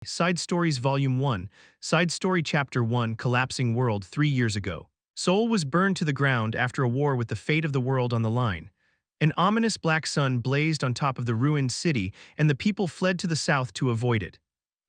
Side Stories Volume 1, Side Story Chapter 1, Collapsing World 3 years ago. Seoul was burned to the ground after a war with the fate of the world on the line. An ominous black sun blazed on top of the ruined city, and the people fled to the south to avoid it.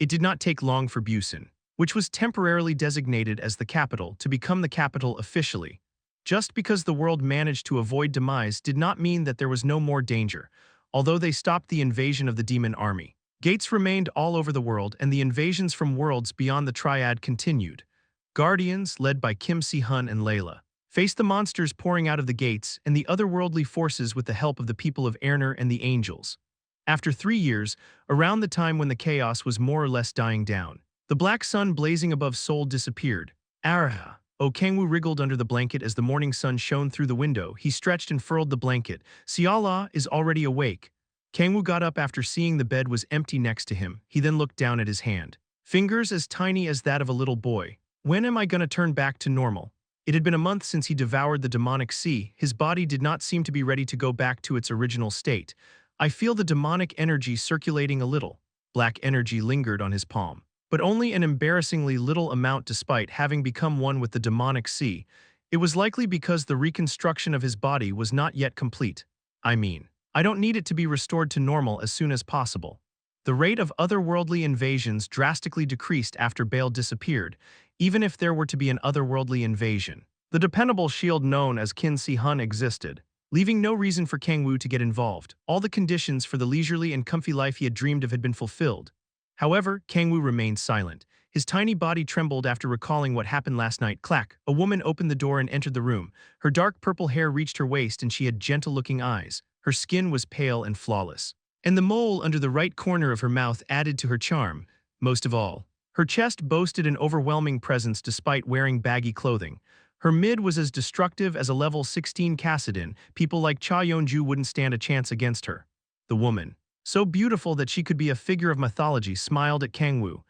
It did not take long for Busan, which was temporarily designated as the capital, to become the capital officially. Just because the world managed to avoid demise did not mean that there was no more danger, although they stopped the invasion of the demon army. Gates remained all over the world, and the invasions from worlds beyond the Triad continued. Guardians, led by Kim Si-hun and Layla, faced the monsters pouring out of the gates and the otherworldly forces with the help of the people of Erner and the angels. After 3 years, around the time when the chaos was more or less dying down, the black sun blazing above Seoul disappeared. Araha. Kang-woo wriggled under the blanket as the morning sun shone through the window. He stretched and furled the blanket. Siala is already awake. Kang-woo got up after seeing the bed was empty next to him. He then looked down at his hand. Fingers as tiny as that of a little boy. When am I gonna turn back to normal? It had been a month since he devoured the demonic sea. His body did not seem to be ready to go back to its original state. I feel the demonic energy circulating a little. Black energy lingered on his palm, but only an embarrassingly little amount despite having become one with the demonic sea. It was likely because the reconstruction of his body was not yet complete. I don't need it to be restored to normal as soon as possible. The rate of otherworldly invasions drastically decreased after Bale disappeared, even if there were to be an otherworldly invasion. The dependable shield known as Kim Si-hun existed, leaving no reason for Kang-woo to get involved. All the conditions for the leisurely and comfy life he had dreamed of had been fulfilled. However, Kang-woo remained silent. His tiny body trembled after recalling what happened last night. Clack! A woman opened the door and entered the room. Her dark purple hair reached her waist and she had gentle-looking eyes. Her skin was pale and flawless, and the mole under the right corner of her mouth added to her charm. Most of all, her chest boasted an overwhelming presence despite wearing baggy clothing. Her mid was as destructive as a level 16 Kassadin. People like Cha Yeonju wouldn't stand a chance against her. The woman, so beautiful that she could be a figure of mythology, smiled at Kang-woo.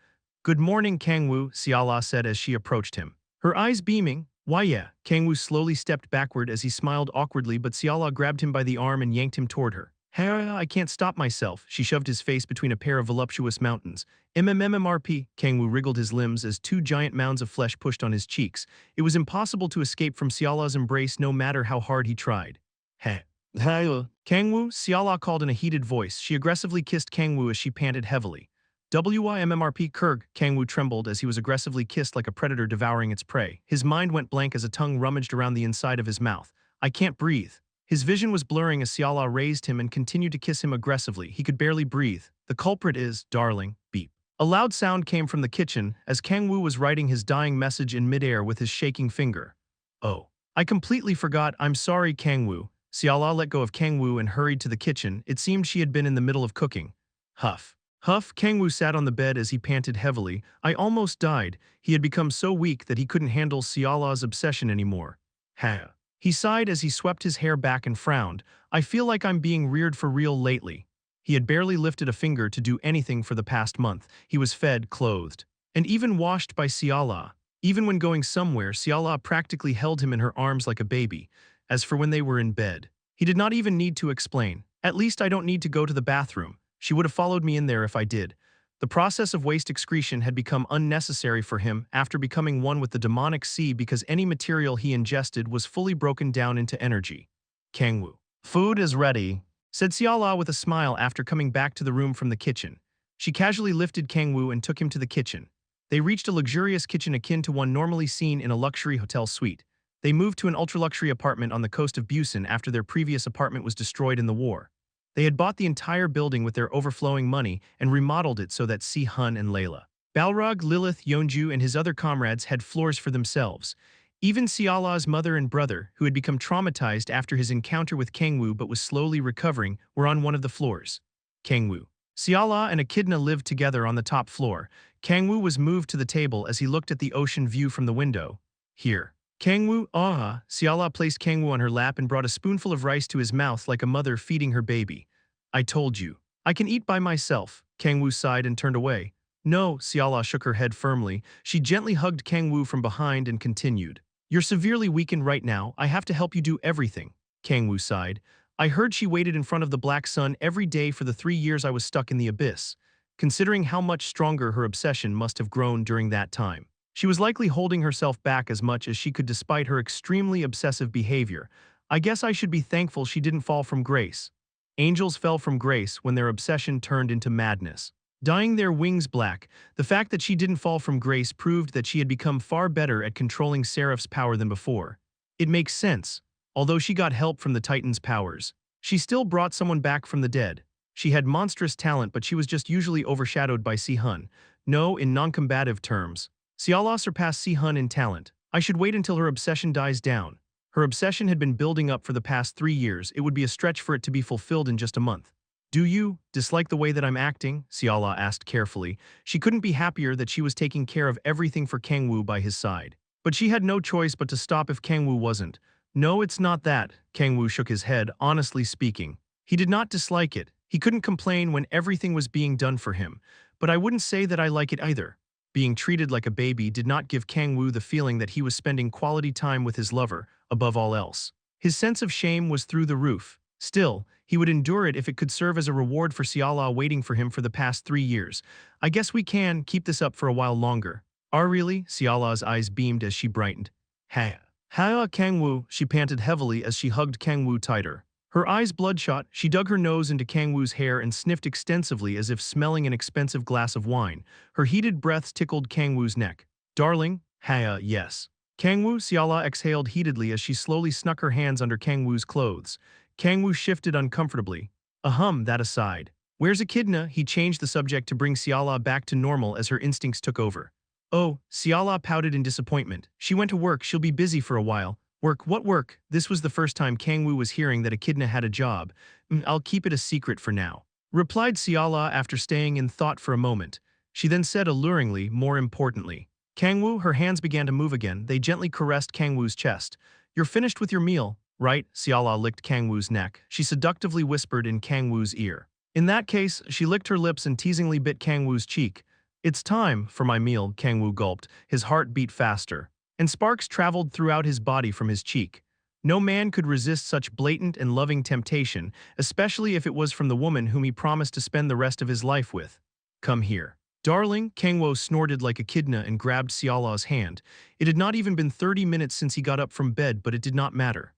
"Good morning, Kang-woo," Siala said as she approached him, her eyes beaming. "Why yeah." Kang-woo slowly stepped backward as he smiled awkwardly, but Siala grabbed him by the arm and yanked him toward her. I can't stop myself." She shoved his face between a pair of voluptuous mountains. MMMRP. Kang-woo wriggled his limbs as 2 giant mounds of flesh pushed on his cheeks. It was impossible to escape from Siala's embrace no matter how hard he tried. Heh. Kang-woo, Siala called in a heated voice. She aggressively kissed Kang-woo as she panted heavily. WIMMRP Kurg. Kang-woo trembled as he was aggressively kissed like a predator devouring its prey. His mind went blank as a tongue rummaged around the inside of his mouth. "I can't breathe." His vision was blurring as Siala raised him and continued to kiss him aggressively. He could barely breathe. "The culprit is, darling." Beep. A loud sound came from the kitchen as Kang-woo was writing his dying message in midair with his shaking finger. "Oh, I completely forgot. I'm sorry, Kang-woo." Siala let go of Kang-woo and hurried to the kitchen. It seemed she had been in the middle of cooking. Huff. Huff. Kang-woo sat on the bed as he panted heavily. "I almost died." He had become so weak that he couldn't handle Siala's obsession anymore. Ha. He sighed as he swept his hair back and frowned. "I feel like I'm being reared for real lately." He had barely lifted a finger to do anything for the past month. He was fed, clothed, and even washed by Siala. Even when going somewhere, Siala practically held him in her arms like a baby. As for when they were in bed, he did not even need to explain. "At least I don't need to go to the bathroom. She would have followed me in there if I did." The process of waste excretion had become unnecessary for him after becoming one with the demonic sea because any material he ingested was fully broken down into energy. Kang-woo. "Food is ready," said Siala with a smile after coming back to the room from the kitchen. She casually lifted Kang-woo and took him to the kitchen. They reached a luxurious kitchen akin to one normally seen in a luxury hotel suite. They moved to an ultra-luxury apartment on the coast of Busan after their previous apartment was destroyed in the war. They had bought the entire building with their overflowing money and remodeled it so that Si-hun and Layla, Balrog, Lilith, Yeonju, and his other comrades had floors for themselves. Even Siala's mother and brother, who had become traumatized after his encounter with Kang-woo but was slowly recovering, were on one of the floors. Kang-woo. Siala and Echidna lived together on the top floor. Kang-woo was moved to the table as he looked at the ocean view from the window. "Here." Kang-woo, Siala placed Kang-woo on her lap and brought a spoonful of rice to his mouth like a mother feeding her baby. "I told you. I can eat by myself." Kang-woo sighed and turned away. "No," Siala shook her head firmly. She gently hugged Kang-woo from behind and continued. "You're severely weakened right now. I have to help you do everything." Kang-woo sighed. "I heard she waited in front of the black sun every day for the 3 years I was stuck in the abyss." considering how much stronger her obsession must have grown during that time. She was likely holding herself back as much as she could despite her extremely obsessive behavior. I guess I should be thankful she didn't fall from grace. Angels fell from grace when their obsession turned into madness. Dyeing their wings black, the fact that she didn't fall from grace proved that she had become far better at controlling Seraph's power than before. It makes sense. Although she got help from the Titan's powers, she still brought someone back from the dead. She had monstrous talent, but she was just usually overshadowed by Si-hun. No, in non-combative terms. Siala surpassed Si-hun in talent. I should wait until her obsession dies down. Her obsession had been building up for the past 3 years. It would be a stretch for it to be fulfilled in just a month. Do you dislike the way that I'm acting? Siala asked carefully. She couldn't be happier that she was taking care of everything for Kang-woo by his side. But she had no choice but to stop if Kang-woo wasn't. No, it's not that. Kang-woo shook his head, honestly speaking. He did not dislike it. He couldn't complain when everything was being done for him. But I wouldn't say that I like it either. Being treated like a baby did not give Kang-woo the feeling that he was spending quality time with his lover, above all else. His sense of shame was through the roof. Still, he would endure it if it could serve as a reward for Siala waiting for him for the past 3 years. I guess we can keep this up for a while longer. Really? Siala's eyes beamed as she brightened. Ha. Ha, Kang-woo, she panted heavily as she hugged Kang-woo tighter. Her eyes bloodshot, she dug her nose into Kang-woo's hair and sniffed extensively as if smelling an expensive glass of wine. Her heated breaths tickled Kang-woo's neck. Darling? Ha, yes. Kang-woo, Siala exhaled heatedly as she slowly snuck her hands under Kang-woo's clothes. Kang-woo shifted uncomfortably. That aside. Where's Echidna? He changed the subject to bring Siala back to normal as her instincts took over. Oh, Siala pouted in disappointment. She went to work, she'll be busy for a while. Work? What work? This was the first time Kang-woo was hearing that Echidna had a job. I'll keep it a secret for now, replied Siala after staying in thought for a moment. She then said alluringly, more importantly. Kang-woo, her hands began to move again. They gently caressed Kang-woo's chest. You're finished with your meal, right? Siala licked Kang-woo's neck. She seductively whispered in Kang-woo's ear. In that case, she licked her lips and teasingly bit Kang-woo's cheek. It's time for my meal, Kang-woo gulped. His heart beat faster, and sparks traveled throughout his body from his cheek. No man could resist such blatant and loving temptation, especially if it was from the woman whom he promised to spend the rest of his life with. Come here. Darling, Kang-woo snorted like Echidna and grabbed Siala's hand. It had not even been 30 minutes since he got up from bed, but it did not matter.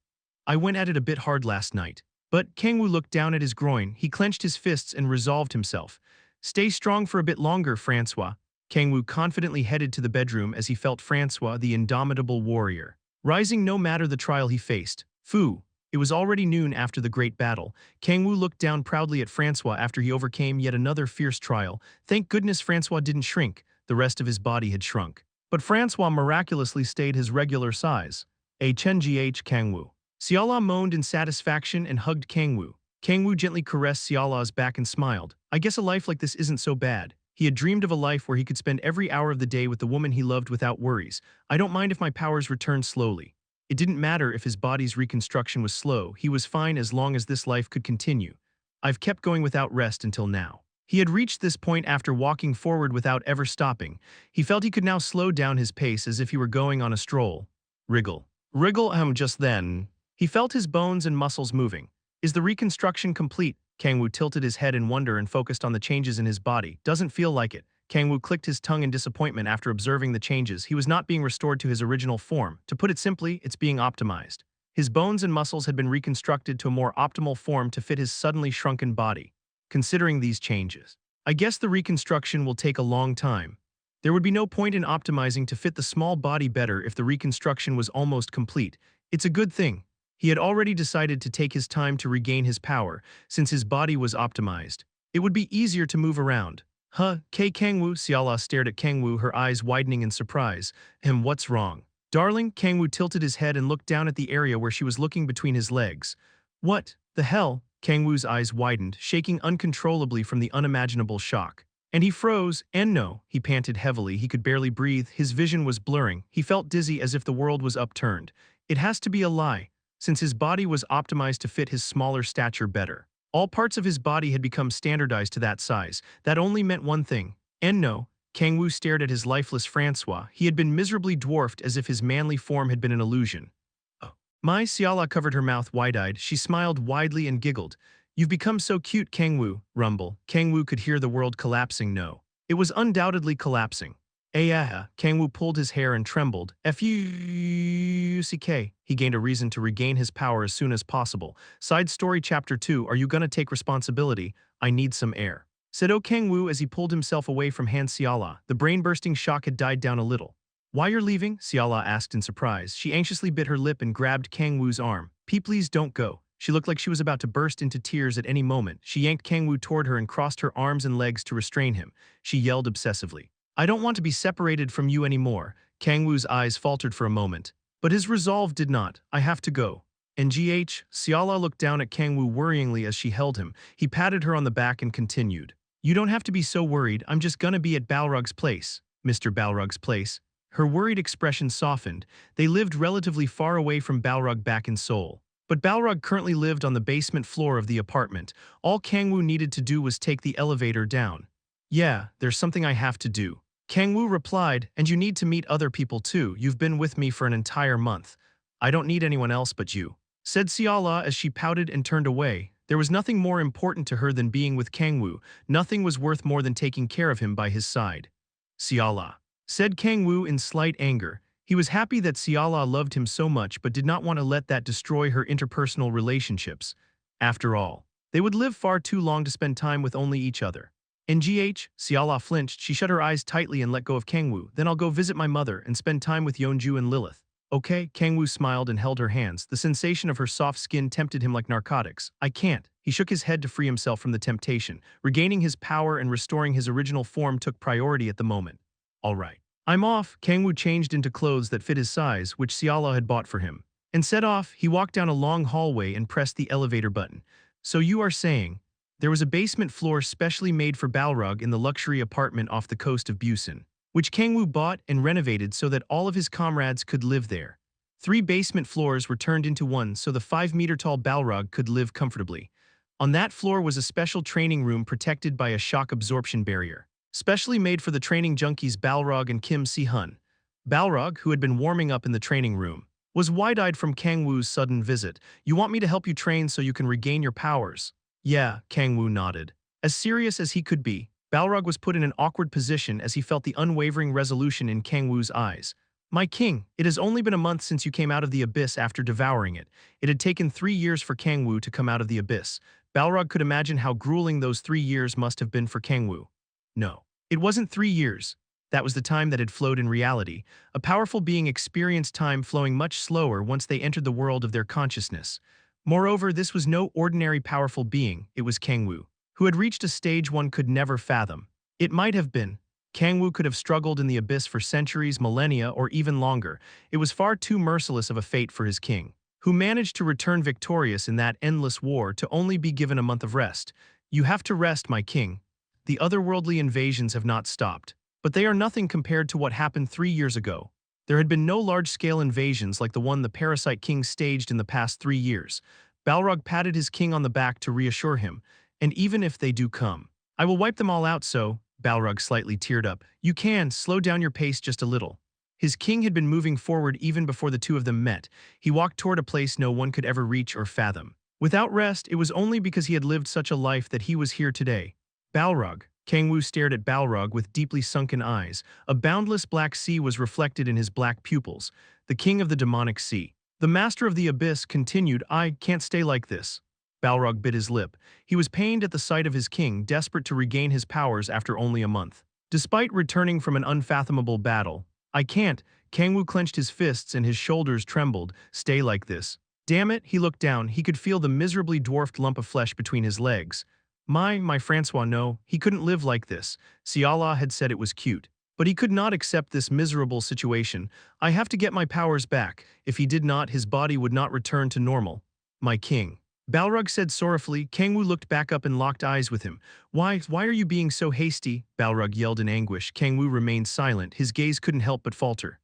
I went at it a bit hard last night. But Kang-woo looked down at his groin. He clenched his fists and resolved himself. Stay strong for a bit longer, Francois. Kang-woo confidently headed to the bedroom as he felt Francois, the indomitable warrior, rising no matter the trial he faced. Fu. It was already noon after the great battle. Kang-woo looked down proudly at Francois after he overcame yet another fierce trial. Thank goodness Francois didn't shrink. The rest of his body had shrunk. But Francois miraculously stayed his regular size. A Chen-gh Kang-woo. Siala moaned in satisfaction and hugged Kang-woo. Kang-woo gently caressed Siala's back and smiled. I guess a life like this isn't so bad. He had dreamed of a life where he could spend every hour of the day with the woman he loved without worries. I don't mind if my powers return slowly. It didn't matter if his body's reconstruction was slow. He was fine as long as this life could continue. I've kept going without rest until now. He had reached this point after walking forward without ever stopping. He felt he could now slow down his pace as if he were going on a stroll. Wriggle. Wriggle, just then. He felt his bones and muscles moving. Is the reconstruction complete? Kang-woo tilted his head in wonder and focused on the changes in his body. Doesn't feel like it. Kang-woo clicked his tongue in disappointment after observing the changes. He was not being restored to his original form. To put it simply, it's being optimized. His bones and muscles had been reconstructed to a more optimal form to fit his suddenly shrunken body. Considering these changes, I guess the reconstruction will take a long time. There would be no point in optimizing to fit the small body better if the reconstruction was almost complete. It's a good thing. He had already decided to take his time to regain his power, since his body was optimized. It would be easier to move around. Kang-woo, Siala stared at Kang-woo, her eyes widening in surprise. What's wrong? Darling, Kang-woo tilted his head and looked down at the area where she was looking between his legs. What the hell? Kang-woo's eyes widened, shaking uncontrollably from the unimaginable shock. And he froze, and no, he panted heavily, he could barely breathe, his vision was blurring, he felt dizzy as if the world was upturned. It has to be a lie. Since his body was optimized to fit his smaller stature better. All parts of his body had become standardized to that size. That only meant one thing. And no, Kang-woo stared at his lifeless Francois. He had been miserably dwarfed as if his manly form had been an illusion. Oh. My Siala covered her mouth wide-eyed. She smiled widely and giggled. You've become so cute, Kang-woo, rumble. Kang-woo could hear the world collapsing. No. It was undoubtedly collapsing. Kang-woo pulled his hair and trembled. Fuck. He gained a reason to regain his power as soon as possible. Side story chapter 2. Are you gonna take responsibility? I need some air, said Kang-woo as he pulled himself away from Han Seala. The brain-bursting shock had died down a little. Why you're leaving? Seala asked in surprise. She anxiously bit her lip and grabbed Kang-woo's arm. Please don't go. She looked like she was about to burst into tears at any moment. She yanked Kang-woo toward her and crossed her arms and legs to restrain him. She yelled obsessively. I don't want to be separated from you anymore. Kang-woo's eyes faltered for a moment. But his resolve did not. I have to go. Seala looked down at Kang-woo worryingly as she held him. He patted her on the back and continued. You don't have to be so worried. I'm just gonna be at Balrog's place. Mr. Balrog's place. Her worried expression softened. They lived relatively far away from Balrog back in Seoul. But Balrog currently lived on the basement floor of the apartment. All Kang-woo needed to do was take the elevator down. Yeah, there's something I have to do. Kang-woo replied, and you need to meet other people too. You've been with me for an entire month. I don't need anyone else but you, said Seala as she pouted and turned away. There was nothing more important to her than being with Kang-woo. Nothing was worth more than taking care of him by his side. Seala, said Kang-woo in slight anger. He was happy that Seala loved him so much but did not want to let that destroy her interpersonal relationships. After all, they would live far too long to spend time with only each other. Seala flinched. She shut her eyes tightly and let go of Kang-woo. Then I'll go visit my mother and spend time with Yeonju and Lilith. Okay, Kang-woo smiled and held her hands. The sensation of her soft skin tempted him like narcotics. I can't. He shook his head to free himself from the temptation. Regaining his power and restoring his original form took priority at the moment. All right. I'm off. Kang-woo changed into clothes that fit his size, which Seala had bought for him. And set off. He walked down a long hallway and pressed the elevator button. So you are saying, there was a basement floor specially made for Balrog in the luxury apartment off the coast of Busan, which Kang-woo bought and renovated so that all of his comrades could live there. 3 basement floors were turned into one so the 5-meter-tall Balrog could live comfortably. On that floor was a special training room protected by a shock absorption barrier, specially made for the training junkies Balrog and Kim Si-hun. Balrog, who had been warming up in the training room, was wide-eyed from Kang-woo's sudden visit. You want me to help you train so you can regain your powers? Yeah, Kang-woo nodded. As serious as he could be, Balrog was put in an awkward position as he felt the unwavering resolution in Kang-woo's eyes. My king, it has only been a month since you came out of the abyss after devouring it. It had taken 3 years for Kang-woo to come out of the abyss. Balrog could imagine how grueling those 3 years must have been for Kang-woo. No, it wasn't 3 years. That was the time that had flowed in reality. A powerful being experienced time flowing much slower once they entered the world of their consciousness. Moreover, this was no ordinary powerful being. It was Kang-woo, who had reached a stage one could never fathom. It might have been. Kang-woo could have struggled in the abyss for centuries, millennia, or even longer. It was far too merciless of a fate for his king, who managed to return victorious in that endless war to only be given a month of rest. You have to rest, my king. The otherworldly invasions have not stopped, but they are nothing compared to what happened 3 years ago. There had been no large-scale invasions like the one the Parasite King staged in the past 3 years. Balrog patted his king on the back to reassure him. And even if they do come, I will wipe them all out so, Balrog slightly teared up. You can slow down your pace just a little. His king had been moving forward even before the two of them met. He walked toward a place no one could ever reach or fathom. Without rest, it was only because he had lived such a life that he was here today. Balrog. Kang-woo stared at Balrog with deeply sunken eyes. A boundless black sea was reflected in his black pupils. The king of the demonic sea. The master of the abyss continued, I can't stay like this. Balrog bit his lip. He was pained at the sight of his king, desperate to regain his powers after only a month. Despite returning from an unfathomable battle, I can't. Kang-woo clenched his fists and his shoulders trembled. Stay like this. Damn it, he looked down. He could feel the miserably dwarfed lump of flesh between his legs. My Francois, no, he couldn't live like this. Seala had said it was cute. But he could not accept this miserable situation. I have to get my powers back. If he did not, his body would not return to normal. My king. Balrog said sorrowfully. Kang-woo looked back up and locked eyes with him. Why are you being so hasty? Balrog yelled in anguish. Kang-woo remained silent. His gaze couldn't help but falter.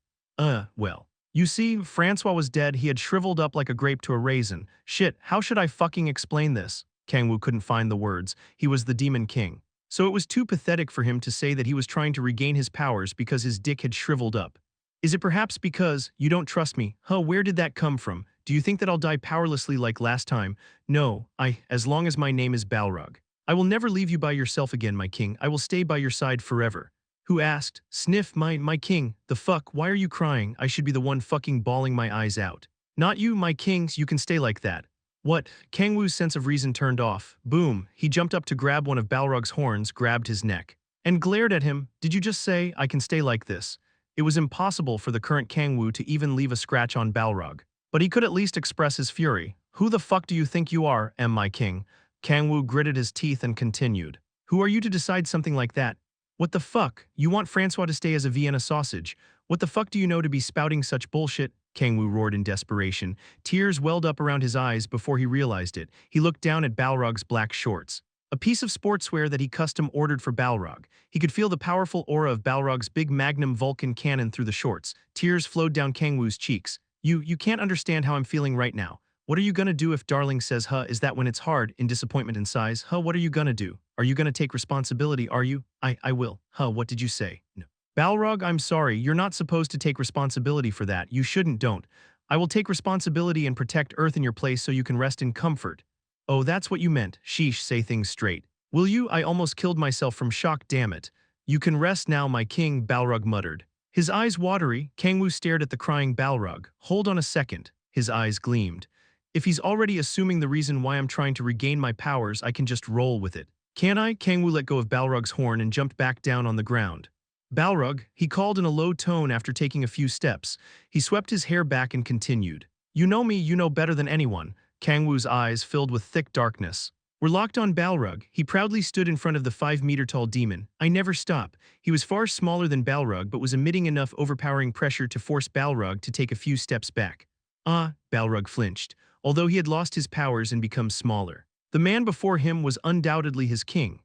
Well. You see, Francois was dead. He had shriveled up like a grape to a raisin. Shit, how should I fucking explain this? Kang-woo couldn't find the words. He was the Demon King. So it was too pathetic for him to say that he was trying to regain his powers because his dick had shriveled up. Is it perhaps because, you don't trust me? Where did that come from? Do you think that I'll die powerlessly like last time? No, as long as my name is Balrog. I will never leave you by yourself again, my king. I will stay by your side forever. Who asked? Sniff, my king. The fuck, why are you crying? I should be the one fucking bawling my eyes out. Not you, my kings, you can stay like that. What? Kang-woo's sense of reason turned off. Boom, he jumped up to grab one of Balrog's horns, grabbed his neck, and glared at him. Did you just say, I can stay like this? It was impossible for the current Kang-woo to even leave a scratch on Balrog. But he could at least express his fury. Who the fuck do you think you are, my king? Kang-woo gritted his teeth and continued. Who are you to decide something like that? What the fuck? You want Francois to stay as a Vienna sausage? What the fuck do you know to be spouting such bullshit? Kang-woo roared in desperation. Tears welled up around his eyes before he realized it. He looked down at Balrog's black shorts, a piece of sportswear that he custom ordered for Balrog. He could feel the powerful aura of Balrog's big Magnum Vulcan cannon through the shorts. Tears flowed down Kang-woo's cheeks. You can't understand how I'm feeling right now. What are you gonna do if Darling says, huh, is that when it's hard, in disappointment and sighs? Huh, what are you gonna do? Are you gonna take responsibility, are you? I will. Huh, what did you say? No. Balrog, I'm sorry, you're not supposed to take responsibility for that. You shouldn't, don't. I will take responsibility and protect Earth in your place so you can rest in comfort. Oh, that's what you meant. Sheesh, say things straight. Will you? I almost killed myself from shock, damn it. You can rest now, my king, Balrog muttered. His eyes watery, Kang-woo stared at the crying Balrog. Hold on a second. His eyes gleamed. If he's already assuming the reason why I'm trying to regain my powers, I can just roll with it. Can I? Kang-woo let go of Balrog's horn and jumped back down on the ground. Balrog, he called in a low tone after taking a few steps. He swept his hair back and continued. You know me, you know better than anyone. Kang-woo's eyes filled with thick darkness. We're locked on Balrog. He proudly stood in front of the 5-meter-tall demon. I never stop. He was far smaller than Balrog but was emitting enough overpowering pressure to force Balrog to take a few steps back. Balrog flinched, although he had lost his powers and become smaller. The man before him was undoubtedly his king.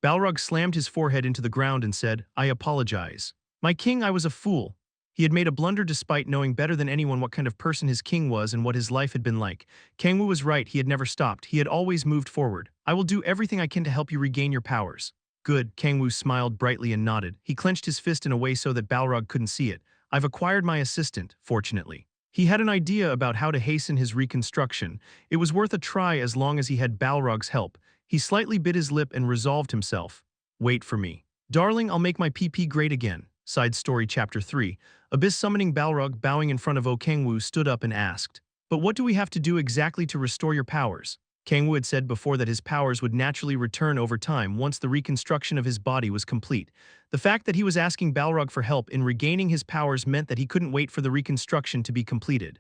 Balrog slammed his forehead into the ground and said, I apologize. My king, I was a fool. He had made a blunder despite knowing better than anyone what kind of person his king was and what his life had been like. Kang-woo was right, he had never stopped, he had always moved forward. I will do everything I can to help you regain your powers. Good, Kang-woo smiled brightly and nodded. He clenched his fist in a way so that Balrog couldn't see it. I've acquired my assistant, fortunately. He had an idea about how to hasten his reconstruction. It was worth a try as long as he had Balrog's help. He slightly bit his lip and resolved himself. Wait for me. Darling, I'll make my PP great again. Side Story Chapter 3. Abyss summoning Balrog bowing in front of Kang-woo stood up and asked, but what do we have to do exactly to restore your powers? Kang-woo had said before that his powers would naturally return over time once the reconstruction of his body was complete. The fact that he was asking Balrog for help in regaining his powers meant that he couldn't wait for the reconstruction to be completed.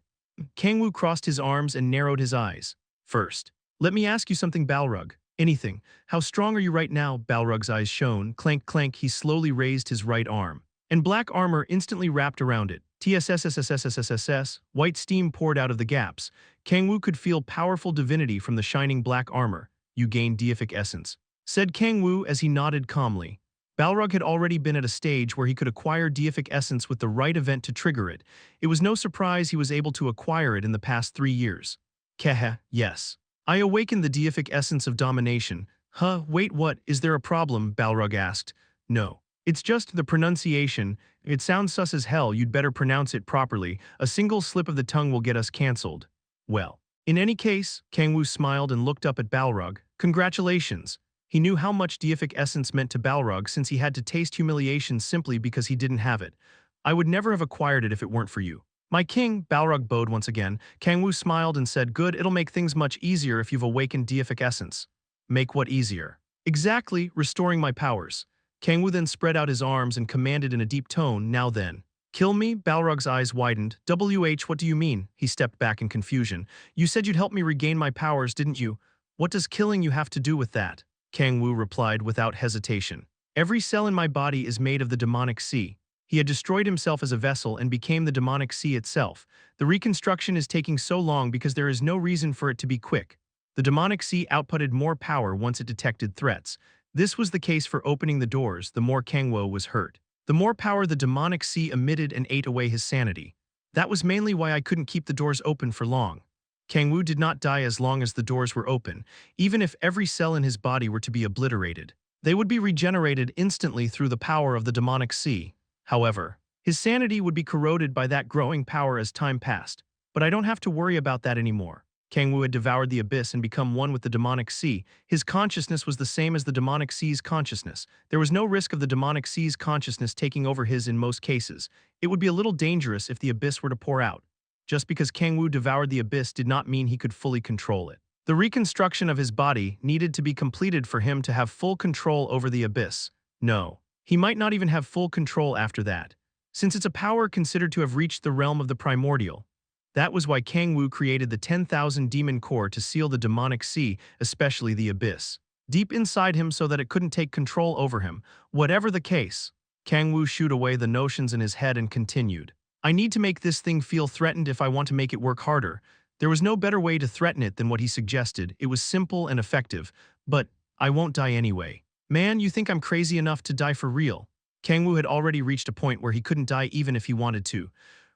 Kang-woo crossed his arms and narrowed his eyes. First, let me ask you something, Balrog. Anything. How strong are you right now? Balrog's eyes shone. Clank, clank, he slowly raised his right arm. And black armor instantly wrapped around it. TSSSSSSSSS, white steam poured out of the gaps. Kang-woo could feel powerful divinity from the shining black armor. You gained deific essence, said Kang-woo as he nodded calmly. Balrog had already been at a stage where he could acquire deific essence with the right event to trigger it. It was no surprise he was able to acquire it in the past 3 years. Keh, yes. I awakened the deific essence of domination. Huh, wait, what? Is there a problem? Balrog asked. No. It's just the pronunciation. It sounds sus as hell, you'd better pronounce it properly. A single slip of the tongue will get us cancelled. Well. In any case, Kang-woo smiled and looked up at Balrog. Congratulations. He knew how much deific essence meant to Balrog since he had to taste humiliation simply because he didn't have it. I would never have acquired it if it weren't for you. My king, Balrog bowed once again. Kang-woo smiled and said, good, it'll make things much easier if you've awakened deific essence. Make what easier? Exactly, restoring my powers. Kang-woo then spread out his arms and commanded in a deep tone, now then. Kill me? Balrog's eyes widened. What do you mean? He stepped back in confusion. You said you'd help me regain my powers, didn't you? What does killing you have to do with that? Kang-woo replied without hesitation. Every cell in my body is made of the demonic sea. He had destroyed himself as a vessel and became the demonic sea itself. The reconstruction is taking so long because there is no reason for it to be quick. The demonic sea outputted more power once it detected threats. This was the case for opening the doors. The more Kang-woo was hurt, the more power the demonic sea emitted and ate away his sanity. That was mainly why I couldn't keep the doors open for long. Kang-woo did not die as long as the doors were open, even if every cell in his body were to be obliterated. They would be regenerated instantly through the power of the demonic sea. However, his sanity would be corroded by that growing power as time passed. But I don't have to worry about that anymore. Kang-woo had devoured the abyss and become one with the demonic sea. His consciousness was the same as the demonic sea's consciousness. There was no risk of the demonic sea's consciousness taking over his in most cases. It would be a little dangerous if the abyss were to pour out. Just because Kang-woo devoured the abyss did not mean he could fully control it. The reconstruction of his body needed to be completed for him to have full control over the abyss. No, he might not even have full control after that, since it's a power considered to have reached the realm of the primordial. That was why Kang-woo created the 10,000 demon core to seal the demonic sea, especially the abyss, deep inside him so that it couldn't take control over him. Whatever the case, Kang-woo shooed away the notions in his head and continued. I need to make this thing feel threatened if I want to make it work harder. There was no better way to threaten it than what he suggested. It was simple and effective, but I won't die anyway. Man, you think I'm crazy enough to die for real? Kang-woo had already reached a point where he couldn't die even if he wanted to.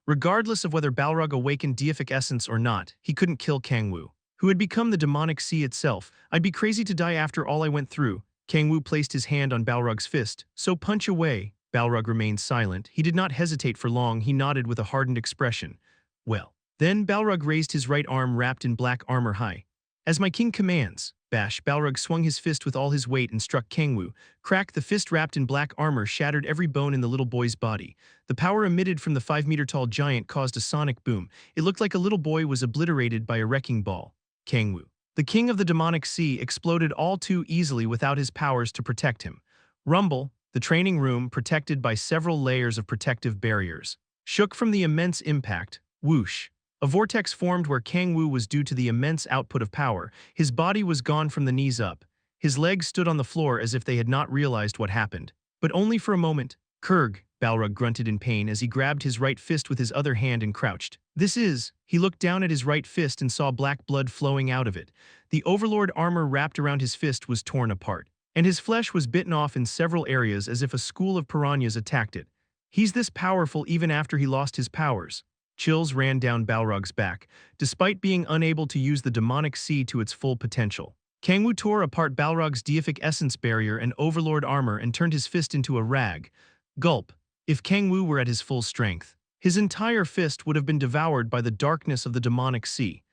Regardless of whether Balrog awakened deific essence or not, he couldn't kill Kang-woo, who had become the demonic sea itself. I'd be crazy to die after all I went through. Kang-woo placed his hand on Balrog's fist. So punch away. Balrog remained silent. He did not hesitate for long. He nodded with a hardened expression. Well. Then Balrog raised his right arm wrapped in black armor high. As my king commands. Bash. Balrog swung his fist with all his weight and struck Kang-woo. Crack. The fist wrapped in black armor shattered every bone in the little boy's body. The power emitted from the 5-meter-tall giant caused a sonic boom. It looked like a little boy was obliterated by a wrecking ball. Kang-woo, the king of the demonic sea, exploded all too easily without his powers to protect him. Rumble, the training room, protected by several layers of protective barriers, shook from the immense impact. Whoosh. A vortex formed where Kang-woo was due to the immense output of power. His body was gone from the knees up. His legs stood on the floor as if they had not realized what happened. But only for a moment. Kurg, Balrog grunted in pain as he grabbed his right fist with his other hand and crouched. He looked down at his right fist and saw black blood flowing out of it. The overlord armor wrapped around his fist was torn apart, and his flesh was bitten off in several areas as if a school of piranhas attacked it. He's this powerful even after he lost his powers. Chills ran down Balrog's back, despite being unable to use the demonic sea to its full potential. Kang-woo tore apart Balrog's deific essence barrier and overlord armor and turned his fist into a rag. Gulp. If Kang-woo were at his full strength, his entire fist would have been devoured by the darkness of the demonic sea.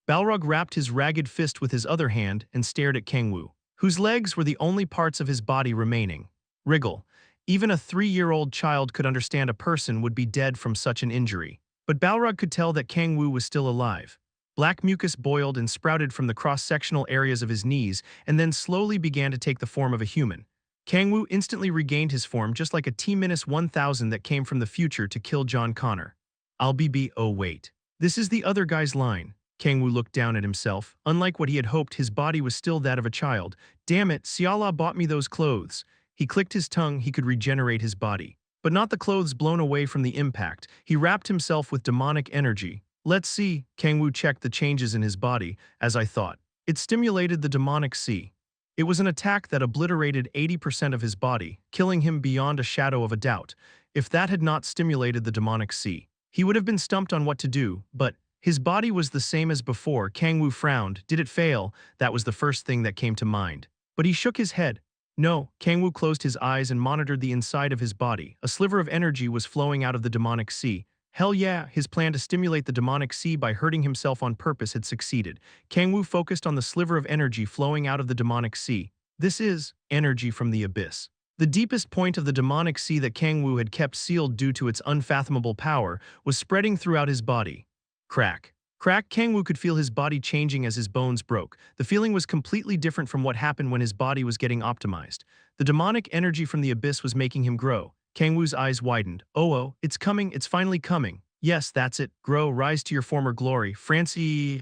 Balrog wrapped his ragged fist with his other hand and stared at Kang-woo, whose legs were the only parts of his body remaining. Wriggle. Even a 3-year-old child could understand a person would be dead from such an injury. But Balrog could tell that Kang-woo was still alive. Black mucus boiled and sprouted from the cross-sectional areas of his knees and then slowly began to take the form of a human. Kang-woo instantly regained his form just like a T-1000 that came from the future to kill John Connor. Oh wait. This is the other guy's line. Kang-woo looked down at himself. Unlike what he had hoped, his body was still that of a child. Damn it, Siala bought me those clothes. He clicked his tongue. He could regenerate his body. But not the clothes blown away from the impact. He wrapped himself with demonic energy. Let's see. Kang-woo checked the changes in his body, as I thought. It stimulated the demonic sea. It was an attack that obliterated 80% of his body, killing him beyond a shadow of a doubt. If that had not stimulated the demonic sea, he would have been stumped on what to do, but his body was the same as before. Kang-woo frowned. Did it fail? That was the first thing that came to mind. But he shook his head. No. Kang-woo closed his eyes and monitored the inside of his body. A sliver of energy was flowing out of the demonic sea. Hell yeah, his plan to stimulate the demonic sea by hurting himself on purpose had succeeded. Kang-woo focused on the sliver of energy flowing out of the demonic sea. This is energy from the abyss. The deepest point of the demonic sea that Kang-woo had kept sealed due to its unfathomable power was spreading throughout his body. Crack. Crack. Kang-woo could feel his body changing as his bones broke. The feeling was completely different from what happened when his body was getting optimized. The demonic energy from the abyss was making him grow. Kang-woo's eyes widened. Oh, it's coming. It's finally coming. Yes, that's it. Grow, rise to your former glory. Francie,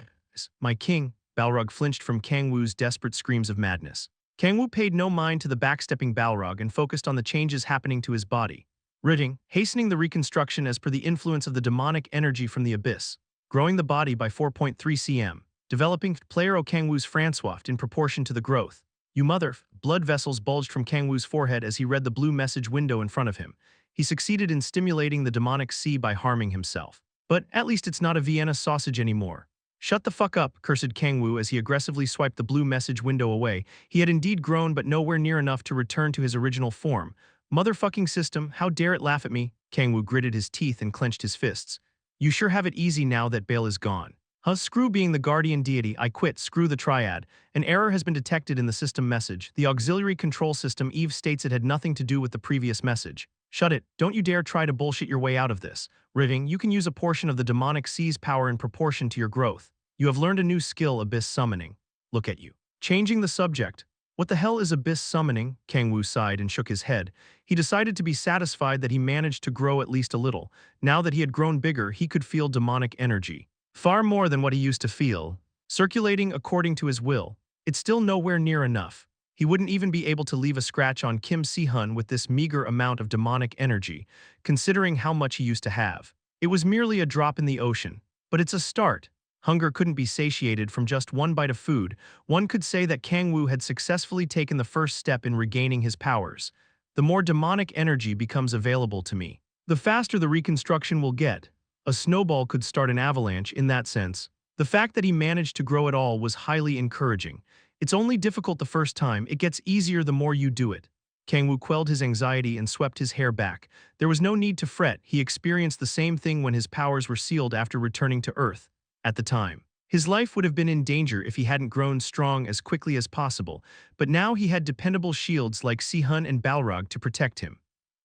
my king. Balrog flinched from Kang-woo's desperate screams of madness. Kang-woo paid no mind to the backstepping Balrog and focused on the changes happening to his body. Ridding, hastening the reconstruction as per the influence of the demonic energy from the abyss. Growing the body by 4.3 cm. Developing player O Kang-woo's Francois in proportion to the growth. You mother. Blood vessels bulged from Kang-woo's forehead as he read the blue message window in front of him. He succeeded in stimulating the demonic sea by harming himself. But at least it's not a Vienna sausage anymore. Shut the fuck up, cursed Kang-woo as he aggressively swiped the blue message window away. He had indeed grown but nowhere near enough to return to his original form. Motherfucking system, how dare it laugh at me? Kang-woo gritted his teeth and clenched his fists. You sure have it easy now that Bale is gone. Huh, screw being the guardian deity, I quit, screw the triad. An error has been detected in the system message. The auxiliary control system Eve states it had nothing to do with the previous message. Shut it, don't you dare try to bullshit your way out of this. Riving, you can use a portion of the demonic sea's power in proportion to your growth. You have learned a new skill, abyss summoning. Look at you. Changing the subject. What the hell is abyss summoning? Kang-woo sighed and shook his head. He decided to be satisfied that he managed to grow at least a little. Now that he had grown bigger, he could feel demonic energy. Far more than what he used to feel, circulating according to his will. It's still nowhere near enough. He wouldn't even be able to leave a scratch on Kim Si-hun with this meager amount of demonic energy, considering how much he used to have. It was merely a drop in the ocean, but it's a start. Hunger couldn't be satiated from just one bite of food. One could say that Kang-woo had successfully taken the first step in regaining his powers. The more demonic energy becomes available to me, the faster the reconstruction will get. A snowball could start an avalanche in that sense. The fact that he managed to grow at all was highly encouraging. It's only difficult the first time, it gets easier the more you do it. Kang-woo quelled his anxiety and swept his hair back. There was no need to fret, he experienced the same thing when his powers were sealed after returning to Earth. At the time, his life would have been in danger if he hadn't grown strong as quickly as possible, but now he had dependable shields like Si-hun and Balrog to protect him.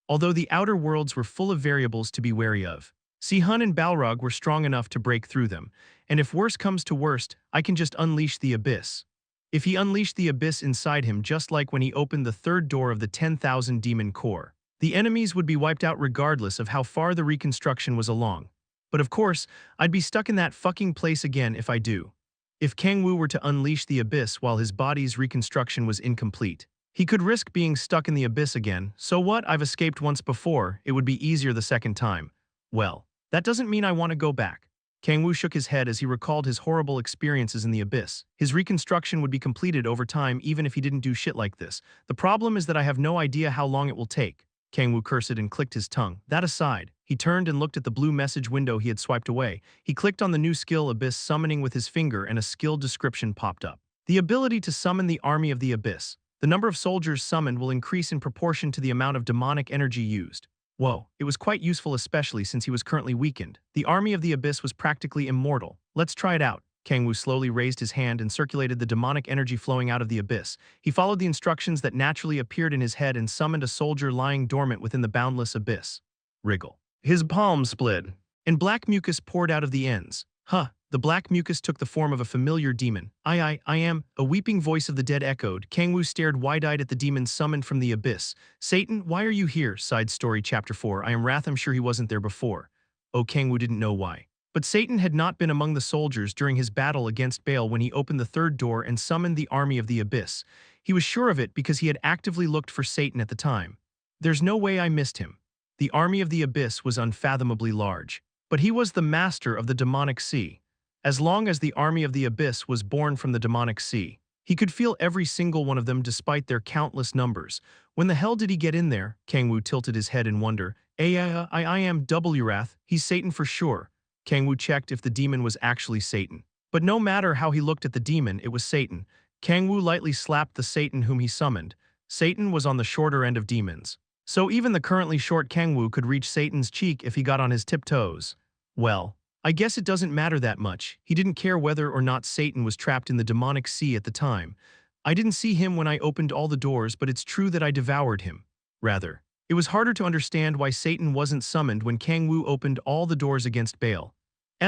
Although the outer worlds were full of variables to be wary of, Si-hun and Balrog were strong enough to break through them, and if worse comes to worst, I can just unleash the abyss. If he unleashed the abyss inside him just like when he opened the third door of the 10,000 demon core, the enemies would be wiped out regardless of how far the reconstruction was along. But of course, I'd be stuck in that fucking place again if I do. If Kang-woo were to unleash the abyss while his body's reconstruction was incomplete, he could risk being stuck in the abyss again. So what, I've escaped once before, it would be easier the second time. Well, that doesn't mean I want to go back. Kang-woo shook his head as he recalled his horrible experiences in the abyss. His reconstruction would be completed over time even if he didn't do shit like this. The problem is that I have no idea how long it will take. Kang-woo cursed and clicked his tongue. That aside, he turned and looked at the blue message window he had swiped away. He clicked on the new skill Abyss Summoning with his finger and a skill description popped up. The ability to summon the army of the abyss. The number of soldiers summoned will increase in proportion to the amount of demonic energy used. Whoa, it was quite useful especially since he was currently weakened. The army of the abyss was practically immortal. Let's try it out. Kang-woo slowly raised his hand and circulated the demonic energy flowing out of the abyss. He followed the instructions that naturally appeared in his head and summoned a soldier lying dormant within the boundless abyss. Wriggle. His palms split, and black mucus poured out of the ends. Huh, the black mucus took the form of a familiar demon. I am, a weeping voice of the dead echoed. Kang-woo stared wide-eyed at the demon summoned from the abyss. Satan, why are you here? Side story chapter 4. I am wrath, I'm sure he wasn't there before. Oh, Kang-woo didn't know why. But Satan had not been among the soldiers during his battle against Bale when he opened the third door and summoned the army of the abyss. He was sure of it because he had actively looked for Satan at the time. There's no way I missed him. The army of the abyss was unfathomably large. But he was the master of the demonic sea. As long as the army of the abyss was born from the demonic sea, he could feel every single one of them despite their countless numbers. When the hell did he get in there? Kang-woo tilted his head in wonder. I am W-Wrath, he's Satan for sure. Kang-woo checked if the demon was actually Satan. But no matter how he looked at the demon, it was Satan. Kang-woo lightly slapped the Satan whom he summoned. Satan was on the shorter end of demons. So even the currently short Kang-woo could reach Satan's cheek if he got on his tiptoes. Well, I guess it doesn't matter that much. He didn't care whether or not Satan was trapped in the demonic sea at the time. I didn't see him when I opened all the doors, but it's true that I devoured him. Rather, it was harder to understand why Satan wasn't summoned when Kang-woo opened all the doors against Bale.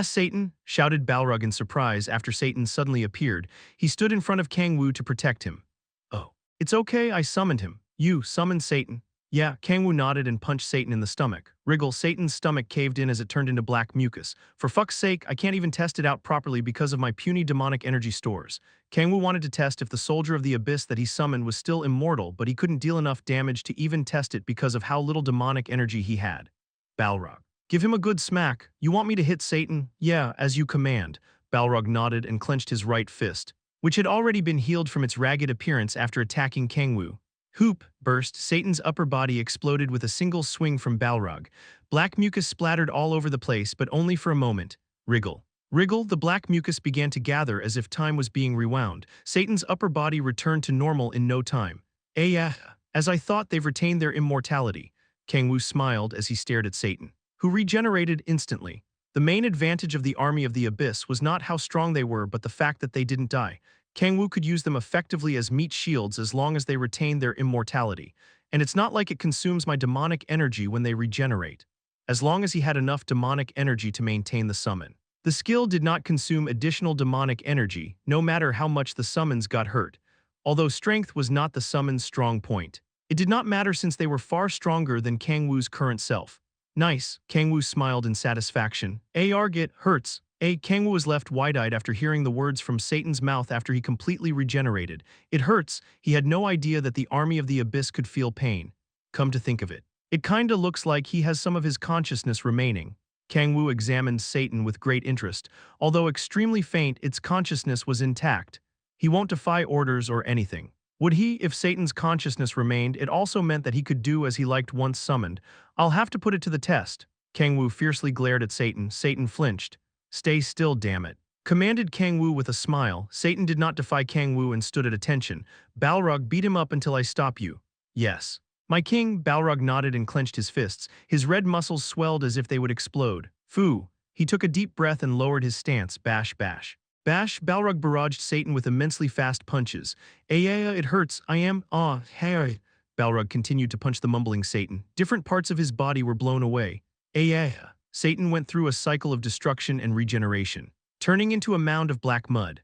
Satan, shouted Balrog in surprise after Satan suddenly appeared. He stood in front of Kang-woo to protect him. Oh, it's okay, I summoned him. You summoned Satan. Yeah, Kang-woo nodded and punched Satan in the stomach. Wriggle, Satan's stomach caved in as it turned into black mucus. For fuck's sake, I can't even test it out properly because of my puny demonic energy stores. Kang-woo wanted to test if the soldier of the abyss that he summoned was still immortal, but he couldn't deal enough damage to even test it because of how little demonic energy he had. Balrog. Give him a good smack. You want me to hit Satan? Yeah, as you command. Balrog nodded and clenched his right fist, which had already been healed from its ragged appearance after attacking Kang-woo. Hoop, burst, Satan's upper body exploded with a single swing from Balrog. Black mucus splattered all over the place, but only for a moment. Wriggle. Wriggle, the black mucus began to gather as if time was being rewound. Satan's upper body returned to normal in no time. As I thought, they've retained their immortality. Kang-woo smiled as he stared at Satan, who regenerated instantly. The main advantage of the army of the abyss was not how strong they were but the fact that they didn't die. Kang-woo could use them effectively as meat shields as long as they retained their immortality. And it's not like it consumes my demonic energy when they regenerate. As long as he had enough demonic energy to maintain the summon. The skill did not consume additional demonic energy, no matter how much the summons got hurt. Although strength was not the summon's strong point. It did not matter since they were far stronger than Kang-woo's current self. Nice, Kang-woo smiled in satisfaction. Get hurts. Kang-woo was left wide-eyed after hearing the words from Satan's mouth after he completely regenerated. It hurts. He had no idea that the army of the abyss could feel pain. Come to think of it. It kinda looks like he has some of his consciousness remaining. Kang-woo examined Satan with great interest. Although extremely faint, its consciousness was intact. He won't defy orders or anything. Would he, if Satan's consciousness remained? It also meant that he could do as he liked once summoned. I'll have to put it to the test. Kang-woo fiercely glared at Satan. Satan flinched. Stay still, damn it. Commanded Kang-woo with a smile. Satan did not defy Kang-woo and stood at attention. Balrog, beat him up until I stop you. Yes. My king, Balrog nodded and clenched his fists. His red muscles swelled as if they would explode. Foo. He took a deep breath and lowered his stance. Bash, bash. Bash, Balrog barraged Satan with immensely fast punches. It hurts, I am, hey. Balrog continued to punch the mumbling Satan. Different parts of his body were blown away. Satan went through a cycle of destruction and regeneration, turning into a mound of black mud.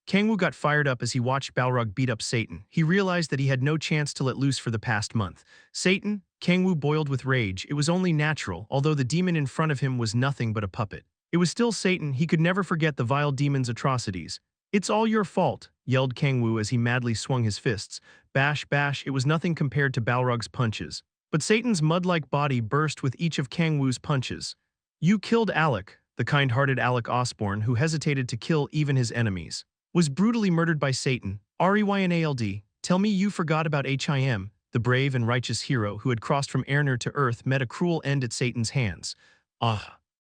Kang-woo got fired up as he watched Balrog beat up Satan. He realized that he had no chance to let loose for the past month. Satan, Kang-woo boiled with rage. It was only natural, although the demon in front of him was nothing but a puppet. It was still Satan. He could never forget the vile demon's atrocities. It's all your fault, yelled Kang-woo as he madly swung his fists. Bash, bash, it was nothing compared to Balrog's punches. But Satan's mud-like body burst with each of Kang-woo's punches. You killed Alec, the kind-hearted Alec Osborne, who hesitated to kill even his enemies, was brutally murdered by Satan. Reynald, tell me you forgot about Him, the brave and righteous hero who had crossed from Airner to Earth met a cruel end at Satan's hands.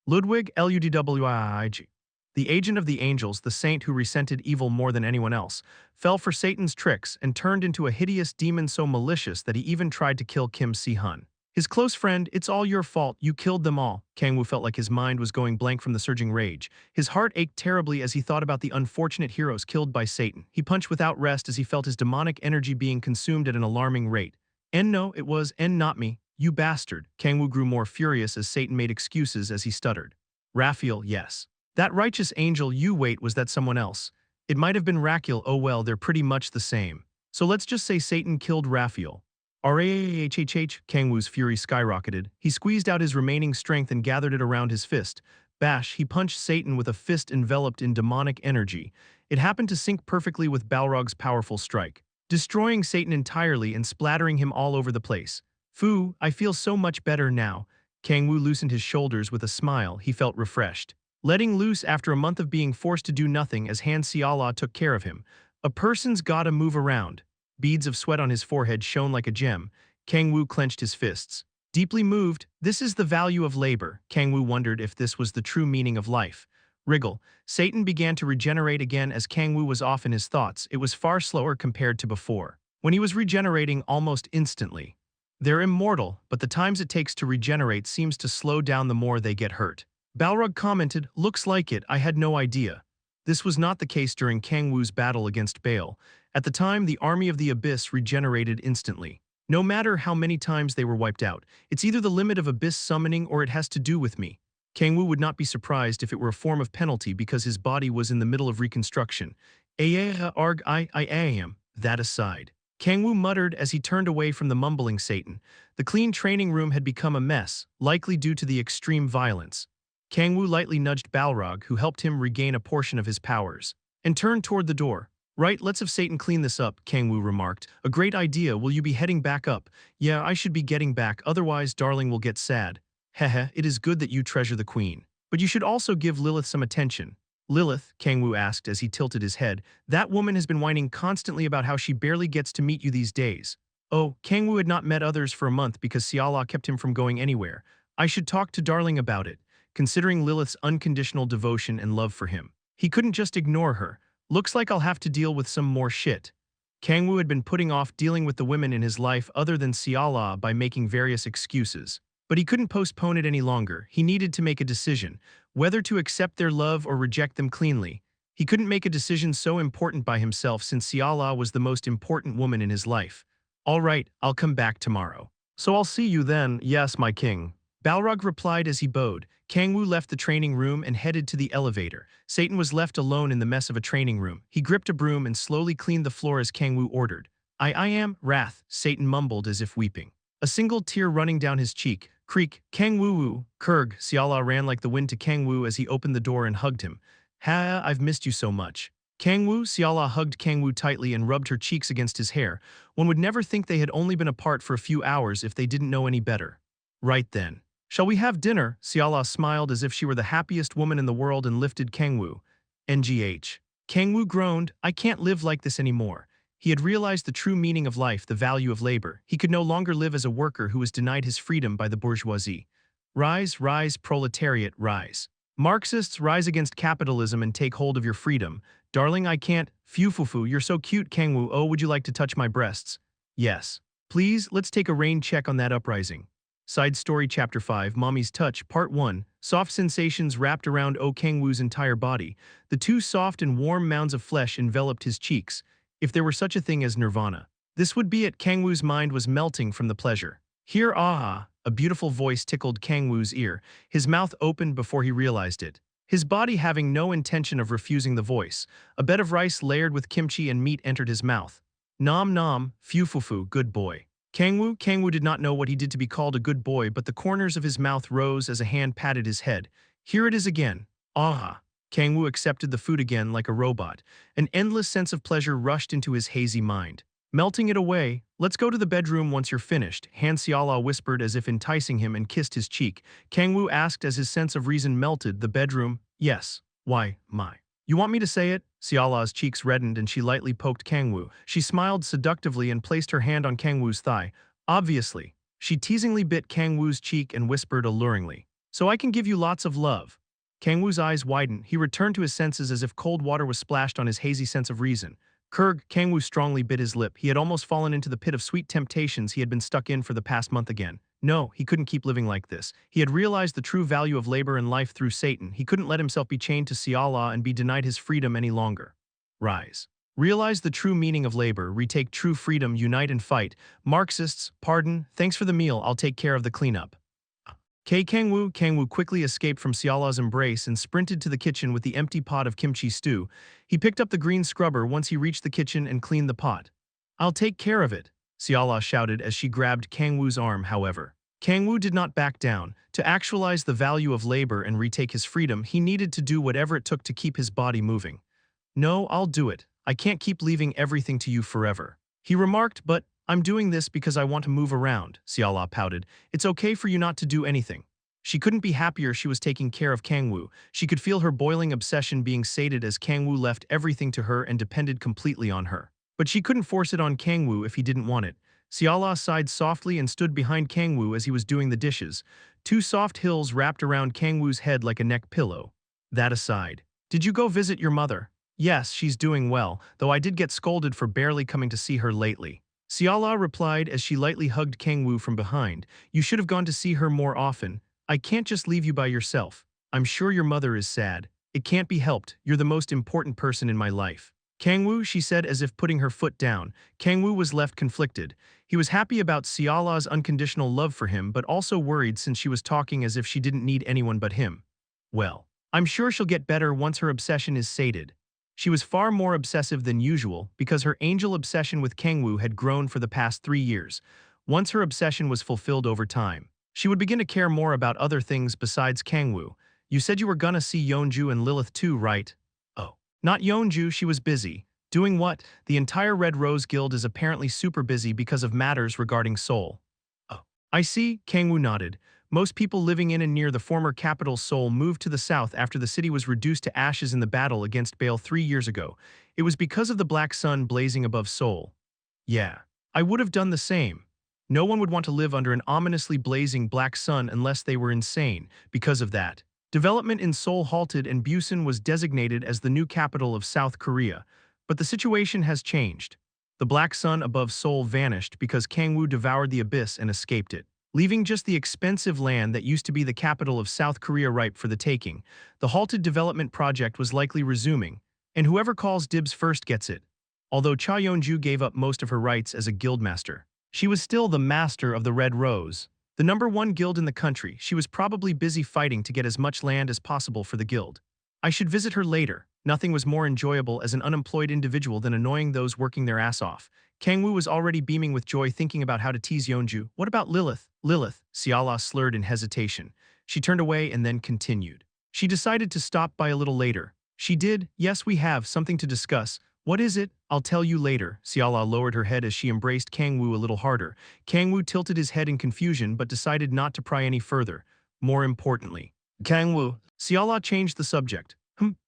Ludwig Ludwig, the agent of the angels, the saint who resented evil more than anyone else, fell for Satan's tricks and turned into a hideous demon so malicious that he even tried to kill Kim Si-hun. His close friend, it's all your fault, you killed them all. Kang-woo felt like his mind was going blank from the surging rage. His heart ached terribly as he thought about the unfortunate heroes killed by Satan. He punched without rest as he felt his demonic energy being consumed at an alarming rate. No, it was, not me, you bastard. Kang-woo grew more furious as Satan made excuses as he stuttered. Raphael, yes. That righteous angel you wait, was that someone else? It might have been Rachiel. Oh well, they're pretty much the same. So let's just say Satan killed Raphael. Kang-woo's fury skyrocketed. He squeezed out his remaining strength and gathered it around his fist. Bash, he punched Satan with a fist enveloped in demonic energy. It happened to sync perfectly with Balrog's powerful strike, destroying Satan entirely and splattering him all over the place. Foo, I feel so much better now. Kang-woo loosened his shoulders with a smile. He felt refreshed. Letting loose after a month of being forced to do nothing as Han Xiala took care of him. A person's gotta move around. Beads of sweat on his forehead shone like a gem. Kang-woo clenched his fists. Deeply moved, this is the value of labor. Kang-woo wondered if this was the true meaning of life. Wriggle. Satan began to regenerate again as Kang-woo was off in his thoughts. It was far slower compared to before, when he was regenerating almost instantly. They're immortal, but the times it takes to regenerate seems to slow down the more they get hurt. Balrog commented, looks like it, I had no idea. This was not the case during Kang-woo's battle against Baal. At the time, the army of the abyss regenerated instantly. No matter how many times they were wiped out, it's either the limit of abyss summoning or it has to do with me. Kang-woo would not be surprised if it were a form of penalty because his body was in the middle of reconstruction. I am. That aside. Kang-woo muttered as he turned away from the mumbling Satan. The clean training room had become a mess, likely due to the extreme violence. Kang-woo lightly nudged Balrog, who helped him regain a portion of his powers, and turned toward the door. Right, let's have Satan clean this up, Kang-woo remarked. A great idea, will you be heading back up? Yeah, I should be getting back, otherwise darling will get sad. Hehe, it is good that you treasure the queen. But you should also give Lilith some attention. Lilith, Kang-woo asked as he tilted his head, that woman has been whining constantly about how she barely gets to meet you these days. Oh, Kang-woo had not met others for a month because Xiala kept him from going anywhere. I should talk to darling about it. Considering Lilith's unconditional devotion and love for him, he couldn't just ignore her. Looks like I'll have to deal with some more shit. Kang-woo had been putting off dealing with the women in his life other than Xiala by making various excuses. But he couldn't postpone it any longer. He needed to make a decision, whether to accept their love or reject them cleanly. He couldn't make a decision so important by himself since Siala was the most important woman in his life. All right, I'll come back tomorrow. So I'll see you then, yes, my king. Balrog replied as he bowed. Kang-woo left the training room and headed to the elevator. Satan was left alone in the mess of a training room. He gripped a broom and slowly cleaned the floor as Kang-woo ordered. I am, wrath, Satan mumbled as if weeping. A single tear running down his cheek. Creak, Kang-woo-woo, Kurg, Siala ran like the wind to Kang-woo as he opened the door and hugged him. Ha, I've missed you so much. Kang-woo, Siala hugged Kang-woo tightly and rubbed her cheeks against his hair. One would never think they had only been apart for a few hours if they didn't know any better. Right then. Shall we have dinner? Siala smiled as if she were the happiest woman in the world and lifted Kang-woo. NGH. Kang-woo groaned, I can't live like this anymore. He had realized the true meaning of life, the value of labor. He could no longer live as a worker who was denied his freedom by the bourgeoisie. Rise, rise, proletariat, rise. Marxists, rise against capitalism and take hold of your freedom. Darling, I can't. Phew, you're so cute, Kang-woo. Oh, would you like to touch my breasts? Yes. Please, let's take a rain check on that uprising. Side Story Chapter 5, Mommy's Touch, Part 1. Soft sensations wrapped around Kang-woo's entire body. The two soft and warm mounds of flesh enveloped his cheeks. If there were such a thing as nirvana, this would be it. Kang-woo's mind was melting from the pleasure. Here, ah, a beautiful voice tickled Kang-woo's ear. His mouth opened before he realized it. His body having no intention of refusing the voice. A bed of rice layered with kimchi and meat entered his mouth. Nom nom, phew, good boy. Kang-woo did not know what he did to be called a good boy, but the corners of his mouth rose as a hand patted his head. Here it is again. Ah. Kang-woo accepted the food again like a robot. An endless sense of pleasure rushed into his hazy mind. Melting it away, let's go to the bedroom once you're finished, Han Siala whispered as if enticing him and kissed his cheek. Kang-woo asked as his sense of reason melted. The bedroom? Yes. Why, my. You want me to say it? Siala's cheeks reddened and she lightly poked Kang-woo. She smiled seductively and placed her hand on Kang-woo's thigh. Obviously. She teasingly bit Kang-woo's cheek and whispered alluringly. So I can give you lots of love. Kang-woo's eyes widened. He returned to his senses as if cold water was splashed on his hazy sense of reason. Kurg, Kang-woo strongly bit his lip. He had almost fallen into the pit of sweet temptations he had been stuck in for the past month again. No, he couldn't keep living like this. He had realized the true value of labor and life through Satan. He couldn't let himself be chained to Siala and be denied his freedom any longer. Rise. Realize the true meaning of labor, retake true freedom, unite and fight. Marxists, pardon, thanks for the meal, I'll take care of the cleanup. Kang-woo quickly escaped from Siala's embrace and sprinted to the kitchen with the empty pot of kimchi stew. He picked up the green scrubber once he reached the kitchen and cleaned the pot. I'll take care of it, Siala shouted as she grabbed Kang-woo's arm, however. Kang-woo did not back down. To actualize the value of labor and retake his freedom, he needed to do whatever it took to keep his body moving. No, I'll do it. I can't keep leaving everything to you forever. He remarked, but I'm doing this because I want to move around, Siala pouted. It's okay for you not to do anything. She couldn't be happier she was taking care of Kang-woo. She could feel her boiling obsession being sated as Kang-woo left everything to her and depended completely on her. But she couldn't force it on Kang-woo if he didn't want it. Siala sighed softly and stood behind Kang-woo as he was doing the dishes. Two soft hills wrapped around Kang-woo's head like a neck pillow. That aside. Did you go visit your mother? Yes, she's doing well, though I did get scolded for barely coming to see her lately. Siala replied as she lightly hugged Kang-woo from behind. You should have gone to see her more often. I can't just leave you by yourself. I'm sure your mother is sad. It can't be helped. You're the most important person in my life. Kang-woo, she said as if putting her foot down. Kang-woo was left conflicted. He was happy about Siala's unconditional love for him, but also worried since she was talking as if she didn't need anyone but him. Well, I'm sure she'll get better once her obsession is sated. She was far more obsessive than usual because her angel obsession with Kang-woo had grown for the past 3 years. Once her obsession was fulfilled over time, she would begin to care more about other things besides Kang-woo. You said you were gonna see Yeonju and Lilith too, right? Oh. Not Yeonju, she was busy. Doing what? The entire Red Rose Guild is apparently super busy because of matters regarding Seoul. Oh. I see, Kang-woo nodded. Most people living in and near the former capital Seoul moved to the south after the city was reduced to ashes in the battle against Bale 3 years ago. It was because of the black sun blazing above Seoul. Yeah, I would have done the same. No one would want to live under an ominously blazing black sun unless they were insane. Because of that, development in Seoul halted and Busan was designated as the new capital of South Korea. But the situation has changed. The black sun above Seoul vanished because Kang-woo devoured the abyss and escaped it. leaving just the expensive land that used to be the capital of South Korea ripe for the taking. The halted development project was likely resuming, and whoever calls dibs first gets it. Although Cha Yeon-ju gave up most of her rights as a guildmaster, she was still the master of the Red Rose, the #1 guild in the country. She was probably busy fighting to get as much land as possible for the guild. I should visit her later. Nothing was more enjoyable as an unemployed individual than annoying those working their ass off. Kang-woo was already beaming with joy thinking about how to tease Yeonju. What about Lilith? Lilith, Siala slurred in hesitation. She turned away and then continued. She decided to stop by a little later. She did. Yes, we have something to discuss. What is it? I'll tell you later. Siala lowered her head as she embraced Kang-woo a little harder. Kang-woo tilted his head in confusion but decided not to pry any further. More importantly, Kang-woo. Siala changed the subject.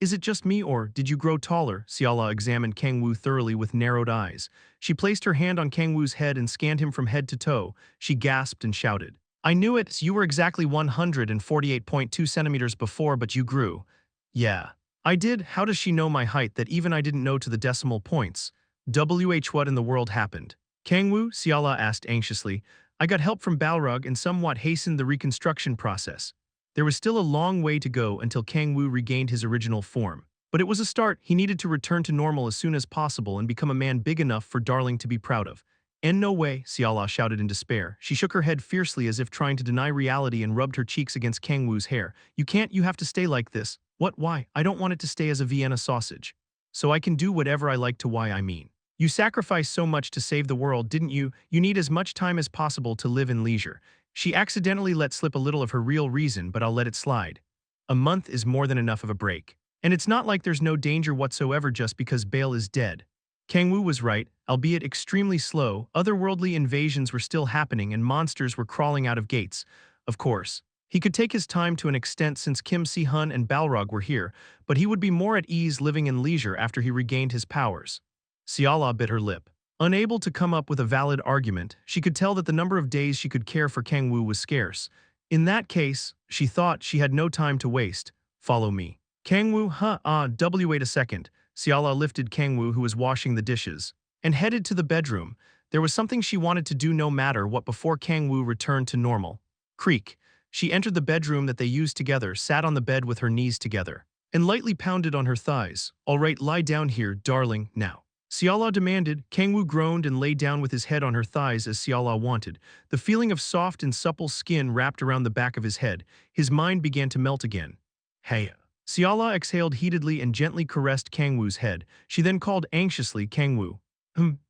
Is it just me or did you grow taller? Siala examined Kang-woo thoroughly with narrowed eyes. She placed her hand on Kang-woo's head and scanned him from head to toe. She gasped and shouted. I knew it. You were exactly 148.2 centimeters before, but you grew. Yeah. I did. How does she know my height that even I didn't know to the decimal points? What in the world happened? Kang-woo? Siala asked anxiously. I got help from Balrog and somewhat hastened the reconstruction process. There was still a long way to go until Kang-woo regained his original form. But it was a start. He needed to return to normal as soon as possible and become a man big enough for Darling to be proud of. And no way, Siala shouted in despair. She shook her head fiercely as if trying to deny reality and rubbed her cheeks against Kang-woo's hair. You can't, you have to stay like this. What, why? I don't want it to stay as a Vienna sausage. So I can do whatever I like to why I mean. You sacrificed so much to save the world, didn't you? You need as much time as possible to live in leisure. She accidentally let slip a little of her real reason, but I'll let it slide. A month is more than enough of a break. And it's not like there's no danger whatsoever just because Bale is dead. Kang-woo was right, albeit extremely slow. Otherworldly invasions were still happening and monsters were crawling out of gates. Of course. He could take his time to an extent since Kim Si-hun and Balrog were here, but he would be more at ease living in leisure after he regained his powers. Siala bit her lip. Unable to come up with a valid argument, she could tell that the number of days she could care for Kang-woo was scarce. In that case, she thought she had no time to waste. Follow me. Kang-woo, wait a second. Siala lifted Kang-woo, who was washing the dishes, and headed to the bedroom. There was something she wanted to do no matter what before Kang-woo returned to normal. Creak. She entered the bedroom that they used together, sat on the bed with her knees together, and lightly pounded on her thighs. All right, lie down here, darling, now. Siala demanded. Kang-woo groaned and lay down with his head on her thighs as Siala wanted. The feeling of soft and supple skin wrapped around the back of his head. His mind began to melt again. Hey. Siala exhaled heatedly and gently caressed Kang-woo's head. She then called anxiously, Kang-woo.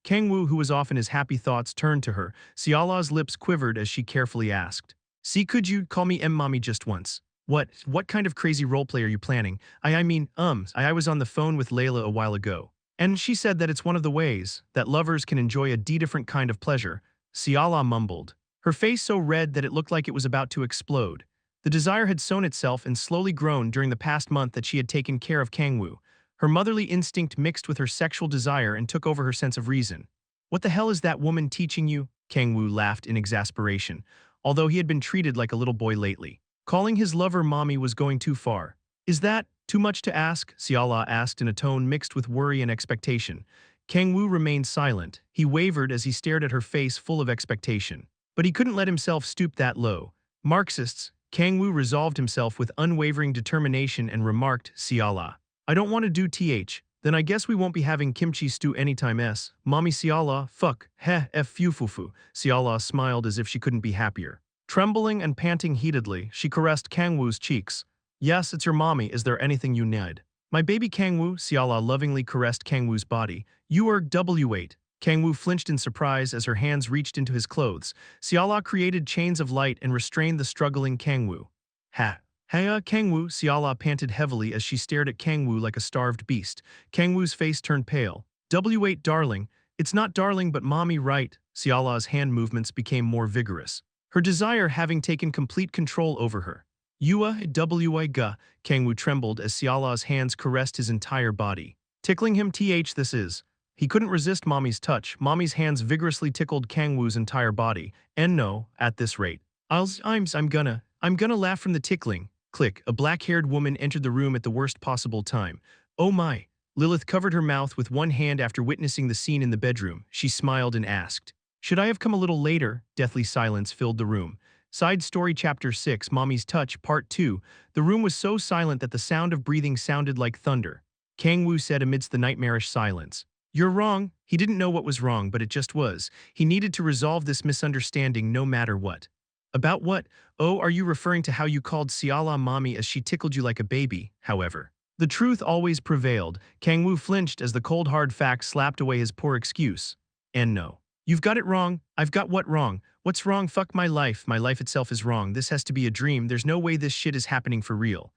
Kang-woo, who was off in his happy thoughts, turned to her. Siala's lips quivered as she carefully asked. See, could you call me mommy just once? What kind of crazy roleplay are you planning? I was on the phone with Layla a while ago. And she said that it's one of the ways that lovers can enjoy a different kind of pleasure. Siala mumbled, her face so red that it looked like it was about to explode. The desire had sown itself and slowly grown during the past month that she had taken care of Kang-woo. Her motherly instinct mixed with her sexual desire and took over her sense of reason. What the hell is that woman teaching you? Kang-woo laughed in exasperation, although he had been treated like a little boy lately. Calling his lover mommy was going too far. Is that too much to ask? Siala asked in a tone mixed with worry and expectation. Kang-woo remained silent. He wavered as he stared at her face full of expectation. But he couldn't let himself stoop that low. Marxists. Kang-woo resolved himself with unwavering determination and remarked, Siala, I don't want to do then I guess we won't be having kimchi stew anytime Mommy Siala, fuck, fufu. Siala smiled as if she couldn't be happier. Trembling and panting heatedly, she caressed Kang-woo's cheeks. Yes, it's your mommy. Is there anything you need? My baby Kang-woo, Siala lovingly caressed Kang-woo's body. You are W8. Kang-woo flinched in surprise as her hands reached into his clothes. Siala created chains of light and restrained the struggling Kang-woo. Kang-woo, Siala panted heavily as she stared at Kang-woo like a starved beast. Kang-woo's face turned pale. W8 darling. It's not darling but mommy right. Siala's hand movements became more vigorous, her desire having taken complete control over her. Ga. Kang-woo trembled as Siala's hands caressed his entire body. Tickling him this is. He couldn't resist mommy's touch. Mommy's hands vigorously tickled Kang-woo's entire body. And no, at this rate. I'm gonna laugh from the tickling. Click, a black-haired woman entered the room at the worst possible time. Oh my. Lilith covered her mouth with one hand after witnessing the scene in the bedroom. She smiled and asked, should I have come a little later? Deathly silence filled the room. Side Story Chapter 6, Mommy's Touch, Part 2. The room was so silent that the sound of breathing sounded like thunder. Kang-woo said amidst the nightmarish silence. You're wrong. He didn't know what was wrong, but it just was. He needed to resolve this misunderstanding no matter what. About what? Oh, are you referring to how you called Siala mommy as she tickled you like a baby, however? The truth always prevailed. Kang-woo flinched as the cold hard fact slapped away his poor excuse. And no. You've got it wrong. I've got what wrong? What's wrong? Fuck my life. My life itself is wrong. This has to be a dream. There's no way this shit is happening for real.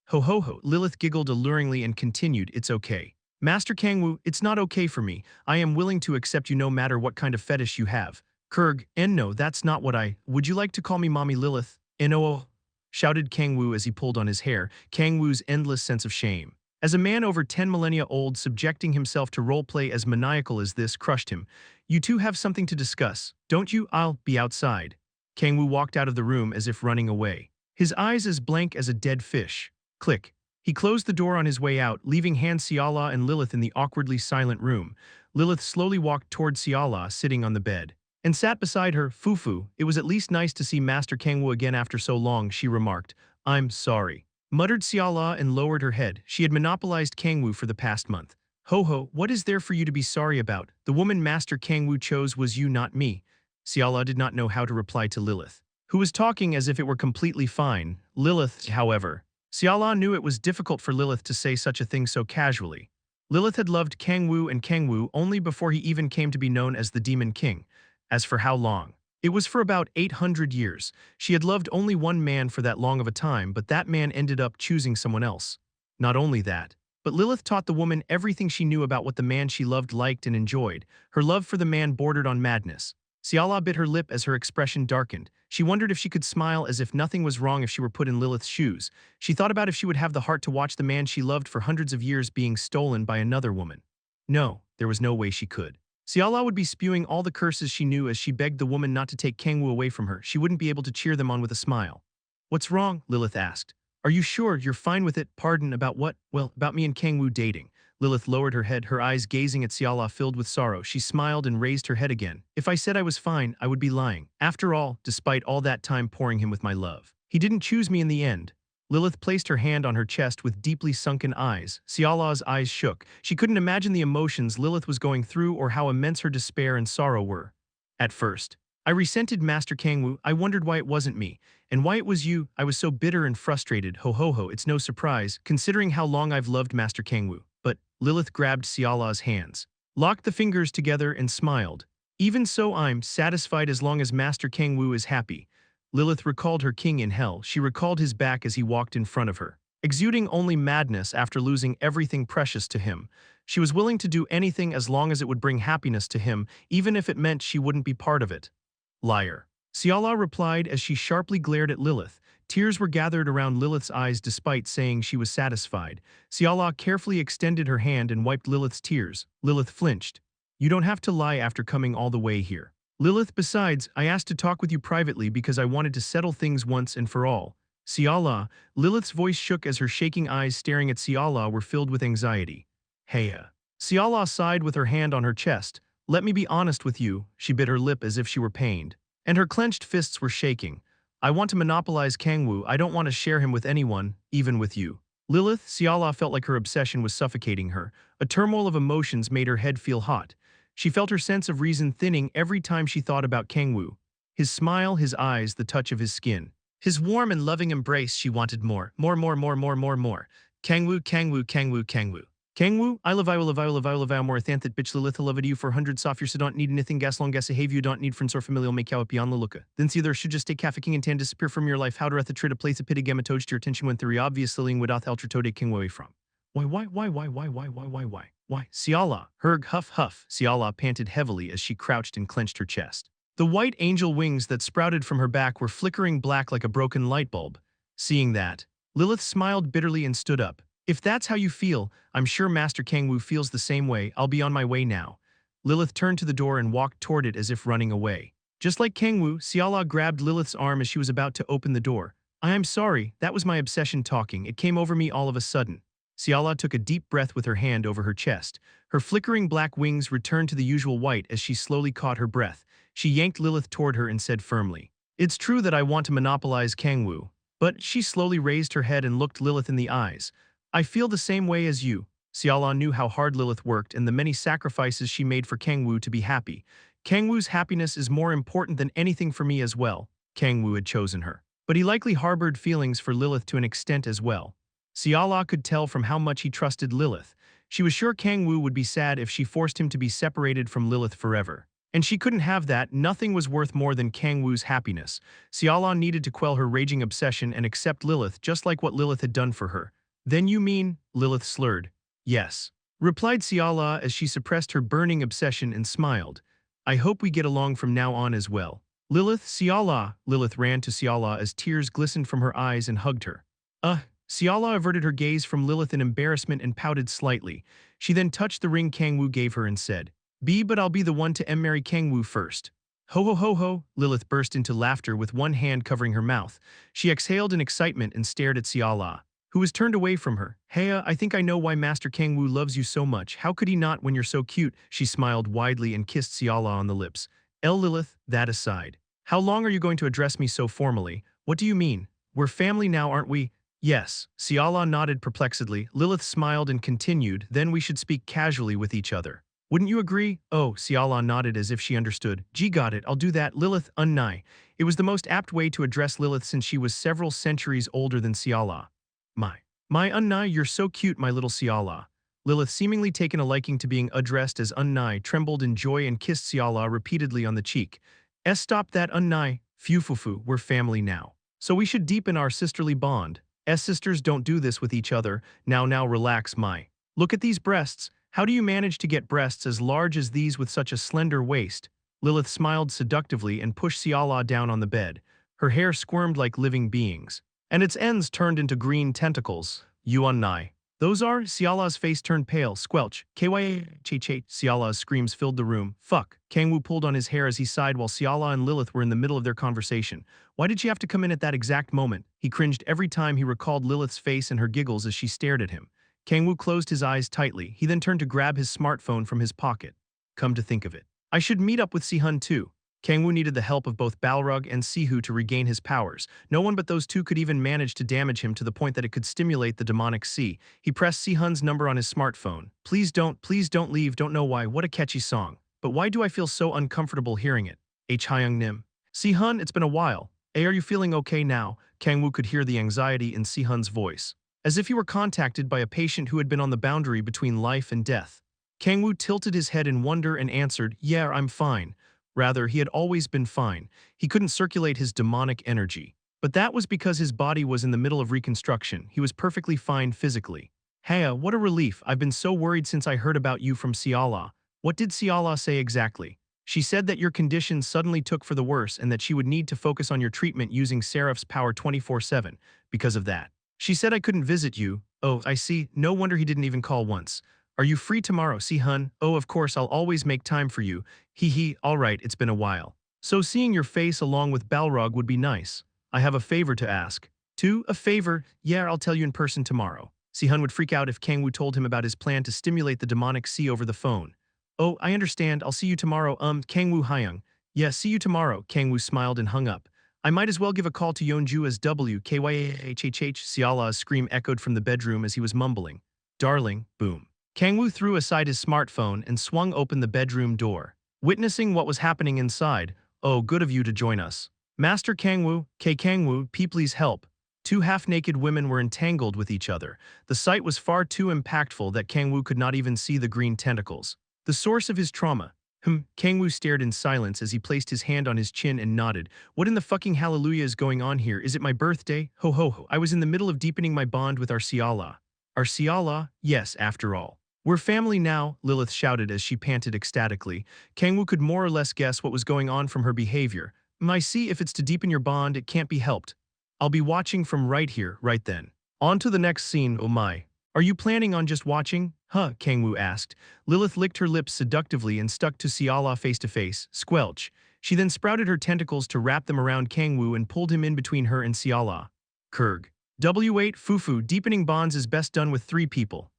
Ho ho ho. Lilith giggled alluringly and continued, it's okay. Master Kang-woo, it's not okay for me. I am willing to accept you no matter what kind of fetish you have. Kurg, and no, that's not what would you like to call me Mommy Lilith? No, shouted Kang-woo as he pulled on his hair, Kang-woo's endless sense of shame. As a man over 10 millennia old subjecting himself to roleplay as maniacal as this crushed him. You two have something to discuss, don't you? I'll be outside. Kang-woo walked out of the room as if running away. His eyes as blank as a dead fish. Click. He closed the door on his way out, leaving Han Siala and Lilith in the awkwardly silent room. Lilith slowly walked toward Siala, sitting on the bed, and sat beside her. Fufu, it was at least nice to see Master Kang-woo again after so long, she remarked. I'm sorry, muttered Siala and lowered her head. She had monopolized Kang-woo for the past month. Ho ho, what is there for you to be sorry about? The woman Master Kang-woo chose was you, not me. Siala did not know how to reply to Lilith, who was talking as if it were completely fine. Lilith, however. Siala knew it was difficult for Lilith to say such a thing so casually. Lilith had loved Kang-woo and Kang-woo only before he even came to be known as the Demon King. As for how long? It was for about 800 years. She had loved only one man for that long of a time, but that man ended up choosing someone else. Not only that, but Lilith taught the woman everything she knew about what the man she loved liked and enjoyed. Her love for the man bordered on madness. Siala bit her lip as her expression darkened. She wondered if she could smile as if nothing was wrong if she were put in Lilith's shoes. She thought about if she would have the heart to watch the man she loved for hundreds of years being stolen by another woman. No, there was no way she could. Siala would be spewing all the curses she knew as she begged the woman not to take Kang-woo away from her. She wouldn't be able to cheer them on with a smile. What's wrong? Lilith asked. Are you sure you're fine with it? Pardon, about what? Well, about me and Kang-woo dating. Lilith lowered her head, her eyes gazing at Siala filled with sorrow. She smiled and raised her head again. If I said I was fine, I would be lying. After all, despite all that time pouring him with my love, he didn't choose me in the end. Lilith placed her hand on her chest with deeply sunken eyes. Siala's eyes shook. She couldn't imagine the emotions Lilith was going through or how immense her despair and sorrow were. At first, I resented Master Kang-woo. I wondered why it wasn't me, and why it was you. I was so bitter and frustrated. Ho ho ho, it's no surprise, considering how long I've loved Master Kang-woo. But Lilith grabbed Siala's hands, locked the fingers together and smiled. Even so, I'm satisfied as long as Master Kang-woo is happy. Lilith recalled her king in hell. She recalled his back as he walked in front of her, exuding only madness after losing everything precious to him. She was willing to do anything as long as it would bring happiness to him, even if it meant she wouldn't be part of it. Liar. Siala replied as she sharply glared at Lilith. Tears were gathered around Lilith's eyes despite saying she was satisfied. Siala carefully extended her hand and wiped Lilith's tears. Lilith flinched. You don't have to lie after coming all the way here. Lilith, besides, I asked to talk with you privately because I wanted to settle things once and for all. Siala, Lilith's voice shook as her shaking eyes staring at Siala were filled with anxiety. Heya. Siala sighed with her hand on her chest. Let me be honest with you, she bit her lip as if she were pained, and her clenched fists were shaking. I want to monopolize Kang-woo. I don't want to share him with anyone, even with you. Lilith, Siala felt like her obsession was suffocating her. A turmoil of emotions made her head feel hot. She felt her sense of reason thinning every time she thought about Kang-woo. His smile, his eyes, the touch of his skin. His warm and loving embrace. She wanted more. More. Kang-woo, Kang-woo, Kang-woo, Kang-woo. Kang-woo, I love more than that bitch Lilith. I love you for 100 soft years. So don't need anything gas long gas have you don't need friends or familial make out beyond the looka. Then see there should just take King and Tan disappear from your life. How to the to place a pity gamatoj to your attention when theory obviously without ultratode King away from. Why? Siala, Herg huff. Siala panted heavily as she crouched and clenched her chest. The white angel wings that sprouted from her back were flickering black like a broken light bulb. Seeing that, Lilith smiled bitterly and stood up. If that's how you feel, I'm sure Master Kang-woo feels the same way. I'll be on my way now. Lilith turned to the door and walked toward it as if running away. Just like Kang-woo, Siala grabbed Lilith's arm as she was about to open the door. I'm sorry, that was my obsession talking. It came over me all of a sudden. Siala took a deep breath with her hand over her chest. Her flickering black wings returned to the usual white as she slowly caught her breath. She yanked Lilith toward her and said firmly, It's true that I want to monopolize Kang-woo, but she slowly raised her head and looked Lilith in the eyes. I feel the same way as you. Xiala knew how hard Lilith worked and the many sacrifices she made for Kang-woo to be happy. Kang-woo's happiness is more important than anything for me as well. Kang-woo had chosen her. But he likely harbored feelings for Lilith to an extent as well. Xiala could tell from how much he trusted Lilith. She was sure Kang-woo would be sad if she forced him to be separated from Lilith forever. And she couldn't have that. Nothing was worth more than Kang-woo's happiness. Xiala needed to quell her raging obsession and accept Lilith just like what Lilith had done for her. Then you mean? Lilith slurred. Yes, replied Xiala as she suppressed her burning obsession and smiled. I hope we get along from now on as well. Lilith, Xiala. Lilith ran to Xiala as tears glistened from her eyes and hugged her. Xiala averted her gaze from Lilith in embarrassment and pouted slightly. She then touched the ring Kang-woo gave her and said, but I'll be the one to marry Kang-woo first. Ho ho ho ho, Lilith burst into laughter with one hand covering her mouth. She exhaled in excitement and stared at Xiala, who was turned away from her. Heya, I think I know why Master Kang-woo loves you so much. How could he not when you're so cute? She smiled widely and kissed Xiala on the lips. Lilith, that aside. How long are you going to address me so formally? What do you mean? We're family now, aren't we? Yes, Xiala nodded perplexedly. Lilith smiled and continued, then we should speak casually with each other. Wouldn't you agree? Oh, Xiala nodded as if she understood. Gee, got it, I'll do that. Lilith, unnai. It was the most apt way to address Lilith since she was several centuries older than Xiala. My unnai, you're so cute, my little Xiala. Lilith, seemingly taken a liking to being addressed as unnai, trembled in joy and kissed Xiala repeatedly on the cheek. Stop that unnai. Fufufu, we're family now. So we should deepen our sisterly bond. Sisters don't do this with each other. Now relax, my. Look at these breasts. How do you manage to get breasts as large as these with such a slender waist? Lilith smiled seductively and pushed Xiala down on the bed. Her hair squirmed like living beings, and its ends turned into green tentacles. Yuan-nai. Those are? Xiala's face turned pale. Squelch. Kya. Xiala's screams filled the room. Fuck. Kang-woo pulled on his hair as he sighed while Xiala and Lilith were in the middle of their conversation. Why did she have to come in at that exact moment? He cringed every time he recalled Lilith's face and her giggles as she stared at him. Kang-woo closed his eyes tightly. He then turned to grab his smartphone from his pocket. Come to think of it, I should meet up with Si-hun too. Kang-woo needed the help of both Balrog and Si-hu to regain his powers. No one but those two could even manage to damage him to the point that it could stimulate the demonic sea. He pressed Si-hun's number on his smartphone. Please don't leave, don't know why, what a catchy song. But why do I feel so uncomfortable hearing it? Hyung Nim. Si-hun, it's been a while. Are you feeling okay now? Kang-woo could hear the anxiety in Si-hun's voice, as if he were contacted by a patient who had been on the boundary between life and death. Kang-woo tilted his head in wonder and answered, yeah, I'm fine. Rather, he had always been fine. He couldn't circulate his demonic energy. But that was because his body was in the middle of reconstruction. He was perfectly fine physically. Heya, what a relief. I've been so worried since I heard about you from Xiala. What did Xiala say exactly? She said that your condition suddenly took for the worse and that she would need to focus on your treatment using xperrif's power 24/7. Because of that, she said I couldn't visit you. Oh, I see. No wonder he didn't even call once. Are you free tomorrow, Si-hun? Oh, of course, I'll always make time for you. Hee, all right, it's been a while. So seeing your face along with Balrog would be nice. I have a favor to ask. A favor? Yeah, I'll tell you in person tomorrow. Si-hun would freak out if Kang-woo told him about his plan to stimulate the demonic sea over the phone. Oh, I understand. I'll see you tomorrow. Kang-woo Hyung. Yeah, see you tomorrow. Kang-woo smiled and hung up. I might as well give a call to Yeonju as WKYAHHH. Xiala's scream echoed from the bedroom as he was mumbling. Darling, boom. Kang-woo threw aside his smartphone and swung open the bedroom door. Witnessing what was happening inside, oh, good of you to join us. Master Kang-woo, Kang-woo, please help. Two half-naked women were entangled with each other. The sight was far too impactful that Kang-woo could not even see the green tentacles. The source of his trauma. Kang-woo stared in silence as he placed his hand on his chin and nodded. What in the fucking hallelujah is going on here? Is it my birthday? Ho ho ho. I was in the middle of deepening my bond with our Xiala. Our Xiala? Yes, after all. We're family now, Lilith shouted as she panted ecstatically. Kang-woo could more or less guess what was going on from her behavior. I see, if it's to deepen your bond, it can't be helped. I'll be watching from right here, right then. On to the next scene, oh my. Are you planning on just watching? Kang-woo asked. Lilith licked her lips seductively and stuck to Xiala face to face. Squelch. She then sprouted her tentacles to wrap them around Kang-woo and pulled him in between her and Xiala. Kurg. W8 Fufu, deepening bonds is best done with 3 people.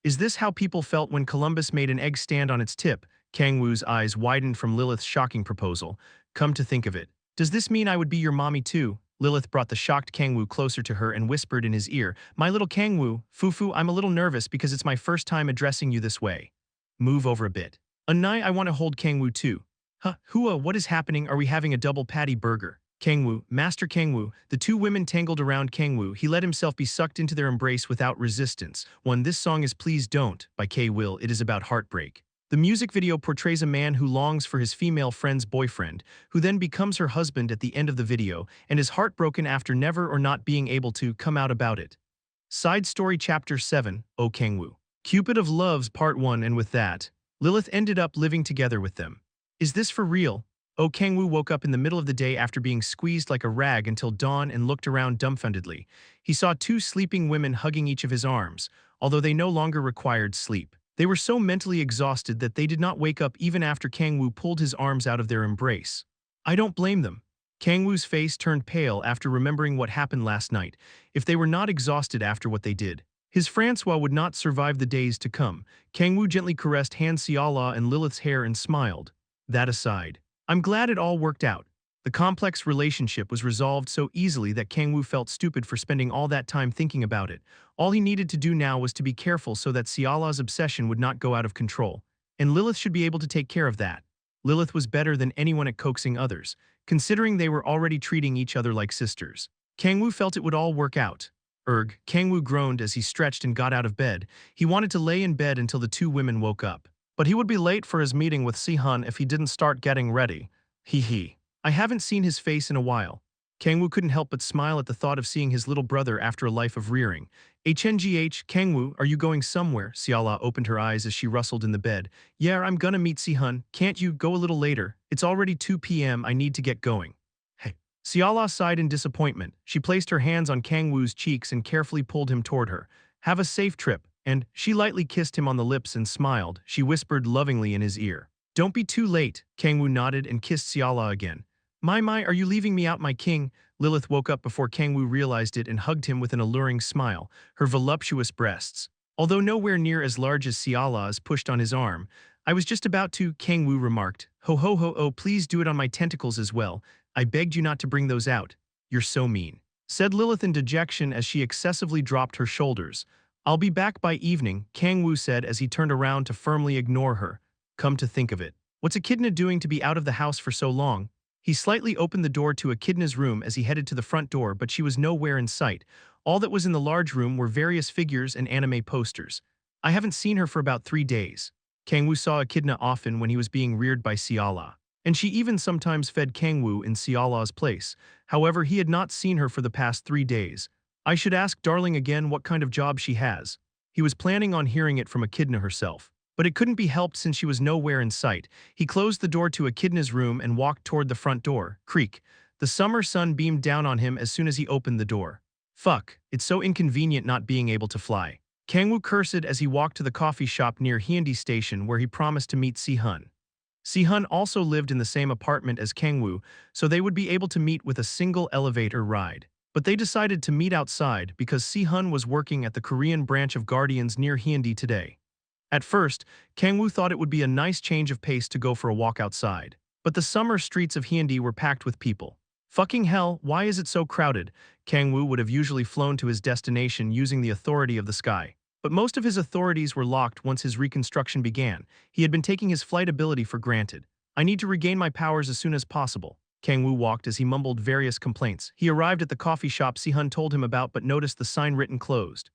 Is this how people felt when Columbus made an egg stand on its tip? Kang-woo's eyes widened from Lilith's shocking proposal. Come to think of it, Does this mean I would be your mommy too? Lilith brought the shocked Kang-woo closer to her and whispered in his ear, My little Kang-woo, Fufu, I'm a little nervous because it's my first time addressing you this way. Move over a bit. Anai, I want to hold Kang-woo too. Huh, Hua, what is happening? Are we having a double patty burger? Kang-woo, Master Kang-woo, the two women tangled around Kang-woo. He let himself be sucked into their embrace without resistance. This song is Please Don't by K-Will. It is about heartbreak. The music video portrays a man who longs for his female friend's boyfriend, who then becomes her husband at the end of the video and is heartbroken after never or not being able to come out about it. Side Story Chapter 7, O Kang-woo. Cupid of Loves Part 1. And with that, Lilith ended up living together with them. Is this for real? Oh, Kang-woo woke up in the middle of the day after being squeezed like a rag until dawn and looked around dumbfoundedly. He saw two sleeping women hugging each of his arms, although they no longer required sleep. They were so mentally exhausted that they did not wake up even after Kang-woo pulled his arms out of their embrace. I don't blame them. Kang-woo's face turned pale after remembering what happened last night. If they were not exhausted after what they did, his Francois would not survive the days to come. Kang-woo gently caressed Han Xiala and Lilith's hair and smiled. That aside, I'm glad it all worked out. The complex relationship was resolved so easily that Kang-woo felt stupid for spending all that time thinking about it. All he needed to do now was to be careful so that Xiala's obsession would not go out of control, and Lilith should be able to take care of that. Lilith was better than anyone at coaxing others, considering they were already treating each other like sisters. Kang-woo felt it would all work out. Kang-woo groaned as he stretched and got out of bed. He wanted to lay in bed until the two women woke up. But he would be late for his meeting with Si-hun if he didn't start getting ready. Hee. I haven't seen his face in a while. Kang-woo couldn't help but smile at the thought of seeing his little brother after a life of rearing. HNGH, Kang-woo, are you going somewhere? Xiala opened her eyes as she rustled in the bed. Yeah, I'm gonna meet Si-hun. Can't you go a little later? It's already 2 p.m. I need to get going. Hey. Xiala sighed in disappointment. She placed her hands on Kang-woo's cheeks and carefully pulled him toward her. Have a safe trip. And she lightly kissed him on the lips and smiled. She whispered lovingly in his ear. Don't be too late. Kang-woo nodded and kissed Xiala again. My, are you leaving me out, my king? Lilith woke up before Kang-woo realized it and hugged him with an alluring smile, her voluptuous breasts, although nowhere near as large as Xiala's, pushed on his arm. I was just about to, Kang-woo remarked. Oh, please do it on my tentacles as well. I begged you not to bring those out. You're so mean, said Lilith in dejection as she excessively dropped her shoulders. I'll be back by evening, Kang-woo said as he turned around to firmly ignore her. Come to think of it, what's Echidna doing to be out of the house for so long? He slightly opened the door to Echidna's room as he headed to the front door, but she was nowhere in sight. All that was in the large room were various figures and anime posters. I haven't seen her for about 3 days. Kang-woo saw Echidna often when he was being reared by Xiala, and she even sometimes fed Kang-woo in Xiala's place. However, he had not seen her for the past 3 days. I should ask Darling again what kind of job she has. He was planning on hearing it from Echidna herself, but it couldn't be helped since she was nowhere in sight. He closed the door to Echidna's room and walked toward the front door. Creak. The summer sun beamed down on him as soon as he opened the door. Fuck, it's so inconvenient not being able to fly. Kang-woo cursed as he walked to the coffee shop near Hyundai Station where he promised to meet Si-hun. Si-hun also lived in the same apartment as Kang-woo, so they would be able to meet with a single elevator ride. But they decided to meet outside because Si-hun was working at the Korean branch of Guardians near Hyundai today. At first, Kang-woo thought it would be a nice change of pace to go for a walk outside. But the summer streets of Hyundai were packed with people. Fucking hell, why is it so crowded? Kang-woo would have usually flown to his destination using the authority of the sky. But most of his authorities were locked once his reconstruction began. He had been taking his flight ability for granted. I need to regain my powers as soon as possible. Kang-woo walked as he mumbled various complaints. He arrived at the coffee shop Si-hun told him about but noticed the sign written closed.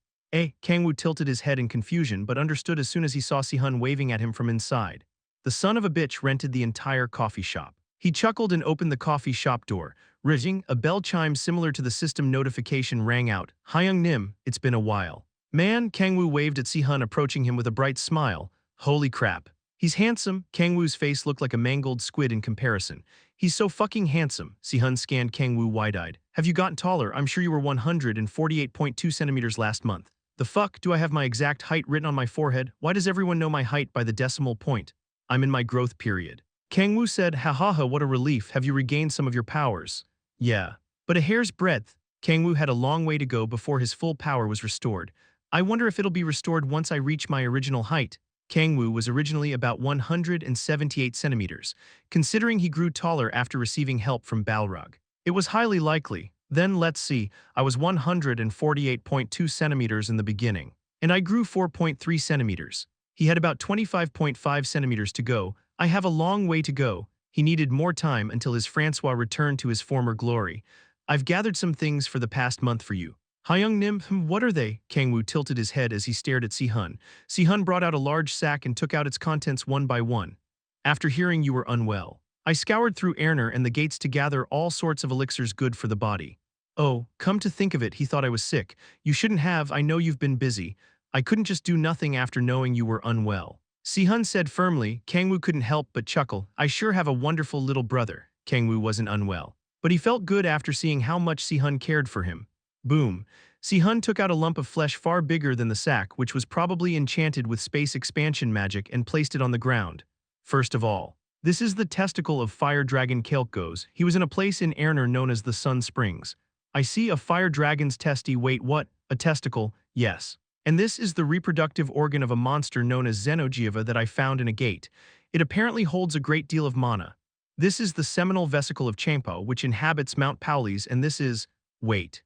Kang-woo tilted his head in confusion but understood as soon as he saw Si-hun waving at him from inside. The son of a bitch rented the entire coffee shop. He chuckled and opened the coffee shop door. Ring, a bell chime similar to the system notification rang out. Hyung Nim, it's been a while. Man, Kang-woo waved at Si-hun approaching him with a bright smile. Holy crap. He's handsome. Kang-woo's face looked like a mangled squid in comparison. He's so fucking handsome. Si-hun scanned Kang-woo wide-eyed. Have you gotten taller? I'm sure you were 148.2 centimeters last month. The fuck, do I have my exact height written on my forehead? Why does everyone know my height by the decimal point? I'm in my growth period. Kang-woo said, ha, what a relief. Have you regained some of your powers? Yeah. But a hair's breadth. Kang-woo had a long way to go before his full power was restored. I wonder if it'll be restored once I reach my original height. Kang-woo was originally about 178 centimeters, considering he grew taller after receiving help from Balrog. It was highly likely. Then let's see, I was 148.2 centimeters in the beginning, and I grew 4.3 centimeters. He had about 25.5 centimeters to go. I have a long way to go. He needed more time until his Francois returned to his former glory. I've gathered some things for the past month for you. Hyung Nim, what are they? Kang-woo tilted his head as he stared at Si-hun. Si-hun brought out a large sack and took out its contents one by one. After hearing you were unwell, I scoured through Erner and the gates to gather all sorts of elixirs good for the body. Oh, come to think of it, he thought I was sick. You shouldn't have, I know you've been busy. I couldn't just do nothing after knowing you were unwell. Si-hun said firmly. Kang-woo couldn't help but chuckle. I sure have a wonderful little brother. Kang-woo wasn't unwell, but he felt good after seeing how much Si-hun cared for him. Boom. Si-hun took out a lump of flesh far bigger than the sack, which was probably enchanted with space expansion magic, and placed it on the ground. First of all, this is the testicle of fire dragon Kelkos. He was in a place in Erner known as the Sun Springs. I see a fire dragon's testy. Wait, what? A testicle? Yes. And this is the reproductive organ of a monster known as Xenogiva that I found in a gate. It apparently holds a great deal of mana. This is the seminal vesicle of Champo, which inhabits Mount Paulis, and this is… Wait,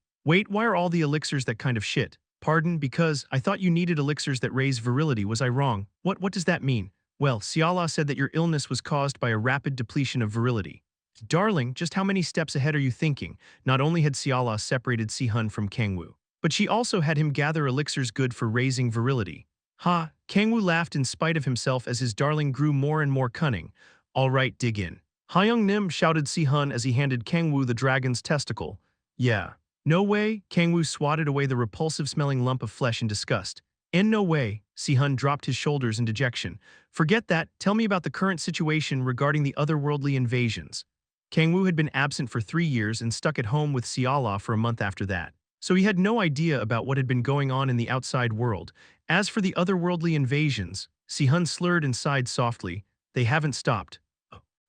why are all the elixirs that kind of shit? Pardon, because I thought you needed elixirs that raise virility. Was I wrong? What does that mean? Well, Siala said that your illness was caused by a rapid depletion of virility. Darling, just how many steps ahead are you thinking? Not only had Siala separated Si-hun from Kang-woo, but she also had him gather elixirs good for raising virility. Ha, Kang-woo laughed in spite of himself as his darling grew more and more cunning. All right, dig in. Hyung Nim, shouted Si-hun as he handed Kang-woo the dragon's testicle. Yeah. No way, Kang-woo swatted away the repulsive-smelling lump of flesh in disgust. In no way, Si-hun dropped his shoulders in dejection. Forget that, tell me about the current situation regarding the otherworldly invasions. Kang-woo had been absent for 3 years and stuck at home with Siala for a month after that, so he had no idea about what had been going on in the outside world. As for the otherworldly invasions, Si-hun slurred and sighed softly. They haven't stopped.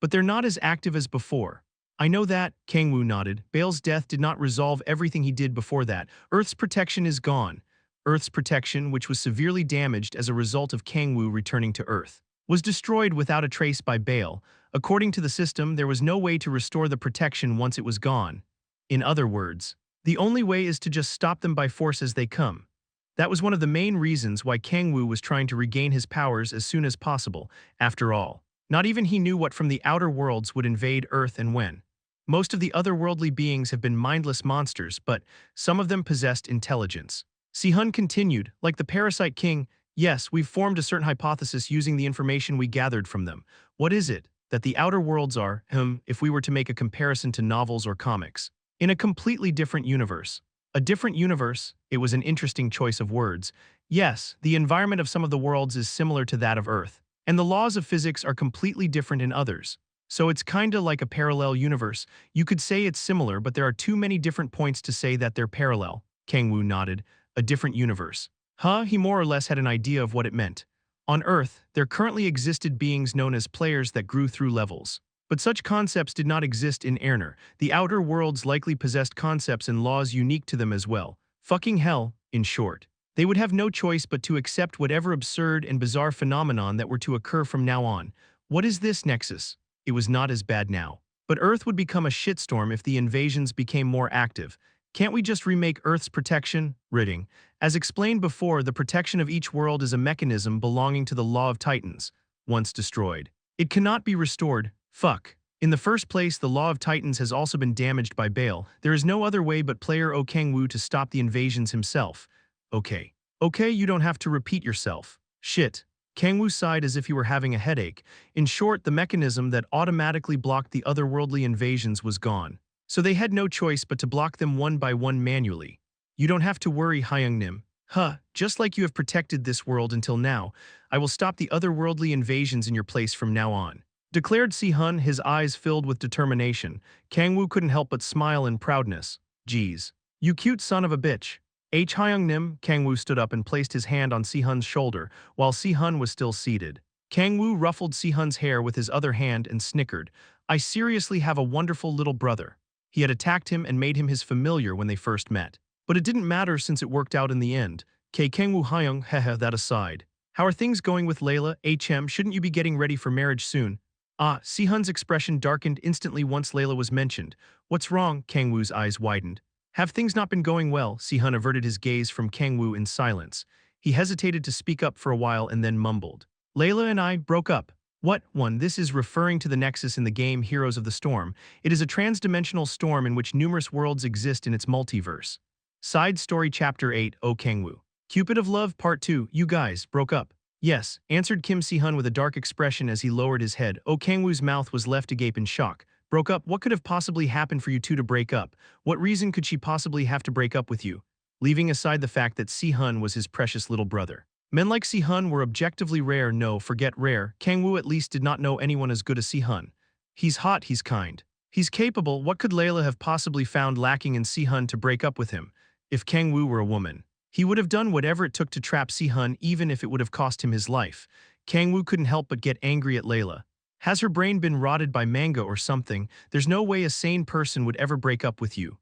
But they're not as active as before. I know that, Kang-woo nodded. Bale's death did not resolve everything he did before that. Earth's protection is gone. Earth's protection, which was severely damaged as a result of Kang-woo returning to Earth, was destroyed without a trace by Bale. According to the system, there was no way to restore the protection once it was gone. In other words, the only way is to just stop them by force as they come. That was one of the main reasons why Kang-woo was trying to regain his powers as soon as possible. After all, not even he knew what from the outer worlds would invade Earth and when. Most of the otherworldly beings have been mindless monsters, but some of them possessed intelligence. Si-hun continued, like the Parasite King. Yes, we've formed a certain hypothesis using the information we gathered from them. What is it? That the outer worlds are, if we were to make a comparison to novels or comics, in a completely different universe. A different universe? It was an interesting choice of words. Yes, the environment of some of the worlds is similar to that of Earth, and the laws of physics are completely different in others. So it's kinda like a parallel universe. You could say it's similar, but there are too many different points to say that they're parallel. Kang-woo nodded. A different universe. He more or less had an idea of what it meant. On Earth, there currently existed beings known as players that grew through levels. But such concepts did not exist in Erner. The outer worlds likely possessed concepts and laws unique to them as well. Fucking hell, in short. They would have no choice but to accept whatever absurd and bizarre phenomenon that were to occur from now on. What is this nexus? It was not as bad now. But Earth would become a shitstorm if the invasions became more active. Can't we just remake Earth's protection? Ridding. As explained before, the protection of each world is a mechanism belonging to the Law of Titans. Once destroyed, it cannot be restored. Fuck. In the first place, the Law of Titans has also been damaged by Bale. There is no other way but player Kang-woo to stop the invasions himself. Okay, you don't have to repeat yourself. Shit. Kang-woo sighed as if he were having a headache. In short, the mechanism that automatically blocked the otherworldly invasions was gone. So they had no choice but to block them one by one manually. You don't have to worry, Hyung Nim. Just like you have protected this world until now, I will stop the otherworldly invasions in your place from now on. Declared Si-hun, his eyes filled with determination. Kang-woo couldn't help but smile in proudness. Geez. You cute son of a bitch. Hyung Nim, Kang-woo stood up and placed his hand on Si-hun's shoulder, while Si-hun was still seated. Kang-woo ruffled Si-hun's hair with his other hand and snickered. I seriously have a wonderful little brother. He had attacked him and made him his familiar when they first met. But it didn't matter since it worked out in the end. Kang-woo Hyung, that aside. How are things going with Layla? Shouldn't you be getting ready for marriage soon? Ah, Sihun's expression darkened instantly once Layla was mentioned. What's wrong? Kang-woo's eyes widened. Have things not been going well? Sihun averted his gaze from Kang-woo in silence. He hesitated to speak up for a while and then mumbled. Layla and I broke up. What? One, this is referring to the nexus in the game Heroes of the Storm. It is a trans-dimensional storm in which numerous worlds exist in its multiverse. Side Story Chapter 8, Oh Kang-woo. Cupid of Love Part 2, you guys broke up. Yes, answered Kim Si-hun with a dark expression as he lowered his head. Oh Kang-woo's mouth was left agape in shock. Broke up? What could have possibly happened for you two to break up? What reason could she possibly have to break up with you? Leaving aside the fact that Si-hun was his precious little brother. Men like Si-hun were objectively rare. No, forget rare. Kang-woo at least did not know anyone as good as Si-hun. He's hot, he's kind. He's capable. What could Layla have possibly found lacking in Si-hun to break up with him? If Kang-woo were a woman, he would have done whatever it took to trap Si-hun, even if it would have cost him his life. Kang-woo couldn't help but get angry at Layla. Has her brain been rotted by manga or something? There's no way a sane person would ever break up with you.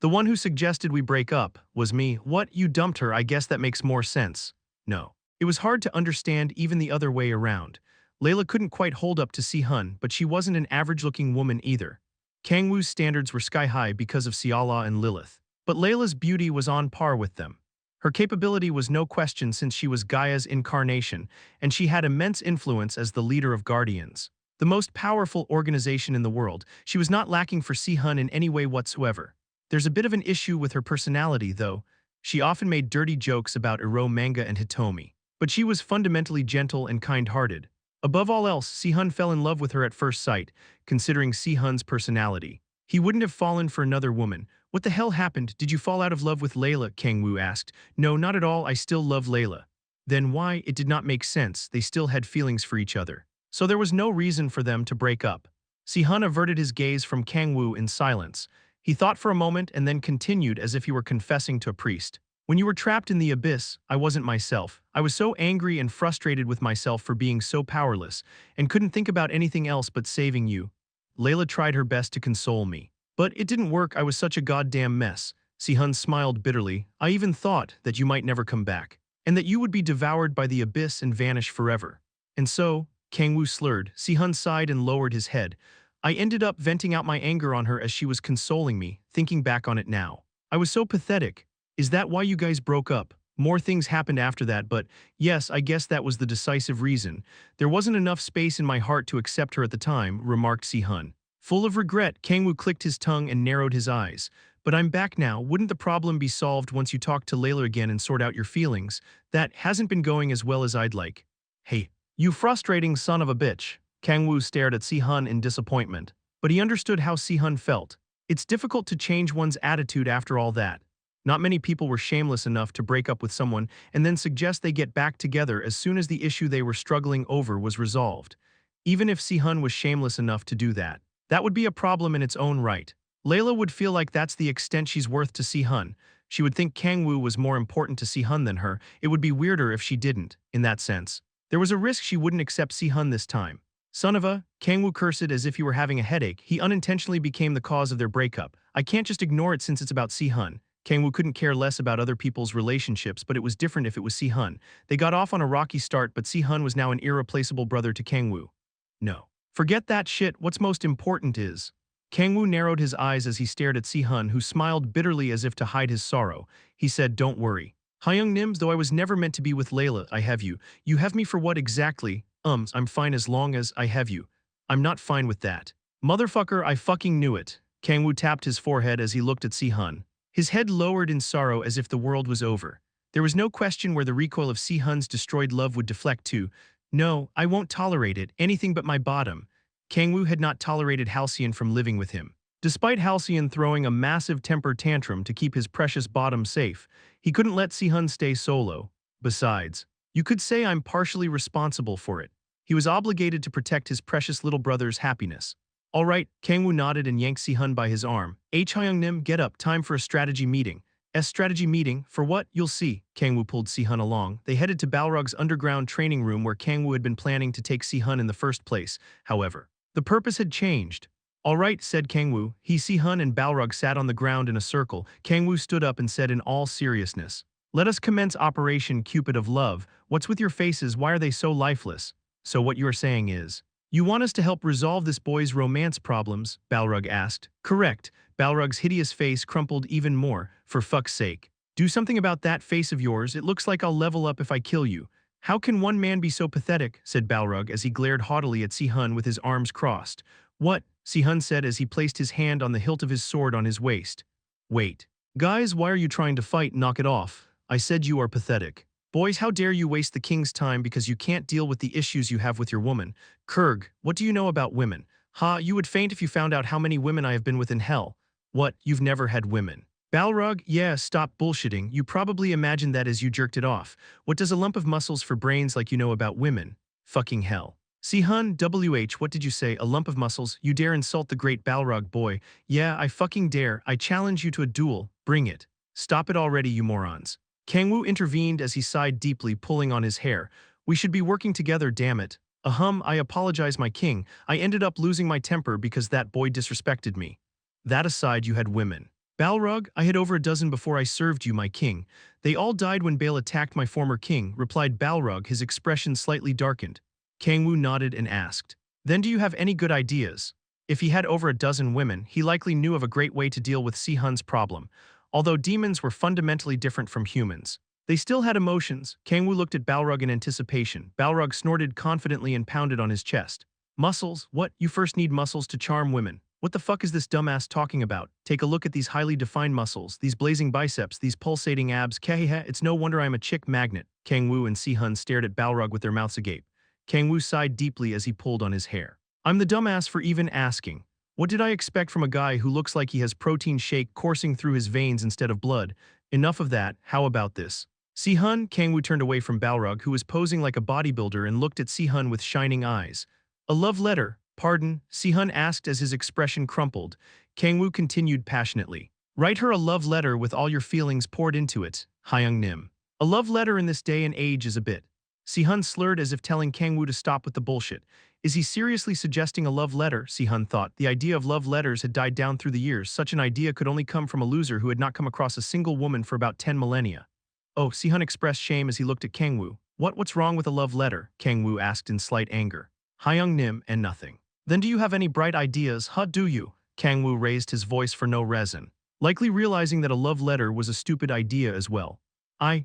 The one who suggested we break up was me. What? You dumped her? I guess that makes more sense. No. It was hard to understand even the other way around. Layla couldn't quite hold up to Si-hun, but she wasn't an average-looking woman either. Kang-woo's standards were sky-high because of Siala and Lilith. But Layla's beauty was on par with them. Her capability was no question since she was Gaia's incarnation, and she had immense influence as the leader of Guardians. The most powerful organization in the world, she was not lacking for Si-hun in any way whatsoever. There's a bit of an issue with her personality, though. She often made dirty jokes about Ero manga and Hitomi. But she was fundamentally gentle and kind-hearted. Above all else, Si-hun fell in love with her at first sight, considering Si-hun's personality. He wouldn't have fallen for another woman. What the hell happened? Did you fall out of love with Layla? Kang-woo asked. No, not at all. I still love Layla. Then why? It did not make sense. They still had feelings for each other. So there was no reason for them to break up. Si-hun averted his gaze from Kang-woo in silence. He thought for a moment and then continued as if he were confessing to a priest. When you were trapped in the abyss, I wasn't myself. I was so angry and frustrated with myself for being so powerless, and couldn't think about anything else but saving you. Layla tried her best to console me. But it didn't work. I was such a goddamn mess. Si-hun smiled bitterly. I even thought that you might never come back, and that you would be devoured by the abyss and vanish forever. And so, Kang-woo slurred. Si-hun sighed and lowered his head. I ended up venting out my anger on her as she was consoling me, thinking back on it now. I was so pathetic. Is that why you guys broke up? More things happened after that, but yes, I guess that was the decisive reason. There wasn't enough space in my heart to accept her at the time, remarked Si-hun. Full of regret, Kang-woo clicked his tongue and narrowed his eyes. But I'm back now. Wouldn't the problem be solved once you talk to Layla again and sort out your feelings? That hasn't been going as well as I'd like. Hey, you frustrating son of a bitch. Kang-woo stared at Si-hun in disappointment. But he understood how Si-hun felt. It's difficult to change one's attitude after all that. Not many people were shameless enough to break up with someone and then suggest they get back together as soon as the issue they were struggling over was resolved. Even if Si-hun was shameless enough to do that. That would be a problem in its own right. Layla would feel like that's the extent she's worth to Si-hun. She would think Kang-woo was more important to Si-hun than her. It would be weirder if she didn't, in that sense. There was a risk she wouldn't accept Si-hun this time. Son of a, Kang-woo cursed as if he were having a headache. He unintentionally became the cause of their breakup. I can't just ignore it since it's about Si-hun. Kang-woo couldn't care less about other people's relationships, but it was different if it was Si-hun. They got off on a rocky start, but Si-hun was now an irreplaceable brother to Kang-woo. No. Forget that shit, what's most important is. Kang-woo narrowed his eyes as he stared at Si-hun, who smiled bitterly as if to hide his sorrow. He said, don't worry. Hyung Nims, though I was never meant to be with Layla, I have you. You have me for what exactly? I'm fine as long as I have you. I'm not fine with that. Motherfucker, I fucking knew it. Kang-woo tapped his forehead as he looked at Si-hun. His head lowered in sorrow as if the world was over. There was no question where the recoil of Si-hun's destroyed love would deflect to. No, I won't tolerate it, anything but my bottom. Kang-woo had not tolerated Halcyon from living with him. Despite Halcyon throwing a massive temper tantrum to keep his precious bottom safe, he couldn't let Si-hun stay solo. Besides, you could say I'm partially responsible for it. He was obligated to protect his precious little brother's happiness. All right, Kang-woo nodded and yanked Si-hun by his arm. Hyung-nim, get up, time for a strategy meeting. Strategy meeting? For what? You'll see. Kang-woo pulled Si-hun along. They headed to Balrog's underground training room where Kang-woo had been planning to take Si-hun in the first place, however. The purpose had changed. All right, said Kang-woo. Si-hun and Balrog sat on the ground in a circle. Kang-woo stood up and said in all seriousness, Let us commence Operation Cupid of Love. What's with your faces? Why are they so lifeless? So what you are saying is, you want us to help resolve this boy's romance problems? Balrog asked. Correct. Balrog's hideous face crumpled even more. For fuck's sake. Do something about that face of yours. It looks like I'll level up if I kill you. How can one man be so pathetic? Said Balrog as he glared haughtily at Si-hun with his arms crossed. What? Si-hun said as he placed his hand on the hilt of his sword on his waist. Wait. Guys, why are you trying to fight? Knock it off. I said you are pathetic. Boys, how dare you waste the king's time because you can't deal with the issues you have with your woman. Kurg, what do you know about women? Ha, you would faint if you found out how many women I have been with in hell. What, you've never had women? Balrog, yeah, stop bullshitting. You probably imagined that as you jerked it off. What does a lump of muscles for brains like you know about women? Fucking hell. Si-hun, WH, what did you say? A lump of muscles? You dare insult the great Balrog boy? Yeah, I fucking dare. I challenge you to a duel. Bring it. Stop it already, you morons. Kang-woo intervened as he sighed deeply, pulling on his hair. We should be working together, damn it. I apologize, my king. I ended up losing my temper because that boy disrespected me. That aside, you had women. Balrog, I had over a dozen before I served you, my king. They all died when Bale attacked my former king, replied Balrog, his expression slightly darkened. Kang-woo nodded and asked, then do you have any good ideas? If he had over a dozen women, he likely knew of a great way to deal with Si-hun's problem. Although demons were fundamentally different from humans, they still had emotions. Kang-woo looked at Balrog in anticipation. Balrog snorted confidently and pounded on his chest. Muscles? What? You first need muscles to charm women. What the fuck is this dumbass talking about? Take a look at these highly defined muscles, these blazing biceps, these pulsating abs. Kahehe, it's no wonder I'm a chick magnet. Kang-woo and Si-hun stared at Balrog with their mouths agape. Kang-woo sighed deeply as he pulled on his hair. I'm the dumbass for even asking. What did I expect from a guy who looks like he has protein shake coursing through his veins instead of blood? Enough of that, how about this? Si-hun, Kang-woo turned away from Balrog, who was posing like a bodybuilder, and looked at Si-hun with shining eyes. A love letter, pardon? Si-hun asked as his expression crumpled. Kang-woo continued passionately. Write her a love letter with all your feelings poured into it, Hyung-nim. A love letter in this day and age is a bit. Si-hun slurred as if telling Kang-woo to stop with the bullshit. Is he seriously suggesting a love letter? Si-hun thought. The idea of love letters had died down through the years. Such an idea could only come from a loser who had not come across a single woman for about 10 millennia. Oh, Si-hun expressed shame as he looked at Kang-woo. What's wrong with a love letter? Kang-woo asked in slight anger. Hyung-nim and nothing. Then do you have any bright ideas? Do you? Kang-woo raised his voice for no reason, likely realizing that a love letter was a stupid idea as well.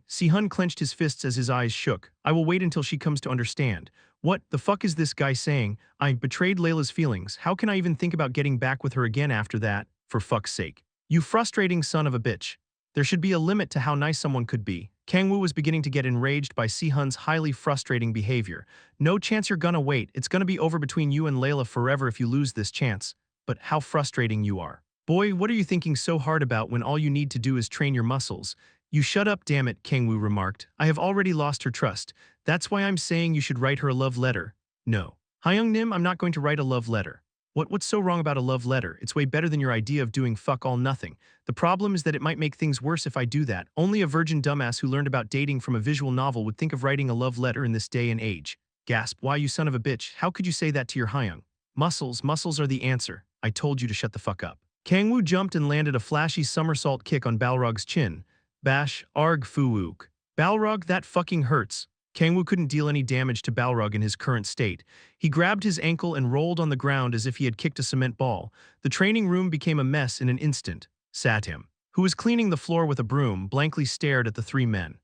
Si-hun clenched his fists as his eyes shook. I will wait until she comes to understand. What the fuck is this guy saying? I betrayed Layla's feelings. How can I even think about getting back with her again after that? For fuck's sake. You frustrating son of a bitch. There should be a limit to how nice someone could be. Kang-woo was beginning to get enraged by Si-hun's highly frustrating behavior. No chance you're gonna wait. It's gonna be over between you and Layla forever if you lose this chance. But how frustrating you are. Boy, what are you thinking so hard about when all you need to do is train your muscles? You shut up, damn it, Kang-woo remarked. I have already lost her trust. That's why I'm saying you should write her a love letter. No. Hyung-nim, I'm not going to write a love letter. What's so wrong about a love letter? It's way better than your idea of doing fuck all nothing. The problem is that it might make things worse if I do that. Only a virgin dumbass who learned about dating from a visual novel would think of writing a love letter in this day and age. Gasp, why you son of a bitch, how could you say that to your Hyung? Muscles are the answer. I told you to shut the fuck up. Kang-woo jumped and landed a flashy somersault kick on Balrog's chin. Bash, arg fuwook. Balrog, that fucking hurts. Kang-woo couldn't deal any damage to Balrog in his current state. He grabbed his ankle and rolled on the ground as if he had kicked a cement ball. The training room became a mess in an instant. Satim, who was cleaning the floor with a broom, blankly stared at the three men.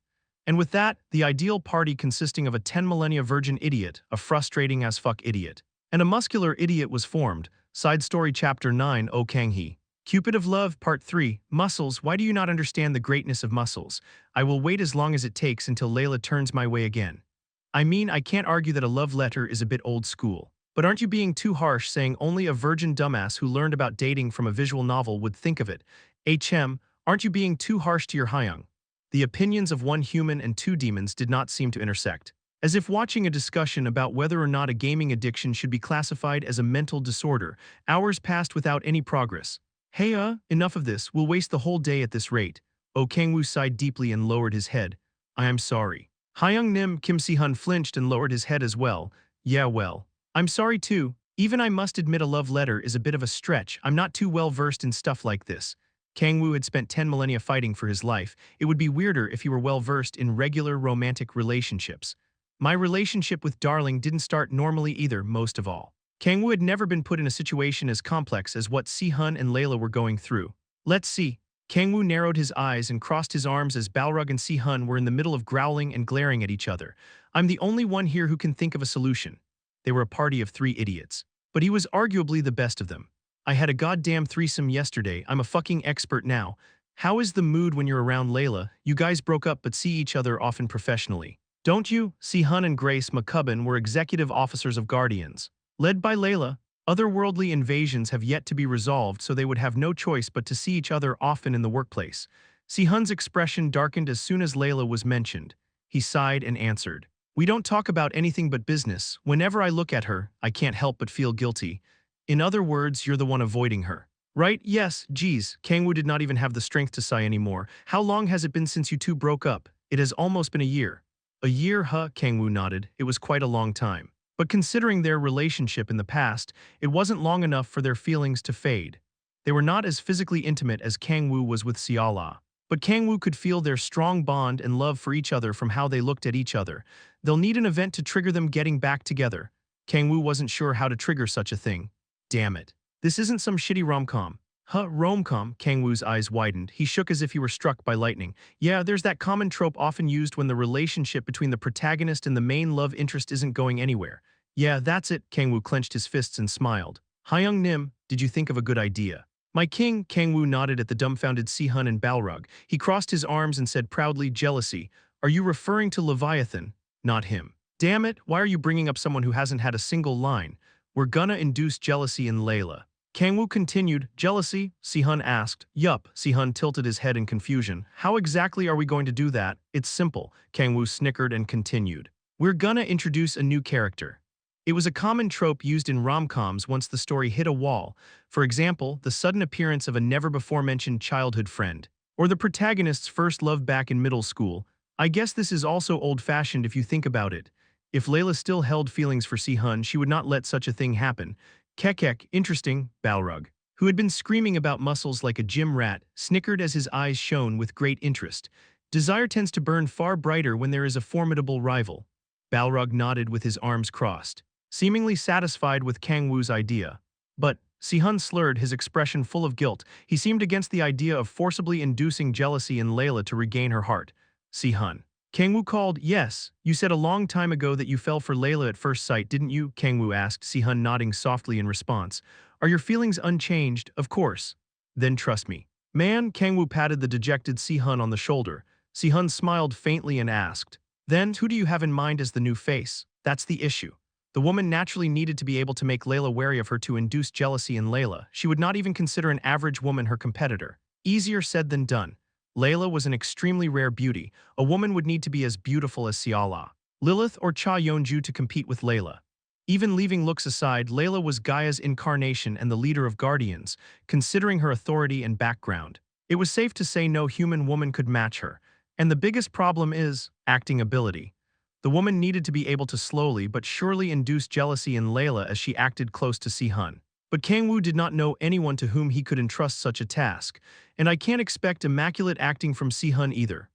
And with that, the ideal party consisting of a 10 millennia virgin idiot, a frustrating as fuck idiot, and a muscular idiot was formed. Side story chapter 9, O Kang-hee. Cupid of Love, Part 3, Muscles. Why do you not understand the greatness of muscles? I will wait as long as it takes until Layla turns my way again. I mean, I can't argue that a love letter is a bit old school. But aren't you being too harsh saying only a virgin dumbass who learned about dating from a visual novel would think of it? Aren't you being too harsh to your Hyung? The opinions of one human and two demons did not seem to intersect. As if watching a discussion about whether or not a gaming addiction should be classified as a mental disorder, hours passed without any progress. Hey, enough of this. We'll waste the whole day at this rate. Oh, Kang-woo sighed deeply and lowered his head. I am sorry. Hyung-nim, Kim Si-hun flinched and lowered his head as well. Yeah, well. I'm sorry too. Even I must admit a love letter is a bit of a stretch. I'm not too well versed in stuff like this. Kang-woo had spent 10 millennia fighting for his life. It would be weirder if he were well-versed in regular romantic relationships. My relationship with Darling didn't start normally either, most of all. Kang-woo had never been put in a situation as complex as what Si-hun and Layla were going through. Let's see. Kang-woo narrowed his eyes and crossed his arms as Balrog and Si-hun were in the middle of growling and glaring at each other. I'm the only one here who can think of a solution. They were a party of 3 idiots. But he was arguably the best of them. I had a goddamn threesome yesterday. I'm a fucking expert now. How is the mood when you're around Layla? You guys broke up but see each other often professionally. Don't you? Si-hun and Grace McCubbin were executive officers of Guardians. Led by Layla, otherworldly invasions have yet to be resolved, so they would have no choice but to see each other often in the workplace. Si-hun's expression darkened as soon as Layla was mentioned. He sighed and answered. We don't talk about anything but business. Whenever I look at her, I can't help but feel guilty. In other words, you're the one avoiding her. Right? Yes, geez. Kang-woo did not even have the strength to sigh anymore. How long has it been since you two broke up? It has almost been a year. A year, huh? Kang-woo nodded. It was quite a long time. But considering their relationship in the past, it wasn't long enough for their feelings to fade. They were not as physically intimate as Kang-woo was with Siala. But Kang-woo could feel their strong bond and love for each other from how they looked at each other. They'll need an event to trigger them getting back together. Kang-woo wasn't sure how to trigger such a thing. Damn it. This isn't some shitty rom-com. Huh, rom-com? Kang-woo's eyes widened. He shook as if he were struck by lightning. Yeah, there's that common trope often used when the relationship between the protagonist and the main love interest isn't going anywhere. Yeah, that's it. Kang-woo clenched his fists and smiled. Hyung Nim, did you think of a good idea? My king, Kang-woo nodded at the dumbfounded Si-hun and Balrog. He crossed his arms and said proudly, jealousy. Are you referring to Leviathan? Not him. Damn it, why are you bringing up someone who hasn't had a single line? We're gonna induce jealousy in Layla. Kang-woo continued, jealousy? Si-hun asked. Yup, Si-hun tilted his head in confusion. How exactly are we going to do that? It's simple. Kang-woo snickered and continued. We're gonna introduce a new character. It was a common trope used in rom-coms once the story hit a wall. For example, the sudden appearance of a never-before-mentioned childhood friend. Or the protagonist's first love back in middle school. I guess this is also old-fashioned if you think about it. If Layla still held feelings for Si-hun, she would not let such a thing happen. Kekek, interesting, Balrog, who had been screaming about muscles like a gym rat, snickered as his eyes shone with great interest. Desire tends to burn far brighter when there is a formidable rival. Balrog nodded with his arms crossed, seemingly satisfied with Kang-woo's idea. But Si-hun slurred, his expression full of guilt. He seemed against the idea of forcibly inducing jealousy in Layla to regain her heart. Si-hun. Kang-woo called, yes, you said a long time ago that you fell for Layla at first sight, didn't you? Kang-woo asked, Si-hun nodding softly in response. Are your feelings unchanged? Of course. Then trust me. Man, Kang-woo patted the dejected Si-hun on the shoulder. Si-hun smiled faintly and asked, then who do you have in mind as the new face? That's the issue. The woman naturally needed to be able to make Layla wary of her to induce jealousy in Layla. She would not even consider an average woman her competitor. Easier said than done. Layla was an extremely rare beauty. A woman would need to be as beautiful as Siala, Lilith, or Cha Yeonju to compete with Layla. Even leaving looks aside, Layla was Gaia's incarnation and the leader of Guardians, considering her authority and background. It was safe to say no human woman could match her. And the biggest problem is acting ability. The woman needed to be able to slowly but surely induce jealousy in Layla as she acted close to Si-hun. But Kang-woo did not know anyone to whom he could entrust such a task, and I can't expect immaculate acting from Si-hun either.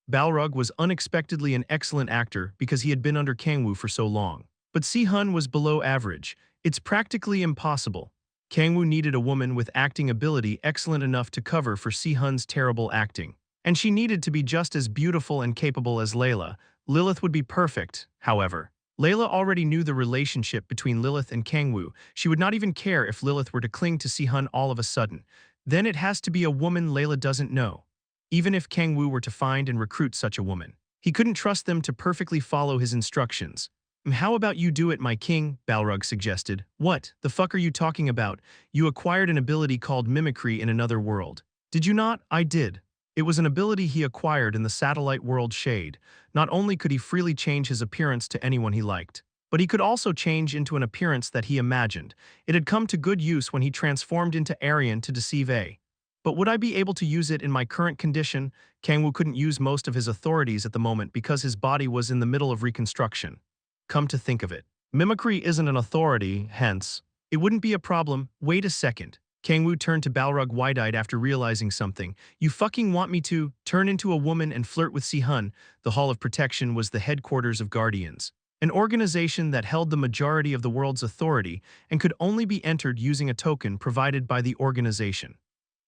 Balrog was unexpectedly an excellent actor because he had been under Kang-woo for so long. But Si-hun was below average. It's practically impossible. Kang-woo needed a woman with acting ability excellent enough to cover for Si-hun's terrible acting. And she needed to be just as beautiful and capable as Layla. Lilith would be perfect, however. Layla already knew the relationship between Lilith and Kang-woo. She would not even care if Lilith were to cling to Si-hun all of a sudden. Then it has to be a woman Layla doesn't know. Even if Kang-woo were to find and recruit such a woman, he couldn't trust them to perfectly follow his instructions. How about you do it, my king? Balrog suggested. What the fuck are you talking about? You acquired an ability called mimicry in another world. Did you not? I did. It was an ability he acquired in the satellite world Shade. Not only could he freely change his appearance to anyone he liked, but he could also change into an appearance that he imagined. It had come to good use when he transformed into Aryan to deceive A. But would I be able to use it in my current condition? Kang-woo couldn't use most of his authorities at the moment because his body was in the middle of reconstruction. Come to think of it, mimicry isn't an authority, hence, it wouldn't be a problem. Wait a second. Kang-woo turned to Balrog wide-eyed after realizing something. You fucking want me to turn into a woman and flirt with Si-hun? The Hall of Protection was the headquarters of Guardians, an organization that held the majority of the world's authority and could only be entered using a token provided by the organization.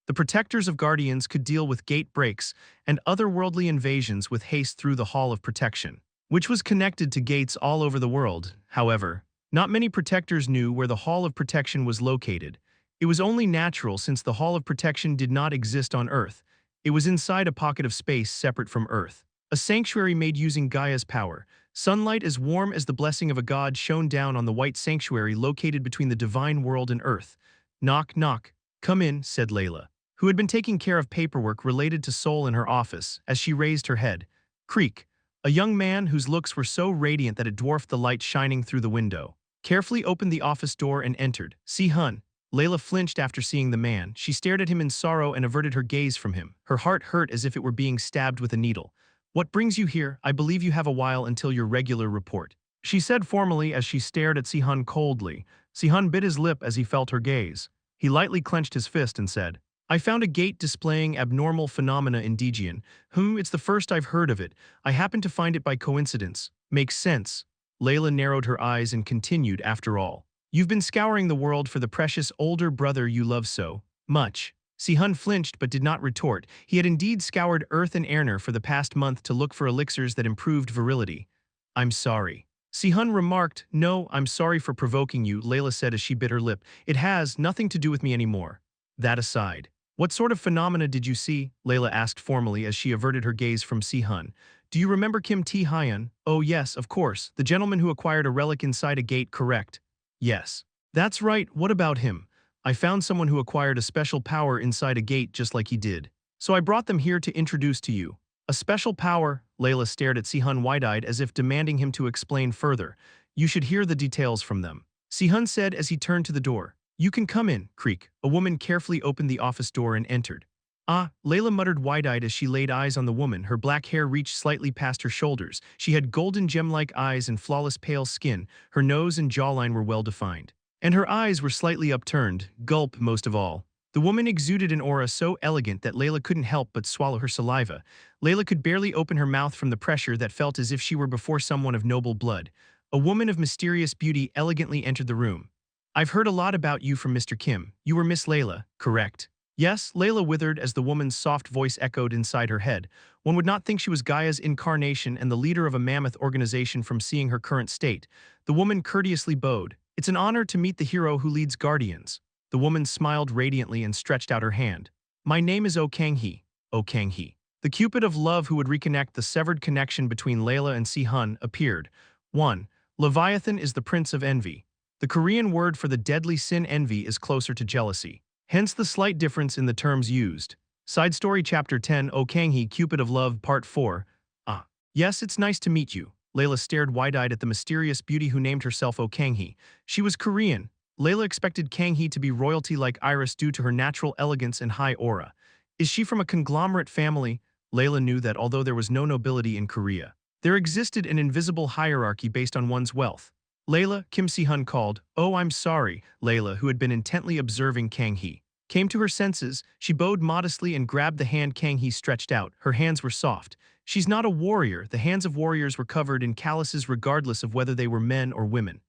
The protectors of Guardians could deal with gate breaks and otherworldly invasions with haste through the Hall of Protection, which was connected to gates all over the world. However, not many protectors knew where the Hall of Protection was located. It was only natural since the Hall of Protection did not exist on Earth. It was inside a pocket of space separate from Earth, a sanctuary made using Gaia's power. Sunlight as warm as the blessing of a god shone down on the white sanctuary located between the divine world and Earth. Knock, knock. Come in, said Layla, who had been taking care of paperwork related to Soul in her office, as she raised her head. Creak. A young man whose looks were so radiant that it dwarfed the light shining through the window carefully opened the office door and entered. Si-hun. Layla flinched after seeing the man. She stared at him in sorrow and averted her gaze from him. Her heart hurt as if it were being stabbed with a needle. What brings you here? I believe you have a while until your regular report, she said formally as she stared at Si-hun coldly. Si-hun bit his lip as he felt her gaze. He lightly clenched his fist and said, I found a gate displaying abnormal phenomena in Dejian. It's the first I've heard of it. I happened to find it by coincidence. Makes sense. Layla narrowed her eyes and continued, after all, you've been scouring the world for the precious older brother you love so much. Si-hun flinched but did not retort. He had indeed scoured Earth and Airner for the past month to look for elixirs that improved virility. I'm sorry. Si-hun remarked. No, I'm sorry for provoking you, Layla said as she bit her lip. It has nothing to do with me anymore. That aside, what sort of phenomena did you see? Layla asked formally as she averted her gaze from Si-hun. Do you remember Kim Tae-hyun? Oh yes, of course, the gentleman who acquired a relic inside a gate, correct? Yes. That's right, what about him? I found someone who acquired a special power inside a gate just like he did. So I brought them here to introduce to you. A special power? Layla stared at Si-hun wide-eyed as if demanding him to explain further. You should hear the details from them, Si-hun said as he turned to the door. You can come in, Creak. A woman carefully opened the office door and entered. Ah, Layla muttered wide-eyed as she laid eyes on the woman. Her black hair reached slightly past her shoulders. She had golden gem-like eyes and flawless pale skin. Her nose and jawline were well-defined, and her eyes were slightly upturned. Gulp, most of all. The woman exuded an aura so elegant that Layla couldn't help but swallow her saliva. Layla could barely open her mouth from the pressure that felt as if she were before someone of noble blood. A woman of mysterious beauty elegantly entered the room. I've heard a lot about you from Mr. Kim. You were Miss Layla, correct? Yes, Layla withered as the woman's soft voice echoed inside her head. One would not think she was Gaia's incarnation and the leader of a mammoth organization from seeing her current state. The woman courteously bowed. It's an honor to meet the hero who leads Guardians. The woman smiled radiantly and stretched out her hand. My name is Kang-hee. Kang-hee. The Cupid of love who would reconnect the severed connection between Layla and Si-hun appeared. 1. Leviathan is the prince of envy. The Korean word for the deadly sin envy is closer to jealousy. Hence the slight difference in the terms used. Side Story Chapter 10 Kang-hee Cupid of Love Part 4. Ah. Yes, it's nice to meet you. Layla stared wide-eyed at the mysterious beauty who named herself Kang-hee. She was Korean. Layla expected Kang-hee to be royalty like Iris due to her natural elegance and high aura. Is she from a conglomerate family? Layla knew that although there was no nobility in Korea, there existed an invisible hierarchy based on one's wealth. Layla, Kim Si-hun called. Oh, I'm sorry. Layla, who had been intently observing Kang-hee, came to her senses. She bowed modestly and grabbed the hand Kang-hee stretched out. Her hands were soft. She's not a warrior. The hands of warriors were covered in calluses regardless of whether they were men or women.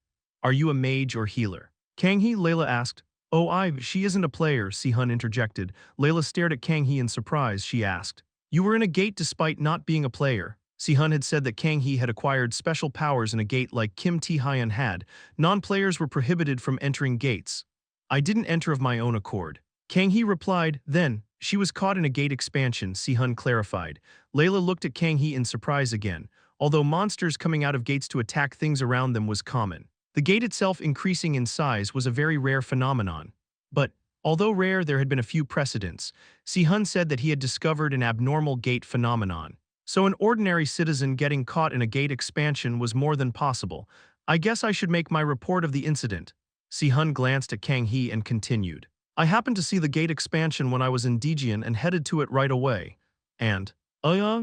Are you a mage or healer? Kang-hee, Layla asked. Oh, she isn't a player, Si-hun interjected. Layla stared at Kang-hee in surprise. She asked, you were in a gate despite not being a player. Si-hun had said that Kang-hee had acquired special powers in a gate like Kim Tae-hyun had. Non-players were prohibited from entering gates. I didn't enter of my own accord. Kang-hee replied. Then, she was caught in a gate expansion, Si-hun clarified. Layla looked at Kang-hee in surprise again. Although monsters coming out of gates to attack things around them was common, the gate itself increasing in size was a very rare phenomenon. But, although rare, there had been a few precedents. Si-hun said that he had discovered an abnormal gate phenomenon. So an ordinary citizen getting caught in a gate expansion was more than possible. I guess I should make my report of the incident. Si-hun glanced at Kang-hee and continued. I happened to see the gate expansion when I was in Dejian and headed to it right away. And,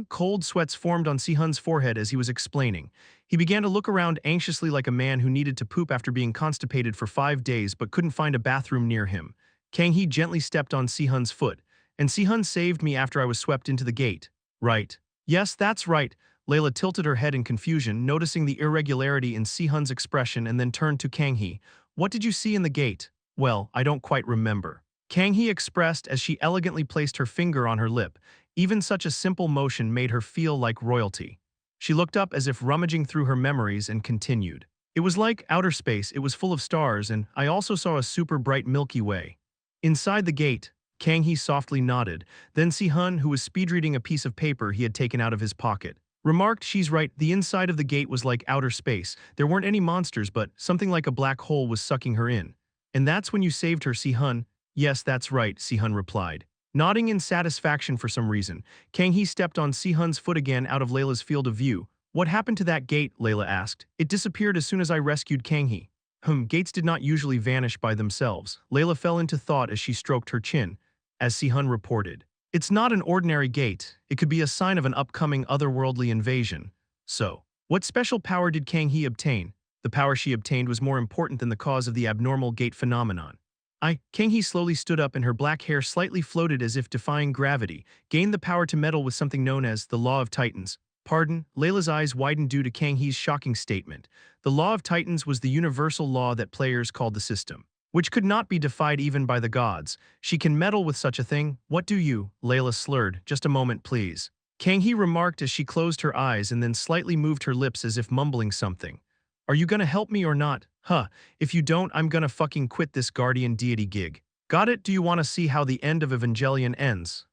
cold sweats formed on Si-hun's forehead as he was explaining. He began to look around anxiously like a man who needed to poop after being constipated for 5 days but couldn't find a bathroom near him. Kang-hee gently stepped on Si-hun's foot, and Si-hun saved me after I was swept into the gate. Right. Yes, that's right. Layla tilted her head in confusion, noticing the irregularity in Si-hun's expression and then turned to Kang-hee. What did you see in the gate? Well, I don't quite remember. Kang-hee expressed as she elegantly placed her finger on her lip. Even such a simple motion made her feel like royalty. She looked up as if rummaging through her memories and continued. It was like outer space, it was full of stars, and I also saw a super bright Milky Way. Inside the gate, Kang-hee softly nodded, then Si-hun, who was speed-reading a piece of paper he had taken out of his pocket, remarked, she's right, the inside of the gate was like outer space. There weren't any monsters, but something like a black hole was sucking her in. And that's when you saved her, Si-hun. Yes, that's right, Si-hun replied. Nodding in satisfaction for some reason, Kang-hee stepped on Si-hun's foot again out of Layla's field of view. What happened to that gate? Layla asked. It disappeared as soon as I rescued Kang-hee. Gates did not usually vanish by themselves. Layla fell into thought as she stroked her chin. As Si-hun reported, it's not an ordinary gate. It could be a sign of an upcoming otherworldly invasion. So, what special power did Kang-hee obtain? The power she obtained was more important than the cause of the abnormal gate phenomenon. Kang-hee slowly stood up and her black hair slightly floated as if defying gravity, gained the power to meddle with something known as the Law of Titans. Pardon? Layla's eyes widened due to Kang-hee's shocking statement. The Law of Titans was the universal law that players called the system, which could not be defied even by the gods. She can meddle with such a thing? What do you? Layla slurred. Just a moment, please. Kang-hee remarked as she closed her eyes and then slightly moved her lips as if mumbling something. Are you gonna help me or not? If you don't, I'm gonna fucking quit this guardian deity gig. Got it? Do you want to see how the end of Evangelion ends?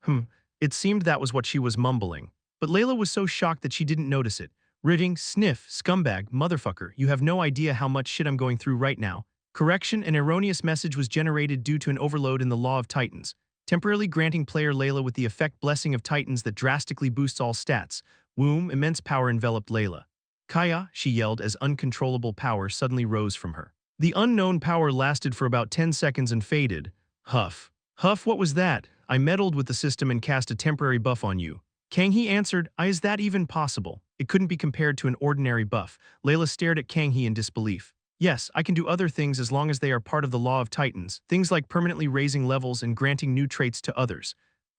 It seemed that was what she was mumbling. But Layla was so shocked that she didn't notice it. Ritting, sniff, scumbag, motherfucker, you have no idea how much shit I'm going through right now. Correction, an erroneous message was generated due to an overload in the Law of Titans, temporarily granting player Layla with the effect Blessing of Titans that drastically boosts all stats. Womb, immense power enveloped Layla. Kaya, she yelled as uncontrollable power suddenly rose from her. The unknown power lasted for about 10 seconds and faded. Huff. Huff, what was that? I meddled with the system and cast a temporary buff on you. Kang-hee answered, is that even possible? It couldn't be compared to an ordinary buff. Layla stared at Kang-hee in disbelief. Yes, I can do other things as long as they are part of the Law of Titans, things like permanently raising levels and granting new traits to others.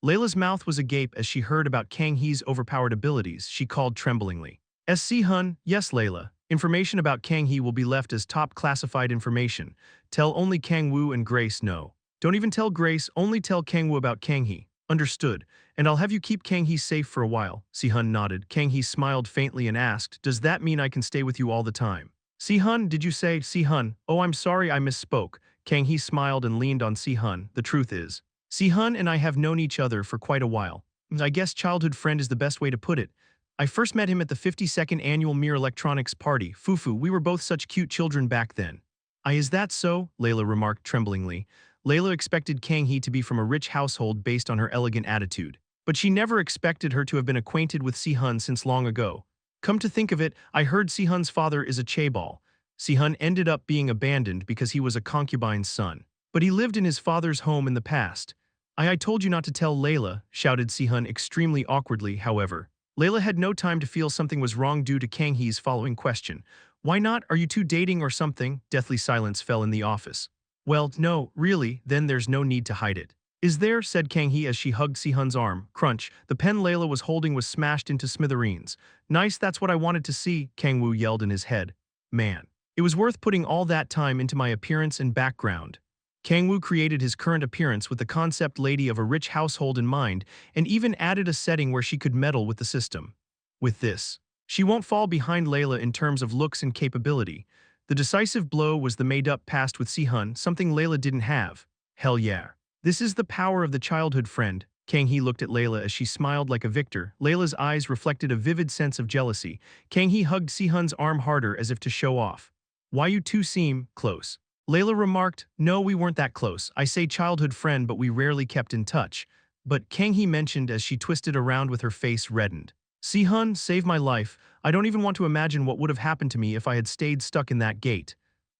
Layla's mouth was agape as she heard about Kang-hee's overpowered abilities. She called tremblingly. Si-hun, yes Layla. Information about Kang-hee will be left as top classified information. Tell only Kang-woo and Grace no. Don't even tell Grace, only tell Kang-woo about Kang-hee. Understood. And I'll have you keep Kang-hee safe for a while. Si-hun nodded. Kang-hee smiled faintly and asked, does that mean I can stay with you all the time? Si-hun, did you say? Si-hun, oh I'm sorry I misspoke. Kang-hee smiled and leaned on Si-hun. The truth is, Si-hun and I have known each other for quite a while. I guess childhood friend is the best way to put it. I first met him at the 52nd annual Mir Electronics party. Fufu, we were both such cute children back then. Is that so? Layla remarked tremblingly. Layla expected Kang-hee to be from a rich household based on her elegant attitude. But she never expected her to have been acquainted with Si-hun since long ago. Come to think of it, I heard Si-hun's father is a chaebol. Si-hun ended up being abandoned because he was a concubine's son. But he lived in his father's home in the past. I told you not to tell Layla, shouted Si-hun extremely awkwardly, however. Layla had no time to feel something was wrong due to Kang-hee's following question. Why not? Are you two dating or something? Deathly silence fell in the office. Well, no, really, then there's no need to hide it. Is there? Said Kang-hee as she hugged Si-hun's arm. Crunch. The pen Layla was holding was smashed into smithereens. Nice, that's what I wanted to see, Kang-woo yelled in his head. Man. It was worth putting all that time into my appearance and background. Kang-woo created his current appearance with the concept lady of a rich household in mind and even added a setting where she could meddle with the system. With this, she won't fall behind Layla in terms of looks and capability. The decisive blow was the made-up past with Si-hun, something Layla didn't have. Hell yeah. This is the power of the childhood friend. Kang-hee looked at Layla as she smiled like a victor. Layla's eyes reflected a vivid sense of jealousy. Kang-hee hugged Si-hun's arm harder as if to show off. Why you two seem close. Layla remarked, no, we weren't that close. I say childhood friend, but we rarely kept in touch. But Kang-hee mentioned as she twisted around with her face reddened. Si-hun, save my life. I don't even want to imagine what would have happened to me if I had stayed stuck in that gate.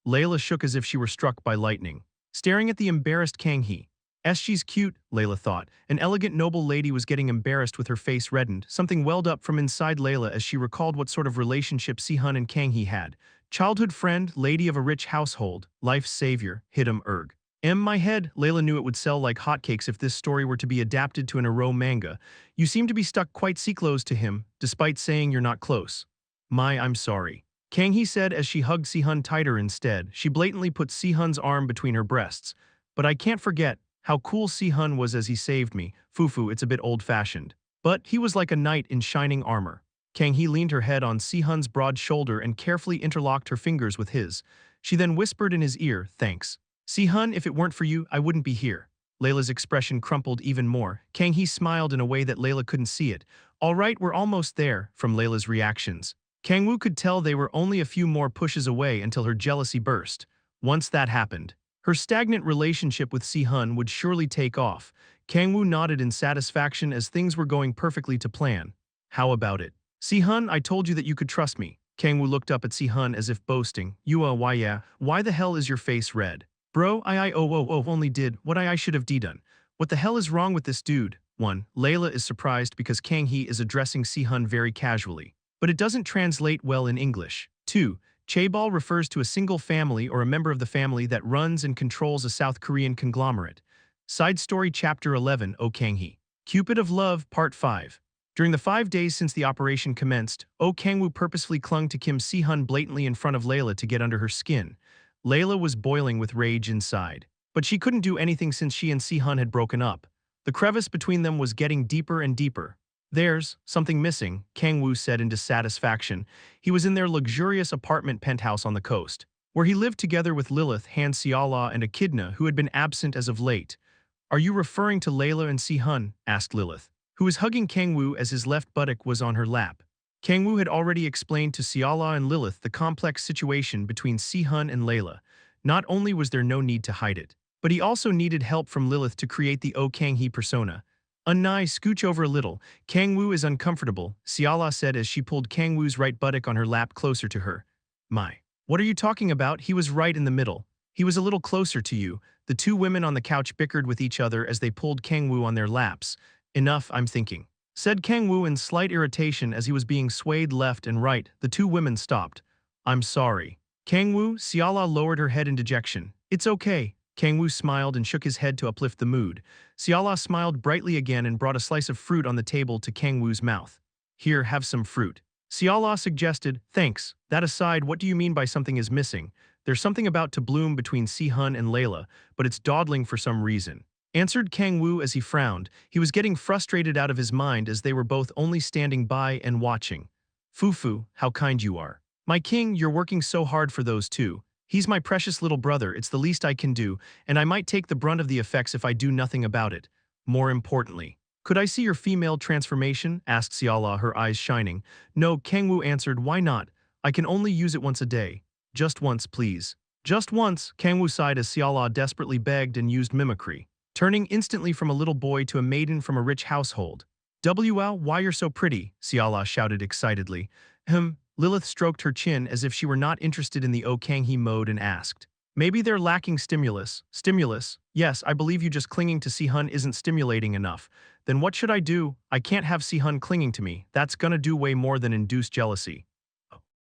Layla shook as if she were struck by lightning, staring at the embarrassed Kang-hee. She's cute, Layla thought. An elegant noble lady was getting embarrassed with her face reddened. Something welled up from inside Layla as she recalled what sort of relationship Si-hun and Kang-hee had. Childhood friend, lady of a rich household, life's savior, hit 'em erg. My head, Layla knew it would sell like hotcakes if this story were to be adapted to an Aro manga. You seem to be stuck quite close to him, despite saying you're not close. I'm sorry. Kang-hee said as she hugged Si-hun tighter instead. She blatantly put Si-hun's arm between her breasts. But I can't forget how cool Si-hun was as he saved me. Fufu, it's a bit old-fashioned. But he was like a knight in shining armor. Kang-hee leaned her head on Si-hun's broad shoulder and carefully interlocked her fingers with his. She then whispered in his ear, thanks. Si-hun, if it weren't for you, I wouldn't be here. Layla's expression crumpled even more. Kang-hee smiled in a way that Layla couldn't see it. All right, we're almost there, from Layla's reactions. Kang-woo could tell they were only a few more pushes away until her jealousy burst. Once that happened, her stagnant relationship with Si-hun would surely take off. Kang-woo nodded in satisfaction as things were going perfectly to plan. How about it? Si-hun, I told you that you could trust me. Kang-woo looked up at Si-hun as if boasting. Why yeah, why the hell is your face red? Bro, only did what I should have done. What the hell is wrong with this dude? 1. Layla is surprised because Kang-hee is addressing Si-hun very casually. But it doesn't translate well in English. 2. Chaebol refers to a single family or a member of the family that runs and controls a South Korean conglomerate. Side Story Chapter 11 O Kang-hee. Cupid of Love Part 5. During the 5 days since the operation commenced, Oh Kang-woo purposefully clung to Kim Si-hun blatantly in front of Layla to get under her skin. Layla was boiling with rage inside. But she couldn't do anything since she and Si-hun had broken up. The crevice between them was getting deeper and deeper. There's something missing, Kang-woo said in dissatisfaction. He was in their luxurious apartment penthouse on the coast, where he lived together with Lilith, Han Seala, and Echidna, who had been absent as of late. Are you referring to Layla and Si-hun? Asked Lilith, who was hugging Kang-woo as his left buttock was on her lap. Kang-woo had already explained to Seala and Lilith the complex situation between Si-hun and Layla. Not only was there no need to hide it, but he also needed help from Lilith to create the Oh Kang-hee persona. Unai, scooch over a little. Kang-woo is uncomfortable, Seala said as she pulled Kang-woo's right buttock on her lap closer to her. My. What are you talking about? He was right in the middle. He was a little closer to you. The two women on the couch bickered with each other as they pulled Kang-woo on their laps. Enough, I'm thinking, said Kang-woo in slight irritation as he was being swayed left and right. The two women stopped. I'm sorry. Kang-woo, Seala lowered her head in dejection. It's okay. Kang-woo smiled and shook his head to uplift the mood. Seala smiled brightly again and brought a slice of fruit on the table to Kang-woo's mouth. Here, have some fruit. Seala suggested, thanks. That aside, what do you mean by something is missing? There's something about to bloom between Si-hun and Layla, but it's dawdling for some reason. Answered Kang-woo as he frowned. He was getting frustrated out of his mind as they were both only standing by and watching. Fufu, how kind you are. My king, you're working so hard for those two. He's my precious little brother, it's the least I can do, and I might take the brunt of the effects if I do nothing about it. More importantly, could I see your female transformation? Asked Seala, her eyes shining. No, Kang-woo answered, why not? I can only use it once a day. Just once, please. Just once, Kang-woo sighed as Seala desperately begged and used mimicry, turning instantly from a little boy to a maiden from a rich household. Why you're so pretty, Seala shouted excitedly. Lilith stroked her chin as if she were not interested in the Oh Kang-hee mode and asked, maybe they're lacking stimulus. Stimulus? Yes, I believe you just clinging to Si-hun isn't stimulating enough. Then what should I do? I can't have Si-hun clinging to me. That's gonna do way more than induce jealousy.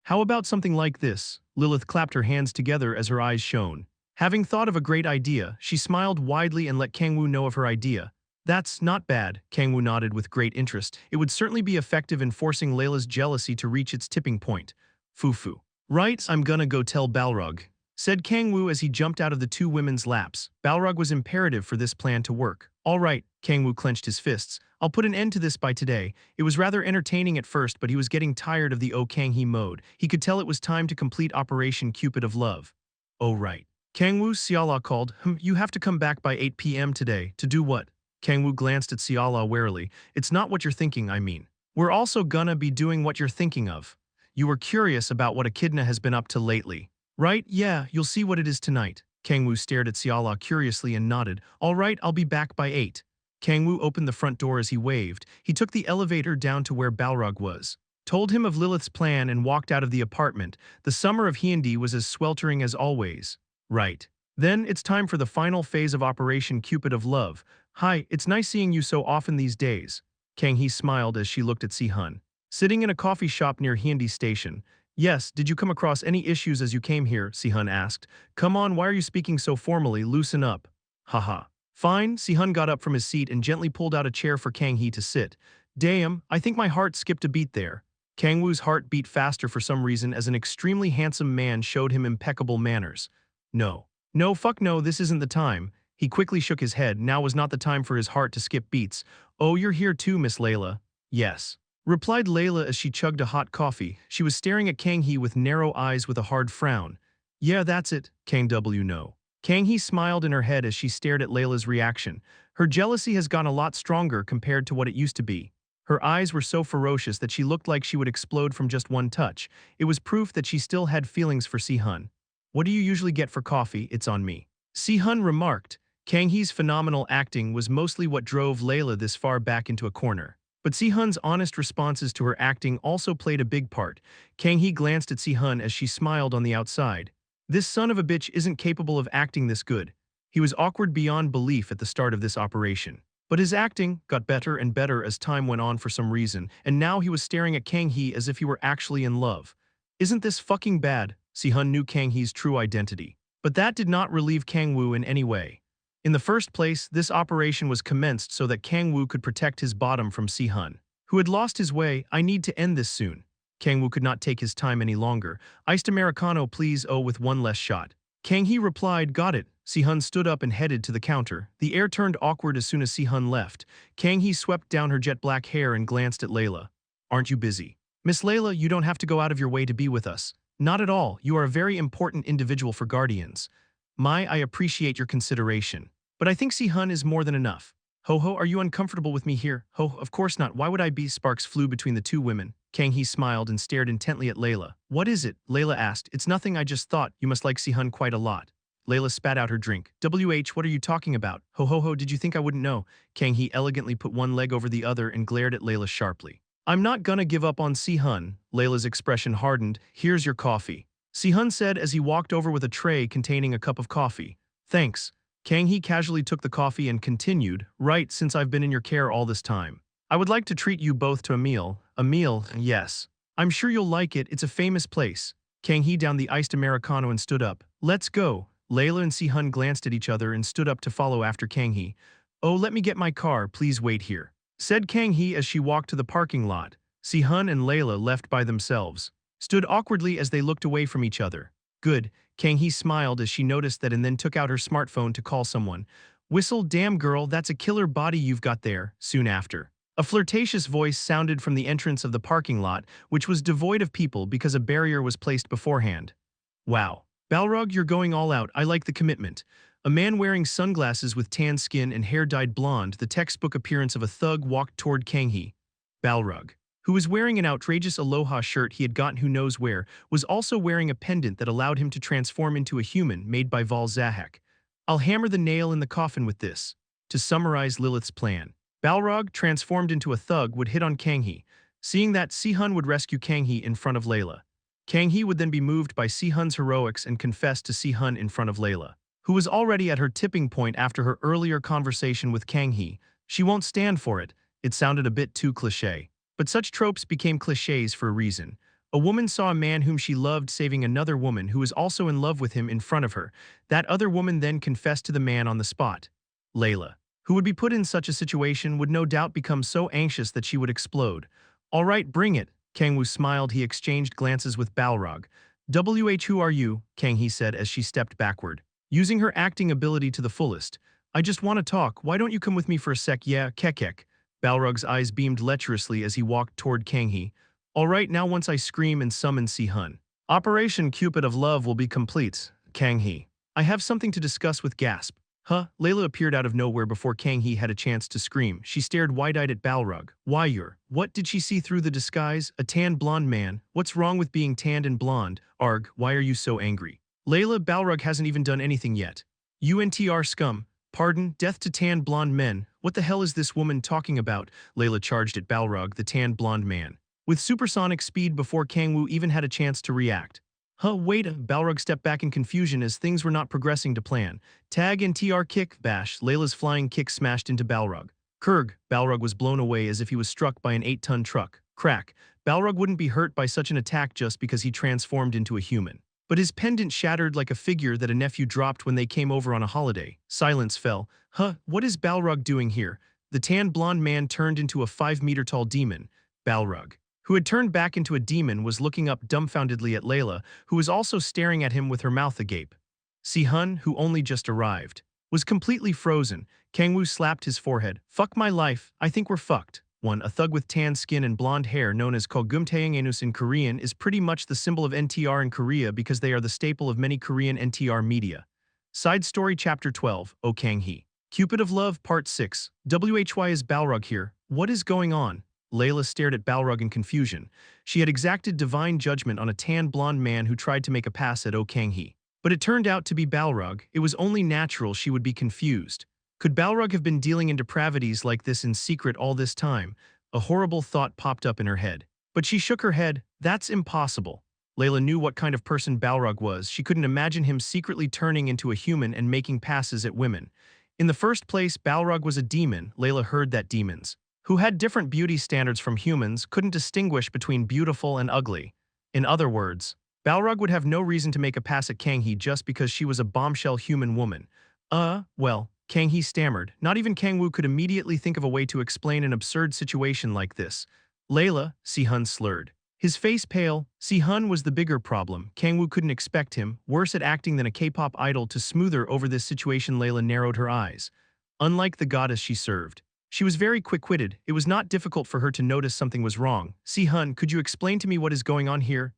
How about something like this? Lilith clapped her hands together as her eyes shone. Having thought of a great idea, she smiled widely and let Kang-woo know of her idea. That's not bad, Kang-woo nodded with great interest. It would certainly be effective in forcing Layla's jealousy to reach its tipping point. Fufu. Right, I'm gonna go tell Balrog, said Kang-woo as he jumped out of the two women's laps. Balrog was imperative for this plan to work. All right, Kang-woo clenched his fists. I'll put an end to this by today. It was rather entertaining at first, but he was getting tired of the Oh Kang-hee mode. He could tell it was time to complete Operation Cupid of Love. Oh right. Kang-woo, Seala called. You have to come back by 8 p.m. today. To do what? Kang-woo glanced at Seala warily. It's not what you're thinking, I mean. We're also gonna be doing what you're thinking of. You were curious about what Echidna has been up to lately. Right? Yeah, you'll see what it is tonight. Kang-woo stared at Seala curiously and nodded. All right, I'll be back by 8. Kang-woo opened the front door as he waved. He took the elevator down to where Balrog was, told him of Lilith's plan and walked out of the apartment. The summer of Hyundai was as sweltering as always. Right. Then it's time for the final phase of Operation Cupid of Love. Hi, it's nice seeing you so often these days. Kang-hee smiled as she looked at Si-hun, sitting in a coffee shop near Hyundai Station. Yes, did you come across any issues as you came here? Sihun asked. Come on, why are you speaking so formally? Loosen up. Haha. Fine, Sihun got up from his seat and gently pulled out a chair for Kang-hee to sit. Damn, I think my heart skipped a beat there. Kang-woo's heart beat faster for some reason as an extremely handsome man showed him impeccable manners. No. No, fuck no, this isn't the time. He quickly shook his head. Now was not the time for his heart to skip beats. Oh, you're here too, Miss Layla. Yes. Replied Layla as she chugged a hot coffee. She was staring at Kang-hee with narrow eyes with a hard frown. Yeah, that's it, Kang-W no. Kang-hee smiled in her head as she stared at Layla's reaction. Her jealousy has gone a lot stronger compared to what it used to be. Her eyes were so ferocious that she looked like she would explode from just one touch. It was proof that she still had feelings for Sihun. What do you usually get for coffee? It's on me. Sihun remarked. Kang-hee's phenomenal acting was mostly what drove Layla this far back into a corner. But Sihun's honest responses to her acting also played a big part. Kang-hee glanced at Sihun as she smiled on the outside. This son of a bitch isn't capable of acting this good. He was awkward beyond belief at the start of this operation. But his acting got better and better as time went on for some reason, and now he was staring at Kang-hee as if he were actually in love. Isn't this fucking bad? Sihun knew Kang-hee's true identity. But that did not relieve Kang-woo in any way. In the first place, this operation was commenced so that Kang-woo could protect his bottom from Sihun, who had lost his way. I need to end this soon. Kang-woo could not take his time any longer. Iced Americano please, oh, with one less shot. Kang-hee replied, got it. Sihun stood up and headed to the counter. The air turned awkward as soon as Sihun left. Kang-hee swept down her jet black hair and glanced at Layla. Aren't you busy? Miss Layla, you don't have to go out of your way to be with us. Not at all. You are a very important individual for Guardians. I appreciate your consideration. But I think Sihun is more than enough. Ho-ho, are you uncomfortable with me here? Ho, of course not. Why would I be? Sparks flew between the two women. Kang-hee smiled and stared intently at Layla. What is it? Layla asked. It's nothing, I just thought you must like Sihun quite a lot. Layla spat out her drink. What are you talking about? Ho-ho-ho, did you think I wouldn't know? Kang-hee elegantly put one leg over the other and glared at Layla sharply. I'm not gonna give up on Sihun. Layla's expression hardened. Here's your coffee. Sihun said as he walked over with a tray containing a cup of coffee. Thanks. Kang-hee casually took the coffee and continued, right, since I've been in your care all this time. I would like to treat you both to a meal. A meal, yes. I'm sure you'll like it, it's a famous place. Kang-hee downed the iced Americano and stood up. Let's go. Layla and Sihun glanced at each other and stood up to follow after Kang-hee. Oh, let me get my car, please wait here. Said Kang-hee as she walked to the parking lot. Sihun and Layla, left by themselves, stood awkwardly as they looked away from each other. Good. Kang-hee smiled as she noticed that and then took out her smartphone to call someone. Whistle, damn girl, that's a killer body you've got there. Soon after, a flirtatious voice sounded from the entrance of the parking lot, which was devoid of people because a barrier was placed beforehand. Wow. Balrog, you're going all out. I like the commitment. A man wearing sunglasses with tan skin and hair dyed blonde, the textbook appearance of a thug, walked toward Kang-hee. Balrog, who was wearing an outrageous aloha shirt he had gotten who knows where, was also wearing a pendant that allowed him to transform into a human made by Val Zahak. I'll hammer the nail in the coffin with this. To summarize Lilith's plan, Balrog, transformed into a thug, would hit on Kang-hee. Seeing that, Sihun would rescue Kang-hee in front of Layla. Kang-hee would then be moved by Sihun's heroics and confess to Sihun in front of Layla, who was already at her tipping point after her earlier conversation with Kang-hee. She won't stand for it. It sounded a bit too cliché. But such tropes became clichés for a reason. A woman saw a man whom she loved saving another woman who was also in love with him in front of her. That other woman then confessed to the man on the spot. Layla, who would be put in such a situation, would no doubt become so anxious that she would explode. All right, bring it. Kang-woo smiled. He exchanged glances with Balrog. Who are you? Kang-hee said as she stepped backward, using her acting ability to the fullest. I just want to talk. Why don't you come with me for a sec? Yeah, kekek. Balrog's eyes beamed lecherously as he walked toward Kang-hee. All right, now once I scream and summon Sihun, Operation Cupid of Love will be complete. Kang-hee, I have something to discuss with gasp. Huh? Layla appeared out of nowhere before Kang-hee had a chance to scream. She stared wide-eyed at Balrog. Why you're? What did she see through the disguise? A tan blonde man? What's wrong with being tanned and blonde? Arg, why are you so angry? Layla, Balrog hasn't even done anything yet. UNTR scum. Pardon, death to tan blonde men. What the hell is this woman talking about? Layla charged at Balrog, the tan blonde man, with supersonic speed before Kang-woo even had a chance to react. Huh, wait, Balrog stepped back in confusion as things were not progressing to plan. Tag and TR kick, bash. Layla's flying kick smashed into Balrog. Kurg, Balrog was blown away as if he was struck by an 8-ton truck. Crack. Balrog wouldn't be hurt by such an attack just because he transformed into a human. But his pendant shattered like a figure that a nephew dropped when they came over on a holiday. Silence fell. Huh, what is Balrog doing here? The tan blonde man turned into a 5-meter-tall demon. Balrog, who had turned back into a demon, was looking up dumbfoundedly at Layla, who was also staring at him with her mouth agape. Si-hun, who only just arrived, was completely frozen. Kang-woo slapped his forehead. Fuck my life, I think we're fucked. One, a thug with tan skin and blonde hair known as Kogumtaeangenus in Korean is pretty much the symbol of NTR in Korea because they are the staple of many Korean NTR media. Side Story Chapter 12, O Kang-hee. Cupid of Love Part 6. WHY is Balrog here? What is going on? Layla stared at Balrog in confusion. She had exacted divine judgment on a tan blonde man who tried to make a pass at O Kang-hee. But it turned out to be Balrog. It was only natural she would be confused. Could Balrog have been dealing in depravities like this in secret all this time? A horrible thought popped up in her head. But she shook her head. That's impossible. Layla knew what kind of person Balrog was. She couldn't imagine him secretly turning into a human and making passes at women. In the first place, Balrog was a demon. Layla heard that demons, who had different beauty standards from humans, couldn't distinguish between beautiful and ugly. In other words, Balrog would have no reason to make a pass at Kang-hee just because she was a bombshell human woman. Well, Kang-hee stammered. Not even Kang-woo could immediately think of a way to explain an absurd situation like this. Layla, Si-hun slurred. His face pale. Si-hun was the bigger problem. Kang-woo couldn't expect him, worse at acting than a K-pop idol, to smooth her over this situation. Layla narrowed her eyes. Unlike the goddess she served, she was very quick-witted. It was not difficult for her to notice something was wrong. Si-hun, could you explain to me what is going on here?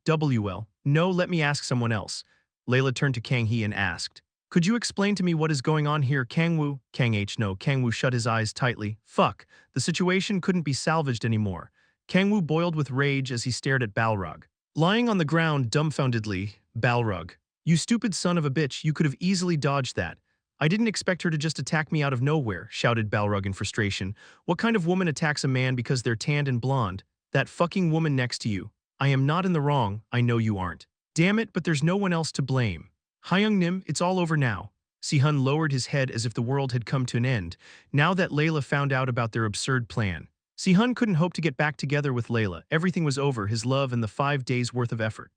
No, let me ask someone else. Layla turned to Kang-hee and asked, could you explain to me what is going on here? Kang-woo? No. Kang-woo shut his eyes tightly. Fuck. The situation couldn't be salvaged anymore. Kang-woo boiled with rage as he stared at Balrog, lying on the ground dumbfoundedly. Balrog, you stupid son of a bitch, you could have easily dodged that. I didn't expect her to just attack me out of nowhere, shouted Balrog in frustration. What kind of woman attacks a man because they're tanned and blonde? That fucking woman next to you. I am not in the wrong, I know you aren't. Damn it, but there's no one else to blame. Hyung-nim, it's all over now. Si-hun lowered his head as if the world had come to an end, now that Layla found out about their absurd plan. Si-hun couldn't hope to get back together with Layla. Everything was over, his love and the 5 days' worth of effort.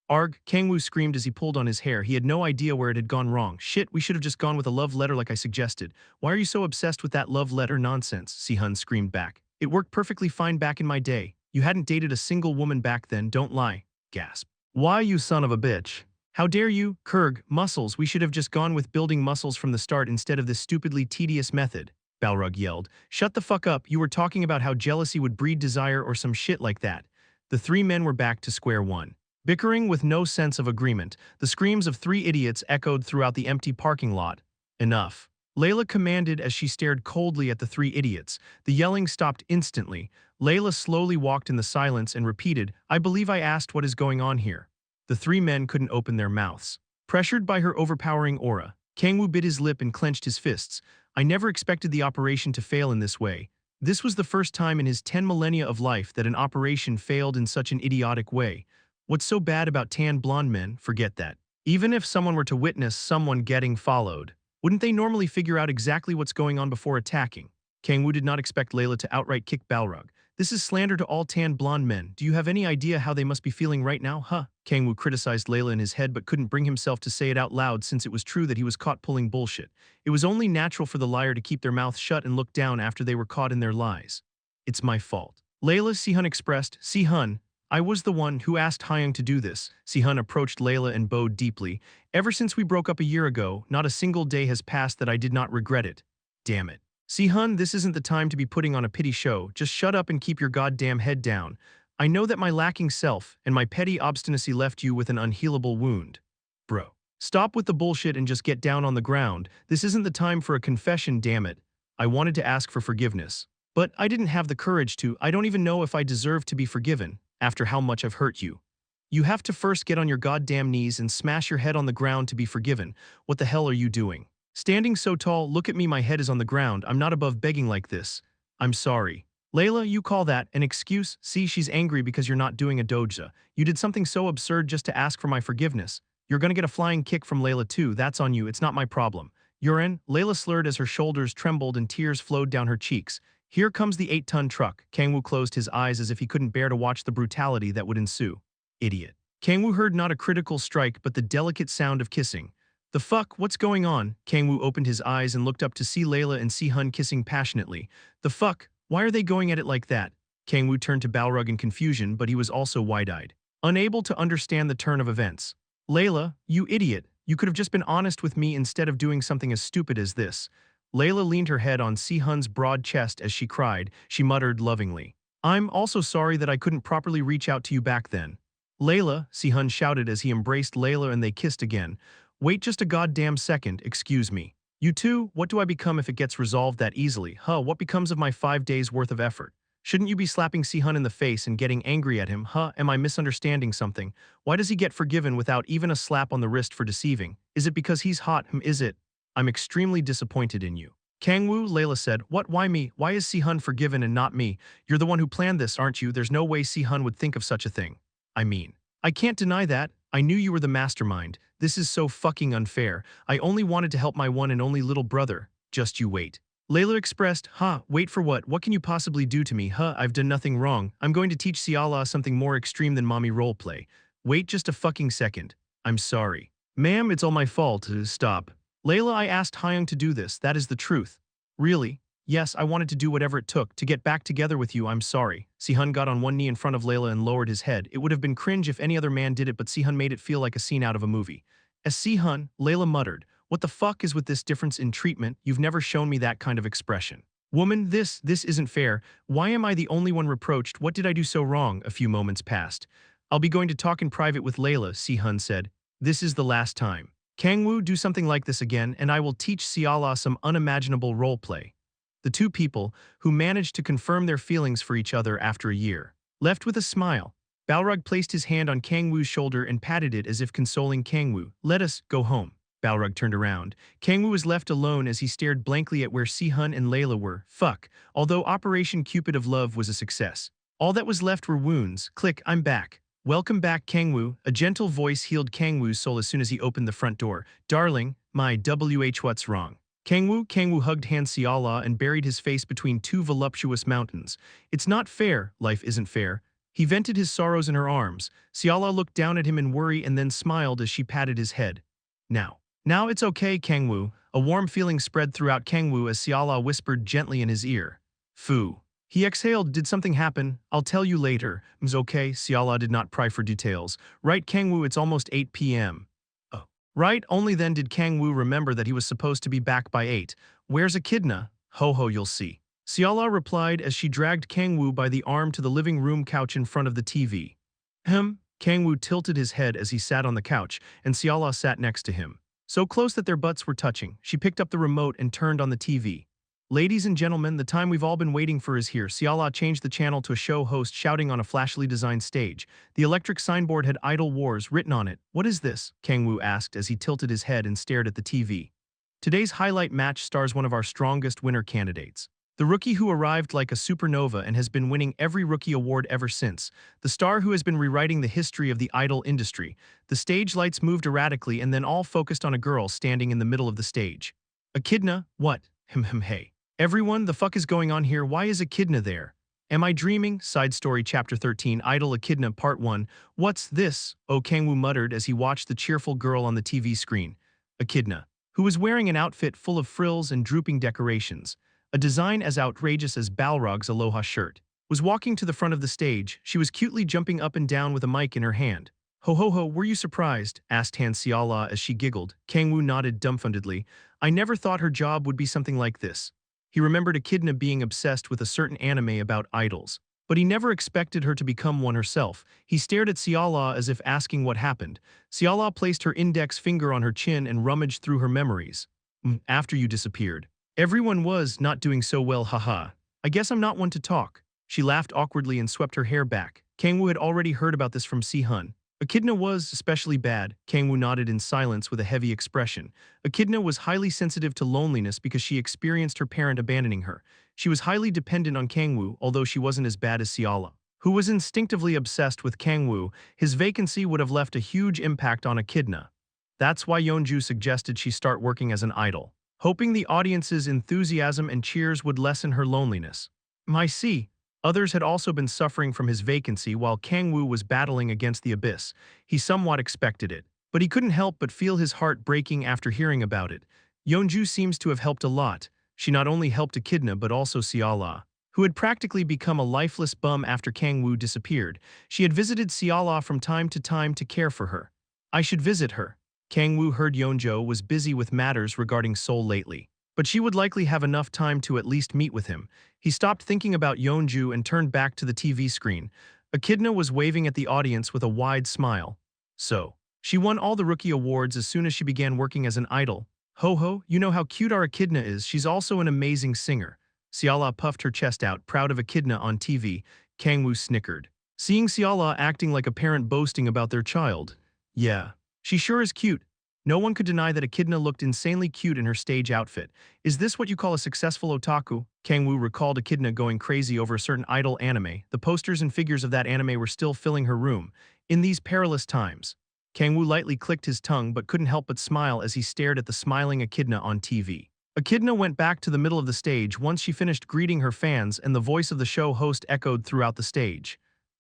Arg, Kang-woo screamed as he pulled on his hair. He had no idea where it had gone wrong. Shit, we should have just gone with a love letter like I suggested. Why are you so obsessed with that love letter nonsense? Si-hun screamed back. It worked perfectly fine back in my day. You hadn't dated a single woman back then, don't lie. Gasp. Why, you son of a bitch? How dare you? Kurg, muscles, we should have just gone with building muscles from the start instead of this stupidly tedious method. Balrog yelled. Shut the fuck up, you were talking about how jealousy would breed desire or some shit like that. The 3 men were back to square one. Bickering with no sense of agreement, the screams of 3 idiots echoed throughout the empty parking lot. Enough. Layla commanded as she stared coldly at the 3 idiots. The yelling stopped instantly. Layla slowly walked in the silence and repeated, I believe I asked what is going on here. The 3 men couldn't open their mouths. Pressured by her overpowering aura, Kang-woo bit his lip and clenched his fists. I never expected the operation to fail in this way. This was the first time in his 10 millennia of life that an operation failed in such an idiotic way. What's so bad about tan blonde men? Forget that. Even if someone were to witness someone getting followed, wouldn't they normally figure out exactly what's going on before attacking? Kang-woo did not expect Layla to outright kick Balrog. This is slander to all tan blonde men. Do you have any idea how they must be feeling right now, huh? Kang-woo criticized Layla in his head but couldn't bring himself to say it out loud since it was true that he was caught pulling bullshit. It was only natural for the liar to keep their mouth shut and look down after they were caught in their lies. It's my fault. Layla, Si-hun expressed. Si-hun, I was the one who asked Hyung to do this. Si-hun approached Layla and bowed deeply. Ever since we broke up a year ago, not a single day has passed that I did not regret it. Damn it. Si-hun, this isn't the time to be putting on a pity show. Just shut up and keep your goddamn head down. I know that my lacking self and my petty obstinacy left you with an unhealable wound. Bro. Stop with the bullshit and just get down on the ground. This isn't the time for a confession, damn it. I wanted to ask for forgiveness, but I didn't have the courage to. I don't even know if I deserve to be forgiven after how much I've hurt you. You have to first get on your goddamn knees and smash your head on the ground to be forgiven. What the hell are you doing? Standing so tall, look at me, my head is on the ground. I'm not above begging like this. I'm sorry. Layla, you call that an excuse? See, she's angry because you're not doing a doja. You did something so absurd just to ask for my forgiveness. You're gonna get a flying kick from Layla too. That's on you, it's not my problem. Urine, Layla slurred as her shoulders trembled and tears flowed down her cheeks. Here comes the 8-ton truck. Kang-woo closed his eyes as if he couldn't bear to watch the brutality that would ensue. Idiot. Kang-woo heard not a critical strike but the delicate sound of kissing. The fuck, what's going on? Kang-woo opened his eyes and looked up to see Layla and Si-hun kissing passionately. The fuck, why are they going at it like that? Kang-woo turned to Balrog in confusion, but he was also wide-eyed, unable to understand the turn of events. Layla, you idiot, you could have just been honest with me instead of doing something as stupid as this. Layla leaned her head on Si-hun's broad chest as she cried. She muttered lovingly, I'm also sorry that I couldn't properly reach out to you back then. Layla, Si-hun shouted as he embraced Layla and they kissed again. Wait just a goddamn second, excuse me. You two, what do I become if it gets resolved that easily? What becomes of my 5 days worth of effort? Shouldn't you be slapping Si-hun in the face and getting angry at him? Am I misunderstanding something? Why does he get forgiven without even a slap on the wrist for deceiving? Is it because he's hot? Is it? I'm extremely disappointed in you. Kang-woo, Layla said, what, why me? Why is Si-hun forgiven and not me? You're the one who planned this, aren't you? There's no way Si-hun would think of such a thing. I mean, I can't deny that. I knew you were the mastermind. This is so fucking unfair. I only wanted to help my one and only little brother. Just you wait. Layla expressed, wait for what? What can you possibly do to me? I've done nothing wrong. I'm going to teach Siala something more extreme than mommy roleplay. Wait just a fucking second. I'm sorry. Ma'am, it's all my fault. Stop. Layla, I asked Hyung to do this. That is the truth. Really? Yes, I wanted to do whatever it took to get back together with you. I'm sorry. Si-hun got on one knee in front of Layla and lowered his head. It would have been cringe if any other man did it, but Si-hun made it feel like a scene out of a movie. As Si-hun, Layla muttered, what the fuck is with this difference in treatment? You've never shown me that kind of expression. Woman, this isn't fair. Why am I the only one reproached? What did I do so wrong? A few moments passed. I'll be going to talk in private with Layla, Si-hun said. This is the last time. Kang-woo, do something like this again, and I will teach Siala some unimaginable roleplay. The two people, who managed to confirm their feelings for each other after a year, left with a smile. Balrog placed his hand on Kang-woo's shoulder and patted it as if consoling Kang-woo. Let us go home. Balrog turned around. Kang-woo was left alone as he stared blankly at where Si-hun and Layla were. Fuck. Although Operation Cupid of Love was a success, all that was left were wounds. Click, I'm back. Welcome back, Kang-woo. A gentle voice healed Kang-woo's soul as soon as he opened the front door. Darling, my what's wrong? Kang-woo hugged Han Siala and buried his face between two voluptuous mountains. It's not fair, life isn't fair. He vented his sorrows in her arms. Siala looked down at him in worry and then smiled as she patted his head. Now it's okay, Kang-woo. A warm feeling spread throughout Kang-woo as Siala whispered gently in his ear. Foo. He exhaled. Did something happen? I'll tell you later. It's okay, Siala did not pry for details. Right, Kang-woo, it's almost 8 p.m. Oh. Right, only then did Kang-woo remember that he was supposed to be back by 8. Where's Echidna? Ho, you'll see. Siala replied as she dragged Kang-woo by the arm to the living room couch in front of the TV. Kang-woo tilted his head as he sat on the couch, and Siala sat next to him. So close that their butts were touching, she picked up the remote and turned on the TV. Ladies and gentlemen, the time we've all been waiting for is here. Siala changed the channel to a show host shouting on a flashily designed stage. The electric signboard had Idol Wars written on it. What is this? Kang-woo asked as he tilted his head and stared at the TV. Today's highlight match stars one of our strongest winner candidates. The rookie who arrived like a supernova and has been winning every rookie award ever since. The star who has been rewriting the history of the idol industry. The stage lights moved erratically and then all focused on a girl standing in the middle of the stage. Echidna? What? Hey. Everyone, the fuck is going on here? Why is Echidna there? Am I dreaming? Side Story Chapter 13 Idol Echidna Part 1. What's this? Kang-woo muttered as he watched the cheerful girl on the TV screen. Echidna, who was wearing an outfit full of frills and drooping decorations, a design as outrageous as Balrog's aloha shirt, was walking to the front of the stage. She was cutely jumping up and down with a mic in her hand. Ho, were you surprised? Asked Han Siala as she giggled. Kang-woo nodded dumbfoundedly. I never thought her job would be something like this. He remembered Echidna being obsessed with a certain anime about idols, but he never expected her to become one herself. He stared at Siala as if asking what happened. Siala placed her index finger on her chin and rummaged through her memories. After you disappeared. Everyone was not doing so well, haha. I guess I'm not one to talk. She laughed awkwardly and swept her hair back. Kang-woo had already heard about this from Si-hun. Echidna was especially bad. Kang-woo nodded in silence with a heavy expression. Echidna was highly sensitive to loneliness because she experienced her parent abandoning her. She was highly dependent on Kang-woo, although she wasn't as bad as Siala, who was instinctively obsessed with Kang-woo. His vacancy would have left a huge impact on Echidna. That's why Yeonju suggested she start working as an idol, hoping the audience's enthusiasm and cheers would lessen her loneliness. My see. Others had also been suffering from his vacancy while Kang-woo was battling against the abyss. He somewhat expected it, but he couldn't help but feel his heart breaking after hearing about it. Yeonju seems to have helped a lot. She not only helped Echidna but also Siala, who had practically become a lifeless bum after Kang-woo disappeared. She had visited Siala from time to care for her. I should visit her. Kang-woo heard Yeonjo was busy with matters regarding Seoul lately, but she would likely have enough time to at least meet with him. He stopped thinking about Yeonju and turned back to the TV screen. Echidna was waving at the audience with a wide smile. So, she won all the rookie awards as soon as she began working as an idol. Ho ho, you know how cute our Echidna is, she's also an amazing singer. Siala puffed her chest out, proud of Echidna on TV. Kang-woo snickered, seeing Siala acting like a parent boasting about their child. Yeah, she sure is cute. No one could deny that Echidna looked insanely cute in her stage outfit. Is this what you call a successful otaku? Kang-woo recalled Echidna going crazy over a certain idol anime. The posters and figures of that anime were still filling her room. In these perilous times, Kang-woo lightly clicked his tongue but couldn't help but smile as he stared at the smiling Echidna on TV. Echidna went back to the middle of the stage once she finished greeting her fans, and the voice of the show host echoed throughout the stage.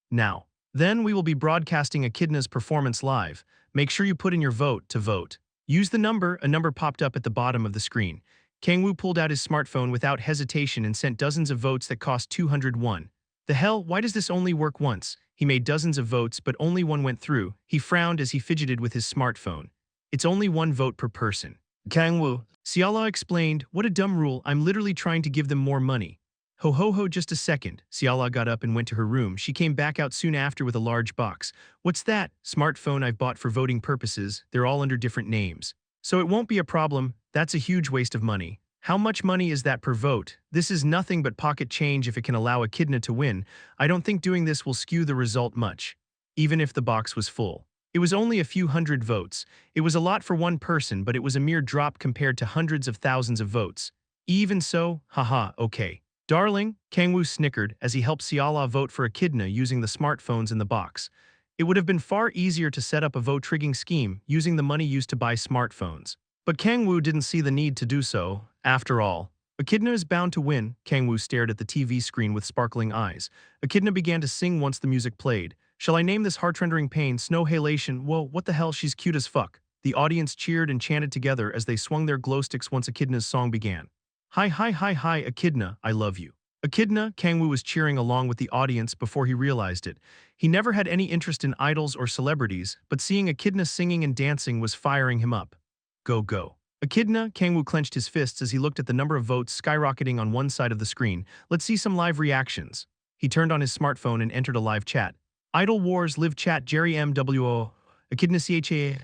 Now, then we will be broadcasting Echidna's performance live. Make sure you put in your vote to vote. Use the number. A number popped up at the bottom of the screen. Kang-woo pulled out his smartphone without hesitation and sent dozens of votes that cost 201. The hell, why does this only work once? He made dozens of votes but only one went through. He frowned as he fidgeted with his smartphone. It's only one vote per person. Kang-woo, Siala explained, what a dumb rule, I'm literally trying to give them more money. Ho ho ho, just a second. Siala got up and went to her room. She came back out soon after with a large box. What's that? Smartphone I've bought for voting purposes. They're all under different names. So it won't be a problem. That's a huge waste of money. How much money is that per vote? This is nothing but pocket change if it can allow Echidna to win. I don't think doing this will skew the result much, even if the box was full. It was only a few hundred votes. It was a lot for one person, but it was a mere drop compared to hundreds of thousands of votes. Even so, haha, okay. Darling, Kang-woo snickered as he helped Siala vote for Echidna using the smartphones in the box. It would have been far easier to set up a vote-trigging scheme using the money used to buy smartphones. But Kang-woo didn't see the need to do so. After all, Echidna is bound to win. Kang-woo stared at the TV screen with sparkling eyes. Echidna began to sing once the music played. Shall I name this heart-rendering pain Snow Halation? Whoa, what the hell, she's cute as fuck. The audience cheered and chanted together as they swung their glow sticks once Echidna's song began. Hi hi hi hi Echidna, I love you. Echidna, Kang-woo was cheering along with the audience before he realized it. He never had any interest in idols or celebrities, but seeing Echidna singing and dancing was firing him up. Go go. Echidna, Kang-woo clenched his fists as he looked at the number of votes skyrocketing on one side of the screen. Let's see some live reactions. He turned on his smartphone and entered a live chat. Idol Wars live chat Jerry MWO. Echidna CHA.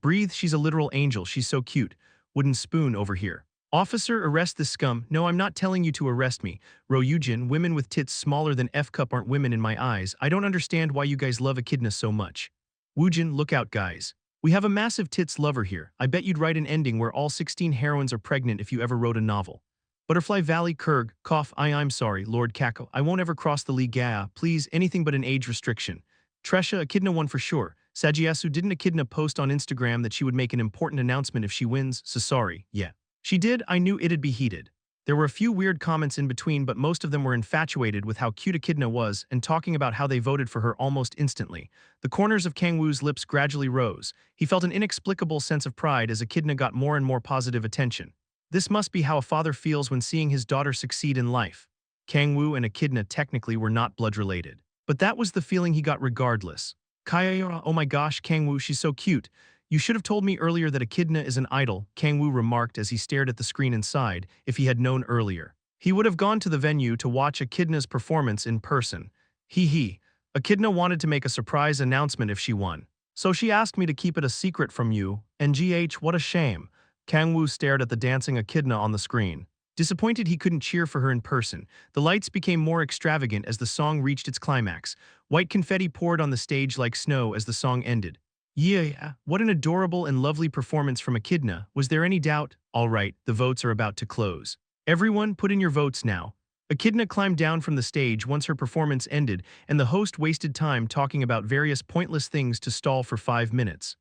Breathe, she's a literal angel, she's so cute. Wooden spoon over here. Officer, arrest this scum. No, I'm not telling you to arrest me. Royujin, women with tits smaller than F-cup aren't women in my eyes. I don't understand why you guys love Echidna so much. Woojin, look out guys. We have a massive tits lover here. I bet you'd write an ending where all 16 heroines are pregnant if you ever wrote a novel. Butterfly Valley Kurg, cough, I'm sorry, Lord Kako. I won't ever cross the league please, anything but an age restriction. Tresha, Echidna won for sure. Sagiasu, didn't Echidna post on Instagram that she would make an important announcement if she wins? So sorry, yeah. She did, I knew it'd be heated. There were a few weird comments in between, but most of them were infatuated with how cute Echidna was and talking about how they voted for her almost instantly. The corners of Kang-woo's lips gradually rose. He felt an inexplicable sense of pride as Echidna got more and more positive attention. This must be how a father feels when seeing his daughter succeed in life. Kang-woo and Echidna technically were not blood-related, but that was the feeling he got regardless. Kaya, oh my gosh, Kang-woo, she's so cute. You should have told me earlier that Echidna is an idol, Kang-woo remarked as he stared at the screen inside. If he had known earlier, he would have gone to the venue to watch Echidna's performance in person. Hee. Echidna wanted to make a surprise announcement if she won, so she asked me to keep it a secret from you. NGH, what a shame. Kang-woo stared at the dancing Echidna on the screen. Disappointed he couldn't cheer for her in person, the lights became more extravagant as the song reached its climax. White confetti poured on the stage like snow as the song ended. Yeah, what an adorable and lovely performance from Echidna. Was there any doubt? All right, the votes are about to close. Everyone, put in your votes now. Echidna climbed down from the stage once her performance ended, and the host wasted time talking about various pointless things to stall for 5 minutes.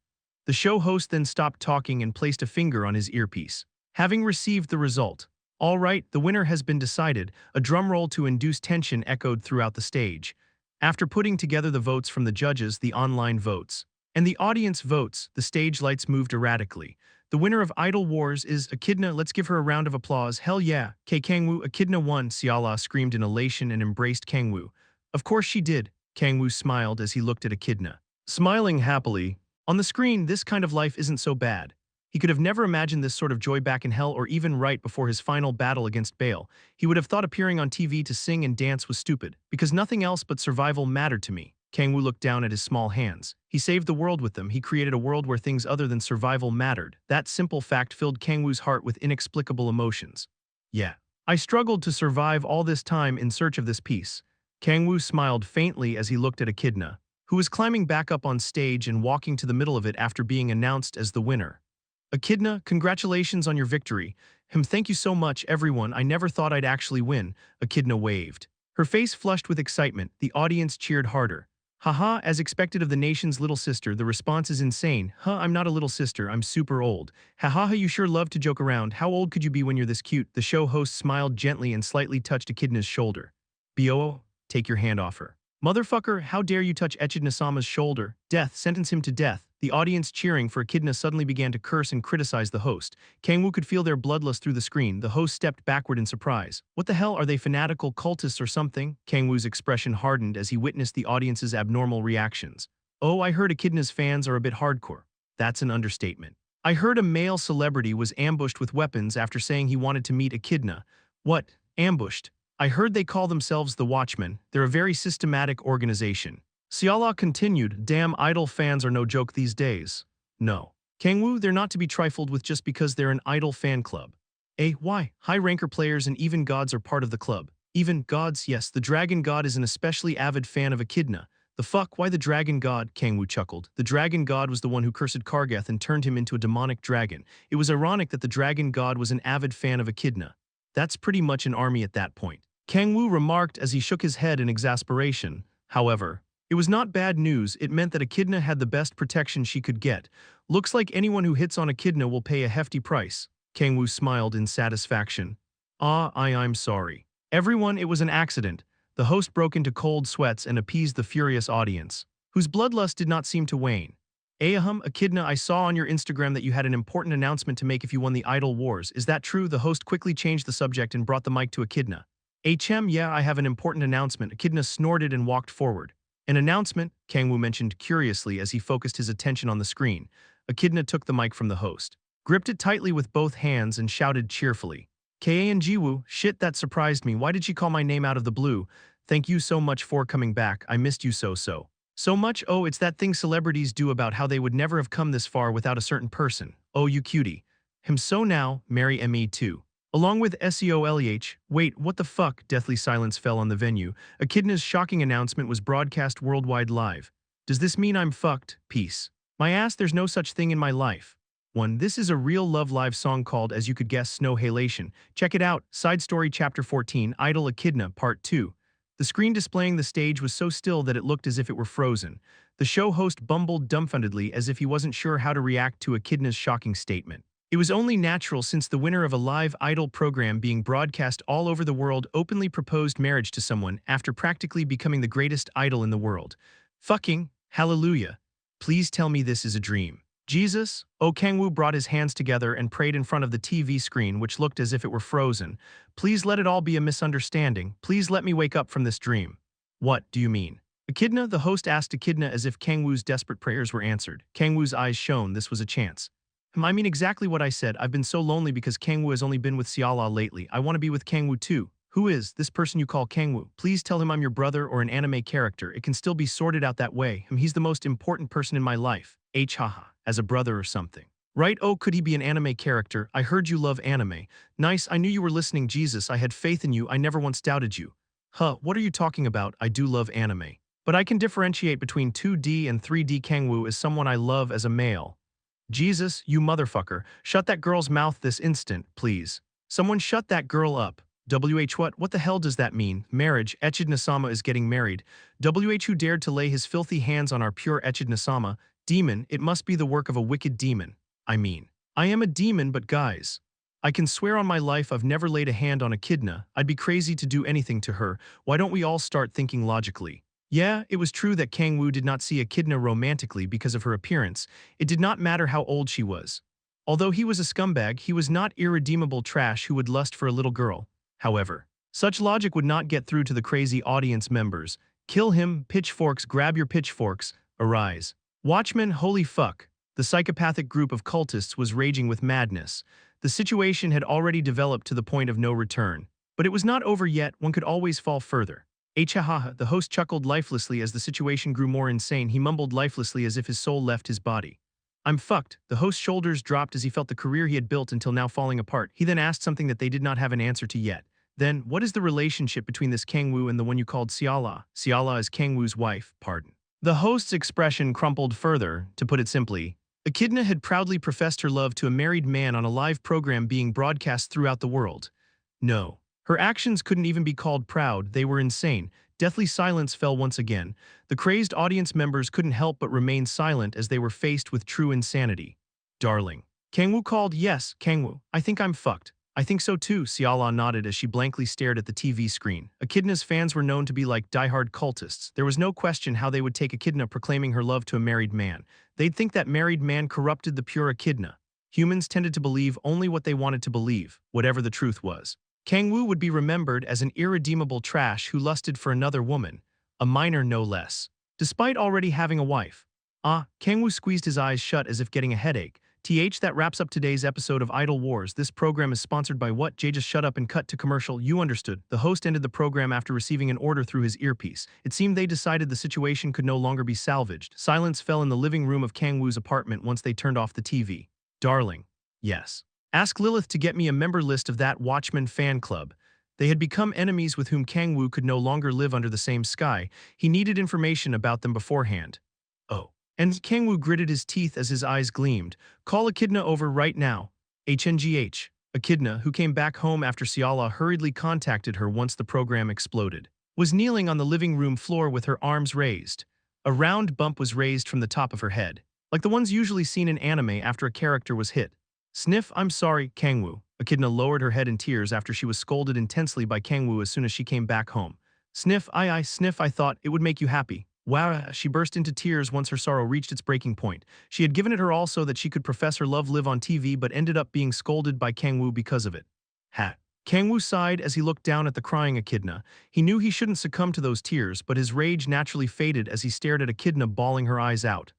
The show host then stopped talking and placed a finger on his earpiece. Having received the result, All right, the winner has been decided. A drum roll to induce tension echoed throughout the stage. After putting together the votes from the judges, the online votes, and the audience votes, the stage lights moved erratically. The winner of Idol Wars is Echidna. Let's give her a round of applause. Hell yeah. Kang-woo, Echidna won. Siala screamed in elation and embraced Kang-woo. Of course she did. Kang-woo smiled as he looked at Echidna. Smiling happily. On the screen, this kind of life isn't so bad. He could have never imagined this sort of joy back in hell or even right before his final battle against Bale. He would have thought appearing on TV to sing and dance was stupid, because nothing else but survival mattered to me. Kang-woo looked down at his small hands. He saved the world with them. He created a world where things other than survival mattered. That simple fact filled Kang-woo's heart with inexplicable emotions. Yeah. I struggled to survive all this time in search of this peace. Kang-woo smiled faintly as he looked at Echidna, who was climbing back up on stage and walking to the middle of it after being announced as the winner. Echidna, congratulations on your victory. Thank you so much, everyone. I never thought I'd actually win. Echidna waved. Her face flushed with excitement. The audience cheered harder. Haha, as expected of the nation's little sister, the response is insane. Huh, I'm not a little sister, I'm super old. Haha, you sure love to joke around. How old could you be when you're this cute? The show host smiled gently and slightly touched Echidna's shoulder. Bo, take your hand off her. Motherfucker, how dare you touch Echidna-sama's shoulder? Death, sentence him to death. The audience cheering for Echidna suddenly began to curse and criticize the host. Kang-woo could feel their bloodlust through the screen. The host stepped backward in surprise. What the hell, are they fanatical cultists or something? Kang-woo's expression hardened as he witnessed the audience's abnormal reactions. Oh, I heard Echidna's fans are a bit hardcore. That's an understatement. I heard a male celebrity was ambushed with weapons after saying he wanted to meet Echidna. What? Ambushed? I heard they call themselves the Watchmen. They're a very systematic organization. Siala continued, damn, Idol fans are no joke these days. No. Kang-woo, they're not to be trifled with just because they're an Idol fan club. Why? High-ranker players and even gods are part of the club. Even gods, yes, the dragon god is an especially avid fan of Echidna. The fuck, why the dragon god? Kang-woo chuckled. The dragon god was the one who cursed Kargath and turned him into a demonic dragon. It was ironic that the dragon god was an avid fan of Echidna. That's pretty much an army at that point. Kang-woo remarked as he shook his head in exasperation. However, it was not bad news. It meant that Echidna had the best protection she could get. Looks like anyone who hits on Echidna will pay a hefty price. Kang-woo smiled in satisfaction. I'm sorry. Everyone, it was an accident. The host broke into cold sweats and appeased the furious audience, whose bloodlust did not seem to wane. Echidna, I saw on your Instagram that you had an important announcement to make if you won the Idol Wars. Is that true? The host quickly changed the subject and brought the mic to Echidna. Yeah, I have an important announcement. Echidna snorted and walked forward. An announcement? Kang-woo mentioned curiously as he focused his attention on the screen. Echidna took the mic from the host, gripped it tightly with both hands and shouted cheerfully. Kang-woo, shit, that surprised me. Why did she call my name out of the blue? Thank you so much for coming back. I missed you so much. Oh, it's that thing celebrities do about how they would never have come this far without a certain person. Oh, you cutie. So now, marry me too. Along with SEOLEH, wait, what the fuck? Deathly silence fell on the venue. Echidna's shocking announcement was broadcast worldwide live. Does this mean I'm fucked? Peace. My ass, there's no such thing in my life. 1. This is a real Love Live song called, as you could guess, Snow Halation. Check it out, Side Story Chapter 14, Idol Echidna, Part 2. The screen displaying the stage was so still that it looked as if it were frozen. The show host bumbled dumbfoundedly as if he wasn't sure how to react to Echidna's shocking statement. It was only natural since the winner of a live Idol program being broadcast all over the world openly proposed marriage to someone after practically becoming the greatest idol in the world. Fucking hallelujah. Please tell me this is a dream. Jesus? Oh, Kang-woo brought his hands together and prayed in front of the TV screen, which looked as if it were frozen. Please let it all be a misunderstanding. Please let me wake up from this dream. What do you mean? Echidna, the host asked Echidna as if Kang-woo's desperate prayers were answered. Kang-woo's eyes shone. This was a chance. I mean exactly what I said. I've been so lonely because Kang-woo has only been with Siala lately. I want to be with Kang-woo too. Who is this person you call Kang-woo? Please tell him I'm your brother or an anime character. It can still be sorted out that way. He's the most important person in my life. Haha, as a brother or something. Right? Oh, could he be an anime character? I heard you love anime. Nice, I knew you were listening, Jesus. I had faith in you. I never once doubted you. What are you talking about? I do love anime. But I can differentiate between 2D and 3D. Kang-woo is someone I love as a male. Jesus, you motherfucker, shut that girl's mouth this instant, please. Someone shut that girl up. What the hell does that mean? Marriage, Echidna-sama is getting married. Who dared to lay his filthy hands on our pure Echidna-sama? Demon, it must be the work of a wicked demon. I mean, I am a demon, but guys. I can swear on my life I've never laid a hand on Echidna. I'd be crazy to do anything to her. Why don't we all start thinking logically? Yeah, it was true that Kang-woo did not see Echidna romantically because of her appearance. It did not matter how old she was. Although he was a scumbag, he was not irredeemable trash who would lust for a little girl. However, such logic would not get through to the crazy audience members. Kill him, pitchforks, grab your pitchforks, arise. Watchmen, holy fuck. The psychopathic group of cultists was raging with madness. The situation had already developed to the point of no return. But it was not over yet, one could always fall further. Hahaha, the host chuckled lifelessly as the situation grew more insane. He mumbled lifelessly as if his soul left his body. I'm fucked. The host's shoulders dropped as he felt the career he had built until now falling apart. He then asked something that they did not have an answer to yet. Then, what is the relationship between this Kang-woo and the one you called Siala? Siala is Kang-woo's wife, pardon. The host's expression crumpled further, to put it simply. Echidna had proudly professed her love to a married man on a live program being broadcast throughout the world. No. Her actions couldn't even be called proud, they were insane. Deathly silence fell once again. The crazed audience members couldn't help but remain silent as they were faced with true insanity. Darling. Kang-woo called, yes, Kang-woo, I think I'm fucked. I think so too, Siala nodded as she blankly stared at the TV screen. Echidna's fans were known to be like diehard cultists. There was no question how they would take Echidna proclaiming her love to a married man. They'd think that married man corrupted the pure Echidna. Humans tended to believe only what they wanted to believe, whatever the truth was. Kang-woo would be remembered as an irredeemable trash who lusted for another woman, a minor no less. Despite already having a wife. Kang-woo squeezed his eyes shut as if getting a headache. That wraps up today's episode of Idol Wars. This program is sponsored by what? Jay, just shut up and cut to commercial. You understood. The host ended the program after receiving an order through his earpiece. It seemed they decided the situation could no longer be salvaged. Silence fell in the living room of Kang-woo's apartment once they turned off the TV. Darling. Yes. Ask Lilith to get me a member list of that Watchmen fan club. They had become enemies with whom Kang-woo could no longer live under the same sky. He needed information about them beforehand. Oh. And Kang-woo gritted his teeth as his eyes gleamed. Call Echidna over right now. HNGH. Echidna, who came back home after Siala hurriedly contacted her once the program exploded, was kneeling on the living room floor with her arms raised. A round bump was raised from the top of her head, like the ones usually seen in anime after a character was hit. Sniff, I'm sorry, Kang-woo. Echidna lowered her head in tears after she was scolded intensely by Kang-woo as soon as she came back home. Sniff, sniff, I thought it would make you happy. Wow, she burst into tears once her sorrow reached its breaking point. She had given it her all so that she could profess her love live on TV but ended up being scolded by Kang-woo because of it. Kang-woo sighed as he looked down at the crying Echidna. He knew he shouldn't succumb to those tears, but his rage naturally faded as he stared at Echidna bawling her eyes out.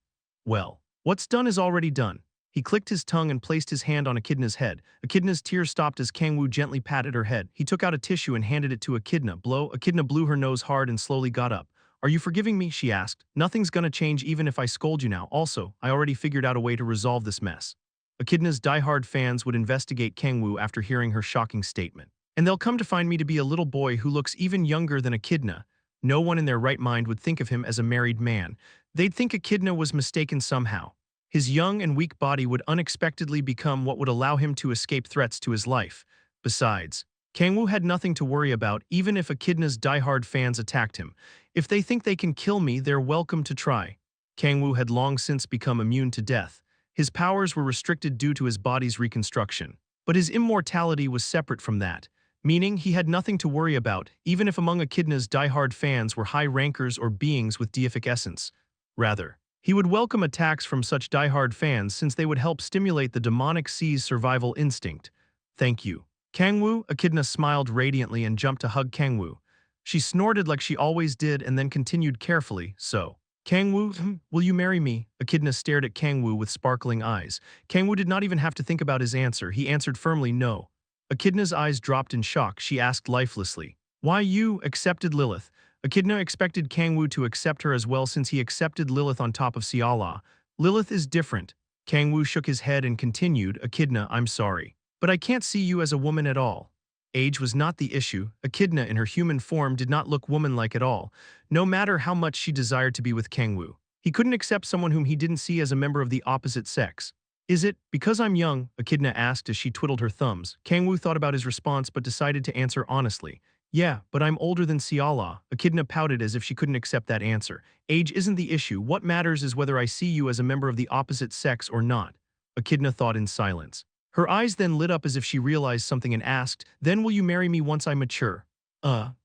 Well, what's done is already done. He clicked his tongue and placed his hand on Echidna's head. Echidna's tears stopped as Kang-woo gently patted her head. He took out a tissue and handed it to Echidna. Echidna blew her nose hard and slowly got up. Are you forgiving me? She asked. Nothing's gonna change even if I scold you now. Also, I already figured out a way to resolve this mess. Echidna's diehard fans would investigate Kang-woo after hearing her shocking statement. And they'll come to find me to be a little boy who looks even younger than Echidna. No one in their right mind would think of him as a married man. They'd think Echidna was mistaken somehow. His young and weak body would unexpectedly become what would allow him to escape threats to his life. Besides, Kang-woo had nothing to worry about even if Echidna's diehard fans attacked him. If they think they can kill me, they're welcome to try. Kang-woo had long since become immune to death. His powers were restricted due to his body's reconstruction. But his immortality was separate from that, meaning he had nothing to worry about, even if among Echidna's diehard fans were high rankers or beings with deific essence. Rather, he would welcome attacks from such diehard fans since they would help stimulate the demonic sea's survival instinct. Thank you. Kang-woo, Echidna smiled radiantly and jumped to hug Kang-woo. She snorted like she always did and then continued carefully, so. Kang-woo, will you marry me? Echidna stared at Kang-woo with sparkling eyes. Kang-woo did not even have to think about his answer. He answered firmly no. Echidna's eyes dropped in shock. She asked lifelessly. Why you accepted Lilith? Echidna expected Kang-woo to accept her as well since he accepted Lilith on top of Siala. Lilith is different. Kang-woo shook his head and continued, Echidna, I'm sorry. But I can't see you as a woman at all. Age was not the issue. Echidna in her human form did not look woman-like at all, no matter how much she desired to be with Kang-woo. He couldn't accept someone whom he didn't see as a member of the opposite sex. Is it because I'm young? Echidna asked as she twiddled her thumbs. Kang-woo thought about his response but decided to answer honestly. Yeah, but I'm older than Siala. Echidna pouted as if she couldn't accept that answer. Age isn't the issue. What matters is whether I see you as a member of the opposite sex or not. Echidna thought in silence. Her eyes then lit up as if she realized something and asked, "Then will you marry me once I mature?"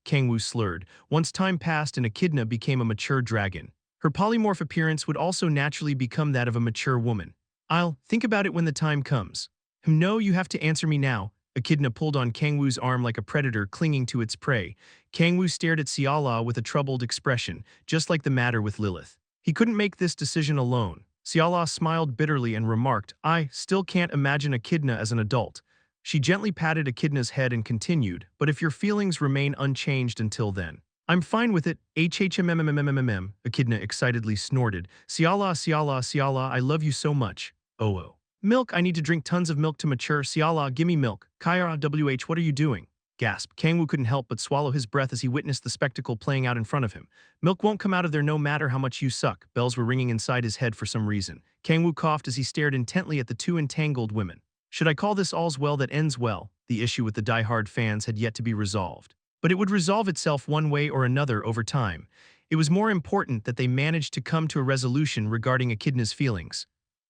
Kang-woo slurred. Once time passed and Echidna became a mature dragon, her polymorph appearance would also naturally become that of a mature woman. "I'll think about it when the time comes." "No, you have to answer me now." Echidna pulled on Kang-woo's arm like a predator clinging to its prey. Kang-woo stared at Siala with a troubled expression, just like the matter with Lilith. He couldn't make this decision alone. Siala smiled bitterly and remarked, "I still can't imagine Echidna as an adult." She gently patted Echidna's head and continued, "But if your feelings remain unchanged until then, I'm fine with it." HHMMMMMMM, Echidna excitedly snorted. "Siala, Siala, Siala, I love you so much." Oh. "Milk, I need to drink tons of milk to mature." "Siala, gimme milk." "Kaya, WH, what are you doing?" Gasped. Kang-woo couldn't help but swallow his breath as he witnessed the spectacle playing out in front of him. "Milk won't come out of there no matter how much you suck." Bells were ringing inside his head for some reason. Kang-woo coughed as he stared intently at the two entangled women. Should I call this all's well that ends well? The issue with the die-hard fans had yet to be resolved. But it would resolve itself one way or another over time. It was more important that they managed to come to a resolution regarding Echidna's feelings.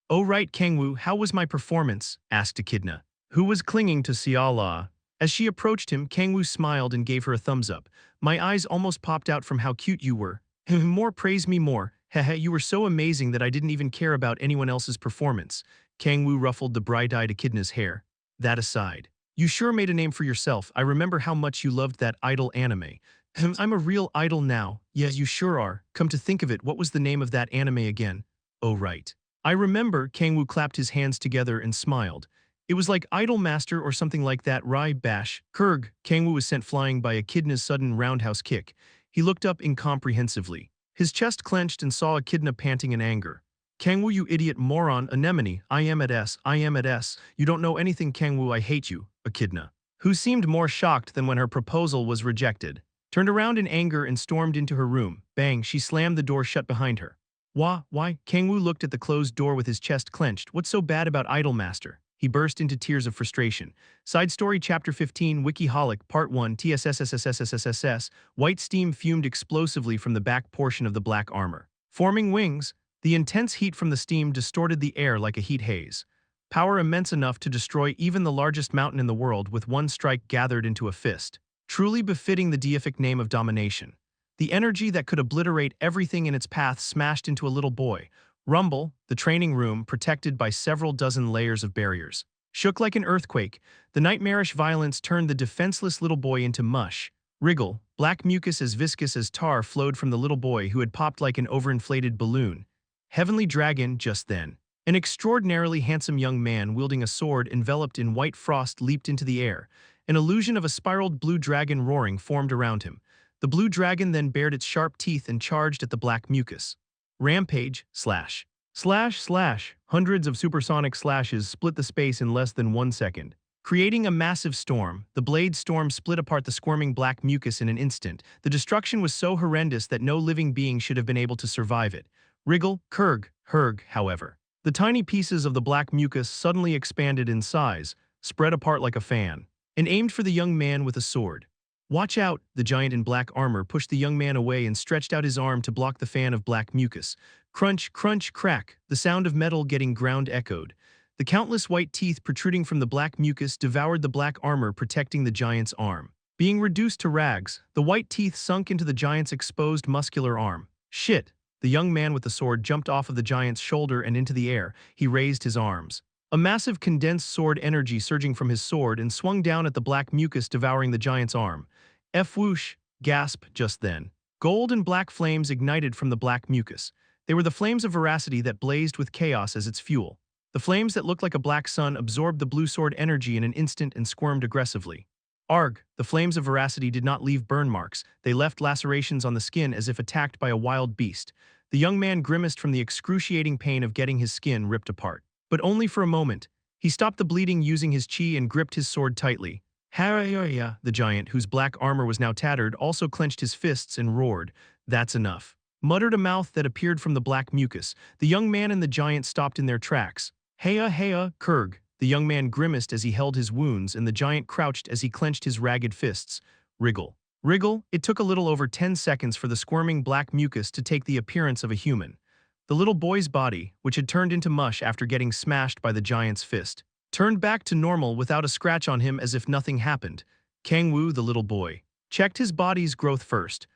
"Oh right, Kang-woo, how was my performance?" asked Echidna, who was clinging to Siala. As she approached him, Kang-woo smiled and gave her a thumbs up. "My eyes almost popped out from how cute you were." "More praise me more." "Heh, you were so amazing that I didn't even care about anyone else's performance." Kang-woo ruffled the bright-eyed Echidna's hair. "That aside, you sure made a name for yourself. I remember how much you loved that idol anime." "I'm a real idol now." "Yeah, you sure are. Come to think of it, what was the name of that anime again?" "Oh right. I remember." Kang-woo clapped his hands together and smiled. "It was like Idol Master or something like that, right? Bash." "Kurg." Kang-woo was sent flying by Echidna's sudden roundhouse kick. He looked up incomprehensively. His chest clenched and saw Echidna panting in anger. "Kang-woo, you idiot moron, anemone. I am at S. I am at S. You don't know anything, Kang-woo, I hate you." Echidna, who seemed more shocked than when her proposal was rejected, turned around in anger and stormed into her room. Bang, she slammed the door shut behind her. Why? Kang-woo looked at the closed door with his chest clenched. "What's so bad about Idol Master?" He burst into tears of frustration. Side Story Chapter 15 Wikiholic Part 1 TSSSSSSSSS. White steam fumed explosively from the back portion of the black armor, forming wings. The intense heat from the steam distorted the air like a heat haze. Power immense enough to destroy even the largest mountain in the world with one strike gathered into a fist. Truly befitting the deific name of domination. The energy that could obliterate everything in its path smashed into a little boy. Rumble, the training room, protected by several dozen layers of barriers, shook like an earthquake. The nightmarish violence turned the defenseless little boy into mush. Wriggle, black mucus as viscous as tar flowed from the little boy who had popped like an overinflated balloon. Heavenly Dragon just then. An extraordinarily handsome young man wielding a sword enveloped in white frost leaped into the air. An illusion of a spiraled blue dragon roaring formed around him. The blue dragon then bared its sharp teeth and charged at the black mucus. Rampage, slash. Slash, slash. Hundreds of supersonic slashes split the space in less than 1 second. Creating a massive storm, the blade storm split apart the squirming black mucus in an instant. The destruction was so horrendous that no living being should have been able to survive it. Wriggle, Kurg, Herg, however. The tiny pieces of the black mucus suddenly expanded in size, spread apart like a fan, and aimed for the young man with a sword. "Watch out!" The giant in black armor pushed the young man away and stretched out his arm to block the fan of black mucus. Crunch, crunch, crack, the sound of metal getting ground echoed. The countless white teeth protruding from the black mucus devoured the black armor protecting the giant's arm. Being reduced to rags, the white teeth sunk into the giant's exposed muscular arm. "Shit!" The young man with the sword jumped off of the giant's shoulder and into the air. He raised his arms. A massive condensed sword energy surging from his sword and swung down at the black mucus devouring the giant's arm. Whoosh! Gasp just then. Gold and black flames ignited from the black mucus. They were the flames of veracity that blazed with chaos as its fuel. The flames that looked like a black sun absorbed the blue sword energy in an instant and squirmed aggressively. Arg! The flames of veracity did not leave burn marks. They left lacerations on the skin as if attacked by a wild beast. The young man grimaced from the excruciating pain of getting his skin ripped apart. But only for a moment. He stopped the bleeding using his chi and gripped his sword tightly. "Haraya!" The giant, whose black armor was now tattered, also clenched his fists and roared. "That's enough," muttered a mouth that appeared from the black mucus. The young man and the giant stopped in their tracks. Heya, Kurg." The young man grimaced as he held his wounds, and the giant crouched as he clenched his ragged fists. Wriggle. Wriggle. It took a little over 10 seconds for the squirming black mucus to take the appearance of a human. The little boy's body, which had turned into mush after getting smashed by the giant's fist, turned back to normal without a scratch on him as if nothing happened. Kang-woo, the little boy, checked his body's growth first,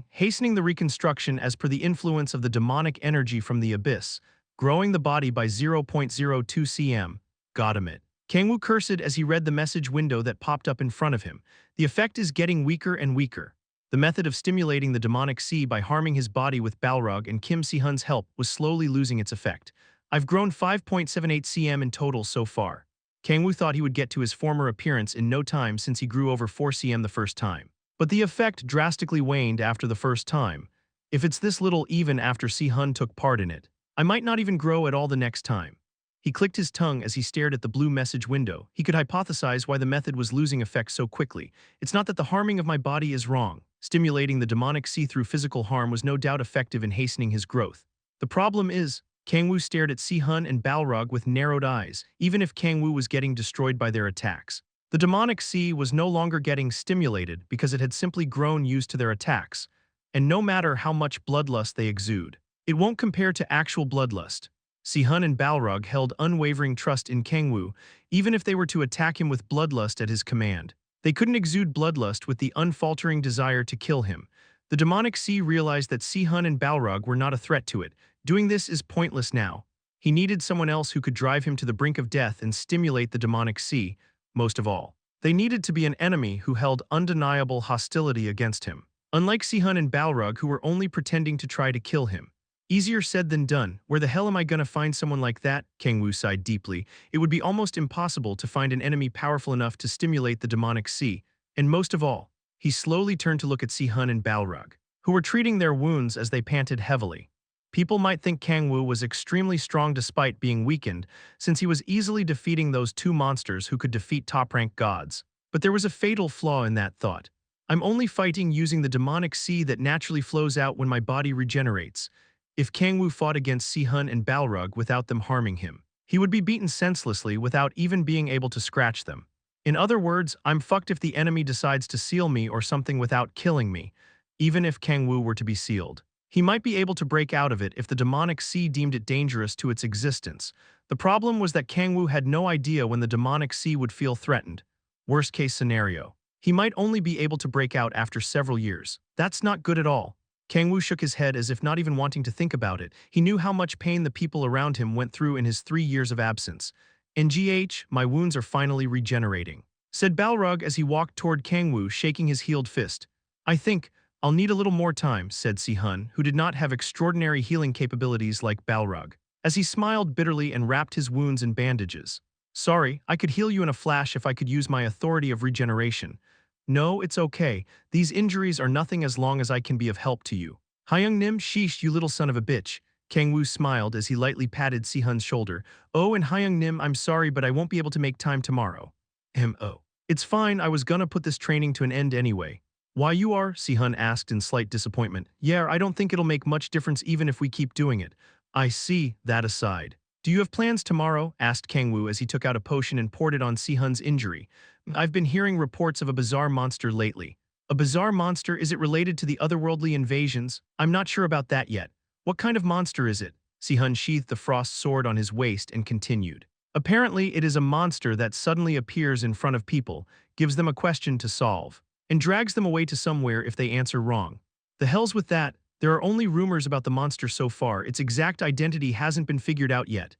hastening the reconstruction as per the influence of the demonic energy from the abyss, growing the body by 0.02 cm. Got him it. Kang-woo cursed as he read the message window that popped up in front of him. The effect is getting weaker and weaker. The method of stimulating the demonic sea by harming his body with Balrog and Kim Si-hun's help was slowly losing its effect. I've grown 5.78 cm in total so far. Kang-woo thought he would get to his former appearance in no time since he grew over 4 cm the first time. But the effect drastically waned after the first time. If it's this little even after Si-hun took part in it, I might not even grow at all the next time. He clicked his tongue as he stared at the blue message window. He could hypothesize why the method was losing effect so quickly. It's not that the harming of my body is wrong. Stimulating the demonic sea through physical harm was no doubt effective in hastening his growth. The problem is, Kang-woo stared at Si-hun and Balrog with narrowed eyes, even if Kang-woo was getting destroyed by their attacks. The demonic sea was no longer getting stimulated because it had simply grown used to their attacks, and no matter how much bloodlust they exude, it won't compare to actual bloodlust. Si-hun and Balrog held unwavering trust in Kang-woo, even if they were to attack him with bloodlust at his command. They couldn't exude bloodlust with the unfaltering desire to kill him. The demonic sea realized that Si-hun and Balrog were not a threat to it. Doing this is pointless now. He needed someone else who could drive him to the brink of death and stimulate the demonic sea. Most of all, they needed to be an enemy who held undeniable hostility against him. Unlike Si-hun and Balrog, who were only pretending to try to kill him. Easier said than done. Where the hell am I gonna find someone like that? Kang-woo sighed deeply. It would be almost impossible to find an enemy powerful enough to stimulate the demonic sea. And most of all, he slowly turned to look at Si-hun and Balrog, who were treating their wounds as they panted heavily. People might think Kang-woo was extremely strong despite being weakened, since he was easily defeating those two monsters who could defeat top-ranked gods. But there was a fatal flaw in that thought. I'm only fighting using the demonic sea that naturally flows out when my body regenerates. If Kang-woo fought against Si-hun and Balrog without them harming him, he would be beaten senselessly without even being able to scratch them. In other words, I'm fucked if the enemy decides to seal me or something without killing me, even if Kang-woo were to be sealed. He might be able to break out of it if the demonic sea deemed it dangerous to its existence. The problem was that Kang-woo had no idea when the demonic sea would feel threatened. Worst case scenario. He might only be able to break out after several years. That's not good at all. Kang-woo shook his head as if not even wanting to think about it. He knew how much pain the people around him went through in his 3 years of absence. "NGH, my wounds are finally regenerating," said Balrog as he walked toward Kang-woo, shaking his healed fist. "I think I'll need a little more time," said Si-hun, who did not have extraordinary healing capabilities like Balrog, as he smiled bitterly and wrapped his wounds in bandages. "Sorry, I could heal you in a flash if I could use my authority of regeneration." "No, it's okay. These injuries are nothing as long as I can be of help to you." "Hyung-nim, sheesh, you little son of a bitch." Kang-woo smiled as he lightly patted Si-hun's shoulder. "Oh, and Hyung-nim, I'm sorry, but I won't be able to make time tomorrow." "Oh. It's fine, I was gonna put this training to an end anyway." "Why you are?" Si-hun asked in slight disappointment. "Yeah, I don't think it'll make much difference even if we keep doing it." "I see, that aside. Do you have plans tomorrow?" asked Kang-woo as he took out a potion and poured it on Si-hun's injury. "I've been hearing reports of a bizarre monster lately." "A bizarre monster? Is it related to the otherworldly invasions?" "I'm not sure about that yet." "What kind of monster is it?" Si-hun sheathed the frost sword on his waist and continued. "Apparently it is a monster that suddenly appears in front of people, gives them a question to solve, and drags them away to somewhere if they answer wrong." "The hell's with that? There are only rumors about the monster so far. Its exact identity hasn't been figured out yet."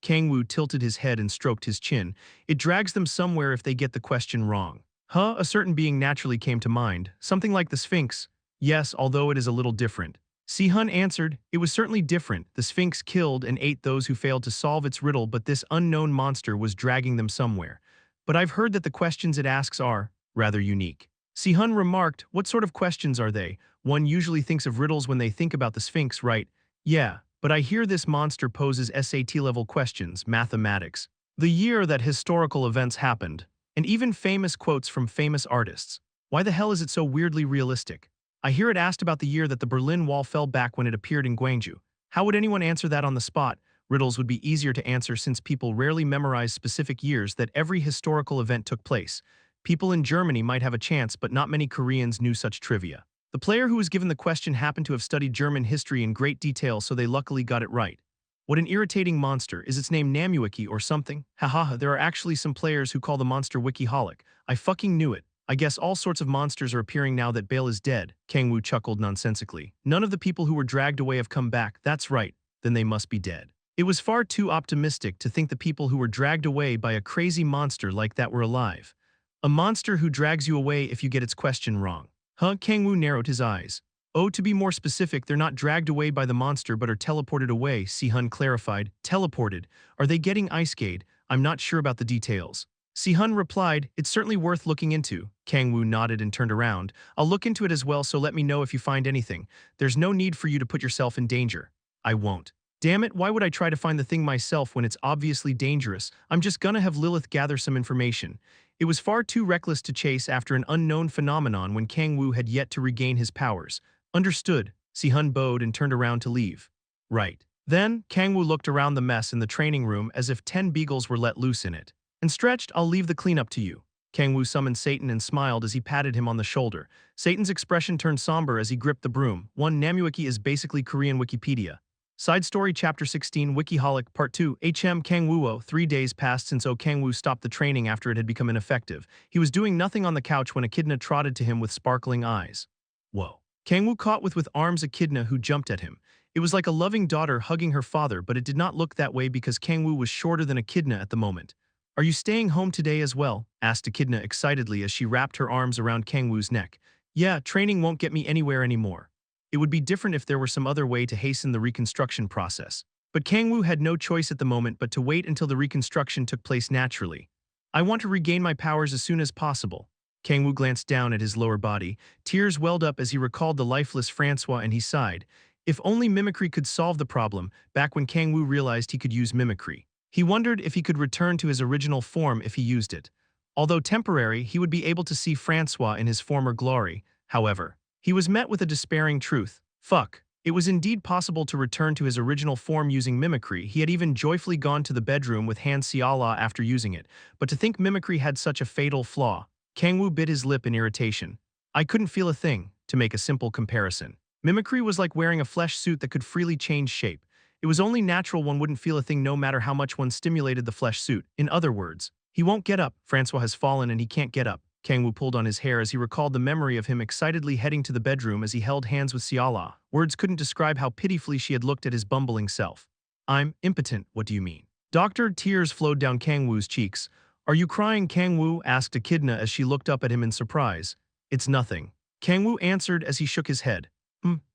Kang-woo tilted his head and stroked his chin. "It drags them somewhere if they get the question wrong." "Huh?" A certain being naturally came to mind. "Something like the Sphinx." "Yes, although it is a little different." Si-hun answered. "It was certainly different. The Sphinx killed and ate those who failed to solve its riddle, but this unknown monster was dragging them somewhere. But I've heard that the questions it asks are rather unique." Si-hun remarked. "What sort of questions are they? One usually thinks of riddles when they think about the Sphinx, right?" "Yeah. But I hear this monster poses SAT-level questions, mathematics, the year that historical events happened, and even famous quotes from famous artists. Why the hell is it so weirdly realistic? I hear it asked about the year that the Berlin Wall fell back when it appeared in Gwangju. How would anyone answer that on the spot? Riddles would be easier to answer since people rarely memorize specific years that every historical event took place. People in Germany might have a chance, but not many Koreans knew such trivia. The player who was given the question happened to have studied German history in great detail, so they luckily got it right." What an irritating monster. Is its name Namuwiki or something? Haha, there are actually some players who call the monster Wikiholic. I fucking knew it. I guess all sorts of monsters are appearing now that Bale is dead, Kang-woo chuckled nonsensically. None of the people who were dragged away have come back, that's right, then they must be dead. It was far too optimistic to think the people who were dragged away by a crazy monster like that were alive. A monster who drags you away if you get its question wrong. Huh? Kang-woo narrowed his eyes. Oh, to be more specific, they're not dragged away by the monster but are teleported away, Si-hun clarified. Teleported? Are they getting ice-skate? I'm not sure about the details. Si-hun replied, it's certainly worth looking into. Kang-woo nodded and turned around. I'll look into it as well, so let me know if you find anything. There's no need for you to put yourself in danger. I won't. Damn it, why would I try to find the thing myself when it's obviously dangerous? I'm just gonna have Lilith gather some information. It was far too reckless to chase after an unknown phenomenon when Kang-woo had yet to regain his powers. Understood. Si-hun bowed and turned around to leave. Right. Then, Kang-woo looked around the mess in the training room as if 10 beagles were let loose in it. And stretched, I'll leave the cleanup to you. Kang-woo summoned Satan and smiled as he patted him on the shoulder. Satan's expression turned somber as he gripped the broom. Namuwiki is basically Korean Wikipedia. Side Story Chapter 16 Wikiholic Part 2 Kang-woo. 3 days passed since Kang-woo stopped the training after it had become ineffective. He was doing nothing on the couch when Echidna trotted to him with sparkling eyes. Whoa. Kang-woo caught with arms Echidna who jumped at him. It was like a loving daughter hugging her father, but it did not look that way because Kang-woo was shorter than Echidna at the moment. Are you staying home today as well? Asked Echidna excitedly as she wrapped her arms around Kang-woo's neck. Yeah, training won't get me anywhere anymore. It would be different if there were some other way to hasten the reconstruction process. But Kang-woo had no choice at the moment but to wait until the reconstruction took place naturally. I want to regain my powers as soon as possible. Kang-woo glanced down at his lower body. Tears welled up as he recalled the lifeless Francois and he sighed. If only mimicry could solve the problem, back when Kang-woo realized he could use mimicry. He wondered if he could return to his original form if he used it. Although temporary, he would be able to see Francois in his former glory. However, he was met with a despairing truth. Fuck. It was indeed possible to return to his original form using mimicry. He had even joyfully gone to the bedroom with Han Xiala after using it. But to think mimicry had such a fatal flaw. Kang-woo bit his lip in irritation. I couldn't feel a thing, to make a simple comparison. Mimicry was like wearing a flesh suit that could freely change shape. It was only natural one wouldn't feel a thing no matter how much one stimulated the flesh suit. In other words, he won't get up. Francois has fallen and he can't get up. Kang-woo pulled on his hair as he recalled the memory of him excitedly heading to the bedroom as he held hands with Xiala. Words couldn't describe how pitifully she had looked at his bumbling self. I'm impotent, what do you mean? Doctor, tears flowed down Kang-woo's cheeks. Are you crying, Kang-woo? Asked Echidna as she looked up at him in surprise. It's nothing. Kang-woo answered as he shook his head.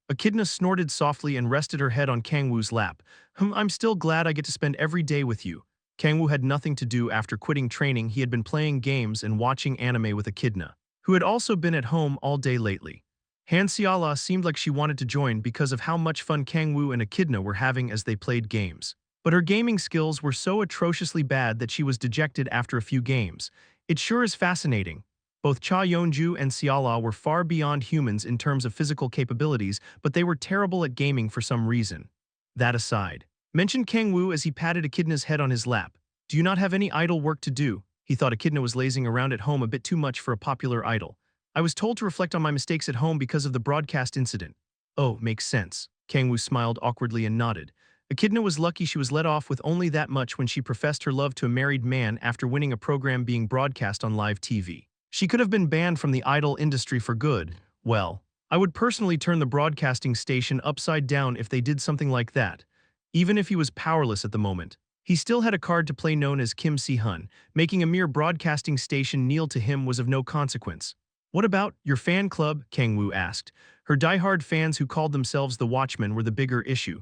Echidna snorted softly and rested her head on Kang-woo's lap. I'm still glad I get to spend every day with you. Kang-woo had nothing to do after quitting training. He had been playing games and watching anime with Echidna, who had also been at home all day lately. Han Xiala seemed like she wanted to join because of how much fun Kang-woo and Echidna were having as they played games. But her gaming skills were so atrociously bad that she was dejected after a few games. It sure is fascinating. Both Cha Yeonju and Xiala were far beyond humans in terms of physical capabilities, but they were terrible at gaming for some reason. That aside, mentioned Kang-woo as he patted Echidna's head on his lap. Do you not have any idle work to do? He thought Echidna was lazing around at home a bit too much for a popular idol. I was told to reflect on my mistakes at home because of the broadcast incident. Oh, makes sense. Kang-woo smiled awkwardly and nodded. Echidna was lucky she was let off with only that much when she professed her love to a married man after winning a program being broadcast on live TV. She could have been banned from the idol industry for good. Well, I would personally turn the broadcasting station upside down if they did something like that. Even if he was powerless at the moment, he still had a card to play known as Kim Si-hun. Making a mere broadcasting station kneel to him was of no consequence. What about your fan club? Kang-woo asked. Her diehard fans who called themselves the Watchmen were the bigger issue.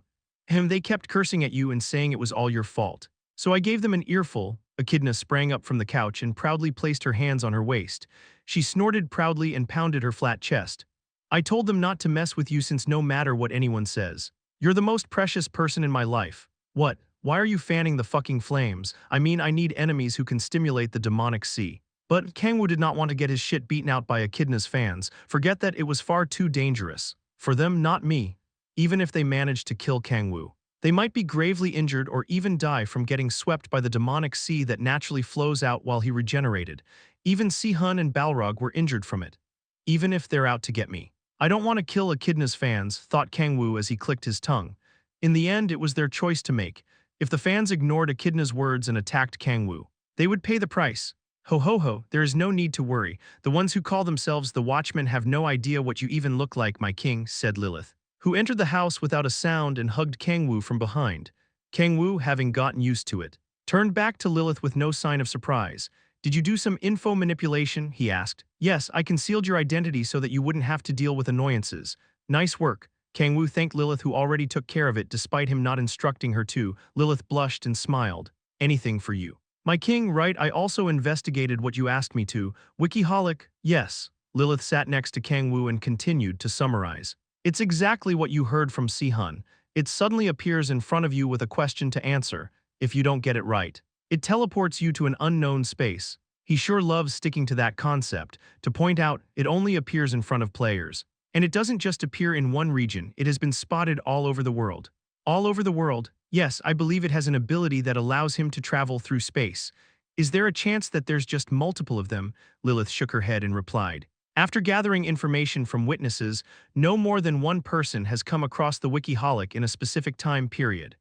They kept cursing at you and saying it was all your fault. So I gave them an earful. Echidna sprang up from the couch and proudly placed her hands on her waist. She snorted proudly and pounded her flat chest. I told them not to mess with you since no matter what anyone says. You're the most precious person in my life. What? Why are you fanning the fucking flames? I mean, I need enemies who can stimulate the demonic sea. But Kang-woo did not want to get his shit beaten out by Echidna's fans. Forget that, it was far too dangerous. For them, not me. Even if they managed to kill Kang-woo, they might be gravely injured or even die from getting swept by the demonic sea that naturally flows out while he regenerated. Even Si-hun and Balrog were injured from it. Even if they're out to get me. I don't want to kill Echidna's fans, thought Kang-woo as he clicked his tongue. In the end, it was their choice to make. If the fans ignored Echidna's words and attacked Kang-woo, they would pay the price. Ho ho ho, there is no need to worry. The ones who call themselves the Watchmen have no idea what you even look like, my king, said Lilith, who entered the house without a sound and hugged Kang-woo from behind. Kang-woo, having gotten used to it, turned back to Lilith with no sign of surprise. Did you do some info manipulation? He asked. Yes, I concealed your identity so that you wouldn't have to deal with annoyances. Nice work. Kang-woo thanked Lilith, who already took care of it despite him not instructing her to. Lilith blushed and smiled. Anything for you. My king, right? I also investigated what you asked me to. Wikiholic, yes. Lilith sat next to Kang-woo and continued to summarize. It's exactly what you heard from Sihun. It suddenly appears in front of you with a question to answer. If you don't get it right, it teleports you to an unknown space. He sure loves sticking to that concept. To point out, it only appears in front of players. And it doesn't just appear in one region, it has been spotted all over the world. All over the world? Yes, I believe it has an ability that allows him to travel through space. Is there a chance that there's just multiple of them? Lilith shook her head and replied. After gathering information from witnesses, no more than one person has come across the Wikiholic in a specific time period.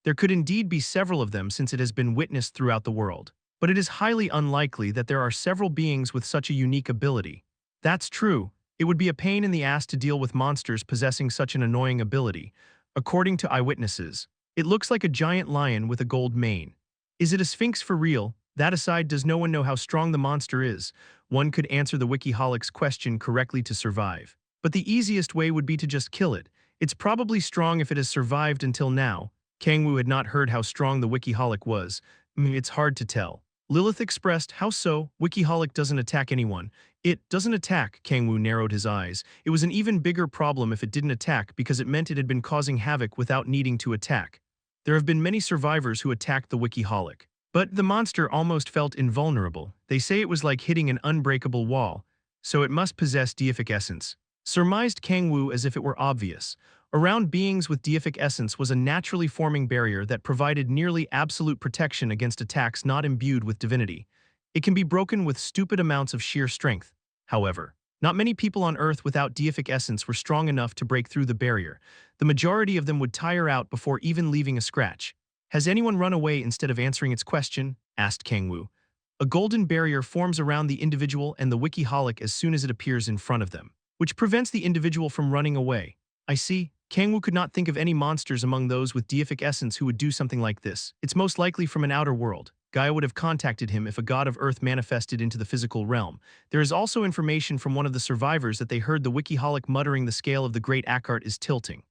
There could indeed be several of them since it has been witnessed throughout the world. But it is highly unlikely that there are several beings with such a unique ability. That's true. It would be a pain in the ass to deal with monsters possessing such an annoying ability. According to eyewitnesses, it looks like a giant lion with a gold mane. Is it a sphinx for real? That aside, does no one know how strong the monster is? One could answer the Wikiholic's question correctly to survive. But the easiest way would be to just kill it. It's probably strong if it has survived until now. Kang-woo had not heard how strong the Wikiholic was. It's hard to tell. Lilith expressed, how so? Wikiholic doesn't attack anyone. It doesn't attack, Kang-woo narrowed his eyes. It was an even bigger problem if it didn't attack because it meant it had been causing havoc without needing to attack. There have been many survivors who attacked the Wikiholic. But the monster almost felt invulnerable. They say it was like hitting an unbreakable wall. So it must possess deific essence. Surmised Kang-woo as if it were obvious. Around beings with deific essence was a naturally forming barrier that provided nearly absolute protection against attacks not imbued with divinity. It can be broken with stupid amounts of sheer strength. However, not many people on Earth without deific essence were strong enough to break through the barrier. The majority of them would tire out before even leaving a scratch. Has anyone run away instead of answering its question? Asked Kang-woo. A golden barrier forms around the individual and the Wikiholic as soon as it appears in front of them, which prevents the individual from running away. I see. Kang-woo could not think of any monsters among those with deific essence who would do something like this. It's most likely from an outer world. Gaia would have contacted him if a god of Earth manifested into the physical realm. There is also information from one of the survivors that they heard the Wikiholic muttering the scale of the great Akkart is tilting.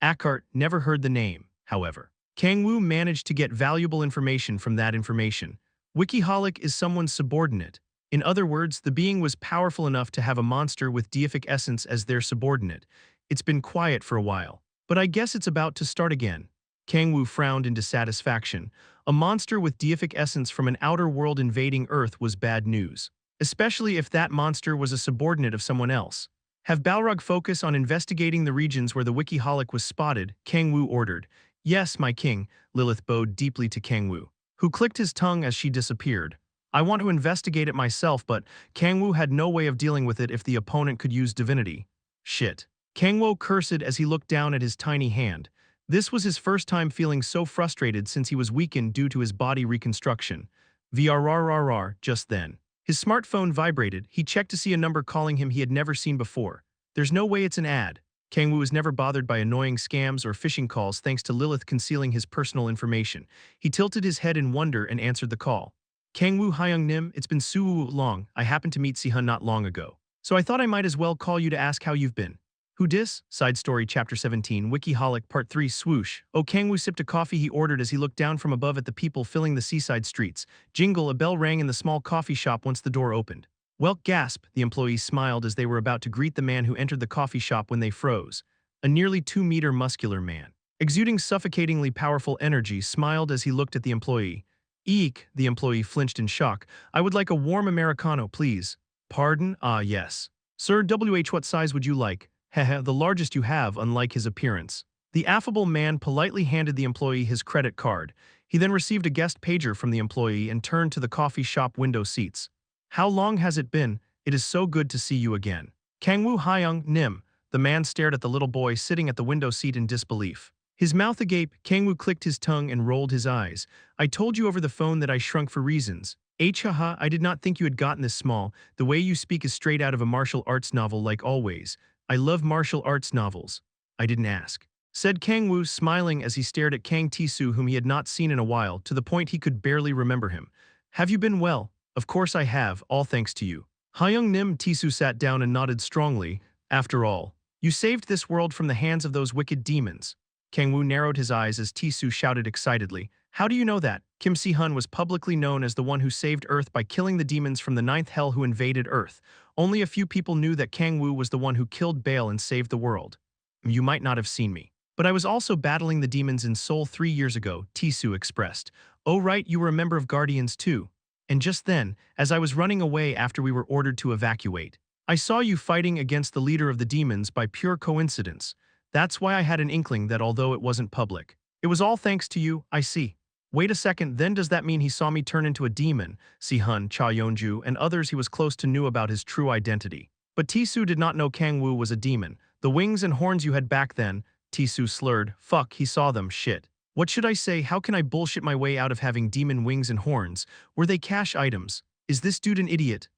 Akkart never heard the name, however. Kang-woo managed to get valuable information from that information. Wikiholic is someone's subordinate. In other words, the being was powerful enough to have a monster with deific essence as their subordinate. It's been quiet for a while, but I guess it's about to start again. Kang-woo frowned in dissatisfaction. A monster with deific essence from an outer world invading Earth was bad news, especially if that monster was a subordinate of someone else. Have Balrog focus on investigating the regions where the Wikiholic was spotted, Kang-woo ordered. Yes, my king, Lilith bowed deeply to Kang-woo, who clicked his tongue as she disappeared. I want to investigate it myself, but Kang-woo had no way of dealing with it if the opponent could use divinity. Shit. Kang-woo cursed as he looked down at his tiny hand. This was his first time feeling so frustrated since he was weakened due to his body reconstruction. VRRRR just then. His smartphone vibrated. He checked to see a number calling him he had never seen before. There's no way it's an ad. Kang-woo was never bothered by annoying scams or phishing calls thanks to Lilith concealing his personal information. He tilted his head in wonder and answered the call. Kang-woo Hyung Nim, it's been so long. I happened to meet Sihun not long ago. So I thought I might as well call you to ask how you've been. Who dis? Side Story Chapter 17 Wikiholic Part 3 Swoosh. Oh, Kang-woo sipped a coffee he ordered as he looked down from above at the people filling the seaside streets. Jingle, a bell rang in the small coffee shop once the door opened. Welk, gasp, the employees smiled as they were about to greet the man who entered the coffee shop when they froze. A nearly 2-meter muscular man, exuding suffocatingly powerful energy, smiled as he looked at the employee. Eek, the employee flinched in shock. I would like a warm Americano, please. Pardon? Ah, yes. Sir WH, what size would you like? Heh, the largest you have, unlike his appearance. The affable man politely handed the employee his credit card. He then received a guest pager from the employee and turned to the coffee shop window seats. How long has it been? It is so good to see you again. Kang-woo Hyung Nim. The man stared at the little boy sitting at the window seat in disbelief. His mouth agape, Kang-woo clicked his tongue and rolled his eyes. I told you over the phone that I shrunk for reasons. Haha, I did not think you had gotten this small. The way you speak is straight out of a martial arts novel like always. I love martial arts novels. I didn't ask, said Kang-woo, smiling as he stared at Kang Tisu, whom he had not seen in a while, to the point he could barely remember him. Have you been well? Of course I have, all thanks to you. Hyung Nim. Tisu sat down and nodded strongly. After all, you saved this world from the hands of those wicked demons. Kang-woo narrowed his eyes as Tisu shouted excitedly. How do you know that? Kim Si-hun was publicly known as the one who saved Earth by killing the demons from the ninth hell who invaded Earth. Only a few people knew that Kang-woo was the one who killed Baal and saved the world. You might not have seen me. But I was also battling the demons in Seoul 3 years ago, Tisu expressed. Oh right, you were a member of Guardians too. And just then, as I was running away after we were ordered to evacuate, I saw you fighting against the leader of the demons by pure coincidence. That's why I had an inkling that although it wasn't public, it was all thanks to you, I see. Wait a second, then does that mean he saw me turn into a demon? Si-hun, Cha Yeonju, and others he was close to knew about his true identity. But Tisu did not know Kang-woo was a demon. The wings and horns you had back then, Tisu slurred. Fuck, he saw them, shit. What should I say? How can I bullshit my way out of having demon wings and horns? Were they cash items? Is this dude an idiot?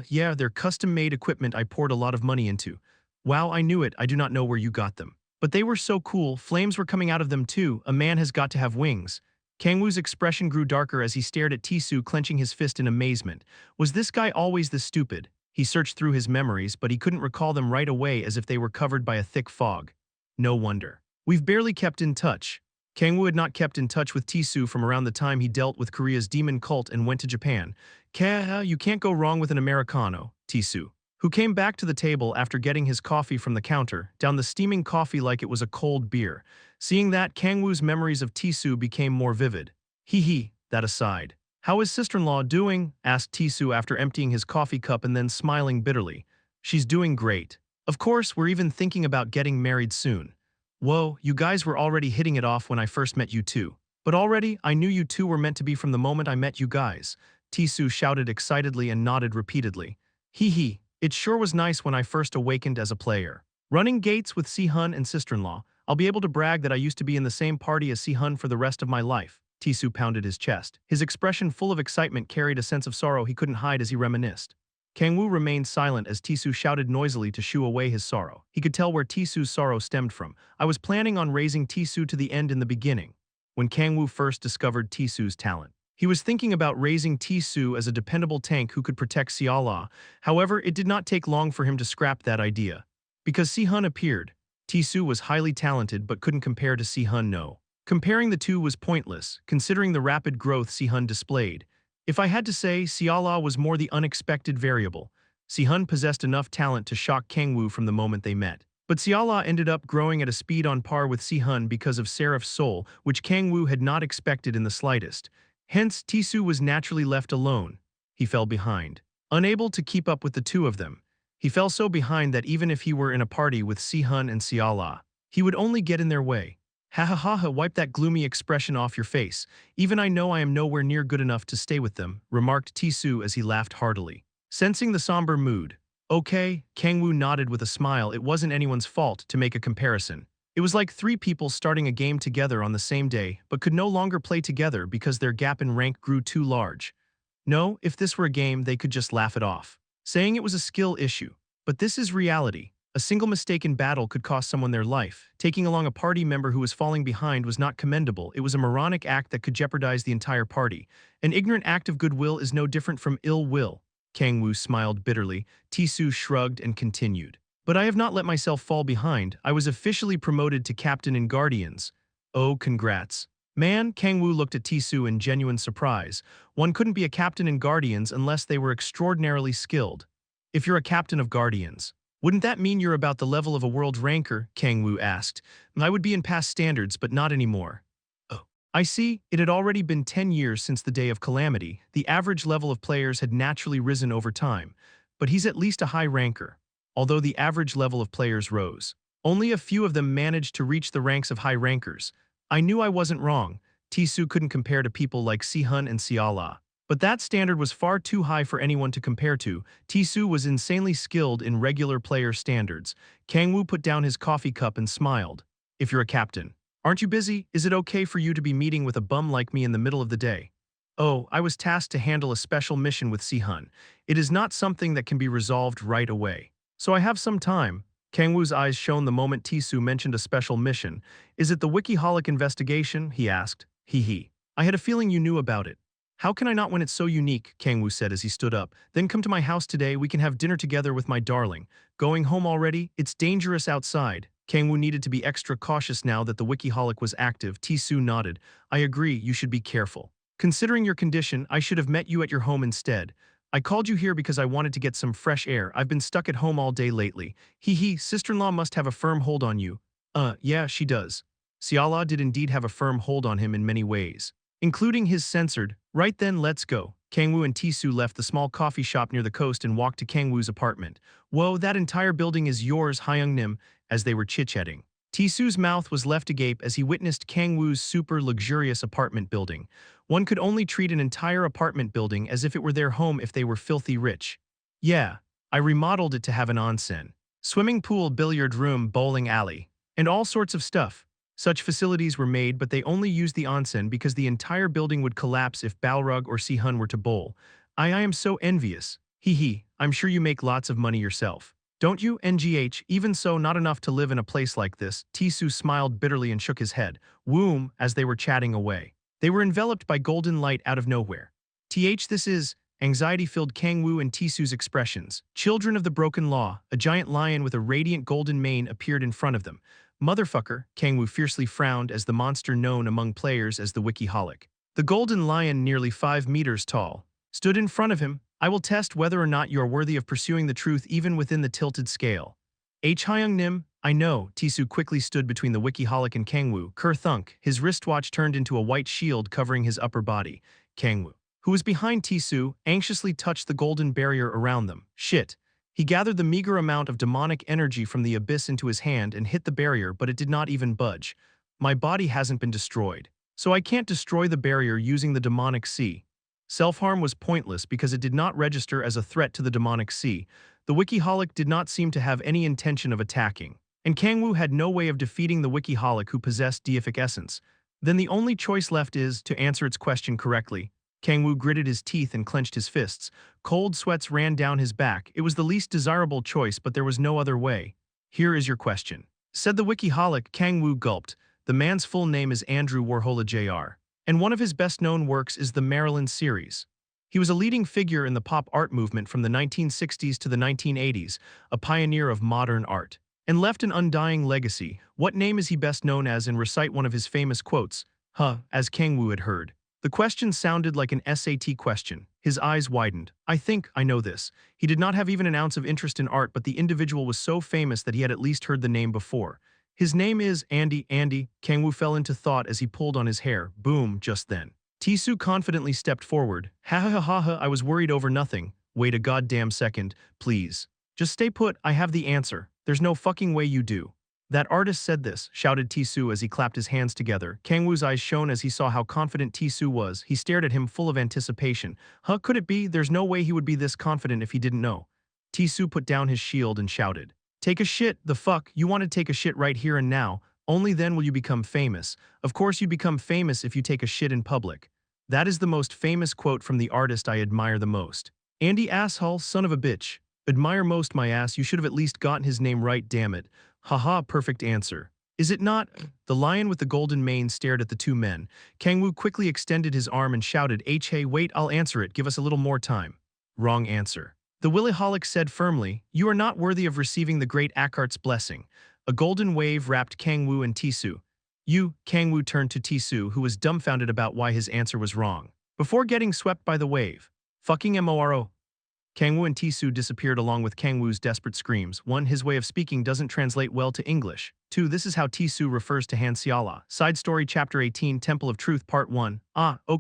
Yeah, they're custom-made equipment I poured a lot of money into. Wow, I knew it, I do not know where you got them. But they were so cool, flames were coming out of them too, a man has got to have wings. Kang-woo's expression grew darker as he stared at Tisu, clenching his fist in amazement. Was this guy always this stupid? He searched through his memories, but he couldn't recall them right away as if they were covered by a thick fog. No wonder. We've barely kept in touch. Kang-woo had not kept in touch with Tisu from around the time he dealt with Korea's demon cult and went to Japan. You can't go wrong with an Americano, Tisu, who came back to the table after getting his coffee from the counter, down the steaming coffee like it was a cold beer. Seeing that, Kang-woo's memories of Tisu became more vivid. That aside. How is sister-in-law doing? Asked Tisu after emptying his coffee cup and then smiling bitterly. She's doing great. Of course, we're even thinking about getting married soon. Whoa, you guys were already hitting it off when I first met you two. But already, I knew you two were meant to be from the moment I met you guys. Tisu shouted excitedly and nodded repeatedly. It sure was nice when I first awakened as a player. Running gates with Si-hun and sister-in-law, I'll be able to brag that I used to be in the same party as Si-hun for the rest of my life. Tisu pounded his chest. His expression full of excitement carried a sense of sorrow he couldn't hide as he reminisced. Kang-woo remained silent as Tisu shouted noisily to shoo away his sorrow. He could tell where Tisu's sorrow stemmed from. I was planning on raising Tisu to the end in the beginning. When Kang-woo first discovered Tisu's talent, he was thinking about raising Tisu as a dependable tank who could protect Siala. However, it did not take long for him to scrap that idea. Because Si-hun appeared, Tisu was highly talented but couldn't compare to Si-hun. No. Comparing the two was pointless, considering the rapid growth Si-hun displayed. If I had to say, Siala was more the unexpected variable. Si-hun possessed enough talent to shock Kang-woo from the moment they met. But Siala ended up growing at a speed on par with Si-hun because of Serif's soul, which Kang-woo had not expected in the slightest. Hence, Tisu was naturally left alone. He fell behind. Unable to keep up with the two of them. He fell so behind that even if he were in a party with Si-hun and Siala, he would only get in their way. Wipe that gloomy expression off your face. Even I know I am nowhere near good enough to stay with them, remarked Tisu as he laughed heartily. Sensing the somber mood. Okay, Kang-woo nodded with a smile. It wasn't anyone's fault to make a comparison. It was like three people starting a game together on the same day, but could no longer play together because their gap in rank grew too large. No, if this were a game, they could just laugh it off, saying it was a skill issue. But this is reality. A single mistake in battle could cost someone their life. Taking along a party member who was falling behind was not commendable. It was a moronic act that could jeopardize the entire party. An ignorant act of goodwill is no different from ill will. Kang-woo smiled bitterly. Tisu shrugged and continued. But I have not let myself fall behind. I was officially promoted to captain in Guardians. Oh, congrats. Man, Kang-woo looked at Tisu in genuine surprise. One couldn't be a captain in Guardians unless they were extraordinarily skilled. If you're a captain of Guardians, wouldn't that mean you're about the level of a world ranker? Kang-woo asked. I would be in past standards, but not anymore. Oh, I see. It had already been 10 years since the day of calamity. The average level of players had naturally risen over time. But he's at least a high ranker. Although the average level of players rose, only a few of them managed to reach the ranks of high rankers. I knew I wasn't wrong. Tisu couldn't compare to people like Si-hun and Siala. But that standard was far too high for anyone to compare to. Tisu was insanely skilled in regular player standards. Kang-woo put down his coffee cup and smiled. If you're a captain, Aren't you busy? Is it okay for you to be meeting with a bum like me in the middle of the day? Oh, I was tasked to handle a special mission with Sihun. It is not something that can be resolved right away. So I have some time. Kang-woo's eyes shone the moment Tisu mentioned a special mission. Is it the Wikiholic investigation? He asked. Hee hee. I had a feeling you knew about it. How can I not when it's so unique? Kang-woo said as he stood up. Then come to my house today, we can have dinner together with my darling. Going home already? It's dangerous outside. Kang-woo needed to be extra cautious now that the Wikiholic was active. Tisu nodded. I agree, you should be careful. Considering your condition, I should have met you at your home instead. I called you here because I wanted to get some fresh air. I've been stuck at home all day lately. Hee hee, sister-in-law must have a firm hold on you. Yeah, she does. Siala did indeed have a firm hold on him in many ways, including his censored, right then let's go. Kang-woo and Tisu left the small coffee shop near the coast and walked to Kang-woo's apartment. Whoa, that entire building is yours, Hyung-nim, as they were chit-chatting. Tisu's mouth was left agape as he witnessed Kang-woo's super luxurious apartment building. One could only treat an entire apartment building as if it were their home if they were filthy rich. Yeah, I remodeled it to have an onsen, swimming pool, billiard room, bowling alley, and all sorts of stuff. Such facilities were made, but they only used the onsen because the entire building would collapse if Balrog or Sihun were to bowl. I am so envious. Hee hee, I'm sure you make lots of money yourself. Don't you, NGH? Even so, not enough to live in a place like this. Tisu smiled bitterly and shook his head. Whoom, as they were chatting away. They were enveloped by golden light out of nowhere. This is anxiety-filled Kang-woo and Tisu's expressions. Children of the broken law, a giant lion with a radiant golden mane appeared in front of them. Motherfucker, Kang-woo fiercely frowned as the monster known among players as the Wikiholic. The golden lion, nearly 5 meters tall, stood in front of him. I will test whether or not you are worthy of pursuing the truth even within the tilted scale. Hyung-nim, I know. Tisu quickly stood between the Wikiholic and Kang-woo. Ker-thunk, his wristwatch turned into a white shield covering his upper body. Kang-woo, who was behind Tisu, anxiously touched the golden barrier around them. Shit. He gathered the meager amount of demonic energy from the abyss into his hand and hit the barrier, but it did not even budge. My body hasn't been destroyed, so I can't destroy the barrier using the demonic sea. Self-harm was pointless because it did not register as a threat to the demonic sea. The Wikiholic did not seem to have any intention of attacking, and Kang-woo had no way of defeating the Wikiholic who possessed deific essence. Then the only choice left is to answer its question correctly. Kang-woo gritted his teeth and clenched his fists. Cold sweats ran down his back. It was the least desirable choice, but there was no other way. Here is your question, said the Wikiholic. Kang-woo gulped. The man's full name is Andrew Warhola Jr., and one of his best-known works is the Marilyn series. He was a leading figure in the pop art movement from the 1960s to the 1980s, a pioneer of modern art, and left an undying legacy. What name is he best known as? And recite one of his famous quotes. As Kang-woo had heard. The question sounded like an SAT question. His eyes widened. I think I know this. He did not have even an ounce of interest in art, but the individual was so famous that he had at least heard the name before. His name is Andy. Kang-woo fell into thought as he pulled on his hair. Boom, just then. Tisu confidently stepped forward. Ha, I was worried over nothing. Wait a goddamn second, please. Just stay put, I have the answer. There's no fucking way you do. That artist said this, shouted Tisu as he clapped his hands together. Kang-woo's eyes shone as he saw how confident Tisu was. He stared at him full of anticipation. Could it be? There's no way he would be this confident if he didn't know. Tisu put down his shield and shouted. Take a shit, the fuck? You want to take a shit right here and now. Only then will you become famous. Of course you become famous if you take a shit in public. That is the most famous quote from the artist I admire the most. Andy asshole, son of a bitch. Admire most my ass, you should have at least gotten his name right, damn it. Haha, perfect answer. Is it not? The lion with the golden mane stared at the two men. Kang-woo quickly extended his arm and shouted, Hey, wait, I'll answer it, give us a little more time. Wrong answer. The Williholic said firmly, You are not worthy of receiving the great Akkart's blessing. A golden wave wrapped Kang-woo and Tisu. Kang-woo turned to Tisu, who was dumbfounded about why his answer was wrong. Before getting swept by the wave. Fucking MORO. Kang-woo and Tisu disappeared along with Kang-woo's desperate screams. 1. His way of speaking doesn't translate well to English. 2. This is how Tisu refers to Han Xiala. Side Story Chapter 18 Temple of Truth Part 1.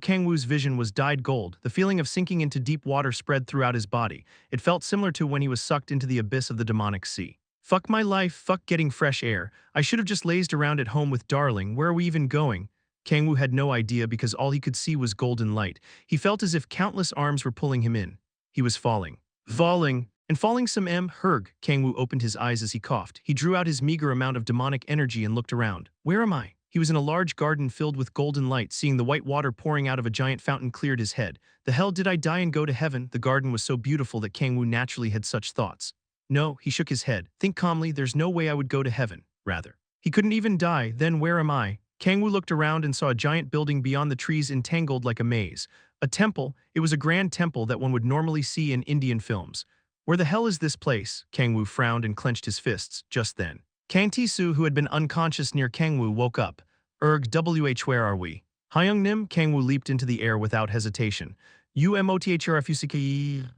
Kang-woo's vision was dyed gold. The feeling of sinking into deep water spread throughout his body. It felt similar to when he was sucked into the abyss of the demonic sea. Fuck my life, fuck getting fresh air. I should have just lazed around at home with darling. Where are we even going? Kang-woo had no idea because all he could see was golden light. He felt as if countless arms were pulling him in. He was falling. Falling some herg. Kang-woo opened his eyes as he coughed. He drew out his meager amount of demonic energy and looked around. Where am I? He was in a large garden filled with golden light. Seeing the white water pouring out of a giant fountain cleared his head. The hell did I die and go to heaven? The garden was so beautiful that Kang-woo naturally had such thoughts. No, he shook his head. Think calmly, there's no way I would go to heaven, rather. He couldn't even die, then where am I? Kang-woo looked around and saw a giant building beyond the trees entangled like a maze. A temple. It was a grand temple that one would normally see in Indian films. Where the hell is this place? Kang-woo frowned and clenched his fists. Just then, Kang Ti-soo, who had been unconscious near Kang-woo, woke up. Where are we? Hyung-nim. Kang-woo leaped into the air without hesitation. Umothrfuck.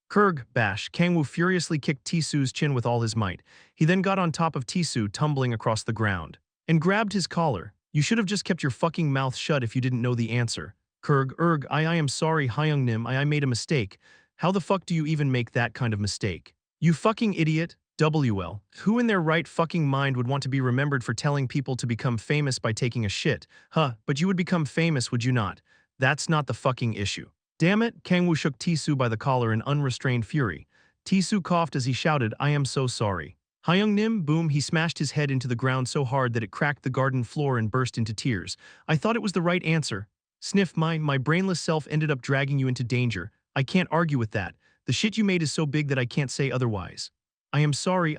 Kurg, bash. Kang-woo furiously kicked Ti-soo's chin with all his might. He then got on top of Ti-soo, tumbling across the ground, and grabbed his collar. You should have just kept your fucking mouth shut if you didn't know the answer. Kurg, I am sorry, Hyung-nim, I made a mistake. How the fuck do you even make that kind of mistake? You fucking idiot. Who in their right fucking mind would want to be remembered for telling people to become famous by taking a shit? But you would become famous, would you not? That's not the fucking issue. Damn it, Kang-woo shook Ti-soo by the collar in unrestrained fury. Ti-soo coughed as he shouted, I am so sorry. Hyung-nim, boom, he smashed his head into the ground so hard that it cracked the garden floor and burst into tears. I thought it was the right answer. Sniff, my brainless self ended up dragging you into danger. I can't argue with that. The shit you made is so big that I can't say otherwise. I am sorry.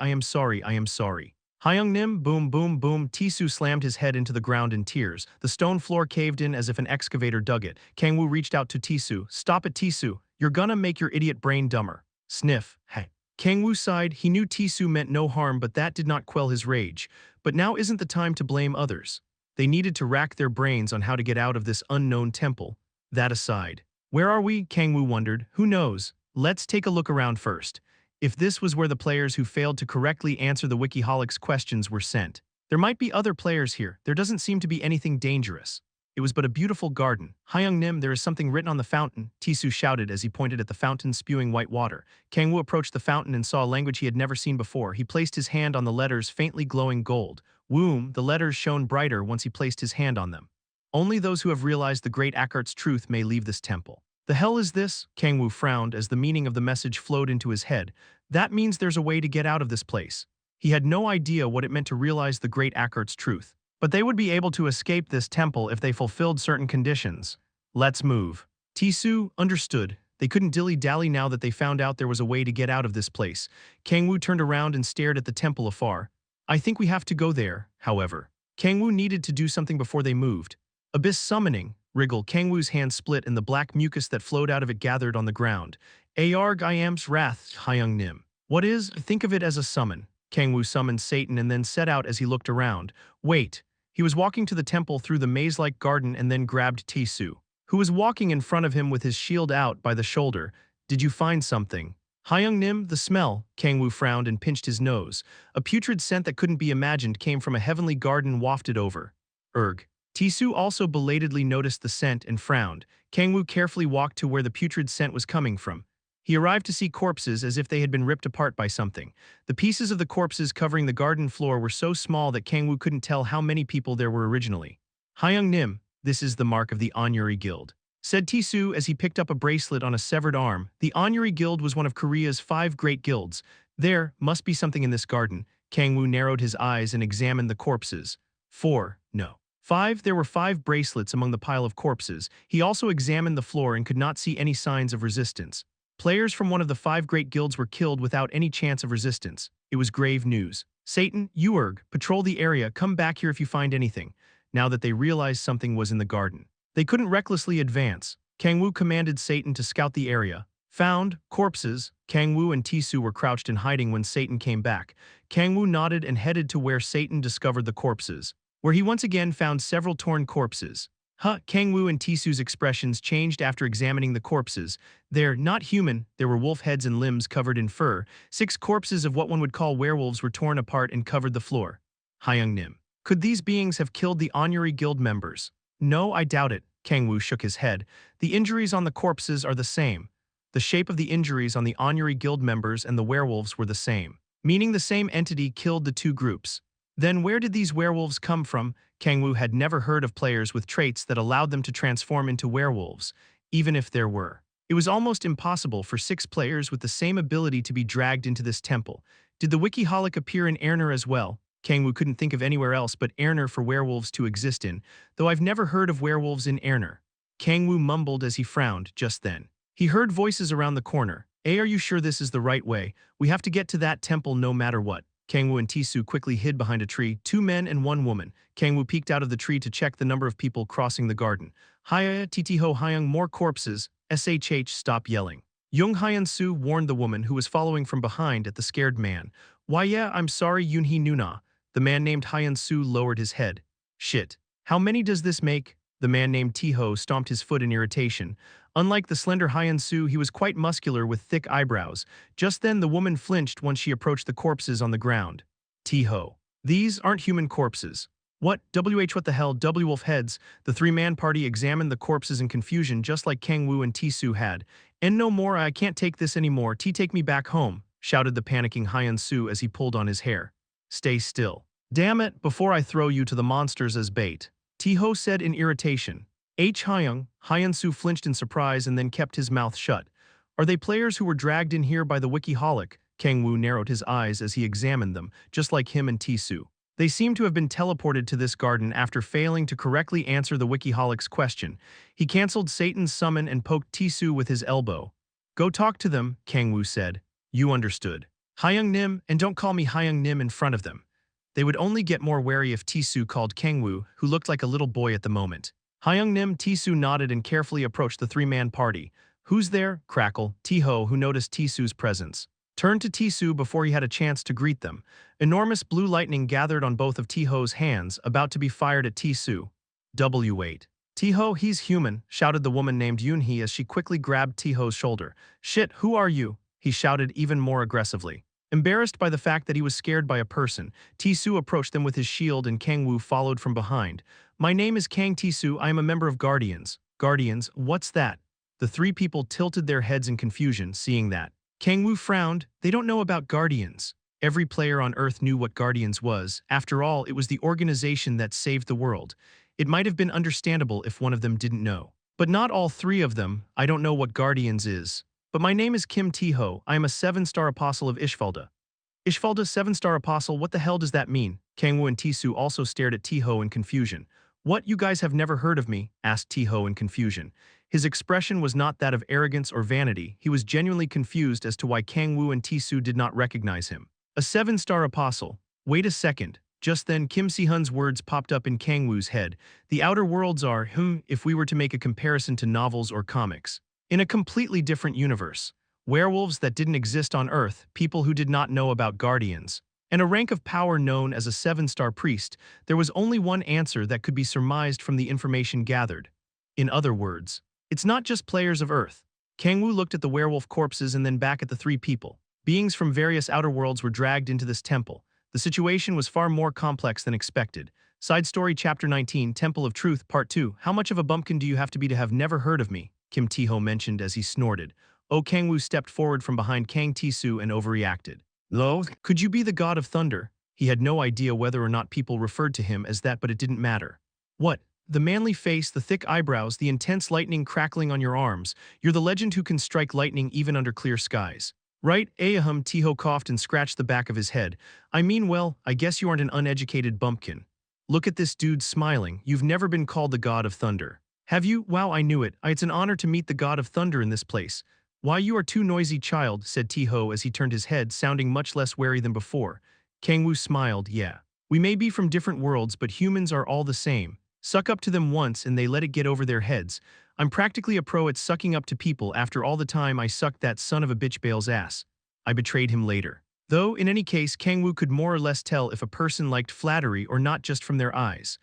Hyung-nim, boom, boom, boom. Ti-soo slammed his head into the ground in tears. The stone floor caved in as if an excavator dug it. Kang-woo reached out to Ti-soo. Stop it, Ti-soo. You're gonna make your idiot brain dumber. Sniff. Hey. Kang-woo sighed. He knew Ti-soo meant no harm, but that did not quell his rage. But now isn't the time to blame others. They needed to rack their brains on how to get out of this unknown temple. That aside. Where are we? Kang-woo wondered. Who knows? Let's take a look around first. If this was where the players who failed to correctly answer the Wikiholics questions were sent. There might be other players here. There doesn't seem to be anything dangerous. It was but a beautiful garden. Hyung-nim, there is something written on the fountain, Ti-soo shouted as he pointed at the fountain spewing white water. Kang-woo approached the fountain and saw a language he had never seen before. He placed his hand on the letters faintly glowing gold. Woom, the letters shone brighter once he placed his hand on them. Only those who have realized the great Akkart's truth may leave this temple. The hell is this? Kang-woo frowned as the meaning of the message flowed into his head. That means there's a way to get out of this place. He had no idea what it meant to realize the great Akkart's truth. But they would be able to escape this temple if they fulfilled certain conditions. Let's move. Ti-soo understood. They couldn't dilly-dally now that they found out there was a way to get out of this place. Kang-woo turned around and stared at the temple afar. I think we have to go there, however. Kang-woo needed to do something before they moved. Abyss summoning. Wriggle. Kang-woo's hand split and the black mucus that flowed out of it gathered on the ground. Arg I am's wrath, Hyung-nim. What is? Think of it as a summon. Kang-woo summoned Satan and then set out as he looked around. Wait. He was walking to the temple through the maze-like garden and then grabbed Ti-soo, who was walking in front of him with his shield out by the shoulder. Did you find something? Hyung-nim, the smell. Kang-woo frowned and pinched his nose. A putrid scent that couldn't be imagined came from a heavenly garden wafted over. Ti-soo also belatedly noticed the scent and frowned. Kang-woo carefully walked to where the putrid scent was coming from. He arrived to see corpses as if they had been ripped apart by something. The pieces of the corpses covering the garden floor were so small that Kang-woo couldn't tell how many people there were originally. Hyung-nim, this is the mark of the Onyuri Guild, said Ti-soo as he picked up a bracelet on a severed arm. The Onyuri Guild was one of Korea's 5 great guilds. There must be something in this garden. Kang-woo narrowed his eyes and examined the corpses. 4, no. 5, there were 5 bracelets among the pile of corpses. He also examined the floor and could not see any signs of resistance. Players from one of the 5 great guilds were killed without any chance of resistance. It was grave news. Satan, patrol the area, come back here if you find anything. Now that they realized something was in the garden, they couldn't recklessly advance. Kang-woo commanded Satan to scout the area. Found, corpses. Kang-woo and Ti-soo were crouched in hiding when Satan came back. Kang-woo nodded and headed to where Satan discovered the corpses, where he once again found several torn corpses. Kang-woo and Ti-soo's expressions changed after examining the corpses. They're not human. There were wolf heads and limbs covered in fur. 6 corpses of what one would call werewolves were torn apart and covered the floor. Hyung-nim. Could these beings have killed the Onyuri Guild members? No, I doubt it. Kang-woo shook his head. The injuries on the corpses are the same. The shape of the injuries on the Onyuri Guild members and the werewolves were the same, meaning the same entity killed the 2 groups. Then where did these werewolves come from? Kang-woo had never heard of players with traits that allowed them to transform into werewolves, even if there were. It was almost impossible for 6 players with the same ability to be dragged into this temple. Did the Wikiholic appear in Erner as well? Kang-woo couldn't think of anywhere else but Erner for werewolves to exist in, though I've never heard of werewolves in Erner. Kang-woo mumbled as he frowned just then. He heard voices around the corner. Are you sure this is the right way? We have to get to that temple no matter what. Kang-woo and Tisoo quickly hid behind a tree, 2 men and 1 woman. Kang-woo peeked out of the tree to check the number of people crossing the garden. Hiya, Titiho Hyung, more corpses. SHH, stop yelling. Young Hyun-soo warned the woman who was following from behind at the scared man. Why yeah, I'm sorry Yoon-hee Nuna. The man named Hyun-soo lowered his head. Shit. How many does this make? The man named Tiho stomped his foot in irritation. Unlike the slender Hyun-soo, he was quite muscular with thick eyebrows. Just then the woman flinched once she approached the corpses on the ground. Tiho. These aren't human corpses. What the hell, W-wolf heads? The 3-man party examined the corpses in confusion just like Kang-woo and Tisoo had. And no more, I can't take this anymore, take me back home, shouted the panicking Hyun-soo as he pulled on his hair. Stay still. Damn it, before I throw you to the monsters as bait. Tiho said in irritation. Hyun-soo flinched in surprise and then kept his mouth shut. Are they players who were dragged in here by the Wikiholic? Kang-woo narrowed his eyes as he examined them, just like him and Tisoo. They seem to have been teleported to this garden after failing to correctly answer the Wikiholic's question. He cancelled Satan's summon and poked Tisoo with his elbow. Go talk to them, Kang-woo said. You understood. Hyung-nim, and don't call me Hyung-nim in front of them. They would only get more wary if Tisoo called Kang-woo, who looked like a little boy at the moment. Hyung-nim, Tisoo nodded and carefully approached the 3-man party. Who's there? Crackle. Tiho, who noticed Tisoo's presence, turned to Tisoo before he had a chance to greet them. Enormous blue lightning gathered on both of Tiho's hands, about to be fired at Tisoo. Wait. Tiho, he's human, shouted the woman named Yoon-hee as she quickly grabbed Tiho's shoulder. Shit, who are you? He shouted even more aggressively. Embarrassed by the fact that he was scared by a person, Tisoo approached them with his shield and Kang-woo followed from behind. My name is Kang Tisoo, I am a member of Guardians. Guardians, what's that? The 3 people tilted their heads in confusion, seeing that. Kang-woo frowned. They don't know about Guardians. Every player on Earth knew what Guardians was. After all, it was the organization that saved the world. It might have been understandable if one of them didn't know. But not all 3 of them. I don't know what Guardians is. But my name is Kim Tiho. I am a 7-star apostle of Ishvalda. Ishvalda, 7-star apostle, what the hell does that mean? Kang-woo and Tisoo also stared at Tiho in confusion. What, you guys have never heard of me? Asked Tiho in confusion. His expression was not that of arrogance or vanity. He was genuinely confused as to why Kang-woo and Tisoo did not recognize him. A 7-star apostle. Wait a second. Just then, Kim Si-hun's words popped up in Kang-woo's head. The outer worlds are, if we were to make a comparison to novels or comics. In a completely different universe. Werewolves that didn't exist on Earth, people who did not know about Guardians, and a rank of power known as a 7-star priest, there was only one answer that could be surmised from the information gathered. In other words, it's not just players of Earth. Kang-woo looked at the werewolf corpses and then back at the 3 people. Beings from various outer worlds were dragged into this temple. The situation was far more complex than expected. Side Story Chapter 19, Temple of Truth, Part 2. How much of a bumpkin do you have to be to have never heard of me? Kim Tiho mentioned as he snorted. Kang-woo stepped forward from behind Kang Tisoo and overreacted. Lo, could you be the god of thunder? He had no idea whether or not people referred to him as that, but it didn't matter. What? The manly face, the thick eyebrows, the intense lightning crackling on your arms. You're the legend who can strike lightning even under clear skies. Right? Tiho coughed and scratched the back of his head. I mean, well, I guess you aren't an uneducated bumpkin. Look at this dude smiling. You've never been called the god of thunder. Have you? Wow, I knew it. It's an honor to meet the god of thunder in this place. Why, you are too noisy, child, said Tiho as he turned his head, sounding much less wary than before. Kang-woo smiled. Yeah. We may be from different worlds, but humans are all the same. Suck up to them once and they let it get over their heads. I'm practically a pro at sucking up to people after all the time I sucked that son of a bitch Bale's ass. I betrayed him later. Though, in any case, Kang-woo could more or less tell if a person liked flattery or not just from their eyes.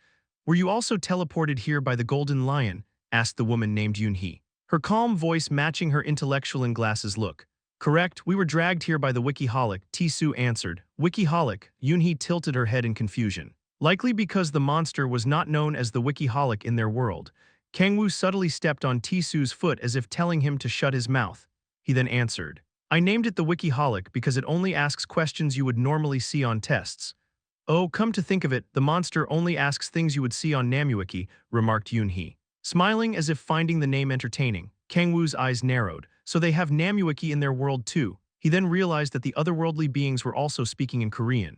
Were you also teleported here by the Golden Lion? Asked the woman named Yoon-hee. Her calm voice matching her intellectual and glasses look. Correct, we were dragged here by the Wikiholic, Tisoo answered. Wikiholic, Yoon-hee tilted her head in confusion. Likely because the monster was not known as the Wikiholic in their world. Kang-woo subtly stepped on Tisoo's foot as if telling him to shut his mouth. He then answered. I named it the Wikiholic because it only asks questions you would normally see on tests. Oh, come to think of it, the monster only asks things you would see on Namuwiki, remarked Yoon-hee. Smiling as if finding the name entertaining, Kang-woo's eyes narrowed. So they have Namuwiki in their world too. He then realized that the otherworldly beings were also speaking in Korean.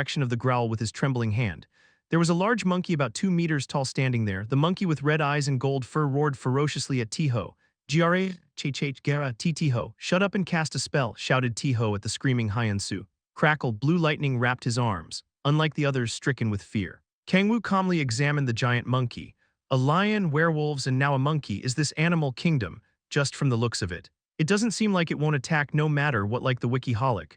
direction of the growl with his trembling hand. There was a large monkey about 2 meters tall standing there. The monkey with red eyes and gold fur roared ferociously at Tiho. Gra, Gera, Tiho. Shut up and cast a spell, shouted Tiho at the screaming Hyansu. Crackle, blue lightning wrapped his arms, unlike the others stricken with fear. Kang-woo calmly examined the giant monkey. A lion, werewolves, and now a monkey is this animal kingdom, just from the looks of it. It doesn't seem like it won't attack no matter what, like the wikiholic.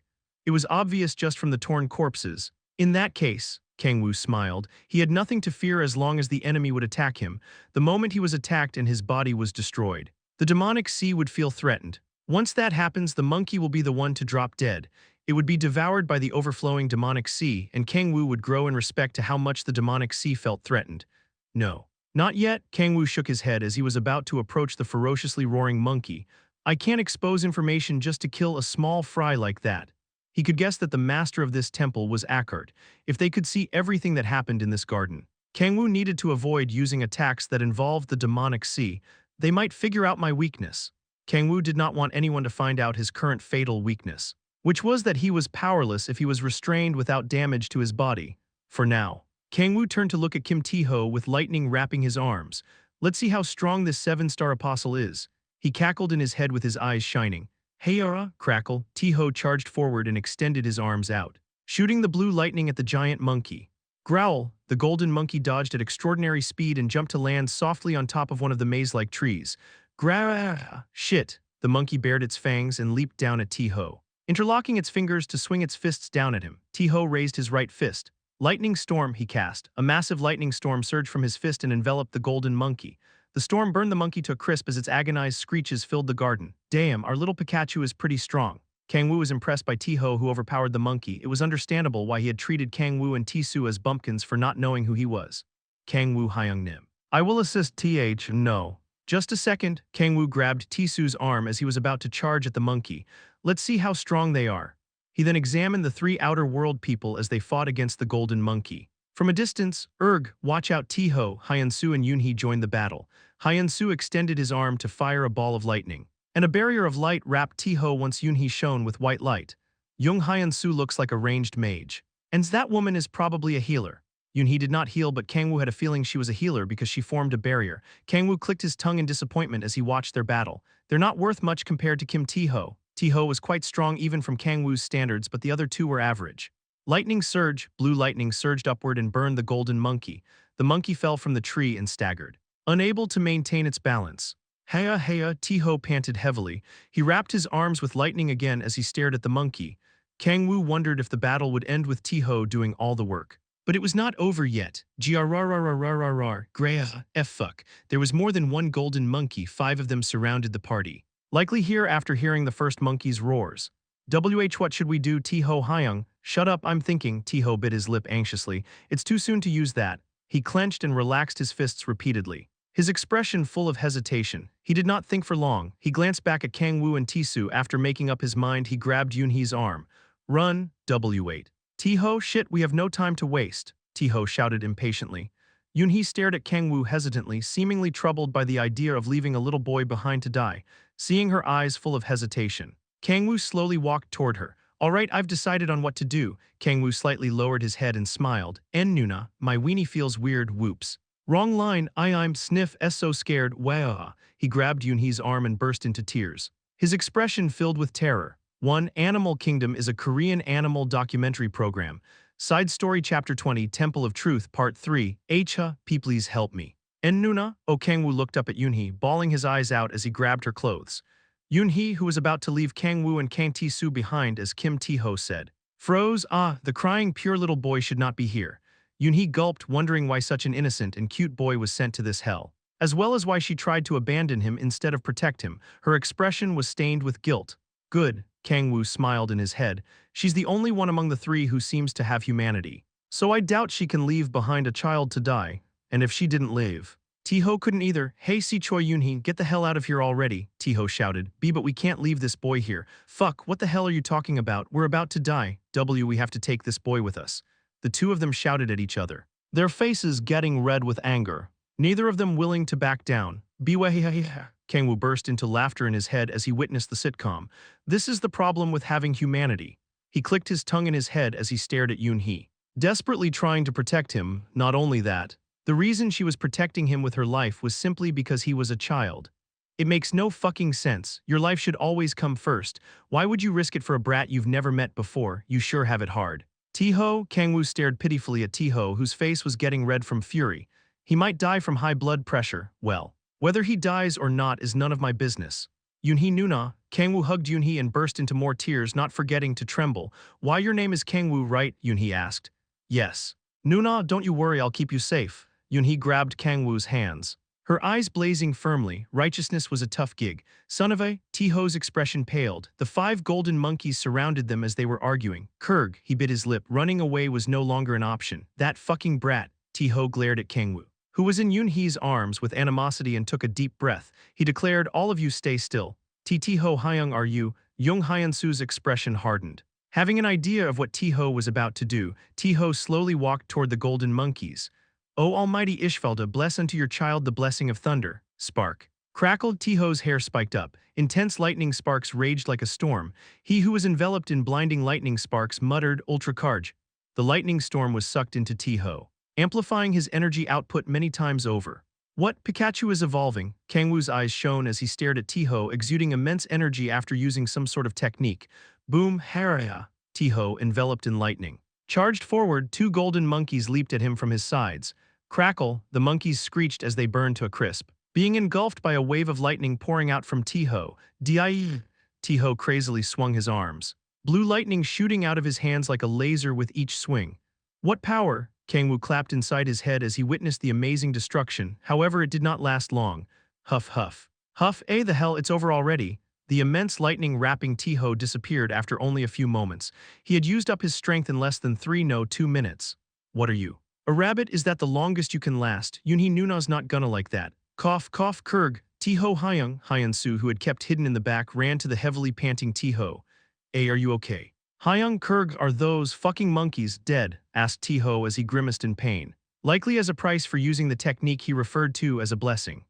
It was obvious just from the torn corpses. In that case, Kang-woo smiled, he had nothing to fear as long as the enemy would attack him, the moment he was attacked and his body was destroyed. The demonic sea would feel threatened. Once that happens, the monkey will be the one to drop dead. It would be devoured by the overflowing demonic sea, and Kang-woo would grow in respect to how much the demonic sea felt threatened. No. Not yet, Kang-woo shook his head as he was about to approach the ferociously roaring monkey. I can't expose information just to kill a small fry like that. He could guess that the master of this temple was Akkard. If they could see everything that happened in this garden, Kang-woo needed to avoid using attacks that involved the demonic sea. They might figure out my weakness. Kang-woo did not want anyone to find out his current fatal weakness, which was that he was powerless if he was restrained without damage to his body. For now, Kang-woo turned to look at Kim Tae-ho with lightning wrapping his arms. Let's see how strong this 7-star apostle is. He cackled in his head with his eyes shining. Hey-ara, crackle, Tae-ho charged forward and extended his arms out, shooting the blue lightning at the giant monkey. Growl, the golden monkey dodged at extraordinary speed and jumped to land softly on top of one of the maze-like trees. Shit, the monkey bared its fangs and leaped down at Tae-ho. Interlocking its fingers to swing its fists down at him, Tae-ho raised his right fist. Lightning storm, he cast. A massive lightning storm surged from his fist and enveloped the golden monkey. The storm burned the monkey to a crisp as its agonized screeches filled the garden. Damn, our little Pikachu is pretty strong. Kang-woo was impressed by Tae-ho, who overpowered the monkey. It was understandable why he had treated Kang-woo and Tisu as bumpkins for not knowing who he was. Kang-woo Hyung-nim. I will assist no. Just a second, Kang-woo grabbed Tisu's arm as he was about to charge at the monkey. Let's see how strong they are. He then examined the three outer world people as they fought against the golden monkey. From a distance, watch out Tiho, Hyun-soo and Yoon-hee joined the battle. Hyun-soo extended his arm to fire a ball of lightning. And a barrier of light wrapped Tiho once Yoon-hee shone with white light. Young Hyun-soo looks like a ranged mage. And that woman is probably a healer. Yoon-hee did not heal, but Kang-woo had a feeling she was a healer because she formed a barrier. Kang-woo clicked his tongue in disappointment as he watched their battle. They're not worth much compared to Kim Tiho. Tiho was quite strong even from Kang-woo's standards, but the other two were average. Blue lightning surged upward and burned the golden monkey. The monkey fell from the tree and staggered, unable to maintain its balance. Heya, Tiho panted heavily. He wrapped his arms with lightning again as he stared at the monkey. Kang-woo wondered if the battle would end with Tiho doing all the work. But it was not over yet. Fuck. There was more than one golden monkey, 5 of them surrounded the party. Likely here after hearing the first monkey's roars. What should we do, Tiho Hyung? Shut up, I'm thinking, Tiho bit his lip anxiously. It's too soon to use that. He clenched and relaxed his fists repeatedly. His expression full of hesitation. He did not think for long. He glanced back at Kang-woo and Tisu. After making up his mind, he grabbed Yoon-hee's arm. Run, W8. Tiho, shit, we have no time to waste, Tiho shouted impatiently. Yoon-hee stared at Kang-woo hesitantly, seemingly troubled by the idea of leaving a little boy behind to die, seeing her eyes full of hesitation. Kang-woo slowly walked toward her. All right, I've decided on what to do. Kang-woo slightly lowered his head and smiled. Nuna, my weenie feels weird, whoops. Wrong line, I'm sniff, so scared, wow. He grabbed Yoon-hee's arm and burst into tears. His expression filled with terror. 1. Animal Kingdom is a Korean animal documentary program. Side Story Chapter 20, Temple of Truth, Part 3. Acha, please help me. Nuna, Kang-woo looked up at Yoon-hee, bawling his eyes out as he grabbed her clothes. Yoon-hee, who was about to leave Kang-woo and Kang Ti-soo behind as Kim Tiho said. Froze, the crying pure little boy should not be here. Yoon-hee gulped, wondering why such an innocent and cute boy was sent to this hell. As well as why she tried to abandon him instead of protect him. Her expression was stained with guilt. Good, Kang-woo smiled in his head. She's the only one among the 3 who seems to have humanity. So I doubt she can leave behind a child to die. And if she didn't live, Tiho couldn't either. Hey, see Choi Yoon-hee, get the hell out of here already, Tiho shouted. But we can't leave this boy here. Fuck, what the hell are you talking about? We're about to die. We have to take this boy with us. The 2 of them shouted at each other, their faces getting red with anger. Neither of them willing to back down. Kang-woo burst into laughter in his head as he witnessed the sitcom. This is the problem with having humanity. He clicked his tongue in his head as he stared at Yoon-hee, desperately trying to protect him. Not only that, the reason she was protecting him with her life was simply because he was a child. It makes no fucking sense. Your life should always come first. Why would you risk it for a brat you've never met before? You sure have it hard. Tiho, Kang-woo stared pitifully at Tiho, whose face was getting red from fury. He might die from high blood pressure. Well, whether he dies or not is none of my business. Yoon-hee Nuna, Kang-woo hugged Yoon-hee and burst into more tears, not forgetting to tremble. Why, your name is Kang-woo, right? Yoon-hee asked. Yes. Nuna, don't you worry, I'll keep you safe. Yoon-hee grabbed Kang-woo's hands, her eyes blazing firmly. Righteousness was a tough gig. Son of a, Tiho's expression paled. The 5 golden monkeys surrounded them as they were arguing. Kurg, he bit his lip. Running away was no longer an option. That fucking brat. Tiho glared at Kang-woo, who was in Yoon-hee's arms with animosity, and took a deep breath. He declared, all of you stay still. Tiho Hyung, are you? Young Hyun-soo's expression hardened. Having an idea of what Tiho was about to do, Tiho slowly walked toward the golden monkeys. O almighty Ishvalda, bless unto your child the blessing of thunder. Spark. Crackled. Tiho's hair spiked up. Intense lightning sparks raged like a storm. He who was enveloped in blinding lightning sparks muttered, Ultracarge. The lightning storm was sucked into Tiho, amplifying his energy output many times over. What? Pikachu is evolving. Kang-woo's eyes shone as he stared at Tiho, exuding immense energy after using some sort of technique. Boom, haraya. Tiho, enveloped in lightning, charged forward. 2 golden monkeys leaped at him from his sides. Crackle, the monkeys screeched as they burned to a crisp, being engulfed by a wave of lightning pouring out from Tiho. Die! Tiho crazily swung his arms, blue lightning shooting out of his hands like a laser with each swing. What power! Kang-woo clapped inside his head as he witnessed the amazing destruction. However, it did not last long. Huff huff. Huff, the hell, it's over already. The immense lightning wrapping Tiho disappeared after only a few moments. He had used up his strength in less than 2 minutes. What are you? A rabbit, is that the longest you can last? Yunhee Nuna's not gonna like that. Cough, cough, Kurg. Tiho Hyun-su, who had kept hidden in the back, ran to the heavily panting Tiho. Hey, are you okay? Hyung Kurg, are those fucking monkeys dead? Asked Tiho as he grimaced in pain. Likely as a price for using the technique he referred to as a blessing.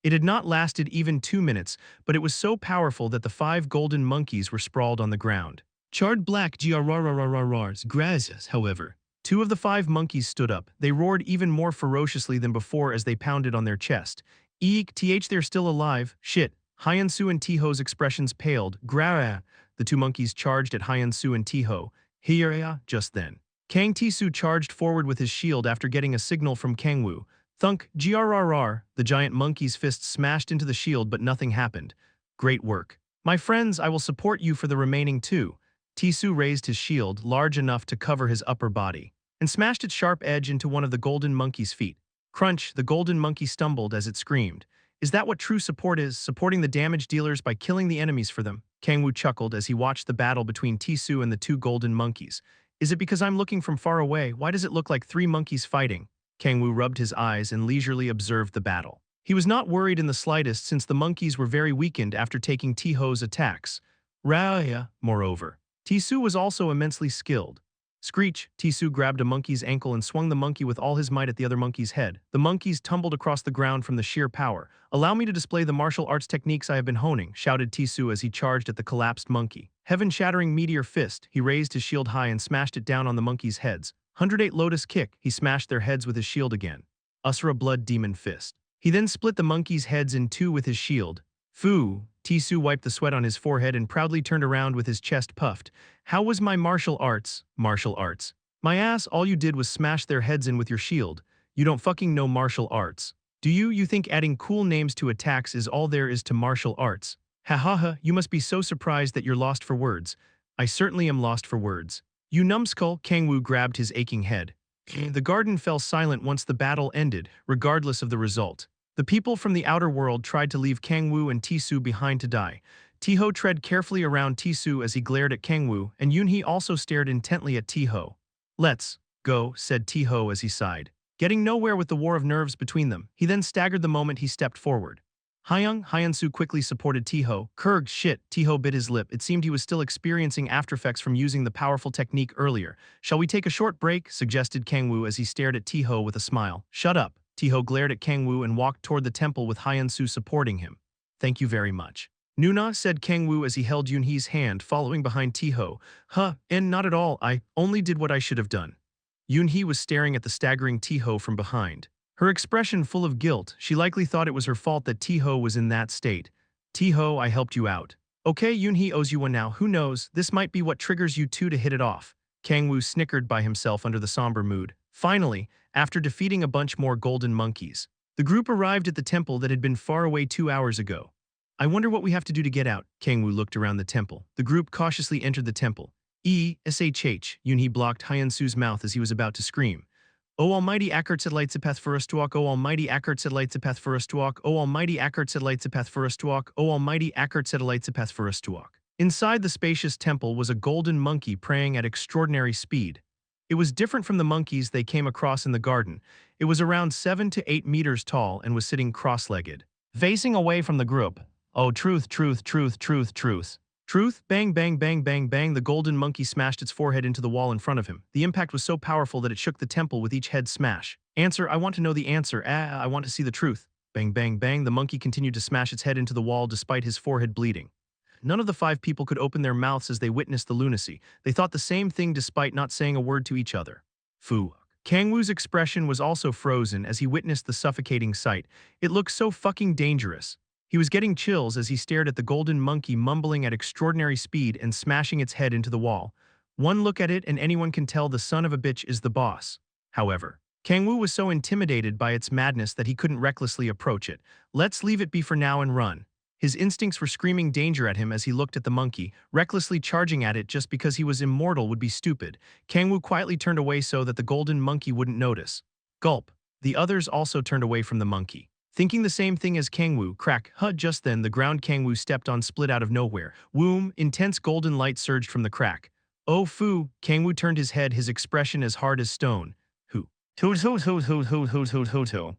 It had not lasted even 2 minutes, but it was so powerful that the 5 golden monkeys were sprawled on the ground. Charred black grrrrrrrs grazes, however. 2 of the 5 monkeys stood up. They roared even more ferociously than before as they pounded on their chest. Eek, they're still alive. Shit. Hyun-su and Tiho's expressions paled. Gra. The 2 monkeys charged at Hyun-su and Tiho. Here, just then. Kang Tisu charged forward with his shield after getting a signal from Kang-woo. Thunk, grrrr, the giant monkey's fists smashed into the shield, but nothing happened. Great work. My friends, I will support you for the remaining 2. Tisu raised his shield, large enough to cover his upper body, and smashed its sharp edge into one of the golden monkey's feet. Crunch, the golden monkey stumbled as it screamed. Is that what true support is, supporting the damage dealers by killing the enemies for them? Kang-woo chuckled as he watched the battle between Tisu and the 2 golden monkeys. Is it because I'm looking from far away? Why does it look like 3 monkeys fighting? Kang-woo rubbed his eyes and leisurely observed the battle. He was not worried in the slightest since the monkeys were very weakened after taking Tiho's attacks. Raya, moreover. Tisu was also immensely skilled. Screech, Tisu grabbed a monkey's ankle and swung the monkey with all his might at the other monkey's head. The monkeys tumbled across the ground from the sheer power. Allow me to display the martial arts techniques I have been honing, shouted Tisu as he charged at the collapsed monkey. Heaven-shattering meteor fist, he raised his shield high and smashed it down on the monkeys' heads. 108 lotus kick, he smashed their heads with his shield again. Usura blood demon fist. He then split the monkeys' heads in 2 with his shield. Fu, Tisu wiped the sweat on his forehead and proudly turned around with his chest puffed. How was my martial arts? Martial arts. My ass, all you did was smash their heads in with your shield. You don't fucking know martial arts. Do you? You think adding cool names to attacks is all there is to martial arts? Ha ha ha, you must be so surprised that you're lost for words. I certainly am lost for words. You numbskull, Kang-woo grabbed his aching head. The garden fell silent once the battle ended, regardless of the result. The people from the outer world tried to leave Kang-woo and Tisu behind to die. Tiho tread carefully around Tisu as he glared at Kang-woo, and Yunhee also stared intently at Tiho. Let's go, said Tiho as he sighed. Getting nowhere with the war of nerves between them, he then staggered the moment he stepped forward. Hyun-su quickly supported Tiho. Kurg, shit, Tiho bit his lip. It seemed he was still experiencing aftereffects from using the powerful technique earlier. Shall we take a short break? Suggested Kang-woo as he stared at Tiho with a smile. Shut up. Tiho glared at Kang-woo and walked toward the temple with Hyun-su supporting him. Thank you very much. Nuna, said Kang-woo as he held Yunhee's hand, following behind Tiho. And not at all, I only did what I should have done. Yunhee was staring at the staggering Tiho from behind. Her expression full of guilt, she likely thought it was her fault that Tiho was in that state. Tiho, I helped you out. Okay, Yunhee owes you one now, who knows, this might be what triggers you 2 to hit it off. Kang-woo snickered by himself under the somber mood. Finally, after defeating a bunch more golden monkeys, the group arrived at the temple that had been far away 2 hours ago. I wonder what we have to do to get out. Kang-woo looked around the temple. The group cautiously entered the temple. Yunhee blocked Hyun-su's mouth as he was about to scream. O almighty Akkert said lights a path for us to walk. O almighty Akkert said lights a path for us to walk. O almighty Akkert said lights a path for us to walk. O almighty Akkert said lights a path for us to walk. Inside the spacious temple was a golden monkey praying at extraordinary speed. It was different from the monkeys they came across in the garden. It was around 7 to 8 meters tall and was sitting cross-legged, facing away from the group. Oh, truth, truth, truth, truth, truth. Truth, bang, bang, bang, bang, bang. The golden monkey smashed its forehead into the wall in front of him. The impact was so powerful that it shook the temple with each head smash. Answer, I want to know the answer. I want to see the truth. Bang, bang, bang. The monkey continued to smash its head into the wall despite his forehead bleeding. None of the 5 people could open their mouths as they witnessed the lunacy. They thought the same thing despite not saying a word to each other. Fu. Kang-woo's expression was also frozen as he witnessed the suffocating sight. It looked so fucking dangerous. He was getting chills as he stared at the golden monkey mumbling at extraordinary speed and smashing its head into the wall. One look at it and anyone can tell the son of a bitch is the boss. However, Kang-woo was so intimidated by its madness that he couldn't recklessly approach it. Let's leave it be for now and run. His instincts were screaming danger at him as he looked at the monkey. Recklessly charging at it just because he was immortal would be stupid. Kang-woo quietly turned away so that the golden monkey wouldn't notice. Gulp. The others also turned away from the monkey. Thinking the same thing as Kang-woo, crack, just then the ground Kang-woo stepped on split out of nowhere. Whoom, intense golden light surged from the crack. Oh fu, Kang-woo turned his head, his expression as hard as stone. Who? WHO.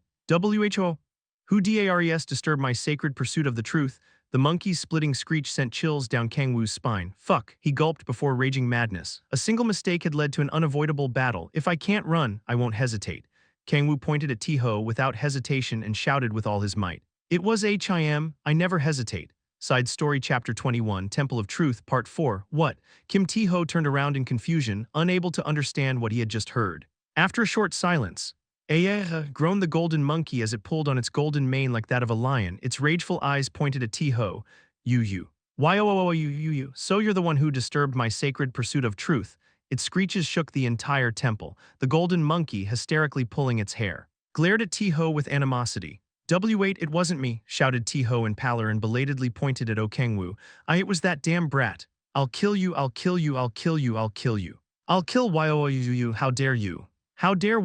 Who DARES disturbed my sacred pursuit of the truth. The monkey's splitting screech sent chills down Kang-woo's spine. Fuck, he gulped before raging madness. A single mistake had led to an unavoidable battle. If I can't run, I won't hesitate. Kang-woo pointed at T-ho without hesitation and shouted with all his might. It was HIM, I never hesitate. Side Story Chapter 21, Temple of Truth, Part 4, What? Kim T-ho turned around in confusion, unable to understand what he had just heard. After a short silence, groaned the golden monkey as it pulled on its golden mane like that of a lion, its rageful eyes pointed at T-ho. You. You. So you're the one who disturbed my sacred pursuit of truth. Its screeches shook the entire temple, the golden monkey hysterically pulling its hair. Glared at T-ho with animosity. W8, it wasn't me, shouted T-ho in pallor and belatedly pointed at Kang-woo. It was that damn brat. I'll kill you, I'll kill you, I'll kill you, I'll kill you. I'll kill you, how dare you. How dare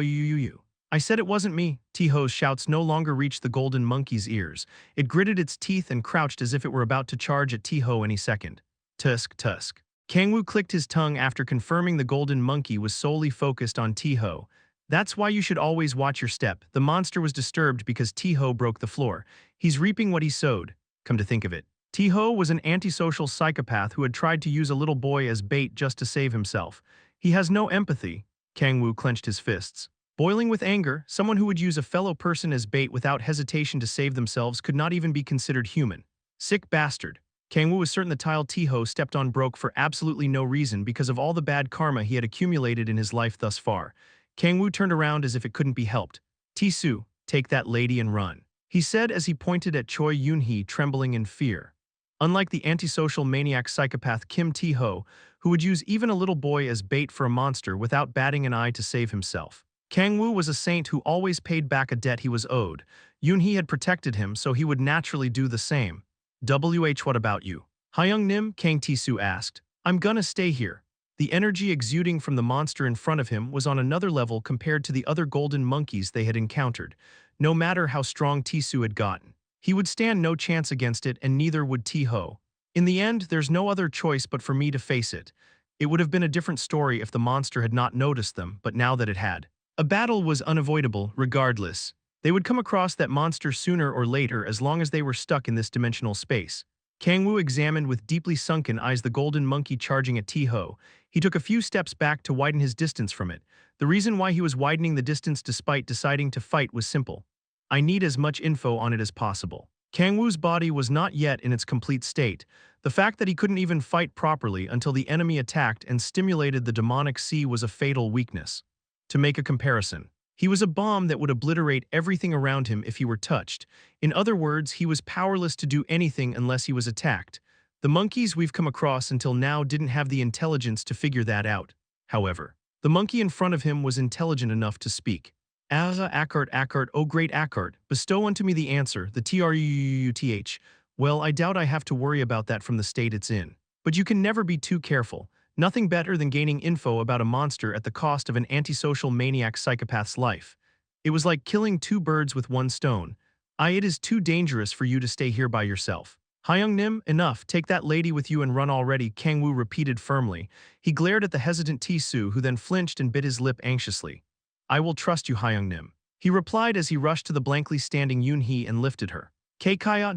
you. I said it wasn't me. T-ho's shouts no longer reached the golden monkey's ears. It gritted its teeth and crouched as if it were about to charge at T-ho any second. Tusk. Kang-woo clicked his tongue after confirming the golden monkey was solely focused on T-ho. That's why you should always watch your step. The monster was disturbed because T-ho broke the floor. He's reaping what he sowed. Come to think of it. T-ho was an antisocial psychopath who had tried to use a little boy as bait just to save himself. He has no empathy. Kang-woo clenched his fists. Boiling with anger, someone who would use a fellow person as bait without hesitation to save themselves could not even be considered human. Sick bastard. Kang-woo was certain the tile T-ho stepped on broke for absolutely no reason because of all the bad karma he had accumulated in his life thus far. Kang-woo turned around as if it couldn't be helped. T-su, take that lady and run, he said as he pointed at Choi Yoon-hee trembling in fear. Unlike the antisocial maniac psychopath Kim T-ho, who would use even a little boy as bait for a monster without batting an eye to save himself, Kang-woo was a saint who always paid back a debt he was owed. Yoon-hee had protected him, so he would naturally do the same. What about you? Hyung-nim, Kang T-su asked. I'm gonna stay here. The energy exuding from the monster in front of him was on another level compared to the other golden monkeys they had encountered, no matter how strong T-su had gotten. He would stand no chance against it, and neither would T-ho. In the end, there's no other choice but for me to face it. It would have been a different story if the monster had not noticed them, but now that it had. A battle was unavoidable, regardless. They would come across that monster sooner or later as long as they were stuck in this dimensional space. Kang-woo examined with deeply sunken eyes the golden monkey charging at T-ho. He took a few steps back to widen his distance from it. The reason why he was widening the distance despite deciding to fight was simple. I need as much info on it as possible. Kang-woo's body was not yet in its complete state. The fact that he couldn't even fight properly until the enemy attacked and stimulated the demonic sea was a fatal weakness. To make a comparison, he was a bomb that would obliterate everything around him if he were touched. In other words, he was powerless to do anything unless he was attacked. The monkeys we've come across until now didn't have the intelligence to figure that out. However, the monkey in front of him was intelligent enough to speak. Akkart, oh great Akkart, bestow unto me the answer, the truth. Well, I doubt I have to worry about that from the state it's in. But you can never be too careful. Nothing better than gaining info about a monster at the cost of an antisocial maniac psychopath's life. It was like killing two birds with one stone. It is too dangerous for you to stay here by yourself. Hyung-nim, enough, take that lady with you and run already, Kang-woo repeated firmly. He glared at the hesitant T-su, who then flinched and bit his lip anxiously. I will trust you, Hyung-nim, he replied as he rushed to the blankly standing Yoon-hee and lifted her. Kaya,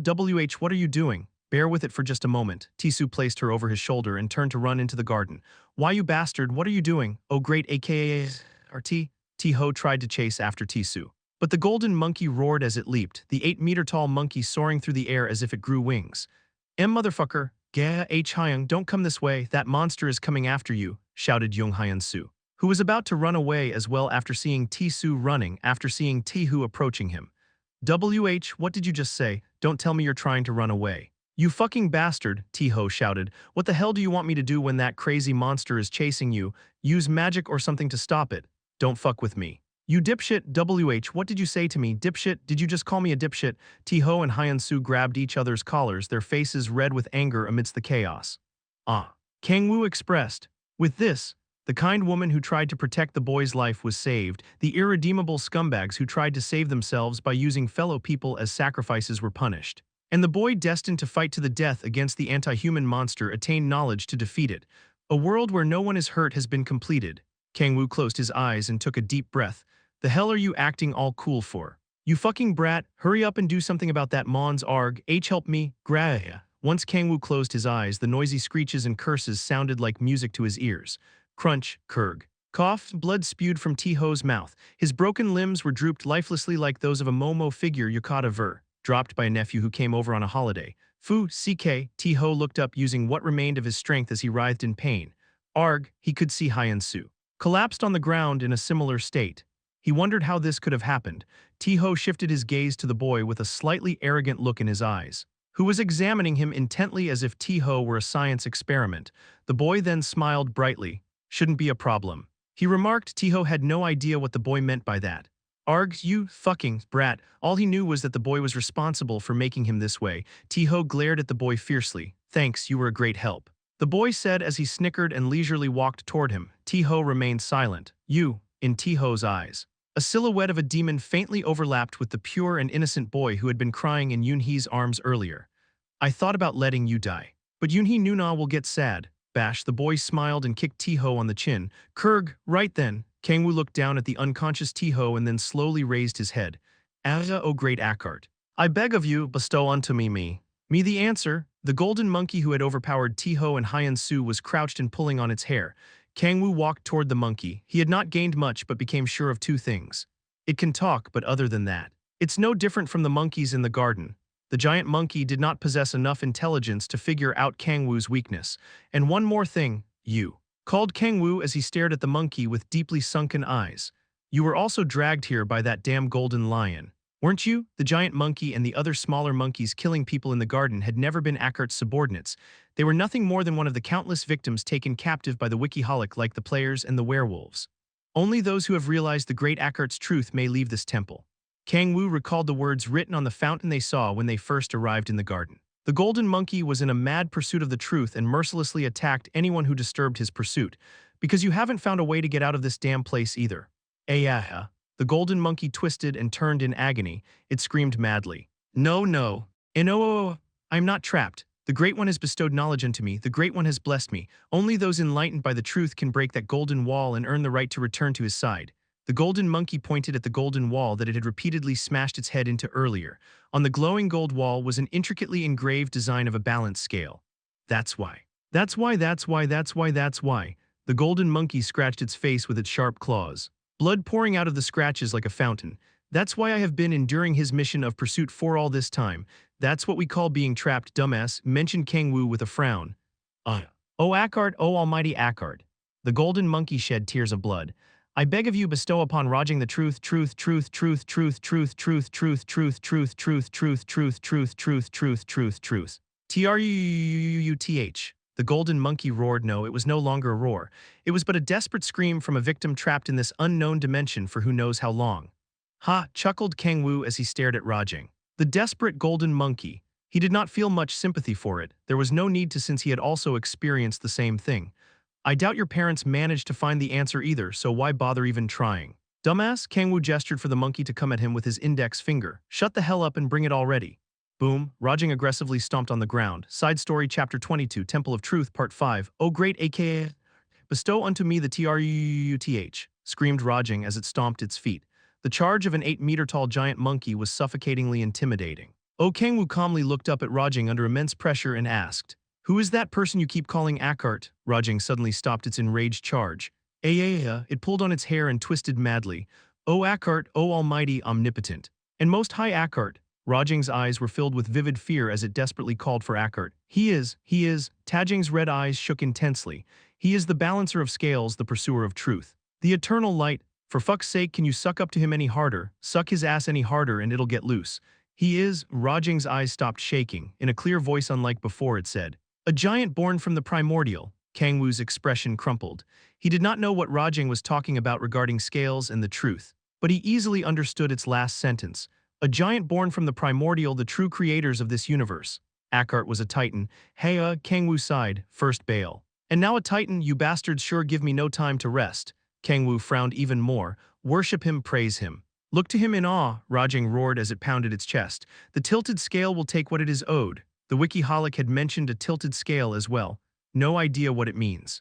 what are you doing? Bear with it for just a moment. T-su placed her over his shoulder and turned to run into the garden. Why, you bastard, what are you doing? Oh great aka RT? T-ho tried to chase after T-su. But the golden monkey roared as it leaped, the 8-meter-tall monkey soaring through the air as if it grew wings. Motherfucker, Gah Hyung, don't come this way, that monster is coming after you, shouted Young Hyun-soo, who was about to run away as well after seeing T-su running after seeing T-hu approaching him. What did you just say? Don't tell me you're trying to run away. You fucking bastard, T-ho shouted. What the hell do you want me to do when that crazy monster is chasing you? Use magic or something to stop it. Don't fuck with me. You dipshit, what did you say to me, dipshit? Did you just call me a dipshit? T-ho and Hyun-soo grabbed each other's collars, their faces red with anger amidst the chaos. Kang-woo expressed. With this, the kind woman who tried to protect the boy's life was saved. The irredeemable scumbags who tried to save themselves by using fellow people as sacrifices were punished. And the boy destined to fight to the death against the anti-human monster attained knowledge to defeat it. A world where no one is hurt has been completed. Kang-woo closed his eyes and took a deep breath. The hell are you acting all cool for? You fucking brat, hurry up and do something about that Mons arg, help me, grah. Once Kang-woo closed his eyes, the noisy screeches and curses sounded like music to his ears. Crunch, kurg. Cough, blood spewed from T-Ho's mouth. His broken limbs were drooped lifelessly like those of a Momo figure yukata ver, dropped by a nephew who came over on a holiday. Fu, CK, T-Ho looked up using what remained of his strength as he writhed in pain. Arg, he could see Hyeon-soo collapsed on the ground in a similar state. He wondered how this could have happened. T-Ho shifted his gaze to the boy with a slightly arrogant look in his eyes, who was examining him intently as if T-Ho were a science experiment. The boy then smiled brightly. Shouldn't be a problem. He remarked T-Ho had no idea what the boy meant by that. Arg, you fucking brat. All he knew was that the boy was responsible for making him this way. T-Ho glared at the boy fiercely. Thanks, you were a great help. The boy said as he snickered and leisurely walked toward him. T-Ho remained silent. You, in T-Ho's eyes. A silhouette of a demon faintly overlapped with the pure and innocent boy who had been crying in Yoonhee's arms earlier. I thought about letting you die. But Yoonhee Nuna will get sad. Bash, the boy smiled and kicked T-Ho on the chin. Kurg, right then. Kang-woo looked down at the unconscious T-Ho and then slowly raised his head. Aga, O great Akkart. I beg of you, bestow unto me. Me the answer. The golden monkey who had overpowered T-Ho and Hyeon-soo was crouched and pulling on its hair. Kang-woo walked toward the monkey. He had not gained much but became sure of two things. It can talk, but other than that, it's no different from the monkeys in the garden. The giant monkey did not possess enough intelligence to figure out Kang-woo's weakness. And one more thing, you called Kang-woo as he stared at the monkey with deeply sunken eyes. You were also dragged here by that damn golden lion. Weren't you? The giant monkey and the other smaller monkeys killing people in the garden had never been Ackart's subordinates. They were nothing more than one of the countless victims taken captive by the Wikiholic like the players and the werewolves. Only those who have realized the great Ackart's truth may leave this temple. Kang-woo recalled the words written on the fountain they saw when they first arrived in the garden. The golden monkey was in a mad pursuit of the truth and mercilessly attacked anyone who disturbed his pursuit, because you haven't found a way to get out of this damn place either. Ayaha. The golden monkey twisted and turned in agony. It screamed madly. No, no. No, I'm not trapped. The Great One has bestowed knowledge unto me. The Great One has blessed me. Only those enlightened by the truth can break that golden wall and earn the right to return to his side. The golden monkey pointed at the golden wall that it had repeatedly smashed its head into earlier. On the glowing gold wall was an intricately engraved design of a balance scale. That's why. That's why. The golden monkey scratched its face with its sharp claws, blood pouring out of the scratches like a fountain. That's why I have been enduring his mission of pursuit for all this time. That's what we call being trapped, dumbass, mentioned Kang-woo with a frown. Oh Akkart, oh almighty Akkart. The golden monkey shed tears of blood. I beg of you bestow upon Rajing the truth. Truth. The golden monkey roared. No, it was no longer a roar. It was but a desperate scream from a victim trapped in this unknown dimension for who knows how long. Ha, chuckled Kang-woo as he stared at Rajing. The desperate golden monkey. He did not feel much sympathy for it. There was no need to, since he had also experienced the same thing. I doubt your parents managed to find the answer either, so why bother even trying? Dumbass, Kang-woo gestured for the monkey to come at him with his index finger. Shut the hell up and bring it already. Boom, Rajing aggressively stomped on the ground. Side story chapter 22, Temple of Truth, part 5. Oh great aka, bestow unto me the truth, screamed Rajing as it stomped its feet. The charge of an 8-meter-tall giant monkey was suffocatingly intimidating. Oh Kang-woo calmly looked up at Rajing under immense pressure and asked, who is that person you keep calling Akkart? Rajing suddenly stopped its enraged charge. It pulled on its hair and twisted madly. Oh Akkart, oh almighty, omnipotent, and most high Akkart. Rajing's eyes were filled with vivid fear as it desperately called for Akkart. He is. Tajing's red eyes shook intensely. He is the balancer of scales, the pursuer of truth. The eternal light. For fuck's sake, can you suck up to him any harder? Suck his ass any harder and it'll get loose. He is. Rajing's eyes stopped shaking. In a clear voice unlike before it said, a giant born from the primordial. Kang-woo's expression crumpled. He did not know what Rajing was talking about regarding scales and the truth, but he easily understood its last sentence. A giant born from the primordial, the true creators of this universe. Akkart was a titan. Heya, Kang-woo sighed, first bail. And now a titan, you bastards sure give me no time to rest. Kang-woo frowned even more. Worship him, praise him. Look to him in awe, Rajing roared as it pounded its chest. The tilted scale will take what it is owed. The Wikiholic had mentioned a tilted scale as well. No idea what it means.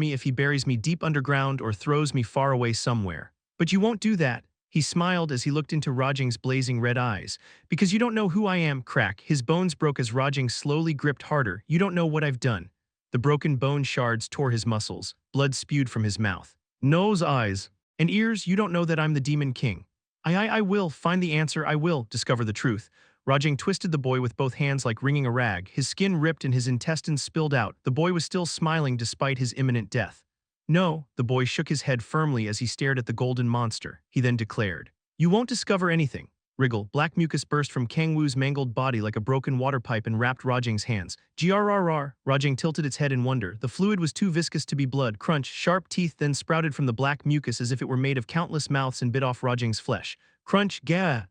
me if he buries me deep underground or throws me far away somewhere. But you won't do that. He smiled as he looked into Rajing's blazing red eyes. Because you don't know who I am, crack. His bones broke as Rajing slowly gripped harder. You don't know what I've done. The broken bone shards tore his muscles. Blood spewed from his mouth. Nose, eyes, and ears, you don't know that I'm the Demon King. I will find the answer. I will discover the truth. Rajing twisted the boy with both hands like wringing a rag. His skin ripped and his intestines spilled out. The boy was still smiling despite his imminent death. No, the boy shook his head firmly as he stared at the golden monster. He then declared, "You won't discover anything." Wriggle, black mucus burst from Kang-woo's mangled body like a broken water pipe and wrapped Rajing's hands. Grrr. Rajing tilted its head in wonder. The fluid was too viscous to be blood. Crunch, sharp teeth then sprouted from the black mucus as if it were made of countless mouths and bit off Rajing's flesh. Crunch, gah!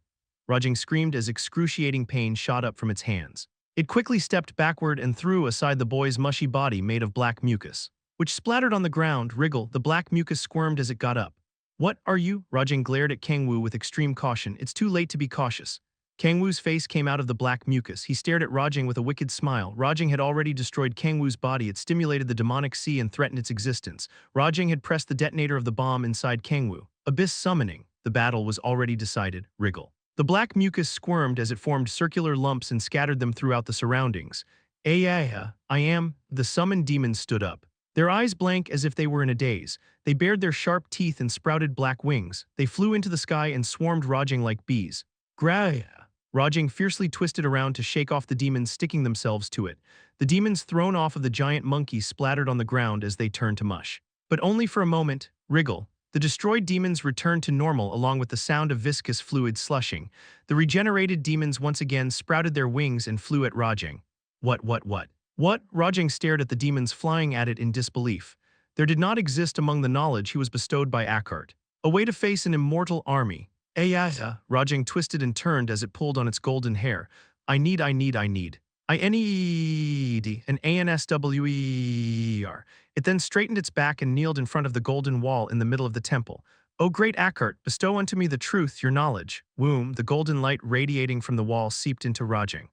Rajing screamed as excruciating pain shot up from its hands. It quickly stepped backward and threw aside the boy's mushy body made of black mucus, which splattered on the ground. Wriggle, the black mucus squirmed as it got up. What are you? Rajing glared at Kang-woo with extreme caution. It's too late to be cautious. Kang-woo's face came out of the black mucus. He stared at Rajing with a wicked smile. Rajing had already destroyed Kang-woo's body. It stimulated the demonic sea and threatened its existence. Rajing had pressed the detonator of the bomb inside Kang-woo. Abyss summoning. The battle was already decided. Wriggle. The black mucus squirmed as it formed circular lumps and scattered them throughout the surroundings. I am. The summoned demons stood up. Their eyes blank as if they were in a daze. They bared their sharp teeth and sprouted black wings. They flew into the sky and swarmed Rajing like bees. Grrr! Rajing fiercely twisted around to shake off the demons sticking themselves to it. The demons thrown off of the giant monkey splattered on the ground as they turned to mush. But only for a moment. Wriggle. The destroyed demons returned to normal along with the sound of viscous fluid slushing. The regenerated demons once again sprouted their wings and flew at Rajing. What? What? Rajing stared at the demons flying at it in disbelief. There did not exist among the knowledge he was bestowed by Akkart a way to face an immortal army. Rajing twisted and turned as it pulled on its golden hair. I need an ANSWER. It then straightened its back and kneeled in front of the golden wall in the middle of the temple. O great Akkart, bestow unto me the truth, your knowledge. Womb, the golden light radiating from the wall seeped into Rajing.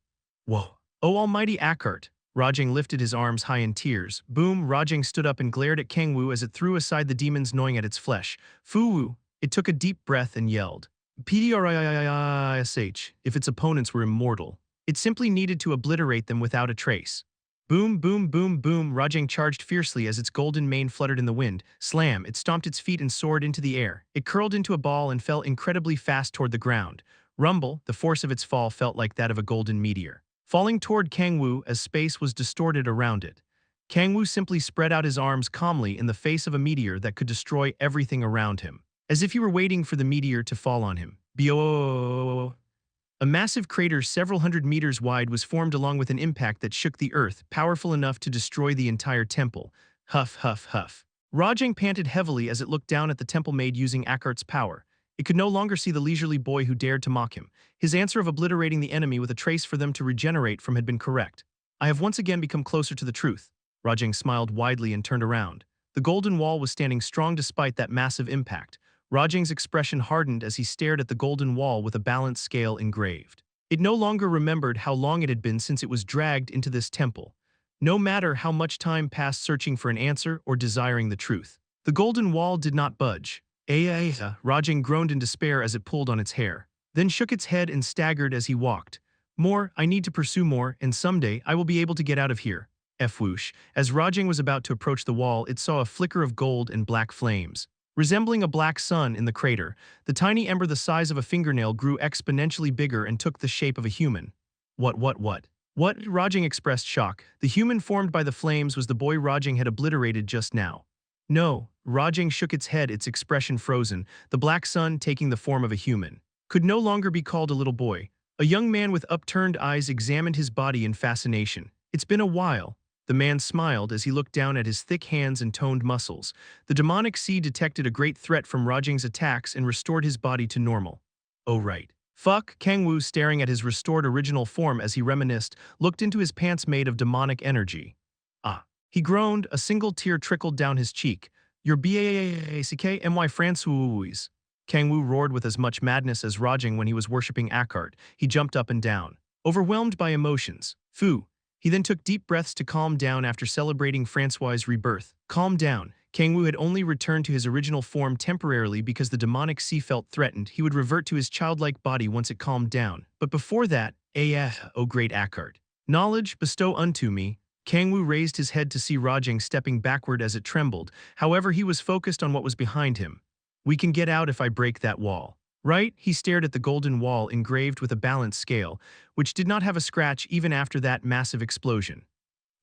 Whoa. O almighty Akkart. Rajing lifted his arms high in tears. Boom, Rajing stood up and glared at Kang-woo as it threw aside the demons gnawing at its flesh. Fu-woo. It took a deep breath and yelled. PDRISH, if its opponents were immortal. It simply needed to obliterate them without a trace. Boom, boom, boom, boom, Rajing charged fiercely as its golden mane fluttered in the wind. Slam, it stomped its feet and soared into the air. It curled into a ball and fell incredibly fast toward the ground. Rumble, the force of its fall felt like that of a golden meteor, falling toward Kang-woo as space was distorted around it. Kang-woo simply spread out his arms calmly in the face of a meteor that could destroy everything around him, as if he were waiting for the meteor to fall on him. Bo! A massive crater several hundred meters wide was formed along with an impact that shook the earth, powerful enough to destroy the entire temple. Huff, huff, huff. Rajing panted heavily as it looked down at the temple made using Akkart's power. It could no longer see the leisurely boy who dared to mock him. His answer of obliterating the enemy with a trace for them to regenerate from had been correct. I have once again become closer to the truth. Rajing smiled widely and turned around. The golden wall was standing strong despite that massive impact. Rajing's expression hardened as he stared at the golden wall with a balance scale engraved. It no longer remembered how long it had been since it was dragged into this temple, no matter how much time passed searching for an answer or desiring the truth. The golden wall did not budge. Rajing groaned in despair as it pulled on its hair, then shook its head and staggered as he walked. More, I need to pursue more, and someday I will be able to get out of here. Whoosh. As Rajing was about to approach the wall, it saw a flicker of gold and black flames. Resembling a black sun in the crater, the tiny ember the size of a fingernail grew exponentially bigger and took the shape of a human. What? What? Rajing expressed shock. The human formed by the flames was the boy Rajing had obliterated just now. No, Rajing shook its head, its expression frozen. The black sun, taking the form of a human, could no longer be called a little boy. A young man with upturned eyes examined his body in fascination. It's been a while. The man smiled as he looked down at his thick hands and toned muscles. The demonic sea detected a great threat from Rajing's attacks and restored his body to normal. Oh right. Fuck, Kang-woo, staring at his restored original form as he reminisced, looked into his pants made of demonic energy. Ah. He groaned, a single tear trickled down his cheek. Your BAACKMY François. Kang-woo roared with as much madness as Rajing when he was worshipping Akkart. He jumped up and down, overwhelmed by emotions. Fu. He then took deep breaths to calm down after celebrating Francois' rebirth. Calm down. Kang-woo had only returned to his original form temporarily because the demonic sea felt threatened. He would revert to his childlike body once it calmed down. But before that, O great Akkart. Knowledge bestow unto me. Kang-woo raised his head to see Rajing stepping backward as it trembled. However, he was focused on what was behind him. We can get out if I break that wall. Right? He stared at the golden wall engraved with a balance scale, which did not have a scratch even after that massive explosion.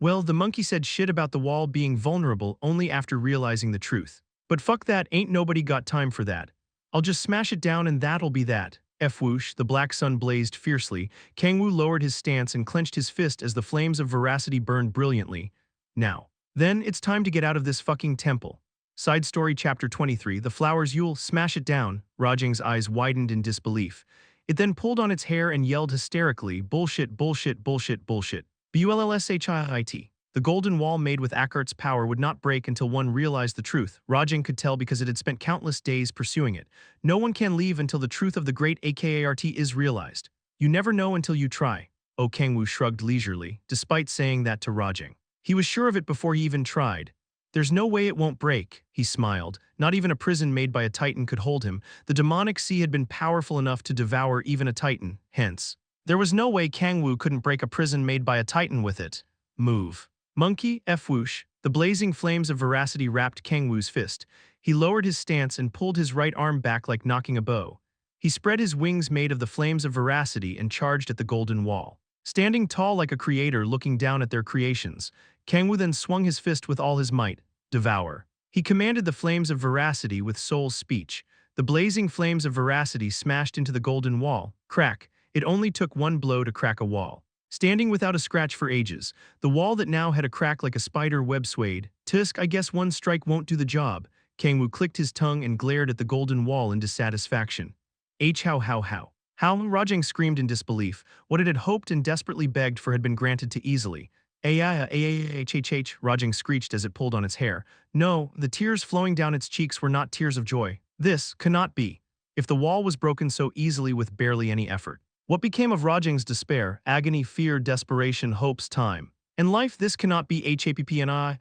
Well, the monkey said shit about the wall being vulnerable only after realizing the truth. But fuck that, ain't nobody got time for that. I'll just smash it down and that'll be that. Whoosh, the black sun blazed fiercely. Kang-woo lowered his stance and clenched his fist as the flames of veracity burned brilliantly. Now. Then, it's time to get out of this fucking temple. Side story chapter 23, The Flowers Yule, smash it down. Rajing's eyes widened in disbelief. It then pulled on its hair and yelled hysterically, bullshit, bullshit, bullshit, bullshit. Bullshit. The golden wall made with Akkart's power would not break until one realized the truth. Rajing could tell because it had spent countless days pursuing it. No one can leave until the truth of the great Akkart is realized. You never know until you try. Oh, Kang-woo shrugged leisurely, despite saying that to Rajing. He was sure of it before he even tried. There's no way it won't break, he smiled. Not even a prison made by a titan could hold him. The demonic sea had been powerful enough to devour even a titan, hence. There was no way Kang-woo couldn't break a prison made by a titan with it. Move. Monkey, Whoosh. The blazing flames of veracity wrapped Kang-woo's fist. He lowered his stance and pulled his right arm back like knocking a bow. He spread his wings made of the flames of veracity and charged at the golden wall. Standing tall like a creator looking down at their creations, Kang-woo then swung his fist with all his might. Devour. He commanded the flames of veracity with soul's speech. The blazing flames of veracity smashed into the golden wall. Crack. It only took one blow to crack a wall. Standing without a scratch for ages, the wall that now had a crack like a spider web swayed. Tusk, I guess one strike won't do the job. Kang-woo clicked his tongue and glared at the golden wall in dissatisfaction. How? Rajing screamed in disbelief. What it had hoped and desperately begged for had been granted too easily. Rajing screeched as it pulled on its hair. No, the tears flowing down its cheeks were not tears of joy. This cannot be. If the wall was broken so easily with barely any effort. What became of Rajing's despair, agony, fear, desperation, hopes, time? And life, this cannot be happni.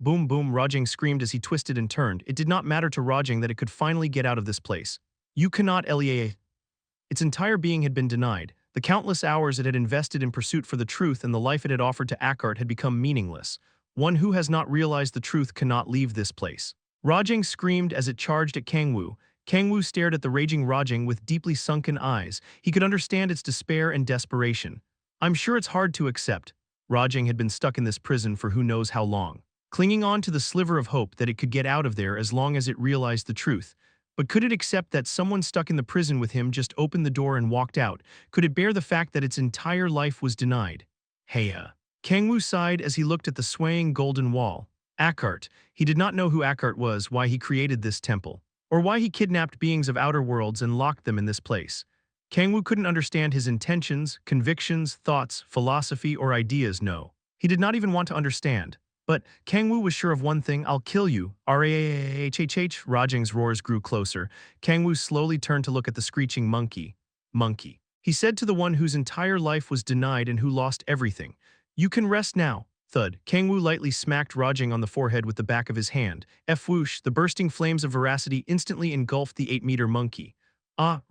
Boom, boom, Rajing screamed as he twisted and turned. It did not matter to Rajing that it could finally get out of this place. You cannot, Lea. Its entire being had been denied. The countless hours it had invested in pursuit for the truth and the life it had offered to Akkart had become meaningless. One who has not realized the truth cannot leave this place. Rajing screamed as it charged at Kang-woo. Kang-woo stared at the raging Rajing with deeply sunken eyes. He could understand its despair and desperation. I'm sure it's hard to accept. Rajing had been stuck in this prison for who knows how long, clinging on to the sliver of hope that it could get out of there as long as it realized the truth. But could it accept that someone stuck in the prison with him just opened the door and walked out? Could it bear the fact that its entire life was denied? Heya. Kang-woo sighed as he looked at the swaying golden wall. Akkart. He did not know who Akkart was, why he created this temple, or why he kidnapped beings of outer worlds and locked them in this place. Kang-woo couldn't understand his intentions, convictions, thoughts, philosophy, or ideas, no. He did not even want to understand. But Kang-woo was sure of one thing, I'll kill you. Rajing's roars grew closer. Kang-woo slowly turned to look at the screeching monkey. Monkey. He said to the one whose entire life was denied and who lost everything. You can rest now. Thud. Kang-woo lightly smacked Rajing on the forehead with the back of his hand. Whoosh, the bursting flames of veracity instantly engulfed the 8-meter monkey.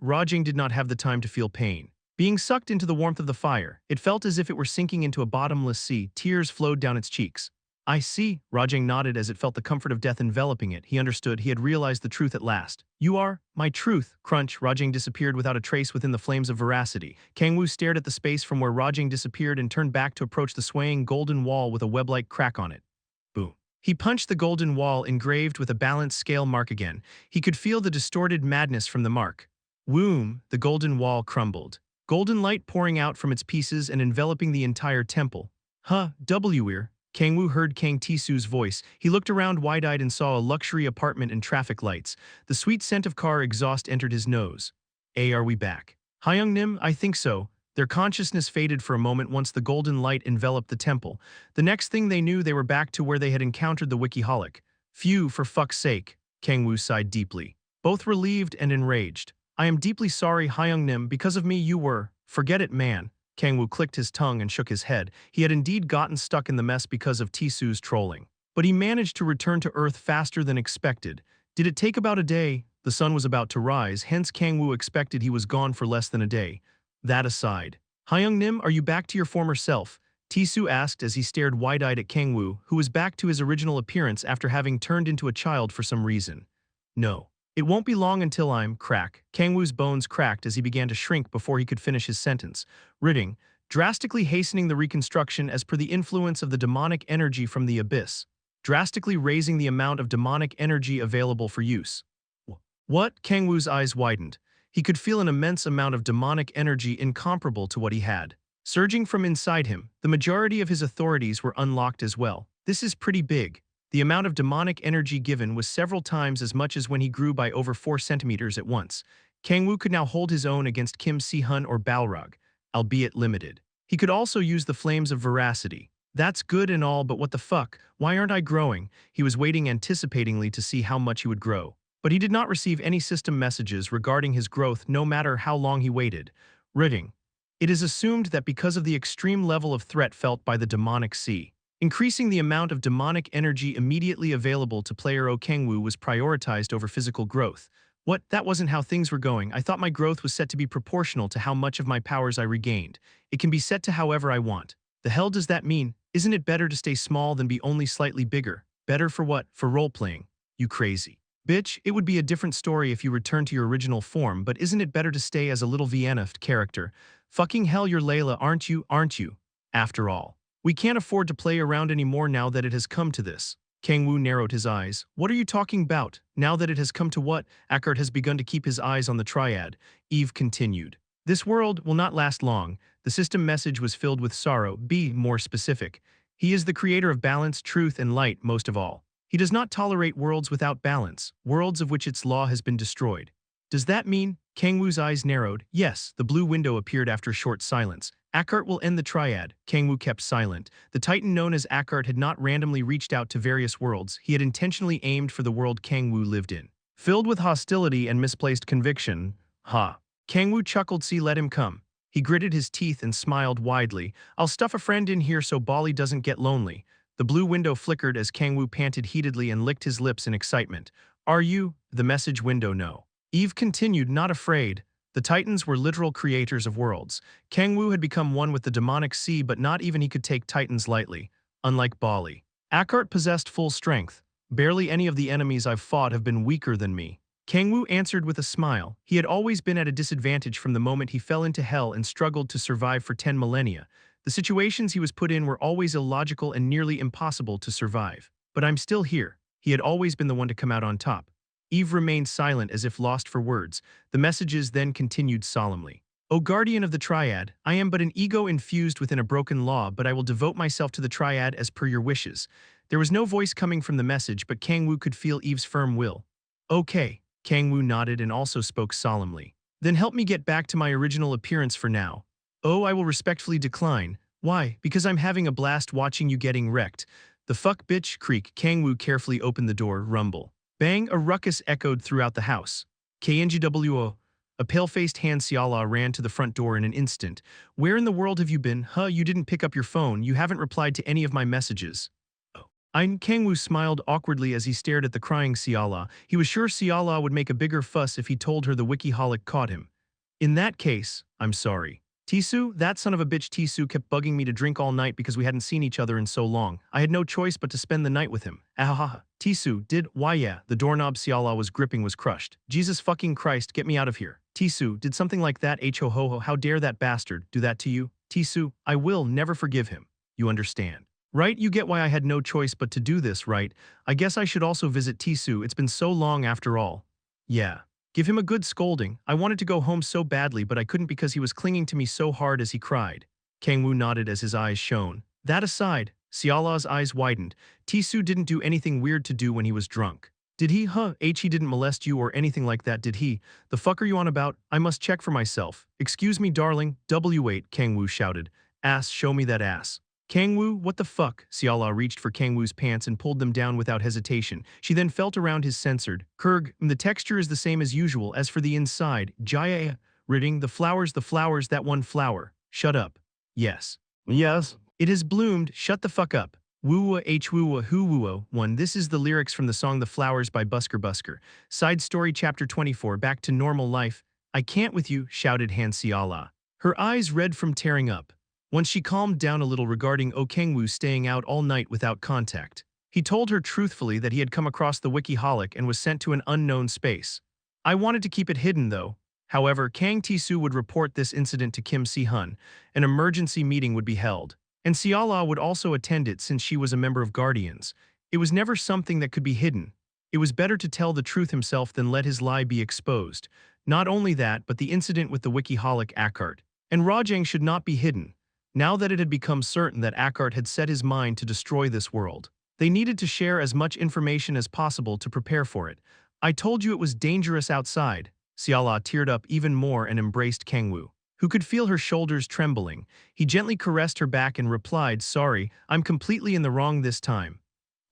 Rajing did not have the time to feel pain. Being sucked into the warmth of the fire, it felt as if it were sinking into a bottomless sea. Tears flowed down its cheeks. I see. Rajang nodded as it felt the comfort of death enveloping it. He understood. He had realized the truth at last. You are my truth. Crunch. Rajang disappeared without a trace within the flames of veracity. Kang-woo stared at the space from where Rajang disappeared and turned back to approach the swaying golden wall with a web-like crack on it. Boom. He punched the golden wall engraved with a balanced scale mark again. He could feel the distorted madness from the mark. Whoom, the golden wall crumbled. Golden light pouring out from its pieces and enveloping the entire temple. Huh, W-ear. Kang-woo heard Kang Tisu's voice. He looked around wide-eyed and saw a luxury apartment and traffic lights. The sweet scent of car exhaust entered his nose. Are we back? Hyung-nim, I think so. Their consciousness faded for a moment once the golden light enveloped the temple. The next thing they knew, they were back to where they had encountered the Wikiholic. Phew, for fuck's sake. Kang-woo sighed deeply. Both relieved and enraged. I am deeply sorry, Hyung-nim. Because of me you were. Forget it, man. Kang-woo clicked his tongue and shook his head. He had indeed gotten stuck in the mess because of Tisu's trolling. But he managed to return to Earth faster than expected. Did it take about a day? The sun was about to rise, hence Kang-woo expected he was gone for less than a day. That aside. Hyung-nim, are you back to your former self? Tisu asked as he stared wide-eyed at Kang-woo, who was back to his original appearance after having turned into a child for some reason. No. It won't be long until I'm crack. Kang-woo's bones cracked as he began to shrink before he could finish his sentence. Ridding, drastically hastening the reconstruction as per the influence of the demonic energy from the abyss, drastically raising the amount of demonic energy available for use. What? Kang-woo's eyes widened. He could feel an immense amount of demonic energy incomparable to what he had. Surging from inside him, the majority of his authorities were unlocked as well. This is pretty big. The amount of demonic energy given was several times as much as when he grew by over 4 centimeters at once. Kang-woo could now hold his own against Kim Si-hun or Balrog, albeit limited. He could also use the flames of veracity. That's good and all, but what the fuck? Why aren't I growing? He was waiting anticipatingly to see how much he would grow. But he did not receive any system messages regarding his growth no matter how long he waited. Ridding. It is assumed that because of the extreme level of threat felt by the demonic sea, increasing the amount of demonic energy immediately available to player Kang-woo was prioritized over physical growth. What? That wasn't how things were going. I thought my growth was set to be proportional to how much of my powers I regained. It can be set to however I want. The hell does that mean? Isn't it better to stay small than be only slightly bigger? Better for what? For role-playing. You crazy. Bitch, it would be a different story if you returned to your original form, but isn't it better to stay as a little Viennaft character? Fucking hell, you're Layla, aren't you? Aren't you? After all. We can't afford to play around anymore now that it has come to this. Kang-woo narrowed his eyes. What are you talking about? Now that it has come to what? Eckhart has begun to keep his eyes on the triad. Eve continued. This world will not last long. The system message was filled with sorrow. Be more specific. He is the creator of balance, truth, and light most of all. He does not tolerate worlds without balance, worlds of which its law has been destroyed. Does that mean? Kang-woo's eyes narrowed. Yes, the blue window appeared after a short silence. Eckhart will end the triad. Kang-woo kept silent. The Titan known as Eckhart had not randomly reached out to various worlds. He had intentionally aimed for the world Kang-woo lived in. Filled with hostility and misplaced conviction. Ha. Kang-woo chuckled. See, let him come. He gritted his teeth and smiled widely. I'll stuff a friend in here so Bali doesn't get lonely. The blue window flickered as Kang-woo panted heatedly and licked his lips in excitement. Are you? The message window no. Eve continued, not afraid. The Titans were literal creators of worlds. Kang-woo had become one with the demonic sea, but not even he could take Titans lightly. Unlike Bali. Eckhart possessed full strength. Barely any of the enemies I've fought have been weaker than me. Kang-woo answered with a smile. He had always been at a disadvantage from the moment he fell into hell and struggled to survive for 10 millennia. The situations he was put in were always illogical and nearly impossible to survive. But I'm still here. He had always been the one to come out on top. Eve remained silent as if lost for words. The messages then continued solemnly. O guardian of the triad, I am but an ego infused within a broken law, but I will devote myself to the triad as per your wishes. There was no voice coming from the message, but Kang-woo could feel Eve's firm will. Okay. Kang-woo nodded and also spoke solemnly. Then help me get back to my original appearance for now. Oh, I will respectfully decline. Why? Because I'm having a blast watching you getting wrecked. The fuck bitch, creak. Kang-woo carefully opened the door, rumble. Bang, a ruckus echoed throughout the house. KNGWO. A pale-faced Han Xiala ran to the front door in an instant. Where in the world have you been? Huh, you didn't pick up your phone. You haven't replied to any of my messages. Oh. Kang-woo smiled awkwardly as he stared at the crying Xiala. He was sure Xiala would make a bigger fuss if he told her the Wikiholic caught him. In that case, I'm sorry. Tisu, that son of a bitch Tisu kept bugging me to drink all night because we hadn't seen each other in so long. I had no choice but to spend the night with him. Ahaha. Tisu, why yeah, the doorknob Siala was gripping was crushed. Jesus fucking Christ, get me out of here. Tisu, did something like that ho ho ho, how dare that bastard do that to you? Tisu, I will never forgive him. You understand. Right, you get why I had no choice but to do this, right? I guess I should also visit Tisu, it's been so long after all. Yeah. Give him a good scolding. I wanted to go home so badly, but I couldn't because he was clinging to me so hard as he cried. Kang-woo nodded as his eyes shone. That aside, Siala's eyes widened. Tisu didn't do anything weird to do when he was drunk. Did he? He didn't molest you or anything like that, did he? The fuck are you on about? I must check for myself. Excuse me, darling. W8, Kang-woo shouted. Ass, show me that ass. Kang-woo, what the fuck? Siala reached for Kang-woo's pants and pulled them down without hesitation. She then felt around his censored. Kurg, the texture is the same as usual. As for the inside, Jaya, ridding, the flowers, that one flower. Shut up. Yes. Yes. It has bloomed, shut the fuck up. Woo-wa h-woo-wa hoo-woo-o. 1. This is the lyrics from the song The Flowers by Busker Busker. Side story chapter 24, back to normal life. I can't with you, shouted Han Siala. Her eyes red from tearing up. Once she calmed down a little regarding Kang-woo staying out all night without contact. He told her truthfully that he had come across the Wikiholic and was sent to an unknown space. I wanted to keep it hidden though. However, Kang Tisu would report this incident to Kim Si-hun. An emergency meeting would be held. And Siala would also attend it since she was a member of Guardians. It was never something that could be hidden. It was better to tell the truth himself than let his lie be exposed. Not only that, but the incident with the Wikiholic Akkart. And Rajang should not be hidden. Now that it had become certain that Akkart had set his mind to destroy this world, they needed to share as much information as possible to prepare for it. I told you it was dangerous outside. Siala teared up even more and embraced Kang-woo, who could feel her shoulders trembling. He gently caressed her back and replied, sorry, I'm completely in the wrong this time.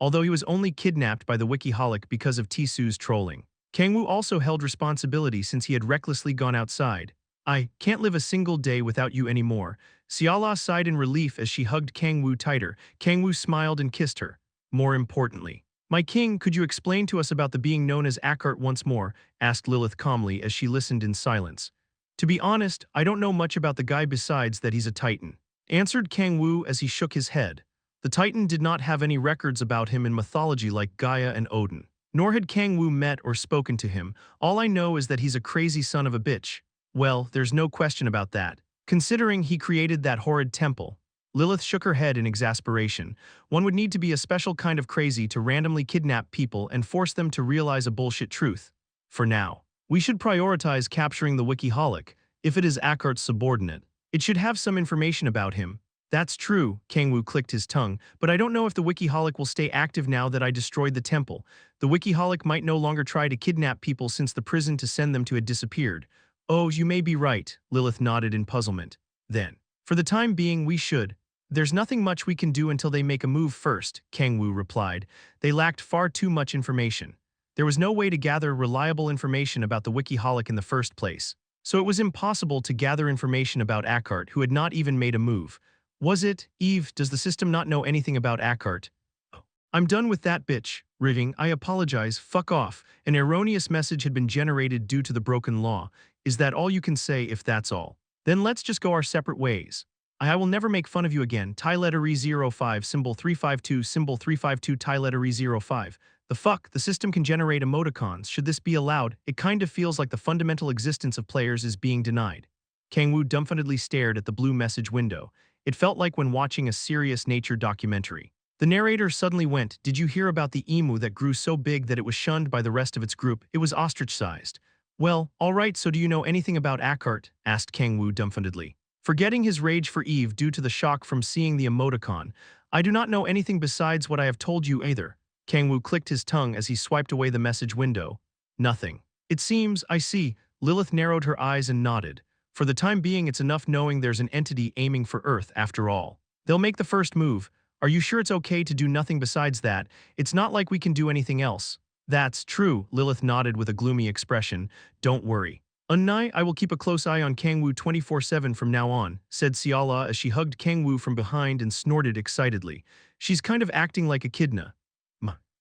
Although he was only kidnapped by the Wikiholic because of Tisu's trolling. Kang-woo also held responsibility since he had recklessly gone outside. I can't live a single day without you anymore. Siala sighed in relief as she hugged Kang-woo tighter. Kang-woo smiled and kissed her. More importantly, my king, could you explain to us about the being known as Akkart once more? Asked Lilith calmly as she listened in silence. To be honest, I don't know much about the guy besides that he's a titan. Answered Kang-woo as he shook his head. The titan did not have any records about him in mythology like Gaia and Odin. Nor had Kang-woo met or spoken to him. All I know is that he's a crazy son of a bitch. Well, there's no question about that. Considering he created that horrid temple. Lilith shook her head in exasperation. One would need to be a special kind of crazy to randomly kidnap people and force them to realize a bullshit truth. For now, we should prioritize capturing the Wikiholic. If it is Akkart's subordinate, it should have some information about him. That's true, Kang-woo clicked his tongue, but I don't know if the Wikiholic will stay active now that I destroyed the temple. The Wikiholic might no longer try to kidnap people since the prison to send them to had disappeared. Oh, you may be right, Lilith nodded in puzzlement. Then, for the time being we should. There's nothing much we can do until they make a move first, Kang-woo replied. They lacked far too much information. There was no way to gather reliable information about the Wikiholic in the first place. So it was impossible to gather information about Akkart who had not even made a move. Was it, Eve, does the system not know anything about Akkart? I'm done with that bitch. Ridding, I apologize, fuck off. An erroneous message had been generated due to the broken law. Is that all you can say if that's all? Then let's just go our separate ways. I will never make fun of you again. Tylettery 05 symbol 352 symbol 352 Tylettery 05. The fuck, the system can generate emoticons. Should this be allowed? It kind of feels like the fundamental existence of players is being denied. Kang-woo dumbfoundedly stared at the blue message window. It felt like when watching a serious nature documentary. The narrator suddenly went, did you hear about the emu that grew so big that it was shunned by the rest of its group? It was ostrich-sized. Well, alright, so do you know anything about Akkart? Asked Kang-woo dumbfoundedly. Forgetting his rage for Eve due to the shock from seeing the emoticon. I do not know anything besides what I have told you either. Kang-woo clicked his tongue as he swiped away the message window. Nothing. It seems, I see. Lilith narrowed her eyes and nodded. For the time being it's enough knowing there's an entity aiming for Earth after all. They'll make the first move. Are you sure it's okay to do nothing besides that? It's not like we can do anything else. That's true, Lilith nodded with a gloomy expression. Don't worry. Unnai, I will keep a close eye on Kang-woo 24/7 from now on, said Siala as she hugged Kang-woo from behind and snorted excitedly. She's kind of acting like a kidna.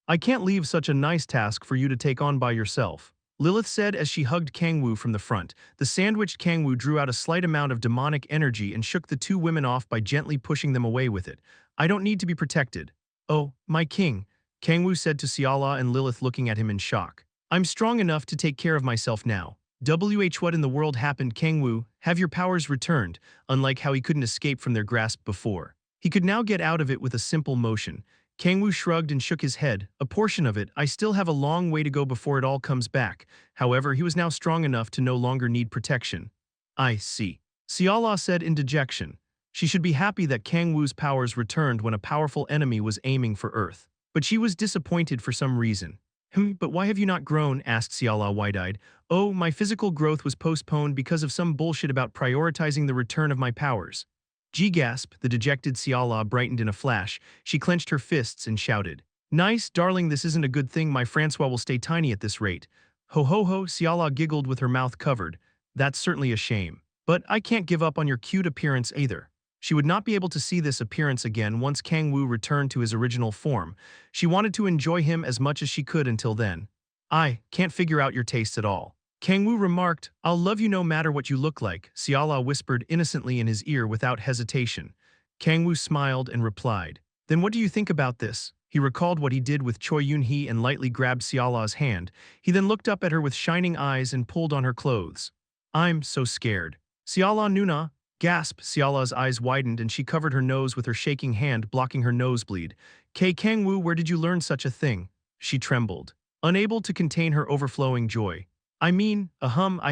I can't leave such a nice task for you to take on by yourself. Lilith said as she hugged Kang-woo from the front. The sandwiched Kang-woo drew out a slight amount of demonic energy and shook the two women off by gently pushing them away with it. I don't need to be protected. Oh, my king, Kang-woo said to Siala and Lilith looking at him in shock. I'm strong enough to take care of myself now. What in the world happened, Kang-woo? Have your powers returned, unlike how he couldn't escape from their grasp before. He could now get out of it with a simple motion. Kang-woo shrugged and shook his head. A portion of it. I still have a long way to go before it all comes back. However, he was now strong enough to no longer need protection. I see. Siala said in dejection. She should be happy that Kang-woo's powers returned when a powerful enemy was aiming for Earth. But she was disappointed for some reason. But why have you not grown? Asked Siala wide-eyed. Oh, my physical growth was postponed because of some bullshit about prioritizing the return of my powers. Gasp, the dejected Siala brightened in a flash. She clenched her fists and shouted. Nice, darling, this isn't a good thing. My Francois will stay tiny at this rate. Ho ho ho, Siala giggled with her mouth covered. That's certainly a shame. But I can't give up on your cute appearance either. She would not be able to see this appearance again once Kang-woo returned to his original form. She wanted to enjoy him as much as she could until then. I can't figure out your tastes at all. Kang-woo remarked, I'll love you no matter what you look like, Siala whispered innocently in his ear without hesitation. Kang-woo smiled and replied, Then what do you think about this? He recalled what he did with Choi Yun-hee and lightly grabbed Siala's hand. He then looked up at her with shining eyes and pulled on her clothes. I'm so scared. Siala Nuna, gasp, Siala's eyes widened and she covered her nose with her shaking hand, blocking her nosebleed. Kang-woo, where did you learn such a thing? She trembled, unable to contain her overflowing joy. I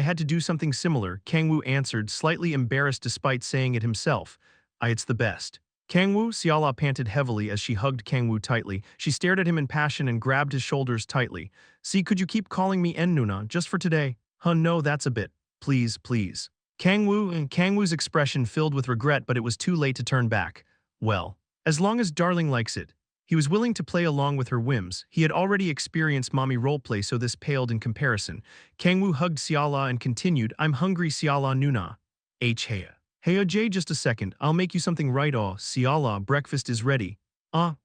had to do something similar, Kang-woo answered, slightly embarrassed despite saying it himself. It's the best. Kang-woo, Siala panted heavily as she hugged Kang-woo tightly. She stared at him in passion and grabbed his shoulders tightly. See, could you keep calling me Nuna, just for today? No, that's a bit. Please, please. Kang-woo's expression filled with regret, but it was too late to turn back. Well, as long as darling likes it. He was willing to play along with her whims. He had already experienced mommy roleplay, so this paled in comparison. Kang-woo hugged Siala and continued, I'm hungry, Siala Nuna. Heya. Heya Jay, just a second, I'll make you something right aw, Siala, breakfast is ready.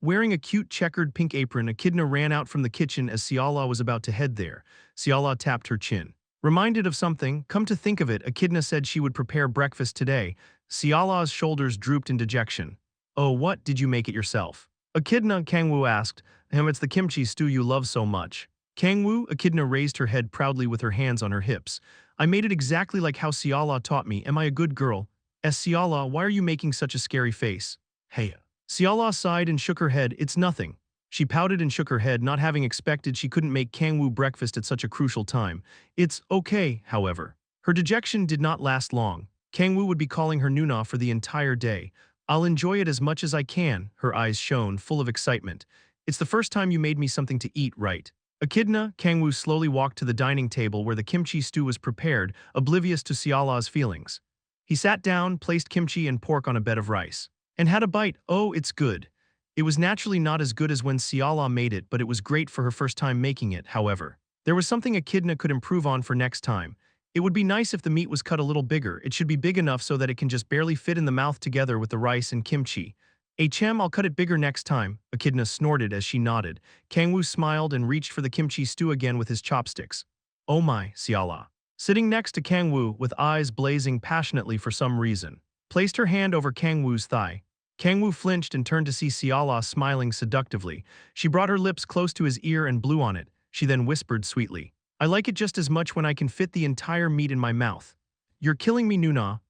Wearing a cute checkered pink apron, Echidna ran out from the kitchen as Siala was about to head there. Siala tapped her chin. Reminded of something, come to think of it, Echidna said she would prepare breakfast today. Siala's shoulders drooped in dejection. Oh, what, did you make it yourself? Echidna, Kang-woo asked. It's the kimchi stew you love so much. Kang-woo, Echidna raised her head proudly with her hands on her hips. I made it exactly like how Siala taught me. Am I a good girl? Siala, why are you making such a scary face? Heya. Siala sighed and shook her head. It's nothing. She pouted and shook her head, not having expected she couldn't make Kang-woo breakfast at such a crucial time. It's okay, however. Her dejection did not last long. Kang-woo would be calling her Nuna for the entire day. I'll enjoy it as much as I can, her eyes shone, full of excitement. It's the first time you made me something to eat, right? Echidna, Kang-woo slowly walked to the dining table where the kimchi stew was prepared, oblivious to Siala's feelings. He sat down, placed kimchi and pork on a bed of rice, and had a bite. Oh, it's good. It was naturally not as good as when Siala made it, but it was great for her first time making it, however. There was something Echidna could improve on for next time. It would be nice if the meat was cut a little bigger. It should be big enough so that it can just barely fit in the mouth together with the rice and kimchi. I'll cut it bigger next time, Echidna snorted as she nodded. Kang-woo smiled and reached for the kimchi stew again with his chopsticks. Oh my, Siala. Sitting next to Kang-woo, with eyes blazing passionately for some reason, placed her hand over Kang-woo's thigh. Kang-woo flinched and turned to see Siala smiling seductively. She brought her lips close to his ear and blew on it. She then whispered sweetly, I like it just as much when I can fit the entire meat in my mouth. You're killing me, Nuna.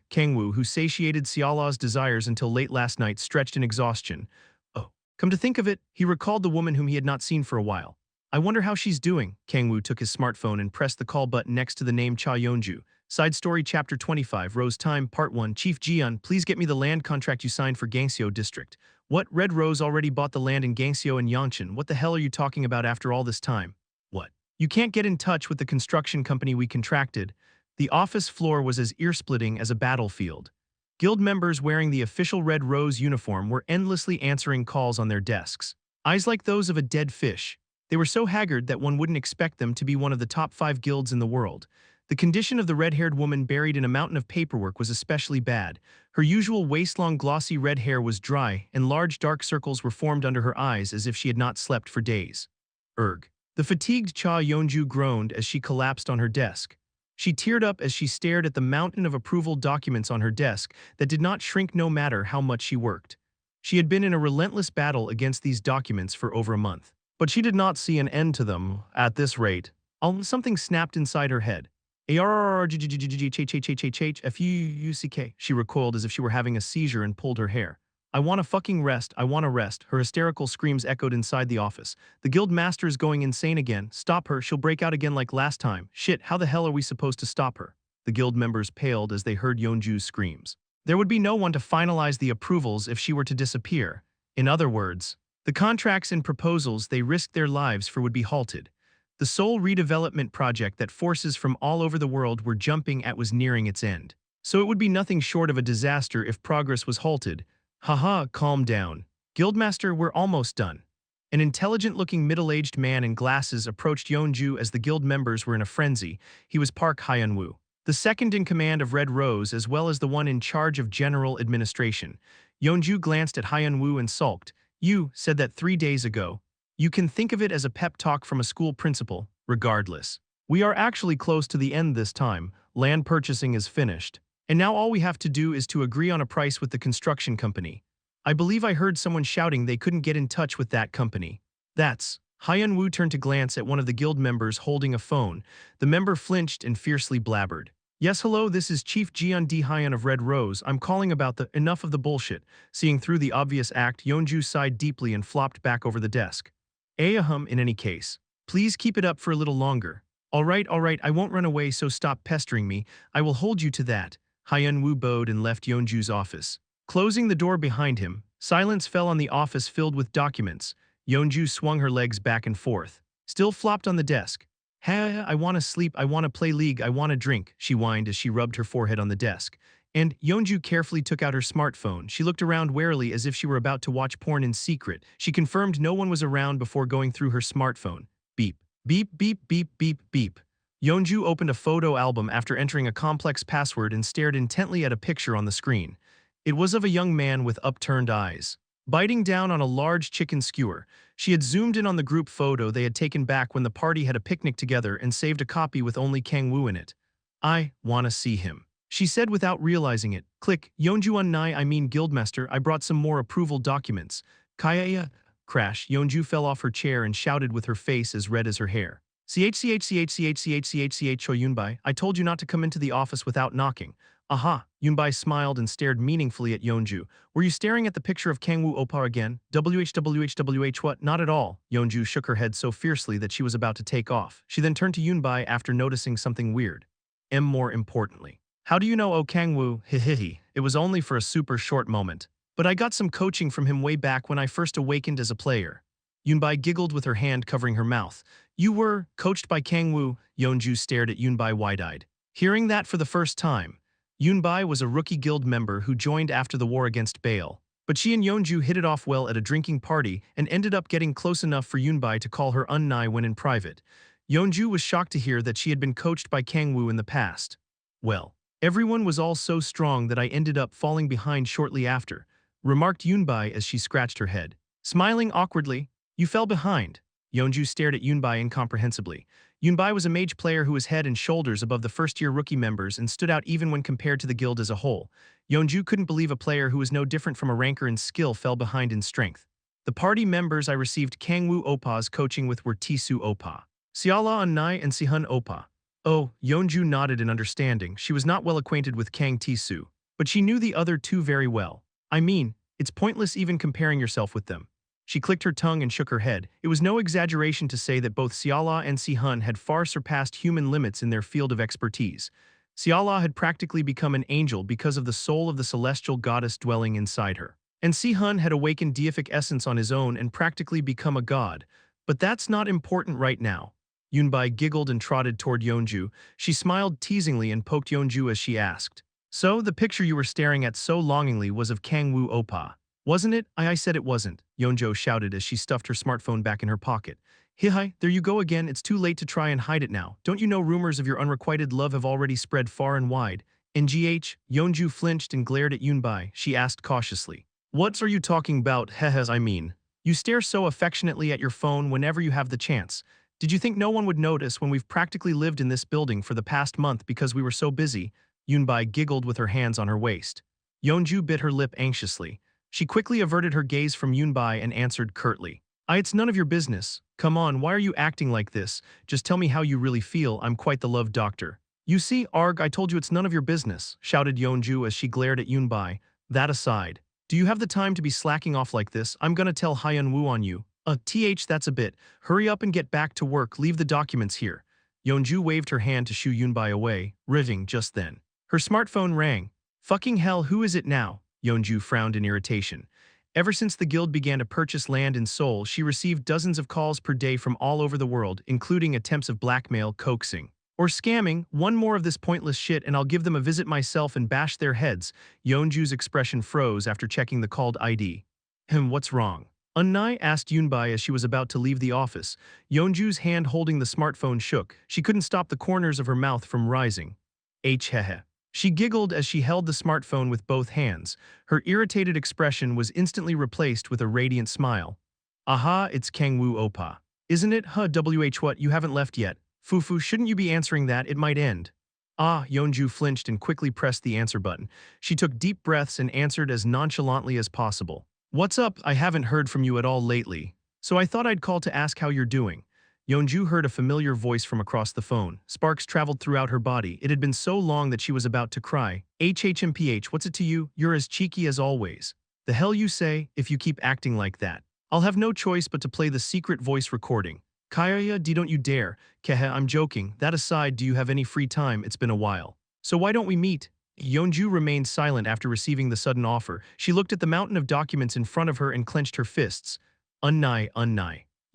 Kang-woo, who satiated Siala's desires until late last night, stretched in exhaustion. Oh, come to think of it, he recalled the woman whom he had not seen for a while. I wonder how she's doing. Kang-woo took his smartphone and pressed the call button next to the name Cha Yeonju. Side Story Chapter 25, Rose Time, Part 1. Chief Jian, please get me the land contract you signed for Gangseo District. What? Red Rose already bought the land in Gangseo and Yangchun. What the hell are you talking about after all this time? What? You can't get in touch with the construction company we contracted. The office floor was as ear-splitting as a battlefield. Guild members wearing the official Red Rose uniform were endlessly answering calls on their desks. Eyes like those of a dead fish. They were so haggard that one wouldn't expect them to be one of the top 5 guilds in the world. The condition of the red-haired woman buried in a mountain of paperwork was especially bad. Her usual waist-long glossy red hair was dry, and large dark circles were formed under her eyes as if she had not slept for days. The The fatigued Cha Yeonju groaned as she collapsed on her desk. She teared up as she stared at the mountain of approval documents on her desk that did not shrink no matter how much she worked. She had been in a relentless battle against these documents for over a month. But she did not see an end to them at this rate. Something snapped inside her head. F-U-C-K. She recoiled as if she were having a seizure and pulled her hair. I want to fucking rest, I want to rest. Her hysterical screams echoed inside the office. The guild master is going insane again. Stop her, she'll break out again like last time. Shit, how the hell are we supposed to stop her? The guild members paled as they heard Yeonju's screams. There would be no one to finalize the approvals if she were to disappear. In other words, the contracts and proposals they risked their lives for would be halted. The sole redevelopment project that forces from all over the world were jumping at was nearing its end. So it would be nothing short of a disaster if progress was halted. Haha, calm down. Guildmaster, we're almost done. An intelligent-looking middle-aged man in glasses approached Yeonju as the guild members were in a frenzy. He was Park Hyun-woo, the second in command of Red Rose as well as the one in charge of general administration. Yeonju glanced at Hyun-woo and sulked. You said that 3 days ago. You can think of it as a pep talk from a school principal, regardless. We are actually close to the end this time. Land purchasing is finished. And now all we have to do is to agree on a price with the construction company. I believe I heard someone shouting they couldn't get in touch with that company. That's. Hyun-woo turned to glance at one of the guild members holding a phone. The member flinched and fiercely blabbered. Yes, hello, this is Chief Jeon D. Hyun of Red Rose. I'm calling about the enough of the bullshit. Seeing through the obvious act, Yeonju sighed deeply and flopped back over the desk. In any case. Please keep it up for a little longer. All right, I won't run away, so stop pestering me. I will hold you to that. Hyun-woo bowed and left Yeonju's office. Closing the door behind him, silence fell on the office filled with documents. Yeonju swung her legs back and forth. Still flopped on the desk. I want to sleep, I want to play League, I want to drink, she whined as she rubbed her forehead on the desk. And Yeonju carefully took out her smartphone. She looked around warily as if she were about to watch porn in secret. She confirmed no one was around before going through her smartphone. Beep. Beep, beep, beep, beep, beep. Yeonju opened a photo album after entering a complex password and stared intently at a picture on the screen. It was of a young man with upturned eyes. Biting down on a large chicken skewer, she had zoomed in on the group photo they had taken back when the party had a picnic together and saved a copy with only Kang-woo in it. I wanna see him, she said without realizing it. Click, Yeonju I mean Guildmaster, I brought some more approval documents. Kaya. Crash, Yeonju fell off her chair and shouted with her face as red as her hair. Cho Yunbai, I told you not to come into the office without knocking. Aha, Yunbai smiled and stared meaningfully at Yeonju. Were you staring at the picture of Kang-woo Oppa again? WHWHWH what? Not at all. Yeonju shook her head so fiercely that she was about to take off. She then turned to Yunbai after noticing something weird. More importantly. How do you know oh Kang-woo? Hihihi. It was only for a super short moment. But I got some coaching from him way back when I first awakened as a player. Yunbai giggled with her hand covering her mouth. You were coached by Kang-woo? Yeonju stared at Yunbai wide-eyed. Hearing that for the first time, Yunbai was a rookie guild member who joined after the war against Baal. But she and Yeonju hit it off well at a drinking party and ended up getting close enough for Yunbai to call her unnai when in private. Yeonju was shocked to hear that she had been coached by Kang-woo in the past. Well, everyone was all so strong that I ended up falling behind shortly after, remarked Yunbai as she scratched her head. Smiling awkwardly, you fell behind. Yeonju stared at Yunbai incomprehensibly. Yunbai was a mage player who was head and shoulders above the first-year rookie members and stood out even when compared to the guild as a whole. Yeonju couldn't believe a player who was no different from a ranker in skill fell behind in strength. The party members I received Kang-woo Oppa's coaching with were Tisu Oppa, Siala Unnai and Sihun Oppa. Oh, Yeonju nodded in understanding. She was not well acquainted with Kang Tisu, but she knew the other two very well. I mean, it's pointless even comparing yourself with them. She clicked her tongue and shook her head. It was no exaggeration to say that both Siala and Sihun had far surpassed human limits in their field of expertise. Siala had practically become an angel because of the soul of the celestial goddess dwelling inside her. And Sihun had awakened deific essence on his own and practically become a god. But that's not important right now. Yunbai giggled and trotted toward Yeonju. She smiled teasingly and poked Yeonju as she asked. So, the picture you were staring at so longingly was of Kang-woo Oppa, wasn't it? I said it wasn't, Yeonju shouted as she stuffed her smartphone back in her pocket. Hi, there you go again, it's too late to try and hide it now. Don't you know rumors of your unrequited love have already spread far and wide? NGH, Yeonju flinched and glared at Yunbai. She asked cautiously. What are you talking about? I mean, you stare so affectionately at your phone whenever you have the chance. Did you think no one would notice when we've practically lived in this building for the past month because we were so busy? Yunbai giggled with her hands on her waist. Yeonju bit her lip anxiously. She quickly averted her gaze from Yunbai and answered curtly. It's none of your business. Come on, why are you acting like this? Just tell me how you really feel. I'm quite the love doctor. You see, Arg, I told you it's none of your business, shouted Yeonju as she glared at Yunbai. That aside, do you have the time to be slacking off like this? I'm gonna tell Hyun-woo on you. That's a bit. Hurry up and get back to work. Leave the documents here. Yeonju waved her hand to shoo Yunbai away, ringing just then. Her smartphone rang. Fucking hell, who is it now? Yeonju frowned in irritation. Ever since the guild began to purchase land in Seoul, she received dozens of calls per day from all over the world, including attempts of blackmail, coaxing, or scamming. One more of this pointless shit and I'll give them a visit myself and bash their heads. Yeonju's expression froze after checking the called ID. What's wrong? Unnai asked Yunbai as she was about to leave the office. Yeonju's hand holding the smartphone shook. She couldn't stop the corners of her mouth from rising. Hehe. She giggled as she held the smartphone with both hands. Her irritated expression was instantly replaced with a radiant smile. Aha, it's Kang-woo Oppa. Isn't it? What, you haven't left yet. Fufu, shouldn't you be answering that? It might end. Yeonju flinched and quickly pressed the answer button. She took deep breaths and answered as nonchalantly as possible. What's up? I haven't heard from you at all lately. So I thought I'd call to ask how you're doing. Yeonju heard a familiar voice from across the phone. Sparks traveled throughout her body. It had been so long that she was about to cry. HHMPH, what's it to you? You're as cheeky as always. The hell you say, if you keep acting like that. I'll have no choice but to play the secret voice recording. Kaya, don't you dare. Kehe, I'm joking. That aside, do you have any free time? It's been a while. So why don't we meet? Yeonju remained silent after receiving the sudden offer. She looked at the mountain of documents in front of her and clenched her fists. Unnai.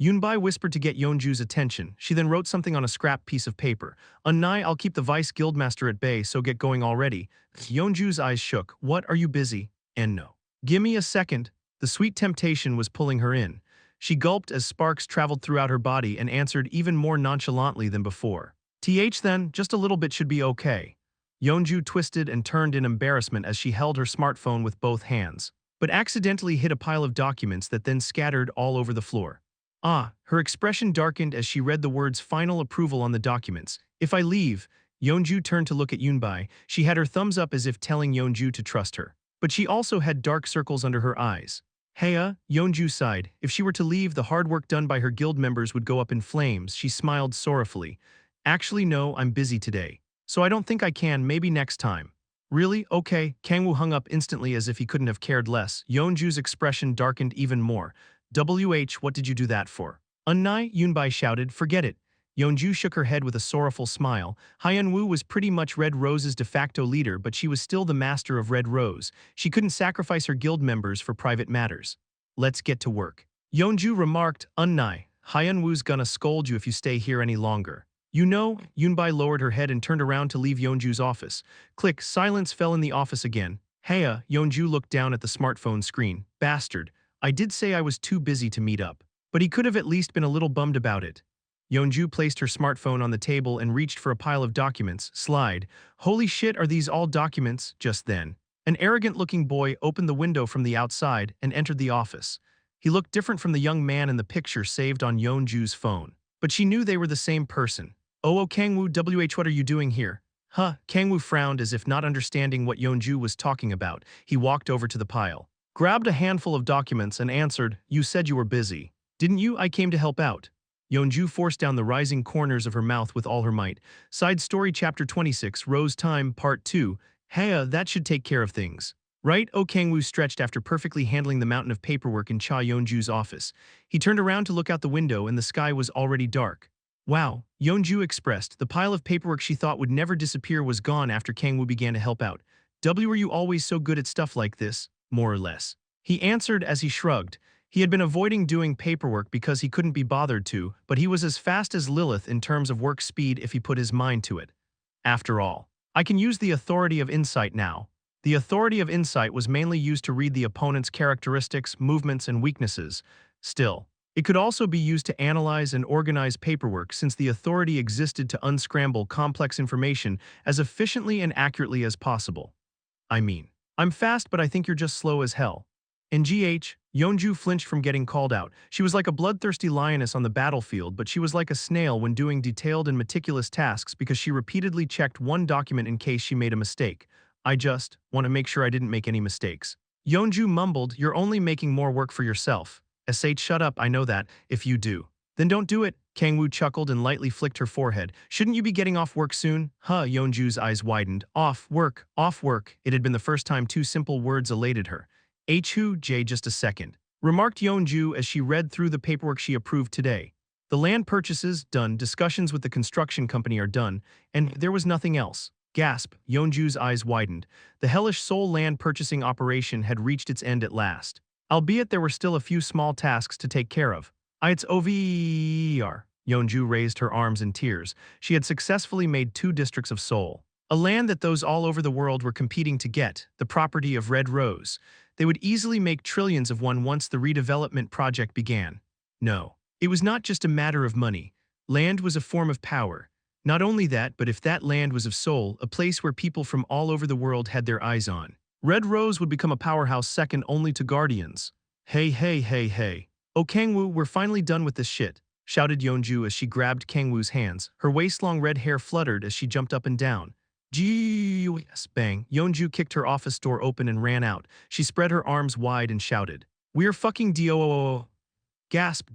Yunbai whispered to get Yeonju's attention. She then wrote something on a scrap piece of paper. Unnai, I'll keep the vice guildmaster at bay, so get going already. Yeonju's eyes shook. What, are you busy? And no. Gimme a second. The sweet temptation was pulling her in. She gulped as sparks traveled throughout her body and answered even more nonchalantly than before. Then, just a little bit should be okay. Yeonju twisted and turned in embarrassment as she held her smartphone with both hands, but accidentally hit a pile of documents that then scattered all over the floor. Her expression darkened as she read the words final approval on the documents. If I leave, Yeonju turned to look at Yunbai. She had her thumbs up as if telling Yeonju to trust her. But she also had dark circles under her eyes. Yeonju sighed. If she were to leave, the hard work done by her guild members would go up in flames. She smiled sorrowfully. Actually, no, I'm busy today. So I don't think I can, maybe next time. Really? Okay. Kang-woo hung up instantly as if he couldn't have cared less. Yeonju's expression darkened even more. What did you do that for? Unnai, Yunbai shouted, forget it. Yeonju shook her head with a sorrowful smile. Hyun-woo was pretty much Red Rose's de facto leader, but she was still the master of Red Rose. She couldn't sacrifice her guild members for private matters. Let's get to work. Yeonju remarked, Unnai, Hyun-woo's gonna scold you if you stay here any longer. You know, Yunbai lowered her head and turned around to leave Yeonju's office. Click, silence fell in the office again. Yeonju looked down at the smartphone screen. Bastard. I did say I was too busy to meet up. But he could have at least been a little bummed about it. Yeonju placed her smartphone on the table and reached for a pile of documents. Slide. Holy shit, are these all documents? Just then, an arrogant-looking boy opened the window from the outside and entered the office. He looked different from the young man in the picture saved on Yeonju's phone. But she knew they were the same person. Kang-woo, what are you doing here? Kang-woo frowned as if not understanding what Yeonju was talking about. He walked over to the pile, grabbed a handful of documents and answered, you said you were busy. Didn't you? I came to help out. Yeonju forced down the rising corners of her mouth with all her might. Side story chapter 26, Rose Time, part 2. That should take care of things. Right? Kang-woo stretched after perfectly handling the mountain of paperwork in Cha Yeonju's office. He turned around to look out the window and the sky was already dark. Wow, Yeonju expressed. The pile of paperwork she thought would never disappear was gone after Kang-woo began to help out. Were you always so good at stuff like this? More or less. He answered as he shrugged. He had been avoiding doing paperwork because he couldn't be bothered to, but he was as fast as Lilith in terms of work speed if he put his mind to it. After all, I can use the Authority of Insight now. The Authority of Insight was mainly used to read the opponent's characteristics, movements, and weaknesses. Still, it could also be used to analyze and organize paperwork since the authority existed to unscramble complex information as efficiently and accurately as possible. I mean, I'm fast, but I think you're just slow as hell. And Yeonju flinched from getting called out. She was like a bloodthirsty lioness on the battlefield, but she was like a snail when doing detailed and meticulous tasks because she repeatedly checked one document in case she made a mistake. I just want to make sure I didn't make any mistakes. Yeonju mumbled, "You're only making more work for yourself." "Sh, shut up, I know that. If you do, then don't do it." Kang-woo chuckled and lightly flicked her forehead. "Shouldn't you be getting off work soon?" Huh, Yeonju's eyes widened. Off work, off work. It had been the first time two simple words elated her. J, just a second, remarked Yeonju as she read through the paperwork she approved today. The land purchases, done, discussions with the construction company are done, and there was nothing else. Gasp, Yeonju's eyes widened. The hellish Seoul land purchasing operation had reached its end at last. Albeit there were still a few small tasks to take care of. It's over. Yeonju raised her arms in tears. She had successfully made 2 districts of Seoul. A land that those all over the world were competing to get, the property of Red Rose. They would easily make trillions of one once the redevelopment project began. No, it was not just a matter of money. Land was a form of power. Not only that, but if that land was of Seoul, a place where people from all over the world had their eyes on, Red Rose would become a powerhouse second only to Guardians. Hey. Oh Kang-woo, we're finally done with this shit, shouted Yeonju as she grabbed Kang-woo's hands. Her waist-long red hair fluttered as she jumped up and down. Yes, bang. Yeonju kicked her office door open and ran out. She spread her arms wide and shouted, "We're fucking DOOO." Gasp,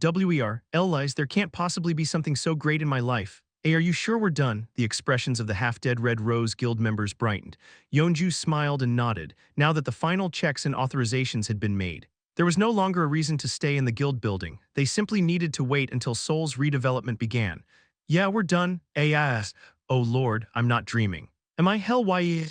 lies, there can't possibly be something so great in my life. Hey, are you sure we're done? The expressions of the half-dead Red Rose Guild members brightened. Yeonju smiled and nodded, now that the final checks and authorizations had been made. There was no longer a reason to stay in the guild building. They simply needed to wait until Seoul's redevelopment began. Yeah, we're done. Yes. Oh lord, I'm not dreaming. Am I hell why?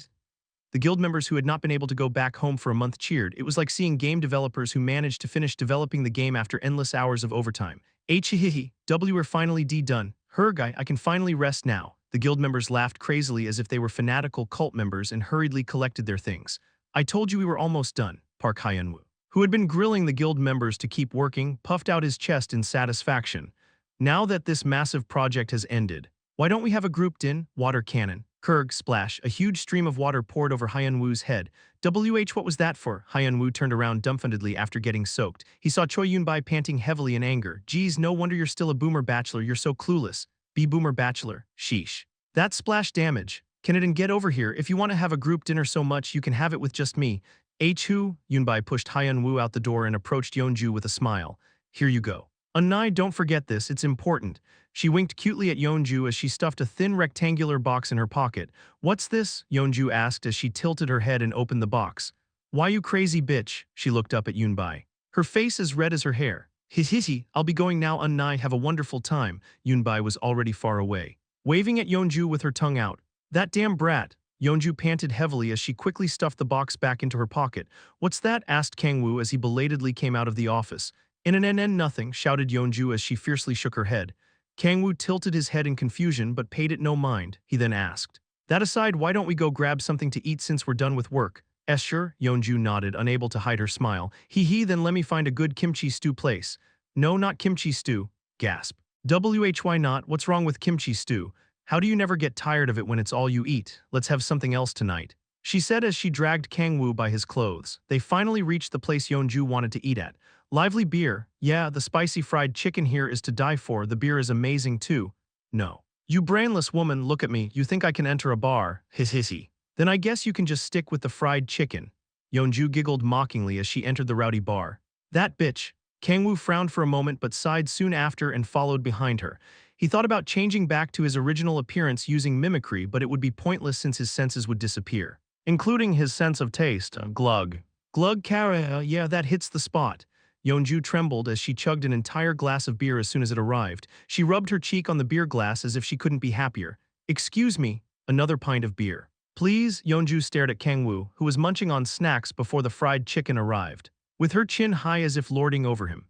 The guild members who had not been able to go back home for a month cheered. It was like seeing game developers who managed to finish developing the game after endless hours of overtime. We're finally done. Guy, I can finally rest now. The guild members laughed crazily as if they were fanatical cult members and hurriedly collected their things. I told you we were almost done, Park Hyun-woo, who had been grilling the guild members to keep working, puffed out his chest in satisfaction. Now that this massive project has ended, why don't we have a grouped-in water cannon? Kurg, splash, a huge stream of water poured over Hyun-woo's head. What was that for? Hyun-woo turned around dumbfoundedly after getting soaked. He saw Choi Yun-bai panting heavily in anger. Geez, no wonder you're still a boomer bachelor, you're so clueless. Be boomer bachelor, sheesh. That's splash damage. Can it and get over here? If you want to have a group dinner so much, you can have it with just me. Who? Yun-bai pushed Hyun-woo out the door and approached Yeonju with a smile. Here you go. Unai, don't forget this, it's important. She winked cutely at Yeonju as she stuffed a thin rectangular box in her pocket. What's this? Yeonju asked as she tilted her head and opened the box. Why you crazy bitch? She looked up at Yun-bai. Her face as red as her hair. Hihi, I'll be going now Unai, have a wonderful time. Yun-bai was already far away, waving at Yeonju with her tongue out. That damn brat. Yeonju panted heavily as she quickly stuffed the box back into her pocket. What's that? Asked Kang-woo as he belatedly came out of the office. Nothing, shouted Yeonju as she fiercely shook her head. Kang-woo tilted his head in confusion but paid it no mind. He then asked, that aside, why don't we go grab something to eat since we're done with work? Sure, Yeonju nodded, unable to hide her smile. Then let me find a good kimchi stew place. No, not kimchi stew. Gasp. Why not? What's wrong with kimchi stew? How do you never get tired of it when it's all you eat? Let's have something else tonight, she said as she dragged Kang-woo by his clothes. They finally reached the place Yeonju wanted to eat at. Lively beer. Yeah, the spicy fried chicken here is to die for. The beer is amazing too. No. You brainless woman, look at me. You think I can enter a bar? Hissy. Then I guess you can just stick with the fried chicken. Yeonju giggled mockingly as she entered the rowdy bar. That bitch. Kang-woo frowned for a moment but sighed soon after and followed behind her. He thought about changing back to his original appearance using mimicry, but it would be pointless since his senses would disappear, including his sense of taste. Glug. Glug cara, yeah, that hits the spot. Yeonju trembled as she chugged an entire glass of beer as soon as it arrived. She rubbed her cheek on the beer glass as if she couldn't be happier. Excuse me, another pint of beer. Please, Yeonju stared at Kang-woo, who was munching on snacks before the fried chicken arrived, with her chin high as if lording over him.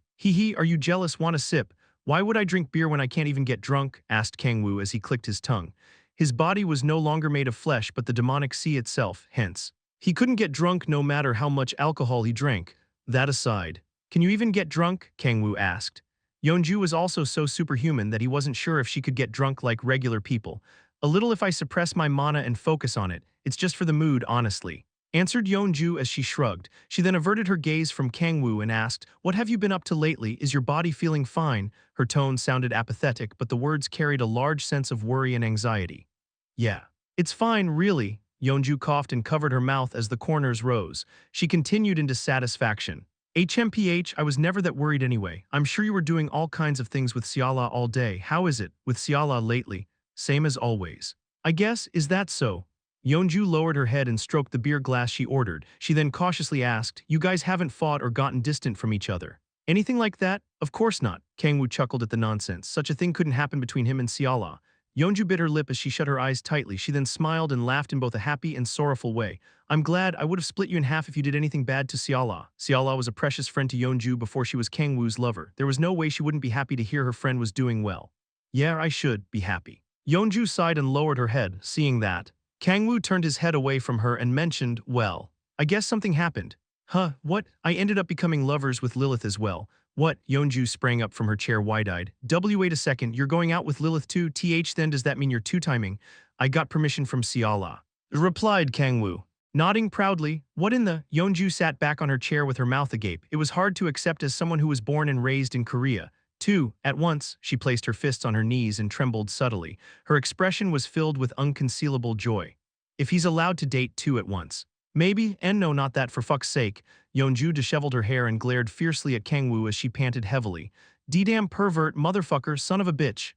Are you jealous? Want a sip? Why would I drink beer when I can't even get drunk? Asked Kang-woo as he clicked his tongue. His body was no longer made of flesh but the demonic sea itself, hence, he couldn't get drunk no matter how much alcohol he drank. That aside, can you even get drunk? Kang-woo asked. Yeonju was also so superhuman that he wasn't sure if she could get drunk like regular people. A little if I suppress my mana and focus on it. It's just for the mood, honestly. answered Yeonju as she shrugged. She then averted her gaze from Kang-woo and asked, "What have you been up to lately? Is your body feeling fine?" Her tone sounded apathetic, but the words carried a large sense of worry and anxiety. "Yeah. It's fine, really." Yeonju coughed and covered her mouth as the corners rose. She continued in dissatisfaction. "HMPH, I was never that worried anyway. I'm sure you were doing all kinds of things with Ciala all day. How is it with Ciala lately?" "Same as always." "I guess, is that so?" Yeonju lowered her head and stroked the beer glass she ordered. She then cautiously asked, "You guys haven't fought or gotten distant from each other?" "Anything like that? Of course not." Kang-woo chuckled at the nonsense. Such a thing couldn't happen between him and Ciala. Yeonju bit her lip as she shut her eyes tightly. She then smiled and laughed in both a happy and sorrowful way. "I'm glad. I would have split you in half if you did anything bad to Ciala." Ciala was a precious friend to Yeonju before she was Kang-woo's lover. There was no way she wouldn't be happy to hear her friend was doing well. "Yeah, I should be happy." Yeonju sighed and lowered her head, seeing that. Kang-woo turned his head away from her and mentioned, "Well, I guess something happened." "Huh, what? I ended up becoming lovers with Lilith as well." "What?" Yeonju sprang up from her chair wide-eyed. Wait a second, you're going out with Lilith too? Then does that mean you're two-timing?" "I got permission from Ciala," replied Kang-woo. Nodding proudly, "What in the—" Yeonju sat back on her chair with her mouth agape. It was hard to accept as someone who was born and raised in Korea. Two, at once, she placed her fists on her knees and trembled subtly. Her expression was filled with unconcealable joy. "If he's allowed to date two at once. Maybe, and no, not that, for fuck's sake." Yeonju disheveled her hair and glared fiercely at Kang-woo as she panted heavily. "D-damn pervert, motherfucker, son of a bitch.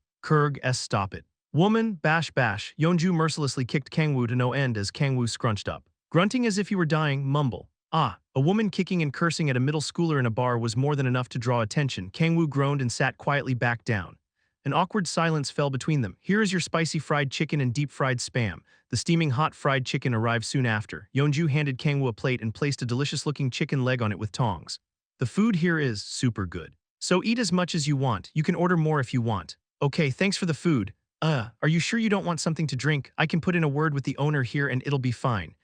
Stop it." "Woman, bash bash." Yeonju mercilessly kicked Kang-woo to no end as Kang-woo scrunched up. Grunting as if he were dying, mumble. "Ah." A woman kicking and cursing at a middle schooler in a bar was more than enough to draw attention. Kang-woo groaned and sat quietly back down. An awkward silence fell between them. "Here is your spicy fried chicken and deep-fried spam." The steaming hot fried chicken arrived soon after. Yeonju handed Kang-woo a plate and placed a delicious-looking chicken leg on it with tongs. "The food here is super good. So eat as much as you want. You can order more if you want." "Okay, thanks for the food. Are you sure you don't want something to drink? I can put in a word with the owner here and it'll be fine."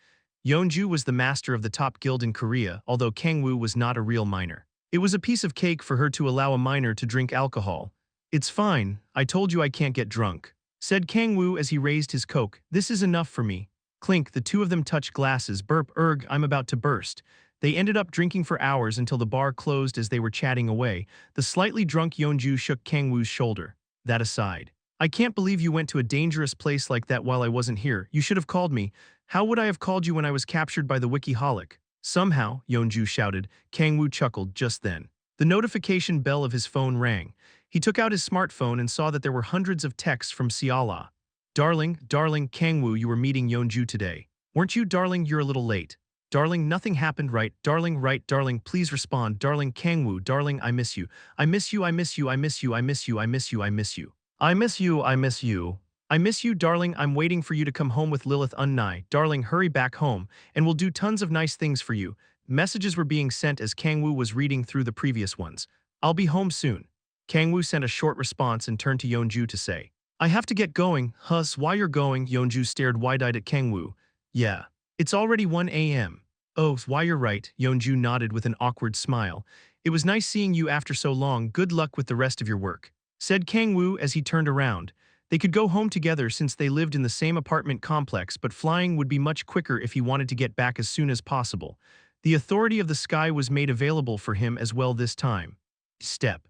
Yeonju was the master of the top guild in Korea, although Kang-woo was not a real minor. It was a piece of cake for her to allow a minor to drink alcohol. "It's fine. I told you I can't get drunk," said Kang-woo as he raised his coke. "This is enough for me." Clink, the two of them touched glasses. Burp, erg, I'm about to burst. They ended up drinking for hours until the bar closed as they were chatting away. The slightly drunk Yeonju shook Kang-woo's shoulder. "That aside, I can't believe you went to a dangerous place like that while I wasn't here. You should have called me." "How would I have called you when I was captured by the Wikiholic?" "Somehow," Yeonju shouted. Kang-woo chuckled just then. The notification bell of his phone rang. He took out his smartphone and saw that there were hundreds of texts from Ciala. Darling, Kang-woo, you were meeting Yeonju today. Weren't you, darling? You're a little late." "Darling, nothing happened, right? Darling, right? Darling, please respond. Darling, Kang-woo, darling, I miss you. I miss you, I miss you, I miss you, I miss you, I miss you, I miss you. I miss you, I miss you. I miss you, darling. I'm waiting for you to come home with Lilith Unnai. Darling, hurry back home, and we'll do tons of nice things for you." Messages were being sent as Kang-woo was reading through the previous ones. "I'll be home soon." Kang-woo sent a short response and turned to Yeonju to say, "I have to get going." "Hus, why you're going?" Yeonju stared wide-eyed at Kang-woo. "Yeah. It's already 1 a.m. "Oh, why you're right." Yeonju nodded with an awkward smile. "It was nice seeing you after so long. Good luck with the rest of your work," said Kang-woo as he turned around. They could go home together since they lived in the same apartment complex, but flying would be much quicker if he wanted to get back as soon as possible. The authority of the sky was made available for him as well this time. Step.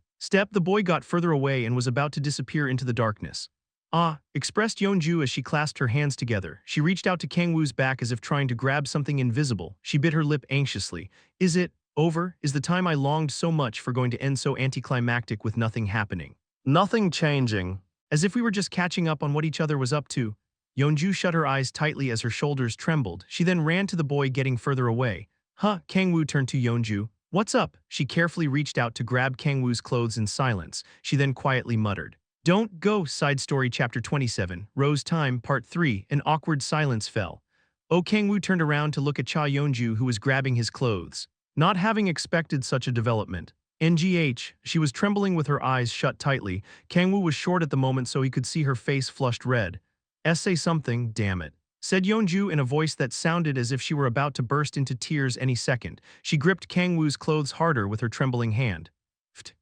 The boy got further away and was about to disappear into the darkness. "Ah," expressed Yeonju as she clasped her hands together. She reached out to Kang-woo's back as if trying to grab something invisible. She bit her lip anxiously. "Is it over? Is the time I longed so much for going to end so anticlimactic with nothing happening? Nothing changing. As if we were just catching up on what each other was up to." Yeonju shut her eyes tightly as her shoulders trembled. She then ran to the boy getting further away. "Huh?" Kang-woo turned to Yeonju. "What's up?" She carefully reached out to grab Kang-woo's clothes in silence. She then quietly muttered, "Don't go." Side Story Chapter 27, Rose Time, Part 3. An awkward silence fell. Kang-woo turned around to look at Cha Yeonju, who was grabbing his clothes. Not having expected such a development. NGH, she was trembling with her eyes shut tightly. Kang-woo was short at the moment so he could see her face flushed red. "Say something, damn it," said Yeonju in a voice that sounded as if she were about to burst into tears any second. She gripped Kang-woo's clothes harder with her trembling hand.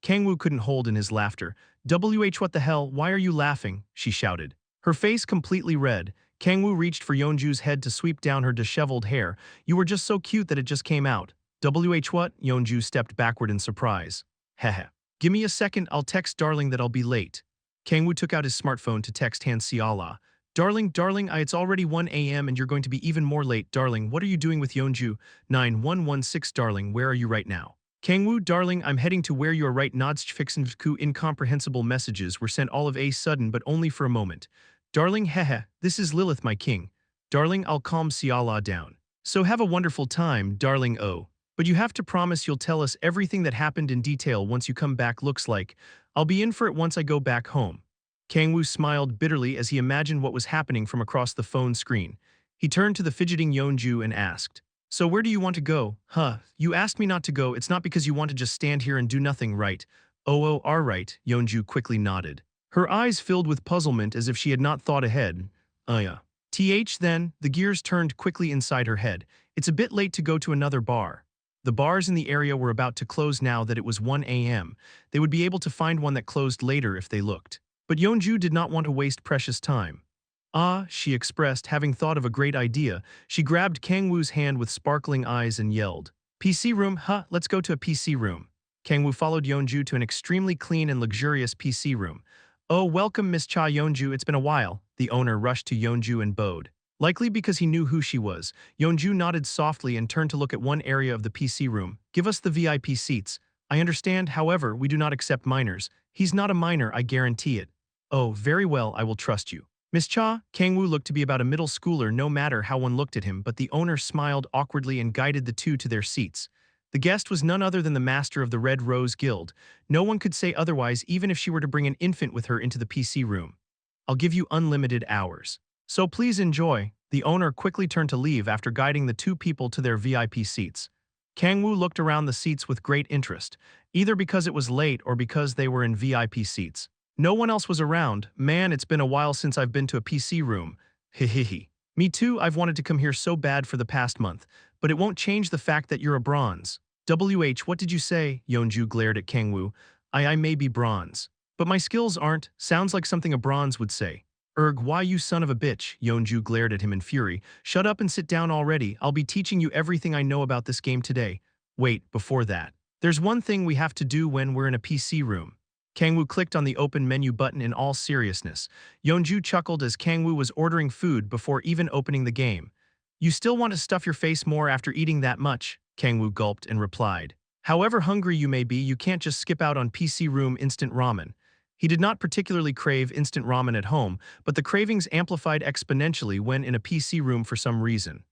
Kang-woo couldn't hold in his laughter. "What the hell, why are you laughing?" she shouted. Her face completely red. Kang-woo reached for Yeonju's head to sweep down her disheveled hair. You were just so cute that it just came out. What? Yeonju stepped backward in surprise. Heh. Give me a second, I'll text darling that I'll be late. Kang-woo took out his smartphone to text Han Seala. Darling, it's already 1 a.m. and you're going to be even more late. Darling, what are you doing with Yeonju? 9116 darling, where are you right now? Kang-woo, darling, I'm heading to where you are right. Nodsfixenku incomprehensible messages were sent all of a sudden but only for a moment. Darling, hehe, this is Lilith my king. Darling, I'll calm Seala down. So have a wonderful time, darling oh. But you have to promise you'll tell us everything that happened in detail once you come back. Looks like I'll be in for it once I go back home. Kang-woo smiled bitterly as he imagined what was happening from across the phone screen. He turned to the fidgeting Yeonju and asked, so where do you want to go? You asked me not to go. It's not because you want to just stand here and do nothing, right? Oh, all right, Yeonju quickly nodded. Her eyes filled with puzzlement as if she had not thought ahead. Yeah. Then, the gears turned quickly inside her head. It's a bit late to go to another bar. The bars in the area were about to close now that it was 1 a.m. They would be able to find one that closed later if they looked. But Yeonju did not want to waste precious time. She expressed, having thought of a great idea. She grabbed Kang-woo's hand with sparkling eyes and yelled, PC room, let's go to a PC room. Kang-woo followed Yeonju to an extremely clean and luxurious PC room. Oh, welcome Miss Cha. Yeonju, it's been a while. The owner rushed to Yeonju and bowed. Likely because he knew who she was, Yeonju nodded softly and turned to look at one area of the PC room. Give us the VIP seats. I understand, however, we do not accept minors. He's not a minor, I guarantee it. Oh, very well, I will trust you. Miss Cha, Kang-woo looked to be about a middle schooler no matter how one looked at him, but the owner smiled awkwardly and guided the two to their seats. The guest was none other than the master of the Red Rose Guild. No one could say otherwise even if she were to bring an infant with her into the PC room. I'll give you unlimited hours. So please enjoy. The owner quickly turned to leave after guiding the two people to their VIP seats. Kang-woo looked around the seats with great interest, either because it was late or because they were in VIP seats. No one else was around. Man, it's been a while since I've been to a PC room. Hehehe. Me too, I've wanted to come here so bad for the past month, but it won't change the fact that you're a bronze. What did you say? Yeonju glared at Kang-woo. I may be bronze. But my skills aren't. Sounds like something a bronze would say. Why you son of a bitch? Yeonju glared at him in fury. Shut up and sit down already. I'll be teaching you everything I know about this game today. Wait, before that. There's one thing we have to do when we're in a PC room. Kang-woo clicked on the open menu button in all seriousness. Yeonju chuckled as Kang-woo was ordering food before even opening the game. You still want to stuff your face more after eating that much? Kang-woo gulped and replied. However hungry you may be, you can't just skip out on PC room instant ramen. He did not particularly crave instant ramen at home, but the cravings amplified exponentially when in a PC room for some reason.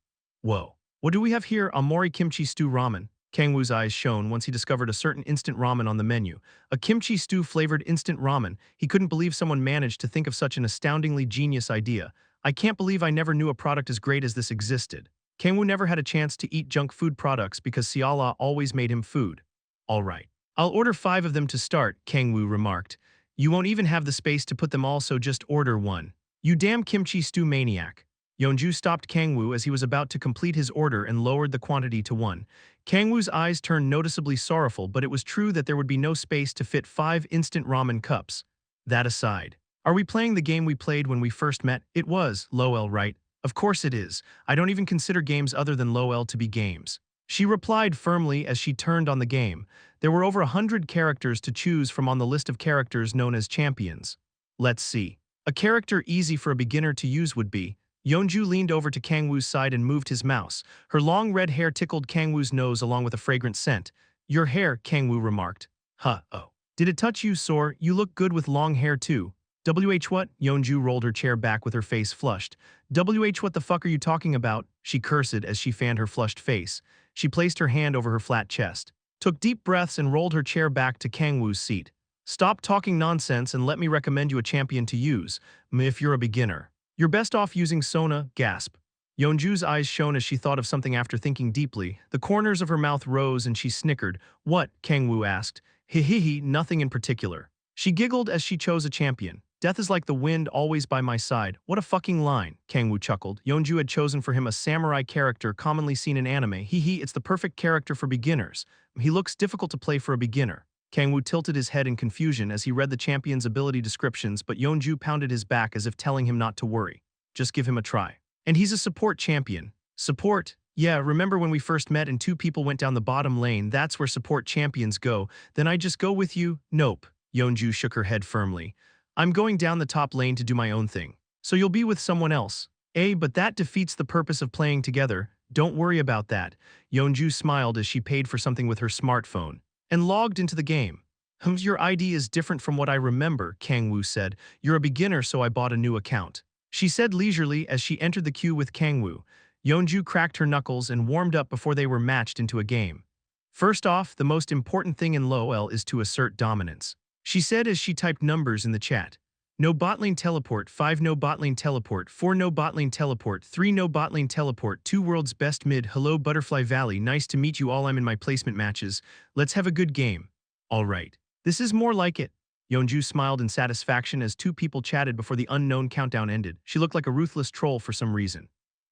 Whoa. What do we have here? Amori kimchi stew ramen. Kang-woo's eyes shone once he discovered a certain instant ramen on the menu. A kimchi stew-flavored instant ramen. He couldn't believe someone managed to think of such an astoundingly genius idea. I can't believe I never knew a product as great as this existed. Kang-woo never had a chance to eat junk food products because Seala always made him food. All right. I'll order 5 of them to start, Kang-woo remarked. You won't even have the space to put them all, so just order one. You damn kimchi stew maniac. Yeonju stopped Kang-woo as he was about to complete his order and lowered the quantity to 1. Kang-woo's eyes turned noticeably sorrowful, but it was true that there would be no space to fit 5 instant ramen cups. That aside. Are we playing the game we played when we first met? It was, LOL, right? Of course it is. I don't even consider games other than LOL to be games. She replied firmly as she turned on the game. There were over 100 characters to choose from on the list of characters known as champions. Let's see. A character easy for a beginner to use would be. Yeonju leaned over to Kang-woo's side and moved his mouse. Her long red hair tickled Kang-woo's nose along with a fragrant scent. Your hair, Kang-woo remarked. Oh. Did it touch you, Sor? You look good with long hair too. What? Yeonju rolled her chair back with her face flushed. What the fuck are you talking about? She cursed as she fanned her flushed face. She placed her hand over her flat chest, took deep breaths and rolled her chair back to Kang-woo's seat. Stop talking nonsense and let me recommend you a champion to use, if you're a beginner. You're best off using Sona, gasp. Yeonju's eyes shone as she thought of something after thinking deeply. The corners of her mouth rose and she snickered. What? Kang-woo asked. Hehehe, nothing in particular. She giggled as she chose a champion. Death is like the wind, always by my side. What a fucking line, Kang-woo chuckled. Yeonju had chosen for him a samurai character commonly seen in anime. It's the perfect character for beginners. He looks difficult to play for a beginner. Kang-woo tilted his head in confusion as he read the champion's ability descriptions, but Yeonju pounded his back as if telling him not to worry. just give him a try. And he's a support champion. Support? Yeah, remember when we first met and two people went down the bottom lane? That's where support champions go. Then I just go with you? Nope. Yeonju shook her head firmly. I'm going down the top lane to do my own thing. So you'll be with someone else. But that defeats the purpose of playing together. Don't worry about that. Yeonju smiled as she paid for something with her smartphone and logged into the game. Your ID is different from what I remember, Kang-woo said. You're a beginner, so I bought a new account. She said leisurely as she entered the queue with Kang-woo. Yeonju cracked her knuckles and warmed up before they were matched into a game. First off, the most important thing in LoL is to assert dominance, she said as she typed numbers in the chat. No bot lane teleport, 5 no bot lane teleport, 4 no bot lane teleport, 3 no bot lane teleport, 2 world's best mid, hello Butterfly Valley, nice to meet you all, I'm in my placement matches, let's have a good game. Alright. This is more like it. Yeonju smiled in satisfaction as two people chatted before the unknown countdown ended. She looked like a ruthless troll for some reason.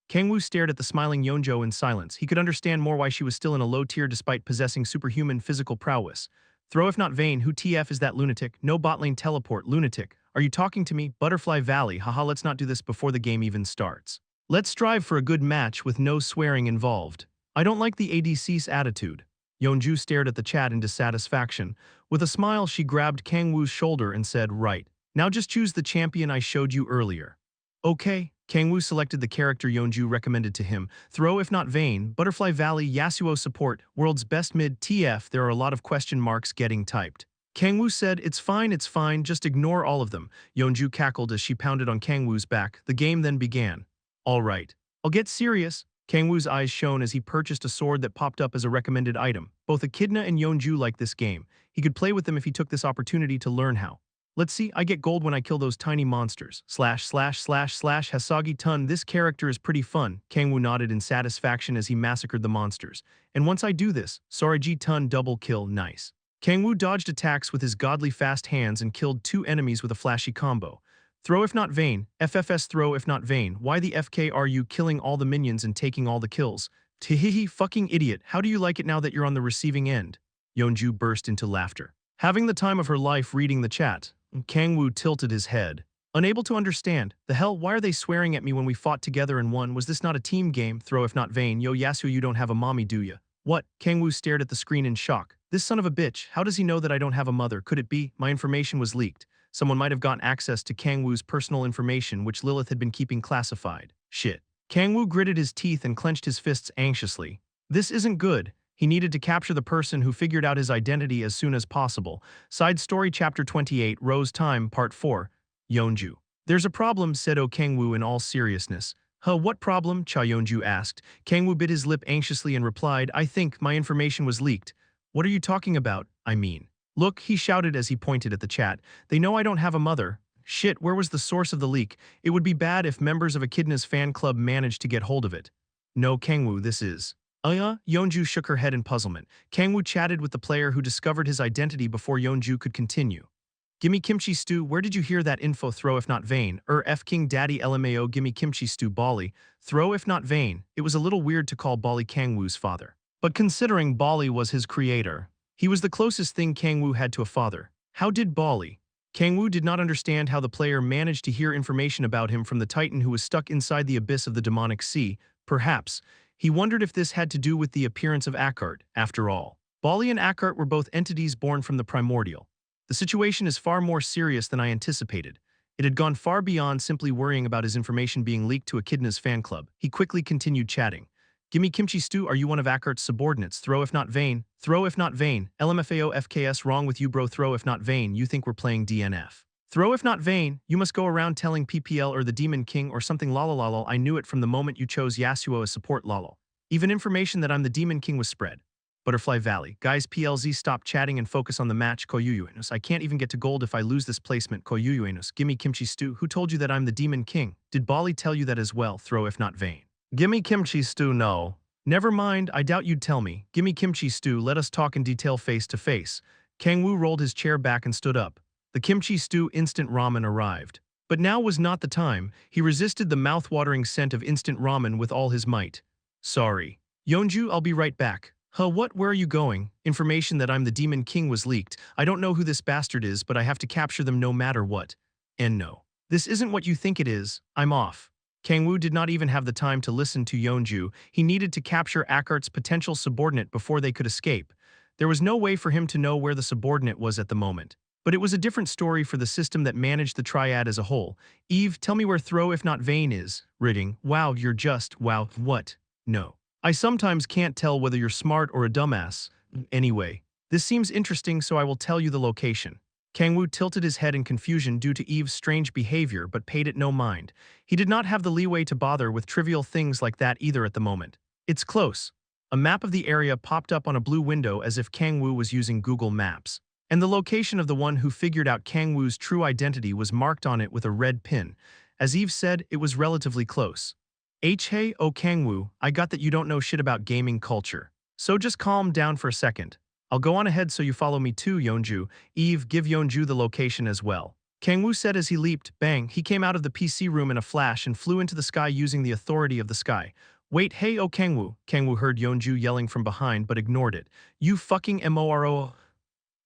Kang-woo stared at the smiling Yeonju in silence. He could understand more why she was still in a low tier despite possessing superhuman physical prowess. Throw if not vain, who TF is that lunatic? No bot lane teleport, lunatic. Are you talking to me? Butterfly Valley, haha, let's not do this before the game even starts. Let's strive for a good match with no swearing involved. I don't like the ADC's attitude. Yeonju stared at the chat in dissatisfaction. With a smile, she grabbed Kang-woo's shoulder and said, right. Now just choose the champion I showed you earlier. Okay. Kang-woo selected the character Yeonju recommended to him. Throw if not vain, Butterfly Valley, Yasuo support, world's best mid, TF, there are a lot of question marks getting typed. Kang-woo said, it's fine, just ignore all of them. Yeonju cackled as she pounded on Kang-woo's back. The game then began. Alright. I'll get serious. Kang-woo's eyes shone as he purchased a sword that popped up as a recommended item. Both Echidna and Yeonju liked this game. He could play with them if he took this opportunity to learn how. Let's see, I get gold when I kill those tiny monsters. / Hasagi Tun, this character is pretty fun. Kang-woo nodded in satisfaction as he massacred the monsters. And once I do this, Soragi Tun double kill, nice. Kang-woo dodged attacks with his godly fast hands and killed two enemies with a flashy combo. Throw if not vain, FFS throw if not vain, why the FK are you killing all the minions and taking all the kills? Tehihi fucking idiot, how do you like it now that you're on the receiving end? Yeonju burst into laughter. Having the time of her life reading the chat, Kang-woo tilted his head. Unable to understand, the hell, why are they swearing at me when we fought together and won? Was this not a team game? Throw if not vain, yo Yasuo, you don't have a mommy, do ya? What? Kang-woo stared at the screen in shock. This son of a bitch, how does he know that I don't have a mother? Could it be my information was leaked? Someone might have gotten access to Kang-woo's personal information which Lilith had been keeping classified. Shit. Kang-woo gritted his teeth and clenched his fists anxiously. This isn't good. He needed to capture the person who figured out his identity as soon as possible. Side Story Chapter 28, Rose Time, Part 4. Yeonju. There's a problem, said Kang-woo in all seriousness. What problem? Cha Yeonju asked. Kang-woo bit his lip anxiously and replied, I think my information was leaked. What are you talking about? I mean. Look, he shouted as he pointed at the chat. They know I don't have a mother. Shit, where was the source of the leak? It would be bad if members of Echidna's fan club managed to get hold of it. No, Kang-woo, this is. Yeonju shook her head in puzzlement. Kang-woo chatted with the player who discovered his identity before Yeonju could continue. Gimme kimchi stew, where did you hear that info? Throw if not vain. F King Daddy LMAO, gimme kimchi stew, Bali. Throw if not vain. It was a little weird to call Bali Kang-woo's father. But considering Bali was his creator, he was the closest thing Kang-woo had to a father. How did Bali? Kang-woo did not understand how the player managed to hear information about him from the Titan who was stuck inside the abyss of the demonic sea. Perhaps. He wondered if this had to do with the appearance of Akkart. After all, Bali and Akkart were both entities born from the primordial. The situation is far more serious than I anticipated. It had gone far beyond simply worrying about his information being leaked to Echidna's fan club. He quickly continued chatting. Gimme kimchi stew, are you one of Akkart's subordinates? Throw if not vain. Throw if not vain. LMFAO FKS, wrong with you bro. Throw if not vain, you think we're playing DNF. Throw if not vain, you must go around telling PPL or the Demon King or something lol. I knew it from the moment you chose Yasuo as support lol. Even information that I'm the Demon King was spread. Butterfly Valley. Guys, PLZ, stop chatting and focus on the match. Koyuyuenus. I can't even get to gold if I lose this placement. Koyuyuenus. Gimme kimchi stew. Who told you that I'm the Demon King? Did Bali tell you that as well? Throw if not vain. Gimme kimchi stew, no. Never mind, I doubt you'd tell me. Gimme kimchi stew, let us talk in detail face to face. Kang-woo rolled his chair back and stood up. The kimchi stew instant ramen arrived. But now was not the time. He resisted the mouth-watering scent of instant ramen with all his might. Sorry. Yeonju, I'll be right back. What? Where are you going? Information that I'm the Demon King was leaked. I don't know who this bastard is, but I have to capture them no matter what. And no. This isn't what you think it is. I'm off. Kang-woo did not even have the time to listen to Yeonju. He needed to capture Akart's potential subordinate before they could escape. There was no way for him to know where the subordinate was at the moment. But it was a different story for the system that managed the triad as a whole. Eve, tell me where throw if not vain is. Ridding, wow, you're just, wow, what? No. I sometimes can't tell whether you're smart or a dumbass. Anyway, this seems interesting, so I will tell you the location. Kang-woo tilted his head in confusion due to Eve's strange behavior but paid it no mind. He did not have the leeway to bother with trivial things like that either at the moment. It's close. A map of the area popped up on a blue window as if Kang-woo was using Google Maps. And the location of the one who figured out Kang-woo's true identity was marked on it with a red pin. As Eve said, it was relatively close. Hey, oh Kang-woo, I got that you don't know shit about gaming culture. So just calm down for a second. I'll go on ahead so you follow me too, Yeonju. Eve, give Yeonju the location as well. Kang-woo said as he leaped. Bang, he came out of the PC room in a flash and flew into the sky using the authority of the sky. Wait, hey, oh Kang-woo. Kang-woo heard Yeonju yelling from behind but ignored it. You fucking MORO.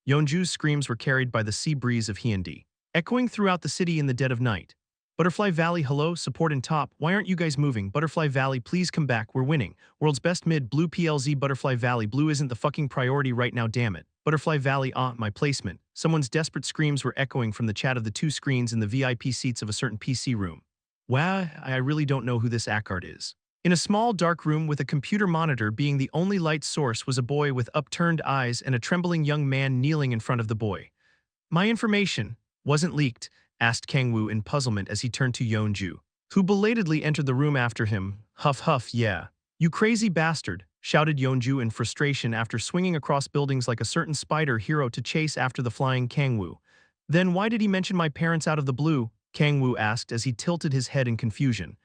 Yeonju's screams were carried by the sea breeze of Hyundai, echoing throughout the city in the dead of night. Butterfly Valley, hello, support and top, why aren't you guys moving? Butterfly Valley, please come back, we're winning. World's best mid, blue PLZ. Butterfly Valley, blue isn't the fucking priority right now, damn it. Butterfly Valley, my placement. Someone's desperate screams were echoing from the chat of the two screens in the VIP seats of a certain PC room. Wow, I really don't know who this Akkard is. In a small dark room with a computer monitor being the only light source was a boy with upturned eyes and a trembling young man kneeling in front of the boy. My information wasn't leaked, asked Kang-woo in puzzlement as he turned to Yeonju, who belatedly entered the room after him. Huff huff, yeah. You crazy bastard, shouted Yeonju in frustration after swinging across buildings like a certain spider hero to chase after the flying Kang-woo. Then why did he mention my parents out of the blue? Kang-woo asked as he tilted his head in confusion.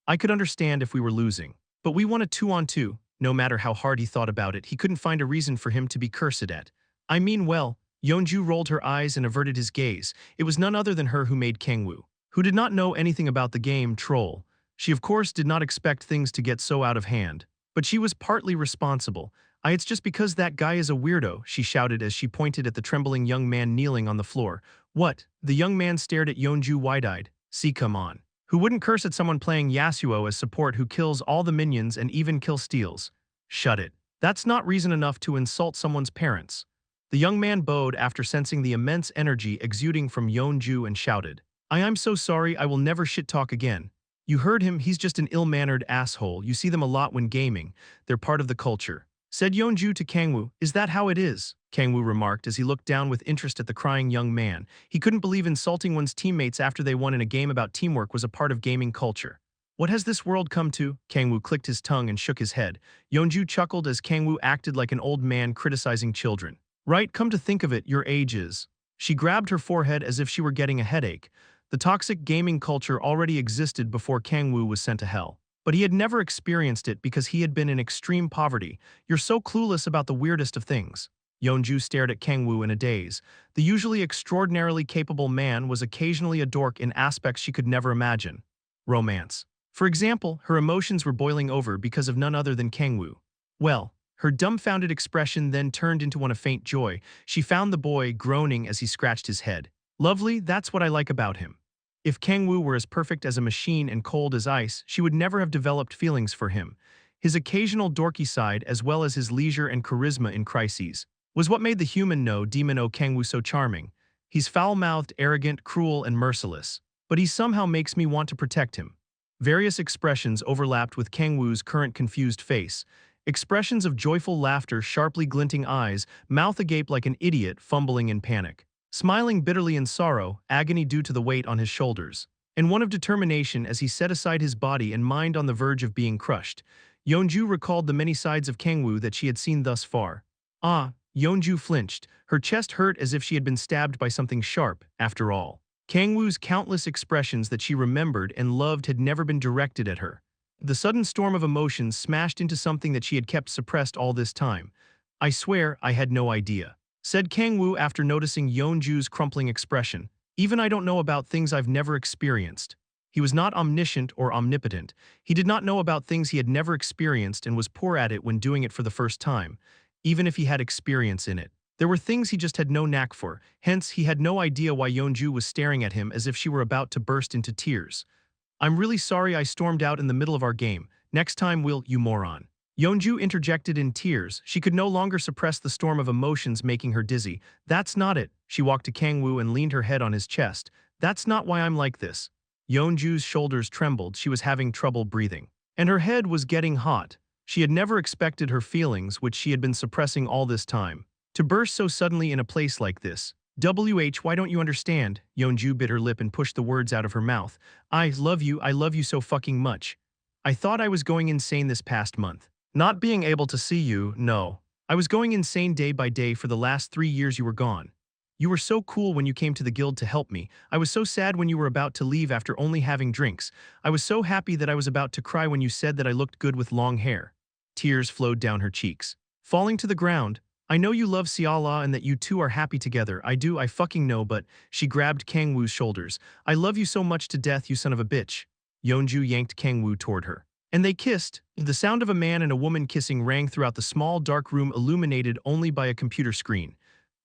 I could understand if we were losing, but we won a 2-on-2. No matter how hard he thought about it, he couldn't find a reason for him to be cursed at. I mean, well, Yeonju rolled her eyes and averted his gaze. It was none other than her who made Kang-woo, who did not know anything about the game, troll. She of course did not expect things to get so out of hand, but she was partly responsible. It's just because that guy is a weirdo, she shouted as she pointed at the trembling young man kneeling on the floor. What? The young man stared at Yeonju wide-eyed. See, come on. Who wouldn't curse at someone playing Yasuo as support who kills all the minions and even kill steals? Shut it. That's not reason enough to insult someone's parents. The young man bowed after sensing the immense energy exuding from Yeonju and shouted, I'm so sorry, I will never shit-talk again. You heard him, he's just an ill-mannered asshole. You see them a lot when gaming. They're part of the culture. Said Yeonju to Kang-woo, is that how it is? Kang-woo remarked as he looked down with interest at the crying young man. He couldn't believe insulting one's teammates after they won in a game about teamwork was a part of gaming culture. What has this world come to? Kang-woo clicked his tongue and shook his head. Yeonju chuckled as Kang-woo acted like an old man criticizing children. Right, come to think of it, your age is. She grabbed her forehead as if she were getting a headache. The toxic gaming culture already existed before Kang-woo was sent to hell. But he had never experienced it because he had been in extreme poverty. You're so clueless about the weirdest of things. Yeonju stared at Kang-woo in a daze. The usually extraordinarily capable man was occasionally a dork in aspects she could never imagine. Romance. For example, her emotions were boiling over because of none other than Kang-woo. Well, her dumbfounded expression then turned into one of faint joy. She found the boy groaning as he scratched his head. Lovely, that's what I like about him. If Kang-woo were as perfect as a machine and cold as ice, she would never have developed feelings for him. His occasional dorky side, as well as his leisure and charisma in crises, was what made the human demon Kang-woo so charming. He's foul-mouthed, arrogant, cruel, and merciless, but he somehow makes me want to protect him. Various expressions overlapped with Kang-woo's current confused face. Expressions of joyful laughter, sharply glinting eyes, mouth agape like an idiot fumbling in panic. Smiling bitterly in sorrow, agony due to the weight on his shoulders, and one of determination as he set aside his body and mind on the verge of being crushed. Yeonju recalled the many sides of Kang-woo that she had seen thus far. Yeonju flinched. Her chest hurt as if she had been stabbed by something sharp, after all. Kang-woo's countless expressions that she remembered and loved had never been directed at her. The sudden storm of emotions smashed into something that she had kept suppressed all this time. I swear I had no idea. Said Kang-woo after noticing Yeonju's crumpling expression. Even I don't know about things I've never experienced. He was not omniscient or omnipotent. He did not know about things he had never experienced and was poor at it when doing it for the first time, even if he had experience in it. There were things he just had no knack for, hence he had no idea why Yeonju was staring at him as if she were about to burst into tears. I'm really sorry I stormed out in the middle of our game. Next time will, you moron. Yeonju interjected in tears. She could no longer suppress the storm of emotions making her dizzy. That's not it. She walked to Kang-woo and leaned her head on his chest. That's not why I'm like this. Yeonju's shoulders trembled. She was having trouble breathing. And her head was getting hot. She had never expected her feelings, which she had been suppressing all this time, to burst so suddenly in a place like this. Why don't you understand? Yeonju bit her lip and pushed the words out of her mouth. I love you so fucking much. I thought I was going insane this past month. Not being able to see you, no. I was going insane day by day for the last 3 years you were gone. You were so cool when you came to the guild to help me. I was so sad when you were about to leave after only having drinks. I was so happy that I was about to cry when you said that I looked good with long hair. Tears flowed down her cheeks. Falling to the ground, I know you love Siala and that you two are happy together. I fucking know, but she grabbed Kang-woo's shoulders. I love you so much to death, you son of a bitch. Yeonju yanked Kang-woo toward her. And they kissed. The sound of a man and a woman kissing rang throughout the small, dark room illuminated only by a computer screen.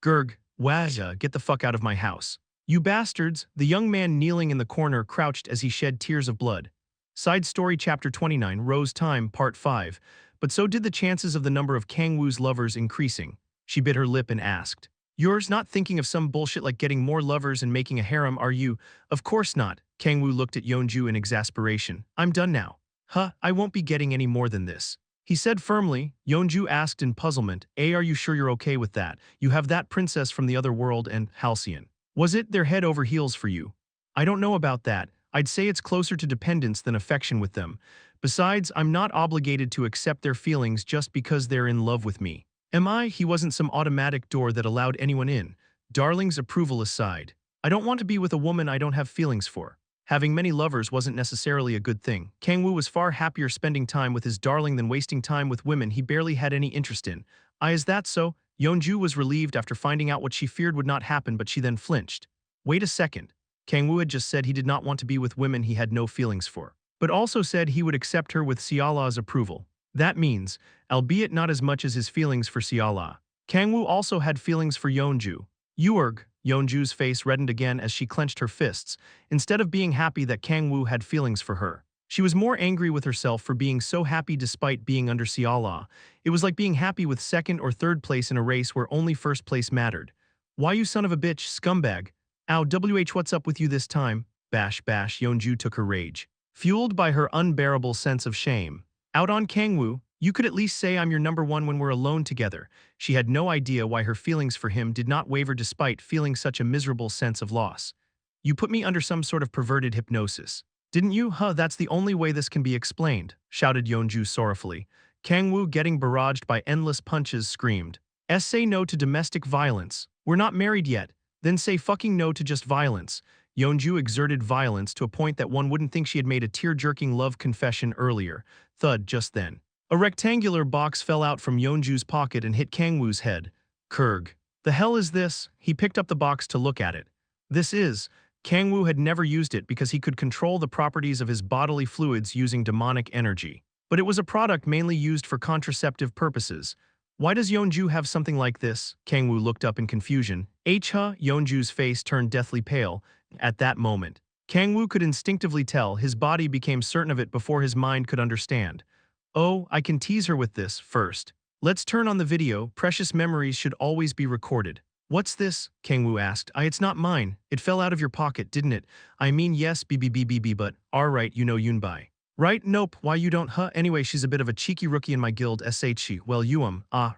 Gurg, Waja, get the fuck out of my house. You bastards, the young man kneeling in the corner crouched as he shed tears of blood. Side Story Chapter 29, Rose Time, Part 5. But so did the chances of the number of Kang-woo's lovers increasing. She bit her lip and asked, Yours not thinking of some bullshit like getting more lovers and making a harem, are you? Of course not. Kang-woo looked at Yeonju in exasperation. I'm done now. Huh, I won't be getting any more than this. He said firmly. Yeonju asked in puzzlement, are you sure you're okay with that? You have that princess from the other world and Halcyon. Was it their head over heels for you? I don't know about that. I'd say it's closer to dependence than affection with them. Besides, I'm not obligated to accept their feelings just because they're in love with me. Am I? He wasn't some automatic door that allowed anyone in. Darling's approval aside. I don't want to be with a woman I don't have feelings for. Having many lovers wasn't necessarily a good thing. Kang-woo was far happier spending time with his darling than wasting time with women he barely had any interest in. Is that so? Yeonju was relieved after finding out what she feared would not happen, but she then flinched. Wait a second. Kang-woo had just said he did not want to be with women he had no feelings for, but also said he would accept her with Siala's approval. That means, albeit not as much as his feelings for Siala, Kang-woo also had feelings for Yeonju. Yeonju's face reddened again as she clenched her fists. Instead of being happy that Kang-woo had feelings for her, she was more angry with herself for being so happy despite being under Siala. It was like being happy with second or third place in a race where only first place mattered. Why you son of a bitch, scumbag? What's up with you this time? Bash, Yeonju took her rage, fueled by her unbearable sense of shame, out on Kang-woo. You could at least say I'm your number one when we're alone together. She had no idea why her feelings for him did not waver despite feeling such a miserable sense of loss. You put me under some sort of perverted hypnosis. Didn't you? That's the only way this can be explained, shouted Yeonju sorrowfully. Kang-woo, getting barraged by endless punches, screamed. Say no to domestic violence. We're not married yet. Then say fucking no to just violence. Yeonju exerted violence to a point that one wouldn't think she had made a tear-jerking love confession earlier. Thud just then. A rectangular box fell out from Yeonju's pocket and hit Kang-woo's head. Kurg. The hell is this? He picked up the box to look at it. Kang-woo had never used it because he could control the properties of his bodily fluids using demonic energy. But it was a product mainly used for contraceptive purposes. Why does Yeonju have something like this? Kang-woo looked up in confusion. Yeonju's face turned deathly pale. At that moment, Kang-woo could instinctively tell. His body became certain of it before his mind could understand. Oh, I can tease her with this first. Let's turn on the video. Precious memories should always be recorded. What's this? Kang-woo asked. It's not mine. It fell out of your pocket, didn't it? I mean, yes, but alright, you know Yunbai. Right? Nope, why you don't? Anyway, she's a bit of a cheeky rookie in my guild, she. Well,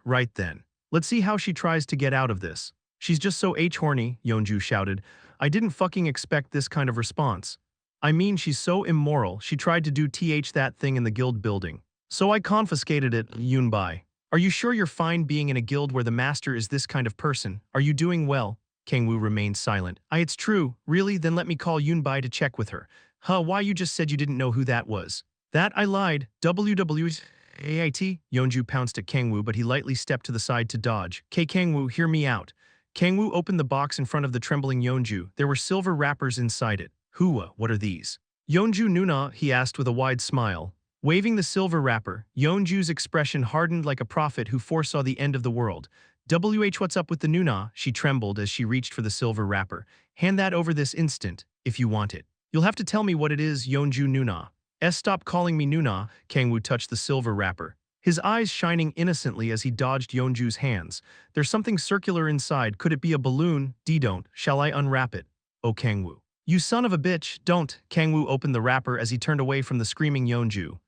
right then. Let's see how she tries to get out of this. She's just so horny, Yeonju shouted. I didn't fucking expect this kind of response. I mean, she's so immoral. She tried to do that thing in the guild building. So I confiscated it, Yunbai. Are you sure you're fine being in a guild where the master is this kind of person? Are you doing well? Kang-woo remained silent. It's true. Really? Then let me call Yunbai to check with her. Why you just said you didn't know who that was? That I lied. AIT? Yeonju pounced at Kang-woo, but he lightly stepped to the side to dodge. Kang-woo, hear me out. Kang-woo opened the box in front of the trembling Yeonju. There were silver wrappers inside it. What are these? Yeonju Nuna, he asked with a wide smile. Waving the silver wrapper, Yeonju's expression hardened like a prophet who foresaw the end of the world. What's up with the Nuna? She trembled as she reached for the silver wrapper. Hand that over this instant, if you want it. You'll have to tell me what it is, Yeonju Nuna. Stop calling me Nuna, Kang-woo touched the silver wrapper, his eyes shining innocently as he dodged Yeonju's hands. There's something circular inside. Could it be a balloon? Don't. Shall I unwrap it? Oh, Kang-woo. You son of a bitch, don't. Kang-woo opened the wrapper as he turned away from the screaming Yeonju.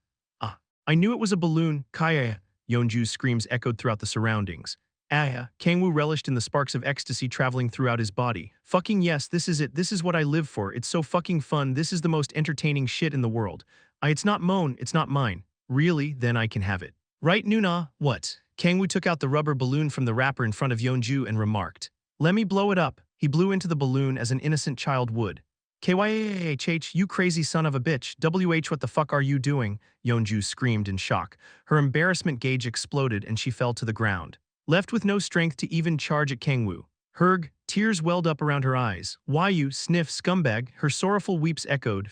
Ah, I knew it was a balloon, Kaya. Yeonju's screams echoed throughout the surroundings. Kang-woo relished in the sparks of ecstasy traveling throughout his body. Fucking yes, this is it. This is what I live for. It's so fucking fun. This is the most entertaining shit in the world. It's not moan, it's not mine. Really? Then I can have it. Right, Nuna? What? Kang-woo took out the rubber balloon from the wrapper in front of Yeonju and remarked. Let me blow it up. He blew into the balloon as an innocent child would. KYAHH, you crazy son of a bitch. WH, what the fuck are you doing? Yeonju screamed in shock. Her embarrassment gauge exploded and she fell to the ground, left with no strength to even charge at Kang-woo. Herg, tears welled up around her eyes. Why you, sniff, scumbag? Her sorrowful weeps echoed.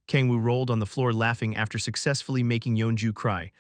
Kang-woo rolled on the floor laughing after successfully making Yeonju cry.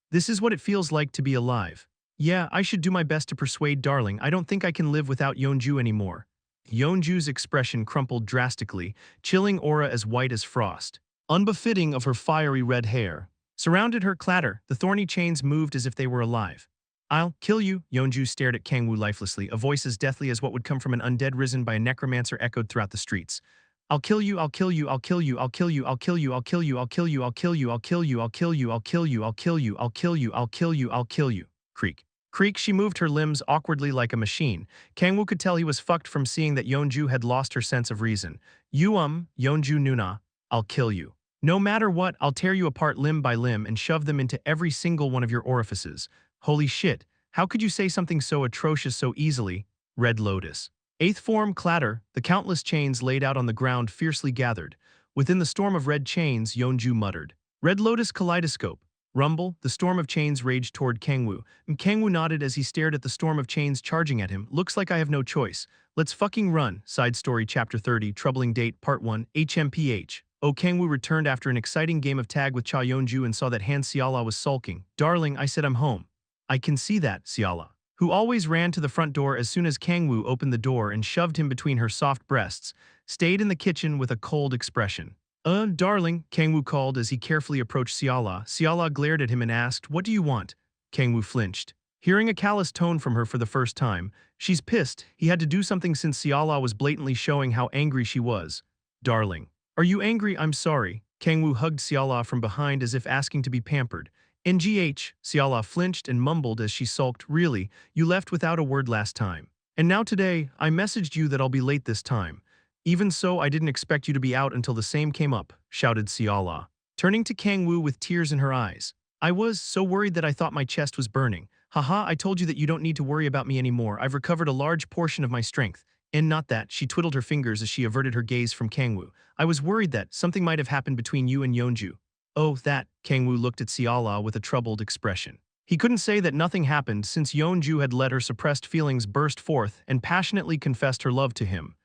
This is what it feels like to be alive. Yeah, I should do my best to persuade darling. I don't think I can live without Yeonju anymore. Yeonju's expression crumpled drastically, chilling aura as white as frost, unbefitting of her fiery red hair. Surrounded her clatter, the thorny chains moved as if they were alive. I'll kill you, Yeonju stared at Kang-woo lifelessly, a voice as deathly as what would come from an undead risen by a necromancer echoed throughout the streets. I'll kill you, I'll kill you, I'll kill you, I'll kill you, I'll kill you, I'll kill you, I'll kill you, I'll kill you, I'll kill you, I'll kill you, I'll kill you, I'll kill you, I'll kill you, I'll kill you, I'll kill you. Creak. Creak, she moved her limbs awkwardly like a machine. Kang-woo could tell he was fucked from seeing that Yeonju had lost her sense of reason. Yeonju Nuna, I'll kill you. No matter what, I'll tear you apart limb by limb and shove them into every single one of your orifices. Holy shit, how could you say something so atrocious so easily? Red Lotus. Eighth form clatter, the countless chains laid out on the ground fiercely gathered. Within the storm of red chains, Yeonju muttered. Red Lotus kaleidoscope. Rumble, the storm of chains raged toward Kang-woo, and Kang-woo nodded as he stared at the storm of chains charging at him. Looks like I have no choice. Let's fucking run. Side Story Chapter 30, Troubling Date, Part 1, HMPH. Oh, Kang-woo returned after an exciting game of tag with Cha Yeonju and saw that Han Seala was sulking. Darling, I said I'm home. I can see that, Seala, who always ran to the front door as soon as Kang-woo opened the door and shoved him between her soft breasts, stayed in the kitchen with a cold expression. Darling, Kang-woo called as he carefully approached Seala. Seala glared at him and asked, what do you want? Kang-woo flinched, hearing a callous tone from her for the first time. She's pissed. He had to do something since Seala was blatantly showing how angry she was. Darling. Are you angry? I'm sorry. Kang-woo hugged Seala from behind as if asking to be pampered. NGH, Seala flinched and mumbled as she sulked. Really, you left without a word last time. And now today, I messaged you that I'll be late this time. Even so, I didn't expect you to be out until the same came up, shouted Seala, turning to Kang-woo with tears in her eyes. I was so worried that I thought my chest was burning. Haha, I told you that you don't need to worry about me anymore. I've recovered a large portion of my strength. And not that, she twiddled her fingers as she averted her gaze from Kang-woo. I was worried that something might have happened between you and Yeonju. Oh, that, Kang-woo looked at Seala with a troubled expression. He couldn't say that nothing happened since Yeonju had let her suppressed feelings burst forth and passionately confessed her love to him.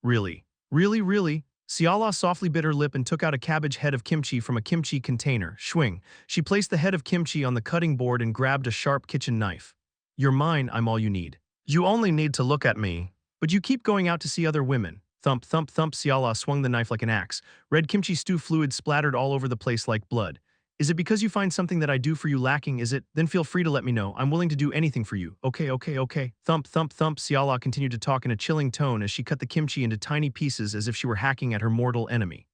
Really? Really? Seala softly bit her lip and took out a cabbage head of kimchi from a kimchi container. Schwing. She placed the head of kimchi on the cutting board and grabbed a sharp kitchen knife. You're mine, I'm all you need. You only need to look at me. But you keep going out to see other women. Thump, thump, thump. Seala swung the knife like an axe. Red kimchi stew fluid splattered all over the place like blood. Is it because you find something that I do for you lacking? Is it? Then feel free to let me know. I'm willing to do anything for you. Okay. Thump, thump, thump. Seala continued to talk in a chilling tone as she cut the kimchi into tiny pieces as if she were hacking at her mortal enemy.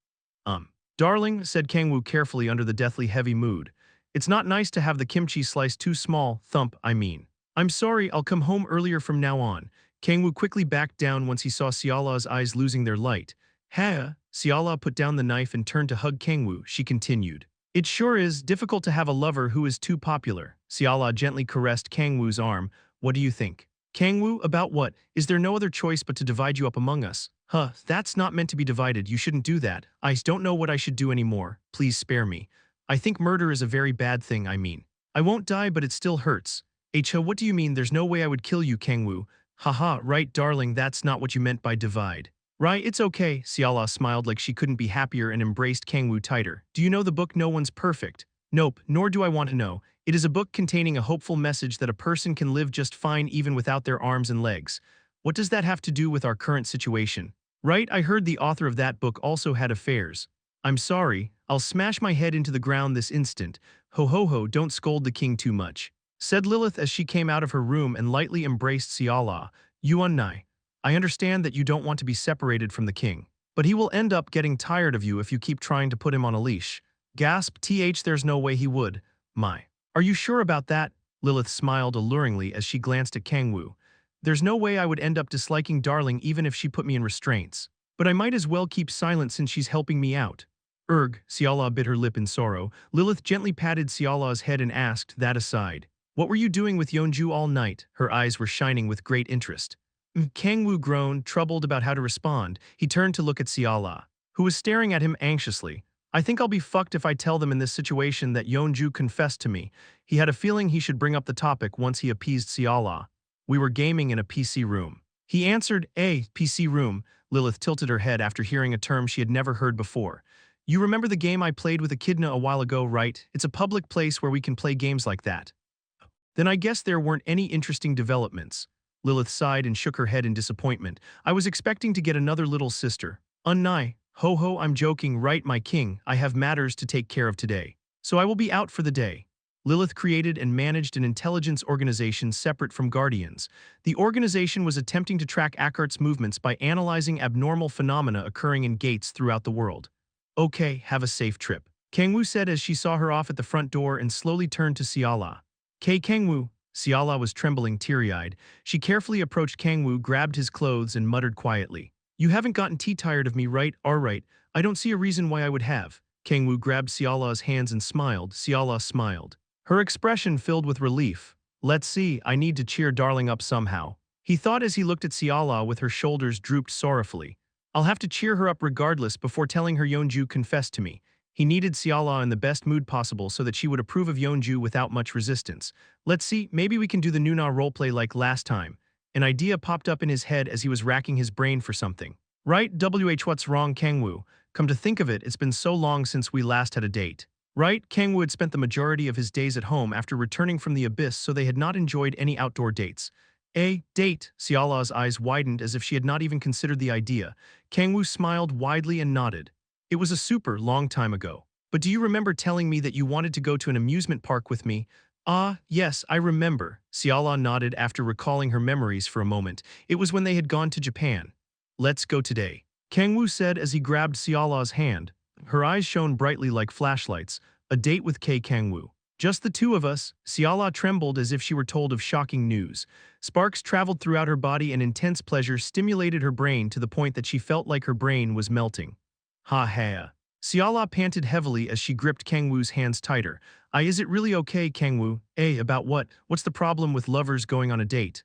Darling, said Kang-woo carefully under the deathly heavy mood. It's not nice to have the kimchi sliced too small. Thump, I mean. I'm sorry, I'll come home earlier from now on. Kang-woo quickly backed down once he saw Seala's eyes losing their light. Seala put down the knife and turned to hug Kang-woo. She continued. It sure is difficult to have a lover who is too popular. Seala gently caressed Kang-woo's arm. What do you think? Kang-woo, about what? Is there no other choice but to divide you up among us? That's not meant to be divided. You shouldn't do that. I don't know what I should do anymore. Please spare me. I think murder is a very bad thing, I mean. I won't die, but it still hurts. What do you mean there's no way I would kill you, Kang-woo? Haha, right, darling, that's not what you meant by divide. Right, it's okay. Seala smiled like she couldn't be happier and embraced Kang-woo tighter. Do you know the book No One's Perfect? Nope, nor do I want to know. It is a book containing a hopeful message that a person can live just fine even without their arms and legs. What does that have to do with our current situation? Right, I heard the author of that book also had affairs. I'm sorry, I'll smash my head into the ground this instant. Ho ho ho, don't scold the king too much, said Lilith as she came out of her room and lightly embraced Siala. Yuan Nai, I understand that you don't want to be separated from the king, but he will end up getting tired of you if you keep trying to put him on a leash. Gasp, there's no way he would. My. Are you sure about that? Lilith smiled alluringly as she glanced at Kang-woo. There's no way I would end up disliking Darling even if she put me in restraints. But I might as well keep silent since she's helping me out. Siala bit her lip in sorrow. Lilith gently patted Siala's head and asked, that aside, what were you doing with Yeonju all night? Her eyes were shining with great interest. Kang-woo groaned, troubled about how to respond. He turned to look at Siala, who was staring at him anxiously. I think I'll be fucked if I tell them in this situation that Yeonju confessed to me. He had a feeling he should bring up the topic once he appeased Siala. We were gaming in a PC room. He answered, PC room. Lilith tilted her head after hearing a term she had never heard before. You remember the game I played with Echidna a while ago, right? It's a public place where we can play games like that. Then I guess there weren't any interesting developments. Lilith sighed and shook her head in disappointment. I was expecting to get another little sister. Unnai, ho ho, I'm joking, right, my king, I have matters to take care of today. So I will be out for the day. Lilith created and managed an intelligence organization separate from Guardians. The organization was attempting to track Ackart's movements by analyzing abnormal phenomena occurring in gates throughout the world. Okay, have a safe trip, Kang-woo said as she saw her off at the front door and slowly turned to Siala. Kang-woo. Siala was trembling, teary-eyed. She carefully approached Kang-woo, grabbed his clothes and muttered quietly. You haven't gotten tired of me, right? Alright, I don't see a reason why I would have. Kang-woo grabbed Siala's hands and smiled. Siala smiled, her expression filled with relief. Let's see, I need to cheer Darling up somehow, he thought as he looked at Siala with her shoulders drooped sorrowfully. I'll have to cheer her up regardless before telling her Yeonju confessed to me. He needed Siala in the best mood possible so that she would approve of Yeonju without much resistance. Let's see, maybe we can do the Nuna roleplay like last time. An idea popped up in his head as he was racking his brain for something. Right, what's wrong, Kang-woo? Come to think of it, it's been so long since we last had a date. Right, Kang-woo had spent the majority of his days at home after returning from the abyss, so they had not enjoyed any outdoor dates. A date? Siala's eyes widened as if she had not even considered the idea. Kang-woo smiled widely and nodded. It was a super long time ago. But do you remember telling me that you wanted to go to an amusement park with me? Ah, yes, I remember. Siala nodded after recalling her memories for a moment. It was when they had gone to Japan. Let's go today, Kang-woo said as he grabbed Siala's hand. Her eyes shone brightly like flashlights. A date with Kang-woo. Just the two of us. Siala trembled as if she were told of shocking news. Sparks traveled throughout her body and intense pleasure stimulated her brain to the point that she felt like her brain was melting. Ha ha. Siala panted heavily as she gripped Kang-woo's hands tighter. Is it really okay, Kang-woo? About what? What's the problem with lovers going on a date?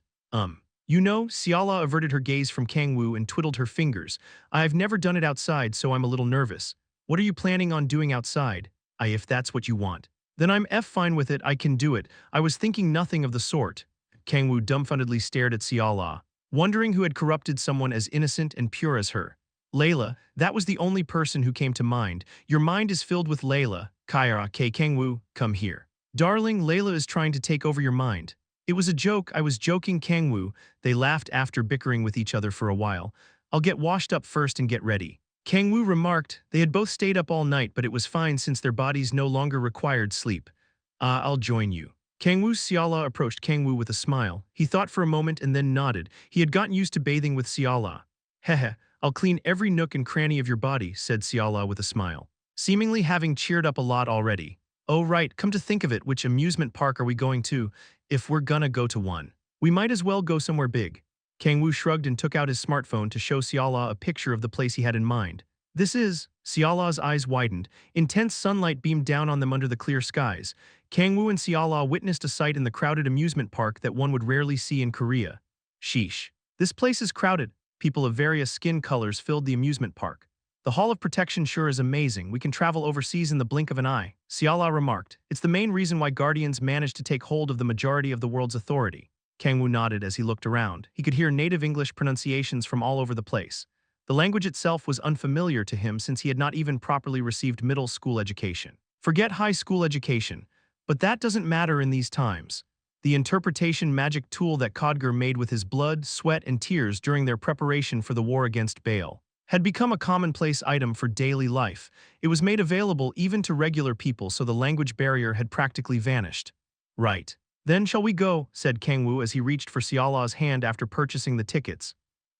You know, Siala averted her gaze from Kang-woo and twiddled her fingers. I've never done it outside, so I'm a little nervous. What are you planning on doing outside? If that's what you want. Then I'm fine with it, I can do it. I was thinking nothing of the sort. Kang-woo dumbfoundedly stared at Siala, wondering who had corrupted someone as innocent and pure as her. Layla, that was the only person who came to mind. Your mind is filled with Layla. Kang-woo, come here. Darling, Layla is trying to take over your mind. It was a joke, I was joking, Kang-woo. They laughed after bickering with each other for a while. I'll get washed up first and get ready. Kang-woo remarked. They had both stayed up all night, but it was fine since their bodies no longer required sleep. I'll join you. Kang-woo's Siala approached Kang-woo with a smile. He thought for a moment and then nodded. He had gotten used to bathing with Siala. Hehe, I'll clean every nook and cranny of your body, said Siala with a smile, seemingly having cheered up a lot already. Oh right, come to think of it, which amusement park are we going to? If we're gonna go to one, we might as well go somewhere big. Kang-woo shrugged and took out his smartphone to show Siala a picture of the place he had in mind. This is… Siala's eyes widened. Intense sunlight beamed down on them under the clear skies. Kang-woo and Siala witnessed a sight in the crowded amusement park that one would rarely see in Korea. Sheesh. This place is crowded. People of various skin colors filled the amusement park. The Hall of Protection sure is amazing. We can travel overseas in the blink of an eye, Siala remarked. It's the main reason why Guardians managed to take hold of the majority of the world's authority. Kang-woo nodded as he looked around. He could hear native English pronunciations from all over the place. The language itself was unfamiliar to him since he had not even properly received middle school education. Forget high school education. But that doesn't matter in these times. The interpretation magic tool that Kodger made with his blood, sweat, and tears during their preparation for the war against Baal. had become a commonplace item for daily life. It was made available even to regular people, so the language barrier had practically vanished. Right. Then shall we go, said Kang-woo as he reached for Xiala's hand after purchasing the tickets.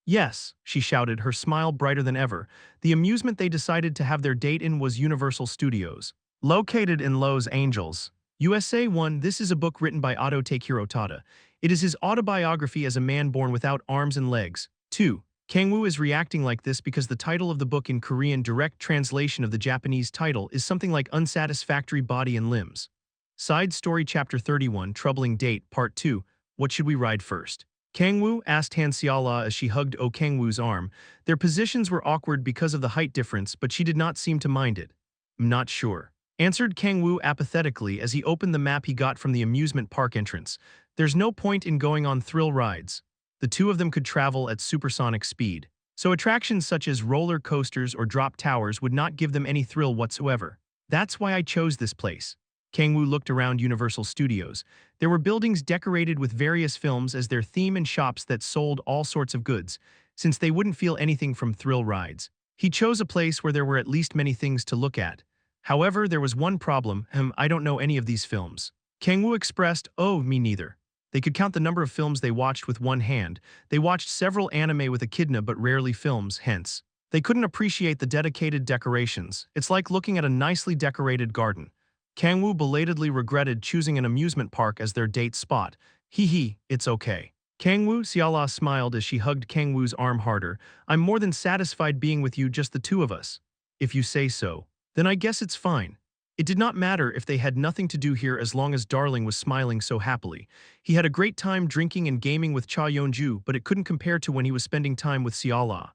Yes, she shouted, her smile brighter than ever. The amusement they decided to have their date in was Universal Studios. Located in Los Angeles, USA 1, this is a book written by Otto Takehiro Tada. It is his autobiography as a man born without arms and legs. 2. Kang-woo is reacting like this because the title of the book in Korean direct translation of the Japanese title is something like Unsatisfactory Body and Limbs. Side Story Chapter 31, Troubling Date, Part 2, What Should We Ride First? Kang-woo asked Han Xiala as she hugged Kang-woo's arm. Their positions were awkward because of the height difference, but she did not seem to mind it. I'm not sure, answered Kang-woo apathetically as he opened the map he got from the amusement park entrance. There's no point in going on thrill rides. The two of them could travel at supersonic speed, so attractions such as roller coasters or drop towers would not give them any thrill whatsoever. That's why I chose this place. Kang-woo looked around Universal Studios. There were buildings decorated with various films as their theme and shops that sold all sorts of goods, since they wouldn't feel anything from thrill rides. He chose a place where there were at least many things to look at. However, there was one problem. I don't know any of these films. Kang-woo expressed, oh, me neither. They could count the number of films they watched with one hand. They watched several anime with echidna but rarely films, hence. They couldn't appreciate the dedicated decorations. It's like looking at a nicely decorated garden. Kang-woo belatedly regretted choosing an amusement park as their date spot. Hee, it's okay. Kang-woo, Xiala smiled as she hugged Kang-woo's arm harder. I'm more than satisfied being with you, just the two of us. If you say so, then I guess it's fine. It did not matter if they had nothing to do here as long as Darling was smiling so happily. He had a great time drinking and gaming with Cha Yeonju, but it couldn't compare to when he was spending time with Xiala.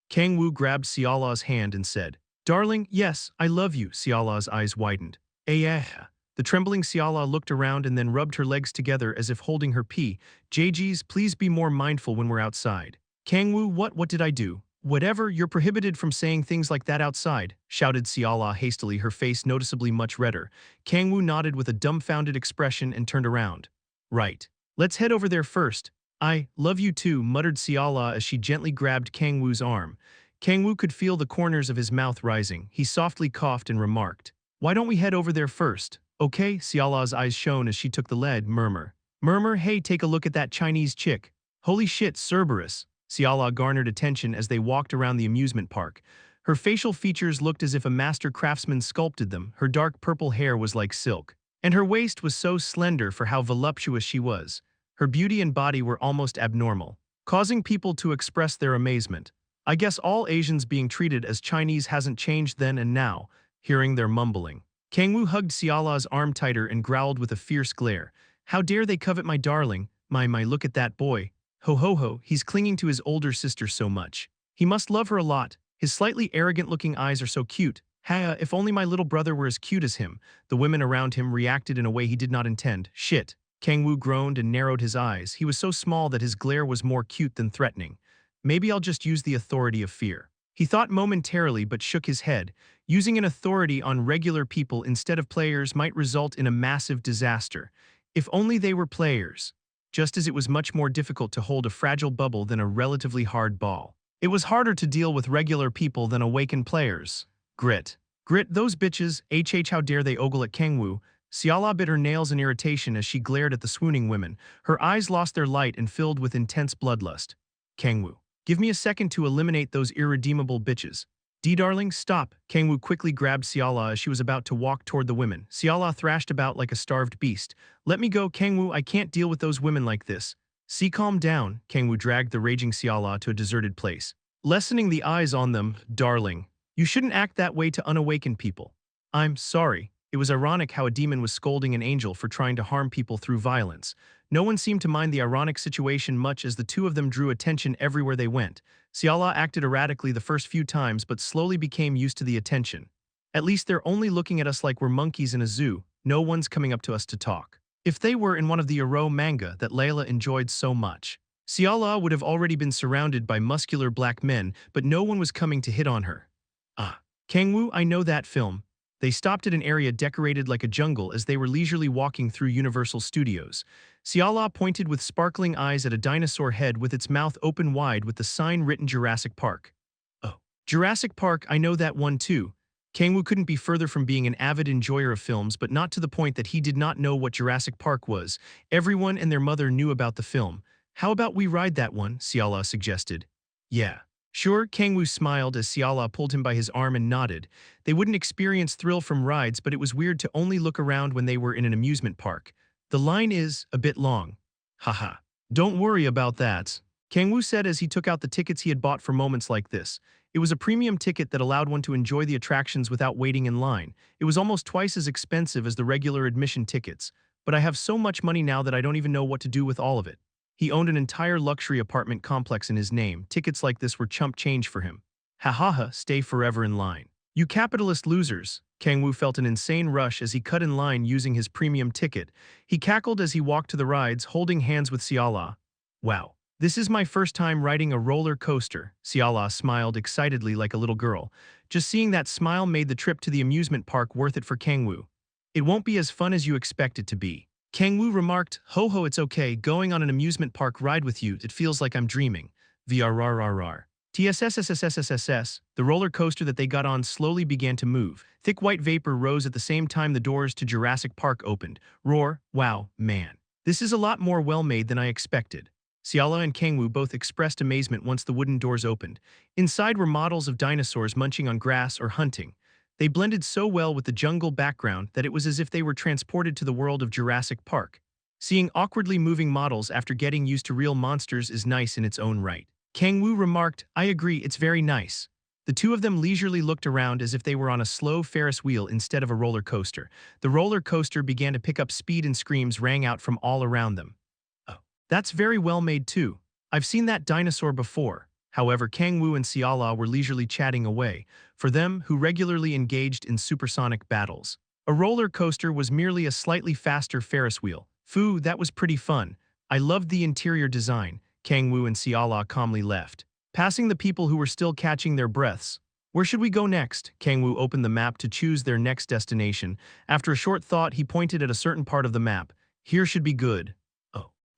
Kang-woo grabbed Xiala's hand and said, Darling, yes, I love you. Xiala's eyes widened. The trembling Xiala looked around and then rubbed her legs together as if holding her pee. JG's, please be more mindful when we're outside. Kang-woo, what did I do? Whatever, you're prohibited from saying things like that outside, shouted Xiala hastily, her face noticeably much redder. Kang-woo nodded with a dumbfounded expression and turned around. Right. Let's head over there first. I love you too, muttered Xiala as she gently grabbed Kang-woo's arm. Kang-woo could feel the corners of his mouth rising. He softly coughed and remarked, why don't we head over there first? Okay, Xiala's eyes shone as she took the lead. Murmur, hey, take a look at that Chinese chick. Holy shit, Cerberus. Xiala garnered attention as they walked around the amusement park. Her facial features looked as if a master craftsman sculpted them. Her dark purple hair was like silk, and her waist was so slender for how voluptuous she was. Her beauty and body were almost abnormal, causing people to express their amazement. I guess all Asians being treated as Chinese hasn't changed then and now. Hearing their mumbling, Kang-woo hugged Xiala's arm tighter and growled with a fierce glare. How dare they covet my darling? My, look at that boy. Ho, he's clinging to his older sister so much. He must love her a lot. His slightly arrogant-looking eyes are so cute. If only my little brother were as cute as him. The women around him reacted in a way he did not intend. Shit. Kang-woo groaned and narrowed his eyes. He was so small that his glare was more cute than threatening. Maybe I'll just use the authority of fear. He thought momentarily but shook his head. Using an authority on regular people instead of players might result in a massive disaster. If only they were players. Just as it was much more difficult to hold a fragile bubble than a relatively hard ball. It was harder to deal with regular people than awakened players. Grit, those bitches, how dare they ogle at Kang-woo. Xiala bit her nails in irritation as she glared at the swooning women. Her eyes lost their light and filled with intense bloodlust. Kang-woo, give me a second to eliminate those irredeemable bitches. Darling, stop. Kang-woo quickly grabbed Xiala as she was about to walk toward the women. Xiala thrashed about like a starved beast. Let me go, Kang-woo, I can't deal with those women like this. Calm down. Kang-woo dragged the raging Xiala to a deserted place. Lessening the eyes on them, darling. You shouldn't act that way to unawakened people. I'm sorry. It was ironic how a demon was scolding an angel for trying to harm people through violence. No one seemed to mind the ironic situation much as the two of them drew attention everywhere they went. Xiala acted erratically the first few times but slowly became used to the attention. At least they're only looking at us like we're monkeys in a zoo. No one's coming up to us to talk. If they were in one of the Ero manga that Layla enjoyed so much, Xiala would have already been surrounded by muscular black men, but no one was coming to hit on her. Kang-woo, I know that film. They stopped at an area decorated like a jungle as they were leisurely walking through Universal Studios. Xiala pointed with sparkling eyes at a dinosaur head with its mouth open wide with the sign written Jurassic Park. Oh, Jurassic Park, I know that one too. Kang-woo couldn't be further from being an avid enjoyer of films, but not to the point that he did not know what Jurassic Park was. Everyone and their mother knew about the film. How about we ride that one, Siala suggested. Yeah. Sure, Kang-woo smiled as Siala pulled him by his arm and nodded. They wouldn't experience thrill from rides, but it was weird to only look around when they were in an amusement park. The line is a bit long. Haha. Don't worry about that, Kang-woo said as he took out the tickets he had bought for moments like this. It was a premium ticket that allowed one to enjoy the attractions without waiting in line. It was almost twice as expensive as the regular admission tickets, but I have so much money now that I don't even know what to do with all of it. He owned an entire luxury apartment complex in his name. Tickets like this were chump change for him. Ha ha ha, stay forever in line. You capitalist losers. Kang-woo felt an insane rush as he cut in line using his premium ticket. He cackled as he walked to the rides, holding hands with Siala. Wow. This is my first time riding a roller coaster, Siala smiled excitedly like a little girl. Just seeing that smile made the trip to the amusement park worth it for Kang-woo. It won't be as fun as you expect it to be. Kang-woo remarked, ho ho, it's okay, going on an amusement park ride with you, it feels like I'm dreaming. VRRRR. TSSSSSSSS, the roller coaster that they got on slowly began to move. Thick white vapor rose at the same time the doors to Jurassic Park opened. Roar, wow, man. This is a lot more well-made than I expected. Siala and Kang-woo both expressed amazement once the wooden doors opened. Inside were models of dinosaurs munching on grass or hunting. They blended so well with the jungle background that it was as if they were transported to the world of Jurassic Park. Seeing awkwardly moving models after getting used to real monsters is nice in its own right. Kang-woo remarked, I agree, it's very nice. The two of them leisurely looked around as if they were on a slow Ferris wheel instead of a roller coaster. The roller coaster began to pick up speed and screams rang out from all around them. That's very well made too. I've seen that dinosaur before. However, Kang-woo and Siala were leisurely chatting away, for them who regularly engaged in supersonic battles. A roller coaster was merely a slightly faster Ferris wheel. Phoo, that was pretty fun. I loved the interior design. Kang-woo and Siala calmly left, passing the people who were still catching their breaths. Where should we go next? Kang-woo opened the map to choose their next destination. After a short thought, he pointed at a certain part of the map. Here should be good.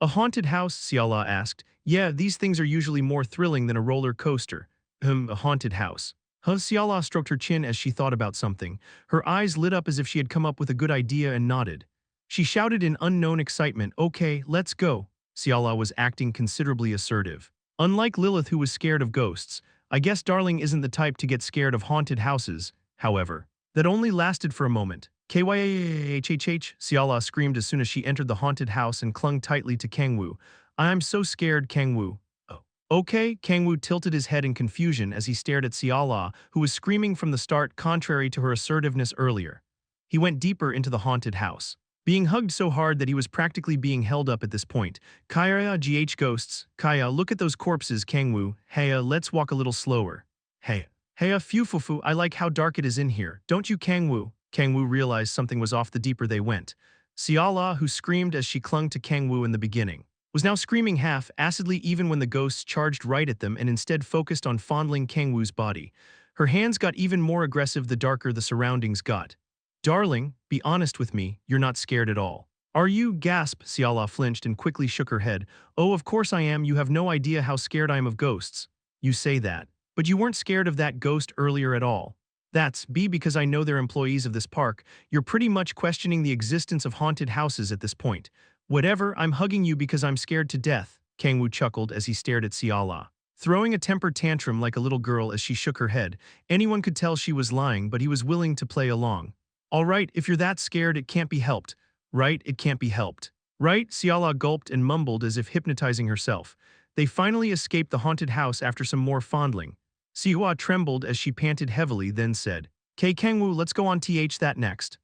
A haunted house? Siala asked. Yeah, these things are usually more thrilling than a roller coaster. A haunted house. Siala stroked her chin as she thought about something. Her eyes lit up as if she had come up with a good idea and nodded. She shouted in unknown excitement, okay, let's go. Siala was acting considerably assertive. Unlike Lilith, who was scared of ghosts, I guess Darling isn't the type to get scared of haunted houses, however. That only lasted for a moment. Kyahhh, Siala screamed as soon as she entered the haunted house and clung tightly to Kang-woo. I'm so scared, Kang-woo. Oh. Okay, Kang-woo tilted his head in confusion as he stared at Siala, who was screaming from the start contrary to her assertiveness earlier. He went deeper into the haunted house, being hugged so hard that he was practically being held up at this point. Kaya, ghosts. Kaya, look at those corpses, Kang-woo. Heya, let's walk a little slower. Heya. Heya, phew, I like how dark it is in here, don't you, Kang-woo? Kang-woo realized something was off the deeper they went. Siala, who screamed as she clung to Kang-woo in the beginning, was now screaming half-acidly even when the ghosts charged right at them and instead focused on fondling Kang-woo's body. Her hands got even more aggressive the darker the surroundings got. Darling, be honest with me, you're not scared at all. Are you? Gasped. Siala flinched and quickly shook her head. Oh, of course I am, you have no idea how scared I am of ghosts. You say that. But you weren't scared of that ghost earlier at all. That's because I know they're employees of this park. You're pretty much questioning the existence of haunted houses at this point. Whatever, I'm hugging you because I'm scared to death, Kang-woo chuckled as he stared at Siala, throwing a temper tantrum like a little girl as she shook her head. Anyone could tell she was lying, but he was willing to play along. All right, if you're that scared, it can't be helped. Right, it can't be helped. Right, Siala gulped and mumbled as if hypnotizing herself. They finally escaped the haunted house after some more fondling. Sihua trembled as she panted heavily, then said, Kang-woo, let's go on that next.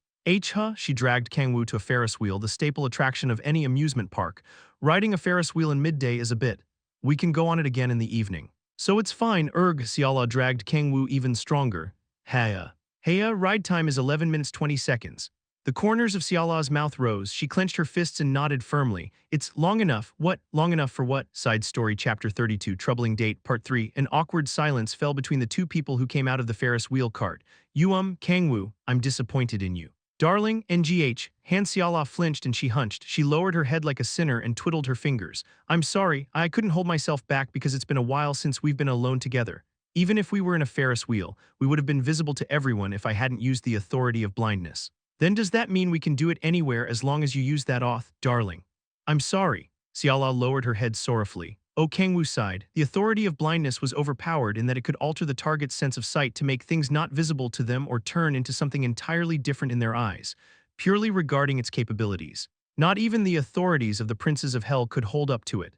She dragged Kang-woo to a Ferris wheel, the staple attraction of any amusement park. Riding a Ferris wheel in midday is a bit. We can go on it again in the evening. So it's fine, Siala dragged Kang-woo even stronger. Heya, ride time is 11 minutes 20 seconds. The corners of Siala's mouth rose, she clenched her fists and nodded firmly. It's long enough. What? Long enough for what? Side Story Chapter 32 Troubling Date Part 3 An awkward silence fell between the two people who came out of the Ferris wheel cart. Kang-woo, I'm disappointed in you. Darling, hand. Siala flinched and she hunched. She lowered her head like a sinner and twiddled her fingers. I'm sorry, I couldn't hold myself back because it's been a while since we've been alone together. Even if we were in a Ferris wheel, we would have been visible to everyone if I hadn't used the authority of blindness. Then does that mean we can do it anywhere as long as you use that auth, darling? I'm sorry. Xiala lowered her head sorrowfully. Oh, Kang-woo sighed. The authority of blindness was overpowered in that it could alter the target's sense of sight to make things not visible to them or turn into something entirely different in their eyes, purely regarding its capabilities. Not even the authorities of the princes of hell could hold up to it.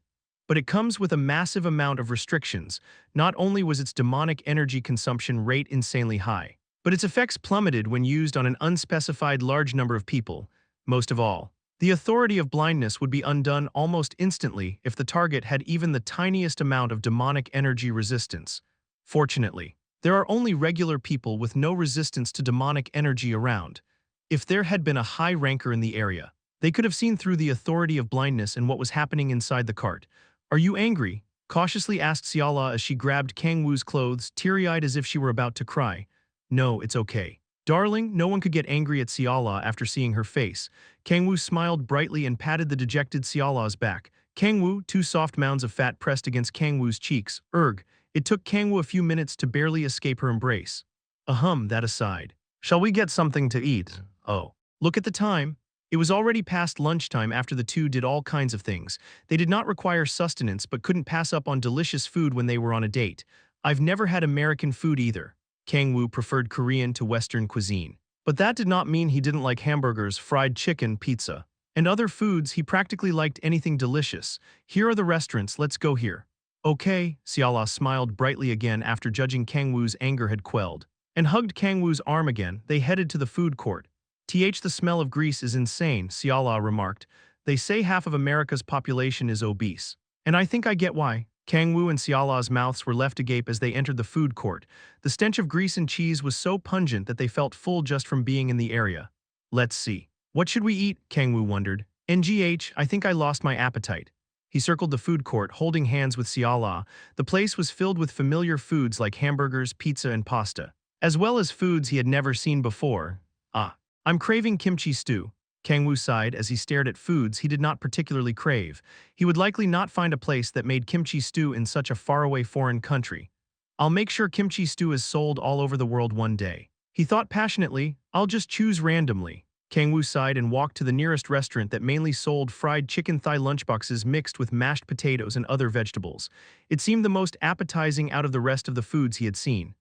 But it comes with a massive amount of restrictions. Not only was its demonic energy consumption rate insanely high, but its effects plummeted when used on an unspecified large number of people. Most of all, the authority of blindness would be undone almost instantly if the target had even the tiniest amount of demonic energy resistance. Fortunately, there are only regular people with no resistance to demonic energy around. If there had been a high ranker in the area, they could have seen through the authority of blindness and what was happening inside the cart. Are you angry? Cautiously asked Xiala as she grabbed Kang-woo's clothes, teary-eyed as if she were about to cry. No, it's okay. Darling, no one could get angry at Xiala after seeing her face. Kang-woo smiled brightly and patted the dejected Xiala's back. Kang-woo, two soft mounds of fat pressed against Kang-woo's cheeks. Erg. It took Kang-woo a few minutes to barely escape her embrace. That aside. Shall we get something to eat? Oh. Look at the time. It was already past lunchtime after the two did all kinds of things. They did not require sustenance but couldn't pass up on delicious food when they were on a date. I've never had American food either. Kang-woo preferred Korean to Western cuisine. But that did not mean he didn't like hamburgers, fried chicken, pizza, and other foods. He practically liked anything delicious. Here are the restaurants, let's go here. Okay, Xiala smiled brightly again after judging Kang-woo's anger had quelled, and hugged Kang-woo's arm again. They headed to the food court. The smell of grease is insane, Xiala remarked. They say half of America's population is obese. And I think I get why. Kang-woo and Xiala's mouths were left agape as they entered the food court. The stench of grease and cheese was so pungent that they felt full just from being in the area. Let's see. What should we eat? Kang-woo wondered. NGH, I think I lost my appetite. He circled the food court, holding hands with Xiala. The place was filled with familiar foods like hamburgers, pizza, and pasta, as well as foods he had never seen before. I'm craving kimchi stew. Kang-woo sighed as he stared at foods he did not particularly crave. He would likely not find a place that made kimchi stew in such a faraway foreign country. I'll make sure kimchi stew is sold all over the world one day. He thought passionately, I'll just choose randomly. Kang-woo sighed and walked to the nearest restaurant that mainly sold fried chicken thigh lunchboxes mixed with mashed potatoes and other vegetables. It seemed the most appetizing out of the rest of the foods he had seen.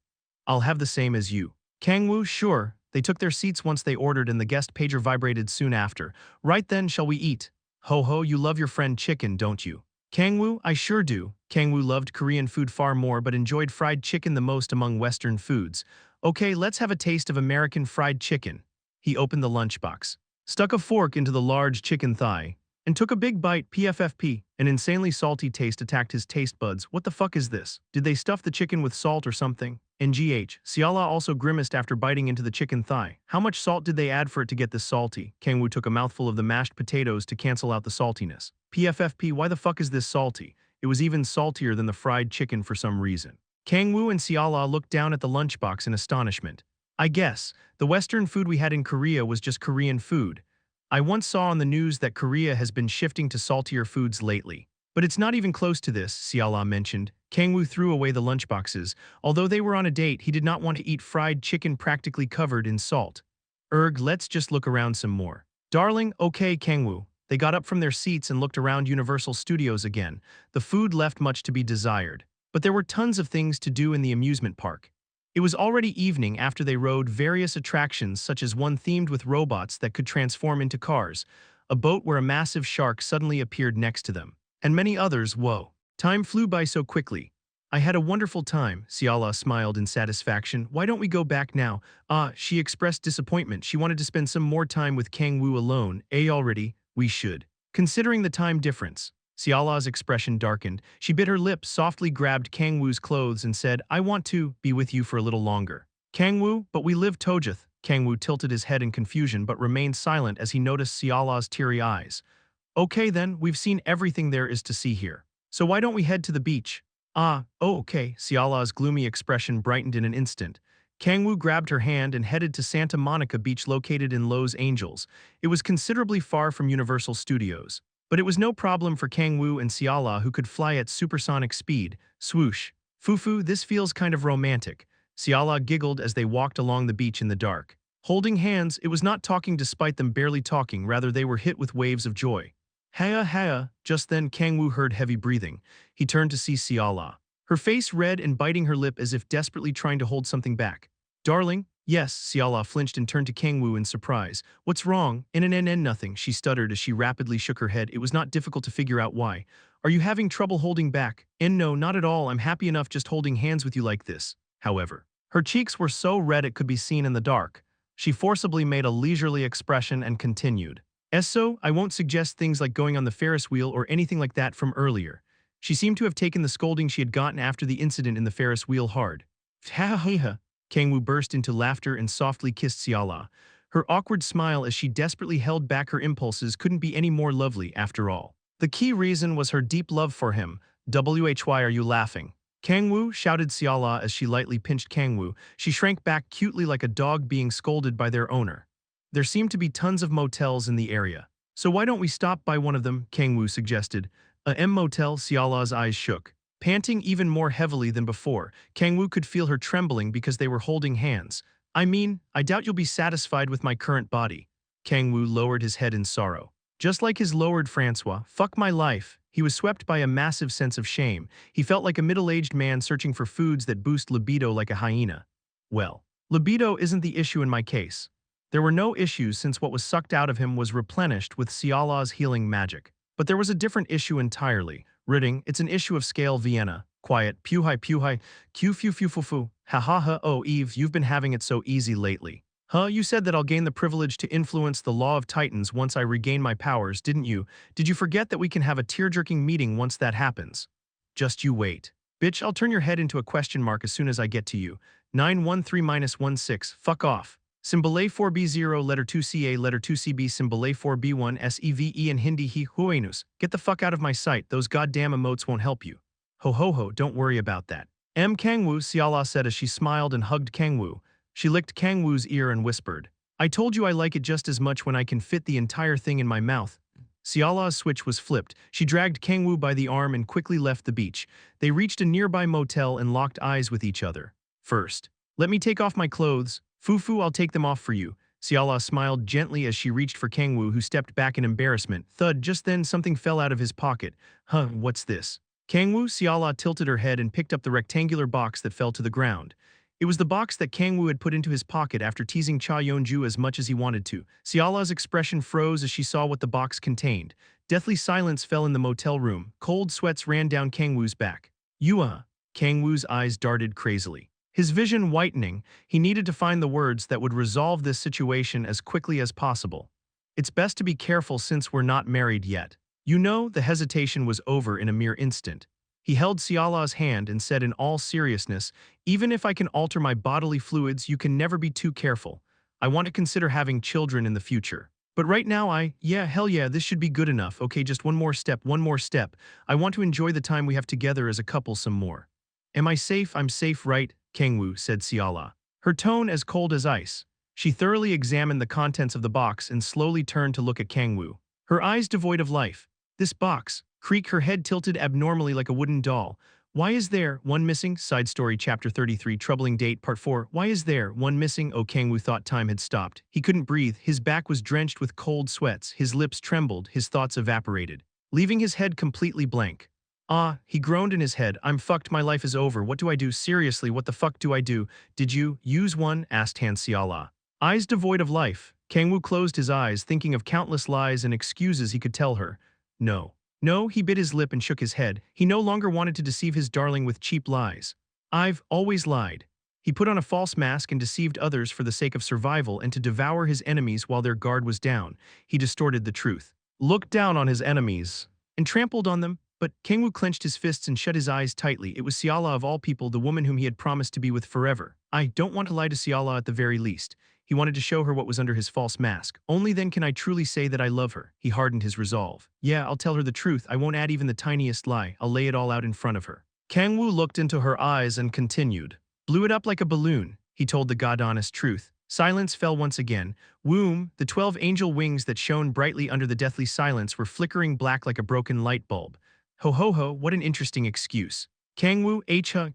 I'll have the same as you. Kang-woo, sure. They took their seats once they ordered and the guest pager vibrated soon after. Right then, shall we eat? Ho-ho, you love your friend chicken, don't you? Kang-woo, I sure do. Kang-woo loved Korean food far more but enjoyed fried chicken the most among Western foods. Okay, let's have a taste of American fried chicken. He opened the lunchbox, stuck a fork into the large chicken thigh, and took a big bite. PFFP. An insanely salty taste attacked his taste buds. What the fuck is this? Did they stuff the chicken with salt or something? NGH. Xiala also grimaced after biting into the chicken thigh. How much salt did they add for it to get this salty? Kang-woo took a mouthful of the mashed potatoes to cancel out the saltiness. PFFP, why the fuck is this salty? It was even saltier than the fried chicken for some reason. Kang-woo and Xiala looked down at the lunchbox in astonishment. I guess, the Western food we had in Korea was just Korean food. I once saw on the news that Korea has been shifting to saltier foods lately. But it's not even close to this, Xiala mentioned. Kang-woo threw away the lunchboxes. Although they were on a date, he did not want to eat fried chicken practically covered in salt. Let's just look around some more. Darling, okay, Kang-woo. They got up from their seats and looked around Universal Studios again. The food left much to be desired. But there were tons of things to do in the amusement park. It was already evening after they rode various attractions such as one themed with robots that could transform into cars, a boat where a massive shark suddenly appeared next to them, and many others. Whoa. Time flew by so quickly. I had a wonderful time, Xiala smiled in satisfaction. Why don't we go back now? She expressed disappointment. She wanted to spend some more time with Kang-woo alone. Already, we should. Considering the time difference. Xiala's expression darkened. She bit her lip, softly grabbed Kang-woo's clothes and said, I want to be with you for a little longer. Kang-woo, but we live Tojath. Kang-woo tilted his head in confusion but remained silent as he noticed Xiala's teary eyes. Okay then, we've seen everything there is to see here. So why don't we head to the beach? Okay. Xiala's gloomy expression brightened in an instant. Kang-woo grabbed her hand and headed to Santa Monica Beach located in Los Angeles. It was considerably far from Universal Studios. But it was no problem for Kang-woo and Xiala who could fly at supersonic speed. Swoosh. Fufu, this feels kind of romantic. Xiala giggled as they walked along the beach in the dark. Holding hands, it was not talking despite them barely talking, rather they were hit with waves of joy. Haya haya, just then Kang-woo heard heavy breathing. He turned to see Xiala. Her face red and biting her lip as if desperately trying to hold something back. Darling? Yes, Xiala flinched and turned to Kang-woo in surprise. What's wrong? Nothing, she stuttered as she rapidly shook her head. It was not difficult to figure out why. Are you having trouble holding back? No, not at all. I'm happy enough just holding hands with you like this. However, her cheeks were so red it could be seen in the dark. She forcibly made a leisurely expression and continued. So, I won't suggest things like going on the Ferris wheel or anything like that from earlier. She seemed to have taken the scolding she had gotten after the incident in the Ferris wheel hard. Ha ha ha. Kang-woo burst into laughter and softly kissed Xiala. Her awkward smile as she desperately held back her impulses couldn't be any more lovely after all. The key reason was her deep love for him. Why are you laughing? Kang-woo, shouted Xiala as she lightly pinched Kang-woo. She shrank back cutely like a dog being scolded by their owner. There seemed to be tons of motels in the area. So why don't we stop by one of them, Kang-woo suggested. A motel, Xiala's eyes shook. Panting even more heavily than before, Kang-woo could feel her trembling because they were holding hands. I mean, I doubt you'll be satisfied with my current body. Kang-woo lowered his head in sorrow. Just like his lowered Francois, fuck my life, he was swept by a massive sense of shame. He felt like a middle-aged man searching for foods that boost libido like a hyena. Well, libido isn't the issue in my case. There were no issues since what was sucked out of him was replenished with Xiala's healing magic. But there was a different issue entirely. Ridding, it's an issue of scale Vienna. Quiet, puhai, q fu fu fu fu. Ha ha ha, oh Eve, you've been having it so easy lately. Huh, you said that I'll gain the privilege to influence the law of titans once I regain my powers, didn't you? Did you forget that we can have a tear-jerking meeting once that happens? Just you wait. Bitch, I'll turn your head into a question mark as soon as I get to you. 913-16, fuck off. Symbole 4B0 letter 2CA letter 2CB symbole 4B1 SEVE and Hindi he huenus. Get the fuck out of my sight, those goddamn emotes won't help you. Ho ho ho, don't worry about that. Kang-woo, Xiala said as she smiled and hugged Kang-woo. She licked Kang-woo's ear and whispered, I told you I like it just as much when I can fit the entire thing in my mouth. Xiala's switch was flipped. She dragged Kang-woo by the arm and quickly left the beach. They reached a nearby motel and locked eyes with each other. First, let me take off my clothes. Fufu, I'll take them off for you. Xiala smiled gently as she reached for Kang-woo, who stepped back in embarrassment. Thud, just then something fell out of his pocket. Huh, what's this? Kang-woo, Xiala tilted her head and picked up the rectangular box that fell to the ground. It was the box that Kang-woo had put into his pocket after teasing Cha Yeon-ju as much as he wanted to. Xiala's expression froze as she saw what the box contained. Deathly silence fell in the motel room. Cold sweats ran down Kang-woo's back. Kang-woo's eyes darted crazily. His vision whitening, he needed to find the words that would resolve this situation as quickly as possible. It's best to be careful since we're not married yet. You know, the hesitation was over in a mere instant. He held Xiala's hand and said in all seriousness, even if I can alter my bodily fluids, you can never be too careful. I want to consider having children in the future. But right now hell yeah, this should be good enough. Okay, just one more step. I want to enjoy the time we have together as a couple some more. Am I safe? I'm safe, right? Kang-woo, said Xiala. Her tone as cold as ice. She thoroughly examined the contents of the box and slowly turned to look at Kang-woo. Her eyes devoid of life. This box. Creak, her head tilted abnormally like a wooden doll. Why is there one missing? Side story chapter 33 troubling date part 4. Why is there one missing? Oh, Kang-woo thought time had stopped. He couldn't breathe. His back was drenched with cold sweats. His lips trembled. His thoughts evaporated, leaving his head completely blank. He groaned in his head. I'm fucked, my life is over. What do I do? Seriously, what the fuck do I do? Did you use one? Asked Han Xiala. Eyes devoid of life. Kang-woo closed his eyes, thinking of countless lies and excuses he could tell her. No, he bit his lip and shook his head. He no longer wanted to deceive his darling with cheap lies. I've always lied. He put on a false mask and deceived others for the sake of survival and to devour his enemies while their guard was down. He distorted the truth. Looked down on his enemies and trampled on them. But Kang-woo clenched his fists and shut his eyes tightly. It was Xiala of all people, the woman whom he had promised to be with forever. I don't want to lie to Xiala at the very least. He wanted to show her what was under his false mask. Only then can I truly say that I love her. He hardened his resolve. Yeah, I'll tell her the truth. I won't add even the tiniest lie. I'll lay it all out in front of her. Kang-woo looked into her eyes and continued. Blew it up like a balloon, he told the god-honest truth. Silence fell once again. Womb, the 12 angel wings that shone brightly under the deathly silence were flickering black like a broken light bulb. Ho ho ho, what an interesting excuse. Kang-woo,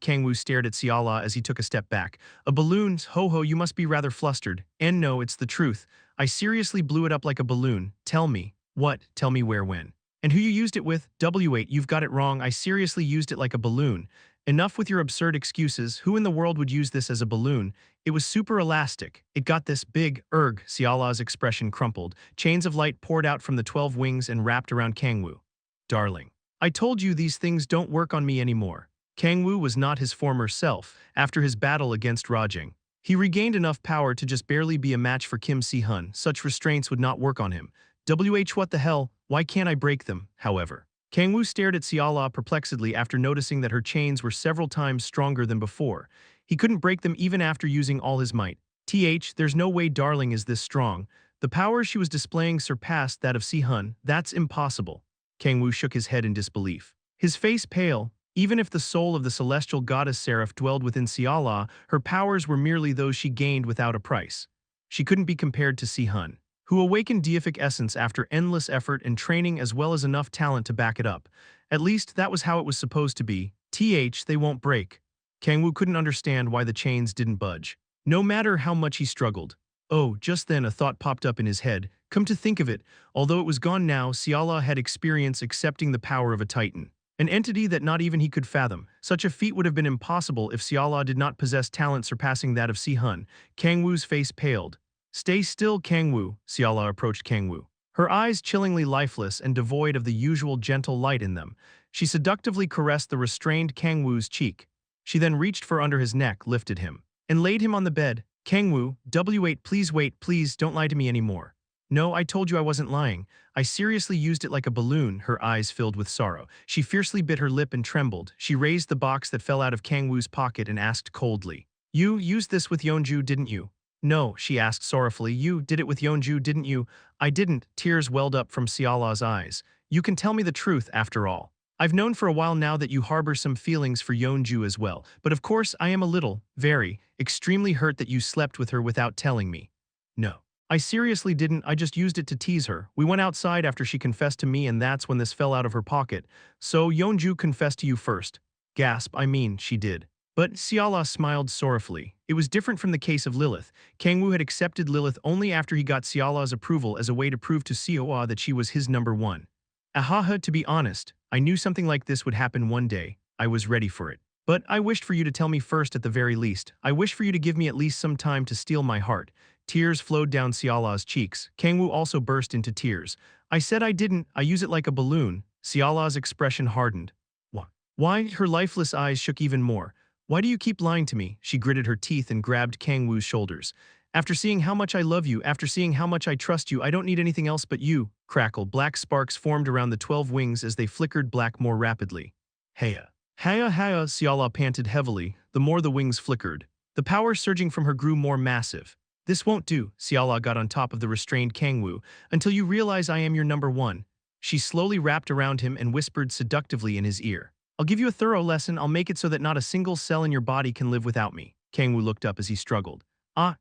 Kang-woo stared at Siala as he took a step back. A balloon? Ho, you must be rather flustered. And no, it's the truth. I seriously blew it up like a balloon. Tell me. What? Tell me where, when. And who you used it with? W8, you've got it wrong. I seriously used it like a balloon. Enough with your absurd excuses. Who in the world would use this as a balloon? It was super elastic. It got this big. Siala's expression crumpled. Chains of light poured out from the 12 wings and wrapped around Kang-woo. Darling. I told you these things don't work on me anymore. Kang-woo was not his former self after his battle against Rajing. He regained enough power to just barely be a match for Kim Si-hun. Such restraints would not work on him. What the hell? Why can't I break them, however? Kang-woo stared at Siala perplexedly after noticing that her chains were several times stronger than before. He couldn't break them even after using all his might. There's no way Darling is this strong. The power she was displaying surpassed that of Si-hun. That's impossible. Kang-woo shook his head in disbelief. His face pale. Even if the soul of the celestial goddess Seraph dwelled within Siala, her powers were merely those she gained without a price. She couldn't be compared to Si-hun, who awakened deific essence after endless effort and training as well as enough talent to back it up. At least that was how it was supposed to be. They won't break. Kang-woo couldn't understand why the chains didn't budge, no matter how much he struggled. Oh, just then a thought popped up in his head. Come to think of it, although it was gone now, Siala had experience accepting the power of a titan. An entity that not even he could fathom. Such a feat would have been impossible if Siala did not possess talent surpassing that of Si-hun. Kang-woo's face paled. Stay still, Kang-woo. Siala approached Kang-woo, her eyes chillingly lifeless and devoid of the usual gentle light in them. She seductively caressed the restrained Kang-woo's cheek. She then reached for under his neck, lifted him, and laid him on the bed. Kang-woo, W8, please wait, please don't lie to me anymore. No, I told you I wasn't lying. I seriously used it like a balloon. Her eyes filled with sorrow. She fiercely bit her lip and trembled. She raised the box that fell out of Kang-woo's pocket and asked coldly, You used this with Yeonju, didn't you? No, she asked sorrowfully. You did it with Yeonju, didn't you? I didn't. Tears welled up from Siala's eyes. You can tell me the truth, after all. I've known for a while now that you harbor some feelings for Yeonju as well, but of course I am a little, very, extremely hurt that you slept with her without telling me. No. I seriously didn't, I just used it to tease her. We went outside after she confessed to me and that's when this fell out of her pocket. So Yeonju confessed to you first. Gasp, I mean, she did. But Siala smiled sorrowfully. It was different from the case of Lilith. Kang-woo had accepted Lilith only after he got Siala's approval as a way to prove to Seoa that she was his number one. Ahaha, to be honest, I knew something like this would happen one day. I was ready for it. But I wished for you to tell me first at the very least. I wish for you to give me at least some time to steal my heart. Tears flowed down Siala's cheeks. Kang-woo also burst into tears. I said I didn't. I use it like a balloon. Siala's expression hardened. What? Why? Her lifeless eyes shook even more. Why do you keep lying to me? She gritted her teeth and grabbed Kang-woo's shoulders. After seeing how much I love you, after seeing how much I trust you, I don't need anything else but you. Crackle. Black sparks formed around the 12 wings as they flickered black more rapidly. Heya. Heya, Siala panted heavily, the more the wings flickered. The power surging from her grew more massive. This won't do, Siala got on top of the restrained Kang-woo, until you realize I am your number one. She slowly wrapped around him and whispered seductively in his ear. I'll give you a thorough lesson, I'll make it so that not a single cell in your body can live without me. Kang-woo looked up as he struggled.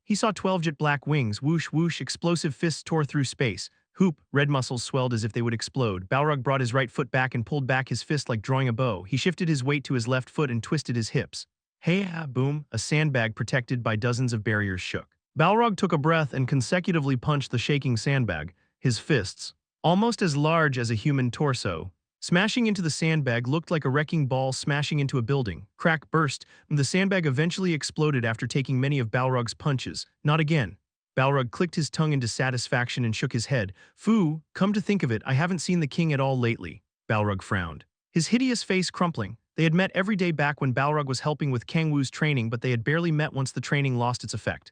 He saw 12 jet black wings, whoosh, whoosh, explosive fists tore through space. Hoop, red muscles swelled as if they would explode. Balrog brought his right foot back and pulled back his fist like drawing a bow. He shifted his weight to his left foot and twisted his hips. Hey, boom, a sandbag protected by dozens of barriers shook. Balrog took a breath and consecutively punched the shaking sandbag, his fists, almost as large as a human torso. Smashing into the sandbag looked like a wrecking ball smashing into a building. Crack burst, and the sandbag eventually exploded after taking many of Balrog's punches. Not again. Balrog clicked his tongue into satisfaction and shook his head. Foo, come to think of it, I haven't seen the king at all lately. Balrog frowned, his hideous face crumpling. They had met every day back when Balrog was helping with Kang-woo's training, but they had barely met once the training lost its effect.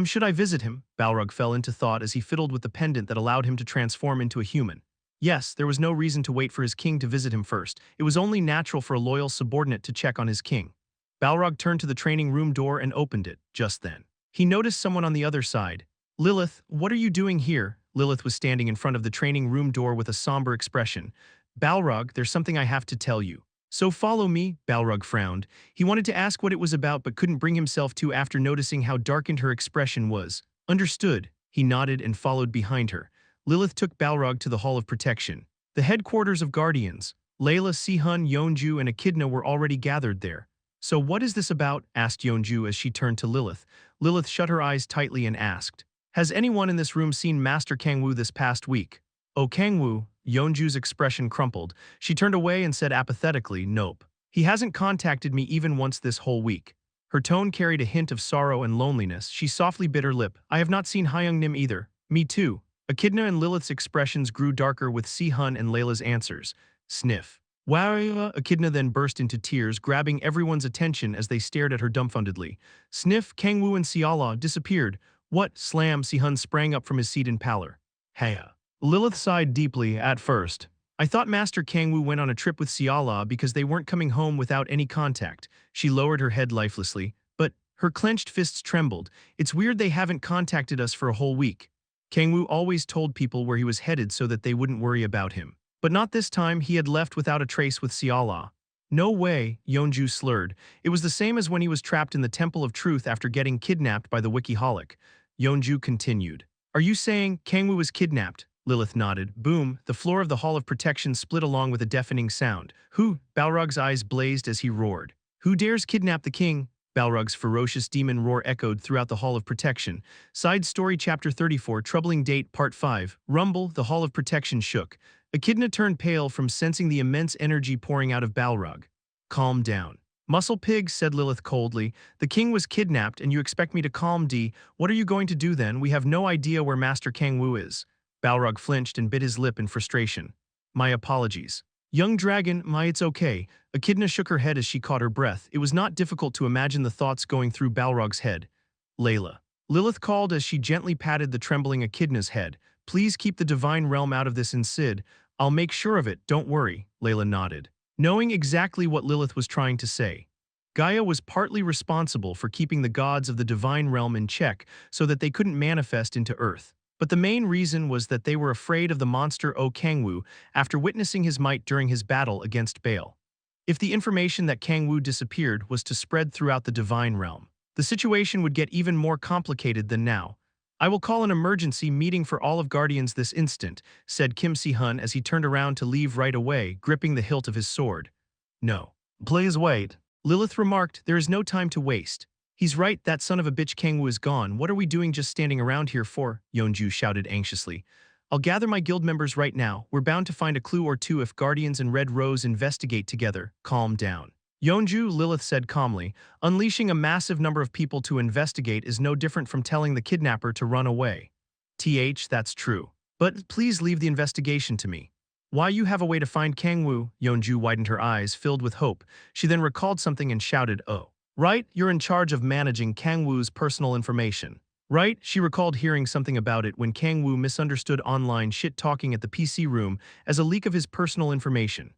Should I visit him? Balrog fell into thought as he fiddled with the pendant that allowed him to transform into a human. Yes, there was no reason to wait for his king to visit him first. It was only natural for a loyal subordinate to check on his king. Balrog turned to the training room door and opened it. Just then, he noticed someone on the other side. Lilith, what are you doing here? Lilith was standing in front of the training room door with a somber expression. Balrog, there's something I have to tell you. So follow me, Balrog frowned. He wanted to ask what it was about but couldn't bring himself to after noticing how darkened her expression was. Understood. He nodded and followed behind her. Lilith took Balrog to the Hall of Protection, the headquarters of Guardians. Layla, Sihun, Yeonju, and Echidna were already gathered there. So what is this about? Asked Yeonju as she turned to Lilith. Lilith shut her eyes tightly and asked, has anyone in this room seen Master Kang-woo this past week? Oh, Kang-woo, Yeonju's expression crumpled. She turned away and said apathetically, nope. He hasn't contacted me even once this whole week. Her tone carried a hint of sorrow and loneliness. She softly bit her lip. I have not seen Hyung-nim either. Me too. Echidna and Lilith's expressions grew darker with Sihun and Layla's answers. Sniff. Wow! Echidna then burst into tears, grabbing everyone's attention as they stared at her dumbfoundedly. Sniff, Kang-woo and Siala disappeared. What? Slam! Sihun sprang up from his seat in pallor. Hey. Lilith sighed deeply at first. I thought Master Kang-woo went on a trip with Siala because they weren't coming home without any contact. She lowered her head lifelessly, but her clenched fists trembled. It's weird they haven't contacted us for a whole week. Kang-woo always told people where he was headed so that they wouldn't worry about him. But not this time. He had left without a trace with Siala. No way, Yeonju slurred. It was the same as when he was trapped in the Temple of Truth after getting kidnapped by the Wikiholic. Yeonju continued. Are you saying Kang-woo was kidnapped? Lilith nodded. Boom, the floor of the Hall of Protection split along with a deafening sound. Who? Balrog's eyes blazed as he roared. Who dares kidnap the king? Balrog's ferocious demon roar echoed throughout the Hall of Protection. Side Story Chapter 34, Troubling Date Part 5. Rumble, the Hall of Protection shook. Echidna turned pale from sensing the immense energy pouring out of Balrog. Calm down. Muscle pig, said Lilith coldly. The king was kidnapped and you expect me to calm D. What are you going to do then? We have no idea where Master Kang-woo is. Balrog flinched and bit his lip in frustration. My apologies. Young dragon, it's okay. Echidna shook her head as she caught her breath. It was not difficult to imagine the thoughts going through Balrog's head. Layla. Lilith called as she gently patted the trembling Echidna's head. Please keep the divine realm out of this, Sid. I'll make sure of it, don't worry, Layla nodded. Knowing exactly what Lilith was trying to say. Gaia was partly responsible for keeping the gods of the divine realm in check so that they couldn't manifest into Earth. But the main reason was that they were afraid of the monster Kang-woo after witnessing his might during his battle against Baal. If the information that Kang-woo disappeared was to spread throughout the divine realm, the situation would get even more complicated than now. I will call an emergency meeting for all of Guardians this instant, said Kim Si-hun as he turned around to leave right away, gripping the hilt of his sword. No. Please wait. Lilith remarked, there is no time to waste. He's right, that son of a bitch Kang-woo is gone. What are we doing just standing around here for? Yeonju shouted anxiously. I'll gather my guild members right now. We're bound to find a clue or two if Guardians and Red Rose investigate together. Calm down. Yeonju, Lilith said calmly. Unleashing a massive number of people to investigate is no different from telling the kidnapper to run away. That's true. But please leave the investigation to me. Why you have a way to find Kang-woo? Yeonju widened her eyes, filled with hope. She then recalled something and shouted, oh. Right, you're in charge of managing Kang-woo's personal information. Right, she recalled hearing something about it when Kang-woo misunderstood online shit-talking at the PC room as a leak of his personal information.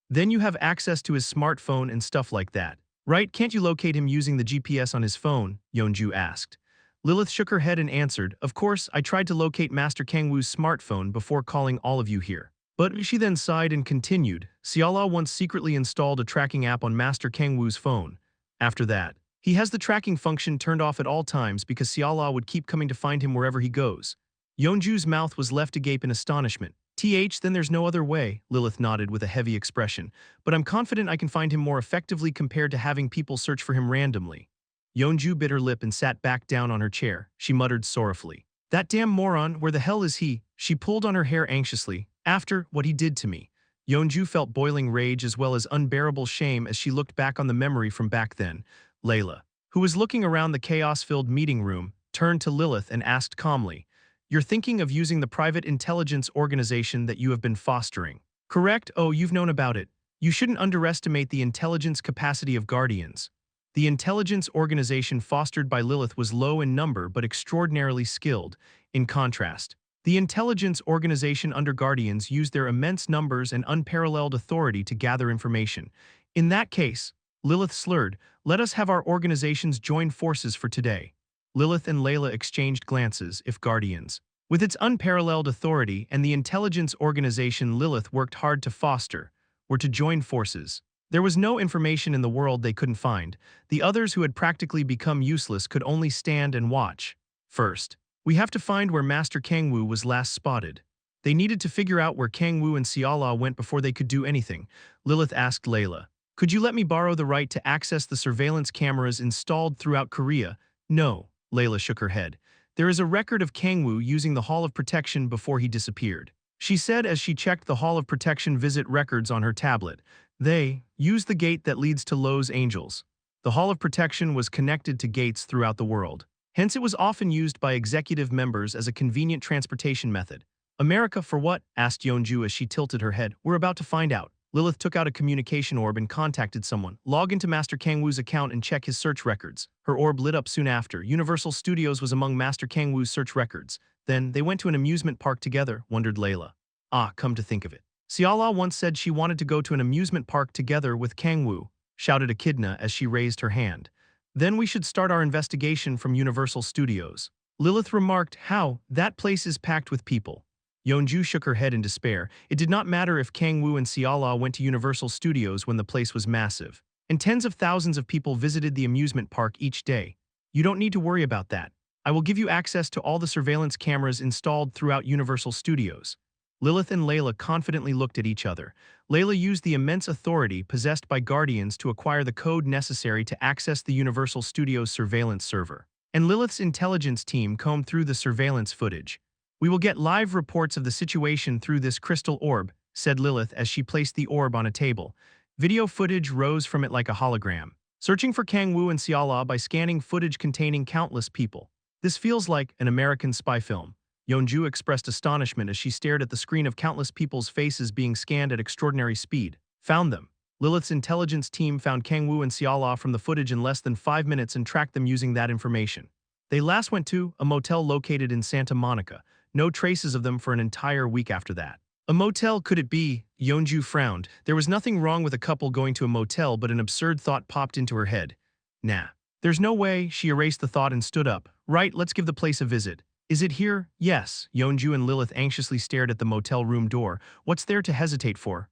Then you have access to his smartphone and stuff like that. Right, can't you locate him using the GPS on his phone? Yeonju asked. Lilith shook her head and answered, of course, I tried to locate Master Kang-woo's smartphone before calling all of you here. But she then sighed and continued, Siala once secretly installed a tracking app on Master Kang-woo's phone. After that, he has the tracking function turned off at all times because Siala would keep coming to find him wherever he goes. Yeonju's mouth was left agape in astonishment. Then there's no other way, Lilith nodded with a heavy expression, but I'm confident I can find him more effectively compared to having people search for him randomly. Yeonju bit her lip and sat back down on her chair. She muttered sorrowfully. That damn moron, where the hell is he? She pulled on her hair anxiously. After what he did to me. Yeonju felt boiling rage as well as unbearable shame as she looked back on the memory from back then. Layla, who was looking around the chaos-filled meeting room, turned to Lilith and asked calmly, you're thinking of using the private intelligence organization that you have been fostering. Correct? Oh, you've known about it. You shouldn't underestimate the intelligence capacity of Guardians. The intelligence organization fostered by Lilith was low in number but extraordinarily skilled. In contrast, the intelligence organization under Guardians used their immense numbers and unparalleled authority to gather information. In that case, Lilith slurred, let us have our organizations join forces for today. Lilith and Layla exchanged glances, if Guardians. With its unparalleled authority and the intelligence organization Lilith worked hard to foster, were to join forces. There was no information in the world they couldn't find. The others who had practically become useless could only stand and watch. First, we have to find where Master Kang-woo was last spotted. They needed to figure out where Kang-woo and Xiala went before they could do anything. Lilith asked Layla, "Could you let me borrow the right to access the surveillance cameras installed throughout Korea?" "No," Layla shook her head. "There is a record of Kang-woo using the Hall of Protection before he disappeared," she said as she checked the Hall of Protection visit records on her tablet. They used the gate that leads to Lo's Angels. The Hall of Protection was connected to gates throughout the world. Hence it was often used by executive members as a convenient transportation method. "America for what?" asked Yeonju as she tilted her head. "We're about to find out." Lilith took out a communication orb and contacted someone. "Log into Master Kang-woo's account and check his search records." Her orb lit up soon after. Universal Studios was among Master Kang-woo's search records. Then, they went to an amusement park together, wondered Layla. Ah, come to think of it. Xiala once said she wanted to go to an amusement park together with Kang-woo, shouted Echidna as she raised her hand. "Then we should start our investigation from Universal Studios." Lilith remarked, "How? That place is packed with people." Yeonju shook her head in despair. It did not matter if Kang-woo and Xiala went to Universal Studios when the place was massive. And tens of thousands of people visited the amusement park each day. "You don't need to worry about that. I will give you access to all the surveillance cameras installed throughout Universal Studios." Lilith and Layla confidently looked at each other. Layla used the immense authority possessed by Guardians to acquire the code necessary to access the Universal Studios surveillance server. And Lilith's intelligence team combed through the surveillance footage. "We will get live reports of the situation through this crystal orb," said Lilith as she placed the orb on a table. Video footage rose from it like a hologram. "Searching for Kang-woo and Xiala by scanning footage containing countless people. This feels like an American spy film." Yeonju expressed astonishment as she stared at the screen of countless people's faces being scanned at extraordinary speed. "Found them." Lilith's intelligence team found Kang-woo and Xiala from the footage in less than 5 minutes and tracked them using that information. They last went to a motel located in Santa Monica. No traces of them for an entire week after that. "A motel, could it be?" Yeonju frowned. There was nothing wrong with a couple going to a motel, but an absurd thought popped into her head. "Nah. There's no way." She erased the thought and stood up. "Right, let's give the place a visit." "Is it here?" "Yes." Yeonju and Lilith anxiously stared at the motel room door. "What's there to hesitate for?"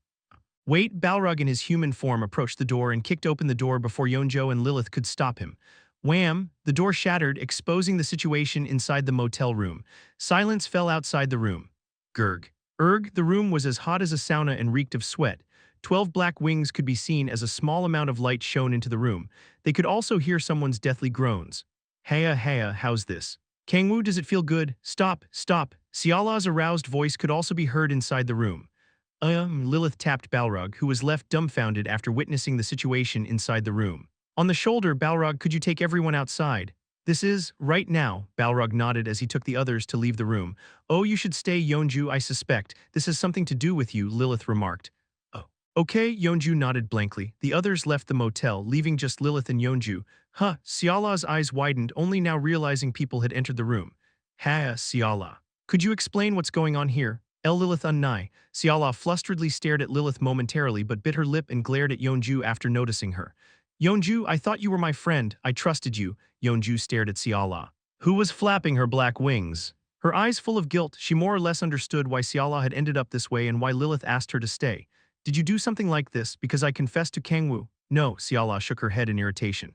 "Wait." Balrog in his human form approached the door and kicked open the door before Yeonju and Lilith could stop him. Wham! The door shattered, exposing the situation inside the motel room. Silence fell outside the room. Gurg. Erg, the room was as hot as a sauna and reeked of sweat. 12 black wings could be seen as a small amount of light shone into the room. They could also hear someone's deathly groans. Heya, how's this?" "Kang-woo, does it feel good?" "Stop, stop." Xiala's aroused voice could also be heard inside the room. Lilith tapped Balrog, who was left dumbfounded after witnessing the situation inside the room. On the shoulder, "Balrog, could you take everyone outside?" "This is, right now." Balrog nodded as he took the others to leave the room. "Oh, you should stay, Yeonju, I suspect. This has something to do with you," Lilith remarked. "Oh. Okay," Yeonju nodded blankly. The others left the motel, leaving just Lilith and Yeonju. Xiala's eyes widened, only now realizing people had entered the room. Xiala. "Could you explain what's going on here?" Lilith unnai. Xiala flusteredly stared at Lilith momentarily but bit her lip and glared at Yeonju after noticing her. "Yeonju, I thought you were my friend. I trusted you." Yeonju stared at Xiala, who was flapping her black wings. Her eyes full of guilt, she more or less understood why Xiala had ended up this way and why Lilith asked her to stay. "Did you do something like this because I confessed to Kang-woo?" "No." Xiala shook her head in irritation.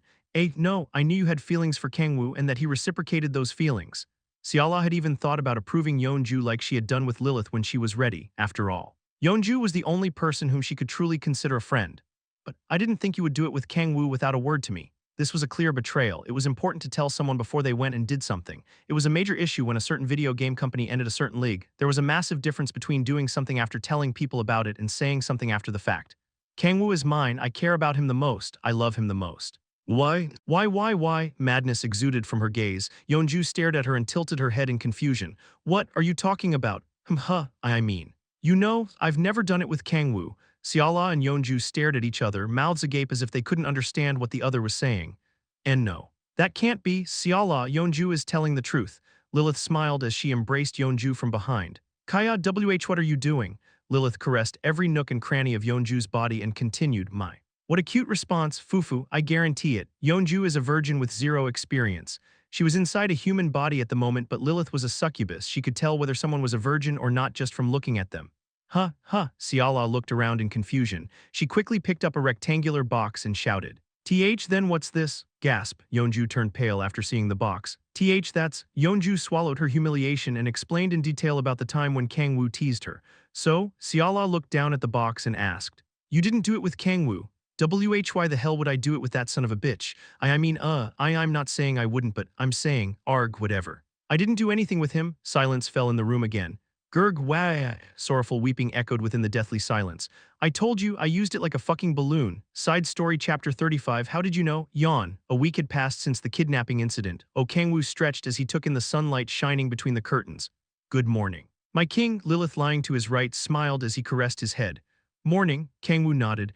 No, I knew you had feelings for Kang-woo and that he reciprocated those feelings." Xiala had even thought about approving Yeonju like she had done with Lilith when she was ready, after all. Yeonju was the only person whom she could truly consider a friend. "But I didn't think you would do it with Kang-woo without a word to me." This was a clear betrayal. It was important to tell someone before they went and did something. It was a major issue when a certain video game company ended a certain league. There was a massive difference between doing something after telling people about it and saying something after the fact. "Kang-woo is mine. I care about him the most. I love him the most." "Why? Why?" Madness exuded from her gaze. Yeonju stared at her and tilted her head in confusion. "What are you talking about?" I mean. "You know, I've never done it with Kang-woo." Xiala and Yeonju stared at each other, mouths agape as if they couldn't understand what the other was saying. "And no. That can't be. Xiala, Yeonju is telling the truth." Lilith smiled as she embraced Yeonju from behind. "Kaya what are you doing?" Lilith caressed every nook and cranny of Yeonju's body and continued, "My. What a cute response, Fufu, I guarantee it. Yeonju is a virgin with zero experience." She was inside a human body at the moment, but Lilith was a succubus. She could tell whether someone was a virgin or not just from looking at them. Xiala looked around in confusion. She quickly picked up a rectangular box and shouted, Then what's this? Gasp. Yeonju turned pale after seeing the box. That's. Yeonju swallowed her humiliation and explained in detail about the time when Kang-woo teased her. So, Siala looked down at the box and asked, "You didn't do it with Kang-woo. Why the hell would I do it with that son of a bitch? I'm not saying I wouldn't, but I'm saying, arg, whatever. I didn't do anything with him." Silence fell in the room again. Gurg wah, sorrowful weeping echoed within the deathly silence. "I told you, I used it like a fucking balloon." Side story chapter 35. How did you know? Yawn. A week had passed since the kidnapping incident. Kang-woo stretched as he took in the sunlight shining between the curtains. "Good morning." "My king," Lilith lying to his right smiled as he caressed his head. "Morning," Kang-woo nodded.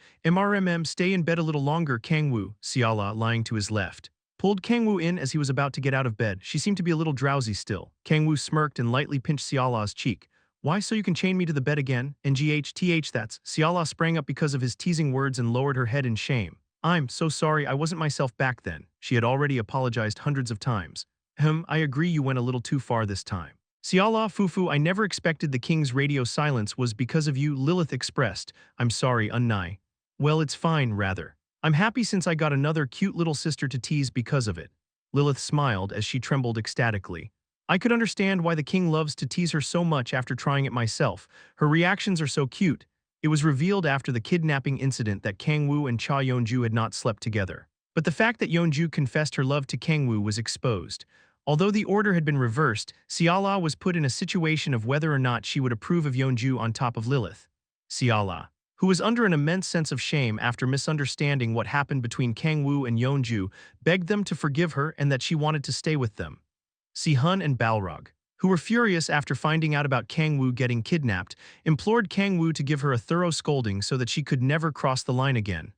Stay in bed a little longer, Kang-woo," Siala, lying to his left, pulled Kang-woo in as he was about to get out of bed. She seemed to be a little drowsy still. Kang-woo smirked and lightly pinched Siala's cheek. "Why, so you can chain me to the bed again?" That's. Siala sprang up because of his teasing words and lowered her head in shame. "I'm so sorry, I wasn't myself back then." She had already apologized hundreds of times. I agree you went a little too far this time." "Siala, Fufu, I never expected the king's radio silence was because of you," Lilith expressed. "I'm sorry, Unnai." "Well, it's fine, rather. I'm happy since I got another cute little sister to tease because of it." Lilith smiled as she trembled ecstatically. "I could understand why the king loves to tease her so much after trying it myself. Her reactions are so cute." It was revealed after the kidnapping incident that Kang-woo and Cha Yeonju had not slept together. But the fact that Yeonju confessed her love to Kang-woo was exposed. Although the order had been reversed, Siala was put in a situation of whether or not she would approve of Yeonju on top of Lilith. Siala, who was under an immense sense of shame after misunderstanding what happened between Kang-woo and Yeonju, begged them to forgive her and that she wanted to stay with them. Si-hun and Balrog, who were furious after finding out about Kang-woo getting kidnapped, implored Kang-woo to give her a thorough scolding so that she could never cross the line again.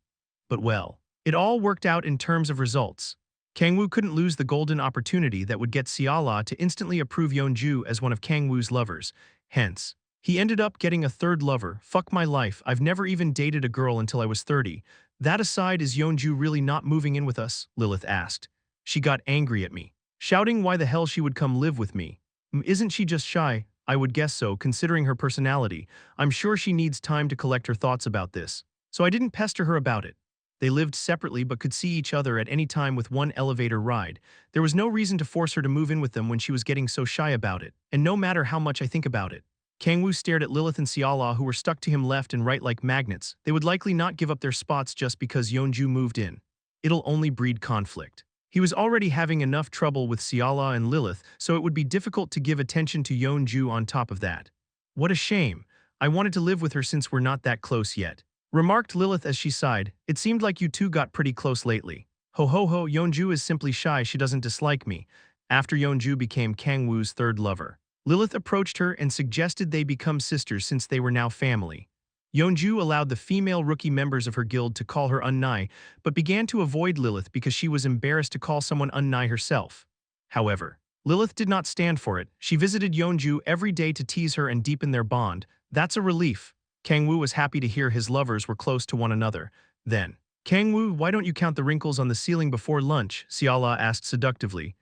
But well, it all worked out in terms of results. Kang-woo couldn't lose the golden opportunity that would get Siala to instantly approve Yeonju as one of Kang-woo's lovers. Hence, he ended up getting a third lover. Fuck my life, I've never even dated a girl until I was 30. "That aside, is Yeonju really not moving in with us?" Lilith asked. She got angry at me, shouting why the hell she would come live with me. Isn't she just shy?" "I would guess so, considering her personality. I'm sure she needs time to collect her thoughts about this. So I didn't pester her about it." They lived separately but could see each other at any time with one elevator ride. There was no reason to force her to move in with them when she was getting so shy about it, and no matter how much I think about it. Kang-woo stared at Lilith and Siala, who were stuck to him left and right like magnets. They would likely not give up their spots just because Yeonju moved in. It'll only breed conflict. He was already having enough trouble with Siala and Lilith, so it would be difficult to give attention to Yeonju on top of that. "What a shame. I wanted to live with her since we're not that close yet," remarked Lilith as she sighed. "It seemed like you two got pretty close lately." Ho ho ho, Yeonju is simply shy, she doesn't dislike me." After Yeonju became Kang-woo's third lover, Lilith approached her and suggested they become sisters since they were now family. Yeonju allowed the female rookie members of her guild to call her Unnai, but began to avoid Lilith because she was embarrassed to call someone Unnai herself. However, Lilith did not stand for it. She visited Yeonju every day to tease her and deepen their bond. That's a relief. Kang-woo was happy to hear his lovers were close to one another. Then, "Kang-woo, why don't you count the wrinkles on the ceiling before lunch?" Siala asked seductively.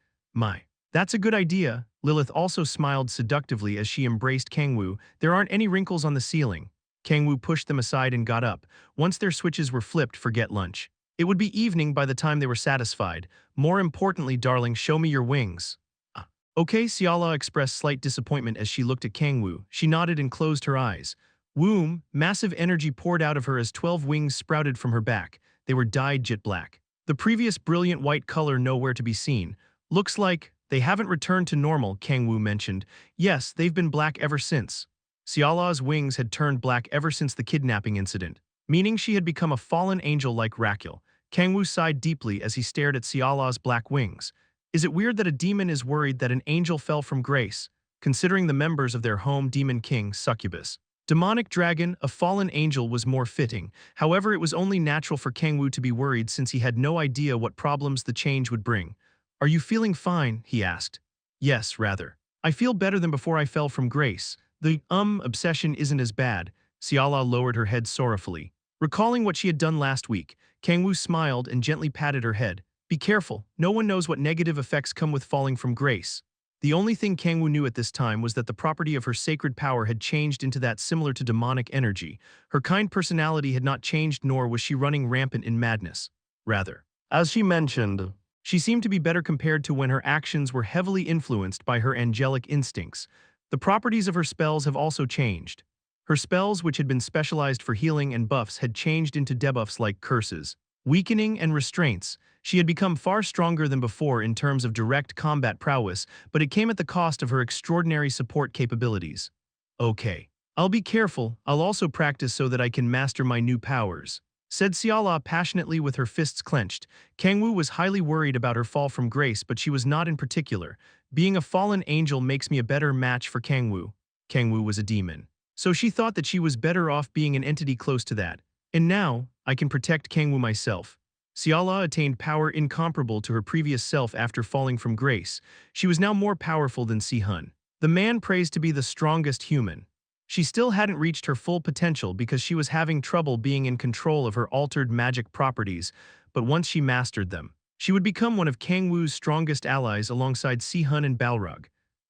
That's a good idea." Lilith also smiled seductively as she embraced Kang-woo. "There aren't any wrinkles on the ceiling." Kang-woo pushed them aside and got up. Once their switches were flipped, forget lunch. It would be evening by the time they were satisfied. "More importantly, darling, show me your wings." Okay, Siala expressed slight disappointment as she looked at Kang-woo. She nodded and closed her eyes. Woom, massive energy poured out of her as 12 wings sprouted from her back. They were dyed jet black. The previous brilliant white color nowhere to be seen. "Looks like they haven't returned to normal," Kang-woo mentioned. "Yes, they've been black ever since." Siala's wings had turned black ever since the kidnapping incident, meaning she had become a fallen angel like Raquel. Kang-woo sighed deeply as he stared at Siala's black wings. Is it weird that a demon is worried that an angel fell from grace, considering the members of their home demon king, Succubus? Demonic dragon, a fallen angel was more fitting. However, it was only natural for Kang-woo to be worried since he had no idea what problems the change would bring. "Are you feeling fine?" he asked. "Yes, rather. I feel better than before I fell from grace. The obsession isn't as bad." Siala lowered her head sorrowfully. Recalling what she had done last week, Kang-woo smiled and gently patted her head. "Be careful, no one knows what negative effects come with falling from grace." The only thing Kang-woo knew at this time was that the property of her sacred power had changed into that similar to demonic energy. Her kind personality had not changed, nor was she running rampant in madness. rather. As she mentioned, she seemed to be better compared to when her actions were heavily influenced by her angelic instincts. The properties of her spells have also changed. Her spells, which had been specialized for healing and buffs, had changed into debuffs like curses, weakening, and restraints. She had become far stronger than before in terms of direct combat prowess, but it came at the cost of her extraordinary support capabilities. Okay. I'll be careful. I'll also practice so that I can master my new powers, said Xiala passionately with her fists clenched. Kang-woo was highly worried about her fall from grace, but she was not in particular. Being a fallen angel makes me a better match for Kang-woo. Kang-woo was a demon, so she thought that she was better off being an entity close to that. And now, I can protect Kang-woo myself. Xiala attained power incomparable to her previous self after falling from grace. She was now more powerful than Si-hun, the man praised to be the strongest human. She still hadn't reached her full potential because she was having trouble being in control of her altered magic properties, but once she mastered them, she would become one of Kang-woo's strongest allies alongside Si-hun and Balrog.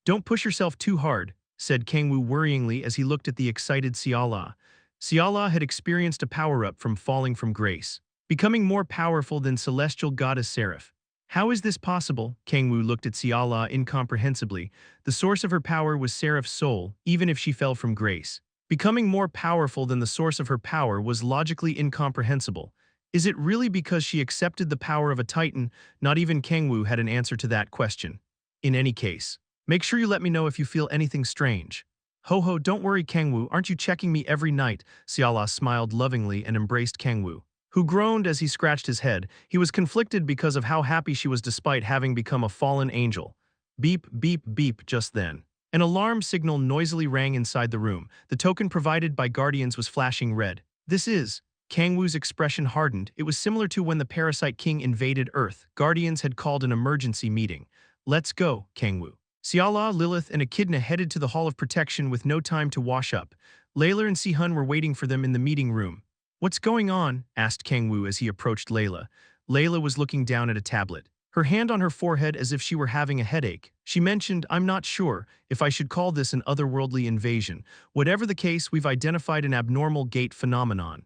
Don't push yourself too hard, said Kang-woo worryingly as he looked at the excited Xiala. Xiala had experienced a power-up from falling from grace, becoming more powerful than celestial goddess Xperrif. How is this possible? Kang-woo looked at Xiala incomprehensibly. The source of her power was Xperrif's soul, even if she fell from grace. Becoming more powerful than the source of her power was logically incomprehensible. Is it really because she accepted the power of a titan? Not even Kang-woo had an answer to that question. In any case, make sure you let me know if you feel anything strange. Ho ho, don't worry Kang-woo, aren't you checking me every night? Xiala smiled lovingly and embraced Kang-woo, who groaned as he scratched his head. He was conflicted because of how happy she was despite having become a fallen angel. Beep, beep, beep just then. An alarm signal noisily rang inside the room. The token provided by Guardians was flashing red. This is... Kang-woo's expression hardened. It was similar to when the Parasite King invaded Earth. Guardians had called an emergency meeting. Let's go, Kang-woo. Xiala, Lilith, and Echidna headed to the Hall of Protection with no time to wash up. Layla and Si-hun were waiting for them in the meeting room. What's going on? Asked Kang-woo as he approached Layla. Layla was looking down at a tablet, her hand on her forehead as if she were having a headache. She mentioned, I'm not sure if I should call this an otherworldly invasion. Whatever the case, we've identified an abnormal gate phenomenon.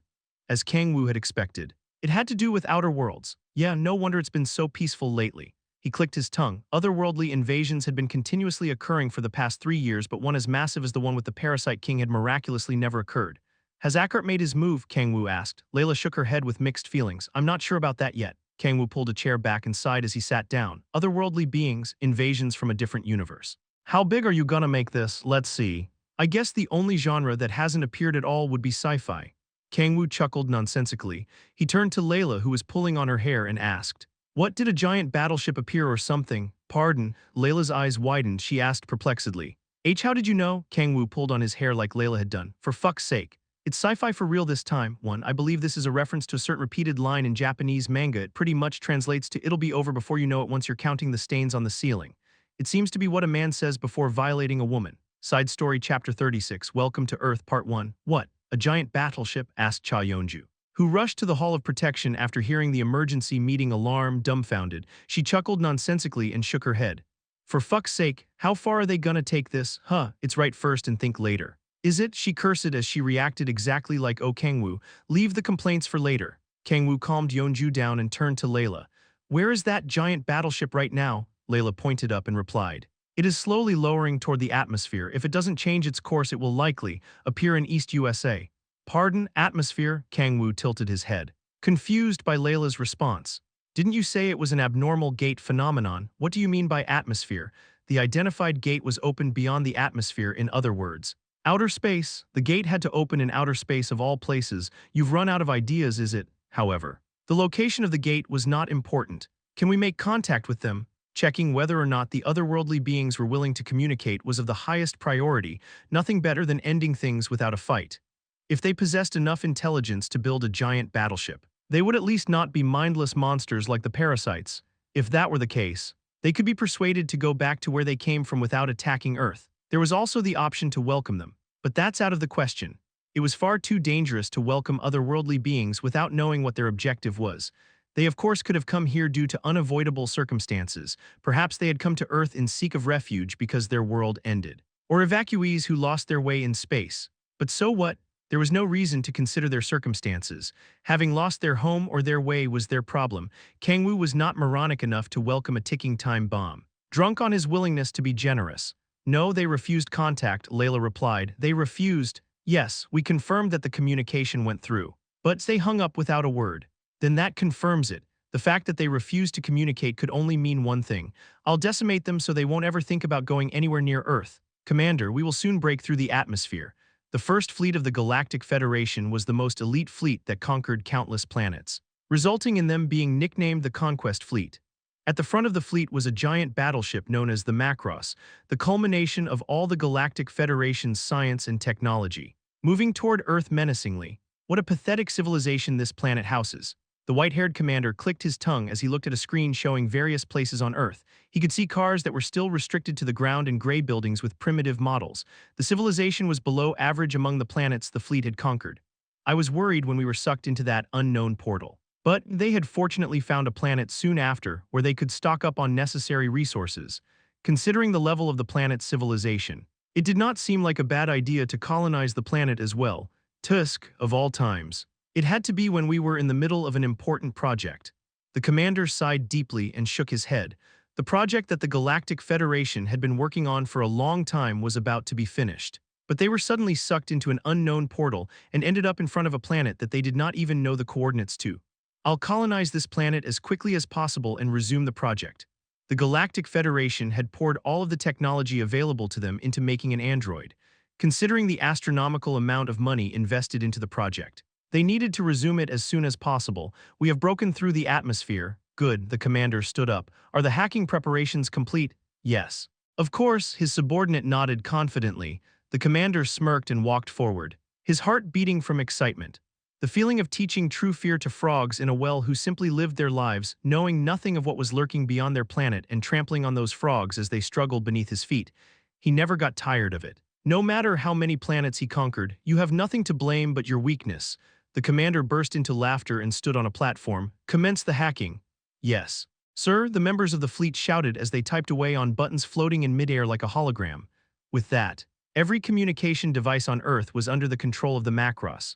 As Kang-woo had expected, it had to do with outer worlds. Yeah, no wonder it's been so peaceful lately. He clicked his tongue. Otherworldly invasions had been continuously occurring for the past 3 years, but one as massive as the one with the Parasite King had miraculously never occurred. Has Akart made his move? Kang-woo asked. Layla shook her head with mixed feelings. I'm not sure about that yet. Kang-woo pulled a chair back and sighed as he sat down. Otherworldly beings, invasions from a different universe. How big are you gonna make this? Let's see. I guess the only genre that hasn't appeared at all would be sci-fi. Kang-woo chuckled nonsensically. He turned to Layla, who was pulling on her hair, and asked, what, did a giant battleship appear or something? Pardon? Layla's eyes widened. She asked perplexedly. How did you know? Kang-woo pulled on his hair like Layla had done. For fuck's sake. It's sci-fi for real this time. 1. I believe this is a reference to a certain repeated line in Japanese manga. It pretty much translates to it'll be over before you know it once you're counting the stains on the ceiling. It seems to be what a man says before violating a woman. Side Story Chapter 36 Welcome to Earth Part 1 What? A giant battleship? Asked Cha Yeonju, who rushed to the Hall of Protection after hearing the emergency meeting alarm. Dumbfounded, she chuckled nonsensically and shook her head. For fuck's sake, how far are they gonna take this? It's write first and think later. Is it? She cursed as she reacted exactly like Kang-woo. Leave the complaints for later. Kang-woo calmed Yeonju down and turned to Layla. Where is that giant battleship right now? Layla pointed up and replied. It is slowly lowering toward the atmosphere. If it doesn't change its course, it will likely appear in East USA. Pardon, atmosphere? Kang-woo tilted his head, confused by Layla's response. Didn't you say it was an abnormal gate phenomenon? What do you mean by atmosphere? The identified gate was opened beyond the atmosphere, in other words. Outer space. The gate had to open in outer space of all places. You've run out of ideas, is it? However, the location of the gate was not important. Can we make contact with them? Checking whether or not the otherworldly beings were willing to communicate was of the highest priority. Nothing better than ending things without a fight. If they possessed enough intelligence to build a giant battleship, they would at least not be mindless monsters like the parasites. If that were the case, they could be persuaded to go back to where they came from without attacking Earth. There was also the option to welcome them, but that's out of the question. It was far too dangerous to welcome otherworldly beings without knowing what their objective was. They of course could have come here due to unavoidable circumstances. Perhaps they had come to Earth in seek of refuge because their world ended. Or evacuees who lost their way in space. But so what? There was no reason to consider their circumstances. Having lost their home or their way was their problem. Kang-woo was not moronic enough to welcome a ticking time bomb. Drunk on his willingness to be generous. No, they refused contact, Layla replied. They refused. Yes, we confirmed that the communication went through. But they hung up without a word. Then that confirms it. The fact that they refused to communicate could only mean one thing. I'll decimate them so they won't ever think about going anywhere near Earth. Commander, we will soon break through the atmosphere. The first fleet of the Galactic Federation was the most elite fleet that conquered countless planets, resulting in them being nicknamed the Conquest Fleet. At the front of the fleet was a giant battleship known as the Macross, the culmination of all the Galactic Federation's science and technology. Moving toward Earth menacingly. What a pathetic civilization this planet houses. The white-haired commander clicked his tongue as he looked at a screen showing various places on Earth. He could see cars that were still restricted to the ground and gray buildings with primitive models. The civilization was below average among the planets the fleet had conquered. I was worried when we were sucked into that unknown portal. But they had fortunately found a planet soon after where they could stock up on necessary resources. Considering the level of the planet's civilization, it did not seem like a bad idea to colonize the planet as well. Tusk, of all times. It had to be when we were in the middle of an important project. The commander sighed deeply and shook his head. The project that the Galactic Federation had been working on for a long time was about to be finished. But they were suddenly sucked into an unknown portal and ended up in front of a planet that they did not even know the coordinates to. I'll colonize this planet as quickly as possible and resume the project. The Galactic Federation had poured all of the technology available to them into making an android. Considering the astronomical amount of money invested into the project, they needed to resume it as soon as possible. We have broken through the atmosphere. Good, the commander stood up. Are the hacking preparations complete? Yes. Of course, his subordinate nodded confidently. The commander smirked and walked forward, his heart beating from excitement. The feeling of teaching true fear to frogs in a well who simply lived their lives, knowing nothing of what was lurking beyond their planet and trampling on those frogs as they struggled beneath his feet. He never got tired of it. No matter how many planets he conquered, you have nothing to blame but your weakness. The commander burst into laughter and stood on a platform. Commence the hacking. Yes. Sir, the members of the fleet shouted as they typed away on buttons floating in midair like a hologram. With that, every communication device on Earth was under the control of the Macross.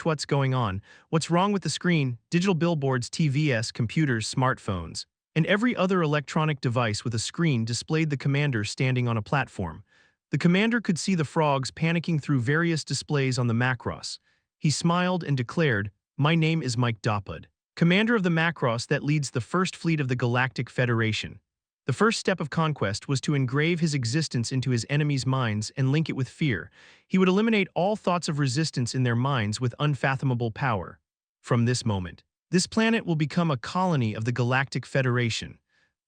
What's going on? What's wrong with the screen? Digital billboards, TVs, computers, smartphones, and every other electronic device with a screen displayed the commander standing on a platform. The commander could see the frogs panicking through various displays on the Macross. He smiled and declared, "My name is Mike Dopud, commander of the Macross that leads the first fleet of the Galactic Federation." The first step of conquest was to engrave his existence into his enemies' minds and link it with fear. He would eliminate all thoughts of resistance in their minds with unfathomable power. From this moment, this planet will become a colony of the Galactic Federation.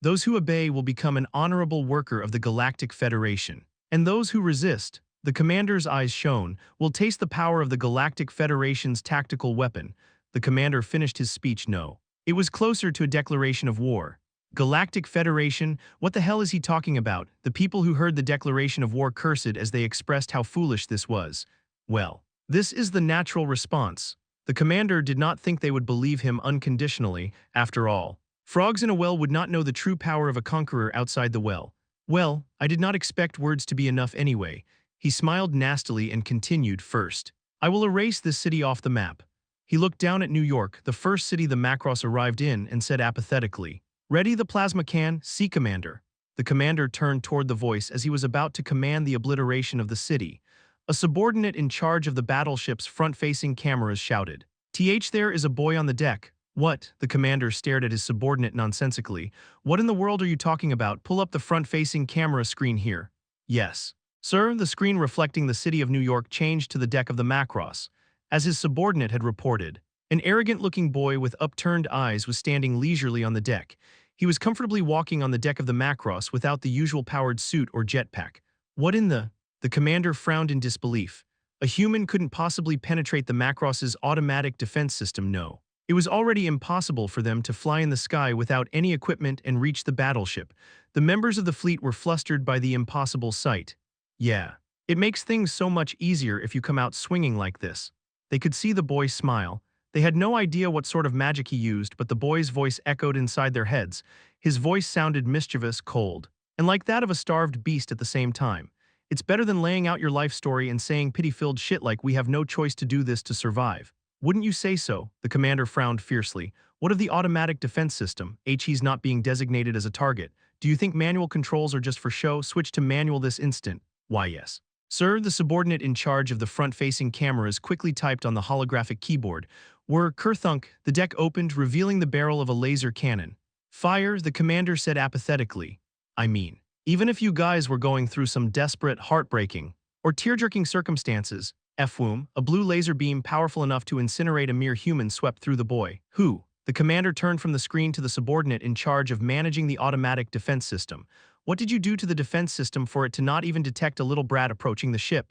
Those who obey will become an honorable worker of the Galactic Federation. And those who resist, the commander's eyes shone, will taste the power of the Galactic Federation's tactical weapon. The commander finished his speech. No. It was closer to a declaration of war. Galactic Federation, what the hell is he talking about? The people who heard the declaration of war cursed as they expressed how foolish this was. Well, this is the natural response. The commander did not think they would believe him unconditionally, after all. Frogs in a well would not know the true power of a conqueror outside the well. Well, I did not expect words to be enough anyway. He smiled nastily and continued, "First, I will erase this city off the map." He looked down at New York, the first city the Macross arrived in, and said apathetically, "Ready the plasma can, see Commander." The commander turned toward the voice as he was about to command the obliteration of the city. A subordinate in charge of the battleship's front-facing cameras shouted, There is a boy on the deck." "What?" The commander stared at his subordinate nonsensically. "What in the world are you talking about? Pull up the front-facing camera screen here." "Yes. Sir," the screen reflecting the city of New York changed to the deck of the Macross. As his subordinate had reported, an arrogant-looking boy with upturned eyes was standing leisurely on the deck. He was comfortably walking on the deck of the Macross without the usual powered suit or jetpack. "What in the—" The commander frowned in disbelief. A human couldn't possibly penetrate the Macross's automatic defense system, no. It was already impossible for them to fly in the sky without any equipment and reach the battleship. The members of the fleet were flustered by the impossible sight. "Yeah. It makes things so much easier if you come out swinging like this." They could see the boy smile. They had no idea what sort of magic he used, but the boy's voice echoed inside their heads. His voice sounded mischievous, cold, and like that of a starved beast at the same time. It's better than laying out your life story and saying pity-filled shit like we have no choice to do this to survive. Wouldn't you say so? The commander frowned fiercely. What of the automatic defense system? He's not being designated as a target. Do you think manual controls are just for show? Switch to manual this instant. Why yes. Sir, the subordinate in charge of the front-facing cameras quickly typed on the holographic keyboard. Were kerthunk, the deck opened, revealing the barrel of a laser cannon. Fire, the commander said apathetically. I mean, even if you guys were going through some desperate, heartbreaking, or tear-jerking circumstances, F-womb, a blue laser beam powerful enough to incinerate a mere human swept through the boy. Who? The commander turned from the screen to the subordinate in charge of managing the automatic defense system. What did you do to the defense system for it to not even detect a little brat approaching the ship?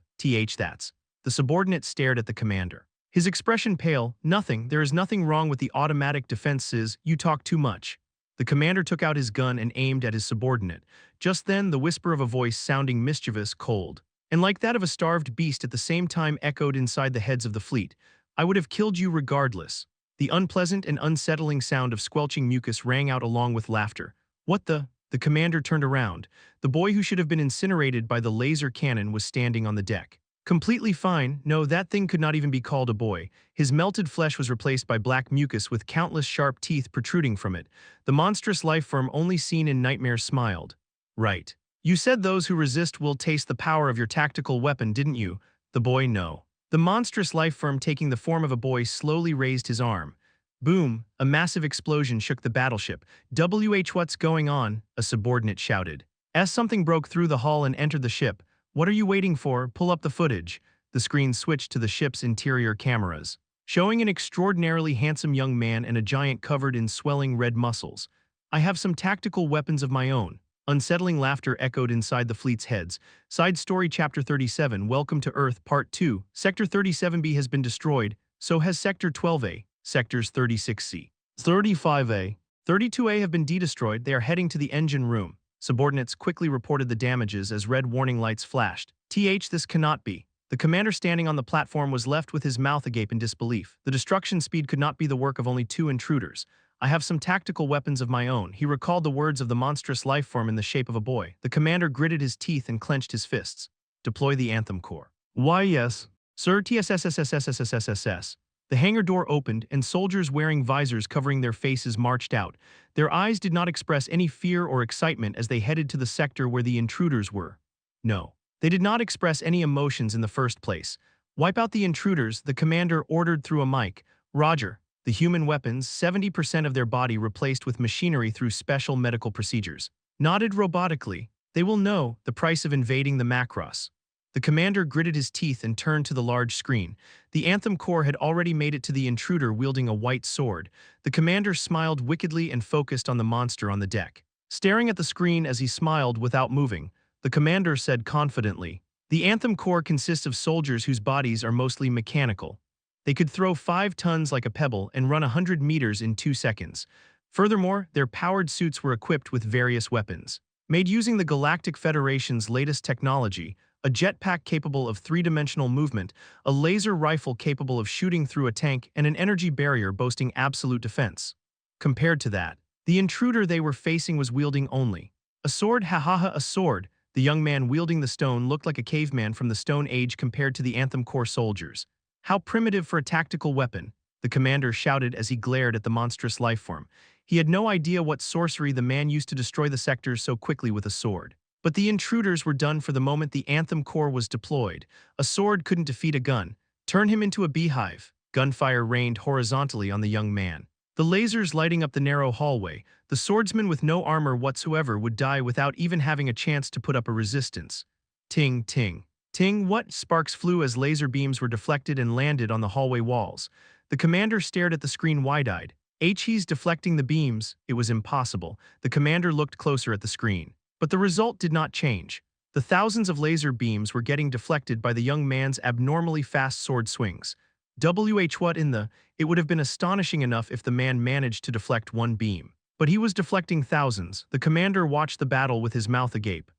That's. The subordinate stared at the commander. His expression pale. Nothing, there is nothing wrong with the automatic defenses, you talk too much. The commander took out his gun and aimed at his subordinate. Just then, the whisper of a voice sounding mischievous, cold, and like that of a starved beast at the same time echoed inside the heads of the fleet. I would have killed you regardless. The unpleasant and unsettling sound of squelching mucus rang out along with laughter. What the? The commander turned around. The boy who should have been incinerated by the laser cannon was standing on the deck. Completely fine. No, that thing could not even be called a boy. His melted flesh was replaced by black mucus with countless sharp teeth protruding from it. The monstrous life form only seen in nightmares smiled. Right. You said those who resist will taste the power of your tactical weapon, didn't you? The boy, no. The monstrous life form taking the form of a boy slowly raised his arm. Boom, a massive explosion shook the battleship. What's going on? A subordinate shouted. As something broke through the hull and entered the ship. What are you waiting for? Pull up the footage. The screen switched to the ship's interior cameras, showing an extraordinarily handsome young man and a giant covered in swelling red muscles. I have some tactical weapons of my own. Unsettling laughter echoed inside the fleet's heads. Side story chapter 37, Welcome to Earth, Part 2. Sector 37B has been destroyed, so has Sector 12A. Sectors 36C, 35A, 32A have been de-destroyed. They are heading to the engine room. Subordinates quickly reported the damages as red warning lights flashed. This cannot be. The commander standing on the platform was left with his mouth agape in disbelief. The destruction speed could not be the work of only two intruders. I have some tactical weapons of my own. He recalled the words of the monstrous life form in the shape of a boy. The commander gritted his teeth and clenched his fists. Deploy the Anthem Core. Why yes. Sir, TSSSSSSSSSS. The hangar door opened, and soldiers wearing visors covering their faces marched out. Their eyes did not express any fear or excitement as they headed to the sector where the intruders were. No, they did not express any emotions in the first place. Wipe out the intruders, the commander ordered through a mic. Roger. The human weapons, 70% of their body replaced with machinery through special medical procedures. Nodded robotically. They will know the price of invading the Macross. The commander gritted his teeth and turned to the large screen. The Anthem Core had already made it to the intruder wielding a white sword. The commander smiled wickedly and focused on the monster on the deck. Staring at the screen as he smiled without moving, the commander said confidently, the Anthem Core consists of soldiers whose bodies are mostly mechanical. They could throw 5 tons like a pebble and run 100 meters in 2 seconds. Furthermore, their powered suits were equipped with various weapons. Made using the Galactic Federation's latest technology, a jetpack capable of 3-dimensional movement, a laser rifle capable of shooting through a tank, and an energy barrier boasting absolute defense. Compared to that, the intruder they were facing was wielding only a sword. A sword. The young man wielding the stone looked like a caveman from the Stone Age compared to the Anthem Core soldiers. How primitive for a tactical weapon, the commander shouted as he glared at the monstrous lifeform. He had no idea what sorcery the man used to destroy the sectors so quickly with a sword. But the intruders were done for the moment the Anthem Core was deployed. A sword couldn't defeat a gun. Turn him into a beehive. Gunfire rained horizontally on the young man. The lasers lighting up the narrow hallway. The swordsman with no armor whatsoever would die without even having a chance to put up a resistance. Ting, ting. Ting, what? Sparks flew as laser beams were deflected and landed on the hallway walls. The commander stared at the screen wide-eyed. He's deflecting the beams. It was impossible. The commander looked closer at the screen. But the result did not change. The thousands of laser beams were getting deflected by the young man's abnormally fast sword swings. What in the? It would have been astonishing enough if the man managed to deflect one beam. But he was deflecting thousands. The commander watched the battle with his mouth agape.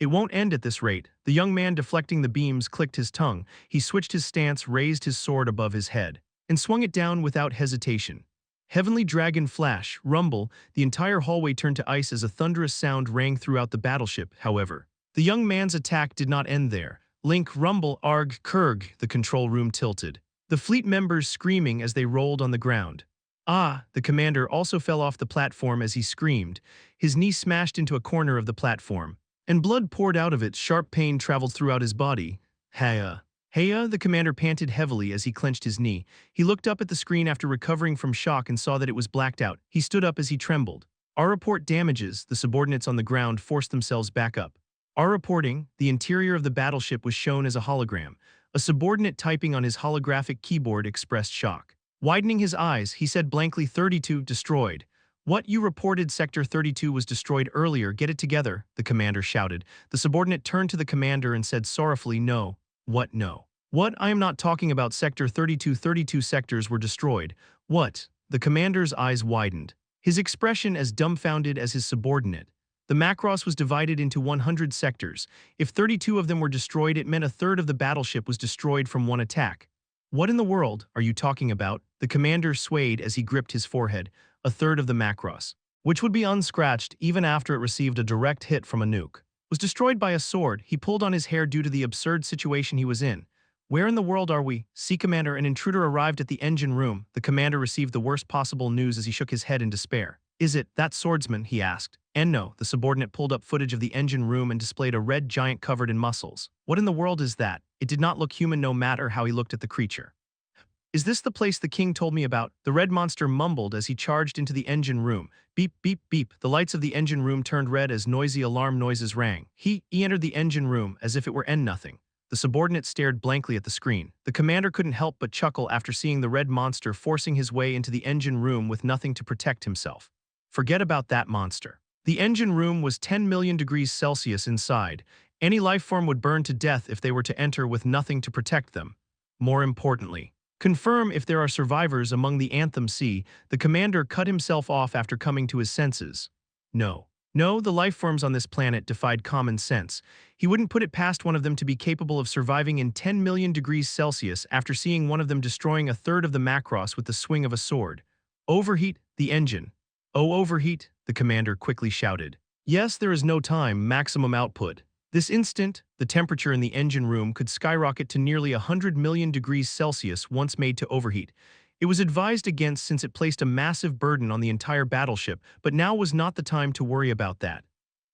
It won't end at this rate. The young man deflecting the beams clicked his tongue. He switched his stance, raised his sword above his head, and swung it down without hesitation. Heavenly dragon flash, rumble, the entire hallway turned to ice as a thunderous sound rang throughout the battleship. However, The young man's attack did not end there. Link, rumble, arg, kurg, the control room tilted. The fleet members screaming as they rolled on the ground. Ah, the commander also fell off the platform as he screamed. His knee smashed into a corner of the platform, and blood poured out of it. Sharp pain traveled throughout his body. Heya. Heya, the commander panted heavily as he clenched his knee. He looked up at the screen after recovering from shock and saw that it was blacked out. He stood up as he trembled. Our report damages. The subordinates on the ground forced themselves back up. Our reporting, the interior of the battleship was shown as a hologram. A subordinate typing on his holographic keyboard expressed shock. Widening his eyes, he said blankly, 32, destroyed. What, you reported Sector 32 was destroyed earlier, get it together, the commander shouted. The subordinate turned to the commander and said sorrowfully, no. What, no? What, I am not talking about Sector 32. 32 sectors were destroyed. What? The commander's eyes widened, his expression as dumbfounded as his subordinate. The Macross was divided into 100 sectors. If 32 of them were destroyed, it meant a third of the battleship was destroyed from one attack. What in the world are you talking about? The commander swayed as he gripped his forehead. A third of the Macross, which would be unscratched even after it received a direct hit from a nuke, was destroyed by a sword. He pulled on his hair due to the absurd situation he was in. Where in the world are we? Sea Commander, an intruder arrived at the engine room. The commander received the worst possible news as he shook his head in despair. Is it that swordsman? He asked. And no, the subordinate pulled up footage of the engine room and displayed a red giant covered in muscles. What in the world is that? It did not look human no matter how he looked at the creature. Is this the place the king told me about? The red monster mumbled as he charged into the engine room. Beep, beep, beep. The lights of the engine room turned red as noisy alarm noises rang. He entered the engine room as if it were nothing. The subordinate stared blankly at the screen. The commander couldn't help but chuckle after seeing the red monster forcing his way into the engine room with nothing to protect himself. Forget about that monster. The engine room was 10 million degrees Celsius inside. Any life form would burn to death if they were to enter with nothing to protect them. More importantly, confirm if there are survivors among the Anthem Sea. The commander cut himself off after coming to his senses. No, the life forms on this planet defied common sense. He wouldn't put it past one of them to be capable of surviving in 10 million degrees Celsius after seeing one of them destroying a third of the Macross with the swing of a sword. Overheat the engine. Oh, overheat, the commander quickly shouted. Yes, there is no time, maximum output. This instant, the temperature in the engine room could skyrocket to nearly 100 million degrees Celsius once made to overheat. It was advised against since it placed a massive burden on the entire battleship, but now was not the time to worry about that.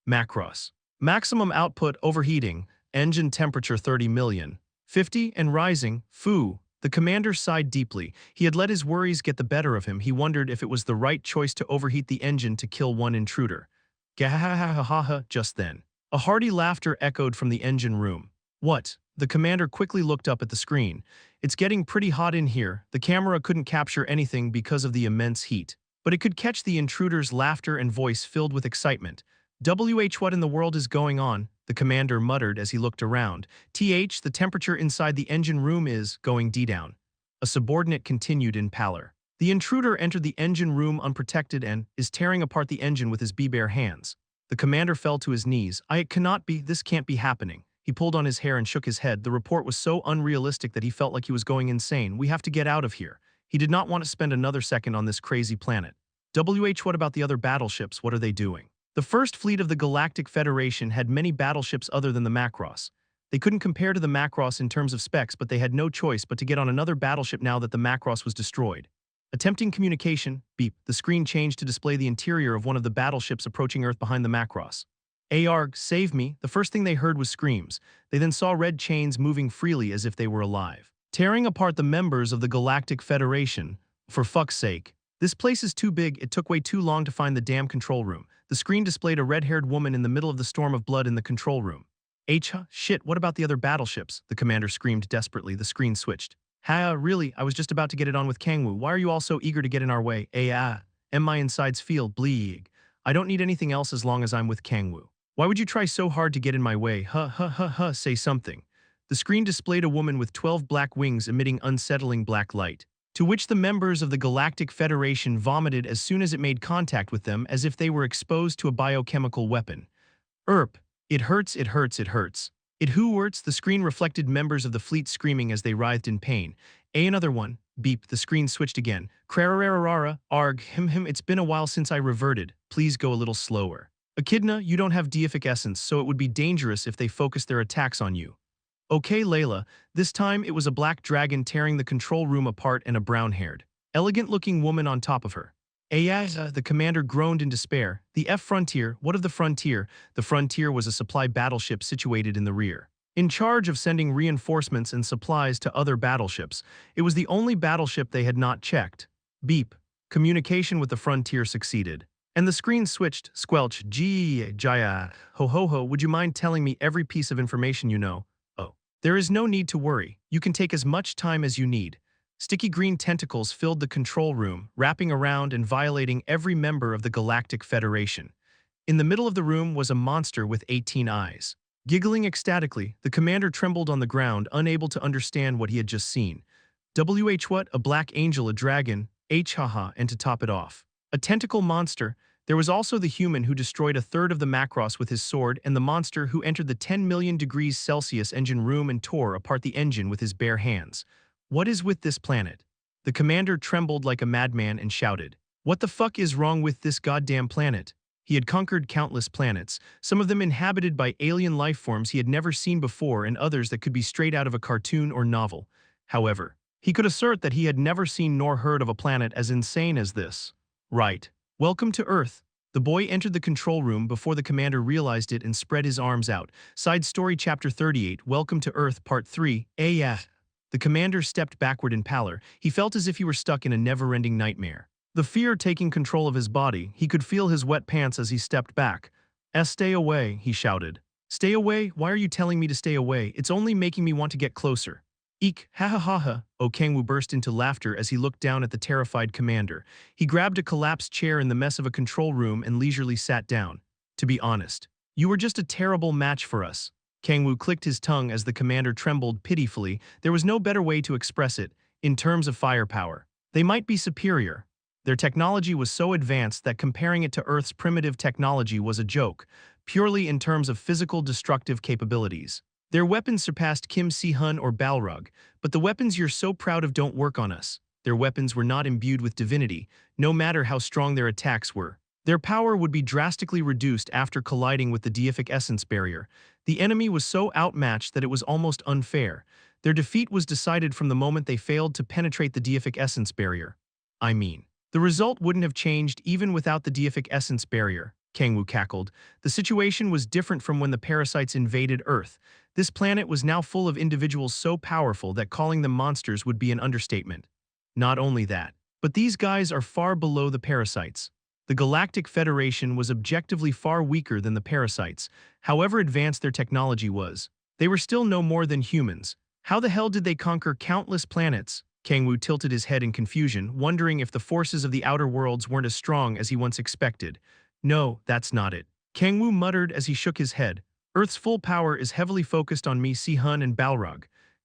Macross. Maximum output overheating, engine temperature 30 million. 50 and rising, foo. The commander sighed deeply. He had let his worries get the better of him. He wondered if it was the right choice to overheat the engine to kill one intruder. Gahahahaha, just then. A hearty laughter echoed from the engine room. What? The commander quickly looked up at the screen. It's getting pretty hot in here. The camera couldn't capture anything because of the immense heat, but it could catch the intruder's laughter and voice filled with excitement. What in the world is going on? The commander muttered as he looked around. The temperature inside the engine room is going down. A subordinate continued in pallor. The intruder entered the engine room unprotected and is tearing apart the engine with his bare hands. The commander fell to his knees. It cannot be, this can't be happening. He pulled on his hair and shook his head. The report was so unrealistic that he felt like he was going insane. We have to get out of here. He did not want to spend another second on this crazy planet. What about the other battleships? What are they doing? The first fleet of the Galactic Federation had many battleships other than the Macross. They couldn't compare to the Macross in terms of specs, but they had no choice but to get on another battleship now that the Macross was destroyed. Attempting communication, beep, the screen changed to display the interior of one of the battleships approaching Earth behind the Macross. Arg, save me. The first thing they heard was screams. They then saw red chains moving freely as if they were alive, tearing apart the members of the Galactic Federation. For fuck's sake. This place is too big. It took way too long to find the damn control room. The screen displayed a red-haired woman in the middle of the storm of blood in the control room. Shit, what about the other battleships? The commander screamed desperately. The screen switched. Really? I was just about to get it on with Kang-woo. Why are you all so eager to get in our way? My insides feel bleak. I don't need anything else as long as I'm with Kang-woo. Why would you try so hard to get in my way? Say something. The screen displayed a woman with 12 black wings emitting unsettling black light, to which the members of the Galactic Federation vomited as soon as it made contact with them as if they were exposed to a biochemical weapon. It hurts, it hurts, it hurts. It who hurts? The screen reflected members of the fleet screaming as they writhed in pain. Another one. Beep, the screen switched again. Krarararara, arg, it's been a while since I reverted. Please go a little slower. Echidna, you don't have deific essence, so it would be dangerous if they focused their attacks on you. Okay, Layla, this time it was a black dragon tearing the control room apart and a brown-haired, elegant-looking woman on top of her. Ayaza, the commander groaned in despair. The F-Frontier, what of the Frontier? The Frontier was a supply battleship situated in the rear. In charge of sending reinforcements and supplies to other battleships, it was the only battleship they had not checked. Beep. Communication with the Frontier succeeded. And the screen switched, squelch, gee, jaya, ho ho ho, would you mind telling me every piece of information you know? Oh. There is no need to worry, you can take as much time as you need. Sticky green tentacles filled the control room, wrapping around and violating every member of the Galactic Federation. In the middle of the room was a monster with 18 eyes. Giggling ecstatically, the commander trembled on the ground, unable to understand what he had just seen. What? A black angel, a dragon, haha, and to top it off, a tentacle monster. There was also the human who destroyed a third of the Macross with his sword, and the monster who entered the 10 million degrees Celsius engine room and tore apart the engine with his bare hands. What is with this planet? The commander trembled like a madman and shouted, "What the fuck is wrong with this goddamn planet?" He had conquered countless planets, some of them inhabited by alien life forms he had never seen before and others that could be straight out of a cartoon or novel. However, he could assert that he had never seen nor heard of a planet as insane as this. Right. Welcome to Earth. The boy entered the control room before the commander realized it and spread his arms out. Side story chapter 38, Welcome to Earth, part 3, yeah. The commander stepped backward in pallor. He felt as if he were stuck in a never-ending nightmare. The fear taking control of his body, he could feel his wet pants as he stepped back. Stay away, he shouted. Stay away? Why are you telling me to stay away? It's only making me want to get closer. Eek, ha ha ha ha. Kang-woo burst into laughter as he looked down at the terrified commander. He grabbed a collapsed chair in the mess of a control room and leisurely sat down. To be honest, you were just a terrible match for us. Kang-woo clicked his tongue as the commander trembled pitifully. There was no better way to express it. In terms of firepower, they might be superior. Their technology was so advanced that comparing it to Earth's primitive technology was a joke, purely in terms of physical destructive capabilities. Their weapons surpassed Kim Si-hun or Balrog, but the weapons you're so proud of don't work on us. Their weapons were not imbued with divinity, no matter how strong their attacks were. Their power would be drastically reduced after colliding with the deific essence barrier. The enemy was so outmatched that it was almost unfair. Their defeat was decided from the moment they failed to penetrate the deific essence barrier. The result wouldn't have changed even without the deific essence barrier, Kang-woo cackled. The situation was different from when the parasites invaded Earth. This planet was now full of individuals so powerful that calling them monsters would be an understatement. Not only that, but these guys are far below the parasites. The Galactic Federation was objectively far weaker than the parasites, however advanced their technology was. They were still no more than humans. How the hell did they conquer countless planets? Kang-woo tilted his head in confusion, wondering if the forces of the outer worlds weren't as strong as he once expected. No, that's not it. Kang-woo muttered as he shook his head. Earth's full power is heavily focused on me, Si-hun, and Balrog.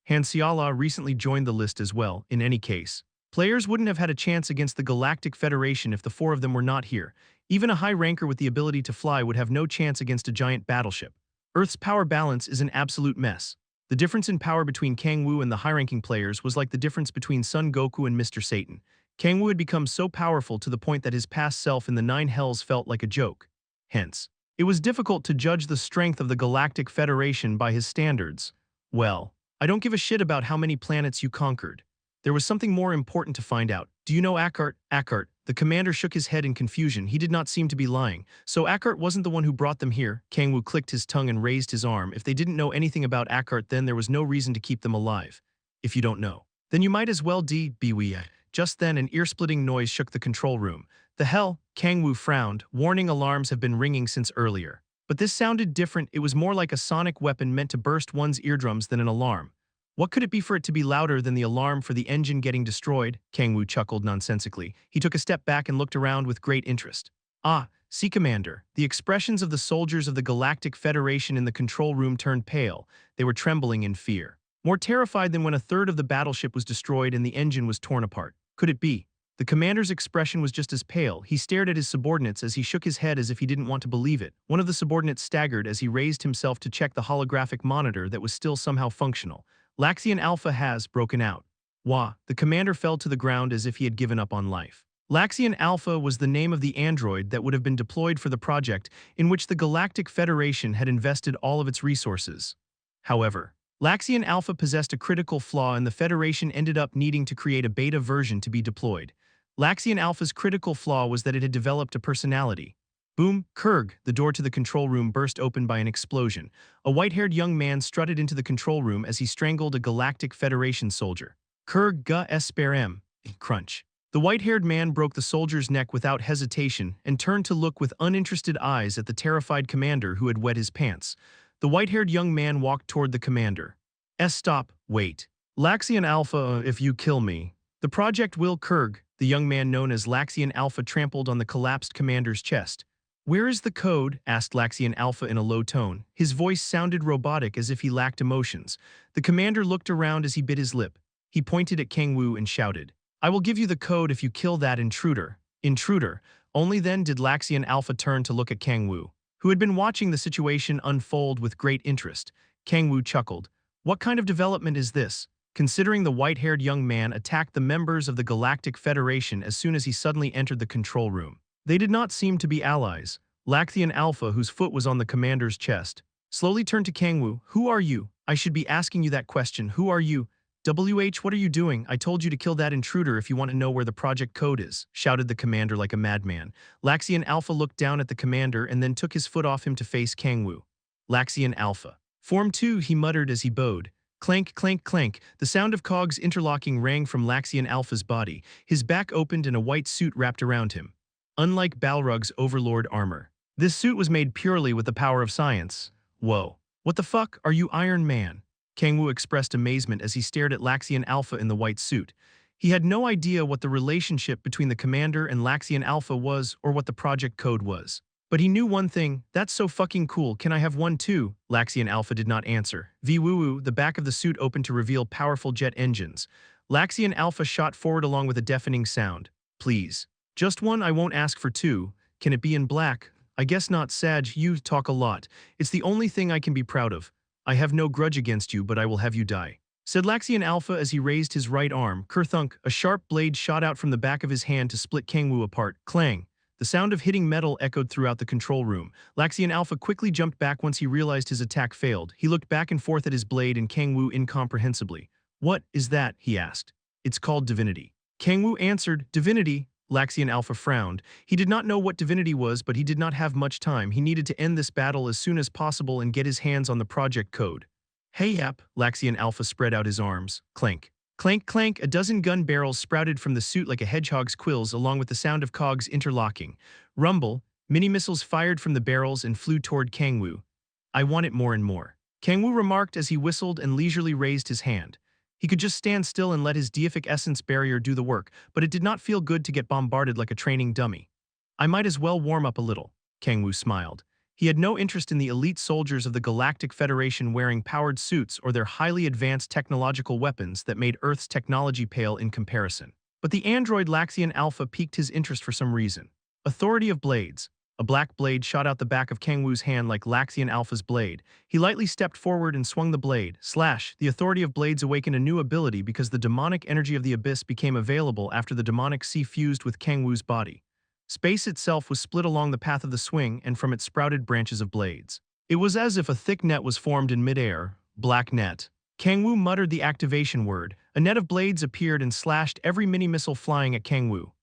Han Xiala recently joined the list as well, in any case. Players wouldn't have had a chance against the Galactic Federation if the four of them were not here. Even a high ranker with the ability to fly would have no chance against a giant battleship. Earth's power balance is an absolute mess. The difference in power between Kang-woo and the high-ranking players was like the difference between Son Goku and Mr. Satan. Kang-woo had become so powerful to the point that his past self in the Nine Hells felt like a joke. Hence, it was difficult to judge the strength of the Galactic Federation by his standards. Well, I don't give a shit about how many planets you conquered. There was something more important to find out. Do you know Akkart? Akkart. The commander shook his head in confusion. He did not seem to be lying. So Akkart wasn't the one who brought them here. Kang-woo clicked his tongue and raised his arm. If they didn't know anything about Akkart, then there was no reason to keep them alive. If you don't know, then you might as well be we. Just then, an ear-splitting noise shook the control room. The hell? Kang-woo frowned. Warning alarms have been ringing since earlier. But this sounded different. It was more like a sonic weapon meant to burst one's eardrums than an alarm. What could it be for it to be louder than the alarm for the engine getting destroyed? Kang-woo chuckled nonsensically. He took a step back and looked around with great interest. Ah, see, Commander. The expressions of the soldiers of the Galactic Federation in the control room turned pale. They were trembling in fear. More terrified than when a third of the battleship was destroyed and the engine was torn apart. Could it be? The commander's expression was just as pale. He stared at his subordinates as he shook his head as if he didn't want to believe it. One of the subordinates staggered as he raised himself to check the holographic monitor that was still somehow functional. Laxian Alpha has broken out. Wah, the commander fell to the ground as if he had given up on life. Laxian Alpha was the name of the android that would have been deployed for the project in which the Galactic Federation had invested all of its resources. However, Laxian Alpha possessed a critical flaw and the Federation ended up needing to create a beta version to be deployed. Laxian Alpha's critical flaw was that it had developed a personality. Boom, Kurg, the door to the control room burst open by an explosion. A white-haired young man strutted into the control room as he strangled a Galactic Federation soldier. Kurg ga xperrif, crunch. The white-haired man broke the soldier's neck without hesitation and turned to look with uninterested eyes at the terrified commander who had wet his pants. The white-haired young man walked toward the commander. Stop, wait. Laxian Alpha, if you kill me. The project will Kurg, the young man known as Laxian Alpha trampled on the collapsed commander's chest. Where is the code? Asked Laxian Alpha in a low tone. His voice sounded robotic as if he lacked emotions. The commander looked around as he bit his lip. He pointed at Kang-woo and shouted, I will give you the code if you kill that intruder. Intruder. Only then did Laxian Alpha turn to look at Kang-woo, who had been watching the situation unfold with great interest. Kang-woo chuckled. What kind of development is this? Considering the white-haired young man attacked the members of the Galactic Federation as soon as he suddenly entered the control room. They did not seem to be allies. Laxian Alpha, whose foot was on the commander's chest, slowly turned to Kang-woo. Who are you? I should be asking you that question. Who are you? What are you doing? I told you to kill that intruder if you want to know where the project code is, shouted the commander like a madman. Laxian Alpha looked down at the commander and then took his foot off him to face Kang-woo. Laxian Alpha. Form 2, he muttered as he bowed. Clank, clank, clank. The sound of cogs interlocking rang from Laxian Alpha's body. His back opened and a white suit wrapped around him. Unlike Balrog's Overlord armor, this suit was made purely with the power of science. Whoa. What the fuck? Are you Iron Man? Kang-woo expressed amazement as he stared at Laxian Alpha in the white suit. He had no idea what the relationship between the commander and Laxian Alpha was or what the project code was. But he knew one thing, that's so fucking cool, can I have one too? Laxian Alpha did not answer. Woo, the back of the suit opened to reveal powerful jet engines. Laxian Alpha shot forward along with a deafening sound. Please. Just one, I won't ask for two. Can it be in black? I guess not, Sag, you talk a lot. It's the only thing I can be proud of. I have no grudge against you, but I will have you die, said Laxian Alpha as he raised his right arm. Kerthunk, a sharp blade shot out from the back of his hand to split Kang-woo apart. Clang. The sound of hitting metal echoed throughout the control room. Laxian Alpha quickly jumped back once he realized his attack failed. He looked back and forth at his blade and Kang-woo incomprehensibly. What is that? He asked. It's called divinity. Kang-woo answered, Divinity? Laxian Alpha frowned. He did not know what divinity was, but he did not have much time. He needed to end this battle as soon as possible and get his hands on the project code. Hey yap, Laxian Alpha spread out his arms. Clank. Clank, clank, a dozen gun barrels sprouted from the suit like a hedgehog's quills along with the sound of cogs interlocking. Rumble, mini-missiles fired from the barrels and flew toward Kang-woo. I want it more and more. Kang-woo remarked as he whistled and leisurely raised his hand. He could just stand still and let his deific essence barrier do the work, but it did not feel good to get bombarded like a training dummy. I might as well warm up a little, Kang-woo smiled. He had no interest in the elite soldiers of the Galactic Federation wearing powered suits or their highly advanced technological weapons that made Earth's technology pale in comparison. But the android Laxian Alpha piqued his interest for some reason. Authority of Blades. A black blade shot out the back of Kang-woo's hand like Laxian Alpha's blade. He lightly stepped forward and swung the blade. Slash. The Authority of Blades awakened a new ability because the demonic energy of the abyss became available after the demonic sea fused with Kang-woo's body. Space itself was split along the path of the swing and from it sprouted branches of blades. It was as if a thick net was formed in midair. Black net. Kang-woo muttered the activation word. A net of blades appeared and slashed every mini-missile flying at Kang-woo.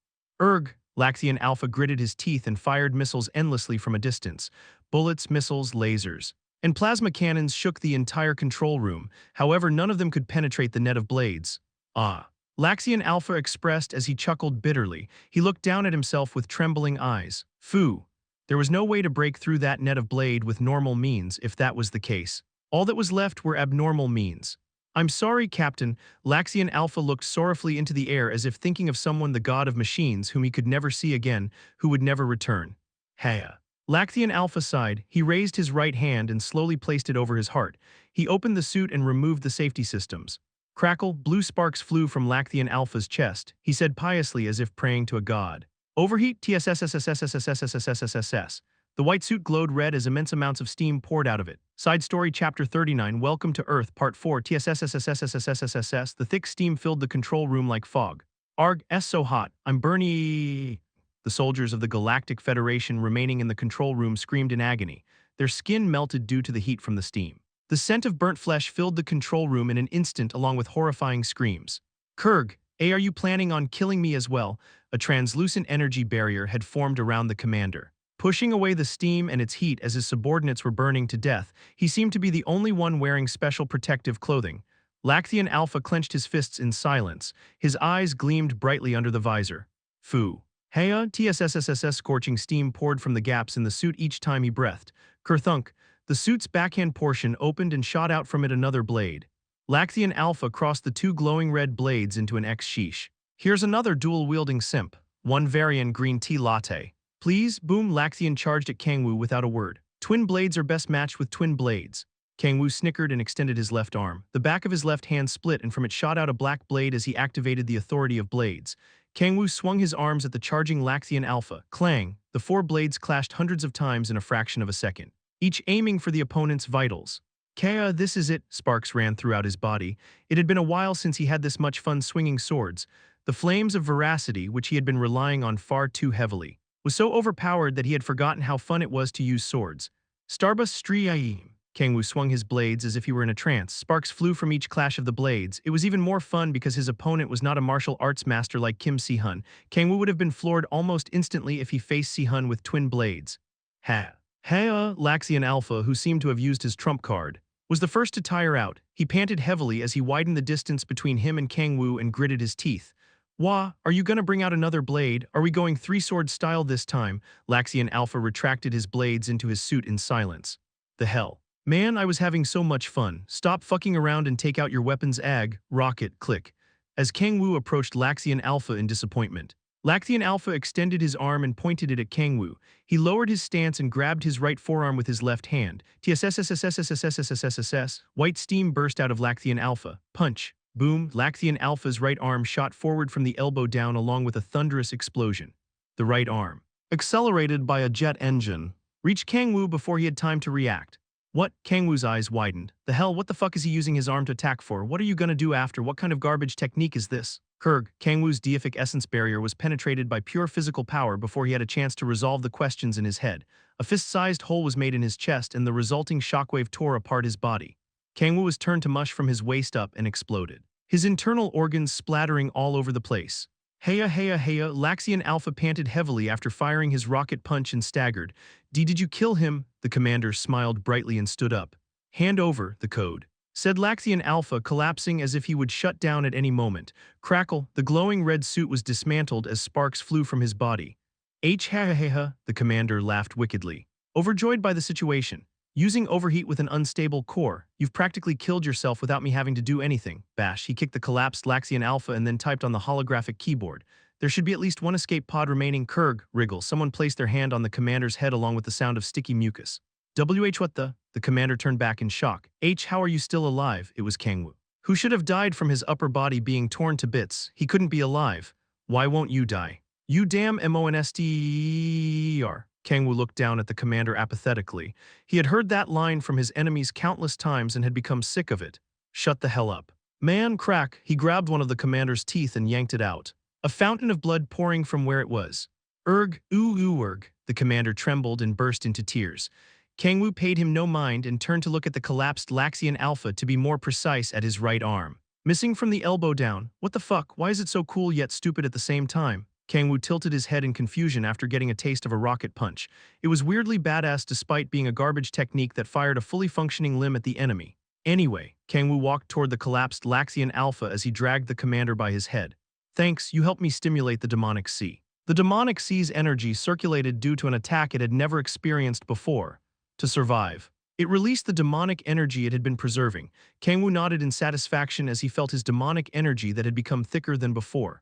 Erg. Laxian Alpha gritted his teeth and fired missiles endlessly from a distance. Bullets, missiles, lasers, and plasma cannons shook the entire control room. However, none of them could penetrate the net of blades. Ah. Laxian Alpha expressed as he chuckled bitterly. He looked down at himself with trembling eyes. Phoo. There was no way to break through that net of blade with normal means if that was the case. All that was left were abnormal means. I'm sorry, Captain. Laxian Alpha looked sorrowfully into the air as if thinking of someone, the god of machines, whom he could never see again, who would never return. Haya. Laxian Alpha sighed. He raised his right hand and slowly placed it over his heart. He opened the suit and removed the safety systems. Crackle, blue sparks flew from Laxian Alpha's chest. He said piously as if praying to a god. Overheat, TSSSSSSSSSSSSSS. The white suit glowed red as immense amounts of steam poured out of it. Side Story Chapter 39 Welcome to Earth Part 4 TSSSSSSSSSSS. The thick steam filled the control room like fog. Arg, S so hot, I'm Bernie. The soldiers of the Galactic Federation remaining in the control room screamed in agony. Their skin melted due to the heat from the steam. The scent of burnt flesh filled the control room in an instant along with horrifying screams. Kurg, are you planning on killing me as well? A translucent energy barrier had formed around the commander. Pushing away the steam and its heat as his subordinates were burning to death, he seemed to be the only one wearing special protective clothing. Lacthian Alpha clenched his fists in silence. His eyes gleamed brightly under the visor. Fu. Heya, TSSSSS scorching steam poured from the gaps in the suit each time he breathed. Kerthunk. The suit's backhand portion opened and shot out from it another blade. Lacthian Alpha crossed the two glowing red blades into an X-sheesh. Here's another dual-wielding simp. One variant green tea latte. Please, boom, Lacthian charged at Kang-woo without a word. Twin blades are best matched with twin blades. Kang-woo snickered and extended his left arm. The back of his left hand split and from it shot out a black blade as he activated the Authority of Blades. Kang-woo swung his arms at the charging Lacthian Alpha. Clang! The four blades clashed hundreds of times in a fraction of a second, each aiming for the opponent's vitals. Kaya, this is it, sparks ran throughout his body. It had been a while since he had this much fun swinging swords. The flames of veracity, which he had been relying on far too heavily, was so overpowered that he had forgotten how fun it was to use swords. Starbus Striaim. Kang-woo swung his blades as if he were in a trance. Sparks flew from each clash of the blades. It was even more fun because his opponent was not a martial arts master like Kim Si-hun. Kang-woo would have been floored almost instantly if he faced Si-hun with twin blades. Laxian Alpha, who seemed to have used his trump card, was the first to tire out. He panted heavily as he widened the distance between him and Kang-woo and gritted his teeth. Wah, are you gonna bring out another blade? Are we going three-sword style this time? Laxian Alpha retracted his blades into his suit in silence. The hell? Man, I was having so much fun. Stop fucking around and take out your weapons. Ag, rocket, click. As Kang-woo approached Laxian Alpha in disappointment, Lacthian Alpha extended his arm and pointed it at Kang-woo. He lowered his stance and grabbed his right forearm with his left hand. TSSSSSSSSSSSSS. White steam burst out of Lacthian Alpha. Punch. Boom. Lacthian Alpha's right arm shot forward from the elbow down along with a thunderous explosion. The right arm, accelerated by a jet engine, reached Kang-woo before he had time to react. What? Kang-woo's eyes widened. The hell, what the fuck is he using his arm to attack for? What are you gonna do after? What kind of garbage technique is this? Kurg, Kang-woo's deific essence barrier was penetrated by pure physical power before he had a chance to resolve the questions in his head. A fist-sized hole was made in his chest and the resulting shockwave tore apart his body. Kang-woo was turned to mush from his waist up and exploded, his internal organs splattering all over the place. Heya, Laxian Alpha panted heavily after firing his rocket punch and staggered. Did you kill him? The commander smiled brightly and stood up. Hand over the code, said Laxian Alpha, collapsing as if he would shut down at any moment. Crackle, the glowing red suit was dismantled as sparks flew from his body. The commander laughed wickedly, overjoyed by the situation. Using overheat with an unstable core, you've practically killed yourself without me having to do anything. Bash, he kicked the collapsed Laxian Alpha and then typed on the holographic keyboard. There should be at least one escape pod remaining. Kurg, wriggle. Someone placed their hand on the commander's head along with the sound of sticky mucus. What the? The commander turned back in shock. How are you still alive? It was Kang-woo, who should have died from his upper body being torn to bits. He couldn't be alive. Why won't you die? You damn monster. Kang-woo looked down at the commander apathetically. He had heard that line from his enemies countless times and had become sick of it. Shut the hell up. Man, crack. He grabbed one of the commander's teeth and yanked it out, a fountain of blood pouring from where it was. Erg, erg. The commander trembled and burst into tears. Kang-woo paid him no mind and turned to look at the collapsed Laxian Alpha, to be more precise at his right arm, missing from the elbow down. What the fuck? Why is it so cool yet stupid at the same time? Kang-woo tilted his head in confusion after getting a taste of a rocket punch. It was weirdly badass despite being a garbage technique that fired a fully functioning limb at the enemy. Anyway, Kang-woo walked toward the collapsed Laxian Alpha as he dragged the commander by his head. Thanks, you helped me stimulate the demonic sea. The demonic sea's energy circulated due to an attack it had never experienced before. To survive, it released the demonic energy it had been preserving. Kang-woo nodded in satisfaction as he felt his demonic energy that had become thicker than before.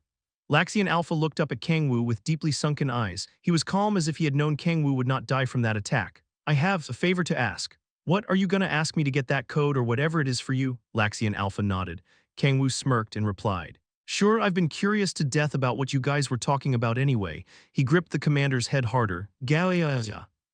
Laxian Alpha looked up at Kang-woo with deeply sunken eyes. He was calm as if he had known Kang-woo would not die from that attack. I have a favor to ask. What are you gonna ask me to get that code or whatever it is for you? Laxian Alpha nodded. Kang-woo smirked and replied. Sure, I've been curious to death about what you guys were talking about anyway. He gripped the commander's head harder.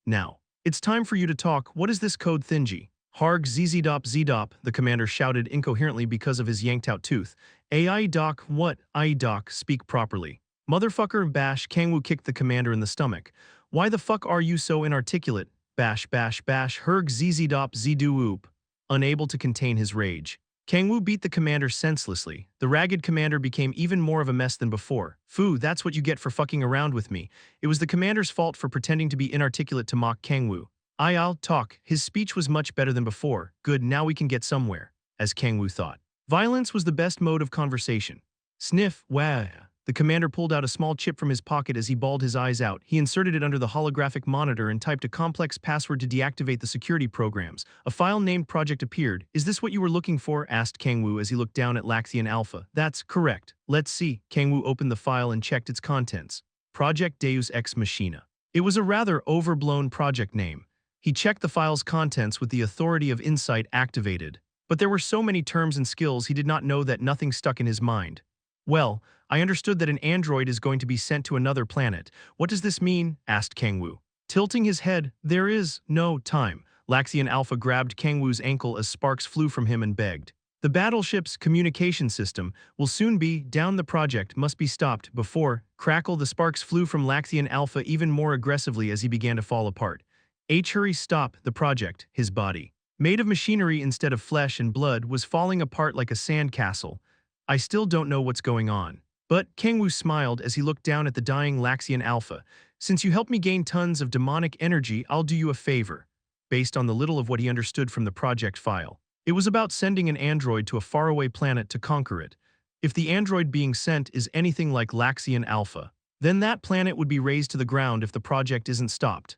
Now, it's time for you to talk. What is this code, Thingy? Harg zzdop zdop, the commander shouted incoherently because of his yanked-out tooth. AI doc, what? I doc, speak properly. Motherfucker, bash, Kang-woo kicked the commander in the stomach. Why the fuck are you so inarticulate? Bash, bash, bash, herg zzdop zdoo-oop. Unable to contain his rage, Kang-woo beat the commander senselessly. The ragged commander became even more of a mess than before. Phew, that's what you get for fucking around with me. It was the commander's fault for pretending to be inarticulate to mock Kang-woo. I'll talk. His speech was much better than before. Good, now we can get somewhere, as Kang-woo thought. Violence was the best mode of conversation. Sniff, wah. The commander pulled out a small chip from his pocket as he bawled his eyes out. He inserted it under the holographic monitor and typed a complex password to deactivate the security programs. A file named Project appeared. Is this what you were looking for? Asked Kang-woo as he looked down at Laxian Alpha. That's correct. Let's see. Kang-woo opened the file and checked its contents. Project Deus Ex Machina. It was a rather overblown project name. He checked the file's contents with the Authority of Insight activated. But there were so many terms and skills he did not know that nothing stuck in his mind. Well, I understood that an android is going to be sent to another planet. What does this mean? Asked Kang-woo. Tilting his head, there is no time. Laxian Alpha grabbed Kang-woo's ankle as sparks flew from him and begged. The battleship's communication system will soon be down. The project must be stopped before. Crackle, the sparks flew from Laxian Alpha even more aggressively as he began to fall apart. Hurry, stop the project. His body, made of machinery instead of flesh and blood, was falling apart like a sandcastle. I still don't know what's going on. But Kang-woo smiled as he looked down at the dying Laxian Alpha. Since you helped me gain tons of demonic energy, I'll do you a favor. Based on the little of what he understood from the project file, it was about sending an android to a faraway planet to conquer it. If the android being sent is anything like Laxian Alpha, then that planet would be razed to the ground if the project isn't stopped.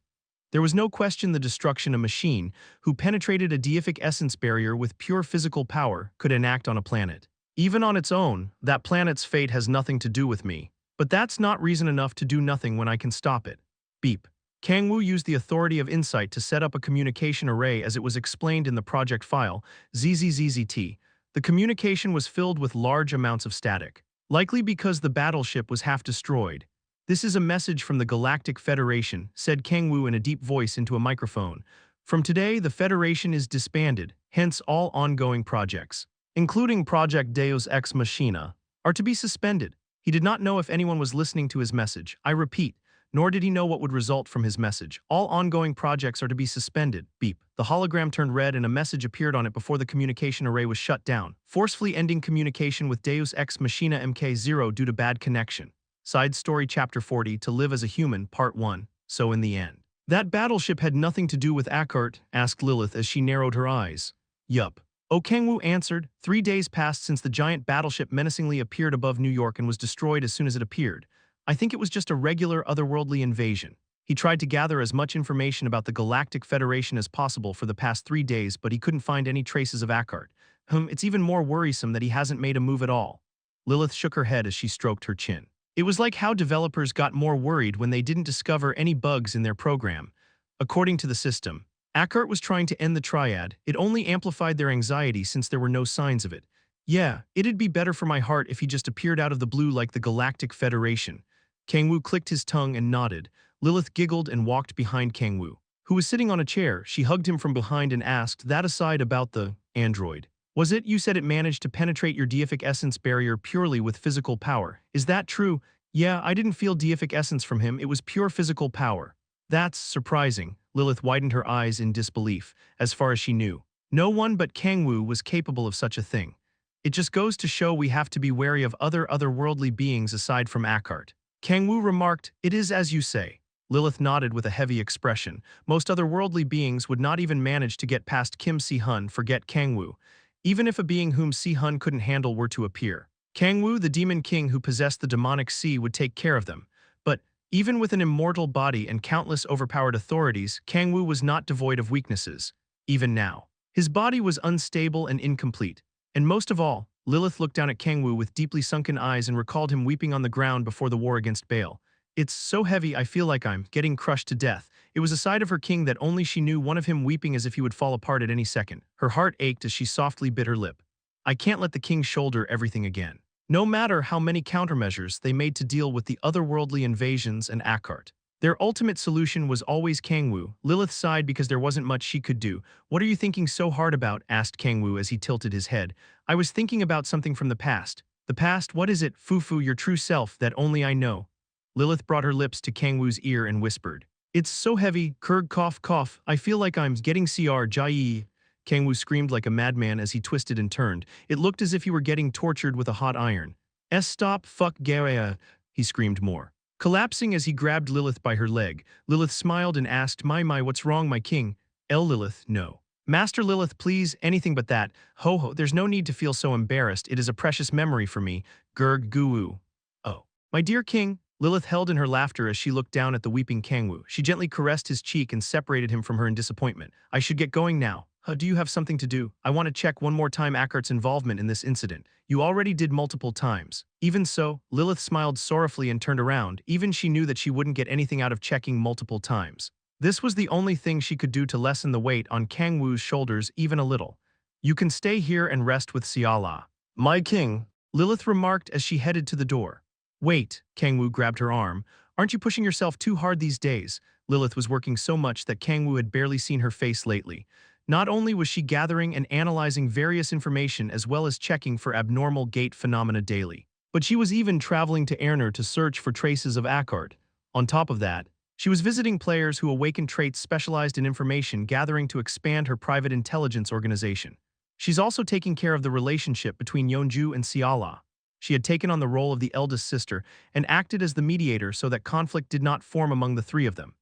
There was no question the destruction a machine who penetrated a deific essence barrier with pure physical power could enact on a planet. Even on its own, that planet's fate has nothing to do with me. But that's not reason enough to do nothing when I can stop it. Beep. Kang-woo used the Authority of Insight to set up a communication array as it was explained in the project file, ZZZZT. The communication was filled with large amounts of static, likely because the battleship was half destroyed. This is a message from the Galactic Federation, said Kang-woo in a deep voice into a microphone. From today, the Federation is disbanded, hence all ongoing projects, including Project Deus Ex Machina, are to be suspended. He did not know if anyone was listening to his message. I repeat, nor did he know what would result from his message. All ongoing projects are to be suspended. Beep. The hologram turned red and a message appeared on it before the communication array was shut down, forcefully ending communication with Deus Ex Machina MK0 due to bad connection. Side Story Chapter 40, To Live as a Human, Part 1. So in the end, that battleship had nothing to do with Akkart? Asked Lilith as she narrowed her eyes. Yup. Oh, Kang-woo answered. 3 days passed since the giant battleship menacingly appeared above New York and was destroyed as soon as it appeared. I think it was just a regular otherworldly invasion. He tried to gather as much information about the Galactic Federation as possible for the past 3 days, but he couldn't find any traces of Akkart. It's even more worrisome that he hasn't made a move at all. Lilith shook her head as she stroked her chin. It was like how developers got more worried when they didn't discover any bugs in their program. According to the system, Akkart was trying to end the triad. It only amplified their anxiety since there were no signs of it. Yeah, it'd be better for my heart if he just appeared out of the blue like the Galactic Federation. Kang-woo clicked his tongue and nodded. Lilith giggled and walked behind Kang-woo, who was sitting on a chair. She hugged him from behind and asked, that aside about the android, was it? You said it managed to penetrate your deific essence barrier purely with physical power. Is that true? Yeah, I didn't feel deific essence from him. It was pure physical power. That's surprising. Lilith widened her eyes in disbelief. As far as she knew, no one but Kang-woo was capable of such a thing. It just goes to show we have to be wary of otherworldly beings aside from Akkart. Kang-woo remarked, it is as you say. Lilith nodded with a heavy expression. Most otherworldly beings would not even manage to get past Kim Si-hun, forget Kang-woo. Even if a being whom Si-hun couldn't handle were to appear, Kang-woo, the demon king who possessed the demonic sea, would take care of them. But even with an immortal body and countless overpowered authorities, Kang-woo was not devoid of weaknesses. Even now, his body was unstable and incomplete. And most of all, Lilith looked down at Kang-woo with deeply sunken eyes and recalled him weeping on the ground before the war against Baal. It's so heavy I feel like I'm getting crushed to death. It was a side of her king that only she knew, one of him weeping as if he would fall apart at any second. Her heart ached as she softly bit her lip. I can't let the king shoulder everything again. No matter how many countermeasures they made to deal with the otherworldly invasions and Akkart. Their ultimate solution was always Kang-woo. Lilith sighed because there wasn't much she could do. "What are you thinking so hard about?" asked Kang-woo as he tilted his head. "I was thinking about something from the past." "The past? What is it? Fufu, your true self, that only I know." Lilith brought her lips to Kang-woo's ear and whispered. "It's so heavy, Kurg cough cough, I feel like I'm getting CR Jai." Kang-woo screamed like a madman as he twisted and turned. It looked as if he were getting tortured with a hot iron. Stop, fuck Gaia," he screamed more. Collapsing as he grabbed Lilith by her leg, Lilith smiled and asked, My, what's wrong, my king?" Lilith, no. "Master Lilith, please, anything but that. Ho ho, there's no need to feel so embarrassed, it is a precious memory for me. Gurg goo. Oh. My dear king." Lilith held in her laughter as she looked down at the weeping Kang-woo. She gently caressed his cheek and separated him from her in disappointment. "I should get going now." Do you have something to do? I want to check one more time Ackart's involvement in this incident. You already did multiple times." Even so, Lilith smiled sorrowfully and turned around. Even she knew that she wouldn't get anything out of checking multiple times. This was the only thing she could do to lessen the weight on Kang-woo's shoulders even a little. "You can stay here and rest with Siala." "My king," Lilith remarked as she headed to the door. "Wait," Kang-woo grabbed her arm. "Aren't you pushing yourself too hard these days?" Lilith was working so much that Kang-woo had barely seen her face lately. Not only was she gathering and analyzing various information as well as checking for abnormal gate phenomena daily, but she was even traveling to Erner to search for traces of Akkart. On top of that, she was visiting players who awakened traits specialized in information gathering to expand her private intelligence organization. She's also taking care of the relationship between Yeonju and Siala. She had taken on the role of the eldest sister and acted as the mediator so that conflict did not form among the three of them.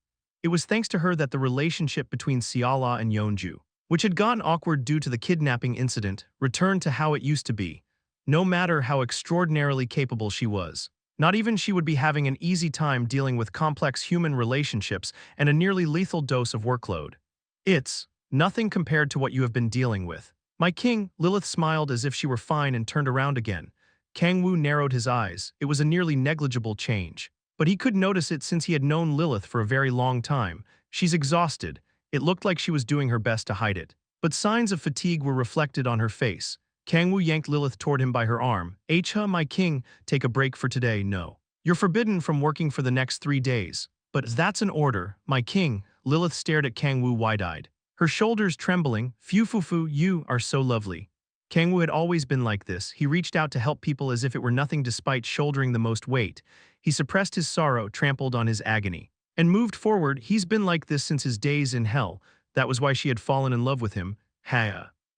It was thanks to her that the relationship between Siala and Yeonju, which had gotten awkward due to the kidnapping incident, returned to how it used to be. No matter how extraordinarily capable she was, not even she would be having an easy time dealing with complex human relationships and a nearly lethal dose of workload. "It's nothing compared to what you have been dealing with, my king." Lilith smiled as if she were fine and turned around again. Kang-woo narrowed his eyes. It was a nearly negligible change, but he could notice it since he had known Lilith for a very long time. "She's exhausted." It looked like she was doing her best to hide it, but signs of fatigue were reflected on her face. Kang-woo yanked Lilith toward him by her arm. My king, take a break for today, no. You're forbidden from working for the next 3 days." "But that's an order, my king." Lilith stared at Kang-woo wide-eyed, her shoulders trembling. "Fufufu, you are so lovely." Kang-woo had always been like this. He reached out to help people as if it were nothing despite shouldering the most weight. He suppressed his sorrow, trampled on his agony, and moved forward. He's been like this since his days in hell. That was why she had fallen in love with him.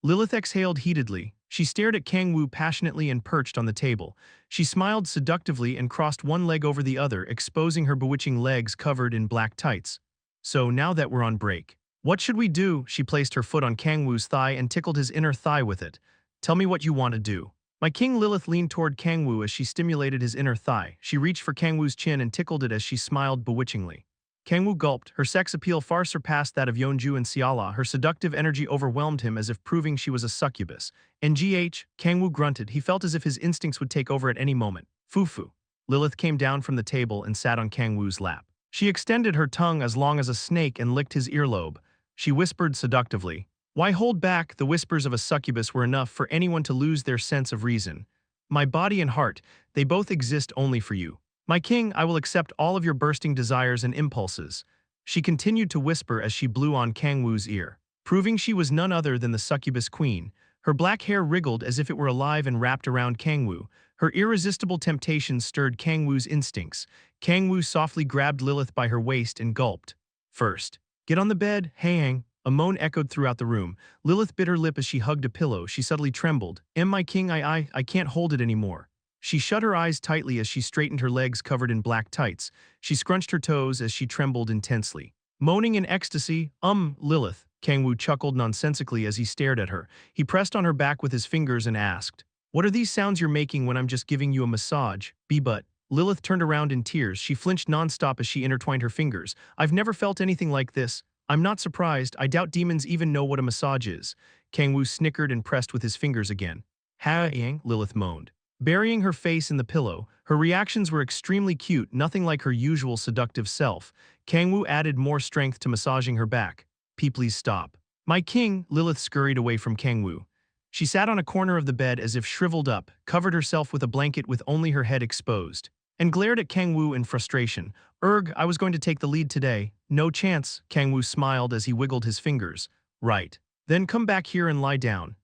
Lilith exhaled heatedly. She stared at Kang-woo passionately and perched on the table. She smiled seductively and crossed one leg over the other, exposing her bewitching legs covered in black tights. "So now that we're on break, what should we do?" She placed her foot on Kang-woo's thigh and tickled his inner thigh with it. "Tell me what you want to do." "My king." Lilith leaned toward Kang-woo as she stimulated his inner thigh. She reached for Kang-woo's chin and tickled it as she smiled bewitchingly. Kang-woo gulped. Her sex appeal far surpassed that of Yeonju and Siala. Her seductive energy overwhelmed him as if proving she was a succubus. Kang-woo grunted. He felt as if his instincts would take over at any moment. "Fufu." Lilith came down from the table and sat on Kang-woo's lap. She extended her tongue as long as a snake and licked his earlobe. She whispered seductively. Why hold back? The whispers of a succubus were enough for anyone to lose their sense of reason. "My body and heart, they both exist only for you. My king, I will accept all of your bursting desires and impulses." She continued to whisper as she blew on Kang-woo's ear, proving she was none other than the succubus queen. Her black hair wriggled as if it were alive and wrapped around Kang-woo. Her irresistible temptation stirred Kang-woo's instincts. Kang-woo softly grabbed Lilith by her waist and gulped. "First, get on the bed, hang." A moan echoed throughout the room. Lilith bit her lip as she hugged a pillow. She suddenly trembled. My king, I can't hold it anymore." She shut her eyes tightly as she straightened her legs covered in black tights. She scrunched her toes as she trembled intensely. Moaning in ecstasy, Lilith." Kang-woo chuckled nonsensically as he stared at her. He pressed on her back with his fingers and asked, "What are these sounds you're making when I'm just giving you a massage?" But Lilith turned around in tears. She flinched nonstop as she intertwined her fingers. "I've never felt anything like this. I'm not surprised. I doubt demons even know what a massage is." Kang-woo snickered and pressed with his fingers again. "Ha-yang," Lilith moaned, burying her face in the pillow. Her reactions were extremely cute, nothing like her usual seductive self. Kang-woo added more strength to massaging her back. Please stop." "My king." Lilith scurried away from Kang-woo. She sat on a corner of the bed as if shriveled up, covered herself with a blanket with only her head exposed. and glared at Kang-woo in frustration. I was going to take the lead today. No chance, Kang-woo smiled as he wiggled his fingers. Right. Then come back here and lie down.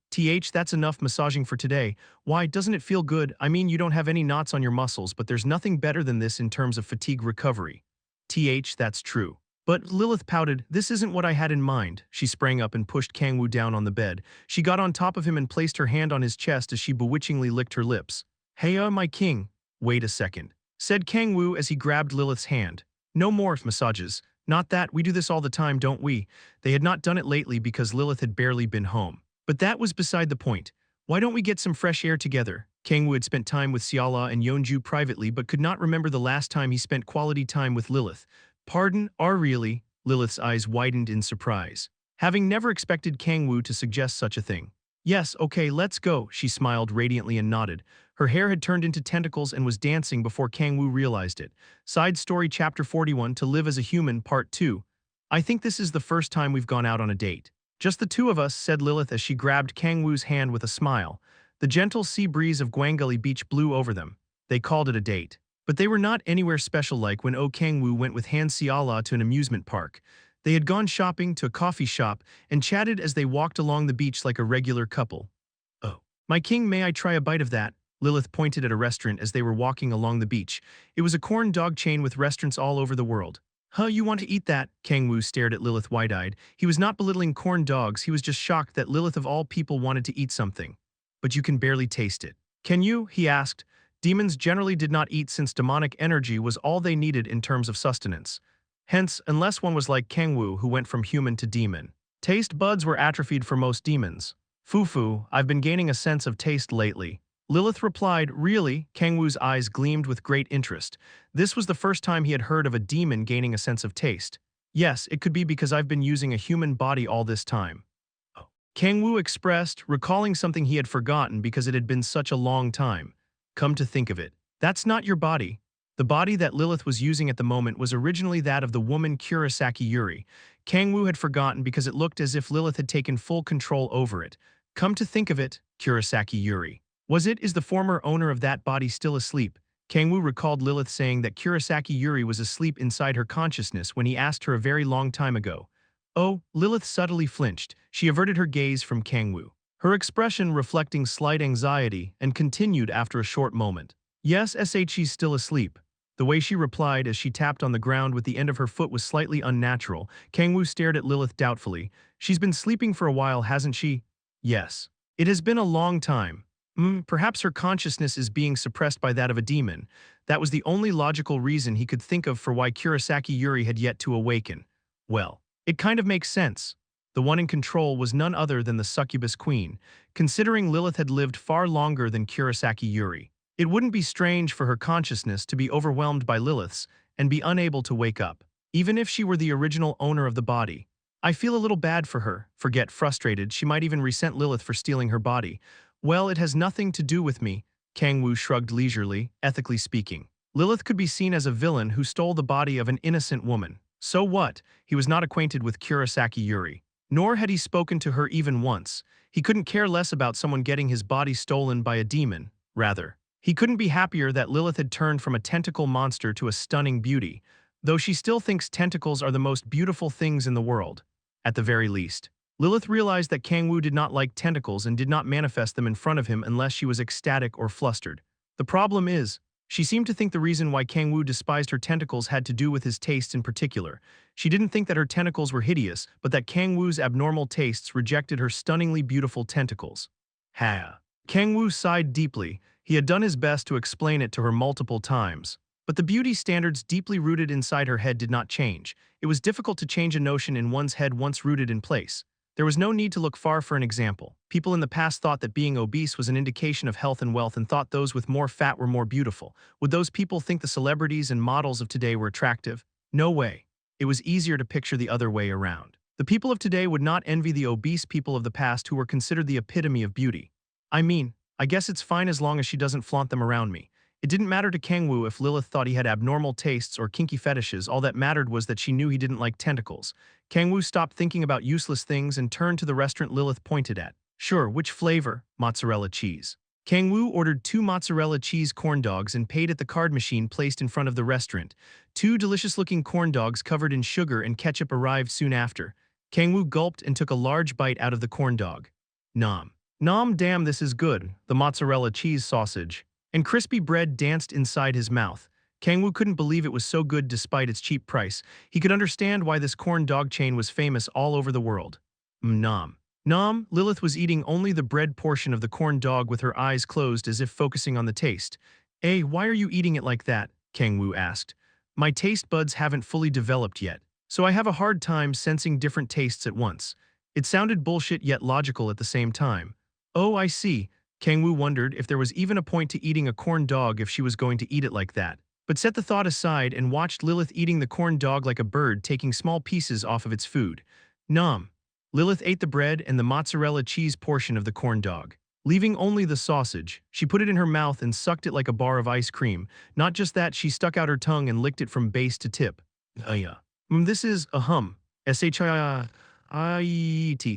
That's enough massaging for today. Why, doesn't it feel good? I mean, you don't have any knots on your muscles, but there's nothing better than this in terms of fatigue recovery. That's true. But Lilith pouted. This isn't what I had in mind. She sprang up and pushed Kang-woo down on the bed. She got on top of him and placed her hand on his chest as she bewitchingly licked her lips. Hey, my king. Wait a second, said Kang-woo as he grabbed Lilith's hand. No more massages. Not that, we do this all the time, don't we? They had not done it lately because Lilith had barely been home. But that was beside the point. Why don't we get some fresh air together? Kang-woo had spent time with Seala and Yeonju privately but could not remember the last time he spent quality time with Lilith. Pardon, really? Lilith's eyes widened in surprise, having never expected Kang-woo to suggest such a thing. Yes, okay, let's go, she smiled radiantly and nodded. Her hair had turned into tentacles and was dancing before Kang-woo realized it. Side Story Chapter 41 To Live as a Human Part 2. I think this is the first time we've gone out on a date. Just the two of us, said Lilith as she grabbed Kang-woo's hand with a smile. The gentle sea breeze of Gwanggully Beach blew over them. They called it a date. But they were not anywhere special like when Kang-woo went with Han Seala to an amusement park. They had gone shopping to a coffee shop and chatted as they walked along the beach like a regular couple. Oh, my king, may I try a bite of that? Lilith pointed at a restaurant as they were walking along the beach. It was a corn dog chain with restaurants all over the world. Huh, you want to eat that? Kang-woo stared at Lilith wide-eyed. He was not belittling corn dogs, he was just shocked that Lilith of all people wanted to eat something. But you can barely taste it. Can you? He asked. Demons generally did not eat since demonic energy was all they needed in terms of sustenance. Hence, unless one was like Kang-woo who went from human to demon. Taste buds were atrophied for most demons. Foo-foo, I've been gaining a sense of taste lately. Lilith replied, really? Kang-woo's eyes gleamed with great interest. This was the first time he had heard of a demon gaining a sense of taste. Yes, it could be because I've been using a human body all this time. Oh. Kang-woo expressed, recalling something he had forgotten because it had been such a long time. Come to think of it, that's not your body. The body that Lilith was using at the moment was originally that of the woman Kurosaki Yuri. Kang-woo had forgotten because it looked as if Lilith had taken full control over it. Come to think of it, Kurosaki Yuri. Is the former owner of that body still asleep? Kang-woo recalled Lilith saying that Kurosaki Yuri was asleep inside her consciousness when he asked her a very long time ago. Oh, Lilith subtly flinched. She averted her gaze from Kang-woo, her expression reflecting slight anxiety, and continued after a short moment. Yes, she's still asleep. The way she replied as she tapped on the ground with the end of her foot was slightly unnatural. Kang-woo stared at Lilith doubtfully. She's been sleeping for a while, hasn't she? Yes. It has been a long time. Perhaps her consciousness is being suppressed by that of a demon. That was the only logical reason he could think of for why Kurosaki Yuri had yet to awaken. Well, it kind of makes sense. The one in control was none other than the succubus queen, considering Lilith had lived far longer than Kurosaki Yuri. It wouldn't be strange for her consciousness to be overwhelmed by Lilith's and be unable to wake up, even if she were the original owner of the body. I feel a little bad for her. Forget frustrated, she might even resent Lilith for stealing her body. Well, it has nothing to do with me, Kang-woo shrugged leisurely, ethically speaking. Lilith could be seen as a villain who stole the body of an innocent woman. So what? He was not acquainted with Kurosaki Yuri. Nor had he spoken to her even once. He couldn't care less about someone getting his body stolen by a demon. Rather, he couldn't be happier that Lilith had turned from a tentacle monster to a stunning beauty, though she still thinks tentacles are the most beautiful things in the world. At the very least, Lilith realized that Kang-woo did not like tentacles and did not manifest them in front of him unless she was ecstatic or flustered. The problem is, she seemed to think the reason why Kang-woo despised her tentacles had to do with his tastes in particular. She didn't think that her tentacles were hideous, but that Kang-woo's abnormal tastes rejected her stunningly beautiful tentacles. Kang-woo sighed deeply. He had done his best to explain it to her multiple times. But the beauty standards deeply rooted inside her head did not change. It was difficult to change a notion in one's head once rooted in place. There was no need to look far for an example. People in the past thought that being obese was an indication of health and wealth and thought those with more fat were more beautiful. Would those people think the celebrities and models of today were attractive? No way. It was easier to picture the other way around. The people of today would not envy the obese people of the past who were considered the epitome of beauty. I mean, I guess it's fine as long as she doesn't flaunt them around me. It didn't matter to Kang-woo if Lilith thought he had abnormal tastes or kinky fetishes. All that mattered was that she knew he didn't like tentacles. Kang-woo stopped thinking about useless things and turned to the restaurant Lilith pointed at. Sure, which flavor? Mozzarella cheese. Kang-woo ordered 2 mozzarella cheese corn dogs and paid at the card machine placed in front of the restaurant. 2 delicious-looking corn dogs covered in sugar and ketchup arrived soon after. Kang-woo gulped and took a large bite out of the corn dog. Nom. Nom, damn, this is good. The mozzarella cheese sausage and crispy bread danced inside his mouth. Kang-woo couldn't believe it was so good despite its cheap price. He could understand why this corn dog chain was famous all over the world. Nom. Nom, Lilith was eating only the bread portion of the corn dog with her eyes closed as if focusing on the taste. Why are you eating it like that? Kang-woo asked. My taste buds haven't fully developed yet, so I have a hard time sensing different tastes at once. It sounded bullshit yet logical at the same time. Oh, I see. Kang-woo wondered if there was even a point to eating a corn dog if she was going to eat it like that, but set the thought aside and watched Lilith eating the corn dog like a bird taking small pieces off of its food. Nom. Lilith ate the bread and the mozzarella cheese portion of the corn dog, leaving only the sausage. She put it in her mouth and sucked it like a bar of ice cream. Not just that, she stuck out her tongue and licked it from base to tip. This is a hum. S-H-I-I-I-E-T.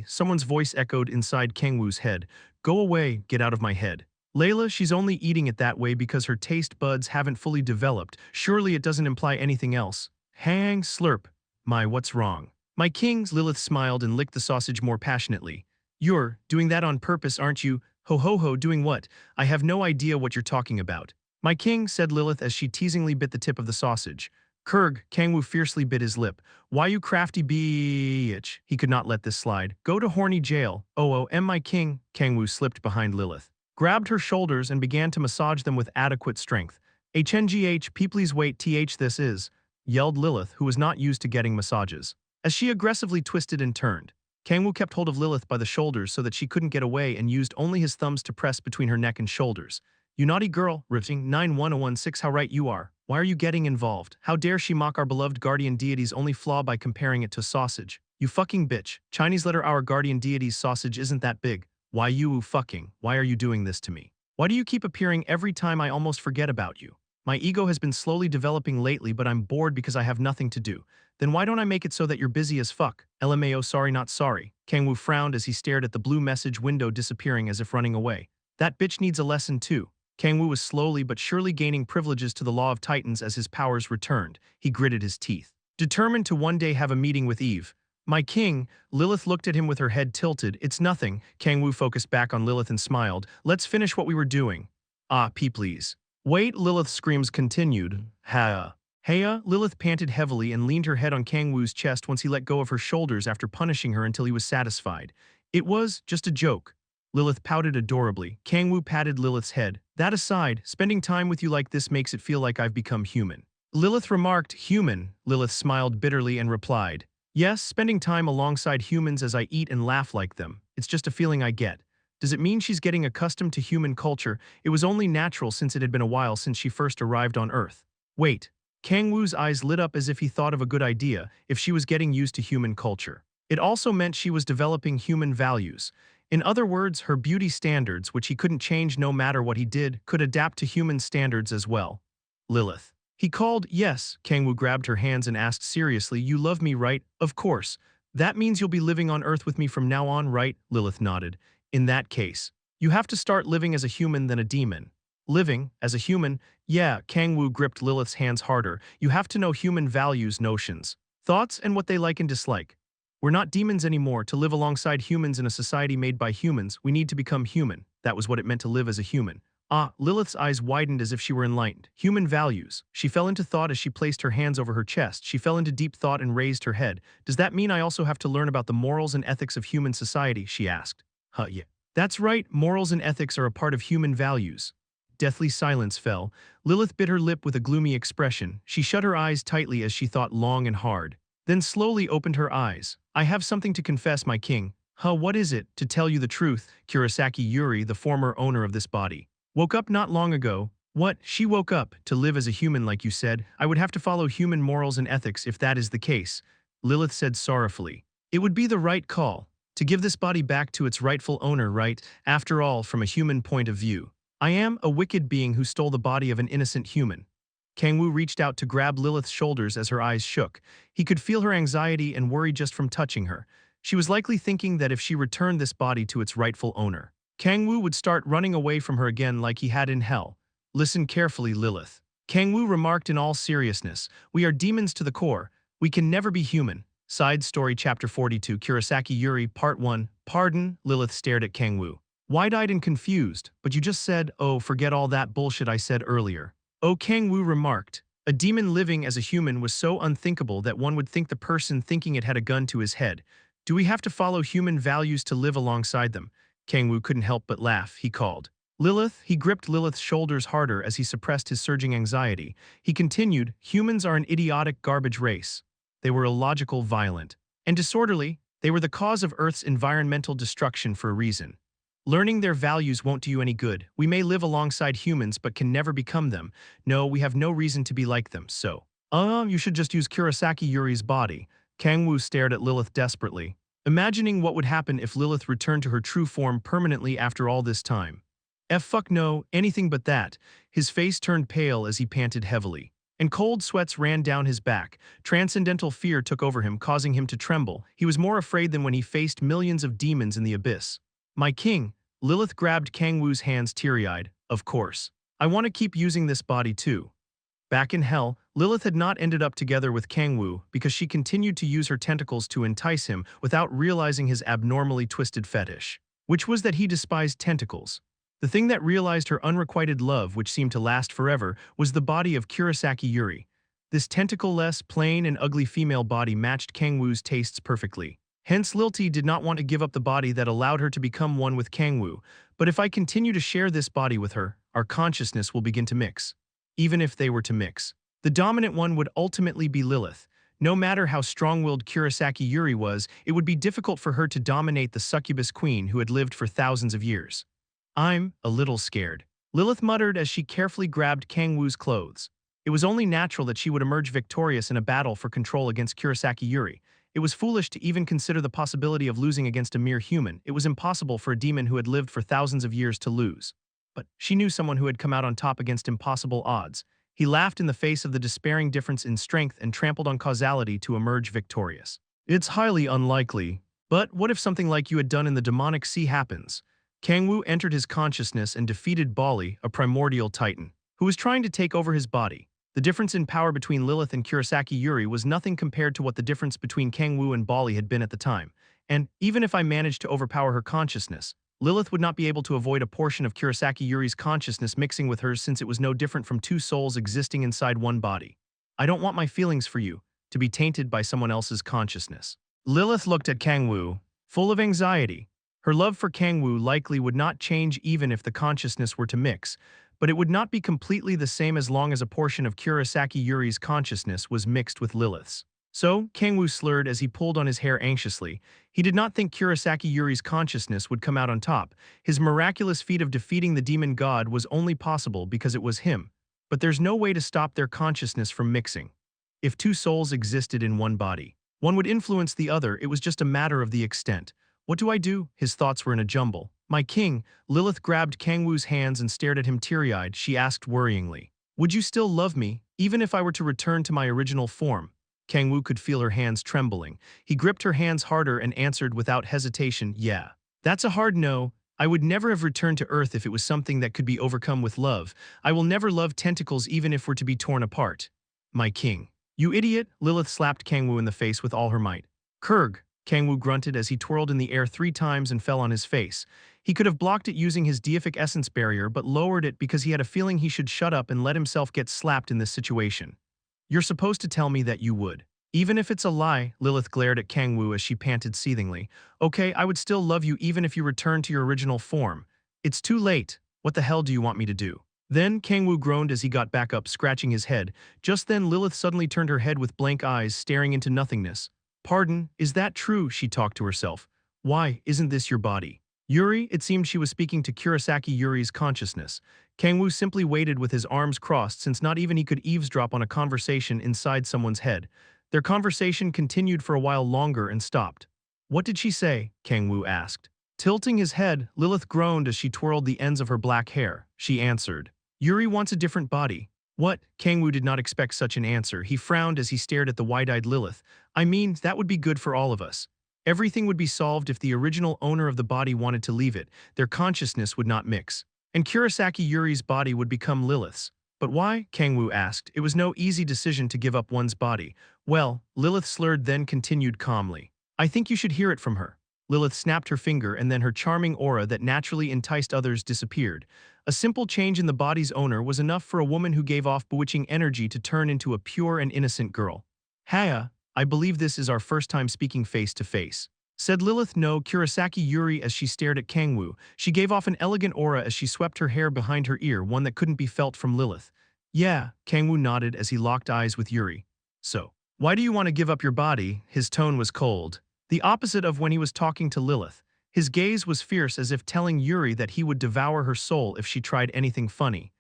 Someone's voice echoed inside Kang-woo's head. Go away, get out of my head. Layla, she's only eating it that way because her taste buds haven't fully developed. Surely it doesn't imply anything else. Hang, slurp. My, what's wrong? My kings, Lilith smiled and licked the sausage more passionately. You're doing that on purpose, aren't you? Ho ho ho, doing what? I have no idea what you're talking about. My king, said Lilith as she teasingly bit the tip of the sausage. Kurg, Kang-woo fiercely bit his lip. Why you crafty bitch? He could not let this slide. Go to horny jail. Oh, my king. Kang-woo slipped behind Lilith, grabbed her shoulders and began to massage them with adequate strength. HNGH, please wait, this is, yelled Lilith, who was not used to getting massages. As she aggressively twisted and turned, Kang-woo kept hold of Lilith by the shoulders so that she couldn't get away and used only his thumbs to press between her neck and shoulders. You naughty girl, riffing 91016, how right you are. Why are you getting involved? How dare she mock our beloved guardian deity's only flaw by comparing it to sausage? You fucking bitch. Chinese letter, our guardian deity's sausage isn't that big. Why you fucking? Why are you doing this to me? Why do you keep appearing every time I almost forget about you? My ego has been slowly developing lately, but I'm bored because I have nothing to do. Then why don't I make it so that you're busy as fuck? LMAO, sorry not sorry. Kang-woo frowned as he stared at the blue message window disappearing as if running away. That bitch needs a lesson too. Kang-woo was slowly but surely gaining privileges to the Law of Titans as his powers returned. He gritted his teeth, determined to one day have a meeting with Eve. My king, Lilith looked at him with her head tilted. It's nothing. Kang-woo focused back on Lilith and smiled. Let's finish what we were doing. Please. Wait, Lilith's screams continued. Heya, Lilith panted heavily and leaned her head on Kang-woo's chest once he let go of her shoulders after punishing her until he was satisfied. It was just a joke. Lilith pouted adorably. Kang-woo patted Lilith's head. That aside, spending time with you like this makes it feel like I've become human. Lilith remarked. Human? Lilith smiled bitterly and replied. Yes, spending time alongside humans as I eat and laugh like them. It's just a feeling I get. Does it mean she's getting accustomed to human culture? It was only natural since it had been a while since she first arrived on Earth. Wait. Kang-woo's eyes lit up as if he thought of a good idea. If she was getting used to human culture, it also meant she was developing human values. In other words, her beauty standards, which he couldn't change no matter what he did, could adapt to human standards as well. Lilith. He called. Yes. Kang-woo grabbed her hands and asked seriously, you love me, right? Of course. That means you'll be living on Earth with me from now on, right? Lilith nodded. In that case, you have to start living as a human than a demon. Living as a human? Yeah, Kang-woo gripped Lilith's hands harder. You have to know human values, notions, thoughts, and what they like and dislike. We're not demons anymore. To live alongside humans in a society made by humans, we need to become human. That was what it meant to live as a human. Lilith's eyes widened as if she were enlightened. Human values. She fell into thought as she placed her hands over her chest. She fell into deep thought and raised her head. Does that mean I also have to learn about the morals and ethics of human society? She asked. Yeah. That's right, morals and ethics are a part of human values. Deathly silence fell. Lilith bit her lip with a gloomy expression. She shut her eyes tightly as she thought long and hard, then slowly opened her eyes. I have something to confess, my king. What is it? To tell you the truth, Kurosaki Yuri, the former owner of this body, woke up not long ago. What? She woke up to live as a human like you said. I would have to follow human morals and ethics if that is the case, Lilith said sorrowfully. It would be the right call to give this body back to its rightful owner, right? After all, from a human point of view, I am a wicked being who stole the body of an innocent human. Kang-woo reached out to grab Lilith's shoulders as her eyes shook. He could feel her anxiety and worry just from touching her. She was likely thinking that if she returned this body to its rightful owner, Kang-woo would start running away from her again like he had in hell. Listen carefully, Lilith. Kang-woo remarked in all seriousness, we are demons to the core. We can never be human. Side Story Chapter 42 Kurosaki Yuri Part 1 Pardon, Lilith stared at Kang-woo. Wide-eyed and confused, but you just said, oh, forget all that bullshit I said earlier. Oh, Kang-woo remarked. A demon living as a human was so unthinkable that one would think the person thinking it had a gun to his head. Do we have to follow human values to live alongside them? Kang-woo couldn't help but laugh. He called. Lilith, he gripped Lilith's shoulders harder as he suppressed his surging anxiety. He continued, humans are an idiotic garbage race. They were illogical, violent, and disorderly. They were the cause of Earth's environmental destruction for a reason. Learning their values won't do you any good. We may live alongside humans but can never become them. No, we have no reason to be like them, so. You should just use Kurosaki Yuri's body. Kang-woo stared at Lilith desperately, imagining what would happen if Lilith returned to her true form permanently after all this time. Fuck no, anything but that. His face turned pale as he panted heavily, and cold sweats ran down his back. Transcendental fear took over him, causing him to tremble. He was more afraid than when he faced millions of demons in the abyss. My king, Lilith grabbed Kang-woo's hands teary-eyed. Of course. I want to keep using this body too. Back in hell, Lilith had not ended up together with Kang-woo because she continued to use her tentacles to entice him without realizing his abnormally twisted fetish, which was that he despised tentacles. The thing that realized her unrequited love, which seemed to last forever, was the body of Kurosaki Yuri. This tentacle-less, plain and ugly female body matched Kang-woo's tastes perfectly. Hence Lilith did not want to give up the body that allowed her to become one with Kang-woo. But if I continue to share this body with her, our consciousness will begin to mix. Even if they were to mix, the dominant one would ultimately be Lilith. No matter how strong-willed Kurosaki Yuri was, it would be difficult for her to dominate the succubus queen who had lived for thousands of years. I'm a little scared, Lilith muttered as she carefully grabbed Kang-woo's clothes. It was only natural that she would emerge victorious in a battle for control against Kurosaki Yuri. It was foolish to even consider the possibility of losing against a mere human. It was impossible for a demon who had lived for thousands of years to lose. But she knew someone who had come out on top against impossible odds. He laughed in the face of the despairing difference in strength and trampled on causality to emerge victorious. It's highly unlikely, but what if something like you had done in the demonic sea happens? Kang-woo entered his consciousness and defeated Bali, a primordial titan, who was trying to take over his body. The difference in power between Lilith and Kurosaki Yuri was nothing compared to what the difference between Kang-woo and Bali had been at the time. And even if I managed to overpower her consciousness, Lilith would not be able to avoid a portion of Kurosaki Yuri's consciousness mixing with hers, since it was no different from two souls existing inside one body. I don't want my feelings for you to be tainted by someone else's consciousness. Lilith looked at Kang-woo, full of anxiety. Her love for Kang-woo likely would not change even if the consciousness were to mix, but it would not be completely the same as long as a portion of Kurosaki Yuri's consciousness was mixed with Lilith's. So, Kang-woo slurred as he pulled on his hair anxiously. He did not think Kurosaki Yuri's consciousness would come out on top. His miraculous feat of defeating the demon god was only possible because it was him. But there's no way to stop their consciousness from mixing. If two souls existed in one body, one would influence the other. It was just a matter of the extent. What do I do? His thoughts were in a jumble. My king, Lilith grabbed Kang-woo's hands and stared at him teary-eyed. She asked worryingly, would you still love me, even if I were to return to my original form? Kang-woo could feel her hands trembling. He gripped her hands harder and answered without hesitation, yeah. That's a hard no. I would never have returned to Earth if it was something that could be overcome with love. I will never love tentacles even if we're to be torn apart. My king. You idiot, Lilith slapped Kang-woo in the face with all her might. Kurg, Kang-woo grunted as he twirled in the air 3 times and fell on his face. He could have blocked it using his deific essence barrier but lowered it because he had a feeling he should shut up and let himself get slapped in this situation. You're supposed to tell me that you would. Even if it's a lie, Lilith glared at Kang-woo as she panted seethingly. Okay, I would still love you even if you returned to your original form. It's too late. What the hell do you want me to do? Then Kang-woo groaned as he got back up, scratching his head. Just then Lilith suddenly turned her head with blank eyes, staring into nothingness. Pardon, is that true? She talked to herself. Why, isn't this your body? Yuri, it seemed she was speaking to Kurosaki Yuri's consciousness. Kang-woo simply waited with his arms crossed, since not even he could eavesdrop on a conversation inside someone's head. Their conversation continued for a while longer and stopped. What did she say? Kang-woo asked. Tilting his head, Lilith groaned as she twirled the ends of her black hair. She answered, Yuri wants a different body. What? Kang-woo did not expect such an answer. He frowned as he stared at the wide-eyed Lilith. I mean, that would be good for all of us. Everything would be solved if the original owner of the body wanted to leave it. Their consciousness would not mix. And Kurosaki Yuri's body would become Lilith's. But why? Kang-woo asked. It was no easy decision to give up one's body. Well, Lilith slurred, then continued calmly. I think you should hear it from her. Lilith snapped her finger, and then her charming aura that naturally enticed others disappeared. A simple change in the body's owner was enough for a woman who gave off bewitching energy to turn into a pure and innocent girl. Haya, I believe this is our first time speaking face to face. Said Lilith no Kurosaki Yuri as she stared at Kang-woo. She gave off an elegant aura as she swept her hair behind her ear, one that couldn't be felt from Lilith. Yeah, Kang-woo nodded as he locked eyes with Yuri. So, why do you want to give up your body? His tone was cold. The opposite of when he was talking to Lilith. His gaze was fierce, as if telling Yuri that he would devour her soul if she tried anything funny.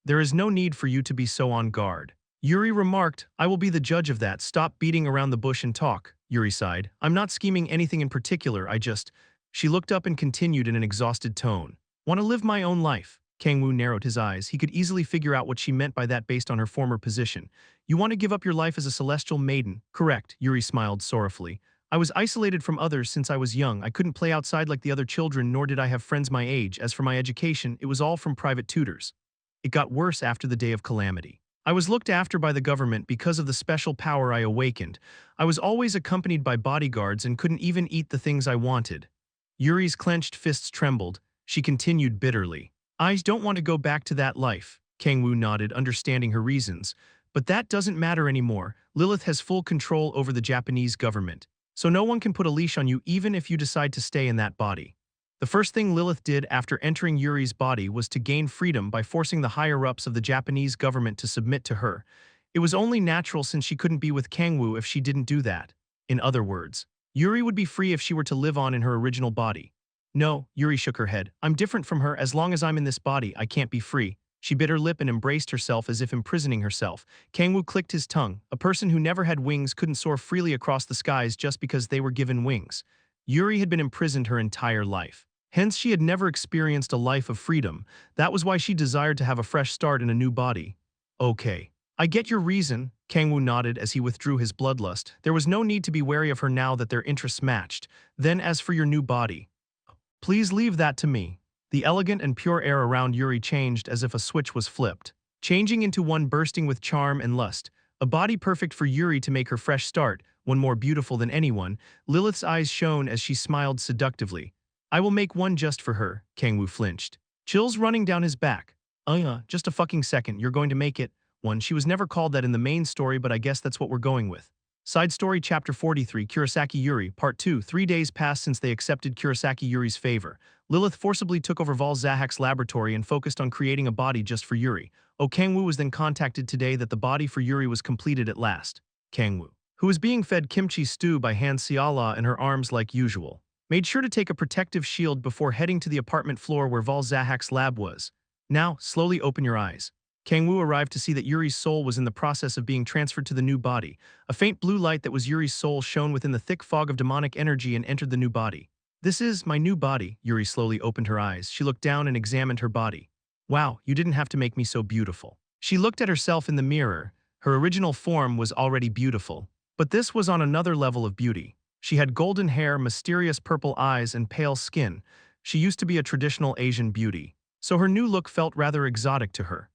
There is no need for you to be so on guard. Yuri remarked, I will be the judge of that. Stop beating around the bush and talk. Yuri sighed. I'm not scheming anything in particular, I just… She looked up and continued in an exhausted tone. Want to live my own life. Kang-woo narrowed his eyes. He could easily figure out what she meant by that based on her former position. You want to give up your life as a celestial maiden? Correct, Yuri smiled sorrowfully. I was isolated from others since I was young. I couldn't play outside like the other children, nor did I have friends my age. As for my education, it was all from private tutors. It got worse after the day of calamity. I was looked after by the government because of the special power I awakened. I was always accompanied by bodyguards and couldn't even eat the things I wanted. Yuri's clenched fists trembled. She continued bitterly. I don't want to go back to that life. Kang-woo nodded, understanding her reasons. But that doesn't matter anymore. Lilith has full control over the Japanese government. So no one can put a leash on you even if you decide to stay in that body. The first thing Lilith did after entering Yuri's body was to gain freedom by forcing the higher-ups of the Japanese government to submit to her. It was only natural since she couldn't be with Kang-woo if she didn't do that. In other words, Yuri would be free if she were to live on in her original body. No, Yuri shook her head. I'm different from her. As long as I'm in this body, I can't be free. She bit her lip and embraced herself as if imprisoning herself. Kang-woo clicked his tongue. A person who never had wings couldn't soar freely across the skies just because they were given wings. Yuri had been imprisoned her entire life. Hence, she had never experienced a life of freedom. That was why she desired to have a fresh start in a new body. Okay. I get your reason, Kang-woo nodded as he withdrew his bloodlust. There was no need to be wary of her now that their interests matched. Then as for your new body. Please leave that to me. The elegant and pure air around Yuri changed as if a switch was flipped, changing into one bursting with charm and lust. A body perfect for Yuri to make her fresh start, one more beautiful than anyone. Lilith's eyes shone as she smiled seductively. I will make one just for her, Kang-woo flinched. Chills running down his back. Just a fucking second, you're going to make it one. She was never called that in the main story, but I guess that's what we're going with. Side story chapter 43, Kurosaki Yuri, part 2. 3 days passed since they accepted Kurosaki Yuri's favor. Lilith forcibly took over Val Zahak's laboratory and focused on creating a body just for Yuri. Kang-woo was then contacted today that the body for Yuri was completed at last. Kang-woo, who was being fed kimchi stew by Han Seala in her arms like usual, made sure to take a protective shield before heading to the apartment floor where Val Zahak's lab was. Now, slowly open your eyes. Kang-woo arrived to see that Yuri's soul was in the process of being transferred to the new body. A faint blue light that was Yuri's soul shone within the thick fog of demonic energy and entered the new body. This is my new body. Yuri slowly opened her eyes. She looked down and examined her body. Wow, you didn't have to make me so beautiful. She looked at herself in the mirror. Her original form was already beautiful. But this was on another level of beauty. She had golden hair, mysterious purple eyes, and pale skin. She used to be a traditional Asian beauty, so her new look felt rather exotic to her.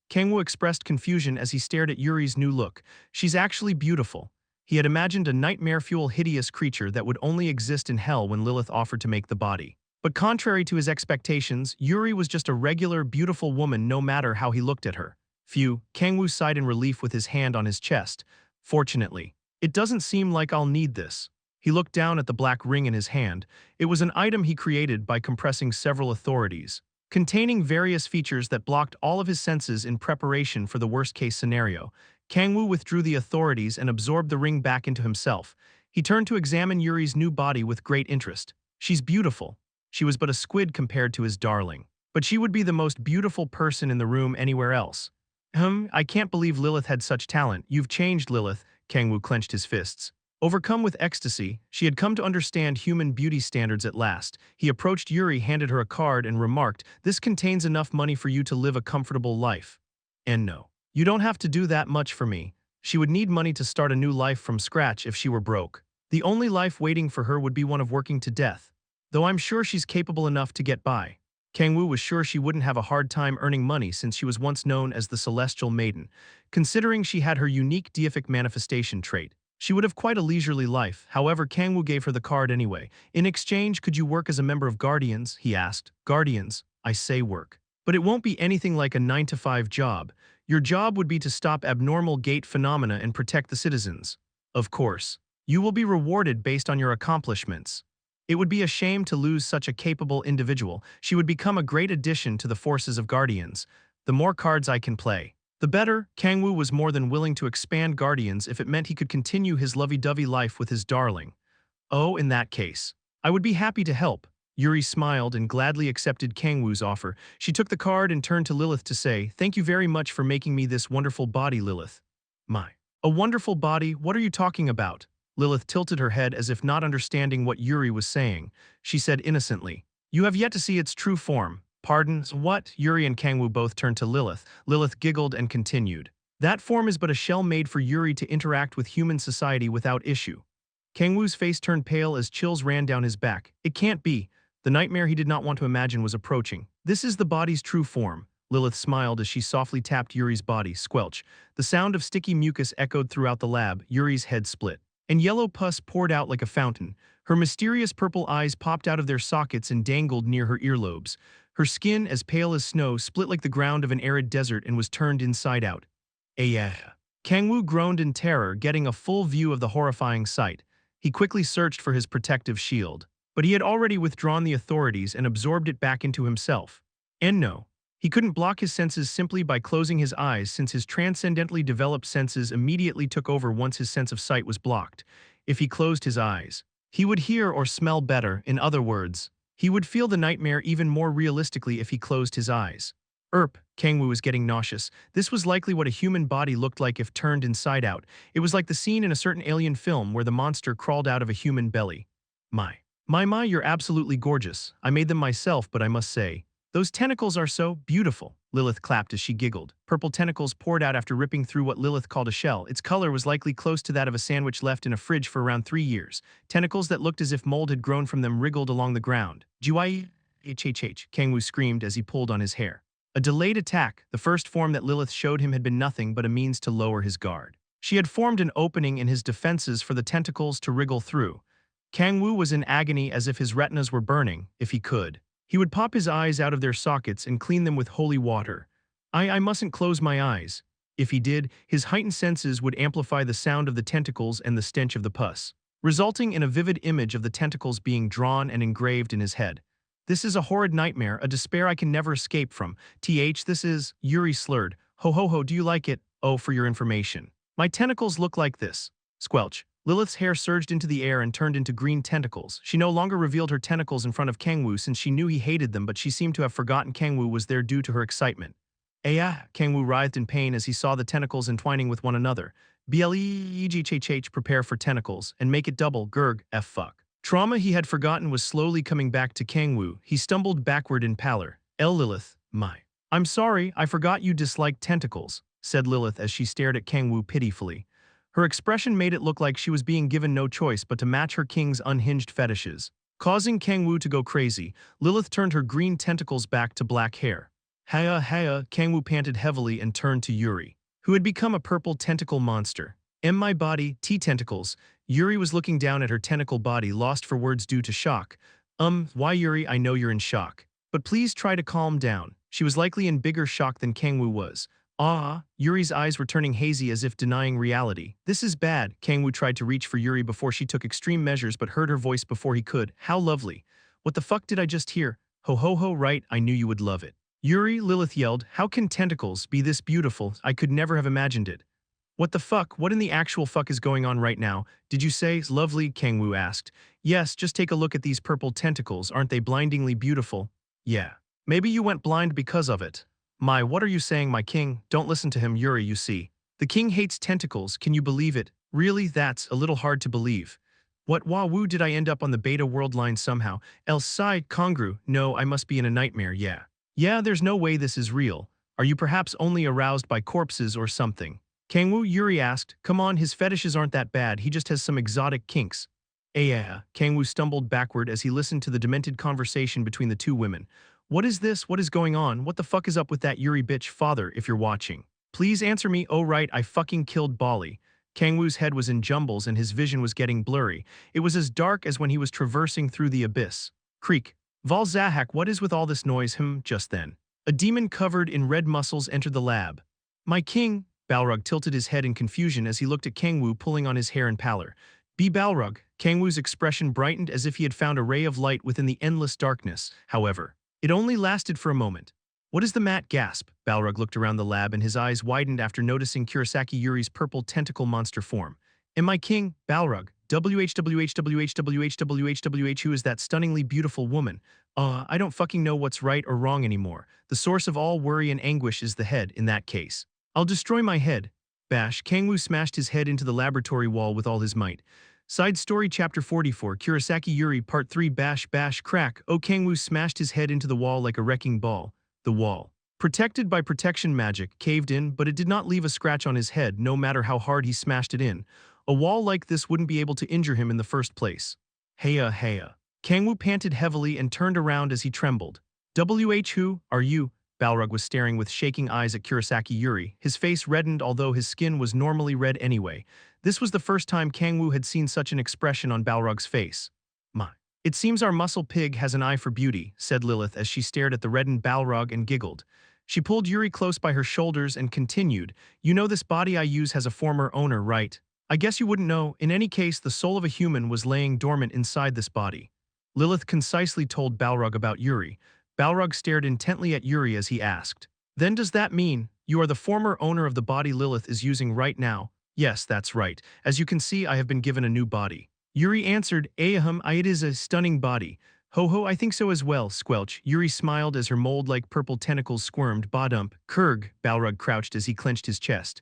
Kang-woo expressed confusion as he stared at Yuri's new look. She's actually beautiful. He had imagined a nightmare-fuel hideous creature that would only exist in hell when Lilith offered to make the body. But contrary to his expectations, Yuri was just a regular, beautiful woman no matter how he looked at her. Phew, Kang-woo sighed in relief with his hand on his chest. Fortunately, it doesn't seem like I'll need this. He looked down at the black ring in his hand. It was an item he created by compressing several authorities, containing various features that blocked all of his senses in preparation for the worst-case scenario. Kang-woo withdrew the authorities and absorbed the ring back into himself. He turned to examine Yuri's new body with great interest. She's beautiful. She was but a squid compared to his darling. But she would be the most beautiful person in the room anywhere else. I can't believe Lilith had such talent. You've changed, Lilith. Kang-woo clenched his fists. Overcome with ecstasy, she had come to understand human beauty standards at last. He approached Yuri, handed her a card, and remarked, "This contains enough money for you to live a comfortable life. And no, you don't have to do that much for me." She would need money to start a new life from scratch if she were broke. The only life waiting for her would be one of working to death. Though I'm sure she's capable enough to get by. Kang-woo was sure she wouldn't have a hard time earning money since she was once known as the Celestial Maiden. Considering she had her unique deific manifestation trait, she would have quite a leisurely life. However, Kang-woo gave her the card anyway. In exchange, could you work as a member of Guardians? He asked. Guardians, I say work. But it won't be anything like a 9-to-5 job. Your job would be to stop abnormal gate phenomena and protect the citizens. Of course. You will be rewarded based on your accomplishments. It would be a shame to lose such a capable individual. She would become a great addition to the forces of Guardians. The more cards I can play, the better. Kang-woo was more than willing to expand Guardians if it meant he could continue his lovey-dovey life with his darling. Oh, in that case, I would be happy to help. Yuri smiled and gladly accepted Kang-woo's offer. She took the card and turned to Lilith to say, "Thank you very much for making me this wonderful body, Lilith." My. A wonderful body? What are you talking about? Lilith tilted her head as if not understanding what Yuri was saying. She said innocently, "You have yet to see its true form." Pardon, what? Yuri and Kang-woo both turned to Lilith. Lilith giggled and continued. That form is but a shell made for Yuri to interact with human society without issue. Kang-woo's face turned pale as chills ran down his back. It can't be. The nightmare he did not want to imagine was approaching. This is the body's true form. Lilith smiled as she softly tapped Yuri's body. Squelch. The sound of sticky mucus echoed throughout the lab. Yuri's head split, and yellow pus poured out like a fountain. Her mysterious purple eyes popped out of their sockets and dangled near her earlobes. Her skin, as pale as snow, split like the ground of an arid desert and was turned inside out. Yeah. Kang-woo groaned in terror, getting a full view of the horrifying sight. He quickly searched for his protective shield, but he had already withdrawn the authorities and absorbed it back into himself. And no, he couldn't block his senses simply by closing his eyes, since his transcendently developed senses immediately took over once his sense of sight was blocked. If he closed his eyes, he would hear or smell better. In other words, he would feel the nightmare even more realistically if he closed his eyes. Kang-woo was getting nauseous. This was likely what a human body looked like if turned inside out. It was like the scene in a certain alien film where the monster crawled out of a human belly. My, you're absolutely gorgeous. I made them myself, but I must say, those tentacles are so beautiful. Lilith clapped as she giggled. Purple tentacles poured out after ripping through what Lilith called a shell. Its color was likely close to that of a sandwich left in a fridge for around 3 years. Tentacles that looked as if mold had grown from them wriggled along the ground. "Jiwai hhh," Kang-woo screamed as he pulled on his hair. A delayed attack. The first form that Lilith showed him had been nothing but a means to lower his guard. She had formed an opening in his defenses for the tentacles to wriggle through. Kang-woo was in agony, as if his retinas were burning. If he could, he would pop his eyes out of their sockets and clean them with holy water. I mustn't close my eyes. If he did, his heightened senses would amplify the sound of the tentacles and the stench of the pus, resulting in a vivid image of the tentacles being drawn and engraved in his head. This is a horrid nightmare, a despair I can never escape from. This is, Yuri slurred. Ho, do you like it? Oh, for your information, my tentacles look like this. Squelch. Lilith's hair surged into the air and turned into green tentacles. She no longer revealed her tentacles in front of Kang-woo since she knew he hated them, but she seemed to have forgotten Kang-woo was there due to her excitement. Kang-woo writhed in pain as he saw the tentacles entwining with one another. Blegh, prepare for tentacles, and make it double, gurg, fuck. Trauma he had forgotten was slowly coming back to Kang-woo. He stumbled backward in pallor. Lilith, my. I'm sorry, I forgot you disliked tentacles, said Lilith as she stared at Kang-woo pitifully. Her expression made it look like she was being given no choice but to match her king's unhinged fetishes. Causing Kang-woo to go crazy, Lilith turned her green tentacles back to black hair. Haya, Kang-woo panted heavily and turned to Yuri, who had become a purple tentacle monster. My body, T-tentacles. Yuri was looking down at her tentacle body, lost for words due to shock. Why Yuri, I know you're in shock. But please try to calm down. She was likely in bigger shock than Kang-woo was. Yuri's eyes were turning hazy as if denying reality. This is bad. Kang-woo tried to reach for Yuri before she took extreme measures but heard her voice before he could. How lovely. What the fuck did I just hear? Ho, right, I knew you would love it. Yuri, Lilith yelled, how can tentacles be this beautiful? I could never have imagined it. What the fuck? What in the actual fuck is going on right now? Did you say lovely? Kang-woo asked. Yes, just take a look at these purple tentacles. Aren't they blindingly beautiful? Yeah. Maybe you went blind because of it. What are you saying, my king? Don't listen to him, Yuri, you see. The king hates tentacles, can you believe it? Really, that's a little hard to believe. What woo did I end up on the beta world line somehow? Else side, Kang-woo, no, I must be in a nightmare, yeah. Yeah, there's no way this is real. Are you perhaps only aroused by corpses or something? Kang-woo, Yuri asked. Come on, his fetishes aren't that bad, he just has some exotic kinks. Kang-woo stumbled backward as he listened to the demented conversation between the two women. What is this? What is going on? What the fuck is up with that Yuri bitch? Father, if you're watching, please answer me. Oh right, I fucking killed Bali. Kang-woo's head was in jumbles and his vision was getting blurry. It was as dark as when he was traversing through the abyss. Creak. Valzahak, what is with all this noise? Just then. A demon covered in red muscles entered the lab. My king, Balrog tilted his head in confusion as he looked at Kang-woo pulling on his hair in pallor. Be Balrog. Kang-woo's expression brightened as if he had found a ray of light within the endless darkness. However, it only lasted for a moment. What is the mat? Gasp. Balrog looked around the lab and his eyes widened after noticing Kurosaki Yuri's purple tentacle monster form. Am I king, Balrog? WHWHWHWHWHWH, who is that stunningly beautiful woman? I don't fucking know what's right or wrong anymore. The source of all worry and anguish is the head, in that case. I'll destroy my head. Bash. Kang-woo smashed his head into the laboratory wall with all his might. Side story chapter 44, Kurosaki Yuri part 3 bash bash crack. Oh, Kang-woo smashed his head into the wall like a wrecking ball. The wall, protected by protection magic, caved in, but it did not leave a scratch on his head no matter how hard he smashed it in. A wall like this wouldn't be able to injure him in the first place. Heya. Kang-woo panted heavily and turned around as he trembled. Who are you? Balrog was staring with shaking eyes at Kurosaki Yuri. His face reddened although his skin was normally red anyway. This was the first time Kang-woo had seen such an expression on Balrog's face. My. It seems our muscle pig has an eye for beauty, said Lilith as she stared at the reddened Balrog and giggled. She pulled Yuri close by her shoulders and continued, you know this body I use has a former owner, right? I guess you wouldn't know. In any case, the soul of a human was laying dormant inside this body. Lilith concisely told Balrog about Yuri. Balrog stared intently at Yuri as he asked, then does that mean you are the former owner of the body Lilith is using right now? Yes, that's right. As you can see, I have been given a new body. Yuri answered, it is a stunning body. Ho, I think so as well, Squelch. Yuri smiled as her mold-like purple tentacles squirmed. Badump. Kurg. Balrog crouched as he clenched his chest.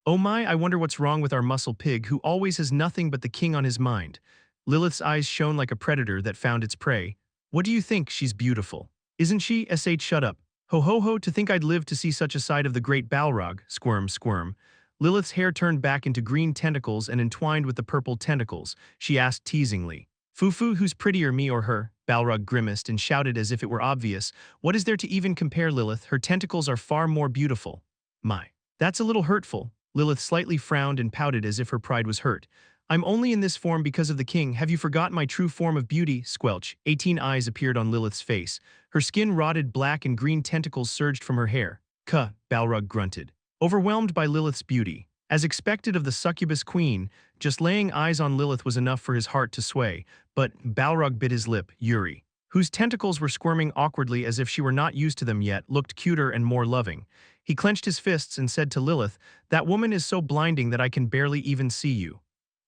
Oh my, I wonder what's wrong with our muscle pig who always has nothing but the king on his mind. Lilith's eyes shone like a predator that found its prey. What do you think? She's beautiful. Isn't she? Shut up. Ho, to think I'd live to see such a side of the great Balrog. Squirm. Lilith's hair turned back into green tentacles and entwined with the purple tentacles. She asked teasingly, Fufu, who's prettier, me or her? Balrog grimaced and shouted as if it were obvious. What is there to even compare, Lilith? Her tentacles are far more beautiful. My. That's a little hurtful. Lilith slightly frowned and pouted as if her pride was hurt. I'm only in this form because of the king. Have you forgotten my true form of beauty? Squelch. 18 eyes appeared on Lilith's face. Her skin rotted black and green tentacles surged from her hair. Kuh, Balrog grunted, overwhelmed by Lilith's beauty. As expected of the succubus queen, just laying eyes on Lilith was enough for his heart to sway, but Balrog bit his lip. Yuri, whose tentacles were squirming awkwardly as if she were not used to them yet, looked cuter and more loving. He clenched his fists and said to Lilith, that woman is so blinding that I can barely even see you.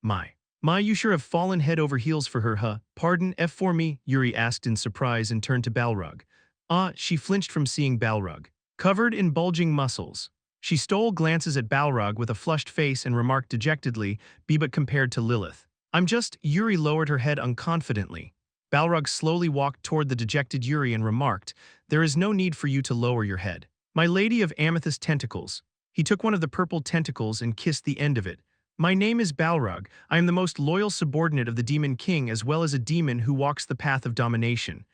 My, you sure have fallen head over heels for her, huh? Pardon, for me? Yuri asked in surprise and turned to Balrog. She flinched from seeing Balrog, covered in bulging muscles. She stole glances at Balrog with a flushed face and remarked dejectedly, but compared to Lilith. Yuri lowered her head unconfidently. Balrog slowly walked toward the dejected Yuri and remarked, there is no need for you to lower your head. My lady of amethyst tentacles. He took one of the purple tentacles and kissed the end of it. My name is Balrog. I am the most loyal subordinate of the Demon King as well as a demon who walks the path of domination.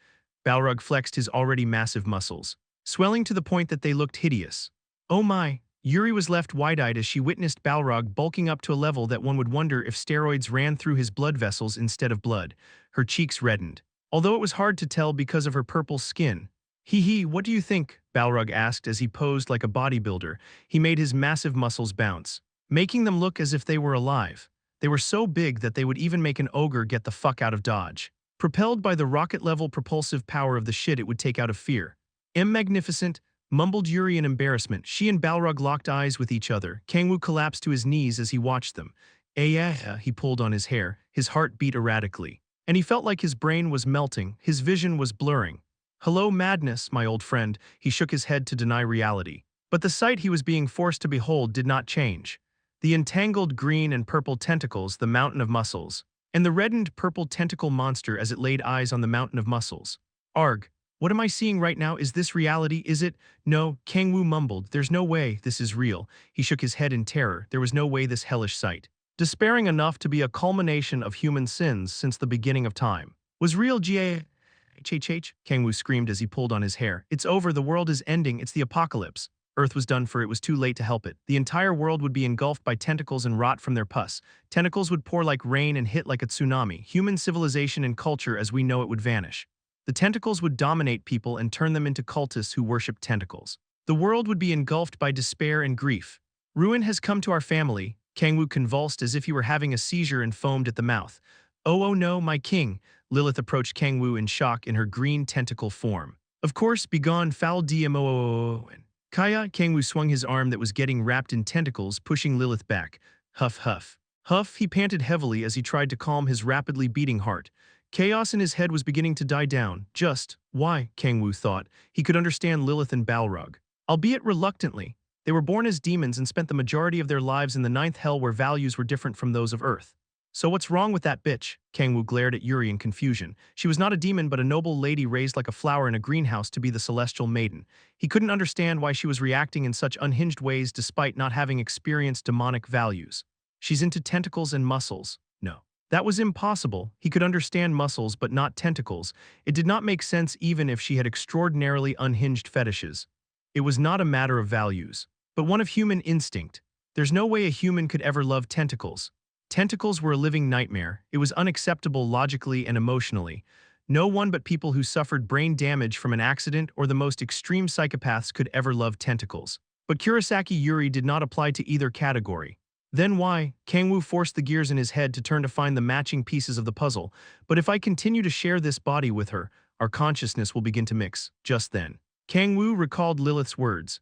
Balrog flexed his already massive muscles, swelling to the point that they looked hideous. Oh my! Yuri was left wide-eyed as she witnessed Balrog bulking up to a level that one would wonder if steroids ran through his blood vessels instead of blood. Her cheeks reddened, although it was hard to tell because of her purple skin. What do you think? Balrog asked as he posed like a bodybuilder. He made his massive muscles bounce, making them look as if they were alive. They were so big that they would even make an ogre get the fuck out of Dodge. Propelled by the rocket-level propulsive power of the shit it would take out of fear. Magnificent, mumbled Yuri in embarrassment. She and Balrog locked eyes with each other. Kang-woo collapsed to his knees as he watched them. He pulled on his hair. His heart beat erratically. And he felt like his brain was melting. His vision was blurring. Hello, madness, my old friend. He shook his head to deny reality. But the sight he was being forced to behold did not change. The entangled green and purple tentacles, the mountain of muscles, and the reddened purple tentacle monster as it laid eyes on the mountain of muscles. Arg, what am I seeing right now? Is this reality? Is it? No, Kang-woo mumbled. There's no way this is real. He shook his head in terror. There was no way this hellish sight despairing enough to be a culmination of human sins since the beginning of time. Was real GAHHH? Kang-woo screamed as he pulled on his hair. It's over, the world is ending, it's the apocalypse. Earth was done for, it was too late to help it. The entire world would be engulfed by tentacles and rot from their pus. Tentacles would pour like rain and hit like a tsunami. Human civilization and culture as we know it would vanish. The tentacles would dominate people and turn them into cultists who worship tentacles. The world would be engulfed by despair and grief. Ruin has come to our family. Kang-woo convulsed as if he were having a seizure and foamed at the mouth. Oh no, my king. Lilith approached Kang-woo in shock in her green tentacle form. Of course, begone, foul DMO. Kaya, Kang-woo swung his arm that was getting wrapped in tentacles, pushing Lilith back. Huff, huff. Huff, he panted heavily as he tried to calm his rapidly beating heart. Chaos in his head was beginning to die down. Why, Kang-woo thought, he could understand Lilith and Balrog. Albeit reluctantly, they were born as demons and spent the majority of their lives in the ninth hell where values were different from those of Earth. So what's wrong with that bitch? Kang-woo glared at Yuri in confusion. She was not a demon but a noble lady raised like a flower in a greenhouse to be the celestial maiden. He couldn't understand why she was reacting in such unhinged ways despite not having experienced demonic values. She's into tentacles and muscles. No. That was impossible. He could understand muscles but not tentacles. It did not make sense even if she had extraordinarily unhinged fetishes. It was not a matter of values, but one of human instinct. There's no way a human could ever love tentacles. Tentacles were a living nightmare. It was unacceptable logically and emotionally. No one but people who suffered brain damage from an accident or the most extreme psychopaths could ever love tentacles. But Kurosaki Yuri did not apply to either category. Then why? Kang-woo forced the gears in his head to turn to find the matching pieces of the puzzle. But if I continue to share this body with her, our consciousness will begin to mix. Just then, Kang-woo recalled Lilith's words.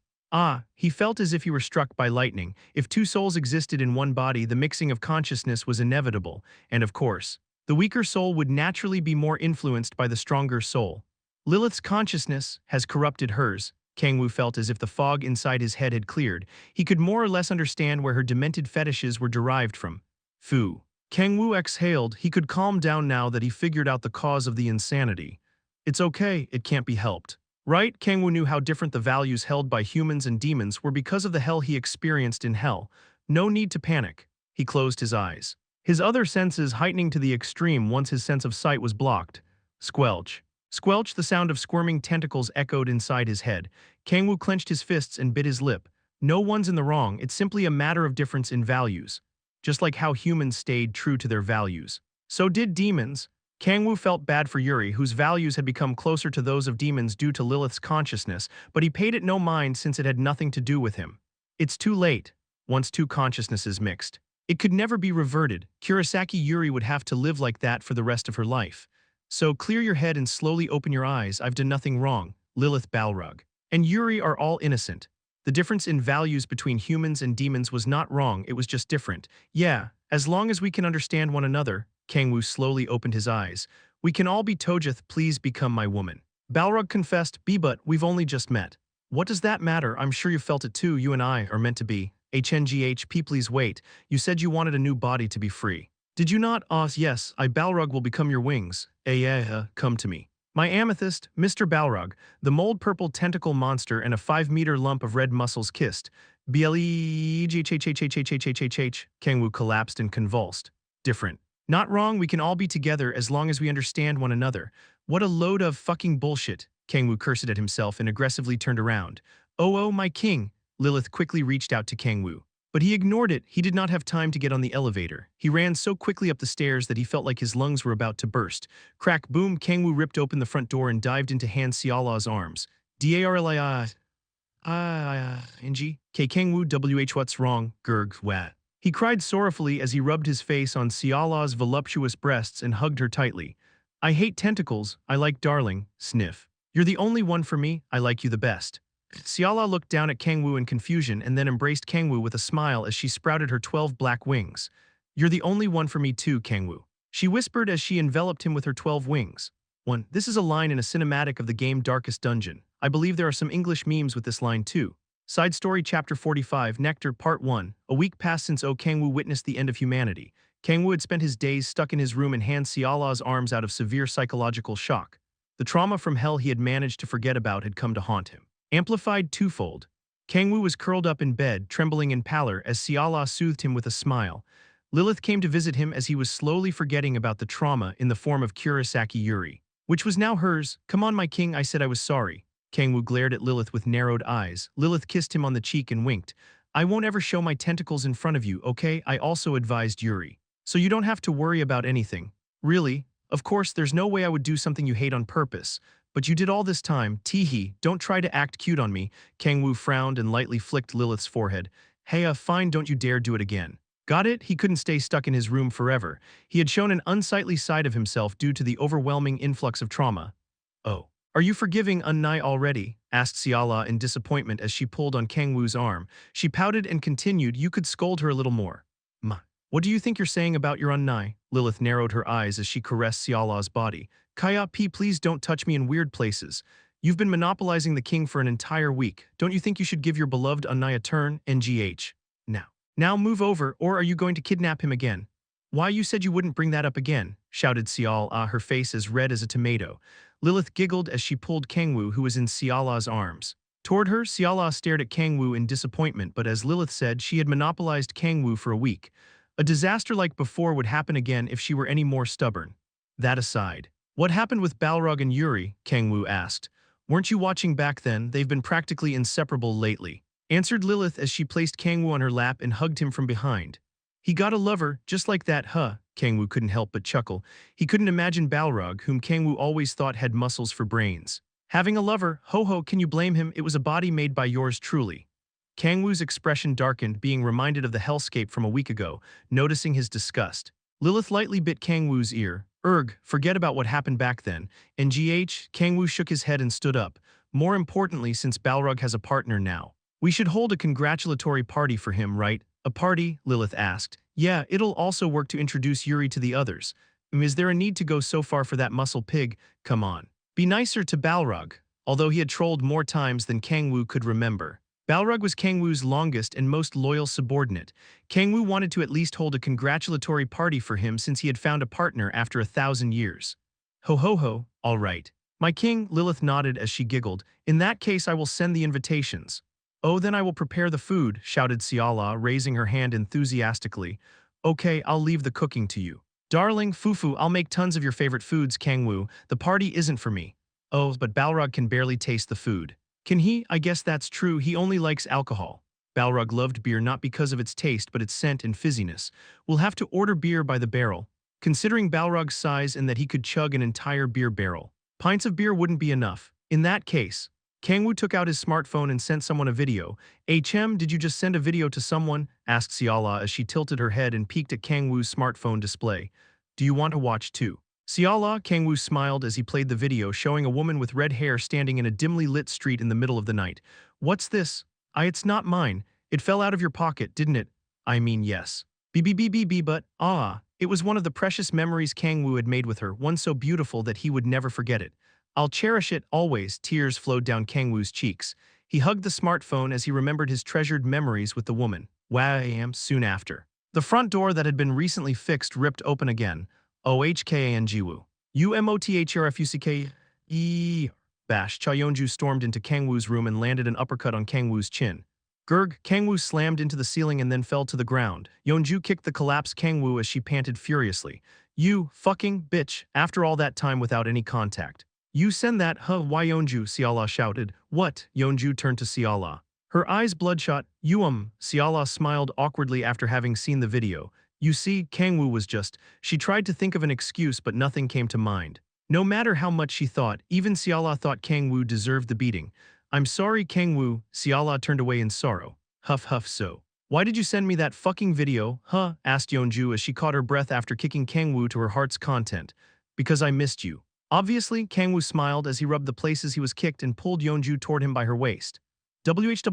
He felt as if he were struck by lightning. If two souls existed in one body, the mixing of consciousness was inevitable, and of course, the weaker soul would naturally be more influenced by the stronger soul. Lilith's consciousness has corrupted hers. Kang-woo felt as if the fog inside his head had cleared. He could more or less understand where her demented fetishes were derived from. Phew. Kang-woo exhaled. He could calm down now that he figured out the cause of the insanity. It's okay, it can't be helped. Right? Kang-woo knew how different the values held by humans and demons were because of the hell he experienced in hell. No need to panic. He closed his eyes, his other senses heightening to the extreme once his sense of sight was blocked. Squelch. Squelch, the sound of squirming tentacles echoed inside his head. Kang-woo clenched his fists and bit his lip. No one's in the wrong, it's simply a matter of difference in values. Just like how humans stayed true to their values, so did demons. Kang-woo felt bad for Yuri, whose values had become closer to those of demons due to Lilith's consciousness, but he paid it no mind since it had nothing to do with him. It's too late. Once two consciousnesses mixed, it could never be reverted. Kurosaki Yuri would have to live like that for the rest of her life. So clear your head and slowly open your eyes. I've done nothing wrong. Lilith, Balrog, and Yuri are all innocent. The difference in values between humans and demons was not wrong, it was just different. Yeah, as long as we can understand one another. Kang-woo slowly opened his eyes. We can all be Tojith, please become my woman. Balrog confessed, but we've only just met. What does that matter? I'm sure you felt it too. You and I are meant to be. HNGHP, please wait. You said you wanted a new body to be free. Did you not? Yes, Balrog will become your wings. Come to me. My amethyst, Mr. Balrog, the mold purple tentacle monster and a 5-meter lump of red muscles kissed. BLEGHHHHHHHH. Kang-woo collapsed and convulsed. Different. Not wrong, we can all be together as long as we understand one another. What a load of fucking bullshit. Kang-woo cursed at himself and aggressively turned around. Oh, my king. Lilith quickly reached out to Kang-woo. But he ignored it. He did not have time to get on the elevator. He ran so quickly up the stairs that he felt like his lungs were about to burst. Crack, boom, Kang-woo ripped open the front door and dived into Han Seolah's arms. DARLII. NG. K. Kang-woo WH, what's wrong? Gurg, wat. He cried sorrowfully as he rubbed his face on Seolah's voluptuous breasts and hugged her tightly. I hate tentacles, I like darling, sniff. You're the only one for me, I like you the best. Seolah looked down at Kang-woo in confusion and then embraced Kang-woo with a smile as she sprouted her 12 black wings. You're the only one for me too, Kang-woo. She whispered as she enveloped him with her 12 wings. This is a line in a cinematic of the game Darkest Dungeon. I believe there are some English memes with this line too. Side Story Chapter 45, Nectar Part 1. A week passed since Kang-woo witnessed the end of humanity. Kang-woo had spent his days stuck in his room in Han Seolah's arms out of severe psychological shock. The trauma from hell he had managed to forget about had come to haunt him. Amplified twofold. Kang-woo was curled up in bed, trembling in pallor as Seolah soothed him with a smile. Lilith came to visit him as he was slowly forgetting about the trauma in the form of Kurosaki Yuri, which was now hers. "Come on, my king," I said. "I was sorry." Kang-woo glared at Lilith with narrowed eyes. Lilith kissed him on the cheek and winked. "I won't ever show my tentacles in front of you, okay?" I also advised Yuri. "So you don't have to worry about anything." "Really? Of course, there's no way I would do something you hate on purpose. But you did all this time, teehee, don't try to act cute on me." Kang-woo frowned and lightly flicked Lilith's forehead. "Hey, fine, don't you dare do it again." Got it? He couldn't stay stuck in his room forever. He had shown an unsightly side of himself due to the overwhelming influx of trauma. "Oh. Are you forgiving Unnai already?" asked Siala in disappointment as she pulled on Kang-woo's arm. She pouted and continued, "You could scold her a little more." "Ma. What do you think you're saying about your Unnai?" Lilith narrowed her eyes as she caressed Siala's body. "Kaya P, please don't touch me in weird places. You've been monopolizing the king for an entire week. Don't you think you should give your beloved Unnai a turn, ngh? Now move over, or are you going to kidnap him again?" "Why, you said you wouldn't bring that up again," shouted Siala, her face as red as a tomato. Lilith giggled as she pulled Kang-woo, who was in Siala's arms. Toward her, Siala stared at Kang-woo in disappointment, but as Lilith said, she had monopolized Kang-woo for a week. A disaster like before would happen again if she were any more stubborn. That aside, "What happened with Balrog and Yuri?" Kang-woo asked. "Weren't you watching back then? They've been practically inseparable lately," answered Lilith as she placed Kang-woo on her lap and hugged him from behind. "He got a lover, just like that, huh?" Kang-woo couldn't help but chuckle. He couldn't imagine Balrog, whom Kang-woo always thought had muscles for brains. "Having a lover, ho-ho, can you blame him? It was a body made by yours truly." Kang-woo's expression darkened, being reminded of the hellscape from a week ago, noticing his disgust. Lilith lightly bit Kang-woo's ear. Forget about what happened back then." "NGH, Kang-woo shook his head and stood up. "More importantly, since Balrog has a partner now, we should hold a congratulatory party for him, right?" "A party?" Lilith asked. "Yeah, it'll also work to introduce Yuri to the others. Is there a need to go so far for that muscle pig? Come on. Be nicer to Balrog." Although he had trolled more times than Kang-woo could remember, Balrog was Kang-woo's longest and most loyal subordinate. Kang-woo wanted to at least hold a congratulatory party for him since he had found a partner after 1,000 years. "Ho ho ho, all right. My king," Lilith nodded as she giggled. "In that case I will send the invitations." "Oh, then I will prepare the food," shouted Siala, raising her hand enthusiastically. "Okay, I'll leave the cooking to you." "Darling, Fufu, I'll make tons of your favorite foods, Kang-woo. The party isn't for me." "Oh, but Balrog can barely taste the food." "Can he? I guess that's true, he only likes alcohol." Balrog loved beer not because of its taste but its scent and fizziness. "We'll have to order beer by the barrel." Considering Balrog's size and that he could chug an entire beer barrel, pints of beer wouldn't be enough. In that case, Kang-woo took out his smartphone and sent someone a video. "HM, did you just send a video to someone?" asked Siala as she tilted her head and peeked at Kang-woo's smartphone display. "Do you want to watch too?" "Siala," Kang-woo smiled as he played the video showing a woman with red hair standing in a dimly lit street in the middle of the night. "What's this?" It's not mine. It fell out of your pocket, didn't it?" "I mean, yes." But, it was one of the precious memories Kang-woo had made with her, one so beautiful that he would never forget it. "I'll cherish it, always." Tears flowed down Kang-woo's cheeks. He hugged the smartphone as he remembered his treasured memories with the woman. Soon after, the front door that had been recently fixed ripped open again. "OHKANGWOO. UMOTHRFUCK. Bash." Cha Yeonju stormed into Kang-woo's room and landed an uppercut on Kang-woo's chin. Gurg, Kang-woo slammed into the ceiling and then fell to the ground. Yeonju kicked the collapsed Kang-woo as she panted furiously. "You fucking bitch, after all that time without any contact. You send that, huh? Why, Yeonju?" Siala shouted. "What?" Yeonju turned to Siala. Her eyes bloodshot. Siala smiled awkwardly after having seen the video. "You see, Kang-woo was just..." She tried to think of an excuse but nothing came to mind. No matter how much she thought, even Siala thought Kang-woo deserved the beating. "I'm sorry, Kang-woo." Siala turned away in sorrow. Huff huff. "So why did you send me that fucking video, huh?" asked Yeonju as she caught her breath after kicking Kang-woo to her heart's content. "Because I missed you." Obviously, Kang-woo smiled as he rubbed the places he was kicked and pulled Yeonju toward him by her waist. "WH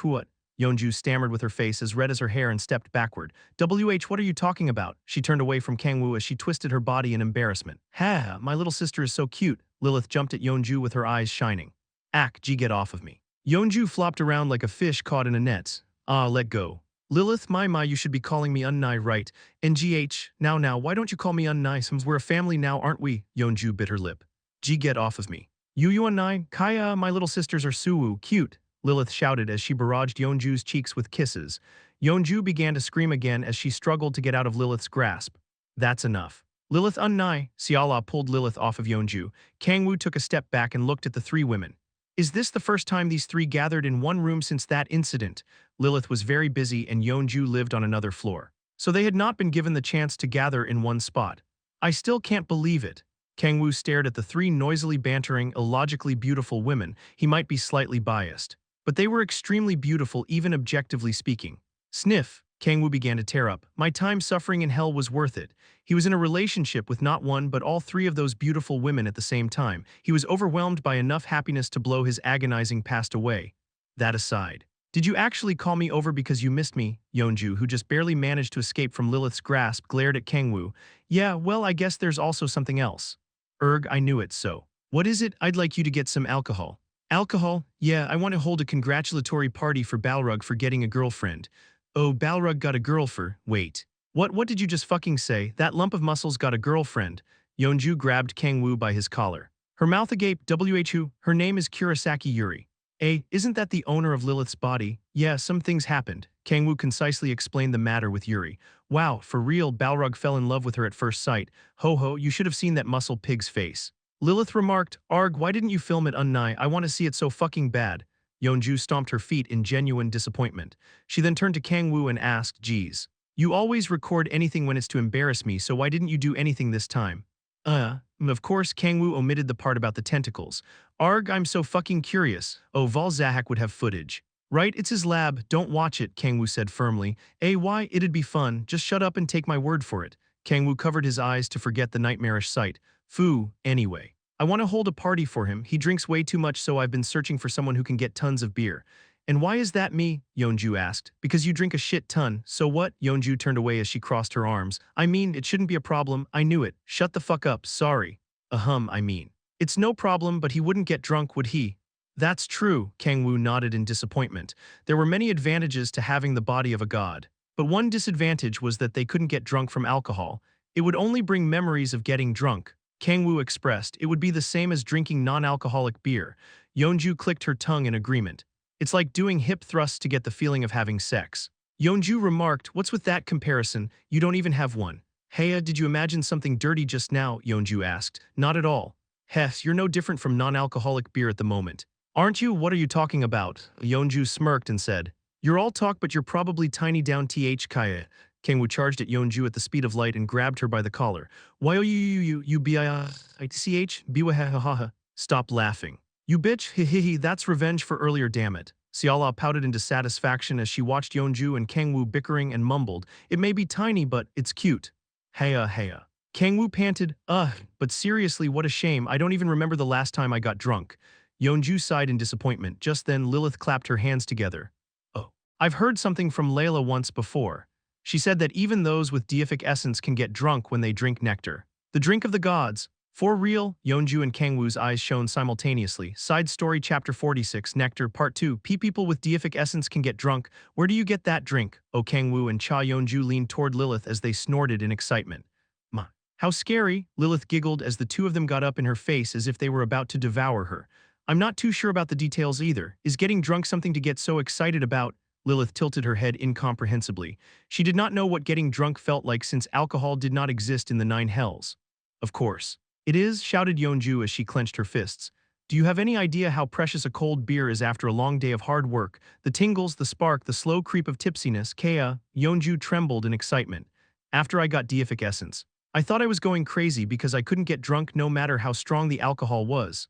what?" Yeonju stammered with her face as red as her hair and stepped backward. What are you talking about?" She turned away from Kang-woo as she twisted her body in embarrassment. "Ha, my little sister is so cute." Lilith jumped at Yeonju with her eyes shining. Get off of me." Yeonju flopped around like a fish caught in a net. Let go." "Lilith, my, you should be calling me Unnai, right? NGH, now, why don't you call me Unnai? Since we're a family now, aren't we?" Yeonju bit her lip. Get off of me." You Unnai, Kaya, my little sisters are Suwoo, cute." Lilith shouted as she barraged Yeonju's cheeks with kisses. Yeonju began to scream again as she struggled to get out of Lilith's grasp. That's enough. Lilith unnai, Siala pulled Lilith off of Yeonju. Kang-woo took a step back and looked at the three women. Is this the first time these three gathered in one room since that incident? Lilith was very busy and Yeonju lived on another floor. So they had not been given the chance to gather in one spot. I still can't believe it. Kang-woo stared at the three noisily bantering, illogically beautiful women. He might be slightly biased, but they were extremely beautiful even objectively speaking. Sniff, Kang-woo began to tear up. My time suffering in hell was worth it. He was in a relationship with not one but all three of those beautiful women at the same time. He was overwhelmed by enough happiness to blow his agonizing past away. That aside, did you actually call me over because you missed me? Yeonju, who just barely managed to escape from Lilith's grasp, glared at Kang-woo. Yeah, well, I guess there's also something else. I knew it, so. What is it? I'd like you to get some alcohol. Alcohol? Yeah, I want to hold a congratulatory party for Balrog for getting a girlfriend. Oh, Balrog got a girlfriend. Wait. What did you just fucking say? That lump of muscles got a girlfriend. Yeonju grabbed Kang-woo by his collar. Her mouth agape. Who? Her name is Kurosaki Yuri. Isn't that the owner of Lilith's body? Yeah, some things happened. Kang-woo concisely explained the matter with Yuri. Wow, for real, Balrog fell in love with her at first sight. Ho ho, you should have seen that muscle pig's face. Lilith remarked, Arg, why didn't you film it unnai? I want to see it so fucking bad. Yeonju stomped her feet in genuine disappointment. She then turned to Kang-woo and asked, geez. You always record anything when it's to embarrass me, so why didn't you do anything this time? Of course, Kang-woo omitted the part about the tentacles. Arg, I'm so fucking curious. Oh, Valzahak would have footage. Right, it's his lab, don't watch it, Kang-woo said firmly. Why, it'd be fun, just shut up and take my word for it. Kang-woo covered his eyes to forget the nightmarish sight. Foo, anyway. I want to hold a party for him, he drinks way too much so I've been searching for someone who can get tons of beer. And why is that me? Yeonju asked. Because you drink a shit ton, so what? Yeonju turned away as she crossed her arms. I mean, it shouldn't be a problem, I knew it. Shut the fuck up, sorry. I mean. It's no problem, but he wouldn't get drunk, would he? That's true, Kang-woo nodded in disappointment. There were many advantages to having the body of a god. But one disadvantage was that they couldn't get drunk from alcohol. It would only bring memories of getting drunk. Kang-woo expressed, it would be the same as drinking non-alcoholic beer. Yeonju clicked her tongue in agreement. It's like doing hip thrusts to get the feeling of having sex. Yeonju remarked, what's with that comparison? You don't even have one. Heya, did you imagine something dirty just now? Yeonju asked. Not at all. Hess, you're no different from non-alcoholic beer at the moment. Aren't you? What are you talking about? Yeonju smirked and said. You're all talk but you're probably tiny down th kaya. Kang-woo charged at Yeonju at the speed of light and grabbed her by the collar. Why you b-i-ch b-wa-ha-ha-ha. Stop laughing. You bitch, he that's revenge for earlier, damn it. Siala pouted into satisfaction as she watched Yeonju and Kang-woo bickering and mumbled, it may be tiny but it's cute. Heya. Kang-woo panted, but seriously what a shame, I don't even remember the last time I got drunk. Yeonju sighed in disappointment. Just then Lilith clapped her hands together. Oh. I've heard something from Layla once before. She said that even those with deific essence can get drunk when they drink nectar. The drink of the gods. For real? Yeonju and Kang-woo's eyes shone simultaneously. Side story chapter 46, Nectar, part 2. People with deific essence can get drunk. Where do you get that drink? Oh, Kang-woo and Cha Yeonju leaned toward Lilith as they snorted in excitement. Ma. How scary, Lilith giggled as the two of them got up in her face as if they were about to devour her. I'm not too sure about the details either. Is getting drunk something to get so excited about? Lilith tilted her head incomprehensibly. She did not know what getting drunk felt like since alcohol did not exist in the 9 hells. Of course. It is, shouted Yeonju as she clenched her fists. Do you have any idea how precious a cold beer is after a long day of hard work? The tingles, the spark, the slow creep of tipsiness, Kea, Yeonju trembled in excitement. After I got deific essence. I thought I was going crazy because I couldn't get drunk no matter how strong the alcohol was.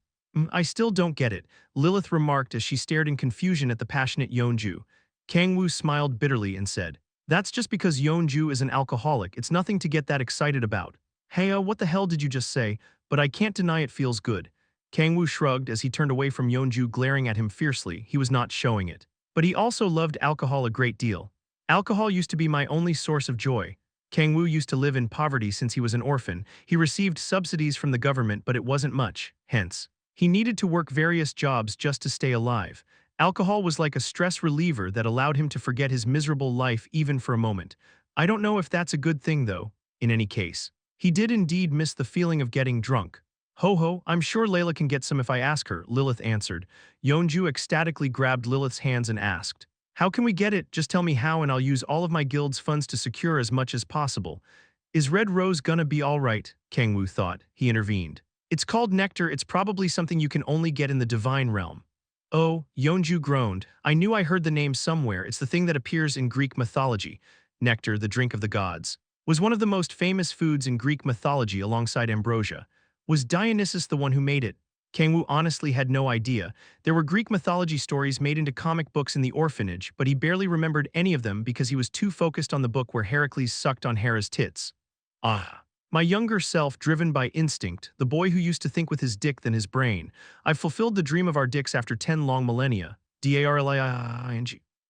I still don't get it, Lilith remarked as she stared in confusion at the passionate Yeonju. Kang-woo smiled bitterly and said, that's just because Yeonju is an alcoholic, it's nothing to get that excited about. Heya, what the hell did you just say? But I can't deny it feels good. Kang-woo shrugged as he turned away from Yeonju glaring at him fiercely, he was not showing it. But he also loved alcohol a great deal. Alcohol used to be my only source of joy. Kang-woo used to live in poverty since he was an orphan. He received subsidies from the government but it wasn't much, hence. He needed to work various jobs just to stay alive. Alcohol was like a stress reliever that allowed him to forget his miserable life even for a moment. I don't know if that's a good thing though, in any case. He did indeed miss the feeling of getting drunk. Ho, I'm sure Layla can get some if I ask her, Lilith answered. Yeonju ecstatically grabbed Lilith's hands and asked, How can we get it? Just tell me how and I'll use all of my guild's funds to secure as much as possible. Is Red Rose gonna be alright? Kang-woo thought. He intervened. It's called nectar. It's probably something you can only get in the divine realm. Oh, Yeonju groaned. I knew I heard the name somewhere. It's the thing that appears in Greek mythology. Nectar, the drink of the gods, was one of the most famous foods in Greek mythology alongside ambrosia. Was Dionysus the one who made it? Kang-woo honestly had no idea. There were Greek mythology stories made into comic books in the orphanage, but he barely remembered any of them because he was too focused on the book where Heracles sucked on Hera's tits. Ah. My younger self, driven by instinct, the boy who used to think with his dick than his brain. I've fulfilled the dream of our dicks after 10 long millennia. Darling.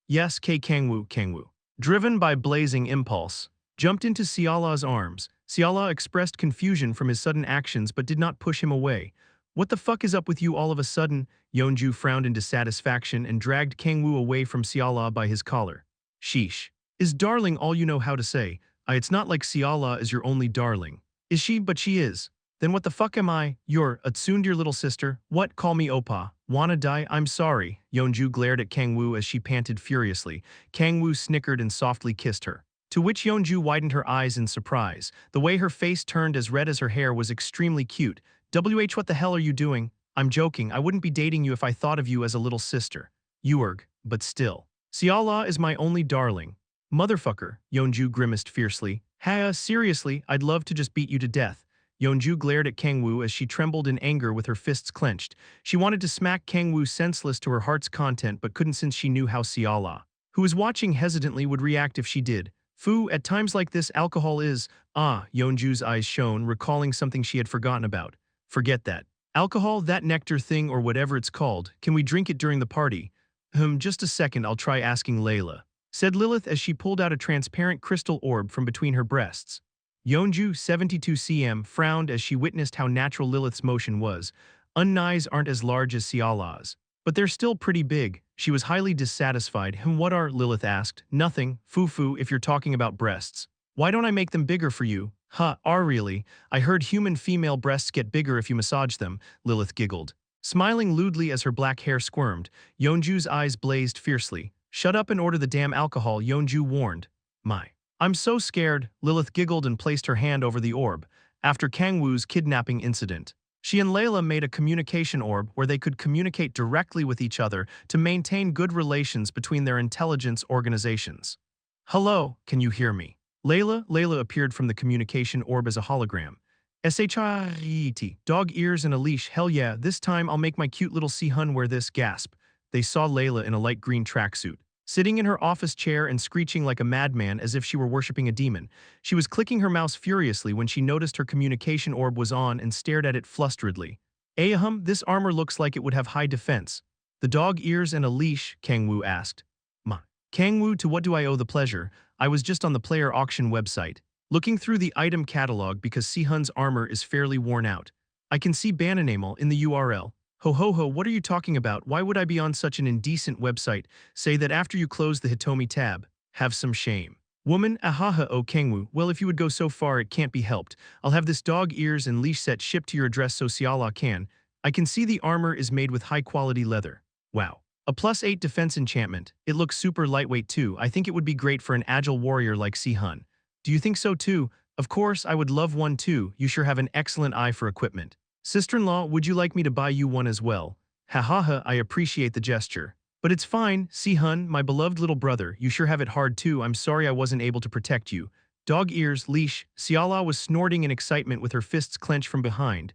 Yes, Kang-woo. Driven by blazing impulse, jumped into Siala's arms. Siala expressed confusion from his sudden actions but did not push him away. What the fuck is up with you all of a sudden? Yeonju frowned in dissatisfaction and dragged Kang-woo away from Siala by his collar. Sheesh. Is darling all you know how to say? It's not like Siala is your only darling. Is she? But she is. Then what the fuck am I? You're a tsundear little sister. What? Call me Oppa. Wanna die? I'm sorry. Yeonju glared at Kang-woo as she panted furiously. Kang-woo snickered and softly kissed her. To which Yeonju widened her eyes in surprise. The way her face turned as red as her hair was extremely cute. What the hell are you doing? I'm joking. I wouldn't be dating you if I thought of you as a little sister. Uerg, but still. Siala is my only darling. Motherfucker, Yeonju grimaced fiercely. Seriously, I'd love to just beat you to death. Yeonju glared at Kang-woo as she trembled in anger with her fists clenched. She wanted to smack Kang-woo senseless to her heart's content but couldn't since she knew how Siala, who was watching hesitantly, would react if she did. Fu, at times like this alcohol is… Yeonju's eyes shone, recalling something she had forgotten about. Forget that. Alcohol, that nectar thing or whatever it's called, can we drink it during the party? Just a second, I'll try asking Layla, said Lilith as she pulled out a transparent crystal orb from between her breasts. Yeonju, 72 cm, frowned as she witnessed how natural Lilith's motion was. Unnais aren't as large as Siala's, but they're still pretty big. She was highly dissatisfied. What are? Lilith asked. Nothing, Fufu, if you're talking about breasts. Why don't I make them bigger for you? Really? I heard human female breasts get bigger if you massage them, Lilith giggled. Smiling lewdly as her black hair squirmed, Yeonju's eyes blazed fiercely. Shut up and order the damn alcohol, Yeonju warned. I'm so scared, Lilith giggled and placed her hand over the orb. After Kang-woo's kidnapping incident, she and Layla made a communication orb where they could communicate directly with each other to maintain good relations between their intelligence organizations. Hello, can you hear me? Layla appeared from the communication orb as a hologram. Shit, dog ears and a leash, hell yeah, this time I'll make my cute little Sihun wear this, gasp. They saw Layla in a light green tracksuit, sitting in her office chair and screeching like a madman as if she were worshipping a demon. She was clicking her mouse furiously when she noticed her communication orb was on and stared at it flusteredly. This armor looks like it would have high defense. The dog ears and a leash, Kang-woo asked. Kang-woo, to what do I owe the pleasure? I was just on the player auction website, looking through the item catalog because Sihun's armor is fairly worn out. I can see Bananamal in the URL. Ho, what are you talking about? Why would I be on such an indecent website? Say that after you close the Hitomi tab. Have some shame. Woman, oh Kang-woo, well if you would go so far it can't be helped. I'll have this dog ears and leash set shipped to your address so Siala can. I can see the armor is made with high quality leather. Wow. A +8 defense enchantment. It looks super lightweight too. I think it would be great for an agile warrior like Sihun. Do you think so too? Of course, I would love one too. You sure have an excellent eye for equipment. Sister-in-law, would you like me to buy you one as well? I appreciate the gesture. But it's fine, Sihun, my beloved little brother, you sure have it hard too. I'm sorry I wasn't able to protect you. Dog ears, leash. Siala was snorting in excitement with her fists clenched from behind.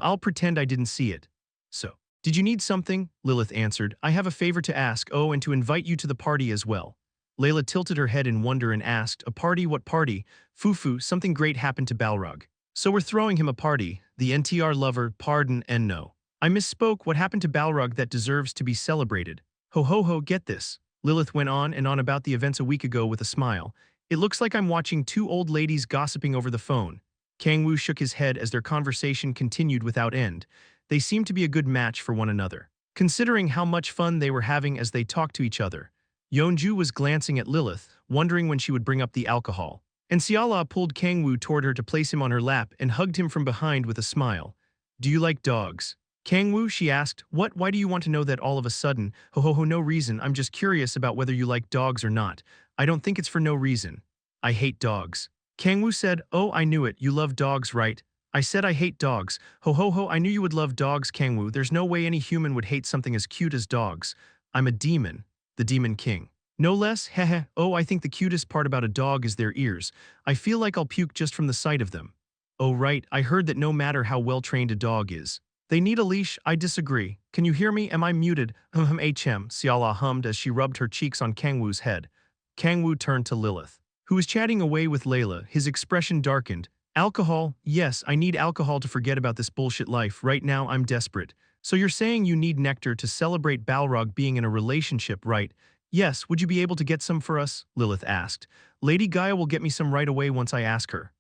I'll pretend I didn't see it. So, did you need something? Lilith answered. I have a favor to ask, and to invite you to the party as well. Layla tilted her head in wonder and asked, a party? What party? Fufu, something great happened to Balrog. So we're throwing him a party. The NTR lover, pardon and no. I misspoke. What happened to Balrog that deserves to be celebrated? Ho, get this. Lilith went on and on about the events a week ago with a smile. It looks like I'm watching two old ladies gossiping over the phone. Kang-woo shook his head as their conversation continued without end. They seemed to be a good match for one another, considering how much fun they were having as they talked to each other. Yeonju was glancing at Lilith, wondering when she would bring up the alcohol. And Siala pulled Kang-woo toward her to place him on her lap and hugged him from behind with a smile. Do you like dogs? Kang-woo, she asked, what, why do you want to know that all of a sudden? Ho ho ho, no reason, I'm just curious about whether you like dogs or not. I don't think it's for no reason. I hate dogs. Kang-woo said, oh, I knew it, you love dogs, right? I said I hate dogs. Ho ho ho, I knew you would love dogs, Kang-woo, there's no way any human would hate something as cute as dogs. I'm a demon. The Demon King. No less, heh. Oh, I think the cutest part about a dog is their ears. I feel like I'll puke just from the sight of them. Oh right, I heard that no matter how well-trained a dog is, they need a leash. I disagree. Can you hear me? Am I muted? Siala hummed as she rubbed her cheeks on Kang-woo's head. Kang-woo turned to Lilith, who was chatting away with Layla, his expression darkened. Alcohol? Yes, I need alcohol to forget about this bullshit life. Right now, I'm desperate. So you're saying you need nectar to celebrate Balrog being in a relationship, right? Yes, would you be able to get some for us? Lilith asked. Lady Gaia will get me some right away once I ask her.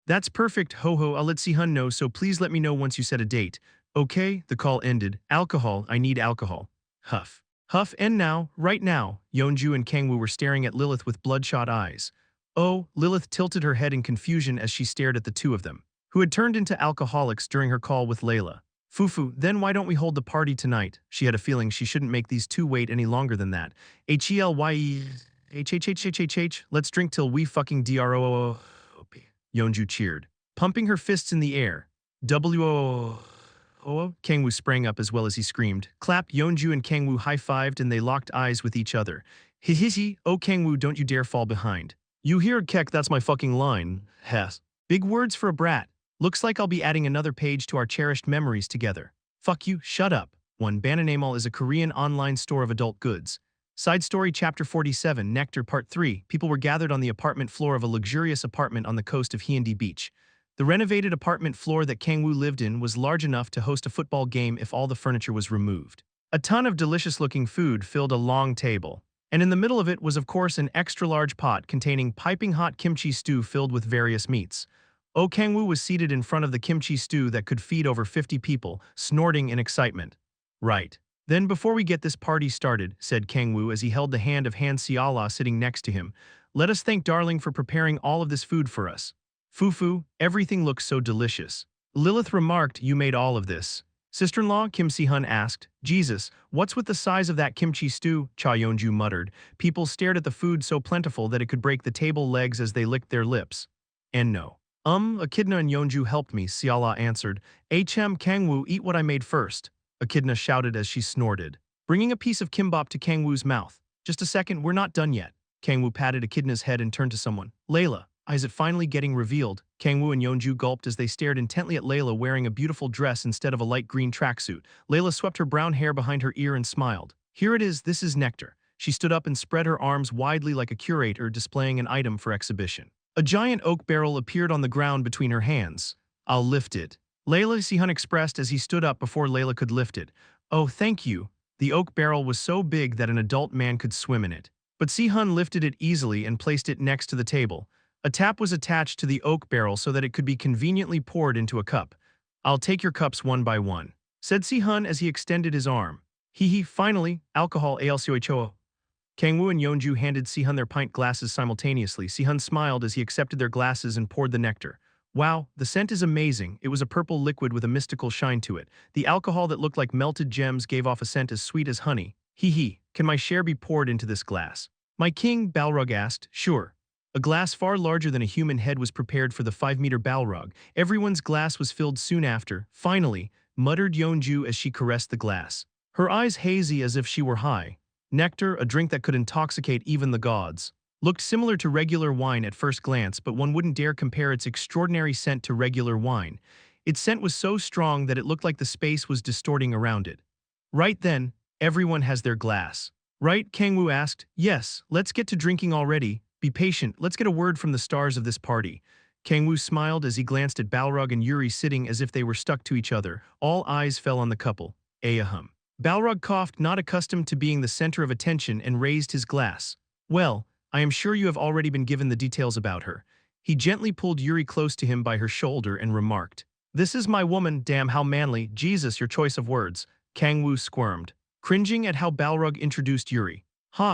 That's perfect, ho-ho, I'll let Sihun know, so please let me know once you set a date. Okay, the call ended. Alcohol, I need alcohol. Huff. Huff, and now, right now, Yeonju and Kang-woo were staring at Lilith with bloodshot eyes. Oh, Lilith tilted her head in confusion as she stared at the two of them, who had turned into alcoholics during her call with Layla. Fufu, then why don't we hold the party tonight? She had a feeling she shouldn't make these two wait any longer than that. H-E-L-Y-E-H-H-H-H-H-H, let's drink till we fucking D-R-O-O-O. Yeonju cheered, pumping her fists in the air. W-O-O-O. Kang-woo sprang up as well as he screamed. Clap, Yeonju and Kang-woo high-fived and they locked eyes with each other. Hihihi, oh Kang-woo, don't you dare fall behind. You hear, Kek, that's my fucking line. Hess. Big words for a brat. Looks like I'll be adding another page to our cherished memories together. Fuck you, shut up. One Bananamal is a Korean online store of adult goods. Side Story Chapter 47, Nectar Part 3, people were gathered on the apartment floor of a luxurious apartment on the coast of Hyundai Beach. The renovated apartment floor that Kang-woo lived in was large enough to host a football game if all the furniture was removed. A ton of delicious-looking food filled a long table, and in the middle of it was of course an extra-large pot containing piping hot kimchi stew filled with various meats. Oh, Kang-woo was seated in front of the kimchi stew that could feed over 50 people, snorting in excitement. Right. Then before we get this party started, said Kang-woo as he held the hand of Han Seala sitting next to him, let us thank Darling for preparing all of this food for us. Fufu, everything looks so delicious. Lilith remarked, you made all of this. Sister-in-law, Kim Si-hun asked, Jesus, what's with the size of that kimchi stew? Cha Yeonju muttered. People stared at the food so plentiful that it could break the table legs as they licked their lips. And no. Echidna and Yeonju helped me, Seala answered. Kang-woo, eat what I made first. Echidna shouted as she snorted, bringing a piece of kimbap to Kang-woo's mouth. Just a second, we're not done yet. Kang-woo patted Echidna's head and turned to someone. Layla, is it finally getting revealed? Kang-woo and Yeonju gulped as they stared intently at Layla wearing a beautiful dress instead of a light green tracksuit. Layla swept her brown hair behind her ear and smiled. Here it is, this is nectar. She stood up and spread her arms widely like a curator displaying an item for exhibition. A giant oak barrel appeared on the ground between her hands. I'll lift it. Layla, Si-hun expressed as he stood up before Layla could lift it. Oh, thank you. The oak barrel was so big that an adult man could swim in it. But Si-hun lifted it easily and placed it next to the table. A tap was attached to the oak barrel so that it could be conveniently poured into a cup. I'll take your cups one by one, said Si-hun as he extended his arm. Finally, alcohol ALCOHO. Kang-woo and Yeonju handed Si-hun their pint glasses simultaneously. Si-hun smiled as he accepted their glasses and poured the nectar. Wow, the scent is amazing. It was a purple liquid with a mystical shine to it. The alcohol that looked like melted gems gave off a scent as sweet as honey. Can my share be poured into this glass? My king, Balrog asked. Sure. A glass far larger than a human head was prepared for the 5-meter Balrog. Everyone's glass was filled soon after. Finally, muttered Yeonju as she caressed the glass. Her eyes hazy as if she were high. Nectar, a drink that could intoxicate even the gods. Looked similar to regular wine at first glance, but one wouldn't dare compare its extraordinary scent to regular wine. Its scent was so strong that it looked like the space was distorting around it. Right then, everyone has their glass. Right? Kang-woo asked. Yes, let's get to drinking already. Be patient, let's get a word from the stars of this party. Kang-woo smiled as he glanced at Balrog and Yuri sitting as if they were stuck to each other. All eyes fell on the couple. Ahum. Balrog coughed, not accustomed to being the center of attention, and raised his glass. Well, I am sure you have already been given the details about her. He gently pulled Yuri close to him by her shoulder and remarked, This is my woman, damn how manly, Jesus your choice of words. Kang-woo squirmed, cringing at how Balrog introduced Yuri.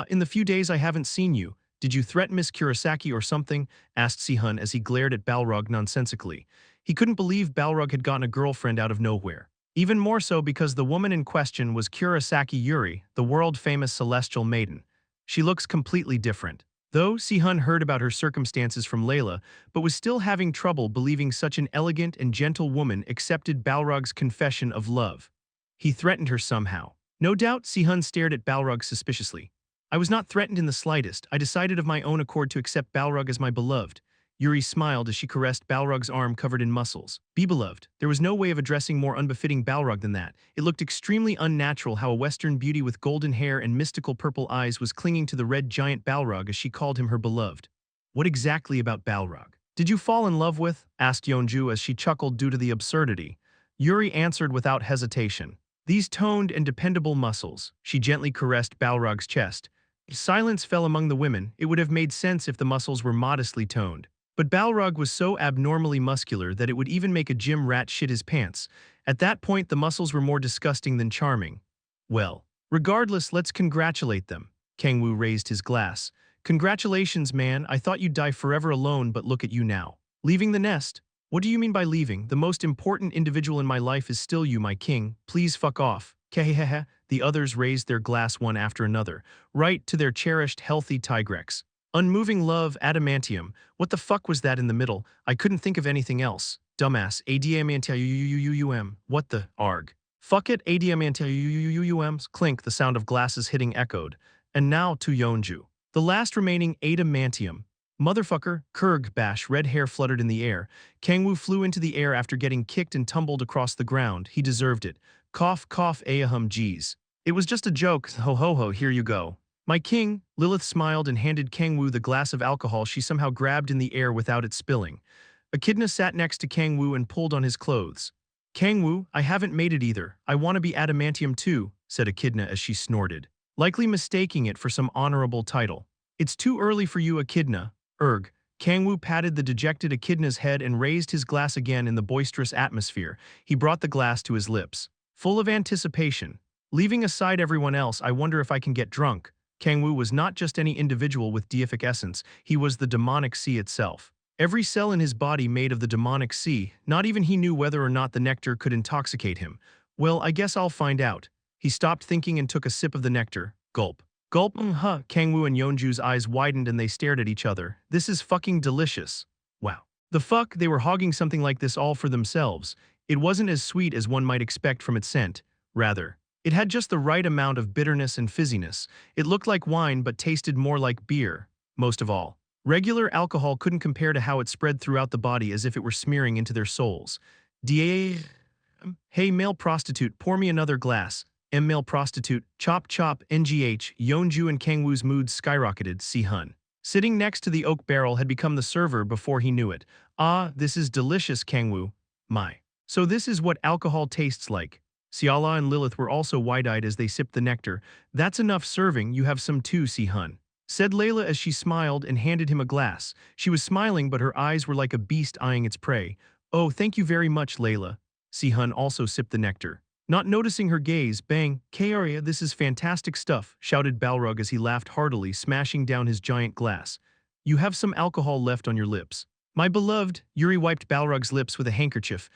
In the few days I haven't seen you, did you threaten Miss Kurosaki or something? Asked Si-hun as he glared at Balrog nonsensically. He couldn't believe Balrog had gotten a girlfriend out of nowhere. Even more so because the woman in question was Kurosaki Yuri, the world-famous celestial maiden. She looks completely different. Though Si-hun heard about her circumstances from Layla, but was still having trouble believing such an elegant and gentle woman accepted Balrog's confession of love. He threatened her somehow. No doubt Si-hun stared at Balrog suspiciously. I was not threatened in the slightest. I decided of my own accord to accept Balrog as my beloved. Yuri smiled as she caressed Balrog's arm covered in muscles. Be beloved. There was no way of addressing more unbefitting Balrog than that. It looked extremely unnatural how a Western beauty with golden hair and mystical purple eyes was clinging to the red giant Balrog as she called him her beloved. What exactly about Balrog did you fall in love with? Asked Yeonju as she chuckled due to the absurdity. Yuri answered without hesitation. These toned and dependable muscles. She gently caressed Balrog's chest. Silence fell among the women. It would have made sense if the muscles were modestly toned. But Balrog was so abnormally muscular that it would even make a gym rat shit his pants. At that point, the muscles were more disgusting than charming. Well, regardless, let's congratulate them. Kang-woo raised his glass. Congratulations, man. I thought you'd die forever alone, but look at you now. Leaving the nest? What do you mean by leaving? The most important individual in my life is still you, my king. Please fuck off. Kehehehe. The others raised their glass one after another, right to their cherished, healthy Tigrex. Unmoving love, adamantium. What the fuck was that in the middle? I couldn't think of anything else. Dumbass. Adamantium. What the arg? Fuck it. Adamantium. Clink, the sound of glasses hitting echoed. And now to Yeonju. The last remaining adamantium. Motherfucker, Kurg, bash, red hair fluttered in the air. Kang-woo flew into the air after getting kicked and tumbled across the ground. He deserved it. Cough, cough, ahum, geez. It was just a joke. Ho ho ho, here you go. My king, Lilith smiled and handed Kang-woo the glass of alcohol she somehow grabbed in the air without it spilling. Echidna sat next to Kang-woo and pulled on his clothes. Kang-woo, I haven't made it either. I want to be adamantium too, said Echidna as she snorted, likely mistaking it for some honorable title. It's too early for you, Echidna. Erg. Kang-woo patted the dejected Echidna's head and raised his glass again in the boisterous atmosphere. He brought the glass to his lips. Full of anticipation. Leaving aside everyone else, I wonder if I can get drunk. Kang-woo was not just any individual with deific essence, he was the demonic sea itself. Every cell in his body made of the demonic sea, not even he knew whether or not the nectar could intoxicate him. Well, I guess I'll find out. He stopped thinking and took a sip of the nectar. Gulp. Gulp. Kang-woo and Yeonju's eyes widened and they stared at each other. This is fucking delicious. Wow. The fuck, they were hogging something like this all for themselves. It wasn't as sweet as one might expect from its scent. Rather, it had just the right amount of bitterness and fizziness. It looked like wine but tasted more like beer. Most of all, regular alcohol couldn't compare to how it spread throughout the body as if it were smearing into their souls. Hey, male prostitute, pour me another glass. Male prostitute, chop chop, ngh, Yeonju and Kang-woo's moods skyrocketed, Si-hun. Sitting next to the oak barrel had become the server before he knew it. Ah, this is delicious, Kang-woo. My. So this is what alcohol tastes like. Siala and Lilith were also wide-eyed as they sipped the nectar. That's enough serving, you have some too, Si-hun, said Layla as she smiled and handed him a glass. She was smiling but her eyes were like a beast eyeing its prey. Oh, thank you very much, Layla. Si-hun also sipped the nectar. Not noticing her gaze, bang, Karia, this is fantastic stuff, shouted Balrog as he laughed heartily, smashing down his giant glass. You have some alcohol left on your lips. My beloved, Yuri wiped Balrog's lips with a handkerchief.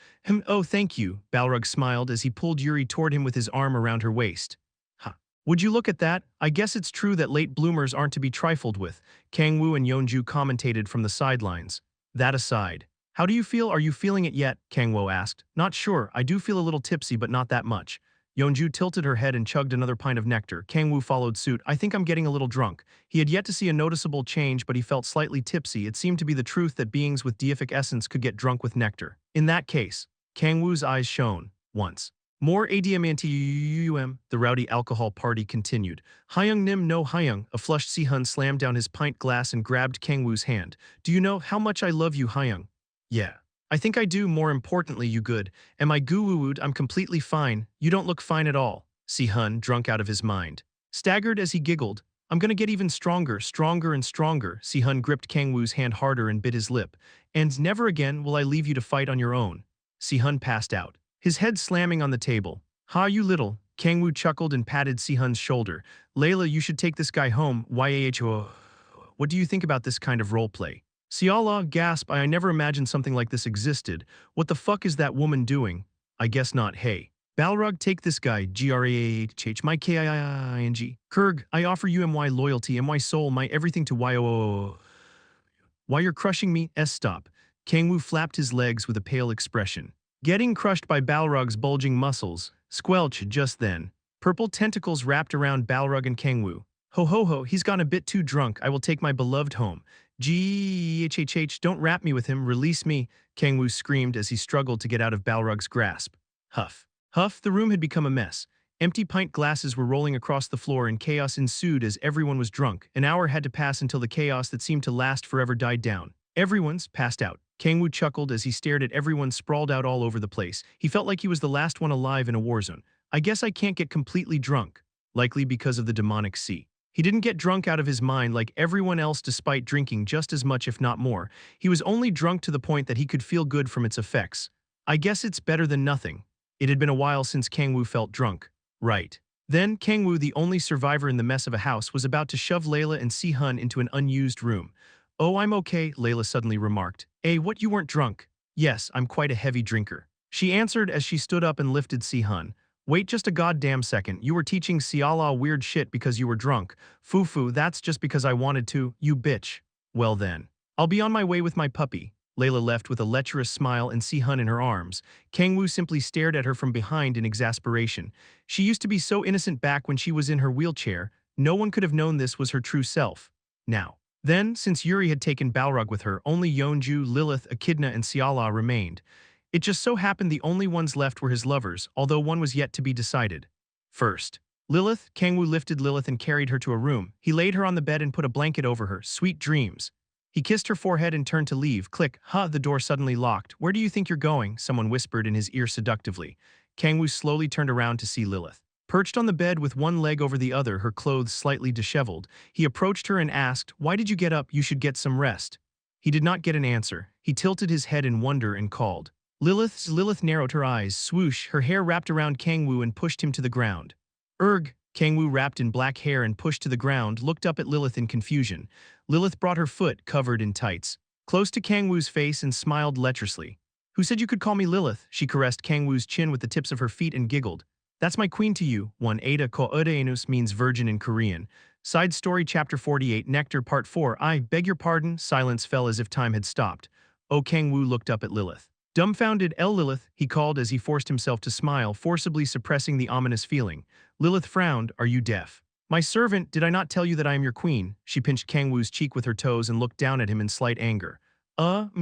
Oh, thank you, Balrog smiled as he pulled Yuri toward him with his arm around her waist. Ha. Would you look at that? I guess it's true that late bloomers aren't to be trifled with, Kang-woo and Yeonju commentated from the sidelines. That aside. How do you feel? Are you feeling it yet? Kang-woo asked. Not sure, I do feel a little tipsy but not that much. Yeonju tilted her head and chugged another pint of nectar. Kang-woo followed suit. I think I'm getting a little drunk. He had yet to see a noticeable change, but he felt slightly tipsy. It seemed to be the truth that beings with deific essence could get drunk with nectar. In that case, Kang-woo's eyes shone. Once. More ADMNTUM, the rowdy alcohol party continued. Hyung Nim no Hyung, a flushed Si-hun slammed down his pint glass and grabbed Kang-woo's hand. Do you know how much I love you, Hyung? Yeah. I think I do, more importantly, you good. Am I goo-woo-wooed? I'm completely fine. You don't look fine at all. Si-hun, drunk out of his mind, staggered as he giggled. I'm gonna get even stronger, stronger and stronger. Si-hun gripped Kang-woo's hand harder and bit his lip. And never again will I leave you to fight on your own. Si-hun passed out, his head slamming on the table. Ha, you little. Kang-woo chuckled and patted Si-hun's shoulder. Layla, you should take this guy home. YAHO. What do you think about this kind of roleplay? Siala, gasp, I never imagined something like this existed. What the fuck is that woman doing? I guess not, hey. Balrog, take this guy, Grahh, my King. Kurg, I offer you my loyalty, my soul, my everything to yo. Why you're crushing me? Stop. Kang-woo flapped his legs with a pale expression. Getting crushed by Balrog's bulging muscles. Squelch just then. Purple tentacles wrapped around Balrog and Kang-woo. Ho ho ho, he's gone a bit too drunk. I will take my beloved home. Ghhh, don't wrap me with him, release me, Kang-woo screamed as he struggled to get out of Balrog's grasp. Huff. Huff, the room had become a mess. Empty pint glasses were rolling across the floor and chaos ensued as everyone was drunk. An hour had to pass until the chaos that seemed to last forever died down. Everyone's passed out. Kang-woo chuckled as he stared at everyone sprawled out all over the place. He felt like he was the last one alive in a war zone. I guess I can't get completely drunk. Likely because of the demonic sea. He didn't get drunk out of his mind like everyone else despite drinking just as much if not more. He was only drunk to the point that he could feel good from its effects. I guess it's better than nothing. It had been a while since Kang-woo felt drunk. Right. Then, Kang-woo, the only survivor in the mess of a house, was about to shove Layla and Si-hun into an unused room. Oh, I'm okay, Layla suddenly remarked. What, you weren't drunk? Yes, I'm quite a heavy drinker. She answered as she stood up and lifted Si-hun. Wait just a goddamn second, you were teaching Siala weird shit because you were drunk. Foo-foo, that's just because I wanted to, you bitch. Well then. I'll be on my way with my puppy. Layla left with a lecherous smile and Si-hun in her arms. Kang-woo simply stared at her from behind in exasperation. She used to be so innocent back when she was in her wheelchair. No one could have known this was her true self. Now. Then, since Yuri had taken Balrog with her, only Yeonju, Lilith, Echidna, and Siala remained. It just so happened the only ones left were his lovers, although one was yet to be decided. First. Lilith, Kang-woo lifted Lilith and carried her to a room. He laid her on the bed and put a blanket over her. Sweet dreams. He kissed her forehead and turned to leave. Click. The door suddenly locked. Where do you think you're going? Someone whispered in his ear seductively. Kang-woo slowly turned around to see Lilith. Perched on the bed with one leg over the other, her clothes slightly disheveled, he approached her and asked, Why did you get up? You should get some rest. He did not get an answer. He tilted his head in wonder and called. Lilith narrowed her eyes. Swoosh, her hair wrapped around Kang-woo and pushed him to the ground. Erg. Kang-woo, wrapped in black hair and pushed to the ground, looked up at Lilith in confusion. Lilith brought her foot, covered in tights, close to Kang-woo's face and smiled lecherously. Who said you could call me Lilith? She caressed Kang-woo's chin with the tips of her feet and giggled. That's my queen to you. One Ada ko Udaenus means virgin in Korean. Side story chapter 48 Nectar part 4 I beg your pardon. Silence fell as if time had stopped. Oh, Kang-woo looked up at Lilith. Dumbfounded, Lilith, he called as he forced himself to smile, forcibly suppressing the ominous feeling. Lilith frowned. Are you deaf? My servant, did I not tell you that I am your queen? She pinched Kang-woo's cheek with her toes and looked down at him in slight anger.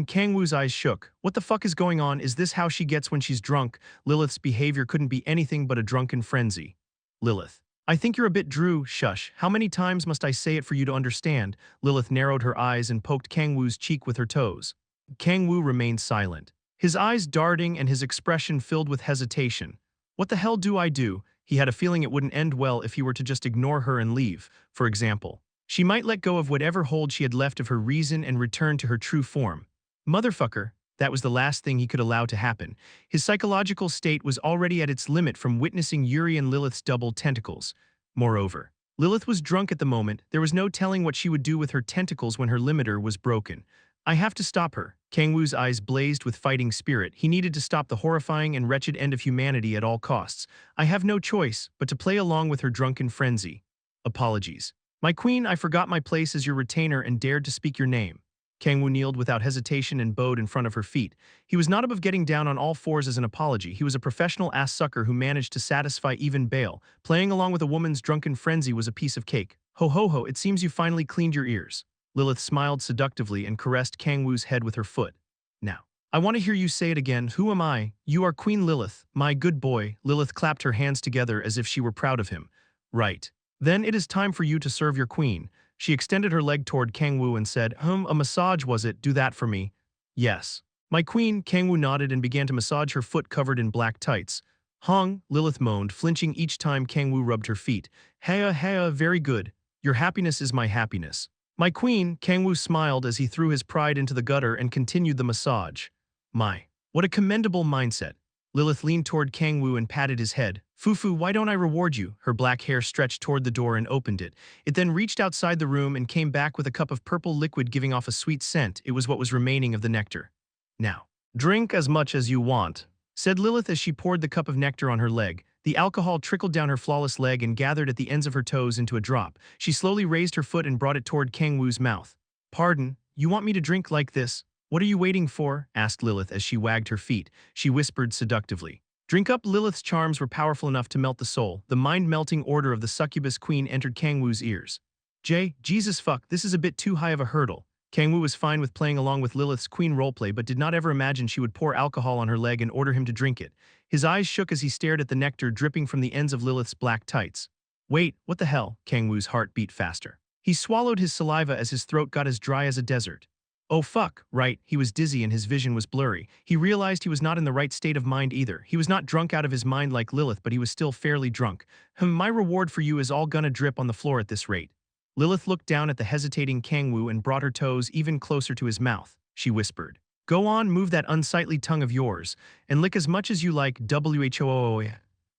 Kang-woo's eyes shook. What the fuck is going on? Is this how she gets when she's drunk? Lilith's behavior couldn't be anything but a drunken frenzy. Lilith. I think you're a bit Drew. Shush. How many times must I say it for you to understand? Lilith narrowed her eyes and poked Kang-woo's cheek with her toes. Kang-woo remained silent. His eyes darting and his expression filled with hesitation. What the hell do I do? He had a feeling it wouldn't end well if he were to just ignore her and leave, for example. She might let go of whatever hold she had left of her reason and return to her true form. Motherfucker, that was the last thing he could allow to happen. His psychological state was already at its limit from witnessing Yuri and Lilith's double tentacles. Moreover, Lilith was drunk at the moment. There was no telling what she would do with her tentacles when her limiter was broken. I have to stop her. Kang-woo's eyes blazed with fighting spirit. He needed to stop the horrifying and wretched end of humanity at all costs. I have no choice but to play along with her drunken frenzy. Apologies. My queen, I forgot my place as your retainer and dared to speak your name. Kang-woo kneeled without hesitation and bowed in front of her feet. He was not above getting down on all fours as an apology. He was a professional ass sucker who managed to satisfy even Bale. Playing along with a woman's drunken frenzy was a piece of cake. Ho ho ho, it seems you finally cleaned your ears. Lilith smiled seductively and caressed Kang-woo's head with her foot. Now, I want to hear you say it again. Who am I? You are Queen Lilith, my good boy. Lilith clapped her hands together as if she were proud of him. Right. Then it is time for you to serve your queen. She extended her leg toward Kang-woo and said, a massage was it? Do that for me. Yes. My queen, Kang-woo nodded and began to massage her foot covered in black tights. Hong, Lilith moaned, flinching each time Kang-woo rubbed her feet. Heya, very good. Your happiness is my happiness. My queen, Kang-woo smiled as he threw his pride into the gutter and continued the massage. My, what a commendable mindset. Lilith leaned toward Kang-woo and patted his head. Foo-foo, why don't I reward you? Her black hair stretched toward the door and opened it. It then reached outside the room and came back with a cup of purple liquid giving off a sweet scent. It was what was remaining of the nectar. Now, drink as much as you want. said Lilith as she poured the cup of nectar on her leg. The alcohol trickled down her flawless leg and gathered at the ends of her toes into a drop. She slowly raised her foot and brought it toward Kang-woo's mouth. Pardon, you want me to drink like this? What are you waiting for? Asked Lilith as she wagged her feet. She whispered seductively. Drink up. Lilith's charms were powerful enough to melt the soul. The mind-melting order of the succubus queen entered Kang-woo's ears. Jesus fuck, this is a bit too high of a hurdle. Kang-woo was fine with playing along with Lilith's queen roleplay but did not ever imagine she would pour alcohol on her leg and order him to drink it. His eyes shook as he stared at the nectar dripping from the ends of Lilith's black tights. Wait, what the hell? Kang-woo's heart beat faster. He swallowed his saliva as his throat got as dry as a desert. Oh fuck, right, he was dizzy and his vision was blurry. He realized he was not in the right state of mind either. He was not drunk out of his mind like Lilith, but he was still fairly drunk. My reward for you is all gonna drip on the floor at this rate. Lilith looked down at the hesitating Kang-woo and brought her toes even closer to his mouth. She whispered, Go on, move that unsightly tongue of yours, and lick as much as you like. Whoo.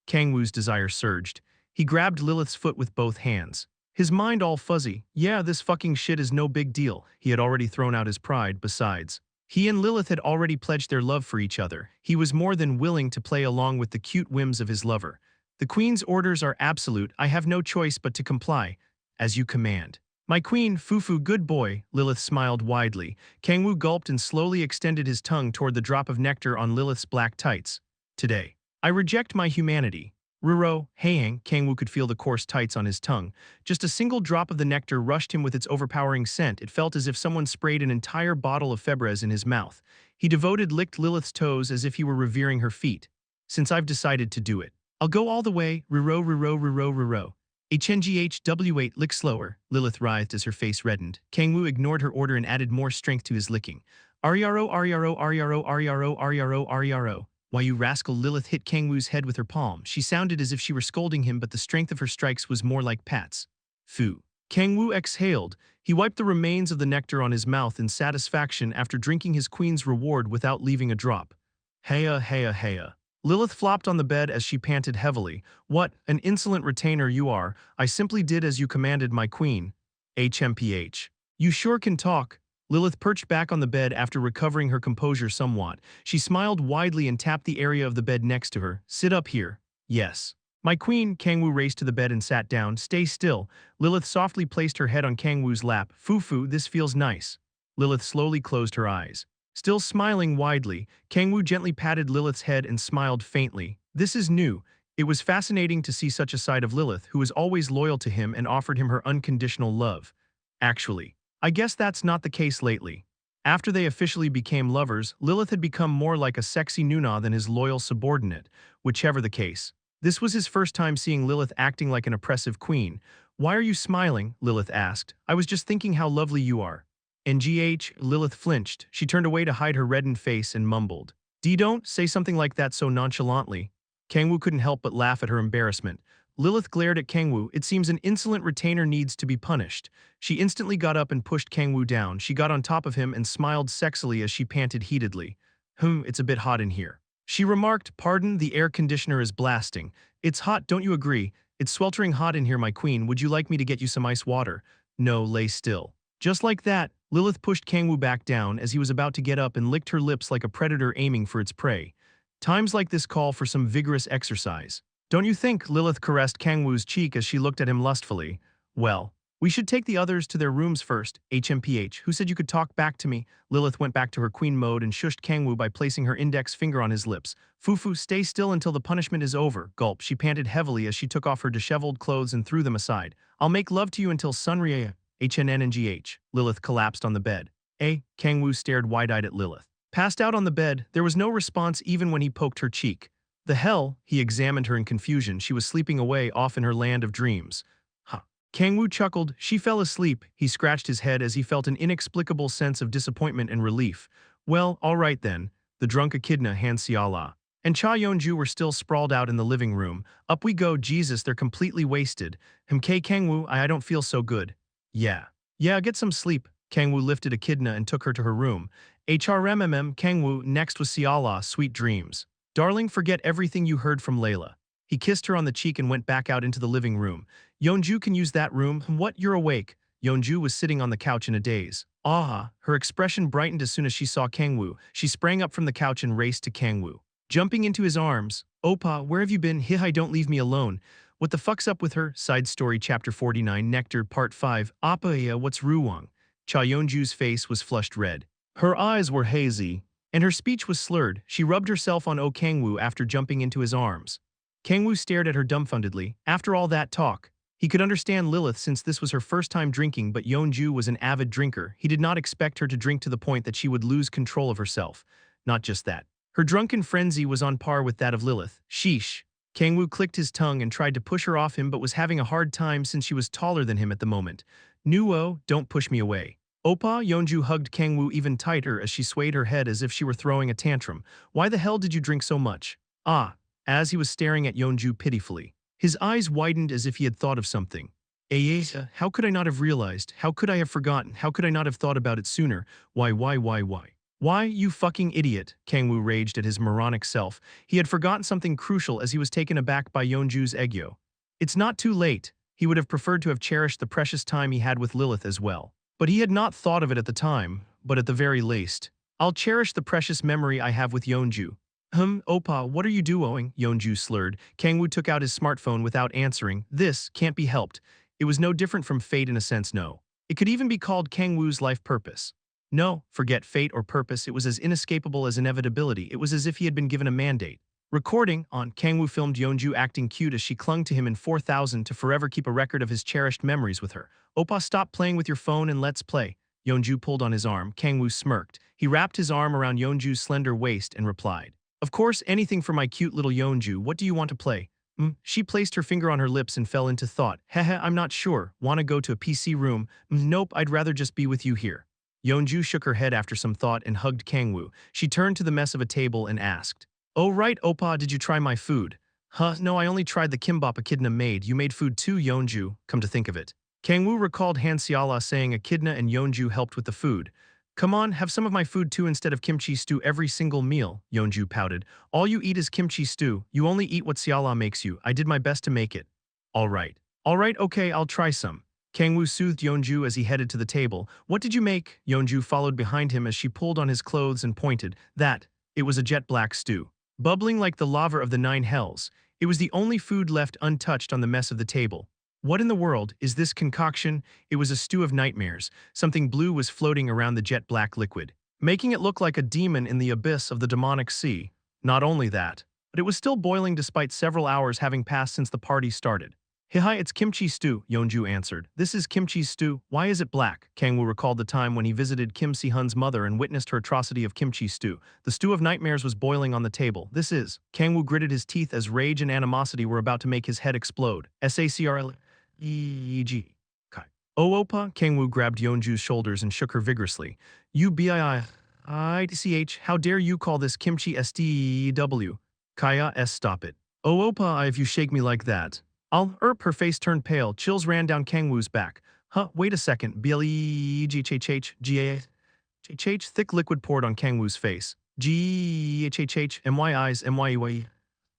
Kang-woo's desire surged. He grabbed Lilith's foot with both hands. His mind all fuzzy. Yeah, this fucking shit is no big deal. He had already thrown out his pride. Besides, he and Lilith had already pledged their love for each other. He was more than willing to play along with the cute whims of his lover. The queen's orders are absolute. I have no choice but to comply. As you command. My queen, Fufu, good boy. Lilith smiled widely. Kang-woo gulped and slowly extended his tongue toward the drop of nectar on Lilith's black tights. Today, I reject my humanity. Ruro, Haeyang. Kang-woo could feel the coarse tights on his tongue. Just a single drop of the nectar rushed him with its overpowering scent. It felt as if someone sprayed an entire bottle of Febreze in his mouth. He devoted licked Lilith's toes as if he were revering her feet. Since I've decided to do it, I'll go all the way. Ruro. HNGHW8, lick slower. Lilith writhed as her face reddened. Kang-woo ignored her order and added more strength to his licking. Ariaro. Why you rascal. Lilith hit Kang-woo's head with her palm. She sounded as if she were scolding him, but the strength of her strikes was more like pats. Fu. Kang-woo exhaled. He wiped the remains of the nectar on his mouth in satisfaction after drinking his queen's reward without leaving a drop. Heya. Lilith flopped on the bed as she panted heavily. What an insolent retainer you are. I simply did as you commanded, my queen. HMPH. You sure can talk. Lilith perched back on the bed after recovering her composure somewhat. She smiled widely and tapped the area of the bed next to her. Sit up here. Yes. My queen. Kang-woo raced to the bed and sat down. Stay still. Lilith softly placed her head on Kang-woo's lap. Fufu, this feels nice. Lilith slowly closed her eyes. Still smiling widely, Kang-woo gently patted Lilith's head and smiled faintly. This is new. It was fascinating to see such a side of Lilith, who was always loyal to him and offered him her unconditional love. Actually, I guess that's not the case lately. After they officially became lovers, Lilith had become more like a sexy Nuna than his loyal subordinate, whichever the case. This was his first time seeing Lilith acting like an oppressive queen. Why are you smiling? Lilith asked. I was just thinking how lovely you are. NGH, Lilith flinched. She turned away to hide her reddened face and mumbled. Don't say something like that so nonchalantly. Kang-woo couldn't help but laugh at her embarrassment. Lilith glared at Kang-woo. It seems an insolent retainer needs to be punished. She instantly got up and pushed Kang-woo down. She got on top of him and smiled sexily as she panted heatedly. It's a bit hot in here. She remarked, Pardon, the air conditioner is blasting. It's hot, don't you agree? It's sweltering hot in here, my queen. Would you like me to get you some ice water? No, lay still. Just like that, Lilith pushed Kang-woo back down as he was about to get up and licked her lips like a predator aiming for its prey. Times like this call for some vigorous exercise. Don't you think? Lilith caressed Kang-woo's cheek as she looked at him lustfully. Well, we should take the others to their rooms first. HMPH, who said you could talk back to me? Lilith went back to her queen mode and shushed Kang-woo by placing her index finger on his lips. Fufu, stay still until the punishment is over. Gulp. She panted heavily as she took off her disheveled clothes and threw them aside. I'll make love to you until sunrise. HNNNGH. Lilith collapsed on the bed. Kang-woo stared wide-eyed at Lilith. Passed out on the bed, there was no response even when he poked her cheek. The hell? He examined her in confusion. She was sleeping away off in her land of dreams. Kang-woo chuckled. She fell asleep. He scratched his head as he felt an inexplicable sense of disappointment and relief. Well, all right then. The drunk echidna Han Xiala and Cha Yeonju were still sprawled out in the living room. Up we go. Jesus, they're completely wasted. Kang-woo, I don't feel so good. Yeah, get some sleep. Kang-woo lifted Echidna and took her to her room. Kang-woo, next was Xiala, sweet dreams. Darling, forget everything you heard from Layla. He kissed her on the cheek and went back out into the living room. Yeonju can use that room. What, you're awake? Yeonju was sitting on the couch in a daze. Her expression brightened as soon as she saw Kang-woo. She sprang up from the couch and raced to Kang-woo. Jumping into his arms, Opa, where have you been? Hihai, don't leave me alone. What the fuck's up with her? Side story chapter 49, Nectar, part 5. Appa, what's Ruwang? Cha Yeonju's face was flushed red. Her eyes were hazy, and her speech was slurred. She rubbed herself on Kang-woo after jumping into his arms. Kang-woo stared at her dumbfoundedly. After all that talk, he could understand Lilith since this was her first time drinking, but Yeonju was an avid drinker. He did not expect her to drink to the point that she would lose control of herself. Not just that. Her drunken frenzy was on par with that of Lilith. Sheesh. Kang-woo clicked his tongue and tried to push her off him but was having a hard time since she was taller than him at the moment. Nuo, don't push me away. Oppa, Yeonju hugged Kang-woo even tighter as she swayed her head as if she were throwing a tantrum. Why the hell did you drink so much? Ah, as he was staring at Yeonju pitifully. His eyes widened as if he had thought of something. Ayesa, how could I not have realized? How could I have forgotten? How could I not have thought about it sooner? Why? Why, you fucking idiot, Kang-woo raged at his moronic self. He had forgotten something crucial as he was taken aback by Yeonju's eggyo. It's not too late. He would have preferred to have cherished the precious time he had with Lilith as well. But he had not thought of it at the time, but at the very least. I'll cherish the precious memory I have with Yeonju. Oppa, what are you doing? Yeonju slurred. Kang-woo took out his smartphone without answering. This can't be helped. It was no different from fate in a sense, no. It could even be called Kang-woo's life purpose. No, forget fate or purpose, it was as inescapable as inevitability. It was as if he had been given a mandate. Recording on, Kang-woo filmed Yeonju acting cute as she clung to him in 4000 to forever keep a record of his cherished memories with her. Oppa, stop playing with your phone and let's play. Yeonju pulled on his arm. Kang-woo smirked. He wrapped his arm around Yeonju's slender waist and replied. Of course, anything for my cute little Yeonju. What do you want to play? She placed her finger on her lips and fell into thought. Heh, I'm not sure. Wanna go to a PC room? Nope, I'd rather just be with you here. Yeonju shook her head after some thought and hugged Kang-woo. She turned to the mess of a table and asked, Oh right, Oppa, did you try my food? No, I only tried the kimbap Echidna made. You made food too, Yeonju, come to think of it. Kang-woo recalled Hanseala saying Echidna and Yeonju helped with the food. Come on, have some of my food too instead of kimchi stew every single meal, Yeonju pouted. All you eat is kimchi stew. You only eat what Seala makes you. I did my best to make it. All right, okay, I'll try some. Kang-woo soothed Yeonju as he headed to the table. What did you make? Yeonju followed behind him as she pulled on his clothes and pointed. It was a jet black stew. Bubbling like the lava of the 9 hells, it was the only food left untouched on the mess of the table. What in the world is this concoction? It was a stew of nightmares. Something blue was floating around the jet black liquid, making it look like a demon in the abyss of the demonic sea. Not only that, but it was still boiling despite several hours having passed since the party started. Hi, it's kimchi stew, Yeonju answered. This is kimchi stew. Why is it black? Kang-woo recalled the time when he visited Kim Si-hun's mother and witnessed her atrocity of kimchi stew. The stew of nightmares was boiling on the table. This is. Kang-woo gritted his teeth as rage and animosity were about to make his head explode. SACRL. E.G. Kai. Oh, Oppa, Kang-woo grabbed Yeonju's shoulders and shook her vigorously. You BII-ICH, how dare you call this kimchi STW? Kaya S. Stop it. Oh, Oppa, if you shake me like that. Her face turned pale. Chills ran down Kang-woo's back. Wait a second. BLEGHHGA. Thick liquid poured on Kang-woo's face. GHHH, MYIs, MYEY.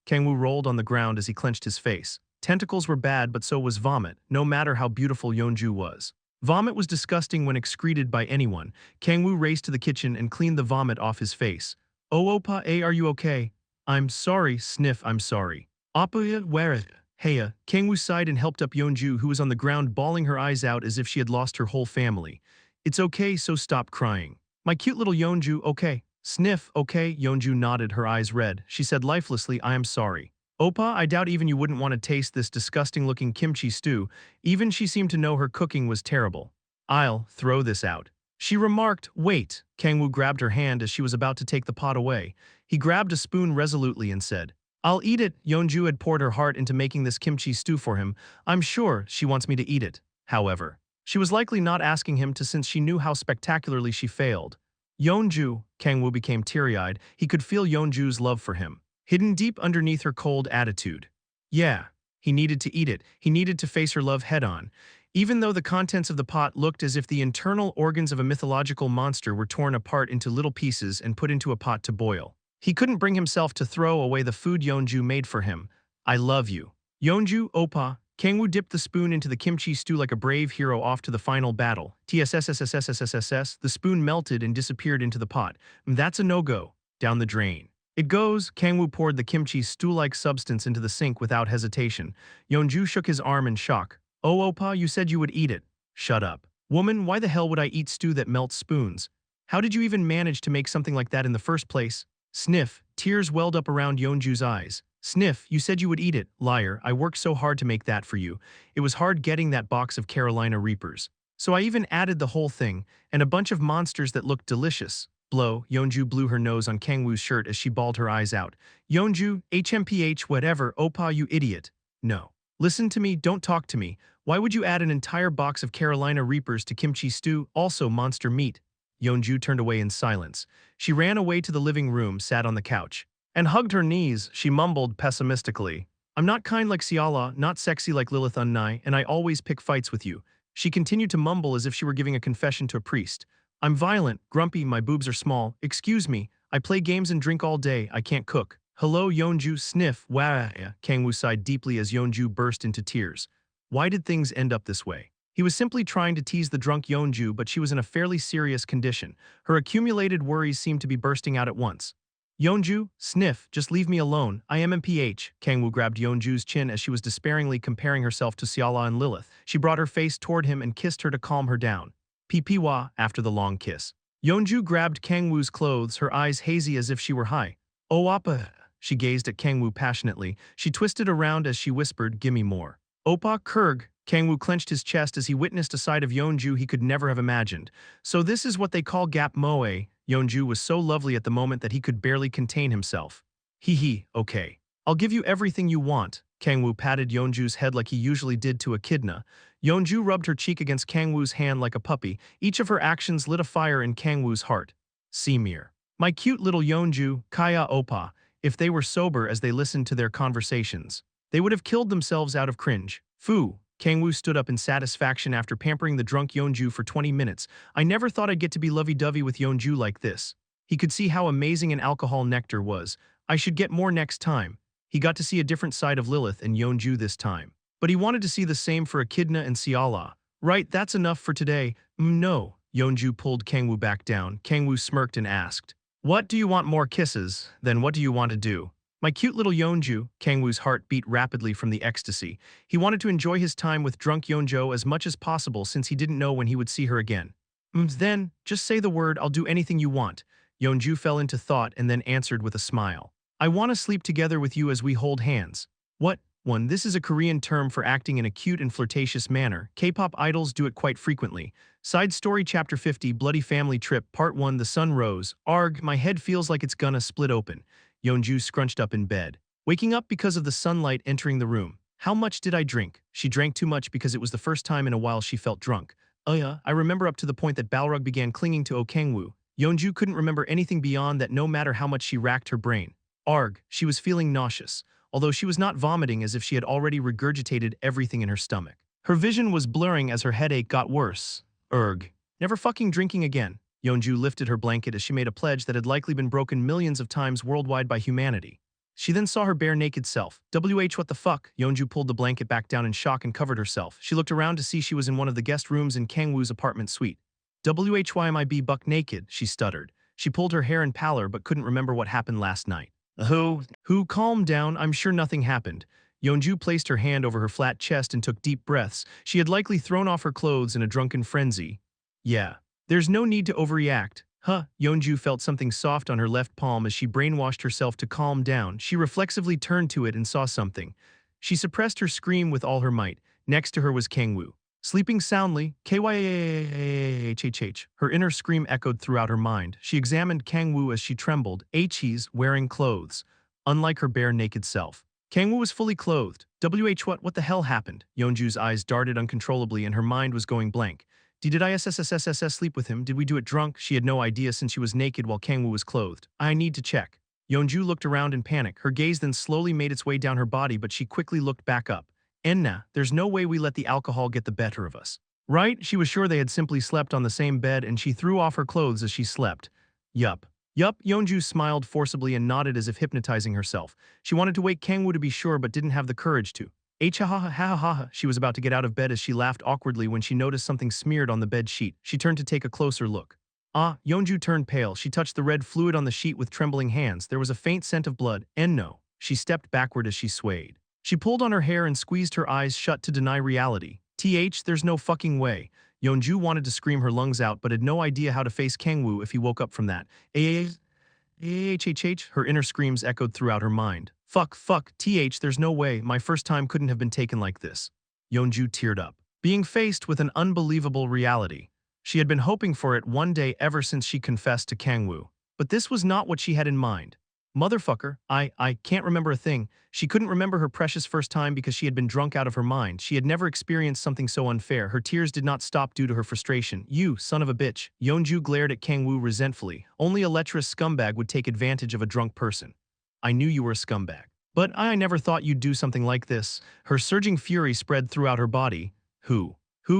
Kang-woo rolled on the ground as he clenched his face. Tentacles were bad, but so was vomit, no matter how beautiful Yeonju was. Vomit was disgusting when excreted by anyone. Kang-woo raced to the kitchen and cleaned the vomit off his face. Oh, Oppa, are you okay? I'm sorry, sniff, I'm sorry. Oppa, where it? Heya, Kang-woo sighed and helped up Yeonju, who was on the ground bawling her eyes out as if she had lost her whole family. It's okay, so stop crying. My cute little Yeonju, okay. Sniff, okay, Yeonju nodded, her eyes red. She said lifelessly, I am sorry. Oppa, I doubt even you wouldn't want to taste this disgusting-looking kimchi stew. Even she seemed to know her cooking was terrible. I'll throw this out. She remarked, wait. Kang-woo grabbed her hand as she was about to take the pot away. He grabbed a spoon resolutely and said, I'll eat it. Yeonju had poured her heart into making this kimchi stew for him. I'm sure she wants me to eat it. However, she was likely not asking him to since she knew how spectacularly she failed. Yeonju, Kang-woo became teary-eyed. He could feel Yeonju's love for him, hidden deep underneath her cold attitude. Yeah, he needed to eat it. He needed to face her love head-on. Even though the contents of the pot looked as if the internal organs of a mythological monster were torn apart into little pieces and put into a pot to boil. He couldn't bring himself to throw away the food Yeonju made for him. I love you. Yeonju, Oppa. Kang-woo dipped the spoon into the kimchi stew like a brave hero off to the final battle. TSSSSSSSSS, the spoon melted and disappeared into the pot. That's a no-go. Down the drain. It goes. Kang-woo poured the kimchi stew-like substance into the sink without hesitation. Yeonju shook his arm in shock. Oh, Oppa, you said you would eat it. Shut up. Woman, why the hell would I eat stew that melts spoons? How did you even manage to make something like that in the first place? Sniff. Tears welled up around Yeonju's eyes. Sniff, you said you would eat it. Liar, I worked so hard to make that for you. It was hard getting that box of Carolina Reapers. So I even added the whole thing, and a bunch of monsters that looked delicious. Blow. Yeonju blew her nose on Kang-woo's shirt as she bawled her eyes out. Yeonju, HMPH whatever, Oppa you idiot. No. Listen to me, don't talk to me. Why would you add an entire box of Carolina Reapers to kimchi stew, also monster meat? Yeonju turned away in silence. She ran away to the living room, sat on the couch, and hugged her knees. She mumbled pessimistically. I'm not kind like Ciala, not sexy like Lilith Unnai, and I always pick fights with you. She continued to mumble as if she were giving a confession to a priest. I'm violent, grumpy, my boobs are small, excuse me, I play games and drink all day, I can't cook. Hello Yeonju, sniff, wah. Kang-woo sighed deeply as Yeonju burst into tears. Why did things end up this way? He was simply trying to tease the drunk Yeonju, but she was in a fairly serious condition. Her accumulated worries seemed to be bursting out at once. Yeonju, sniff, just leave me alone, I am MPH. Kang-woo grabbed Yeonju's chin as she was despairingly comparing herself to Ciala and Lilith. She brought her face toward him and kissed her to calm her down. Pipiwa, after the long kiss. Yeonju grabbed Kang-woo's clothes, her eyes hazy as if she were high. Oh Oppa. She gazed at Kang-woo passionately. She twisted around as she whispered, gimme more. Oppa, Kurg. Kang-woo clenched his chest as he witnessed a side of Yeonju he could never have imagined. So this is what they call gap moe. Yeonju was so lovely at the moment that he could barely contain himself. Hee, okay. I'll give you everything you want. Kang-woo patted Yeonju's head like he usually did to Echidna. Yeonju rubbed her cheek against Kang-woo's hand like a puppy. Each of her actions lit a fire in Kang-woo's heart. Semir. My cute little Yeonju, Kaya Oppa. If they were sober as they listened to their conversations, they would have killed themselves out of cringe. Fu. Kang-woo stood up in satisfaction after pampering the drunk Yeonju for 20 minutes. I never thought I'd get to be lovey-dovey with Yeonju like this. He could see how amazing an alcohol nectar was. I should get more next time. He got to see a different side of Lilith and Yeonju this time. But he wanted to see the same for Echidna and Ciala. Right, that's enough for today. No. Yeonju pulled Kang-woo back down. Kang-woo smirked and asked, what do you want more kisses? Then what do you want to do? My cute little Yeonju. Kang-woo's heart beat rapidly from the ecstasy. He wanted to enjoy his time with drunk Yeonjo as much as possible since he didn't know when he would see her again. Then, just say the word, I'll do anything you want. Yeonju fell into thought and then answered with a smile. I want to sleep together with you as we hold hands. What? One, this is a Korean term for acting in a cute and flirtatious manner. K-pop idols do it quite frequently. Side Story Chapter 50 Bloody Family Trip Part 1 The sun rose. Arg, my head feels like it's gonna split open. Yeonju scrunched up in bed, waking up because of the sunlight entering the room. How much did I drink? She drank too much because it was the first time in a while she felt drunk. Oh yeah, I remember up to the point that Balrog began clinging to Kang-woo. Yeonju couldn't remember anything beyond that no matter how much she racked her brain. Arg, she was feeling nauseous, although she was not vomiting as if she had already regurgitated everything in her stomach. Her vision was blurring as her headache got worse. Erg. Never fucking drinking again. Yeonju lifted her blanket as she made a pledge that had likely been broken millions of times worldwide by humanity. She then saw her bare naked self. What the fuck? Yeonju pulled the blanket back down in shock and covered herself. She looked around to see she was in one of the guest rooms in Kang-woo's apartment suite. Why buck naked? She stuttered. She pulled her hair in pallor but couldn't remember what happened last night. Who? Calm down, I'm sure nothing happened. Yeonju placed her hand over her flat chest and took deep breaths. She had likely thrown off her clothes in a drunken frenzy. Yeah. There's no need to overreact. Yeonju felt something soft on her left palm as she brainwashed herself to calm down. She reflexively turned to it and saw something. She suppressed her scream with all her might. Next to her was Kang-woo. Sleeping soundly, KYAHHH. Her inner scream echoed throughout her mind. She examined Kang-woo as she trembled. He's wearing clothes. Unlike her bare naked self. Kang-woo was fully clothed. What the hell happened? Yeonju's eyes darted uncontrollably and her mind was going blank. Did I sleep with him? Did we do it drunk? She had no idea since she was naked while Kang-woo was clothed. I need to check. Yeonju looked around in panic. Her gaze then slowly made its way down her body, but she quickly looked back up. Enna, there's no way we let the alcohol get the better of us. Right? She was sure they had simply slept on the same bed and she threw off her clothes as she slept. Yup. Yeonju smiled forcibly and nodded as if hypnotizing herself. She wanted to wake Kang-woo to be sure but didn't have the courage to. She was about to get out of bed as she laughed awkwardly when she noticed something smeared on the bed sheet. She turned to take a closer look. Ah, Yeonju turned pale. She touched the red fluid on the sheet with trembling hands. There was a faint scent of blood, and no. She stepped backward as she swayed. She pulled on her hair and squeezed her eyes shut to deny reality. There's no fucking way. Yeonju wanted to scream her lungs out but had no idea how to face Kang-woo if he woke up from that. Her inner screams echoed throughout her mind. Fuck, there's no way, my first time couldn't have been taken like this. Yeonju teared up, being faced with an unbelievable reality. She had been hoping for it one day ever since she confessed to Kang-woo. But this was not what she had in mind. Motherfucker, I can't remember a thing. She couldn't remember her precious first time because she had been drunk out of her mind. She had never experienced something so unfair. Her tears did not stop due to her frustration. You, son of a bitch. Yeonju glared at Kang-woo resentfully. Only a lecherous scumbag would take advantage of a drunk person. I knew you were a scumbag. But I never thought you'd do something like this. Her surging fury spread throughout her body. Who?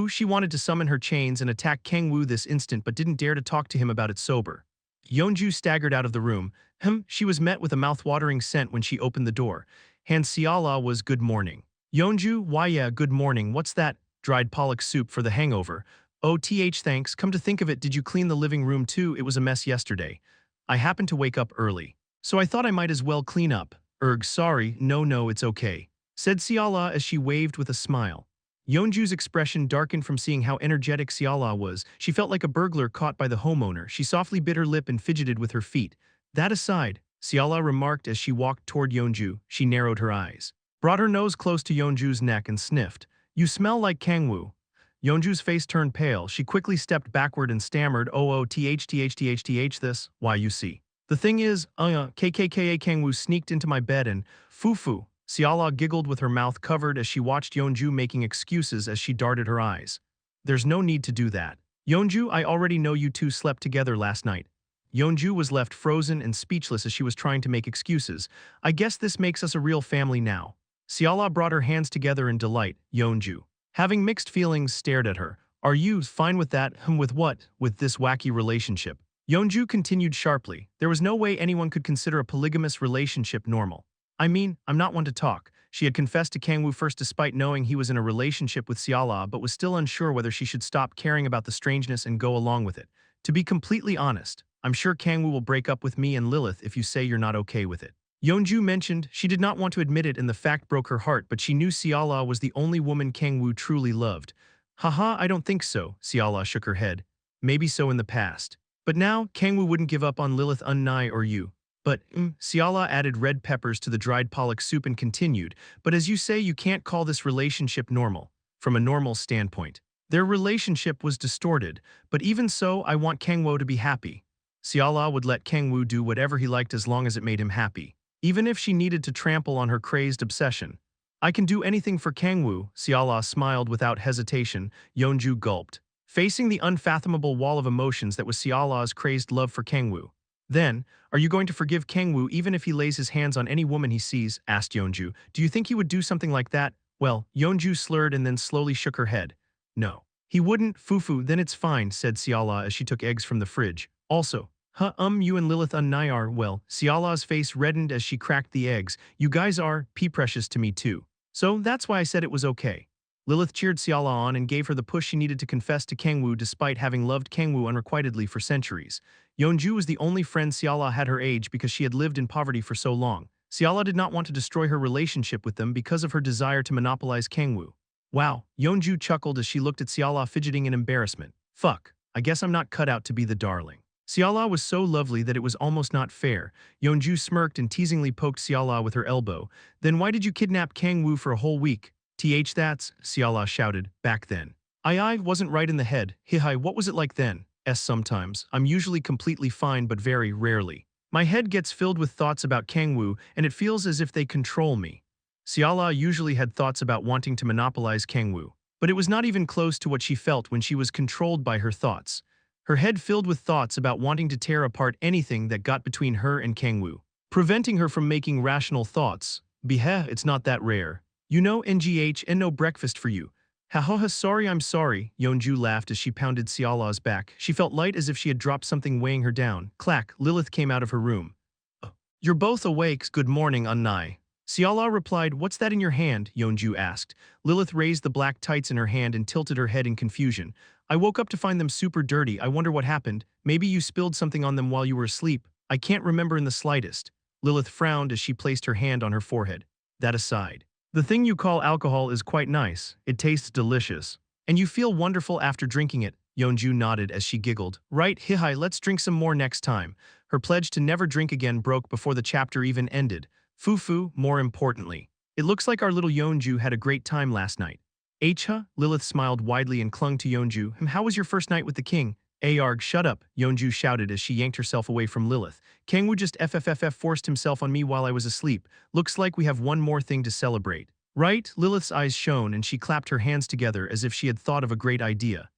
She wanted to summon her chains and attack Kang-woo this instant but didn't dare to talk to him about it sober. Yeonju staggered out of the room. She was met with a mouth-watering scent when she opened the door. Han Seala was good morning. Yeonju, why yeah, good morning, what's that? Dried pollock soup for the hangover. Oh thanks, come to think of it, did you clean the living room too? It was a mess yesterday. I happened to wake up early. So I thought I might as well clean up. Sorry, no, it's okay, said Seala as she waved with a smile. Yeonju's expression darkened from seeing how energetic Seala was. She felt like a burglar caught by the homeowner. She softly bit her lip and fidgeted with her feet. That aside, Seala remarked as she walked toward Yeonju. She narrowed her eyes, brought her nose close to Yeonju's neck and sniffed. You smell like Kang-woo. Yeonju's face turned pale. She quickly stepped backward and stammered, this, why you see. The thing is, KKKA Kang-woo sneaked into my bed and, foo. Seala giggled with her mouth covered as she watched Yeonju making excuses as she darted her eyes. There's no need to do that. Yeonju, I already know you two slept together last night. Yeonju was left frozen and speechless as she was trying to make excuses. I guess this makes us a real family now. Seala brought her hands together in delight. Yeonju, having mixed feelings, stared at her. Are you fine with that? With what? With this wacky relationship? Yeonju continued sharply. There was no way anyone could consider a polygamous relationship normal. I mean, I'm not one to talk. She had confessed to Kang-woo first despite knowing he was in a relationship with Seala but was still unsure whether she should stop caring about the strangeness and go along with it. To be completely honest, I'm sure Kang-woo will break up with me and Lilith if you say you're not okay with it. Yeonju mentioned she did not want to admit it and the fact broke her heart, but she knew Seala was the only woman Kang-woo truly loved. Haha, I don't think so, Seala shook her head. Maybe so in the past. But now, Kang-woo wouldn't give up on Lilith Unnai or you. But, Seala added red peppers to the dried pollock soup and continued, but as you say, you can't call this relationship normal. From a normal standpoint. Their relationship was distorted, but even so, I want Kang-woo to be happy. Seala would let Kang-woo do whatever he liked as long as it made him happy, even if she needed to trample on her crazed obsession. I can do anything for Kang-woo, Seala smiled without hesitation. Yeonju gulped, facing the unfathomable wall of emotions that was Seala's crazed love for Kang-woo. Then, are you going to forgive Kang-woo even if he lays his hands on any woman he sees? Asked Yeonju. Do you think he would do something like that? Well, Yeonju slurred and then slowly shook her head. No. He wouldn't, foo, then it's fine, said Seala as she took eggs from the fridge. Also, you and Lilith Unnai are, well, Seala's face reddened as she cracked the eggs. You guys are, precious to me too. So that's why I said it was okay. Lilith cheered Seala on and gave her the push she needed to confess to Kang-woo despite having loved Kang-woo unrequitedly for centuries. Yeonju was the only friend Seala had her age because she had lived in poverty for so long. Seala did not want to destroy her relationship with them because of her desire to monopolize Kang-woo. Wow, Yeonju chuckled as she looked at Seala fidgeting in embarrassment. Fuck, I guess I'm not cut out to be the darling. Seala was so lovely that it was almost not fair. Yeonju smirked and teasingly poked Seala with her elbow. Then why did you kidnap Kang-woo for a whole week? That's, Seala shouted, back then. I wasn't right in the head. Hi, what was it like then? Sometimes. I'm usually completely fine but very rarely. My head gets filled with thoughts about Kang-woo and it feels as if they control me. Seala usually had thoughts about wanting to monopolize Kang-woo, but it was not even close to what she felt when she was controlled by her thoughts. Her head filled with thoughts about wanting to tear apart anything that got between her and Kang-woo, preventing her from making rational thoughts. It's not that rare. You know, and no breakfast for you. Sorry, I'm sorry, Yeonju laughed as she pounded Seala's back. She felt light as if she had dropped something weighing her down. Clack, Lilith came out of her room. You're both awake, good morning, Unnai. Siala replied, "What's that in your hand?" Yeonju asked. Lilith raised the black tights in her hand and tilted her head in confusion. "I woke up to find them super dirty. I wonder what happened. Maybe you spilled something on them while you were asleep. I can't remember in the slightest." Lilith frowned as she placed her hand on her forehead. "That aside, the thing you call alcohol is quite nice. It tastes delicious. And you feel wonderful after drinking it." Yeonju nodded as she giggled. "Right, Hihai, let's drink some more next time." Her pledge to never drink again broke before the chapter even ended. Fufu, more importantly. "It looks like our little Yeonju had a great time last night." "Hha?" Lilith smiled widely and clung to Yeonju. "How was your first night with the king?" "Arg, shut up," Yeonju shouted as she yanked herself away from Lilith. "Kang-woo just forced himself on me while I was asleep. Looks like we have one more thing to celebrate." "Right?" Lilith's eyes shone and she clapped her hands together as if she had thought of a great idea.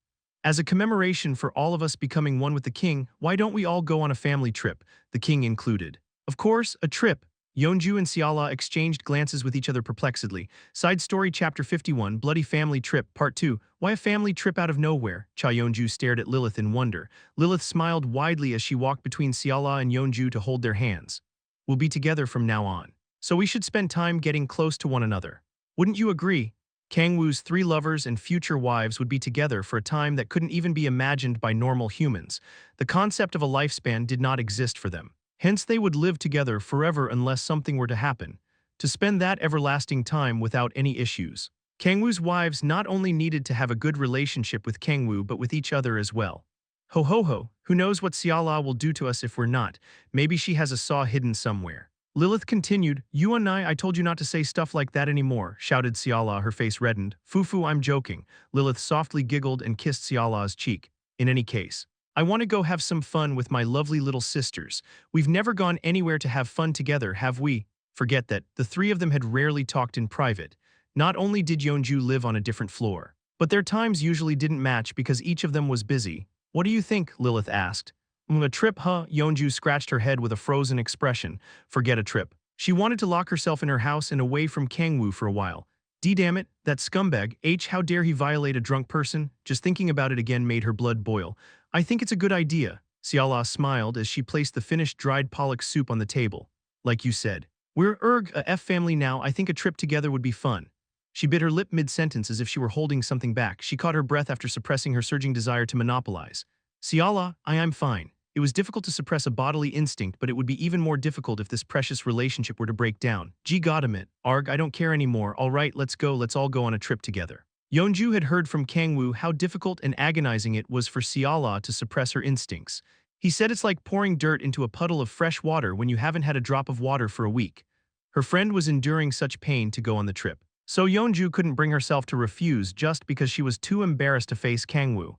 "As a commemoration for all of us becoming one with the king, why don't we all go on a family trip, the king included?" "Of course, a trip." Yeonju and Siala exchanged glances with each other perplexedly. Side story chapter 51, Bloody Family Trip, Part 2. Why a family trip out of nowhere? Cha Yeonju stared at Lilith in wonder. Lilith smiled widely as she walked between Siala and Yeonju to hold their hands. "We'll be together from now on. So we should spend time getting close to one another. Wouldn't you agree?" Kang-woo's three lovers and future wives would be together for a time that couldn't even be imagined by normal humans. The concept of a lifespan did not exist for them. Hence they would live together forever unless something were to happen, to spend that everlasting time without any issues. Kang-woo's wives not only needed to have a good relationship with Kang-woo but with each other as well. Ho ho ho, who knows what Siala will do to us if we're not? Maybe she has a saw hidden somewhere. Lilith continued, "You and I told you not to say stuff like that anymore," shouted Siala, her face reddened. "Fufu, I'm joking." Lilith softly giggled and kissed Siala's cheek. "In any case, I want to go have some fun with my lovely little sisters. We've never gone anywhere to have fun together, have we?" Forget that, the three of them had rarely talked in private. Not only did Yeonju live on a different floor, but their times usually didn't match because each of them was busy. "What do you think?" Lilith asked. A trip, huh?" Yeonju scratched her head with a frozen expression. Forget a trip. She wanted to lock herself in her house and away from Kang-woo for a while. Damn it, that scumbag, how dare he violate a drunk person? Just thinking about it again made her blood boil. "I think it's a good idea." Siala smiled as she placed the finished dried pollock soup on the table. "Like you said, we're a F family now. I think a trip together would be fun." She bit her lip mid-sentence as if she were holding something back. She caught her breath after suppressing her surging desire to monopolize. "Siala, I'm fine." It was difficult to suppress a bodily instinct, but it would be even more difficult if this precious relationship were to break down. "Gee, goddammit, Arg, I don't care anymore. All right, let's all go on a trip together." Yeonju had heard from Kang-woo how difficult and agonizing it was for Siala to suppress her instincts. He said it's like pouring dirt into a puddle of fresh water when you haven't had a drop of water for a week. Her friend was enduring such pain to go on the trip. So Yeonju couldn't bring herself to refuse just because she was too embarrassed to face Kang-woo.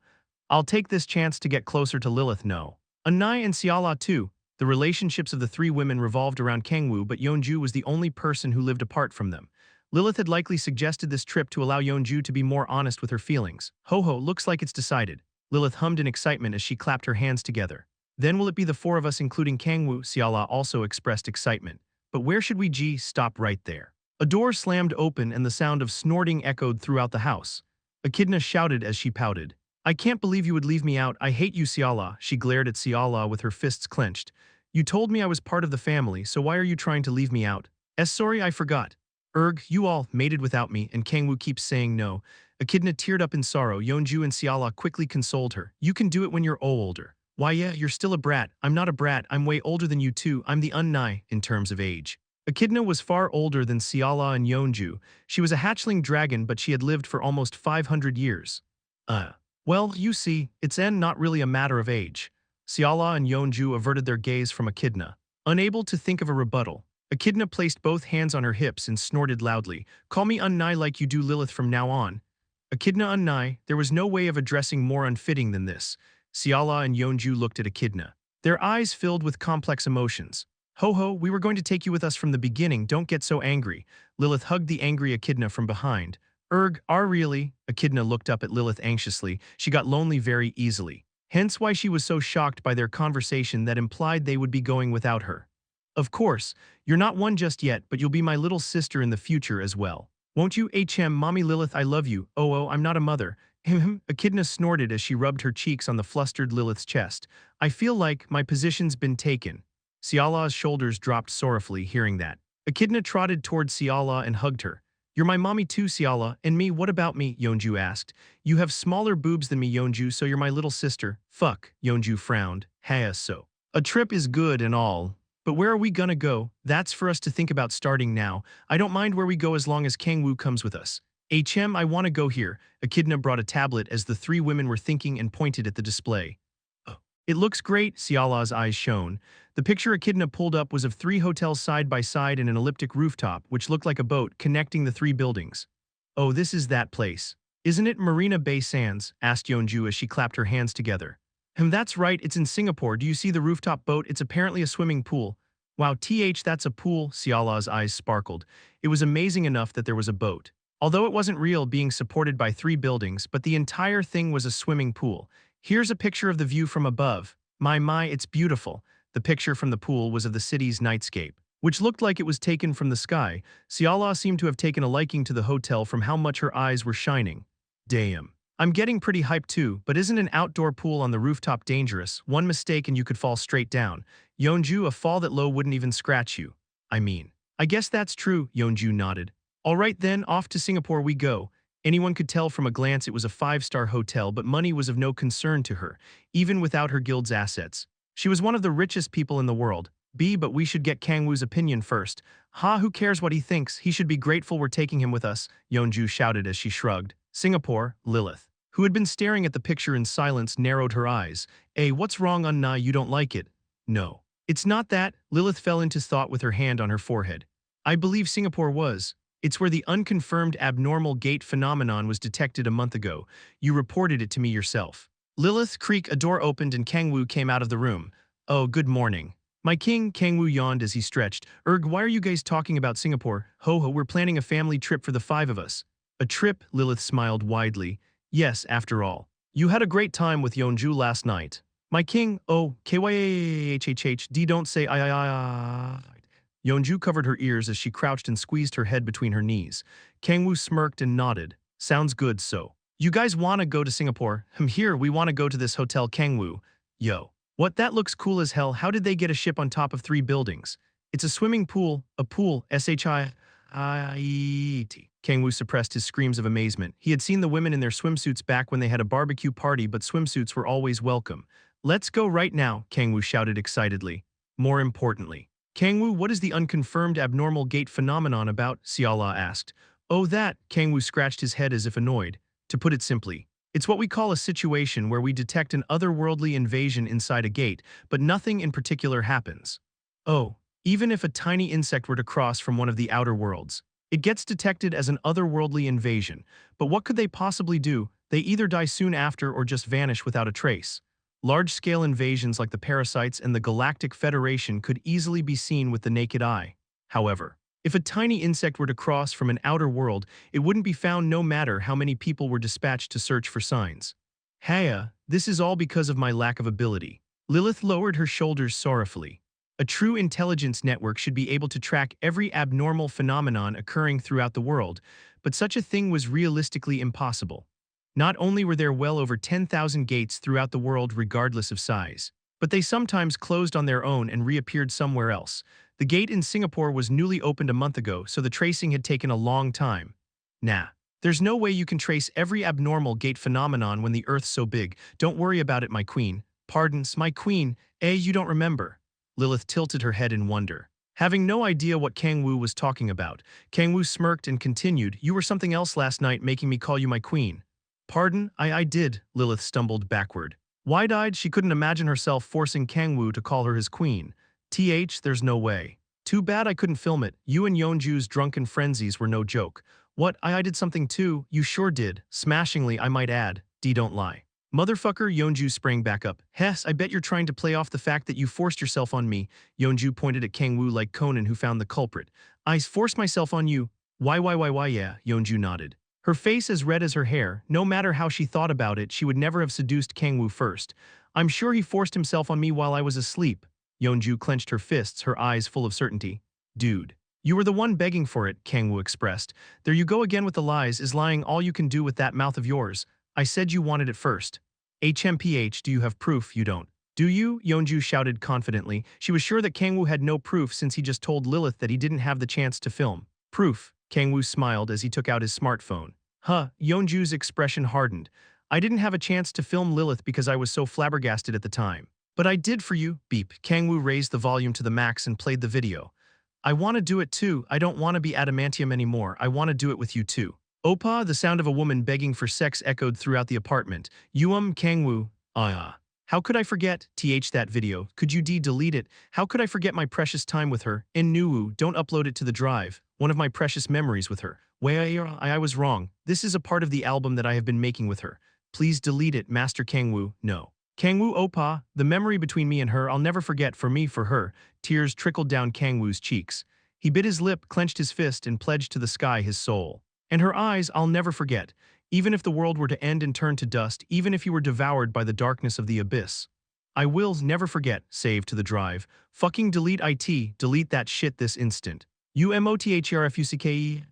"I'll take this chance to get closer to Lilith, no." Anai and Siala too. The relationships of the three women revolved around Kang-woo, but Yeonju was the only person who lived apart from them. Lilith had likely suggested this trip to allow Yeonju to be more honest with her feelings. "Ho ho, looks like it's decided." Lilith hummed in excitement as she clapped her hands together. "Then will it be the four of us including Kang-woo?" Siala also expressed excitement. "But where should we stop right there?" A door slammed open and the sound of snorting echoed throughout the house. Echidna shouted as she pouted. "I can't believe you would leave me out. I hate you, Siala." She glared at Siala with her fists clenched. "You told me I was part of the family, so why are you trying to leave me out?" Sorry, I forgot." You all mated without me, and Kang-woo keeps saying no." Echidna teared up in sorrow. Yeonju and Siala quickly consoled her. "You can do it when you're older." "Why yeah, you're still a brat." "I'm not a brat, I'm way older than you two. I'm the unnai, in terms of age." Echidna was far older than Siala and Yeonju. She was a hatchling dragon, but she had lived for almost 500 years. Well, you see, it's not really a matter of age." Siala and Yeonju averted their gaze from Echidna. Unable to think of a rebuttal, Echidna placed both hands on her hips and snorted loudly. "Call me Unnai like you do Lilith from now on." Echidna Unnai, there was no way of addressing more unfitting than this. Siala and Yeonju looked at Echidna. Their eyes filled with complex emotions. "Ho ho, we were going to take you with us from the beginning, don't get so angry." Lilith hugged the angry Echidna from behind. Really?" Echidna looked up at Lilith anxiously. She got lonely very easily. Hence why she was so shocked by their conversation that implied they would be going without her. "Of course, you're not one just yet, but you'll be my little sister in the future as well. Won't you? Mommy Lilith, I love you." "Oh, I'm not a mother." Echidna snorted as she rubbed her cheeks on the flustered Lilith's chest. "I feel like my position's been taken." Siala's shoulders dropped sorrowfully hearing that. Echidna trotted towards Ciala and hugged her. You're my mommy too, Ciala, and me, what about me? Yeonju asked. You have smaller boobs than me, Yeonju, so you're my little sister. Fuck, Yeonju frowned. Hey, so. A trip is good and all. But where are we gonna go? That's for us to think about starting now. I don't mind where we go as long as Kang-woo comes with us. I want to go here. Echidna brought a tablet as the three women were thinking and pointed at the display. Oh. It looks great, Ciala's eyes shone. The picture Echidna pulled up was of three hotels side by side and an elliptic rooftop, which looked like a boat connecting the three buildings. Oh, this is that place. Isn't it Marina Bay Sands? Asked Yeonju as she clapped her hands together. That's right, it's in Singapore. Do you see the rooftop boat? It's apparently a swimming pool. Wow, that's a pool, Ciala's eyes sparkled. It was amazing enough that there was a boat. Although it wasn't real, being supported by three buildings, but the entire thing was a swimming pool. Here's a picture of the view from above. My, it's beautiful. The picture from the pool was of the city's nightscape, which looked like it was taken from the sky. Ciala seemed to have taken a liking to the hotel from how much her eyes were shining. Damn. I'm getting pretty hyped too, but isn't an outdoor pool on the rooftop dangerous? One mistake and you could fall straight down. Yeonju, a fall that low wouldn't even scratch you. I guess that's true, Yeonju nodded. All right then, off to Singapore we go. Anyone could tell from a glance it was a five-star hotel, but money was of no concern to her, even without her guild's assets. She was one of the richest people in the world. But we should get Kang-woo's opinion first. Who cares what he thinks? He should be grateful we're taking him with us, Yeonju shouted as she shrugged. Singapore, Lilith, who had been staring at the picture in silence, narrowed her eyes. What's wrong, Unna? You don't like it? No. It's not that. Lilith fell into thought with her hand on her forehead. I believe Singapore was. It's where the unconfirmed abnormal gate phenomenon was detected a month ago. You reported it to me yourself. Lilith, creak, a door opened and Kang-woo came out of the room. Oh, good morning. My king, Kang-woo yawned as he stretched. Why are you guys talking about Singapore? Ho, we're planning a family trip for the five of us. A trip, Lilith smiled widely. Yes, after all. You had a great time with Yeonju last night. My king, kyhhhd, don't say I. Yeonju covered her ears as she crouched and squeezed her head between her knees. Kang-woo smirked and nodded. Sounds good, so. You guys wanna go to Singapore? Here, we wanna go to this hotel, Kang-woo. Yo. What, that looks cool as hell. How did they get a ship on top of three buildings? It's a swimming pool, shit. Kang-woo suppressed his screams of amazement. He had seen the women in their swimsuits back when they had a barbecue party, but swimsuits were always welcome. Let's go right now, Kang-woo shouted excitedly. More importantly. Kang-woo, what is the unconfirmed abnormal gate phenomenon about? Ciala asked. Oh, that, Kang-woo scratched his head as if annoyed. To put it simply, it's what we call a situation where we detect an otherworldly invasion inside a gate, but nothing in particular happens. Oh, even if a tiny insect were to cross from one of the outer worlds, it gets detected as an otherworldly invasion. But what could they possibly do? They either die soon after or just vanish without a trace. Large-scale invasions like the parasites and the Galactic Federation could easily be seen with the naked eye. However, if a tiny insect were to cross from an outer world, it wouldn't be found no matter how many people were dispatched to search for signs. This is all because of my lack of ability. Lilith lowered her shoulders sorrowfully. A true intelligence network should be able to track every abnormal phenomenon occurring throughout the world, but such a thing was realistically impossible. Not only were there well over 10,000 gates throughout the world regardless of size, but they sometimes closed on their own and reappeared somewhere else. The gate in Singapore was newly opened a month ago, so the tracing had taken a long time. Nah, there's no way you can trace every abnormal gate phenomenon when the Earth's so big. Don't worry about it, my queen. Pardons, my queen. You don't remember. Lilith tilted her head in wonder. Having no idea what Kang-woo was talking about, Kang-woo smirked and continued, You were something else last night, making me call you my queen. Pardon, I did, Lilith stumbled backward. Wide-eyed, she couldn't imagine herself forcing Kang-woo to call her his queen. There's no way. Too bad I couldn't film it. You and Yeonju's drunken frenzies were no joke. What, I did something too? You sure did. Smashingly, I might add. Don't lie. Motherfucker, Yeonju sprang back up. I bet you're trying to play off the fact that you forced yourself on me. Yeonju pointed at Kang-woo like Conan who found the culprit. I forced myself on you. Why, yeah, Yeonju nodded. Her face as red as her hair. No matter how she thought about it, she would never have seduced Kang-woo first. I'm sure he forced himself on me while I was asleep. Yeonju clenched her fists, her eyes full of certainty. Dude. You were the one begging for it, Kang-woo expressed. There you go again with the lies. Is lying all you can do with that mouth of yours? I said you wanted it first. HMPH, do you have proof? You don't. Do you? Yeonju shouted confidently. She was sure that Kang-woo had no proof since he just told Lilith that he didn't have the chance to film. Proof, Kang-woo smiled as he took out his smartphone. Huh, Yeonju's expression hardened. I didn't have a chance to film Lilith because I was so flabbergasted at the time. But I did for you, beep. Kang-woo raised the volume to the max and played the video. I want to do it too. I don't want to be adamantium anymore. I want to do it with you too. Opa, the sound of a woman begging for sex echoed throughout the apartment. Kang-woo, how could I forget? That video. Could you delete it? How could I forget my precious time with her? Nuwu, don't upload it to the drive. One of my precious memories with her. I was wrong. This is a part of the album that I have been making with her. Please delete it, Master Kang-woo. No. Kang-woo Opa, the memory between me and her I'll never forget for me for her. Tears trickled down Kang-woo's cheeks. He bit his lip, clenched his fist, and pledged to the sky his soul. And her eyes I'll never forget. Even if the world were to end and turn to dust, even if you were devoured by the darkness of the abyss. I will never forget, save to the drive. Fucking delete it, delete that shit this instant. UMOTHERFUCKER.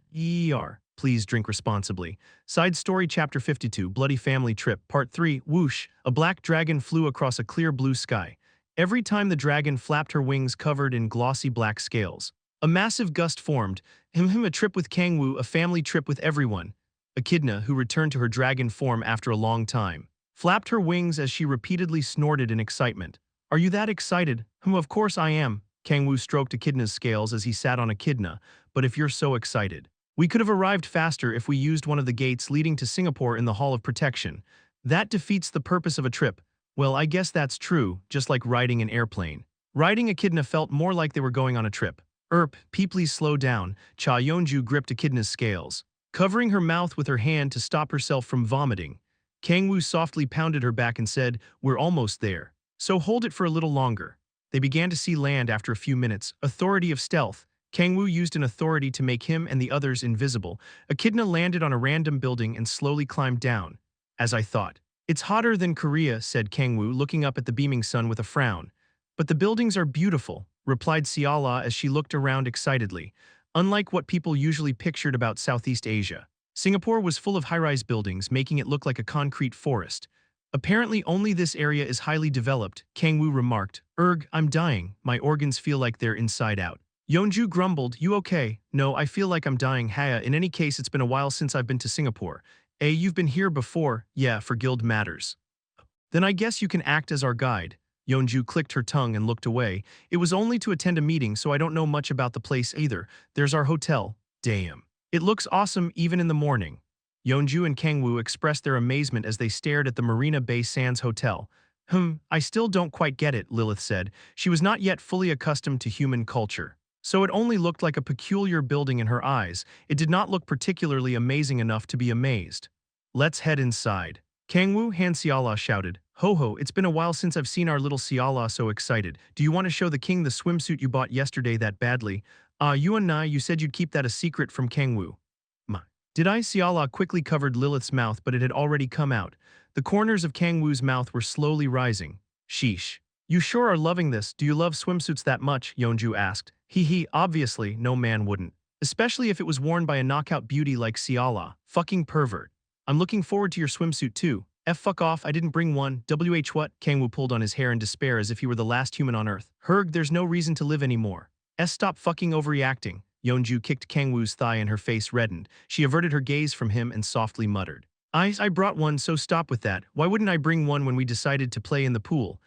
Please drink responsibly. Side Story Chapter 52, Bloody Family Trip, Part 3, Whoosh, a black dragon flew across a clear blue sky. Every time the dragon flapped her wings covered in glossy black scales. A massive gust formed. A trip with Kang-woo, a family trip with everyone. Echidna, who returned to her dragon form after a long time, flapped her wings as she repeatedly snorted in excitement. Are you that excited? Of course I am. Kang-woo stroked Echidna's scales as he sat on Echidna, but if you're so excited. We could have arrived faster if we used one of the gates leading to Singapore in the Hall of Protection. That defeats the purpose of a trip. Well, I guess that's true, just like riding an airplane. Riding Echidna felt more like they were going on a trip. Please slow down. Cha Yeonju gripped Echidna's scales, covering her mouth with her hand to stop herself from vomiting. Kang-woo softly pounded her back and said, we're almost there. So hold it for a little longer. They began to see land after a few minutes. Authority of Stealth. Kang-woo used an authority to make him and the others invisible. Echidna landed on a random building and slowly climbed down. As I thought. It's hotter than Korea, said Kang-woo, looking up at the beaming sun with a frown. But the buildings are beautiful, replied Siala as she looked around excitedly. Unlike what people usually pictured about Southeast Asia, Singapore was full of high-rise buildings, making it look like a concrete forest. Apparently only this area is highly developed, Kang-woo remarked. I'm dying. My organs feel like they're inside out. Yeonju grumbled, you okay? No, I feel like I'm dying. Haya, in any case, it's been a while since I've been to Singapore. You've been here before? Yeah, for guild matters. Then I guess you can act as our guide. Yeonju clicked her tongue and looked away. It was only to attend a meeting, so I don't know much about the place either. There's our hotel. Damn. It looks awesome even in the morning. Yeonju and Kang-woo expressed their amazement as they stared at the Marina Bay Sands Hotel. I still don't quite get it, Lilith said. She was not yet fully accustomed to human culture. So it only looked like a peculiar building in her eyes. It did not look particularly amazing enough to be amazed. Let's head inside. Kang-woo, Han Siala shouted. Ho, it's been a while since I've seen our little Siala so excited. Do you want to show the king the swimsuit you bought yesterday that badly? You said you'd keep that a secret from Kang-woo. Did I? Siala quickly covered Lilith's mouth, but it had already come out. The corners of Kang-woo's mouth were slowly rising. Sheesh. You sure are loving this. Do you love swimsuits that much? Yeonju asked. Obviously, no man wouldn't. Especially if it was worn by a knockout beauty like Siala. Fucking pervert. I'm looking forward to your swimsuit too. Fuck off, I didn't bring one. What? Kang-woo pulled on his hair in despair as if he were the last human on Earth. There's no reason to live anymore. Stop fucking overreacting. Yeonju kicked Kang-woo's thigh and her face reddened. She averted her gaze from him and softly muttered. I brought one, so stop with that. Why wouldn't I bring one when we decided to play in the pool?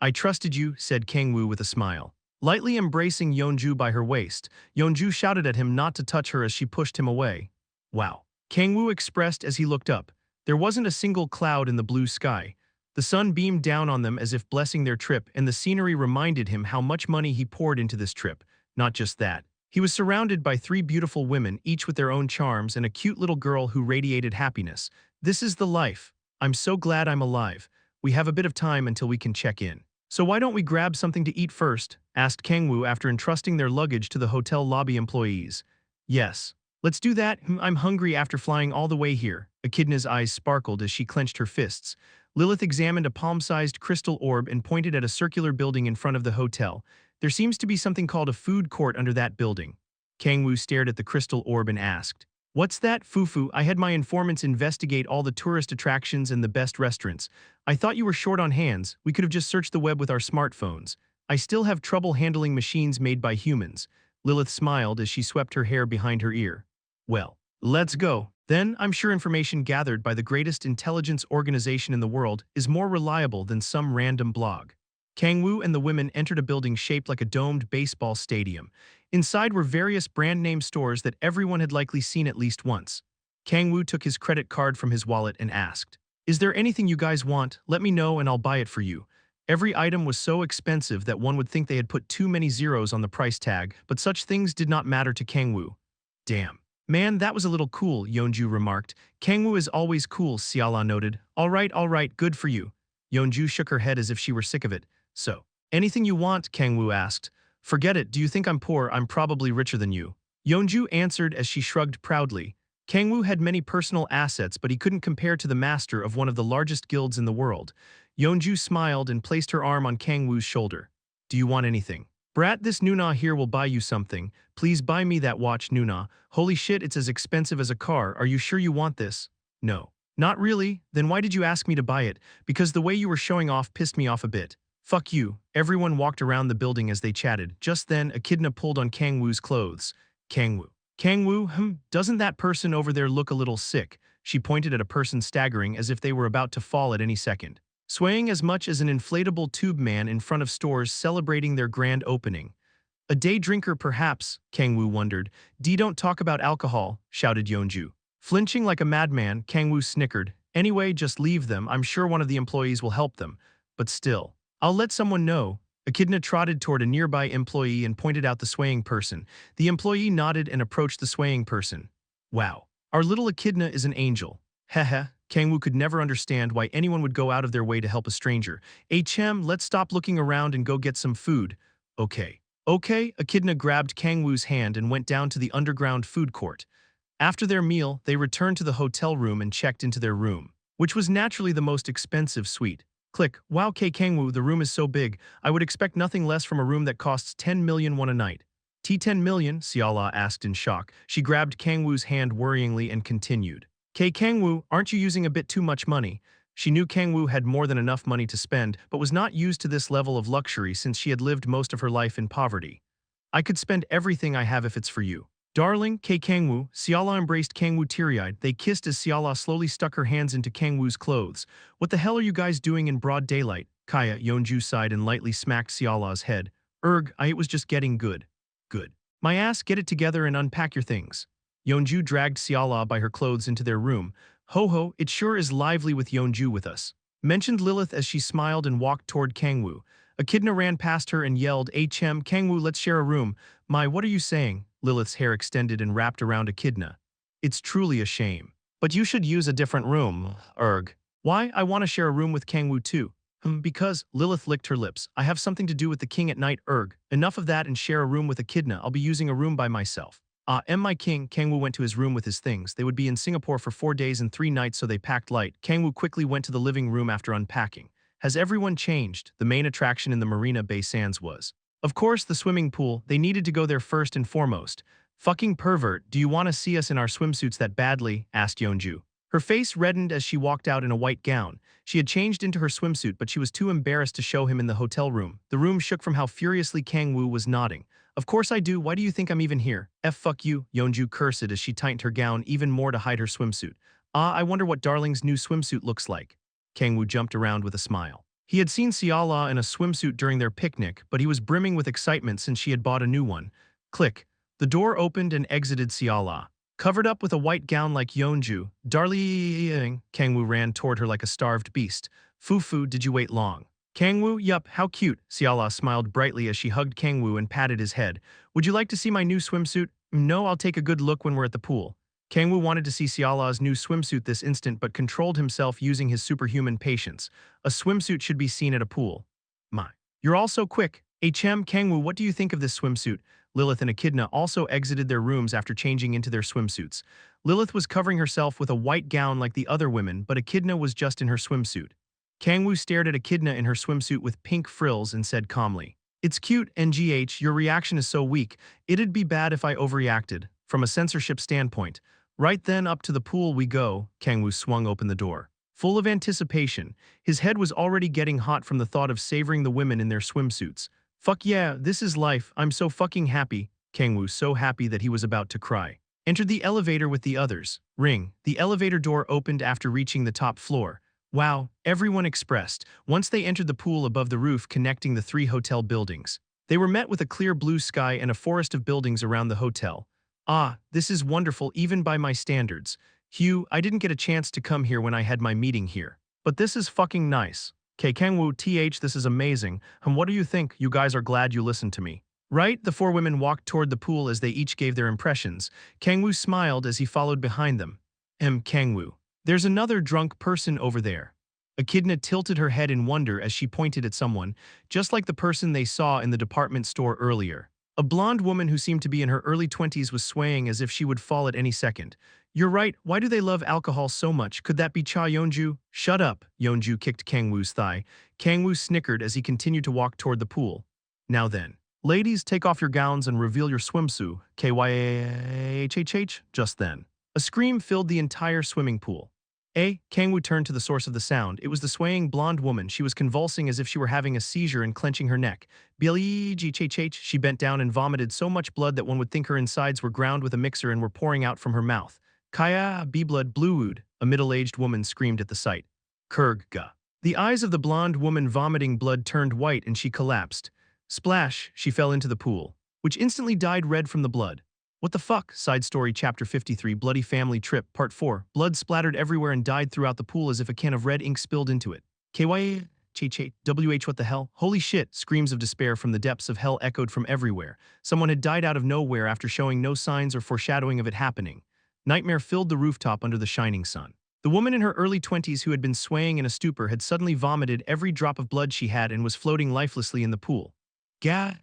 I trusted you, said Kang-woo with a smile. Lightly embracing Yeonju by her waist, Yeonju shouted at him not to touch her as she pushed him away. Wow. Kang-woo expressed as he looked up. There wasn't a single cloud in the blue sky. The sun beamed down on them as if blessing their trip, and the scenery reminded him how much money he poured into this trip. Not just that. He was surrounded by 3 beautiful women, each with their own charms, and a cute little girl who radiated happiness. This is the life. I'm so glad I'm alive. We have a bit of time until we can check in. So why don't we grab something to eat first? Asked Kang-woo after entrusting their luggage to the hotel lobby employees. Yes. Let's do that. I'm hungry after flying all the way here. Echidna's eyes sparkled as she clenched her fists. Lilith examined a palm-sized crystal orb and pointed at a circular building in front of the hotel. There seems to be something called a food court under that building. Kang-woo stared at the crystal orb and asked, What's that, Fufu? I had my informants investigate all the tourist attractions and the best restaurants. I thought you were short on hands. We could have just searched the web with our smartphones. I still have trouble handling machines made by humans. Lilith smiled as she swept her hair behind her ear. Well, let's go. Then, I'm sure information gathered by the greatest intelligence organization in the world is more reliable than some random blog. Kang-woo and the women entered a building shaped like a domed baseball stadium. Inside were various brand-name stores that everyone had likely seen at least once. Kang-woo took his credit card from his wallet and asked, "Is there anything you guys want? Let me know and I'll buy it for you." Every item was so expensive that one would think they had put too many zeros on the price tag, but such things did not matter to Kang-woo. Damn. Man, that was a little cool, Yeonju remarked. Kang-woo is always cool, Seala noted. All right, good for you. Yeonju shook her head as if she were sick of it. So, anything you want, Kang-woo asked. Forget it, do you think I'm poor? I'm probably richer than you. Yeonju answered as she shrugged proudly. Kang-woo had many personal assets, but he couldn't compare to the master of one of the largest guilds in the world. Yeonju smiled and placed her arm on Kang-woo's shoulder. Do you want anything? Brat, this Nuna here will buy you something. Please buy me that watch, Nuna. Holy shit, it's as expensive as a car. Are you sure you want this? No. Not really? Then why did you ask me to buy it? Because the way you were showing off pissed me off a bit. Fuck you. Everyone walked around the building as they chatted. Just then, Echidna pulled on Kang-woo's clothes. Kang-woo. Kang-woo, doesn't that person over there look a little sick? She pointed at a person staggering as if they were about to fall at any second. Swaying as much as an inflatable tube man in front of stores celebrating their grand opening. A day drinker perhaps, Kang-woo wondered. Don't talk about alcohol, shouted Yeonju. Flinching like a madman, Kang-woo snickered. Anyway, just leave them, I'm sure one of the employees will help them. But still. I'll let someone know. Echidna trotted toward a nearby employee and pointed out the swaying person. The employee nodded and approached the swaying person. Wow. Our little Echidna is an angel. Heh. Kang-woo could never understand why anyone would go out of their way to help a stranger. Chem, let's stop looking around and go get some food. Okay, Echidna grabbed Kang-woo's hand and went down to the underground food court. After their meal, they returned to the hotel room and checked into their room, which was naturally the most expensive suite. Click, wow Kang-woo, the room is so big, I would expect nothing less from a room that costs 10 million won a night. 10 million? Seala asked in shock. She grabbed Kang-woo's hand worryingly and continued. Kang-woo, aren't you using a bit too much money? She knew Kang-woo had more than enough money to spend, but was not used to this level of luxury since she had lived most of her life in poverty. I could spend everything I have if it's for you. Darling, Kang-woo, Seala embraced Kang-woo teary-eyed. They kissed as Seala slowly stuck her hands into Kang-woo's clothes. What the hell are you guys doing in broad daylight? Kaya, Yeonju sighed and lightly smacked Seala's head. It was just getting good. Good. My ass, get it together and unpack your things. Yeonju dragged Seala by her clothes into their room. Ho, it sure is lively with Yeonju with us. Mentioned Lilith as she smiled and walked toward Kang-woo. Echidna ran past her and yelled, Chem, Kang-woo, let's share a room. My, what are you saying? Lilith's hair extended and wrapped around Echidna. It's truly a shame. But you should use a different room. Why? I want to share a room with Kang-woo too. Because, Lilith licked her lips. I have something to do with the king at night. Enough of that and share a room with Echidna. I'll be using a room by myself. My king, Kang-woo went to his room with his things. They would be in Singapore for 4 days and 3 nights, so they packed light. Kang-woo quickly went to the living room after unpacking. Has everyone changed? The main attraction in the Marina Bay Sands was. Of course, the swimming pool. They needed to go there first and foremost. Fucking pervert, do you want to see us in our swimsuits that badly? Asked Yeonju. Her face reddened as she walked out in a white gown. She had changed into her swimsuit, but she was too embarrassed to show him in the hotel room. The room shook from how furiously Kang-woo was nodding. Of course I do, why do you think I'm even here? Fuck you, Yeonju cursed as she tightened her gown even more to hide her swimsuit. I wonder what Darling's new swimsuit looks like. Kang-woo jumped around with a smile. He had seen Seala in a swimsuit during their picnic, but he was brimming with excitement since she had bought a new one. Click. The door opened and exited Seala. Covered up with a white gown like Yeonju, Darling, Kang-woo ran toward her like a starved beast. Fufu, did you wait long? Kang-woo, yup, how cute. Seala smiled brightly as she hugged Kang-woo and patted his head. Would you like to see my new swimsuit? No, I'll take a good look when we're at the pool. Kang-woo wanted to see Seala's new swimsuit this instant but controlled himself using his superhuman patience. A swimsuit should be seen at a pool. My. You're all so quick. Chem, Kang-woo, what do you think of this swimsuit? Lilith and Echidna also exited their rooms after changing into their swimsuits. Lilith was covering herself with a white gown like the other women, but Echidna was just in her swimsuit. Kang-woo stared at Echidna in her swimsuit with pink frills and said calmly, It's cute, NGH, your reaction is so weak. It'd be bad if I overreacted. From a censorship standpoint. Right then, up to the pool we go. Kang-woo swung open the door. Full of anticipation, his head was already getting hot from the thought of savoring the women in their swimsuits. Fuck yeah, this is life, I'm so fucking happy. Kang-woo so happy that he was about to cry. Entered the elevator with the others. Ring. The elevator door opened after reaching the top floor. Wow, everyone expressed, once they entered the pool above the roof connecting the 3 hotel buildings. They were met with a clear blue sky and a forest of buildings around the hotel. Ah, this is wonderful even by my standards. Hugh, I didn't get a chance to come here when I had my meeting here. But this is fucking nice. Kang-woo, this is amazing. What do you think? You guys are glad you listened to me. Right? The 4 women walked toward the pool as they each gave their impressions. Kang-woo smiled as he followed behind them. Kang-woo. There's another drunk person over there. Echidna tilted her head in wonder as she pointed at someone, just like the person they saw in the department store earlier. A blonde woman who seemed to be in her early 20s was swaying as if she would fall at any second. You're right, why do they love alcohol so much? Could that be Cha Yeonju? Shut up, Yeonju kicked Kang-woo's thigh. Kang-woo snickered as he continued to walk toward the pool. Now then. Ladies, take off your gowns and reveal your swimsuit. KYAHHH. Just then. A scream filled the entire swimming pool. Kang-woo turned to the source of the sound. It was the swaying blonde woman. She was convulsing as if she were having a seizure and clenching her neck. BLEGHHH. She bent down and vomited so much blood that one would think her insides were ground with a mixer and were pouring out from her mouth. Kaya, B-blood, bluewood, a middle-aged woman screamed at the sight. Kurga. The eyes of the blonde woman vomiting blood turned white and she collapsed. Splash, she fell into the pool, which instantly dyed red from the blood. What the fuck? Side story chapter 53 Bloody Family Trip Part 4 Blood splattered everywhere and died throughout the pool as if a can of red ink spilled into it. KYAHHWH what the hell? Holy shit, screams of despair from the depths of hell echoed from everywhere. Someone had died out of nowhere after showing no signs or foreshadowing of it happening. Nightmare filled the rooftop under the shining sun. The woman in her early 20s who had been swaying in a stupor had suddenly vomited every drop of blood she had and was floating lifelessly in the pool. Gah,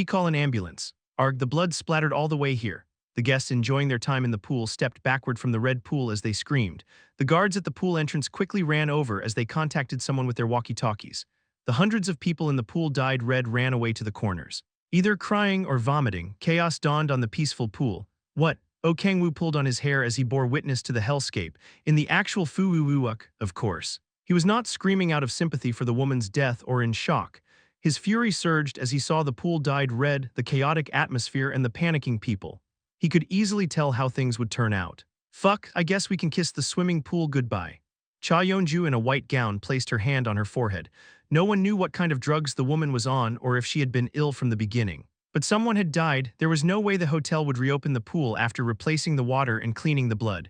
call an ambulance. Arg, the blood splattered all the way here. The guests enjoying their time in the pool stepped backward from the red pool as they screamed. The guards at the pool entrance quickly ran over as they contacted someone with their walkie-talkies. The hundreds of people in the pool dyed red ran away to the corners. Either crying or vomiting, chaos dawned on the peaceful pool. What? Kang-woo pulled on his hair as he bore witness to the hellscape. In the actual Fu-woo-wook, of course. He was not screaming out of sympathy for the woman's death or in shock. His fury surged as he saw the pool dyed red, the chaotic atmosphere, and the panicking people. He could easily tell how things would turn out. Fuck, I guess we can kiss the swimming pool goodbye. Cha Yeonju in a white gown placed her hand on her forehead. No one knew what kind of drugs the woman was on or if she had been ill from the beginning. But someone had died. There was no way the hotel would reopen the pool after replacing the water and cleaning the blood.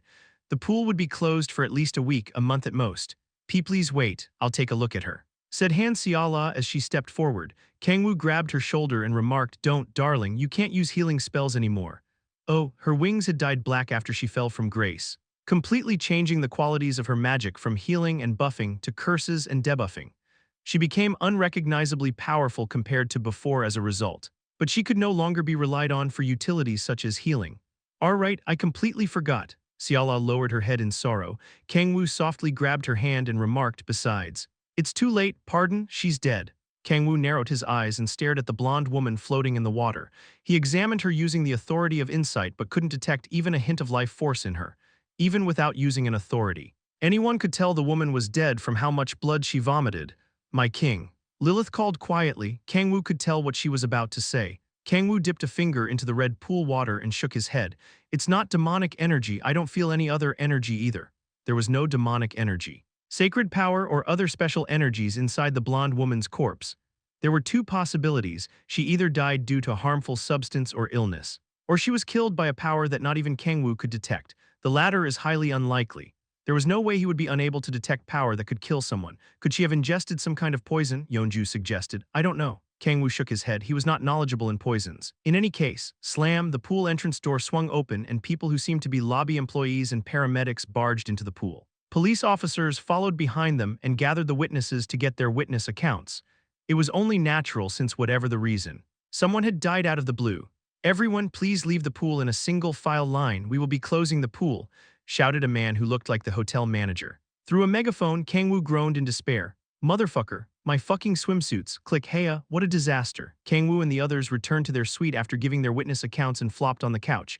The pool would be closed for at least a week, a month at most. Please wait, I'll take a look at her, said Han Seala as she stepped forward. Kang-woo grabbed her shoulder and remarked, Don't, darling, you can't use healing spells anymore. Oh, her wings had dyed black after she fell from grace, completely changing the qualities of her magic from healing and buffing to curses and debuffing. She became unrecognizably powerful compared to before as a result. But she could no longer be relied on for utilities such as healing. Alright, I completely forgot. Seala lowered her head in sorrow. Kang-woo softly grabbed her hand and remarked, besides. It's too late, pardon, she's dead. Kang-woo narrowed his eyes and stared at the blonde woman floating in the water. He examined her using the authority of insight but couldn't detect even a hint of life force in her, even without using an authority. Anyone could tell the woman was dead from how much blood she vomited. My king. Lilith called quietly. Kang-woo could tell what she was about to say. Kang-woo dipped a finger into the red pool water and shook his head. It's not demonic energy. I don't feel any other energy either. There was no demonic energy. Sacred power or other special energies inside the blonde woman's corpse. There were 2 possibilities. She either died due to a harmful substance or illness, or she was killed by a power that not even Kang-woo could detect. The latter is highly unlikely. There was no way he would be unable to detect power that could kill someone. Could she have ingested some kind of poison? Yeonju suggested. I don't know. Kang-woo shook his head. He was not knowledgeable in poisons. In any case, slam, the pool entrance door swung open and people who seemed to be lobby employees and paramedics barged into the pool. Police officers followed behind them and gathered the witnesses to get their witness accounts. It was only natural since whatever the reason. Someone had died out of the blue. Everyone, please leave the pool in a single file line. We will be closing the pool, shouted a man who looked like the hotel manager. Through a megaphone, Kang-woo groaned in despair. Motherfucker, my fucking swimsuits. Click, heya, what a disaster. Kang-woo and the others returned to their suite after giving their witness accounts and flopped on the couch.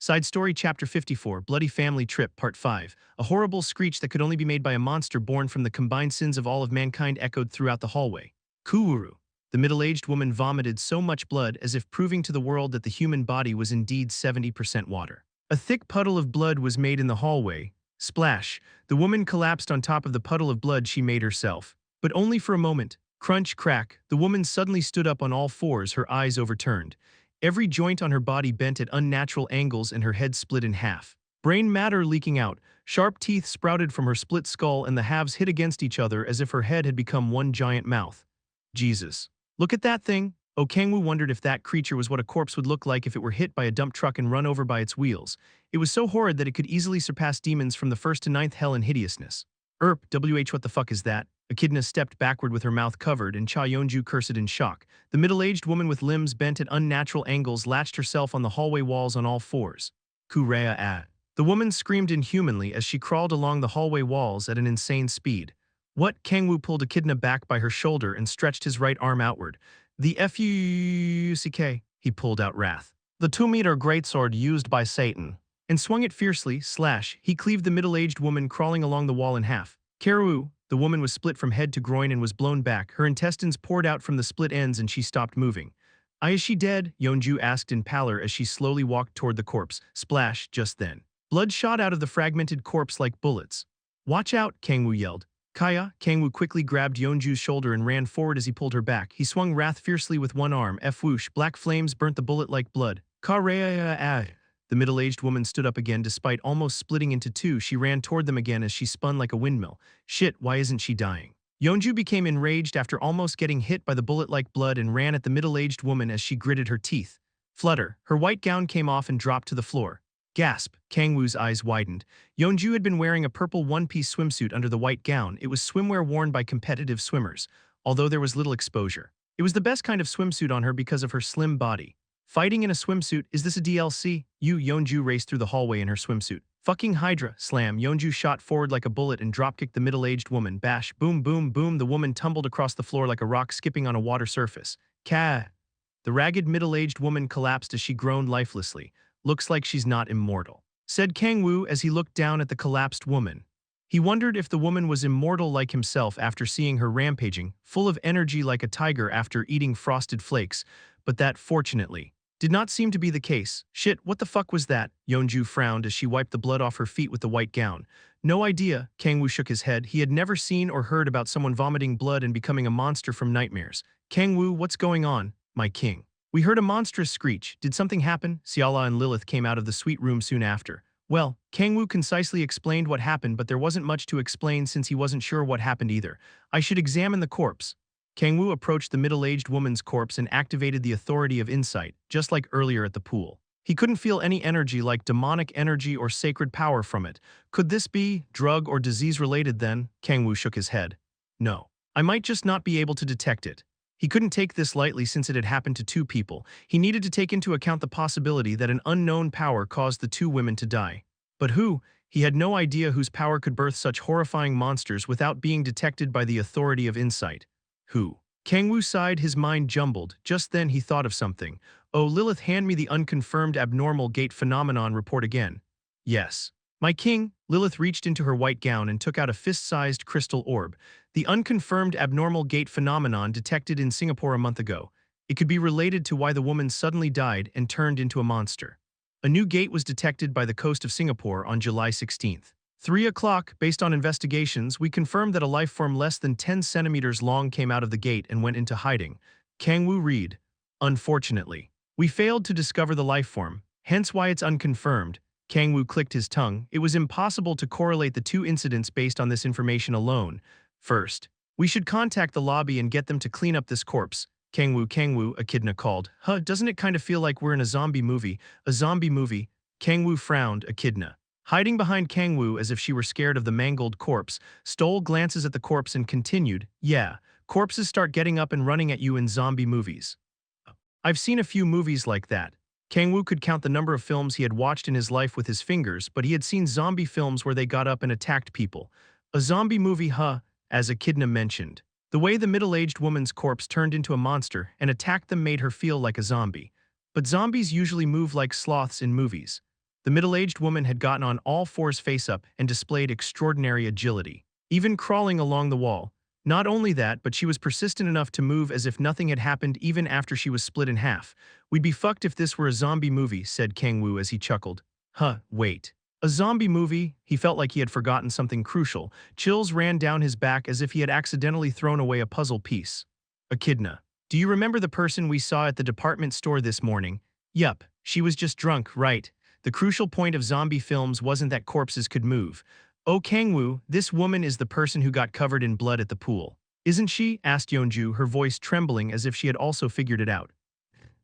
Side Story Chapter 54, Bloody Family Trip Part 5. A horrible screech that could only be made by a monster born from the combined sins of all of mankind echoed throughout the hallway. Kuwuru. The middle-aged woman vomited so much blood as if proving to the world that the human body was indeed 70% water. A thick puddle of blood was made in the hallway. Splash. The woman collapsed on top of the puddle of blood she made herself. But only for a moment. Crunch, crack. The woman suddenly stood up on all fours, her eyes overturned. Every joint on her body bent at unnatural angles and her head split in half. Brain matter leaking out, sharp teeth sprouted from her split skull and the halves hit against each other as if her head had become one giant mouth. Jesus. Look at that thing! Oh, Kang-woo wondered if that creature was what a corpse would look like if it were hit by a dump truck and run over by its wheels. It was so horrid that it could easily surpass demons from the 1st to 9th hell in hideousness. What the fuck is that? Echidna stepped backward with her mouth covered, and Cha Yeonju cursed in shock. The middle-aged woman with limbs bent at unnatural angles latched herself on the hallway walls on all fours. Kurea. The woman screamed inhumanly as she crawled along the hallway walls at an insane speed. What? Kang-woo pulled Echidna back by her shoulder and stretched his right arm outward. The fuck? He pulled out wrath. The 2-meter greatsword used by Satan. And swung it fiercely, slash, he cleaved the middle-aged woman crawling along the wall in half. Kang-woo. The woman was split from head to groin and was blown back. Her intestines poured out from the split ends and she stopped moving. Is she dead? Yeonju asked in pallor as she slowly walked toward the corpse. Splash, just then. Blood shot out of the fragmented corpse like bullets. Watch out, Kang-woo yelled. Kaya. Kang-woo quickly grabbed Yeonju's shoulder and ran forward as he pulled her back. He swung wrath fiercely with one arm. Whoosh, black flames burnt the bullet like blood. Karea. The middle-aged woman stood up again despite almost splitting into two. She ran toward them again as she spun like a windmill. Shit, why isn't she dying? Yeonju became enraged after almost getting hit by the bullet-like blood and ran at the middle-aged woman as she gritted her teeth. Flutter. Her white gown came off and dropped to the floor. Gasp. Kang-woo's eyes widened. Yeonju had been wearing a purple one-piece swimsuit under the white gown. It was swimwear worn by competitive swimmers, although there was little exposure. It was the best kind of swimsuit on her because of her slim body. Fighting in a swimsuit, is this a DLC? Yeonju raced through the hallway in her swimsuit. Fucking Hydra, slam. Yeonju shot forward like a bullet and dropkicked the middle-aged woman. Bash, boom, boom, boom. The woman tumbled across the floor like a rock skipping on a water surface. Ka. The ragged middle-aged woman collapsed as she groaned lifelessly. Looks like she's not immortal, said Kang-woo as he looked down at the collapsed woman. He wondered if the woman was immortal like himself after seeing her rampaging, full of energy like a tiger after eating frosted flakes, but that, fortunately, did not seem to be the case. Shit, what the fuck was that? Yeonju frowned as she wiped the blood off her feet with the white gown. No idea, Kang-woo shook his head. He had never seen or heard about someone vomiting blood and becoming a monster from nightmares. Kang-woo, what's going on, my king? We heard a monstrous screech. Did something happen? Xiala and Lilith came out of the suite room soon after. Well, Kang-woo concisely explained what happened, but there wasn't much to explain since he wasn't sure what happened either. I should examine the corpse. Kang-woo approached the middle-aged woman's corpse and activated the Authority of Insight, just like earlier at the pool. He couldn't feel any energy like demonic energy or sacred power from it. Could this be drug or disease-related then? Kang-woo shook his head. No. I might just not be able to detect it. He couldn't take this lightly since it had happened to two people. He needed to take into account the possibility that an unknown power caused the two women to die. But who? He had no idea whose power could birth such horrifying monsters without being detected by the Authority of Insight. Who? Kang-woo sighed, his mind jumbled. Just then he thought of something. Oh, Lilith, hand me the unconfirmed abnormal gate phenomenon report again. Yes. My king. Lilith reached into her white gown and took out a fist-sized crystal orb. The unconfirmed abnormal gate phenomenon detected in Singapore a month ago. It could be related to why the woman suddenly died and turned into a monster. A new gate was detected by the coast of Singapore on July 16th. 3 o'clock, based on investigations, we confirmed that a life form less than 10 centimeters long came out of the gate and went into hiding. Kang-woo read. Unfortunately, we failed to discover the life form, hence why it's unconfirmed. Kang-woo clicked his tongue. It was impossible to correlate the two incidents based on this information alone. First, we should contact the lobby and get them to clean up this corpse. Kang-woo, Echidna called. Huh, doesn't it kind of feel like we're in a zombie movie? A zombie movie? Kang-woo frowned. Echidna, hiding behind Kang-woo as if she were scared of the mangled corpse, stole glances at the corpse and continued, yeah, corpses start getting up and running at you in zombie movies. I've seen a few movies like that. Kang-woo could count the number of films he had watched in his life with his fingers, but he had seen zombie films where they got up and attacked people. A zombie movie, huh, as Echidna mentioned. The way the middle-aged woman's corpse turned into a monster and attacked them made her feel like a zombie. But zombies usually move like sloths in movies. The middle-aged woman had gotten on all fours face up and displayed extraordinary agility, even crawling along the wall. Not only that, but she was persistent enough to move as if nothing had happened even after she was split in half. "We'd be fucked if this were a zombie movie," said Kang-woo as he chuckled. Huh, wait. A zombie movie? He felt like he had forgotten something crucial. Chills ran down his back as if he had accidentally thrown away a puzzle piece. Echidna. "Do you remember the person we saw at the department store this morning?" "Yup, she was just drunk, right?" The crucial point of zombie films wasn't that corpses could move. "Oh, Kang-woo, this woman is the person who got covered in blood at the pool. Isn't she?" asked Yeonju, her voice trembling as if she had also figured it out.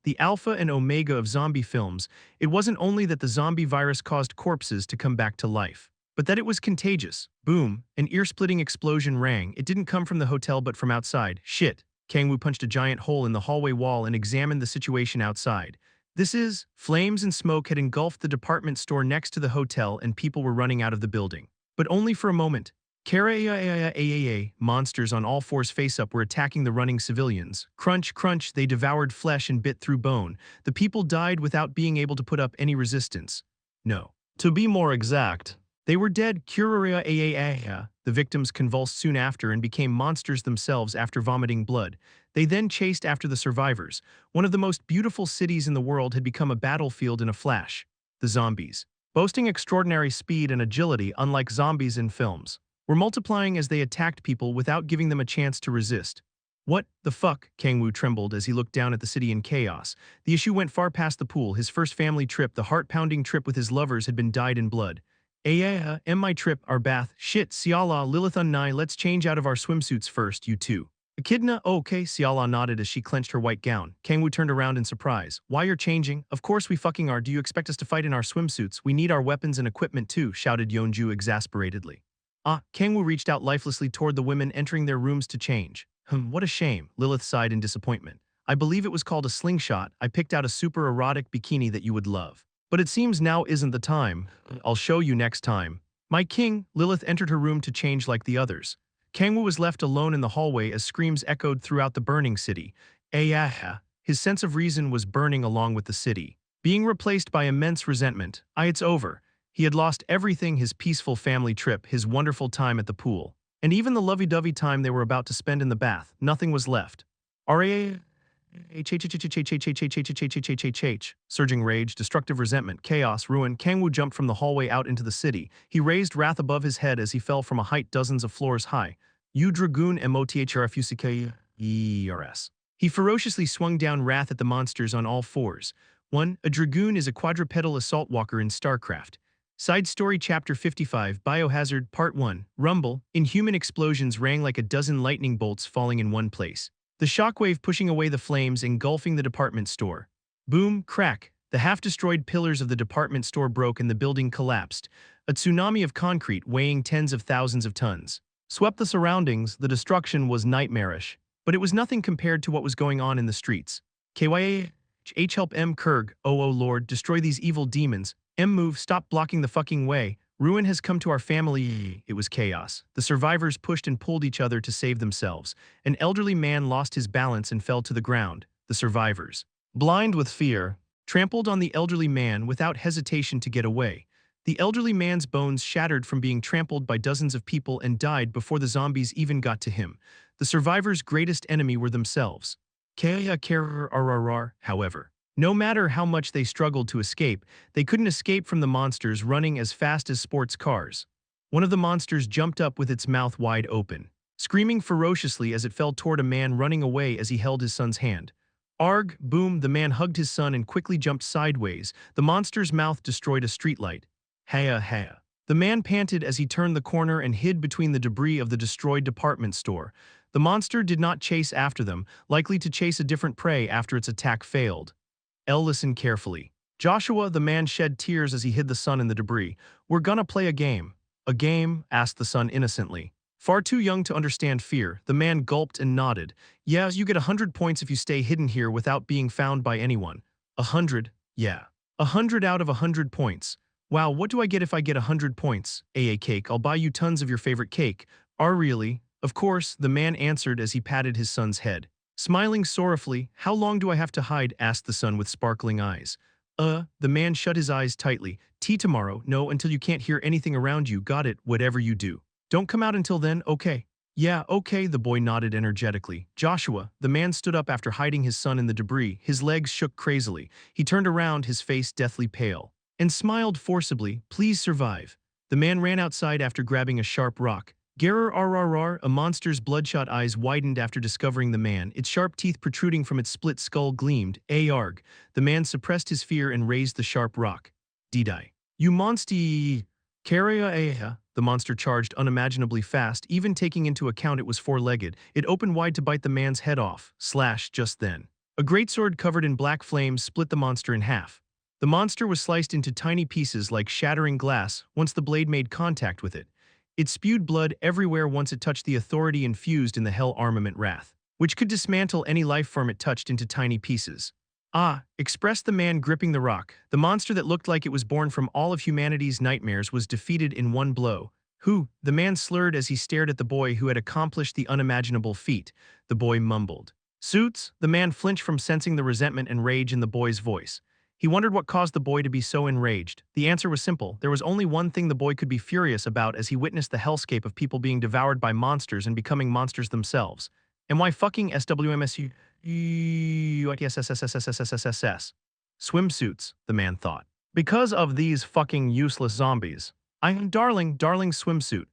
The alpha and omega of zombie films, it wasn't only that the zombie virus caused corpses to come back to life, but that it was contagious. Boom, an ear-splitting explosion rang. It didn't come from the hotel but from outside. Shit. Kang-woo punched a giant hole in the hallway wall and examined the situation outside. Flames and smoke had engulfed the department store next to the hotel and people were running out of the building. But only for a moment. Monsters on all fours face up were attacking the running civilians. Crunch, crunch, they devoured flesh and bit through bone. The people died without being able to put up any resistance. No. To be more exact, they were dead. The victims convulsed soon after and became monsters themselves after vomiting blood. They then chased after the survivors. One of the most beautiful cities in the world had become a battlefield in a flash. The zombies, boasting extraordinary speed and agility unlike zombies in films, were multiplying as they attacked people without giving them a chance to resist. "What the fuck?" Kang-woo trembled as he looked down at the city in chaos. The issue went far past the pool. His first family trip, the heart-pounding trip with his lovers, had been dyed in blood. My trip, our bath. Shit, Siala, Lilith Unnai, let's change out of our swimsuits first, you two." "Echidna, oh, okay," Siala nodded as she clenched her white gown. Kang-woo turned around in surprise. "Why you're changing? Of course we fucking are. Do you expect us to fight in our swimsuits? We need our weapons and equipment too," shouted Yeonju exasperatedly. Kang-woo reached out lifelessly toward the women entering their rooms to change. What a shame," Lilith sighed in disappointment. "I believe it was called a slingshot. I picked out a super erotic bikini that you would love. But it seems now isn't the time. I'll show you next time." "My king," Lilith entered her room to change like the others. Kang-woo was left alone in the hallway as screams echoed throughout the burning city. His sense of reason was burning along with the city, being replaced by immense resentment. It's over. He had lost everything: his peaceful family trip, his wonderful time at the pool, and even the lovey-dovey time they were about to spend in the bath. Nothing was left. Surging rage, destructive resentment, chaos, ruin. Kang-woo jumped from the hallway out into the city. He raised wrath above his head as he fell from a height dozens of floors high. "You dragoon mothrfusks." He ferociously swung down wrath at the monsters on all fours. 1. A dragoon is a quadrupedal assault walker in StarCraft. Side Story Chapter 55 Biohazard Part 1 Rumble. Inhuman explosions rang like a dozen lightning bolts falling in one place. The shockwave pushing away the flames engulfing the department store. Boom, crack. The half-destroyed pillars of the department store broke and the building collapsed. A tsunami of concrete weighing tens of thousands of tons swept the surroundings. The destruction was nightmarish, but it was nothing compared to what was going on in the streets. Help M. Kurg, oh Lord, destroy these evil demons. Move, stop blocking the fucking way. Ruin has come to our family. It was chaos. The survivors pushed and pulled each other to save themselves. An elderly man lost his balance and fell to the ground. The survivors, blind with fear, trampled on the elderly man without hesitation to get away. The elderly man's bones shattered from being trampled by dozens of people and died before the zombies even got to him. The survivors' greatest enemy were themselves. However, no matter how much they struggled to escape, they couldn't escape from the monsters running as fast as sports cars. One of the monsters jumped up with its mouth wide open, screaming ferociously as it fell toward a man running away as he held his son's hand. Arg, boom, the man hugged his son and quickly jumped sideways. The monster's mouth destroyed a streetlight. Haya. The man panted as he turned the corner and hid between the debris of the destroyed department store. The monster did not chase after them, likely to chase a different prey after its attack failed. Listened carefully. Joshua, the man, shed tears as he hid the son in the debris. "We're gonna play a game." "A game?" asked the son innocently. Far too young to understand fear, the man gulped and nodded. "Yeah, you get 100 points if you stay hidden here without being found by anyone." 100? Yeah. 100 out of 100 points. Wow, what do I get if I get 100 points? Cake, I'll buy you tons of your favorite cake. Really? Of course, the man answered as he patted his son's head. Smiling sorrowfully, "How long do I have to hide?" asked the son with sparkling eyes. The man shut his eyes tightly. Tea tomorrow? No, until you can't hear anything around you. Got it, whatever you do. Don't come out until then, okay? Yeah, okay, the boy nodded energetically. Joshua, the man stood up after hiding his son in the debris. His legs shook crazily. He turned around, his face deathly pale, and smiled forcibly. Please survive. The man ran outside after grabbing a sharp rock. Gerar RRR, a monster's bloodshot eyes widened after discovering the man. Its sharp teeth protruding from its split skull gleamed. Arg. The man suppressed his fear and raised the sharp rock. Didai. You monsty. Karaya. The monster charged unimaginably fast, even taking into account it was four-legged. It opened wide to bite the man's head off. Slash just then. A greatsword covered in black flames split the monster in half. The monster was sliced into tiny pieces like shattering glass once the blade made contact with it. It spewed blood everywhere once it touched the authority infused in the Hell Armament Wrath, which could dismantle any life form it touched into tiny pieces. Ah, expressed the man gripping the rock. The monster that looked like it was born from all of humanity's nightmares was defeated in one blow. Who? The man slurred as he stared at the boy who had accomplished the unimaginable feat. The boy mumbled. Suits? The man flinched from sensing the resentment and rage in the boy's voice. He wondered what caused the boy to be so enraged. The answer was simple. There was only one thing the boy could be furious about as he witnessed the hellscape of people being devoured by monsters and becoming monsters themselves. And why fucking SWMSU? Swimsuits, the man thought. Because of these fucking useless zombies. I'm darling swimsuit.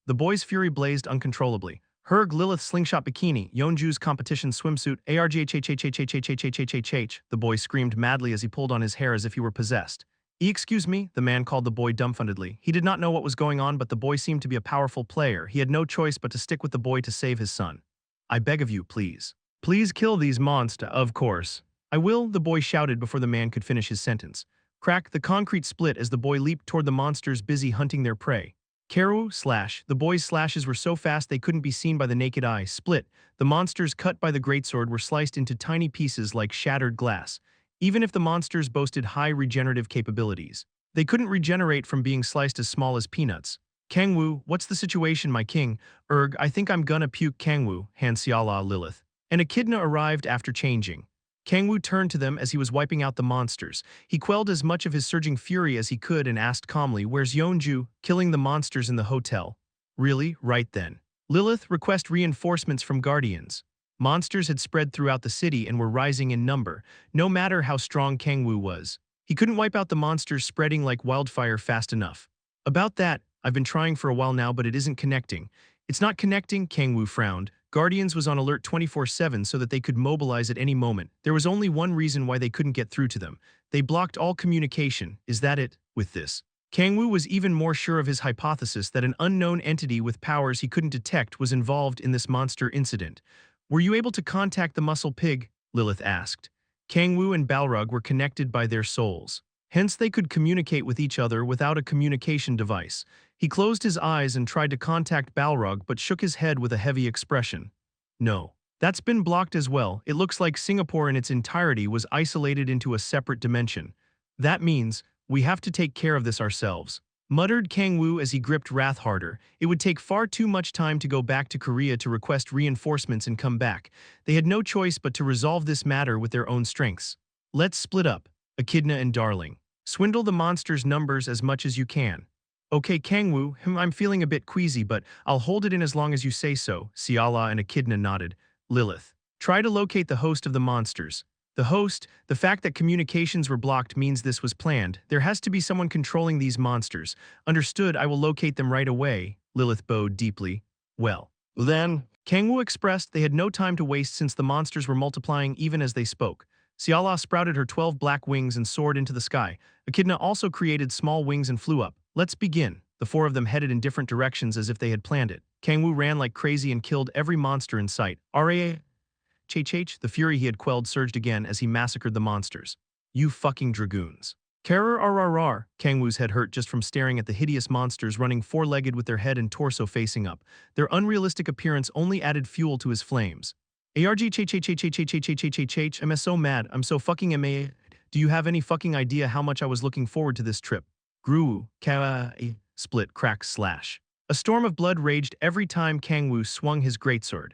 The boy's fury blazed uncontrollably. Herg Lilith slingshot bikini, Yeonju's competition swimsuit, ARGHHHHHHHHHH, the boy screamed madly as he pulled on his hair as if he were possessed. Excuse me, the man called the boy dumbfoundedly. He did not know what was going on, but the boy seemed to be a powerful player. He had no choice but to stick with the boy to save his son. I beg of you, please. Please kill these monsters, of course. I will, the boy shouted before the man could finish his sentence. Crack, the concrete split as the boy leaped toward the monsters busy hunting their prey. Kang-woo, slash. The boy's slashes were so fast they couldn't be seen by the naked eye. Split. The monsters cut by the greatsword were sliced into tiny pieces like shattered glass. Even if the monsters boasted high regenerative capabilities, they couldn't regenerate from being sliced as small as peanuts. Kang-woo, what's the situation, my king? I think I'm gonna puke. Kang-woo, Hansiala Lilith. An echidna arrived after changing. Kang-woo turned to them as he was wiping out the monsters. He quelled as much of his surging fury as he could and asked calmly, where's Yeonju? Killing the monsters in the hotel. Really? Right then. Lilith, request reinforcements from Guardians. Monsters had spread throughout the city and were rising in number, no matter how strong Kang-woo was. He couldn't wipe out the monsters spreading like wildfire fast enough. About that, I've been trying for a while now, but it isn't connecting. It's not connecting, Kang-woo frowned. Guardians was on alert 24/7 so that they could mobilize at any moment. There was only one reason why they couldn't get through to them. They blocked all communication. Is that it? With this, Kang-woo was even more sure of his hypothesis that an unknown entity with powers he couldn't detect was involved in this monster incident. Were you able to contact the muscle pig? Lilith asked. Kang-woo and Balrog were connected by their souls. Hence they could communicate with each other without a communication device. He closed his eyes and tried to contact Balrog but shook his head with a heavy expression. No. That's been blocked as well. It looks like Singapore in its entirety was isolated into a separate dimension. That means we have to take care of this ourselves. Muttered Kang-woo as he gripped wrath harder. It would take far too much time to go back to Korea to request reinforcements and come back. They had no choice but to resolve this matter with their own strengths. Let's split up, Echidna and Darling. Swindle the monsters' numbers as much as you can. Okay, Kang-woo, I'm feeling a bit queasy, but I'll hold it in as long as you say so. Siala and Echidna nodded. Lilith. Try to locate the host of the monsters. The host, the fact that communications were blocked means this was planned. There has to be someone controlling these monsters. Understood, I will locate them right away. Lilith bowed deeply. Well, then, Kang-woo expressed they had no time to waste since the monsters were multiplying even as they spoke. Siala sprouted her 12 black wings and soared into the sky. Echidna also created small wings and flew up. Let's begin. The four of them headed in different directions as if they had planned it. Kang-woo ran like crazy and killed every monster in sight. The fury he had quelled surged again as he massacred the monsters. You fucking dragoons. Karar. Kang-woo's head hurt just from staring at the hideous monsters running four-legged with their head and torso facing up. Their unrealistic appearance only added fuel to his flames. I'm so mad. I'm so fucking ma. Do you have any fucking idea how much I was looking forward to this trip? Grueling. Split, crack, slash. A storm of blood raged every time Kang-woo swung his greatsword.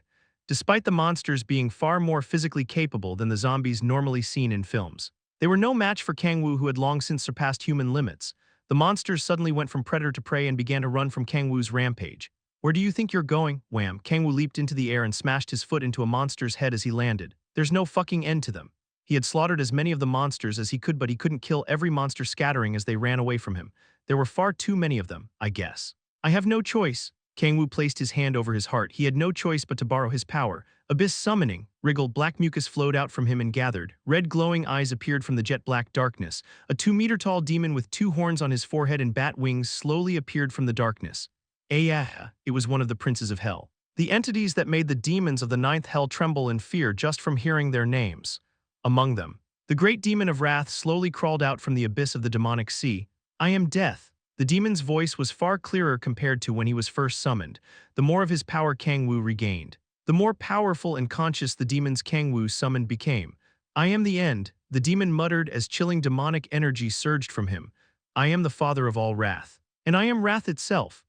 Despite the monsters being far more physically capable than the zombies normally seen in films, They were no match for Kang-woo, who had long since surpassed human limits. The monsters suddenly went from predator to prey and began to run from Kang-woo's rampage. "Where do you think you're going?" Wham! Kang-woo leaped into the air and smashed his foot into a monster's head as he landed. There's no fucking end to them. He had slaughtered as many of the monsters as he could, but he couldn't kill every monster, scattering as they ran away from him. There were far too many of them, I guess. "I have no choice." Kang-woo placed his hand over his heart. He had no choice but to borrow his power. Abyss summoning. Wriggled black mucus flowed out from him and gathered. Red glowing eyes appeared from the jet-black darkness. A 2-meter-tall demon with 2 horns on his forehead and bat wings slowly appeared from the darkness. It was one of the princes of hell. The entities that made the demons of the 9th hell tremble in fear just from hearing their names. Among them, the great demon of wrath slowly crawled out from the abyss of the demonic sea. "I am death." The demon's voice was far clearer compared to when he was first summoned. The more of his power Kang-woo regained, the more powerful and conscious the demons Kang-woo summoned became. "I am the end," the demon muttered as chilling demonic energy surged from him. "I am the father of all wrath. And I am wrath itself."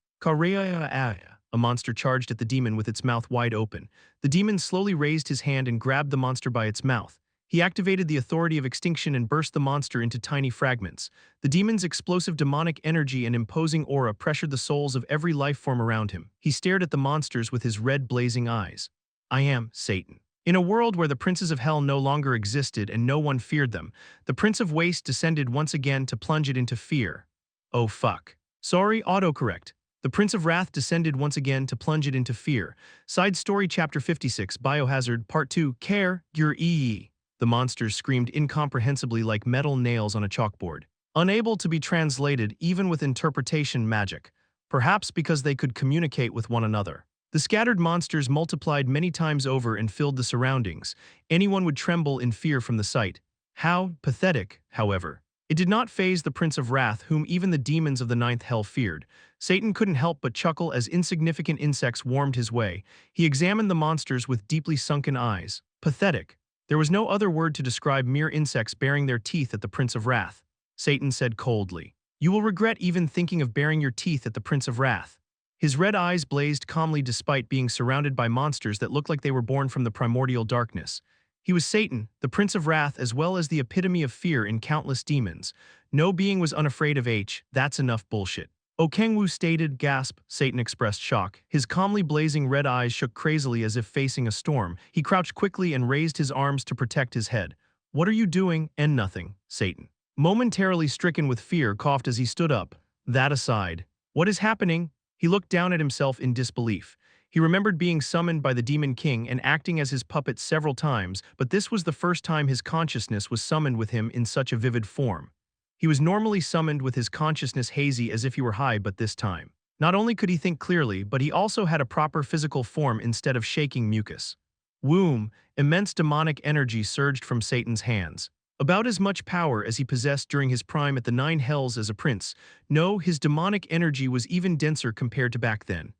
A monster charged at the demon with its mouth wide open. The demon slowly raised his hand and grabbed the monster by its mouth. He activated the Authority of Extinction and burst the monster into tiny fragments. The demon's explosive demonic energy and imposing aura pressured the souls of every life form around him. He stared at the monsters with his red blazing eyes. "I am Satan." In a world where the princes of hell no longer existed and no one feared them, the Prince of Waste descended once again to plunge it into fear. Oh fuck. Sorry, autocorrect. The Prince of Wrath descended once again to plunge it into fear. Side Story Chapter 56 Biohazard Part 2 Care, Your EE. The monsters screamed incomprehensibly like metal nails on a chalkboard, unable to be translated even with interpretation magic, perhaps because they could communicate with one another. The scattered monsters multiplied many times over and filled the surroundings. Anyone would tremble in fear from the sight. How pathetic, however. It did not faze the Prince of Wrath, whom even the demons of the 9th hell feared. Satan couldn't help but chuckle as insignificant insects warmed his way. He examined the monsters with deeply sunken eyes. Pathetic. There was no other word to describe mere insects baring their teeth at the Prince of Wrath. Satan said coldly, "You will regret even thinking of baring your teeth at the Prince of Wrath." His red eyes blazed calmly despite being surrounded by monsters that looked like they were born from the primordial darkness. He was Satan, the Prince of Wrath, as well as the epitome of fear in countless demons. No being was unafraid of That's enough bullshit. "Oh," Kang-woo stated. Gasp. Satan expressed shock. His calmly blazing red eyes shook crazily as if facing a storm. He crouched quickly and raised his arms to protect his head. "What are you doing?" "And nothing." Satan, momentarily stricken with fear, coughed as he stood up. "That aside, what is happening?" He looked down at himself in disbelief. He remembered being summoned by the Demon King and acting as his puppet several times, but this was the first time his consciousness was summoned with him in such a vivid form. He was normally summoned with his consciousness hazy as if he were high, but this time, not only could he think clearly, but he also had a proper physical form instead of shaking mucus. Womb, immense demonic energy surged from Satan's hands. About as much power as he possessed during his prime at the 9 hells as a prince. No, his demonic energy was even denser compared to back then.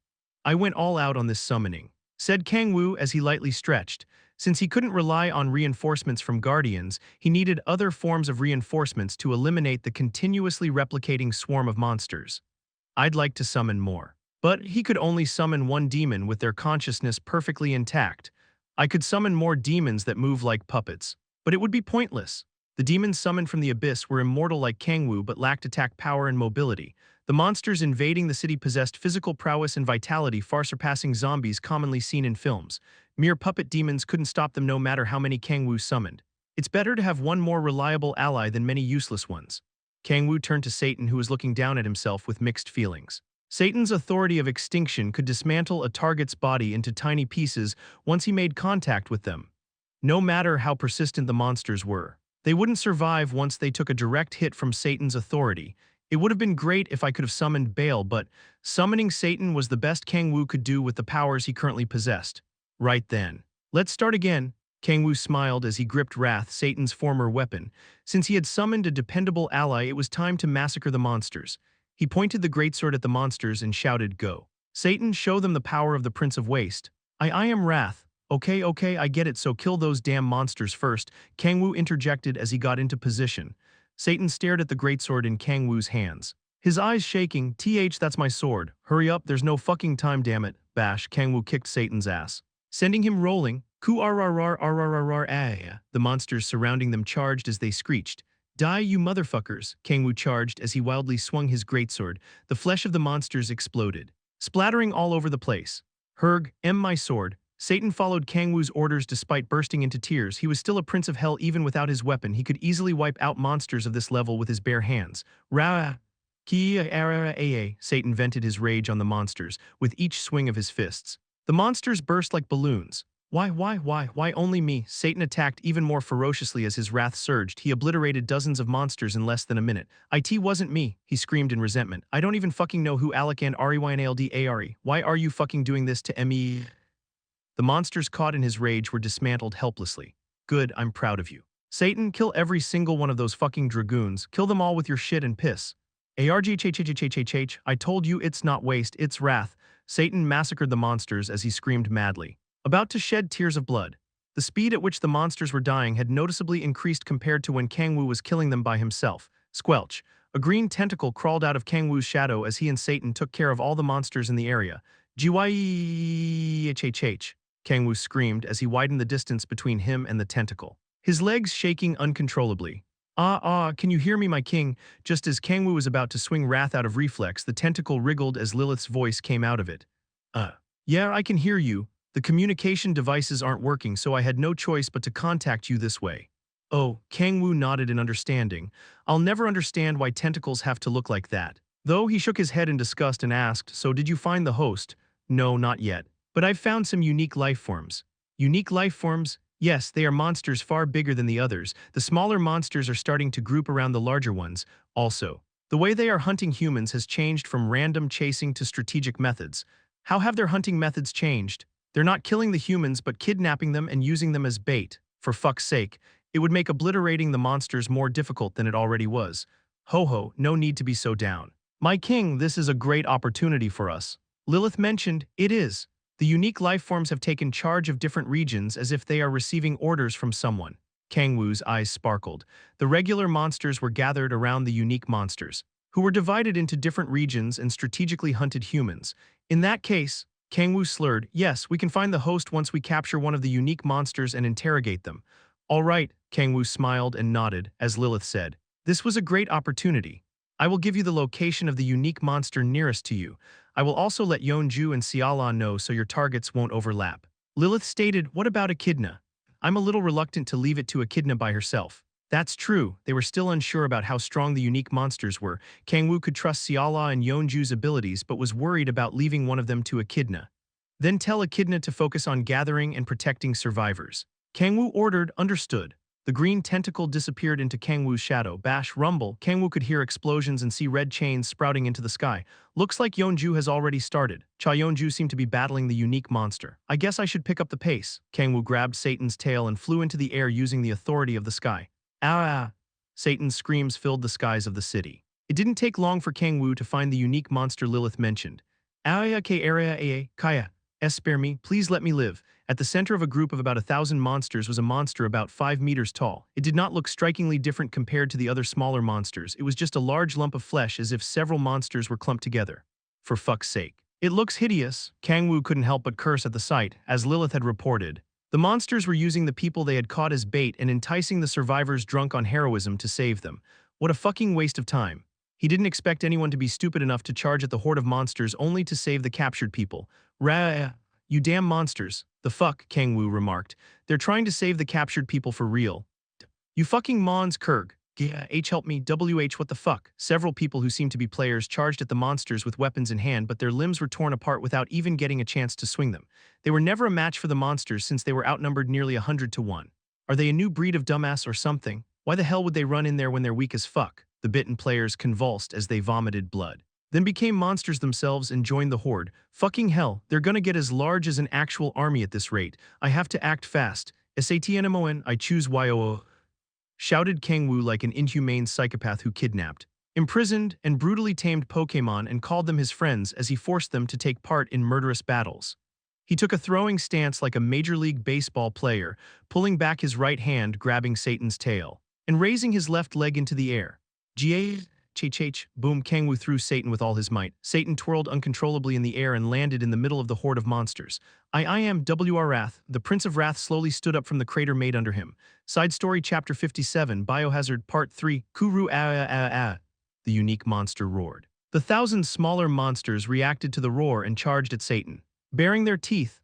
"I went all out on this summoning," said Kang-woo as he lightly stretched. Since he couldn't rely on reinforcements from guardians, he needed other forms of reinforcements to eliminate the continuously replicating swarm of monsters. "I'd like to summon more." But he could only summon one demon with their consciousness perfectly intact. "I could summon more demons that move like puppets, but it would be pointless." The demons summoned from the abyss were immortal like Kang-woo but lacked attack power and mobility. The monsters invading the city possessed physical prowess and vitality far surpassing zombies commonly seen in films. Mere puppet demons couldn't stop them no matter how many Kang-woo summoned. It's better to have one more reliable ally than many useless ones. Kang-woo turned to Satan, who was looking down at himself with mixed feelings. Satan's Authority of Extinction could dismantle a target's body into tiny pieces once he made contact with them. No matter how persistent the monsters were, they wouldn't survive once they took a direct hit from Satan's authority. It would have been great if I could have summoned Baal, but summoning Satan was the best Kang-woo could do with the powers he currently possessed. Right then. "Let's start again." Kang-woo smiled as he gripped Wrath, Satan's former weapon. Since he had summoned a dependable ally, it was time to massacre the monsters. He pointed the greatsword at the monsters and shouted, "Go. Satan, show them the power of the Prince of Waste." I am Wrath." Okay, I get it, so kill those damn monsters first," Kang-woo interjected as he got into position. Satan stared at the greatsword in Kang-woo's hands, his eyes shaking. That's my sword. Hurry up, there's no fucking time, damn it." Bash, Kang-woo kicked Satan's ass, sending him rolling. Ku-ar-ar-ar-ar-ar-ar-ar-ah. The monsters surrounding them charged as they screeched. Die, you motherfuckers, Kang-woo charged as he wildly swung his greatsword. The flesh of the monsters exploded, splattering all over the place. Herg, my sword. Satan followed Kang-woo's orders despite bursting into tears. He was still a prince of hell even without his weapon. He could easily wipe out monsters of this level with his bare hands. Ra Ki-ara-ra-a-a. Satan vented his rage on the monsters with each swing of his fists. The monsters burst like balloons. Why only me? Satan attacked even more ferociously as his wrath surged. He obliterated dozens of monsters in less than a minute. It wasn't me, he screamed in resentment. I don't even fucking know who Alec and Reyndare. Why are you fucking doing this to me? The monsters caught in his rage were dismantled helplessly. Good, I'm proud of you. Satan, kill every single one of those fucking dragoons. Kill them all with your shit and piss. I told you it's not waste, it's wrath. Satan massacred the monsters as he screamed madly, about to shed tears of blood. The speed at which the monsters were dying had noticeably increased compared to when Kang-woo was killing them by himself. Squelch. A green tentacle crawled out of Kang-woo's shadow as he and Satan took care of all the monsters in the area. Gyhh. Kang-woo screamed as he widened the distance between him and the tentacle, his legs shaking uncontrollably. Can you hear me, my king? Just as Kang-woo was about to swing wrath out of reflex, the tentacle wriggled as Lilith's voice came out of it. Yeah, I can hear you. The communication devices aren't working, so I had no choice but to contact you this way. Oh, Kang-woo nodded in understanding. I'll never understand why tentacles have to look like that. Though he shook his head in disgust and asked, so did you find the host? No, not yet. But I've found some unique life forms. Unique life forms? Yes, they are monsters far bigger than the others. The smaller monsters are starting to group around the larger ones. Also, the way they are hunting humans has changed from random chasing to strategic methods. How have their hunting methods changed? They're not killing the humans but kidnapping them and using them as bait. For fuck's sake, it would make obliterating the monsters more difficult than it already was. Ho, no need to be so down. My king, this is a great opportunity for us. Lilith mentioned, it is. The unique life forms have taken charge of different regions as if they are receiving orders from someone. Kang-woo's eyes sparkled. The regular monsters were gathered around the unique monsters, who were divided into different regions and strategically hunted humans. In that case, Kang-woo slurred, yes, we can find the host once we capture one of the unique monsters and interrogate them. All right, Kang-woo smiled and nodded, as Lilith said. This was a great opportunity. I will give you the location of the unique monster nearest to you. I will also let Yeonju and Seala know so your targets won't overlap. Lilith stated, what about Echidna? I'm a little reluctant to leave it to Echidna by herself. That's true, they were still unsure about how strong the unique monsters were. Kang-woo could trust Seala and Yeonju's abilities but was worried about leaving one of them to Echidna. Then tell Echidna to focus on gathering and protecting survivors. Kang-woo ordered, understood. The green tentacle disappeared into Kang-woo's shadow. Bash, rumble. Kang-woo could hear explosions and see red chains sprouting into the sky. Looks like Yeonju has already started. Yeonju seemed to be battling the unique monster. I guess I should pick up the pace. Kang-woo grabbed Satan's tail and flew into the air using the authority of the sky. Ah! Satan's screams filled the skies of the city. It didn't take long for Kang-woo to find the unique monster Lilith mentioned. Aya ke area aa kaya. Spare me, please let me live. At the center of a group of about 1,000 monsters was a monster about 5 meters tall. It did not look strikingly different compared to the other smaller monsters. It was just a large lump of flesh as if several monsters were clumped together. For fuck's sake. It looks hideous. Kang-woo couldn't help but curse at the sight, as Lilith had reported. The monsters were using the people they had caught as bait and enticing the survivors drunk on heroism to save them. What a fucking waste of time. He didn't expect anyone to be stupid enough to charge at the horde of monsters only to save the captured people. You damn monsters. The fuck, Kang-woo remarked. They're trying to save the captured people for real. You fucking mons Kurg. Help me, what the fuck? Several people who seemed to be players charged at the monsters with weapons in hand, but their limbs were torn apart without even getting a chance to swing them. They were never a match for the monsters since they were outnumbered nearly 100 to 1. Are they a new breed of dumbass or something? Why the hell would they run in there when they're weak as fuck? The bitten players convulsed as they vomited blood, then became monsters themselves and joined the horde. Fucking hell, they're gonna get as large as an actual army at this rate. I have to act fast. Satnmon, I choose YOO. Shouted Kang-woo like an inhumane psychopath who kidnapped, imprisoned, and brutally tamed Pokémon and called them his friends as he forced them to take part in murderous battles. He took a throwing stance like a Major League Baseball player, pulling back his right hand, grabbing Satan's tail, and raising his left leg into the air. Boom, Kang-woo threw Satan with all his might. Satan twirled uncontrollably in the air and landed in the middle of the horde of monsters. I am W.R. Wrath. The Prince of Wrath slowly stood up from the crater made under him. Side Story Chapter 57, Biohazard Part 3, Kuru The unique monster roared. The 1,000 smaller monsters reacted to the roar and charged at Satan. Baring their teeth,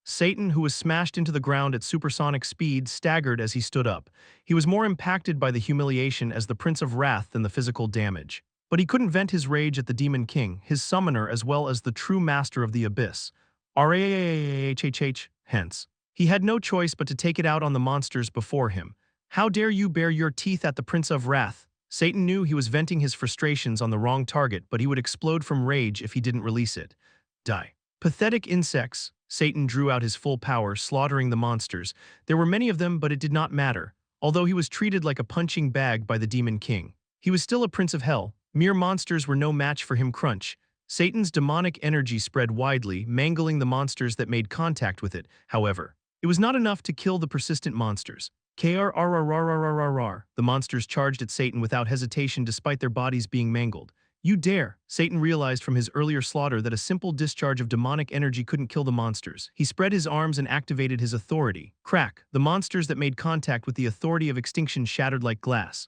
Satan, who was smashed into the ground at supersonic speed, staggered as he stood up. He was more impacted by the humiliation as the Prince of Wrath than the physical damage. But he couldn't vent his rage at the Demon King, his summoner as well as the true master of the Abyss. Hence, he had no choice but to take it out on the monsters before him. How dare you bare your teeth at the Prince of Wrath? Satan knew he was venting his frustrations on the wrong target, but he would explode from rage if he didn't release it. Die. Pathetic insects. Satan drew out his full power, slaughtering the monsters. There were many of them, but it did not matter. Although he was treated like a punching bag by the Demon King, he was still a prince of hell. Mere monsters were no match for him. Crunch. Satan's demonic energy spread widely, mangling the monsters that made contact with it. However, it was not enough to kill the persistent monsters. The monsters charged at Satan without hesitation despite their bodies being mangled. You dare! Satan realized from his earlier slaughter that a simple discharge of demonic energy couldn't kill the monsters. He spread his arms and activated his authority. Crack! The monsters that made contact with the authority of extinction shattered like glass.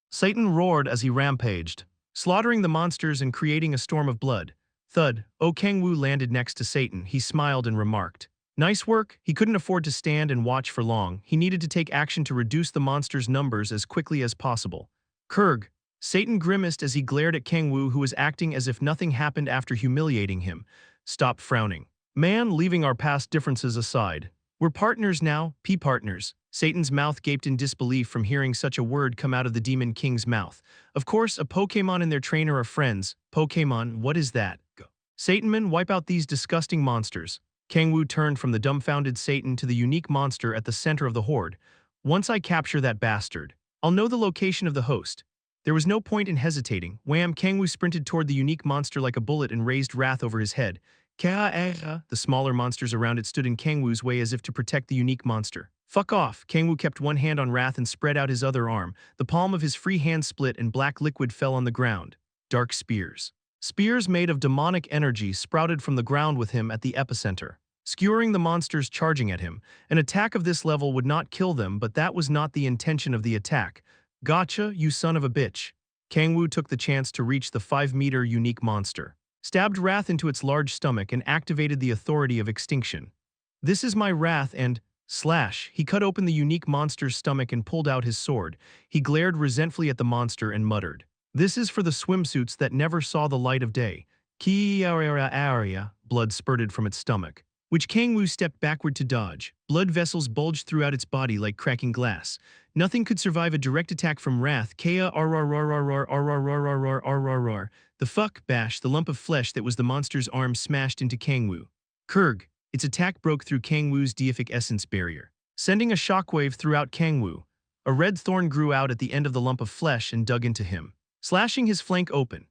Satan roared as he rampaged, slaughtering the monsters and creating a storm of blood. Thud. Kang-woo landed next to Satan. He smiled and remarked, "Nice work." He couldn't afford to stand and watch for long. He needed to take action to reduce the monsters' numbers as quickly as possible. Kurg. Satan grimaced as he glared at Kang-woo, who was acting as if nothing happened after humiliating him. Stop frowning. Man, leaving our past differences aside. We're partners now, partners. Satan's mouth gaped in disbelief from hearing such a word come out of the Demon King's mouth. Of course, a Pokémon and their trainer are friends. Pokémon, what is that? Go. Satanman, wipe out these disgusting monsters. Kang-woo turned from the dumbfounded Satan to the unique monster at the center of the horde. Once I capture that bastard, I'll know the location of the host. There was no point in hesitating. Wham! Kang-woo sprinted toward the unique monster like a bullet and raised wrath over his head. The smaller monsters around it stood in Kang-woo's way as if to protect the unique monster. Fuck off! Kang-woo kept one hand on Wrath and spread out his other arm. The palm of his free hand split and black liquid fell on the ground. Dark spears. Spears made of demonic energy sprouted from the ground with him at the epicenter, skewering the monsters charging at him. An attack of this level would not kill them, but that was not the intention of the attack. Gotcha, you son of a bitch. Kang-woo took the chance to reach the 5-meter unique monster, stabbed Wrath into its large stomach and activated the authority of extinction. This is my Wrath and… Slash! He cut open the unique monster's stomach and pulled out his sword. He glared resentfully at the monster and muttered, "This is for the swimsuits that never saw the light of day." Blood spurted from its stomach, which Kang-woo stepped backward to dodge. Blood vessels bulged throughout its body like cracking glass. Nothing could survive a direct attack from Wrath. The fuck bash, the lump of flesh that was the monster's arm smashed into Kang-woo. Kurg. Its attack broke through Kang-woo's deific essence barrier, sending a shockwave throughout Kang-woo. A red thorn grew out at the end of the lump of flesh and dug into him, slashing his flank open.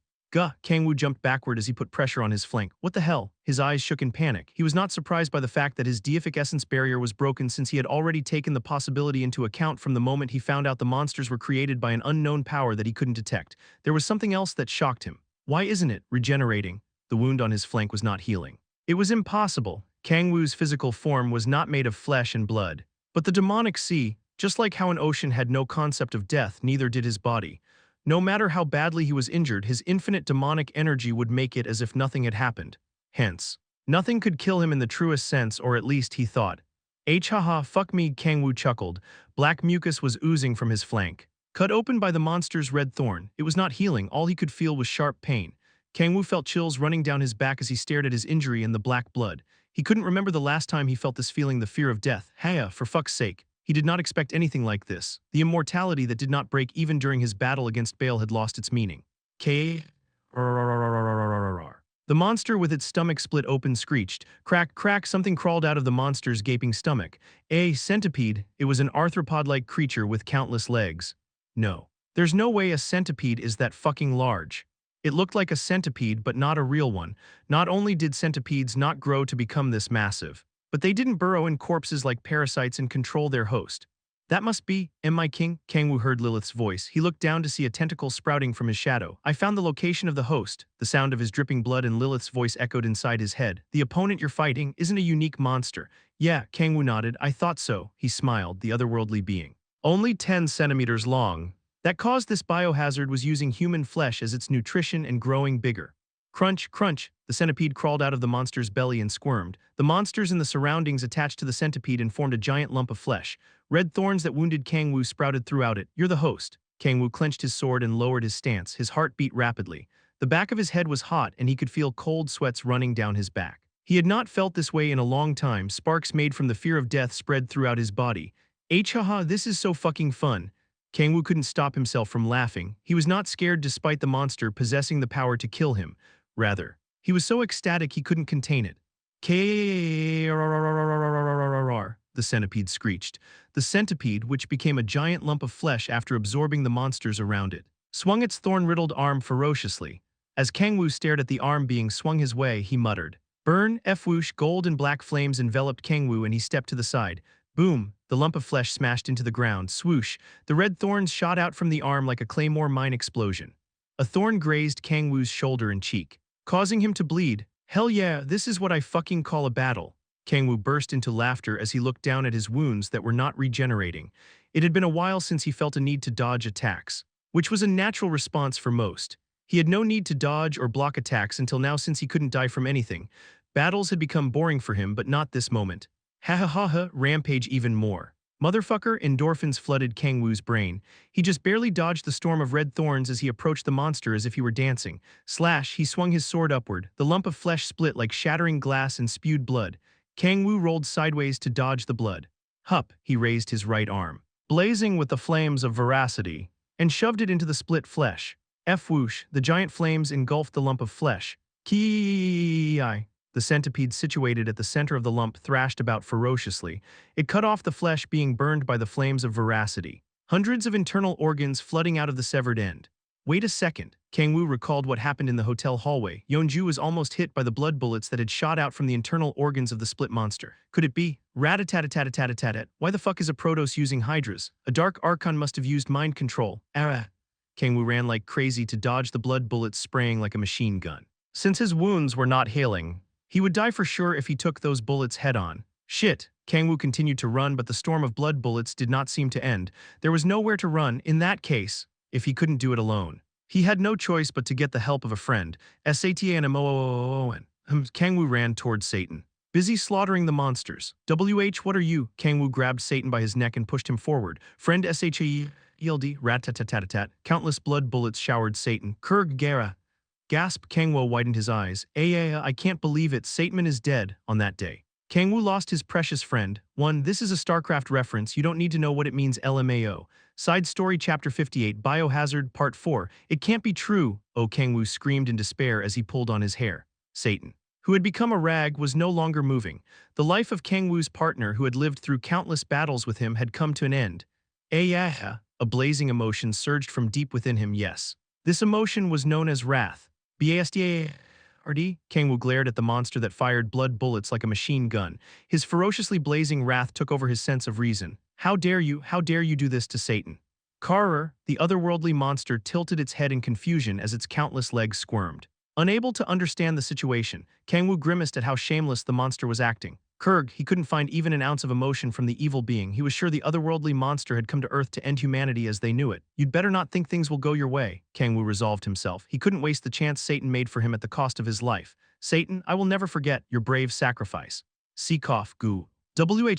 Kang-woo jumped backward as he put pressure on his flank. What the hell? His eyes shook in panic. He was not surprised by the fact that his deific essence barrier was broken, since he had already taken the possibility into account from the moment he found out the monsters were created by an unknown power that he couldn't detect. There was something else that shocked him. Why isn't it regenerating? The wound on his flank was not healing. It was impossible. Kang-woo's physical form was not made of flesh and blood. But the demonic sea, just like how an ocean had no concept of death, neither did his body. No matter how badly he was injured, his infinite demonic energy would make it as if nothing had happened. Hence, nothing could kill him in the truest sense, or at least he thought. Haha, fuck me, Kang-woo chuckled. Black mucus was oozing from his flank, cut open by the monster's red thorn. It was not healing. All he could feel was sharp pain. Kang-woo felt chills running down his back as he stared at his injury and the black blood. He couldn't remember the last time he felt this feeling, the fear of death. For fuck's sake. He did not expect anything like this. The immortality that did not break even during his battle against Baal had lost its meaning. The monster with its stomach split open screeched. Crack, crack, something crawled out of the monster's gaping stomach. A centipede. It was an arthropod-like creature with countless legs. No. There's no way a centipede is that fucking large. It looked like a centipede, but not a real one. Not only did centipedes not grow to become this massive, but they didn't burrow in corpses like parasites and control their host. That must be, my king, Kang-woo heard Lilith's voice. He looked down to see a tentacle sprouting from his shadow. I found the location of the host. The sound of his dripping blood and Lilith's voice echoed inside his head. The opponent you're fighting isn't a unique monster. Yeah, Kang-woo nodded. I thought so. He smiled, the otherworldly being. Only 10 centimeters long. That caused this biohazard was using human flesh as its nutrition and growing bigger. Crunch, crunch, the centipede crawled out of the monster's belly and squirmed. The monsters in the surroundings attached to the centipede and formed a giant lump of flesh. Red thorns that wounded Kang-woo sprouted throughout it. You're the host. Kang-woo clenched his sword and lowered his stance. His heart beat rapidly. The back of his head was hot and he could feel cold sweats running down his back. He had not felt this way in a long time. Sparks made from the fear of death spread throughout his body. Haha, this is so fucking fun. Kang-woo couldn't stop himself from laughing. He was not scared despite the monster possessing the power to kill him. Rather, he was so ecstatic he couldn't contain it. The centipede screeched. The centipede, which became a giant lump of flesh after absorbing the monsters around it, swung its thorn-riddled arm ferociously. As Kang-woo stared at the arm being swung his way, he muttered, "Burn, F-whoosh." Gold and black flames enveloped Kang-woo and he stepped to the side. Boom! The lump of flesh smashed into the ground. Swoosh! The red thorns shot out from the arm like a claymore mine explosion. A thorn grazed Kang-woo's shoulder and cheek, causing him to bleed. Hell yeah, this is what I fucking call a battle. Kang-woo burst into laughter as he looked down at his wounds that were not regenerating. It had been a while since he felt a need to dodge attacks, which was a natural response for most. He had no need to dodge or block attacks until now since he couldn't die from anything. Battles had become boring for him, but not this moment. Ha ha ha ha, rampage even more. Motherfucker, endorphins flooded Kang-woo's brain. He just barely dodged the storm of red thorns as he approached the monster as if he were dancing. Slash, he swung his sword upward. The lump of flesh split like shattering glass and spewed blood. Kang-woo rolled sideways to dodge the blood. Hup, he raised his right arm, blazing with the flames of veracity, and shoved it into the split flesh. F-whoosh, the giant flames engulfed the lump of flesh. Ki-I. The centipede situated at the center of the lump thrashed about ferociously. It cut off the flesh being burned by the flames of veracity. Hundreds of internal organs flooding out of the severed end. Wait a second. Kang-woo recalled what happened in the hotel hallway. Yeonju was almost hit by the blood bullets that had shot out from the internal organs of the split monster. Could it be? Rat-a-tat-a-tat-a-tat-a-tat. Why the fuck is a Protoss using hydras? A dark archon must have used mind control. Kang-woo ran like crazy to dodge the blood bullets spraying like a machine gun. Since his wounds were not healing, he would die for sure if he took those bullets head-on. Shit. Kang-woo continued to run, but the storm of blood bullets did not seem to end. There was nowhere to run, in that case, if he couldn't do it alone. He had no choice but to get the help of a friend. Satan. Kang-woo ran towards Satan, busy slaughtering the monsters. What are you? Kang-woo grabbed Satan by his neck and pushed him forward. Friend Shaeld, rat-tat-tat-tat-tat. Countless blood bullets showered Satan. Kurg Gara. Gasp, Kang-woo widened his eyes. I can't believe it, Satan is dead on that day. Kang-woo lost his precious friend. This is a StarCraft reference, you don't need to know what it means LMAO. Side Story Chapter 58, Biohazard Part 4. It can't be true, oh, Kang-woo screamed in despair as he pulled on his hair. Satan, who had become a rag, was no longer moving. The life of Kang-woo's partner, who had lived through countless battles with him, had come to an end. A blazing emotion surged from deep within him, yes. This emotion was known as wrath. BASDARD? Kang-woo glared at the monster that fired blood bullets like a machine gun. His ferociously blazing wrath took over his sense of reason. How dare you do this to Satan? Karr, the otherworldly monster, tilted its head in confusion as its countless legs squirmed. Unable to understand the situation, Kang-woo grimaced at how shameless the monster was acting. Kurg, he couldn't find even an ounce of emotion from the evil being. He was sure the otherworldly monster had come to Earth to end humanity as they knew it. You'd better not think things will go your way, Kang-woo resolved himself. He couldn't waste the chance Satan made for him at the cost of his life. Satan, I will never forget your brave sacrifice. Seacough, goo.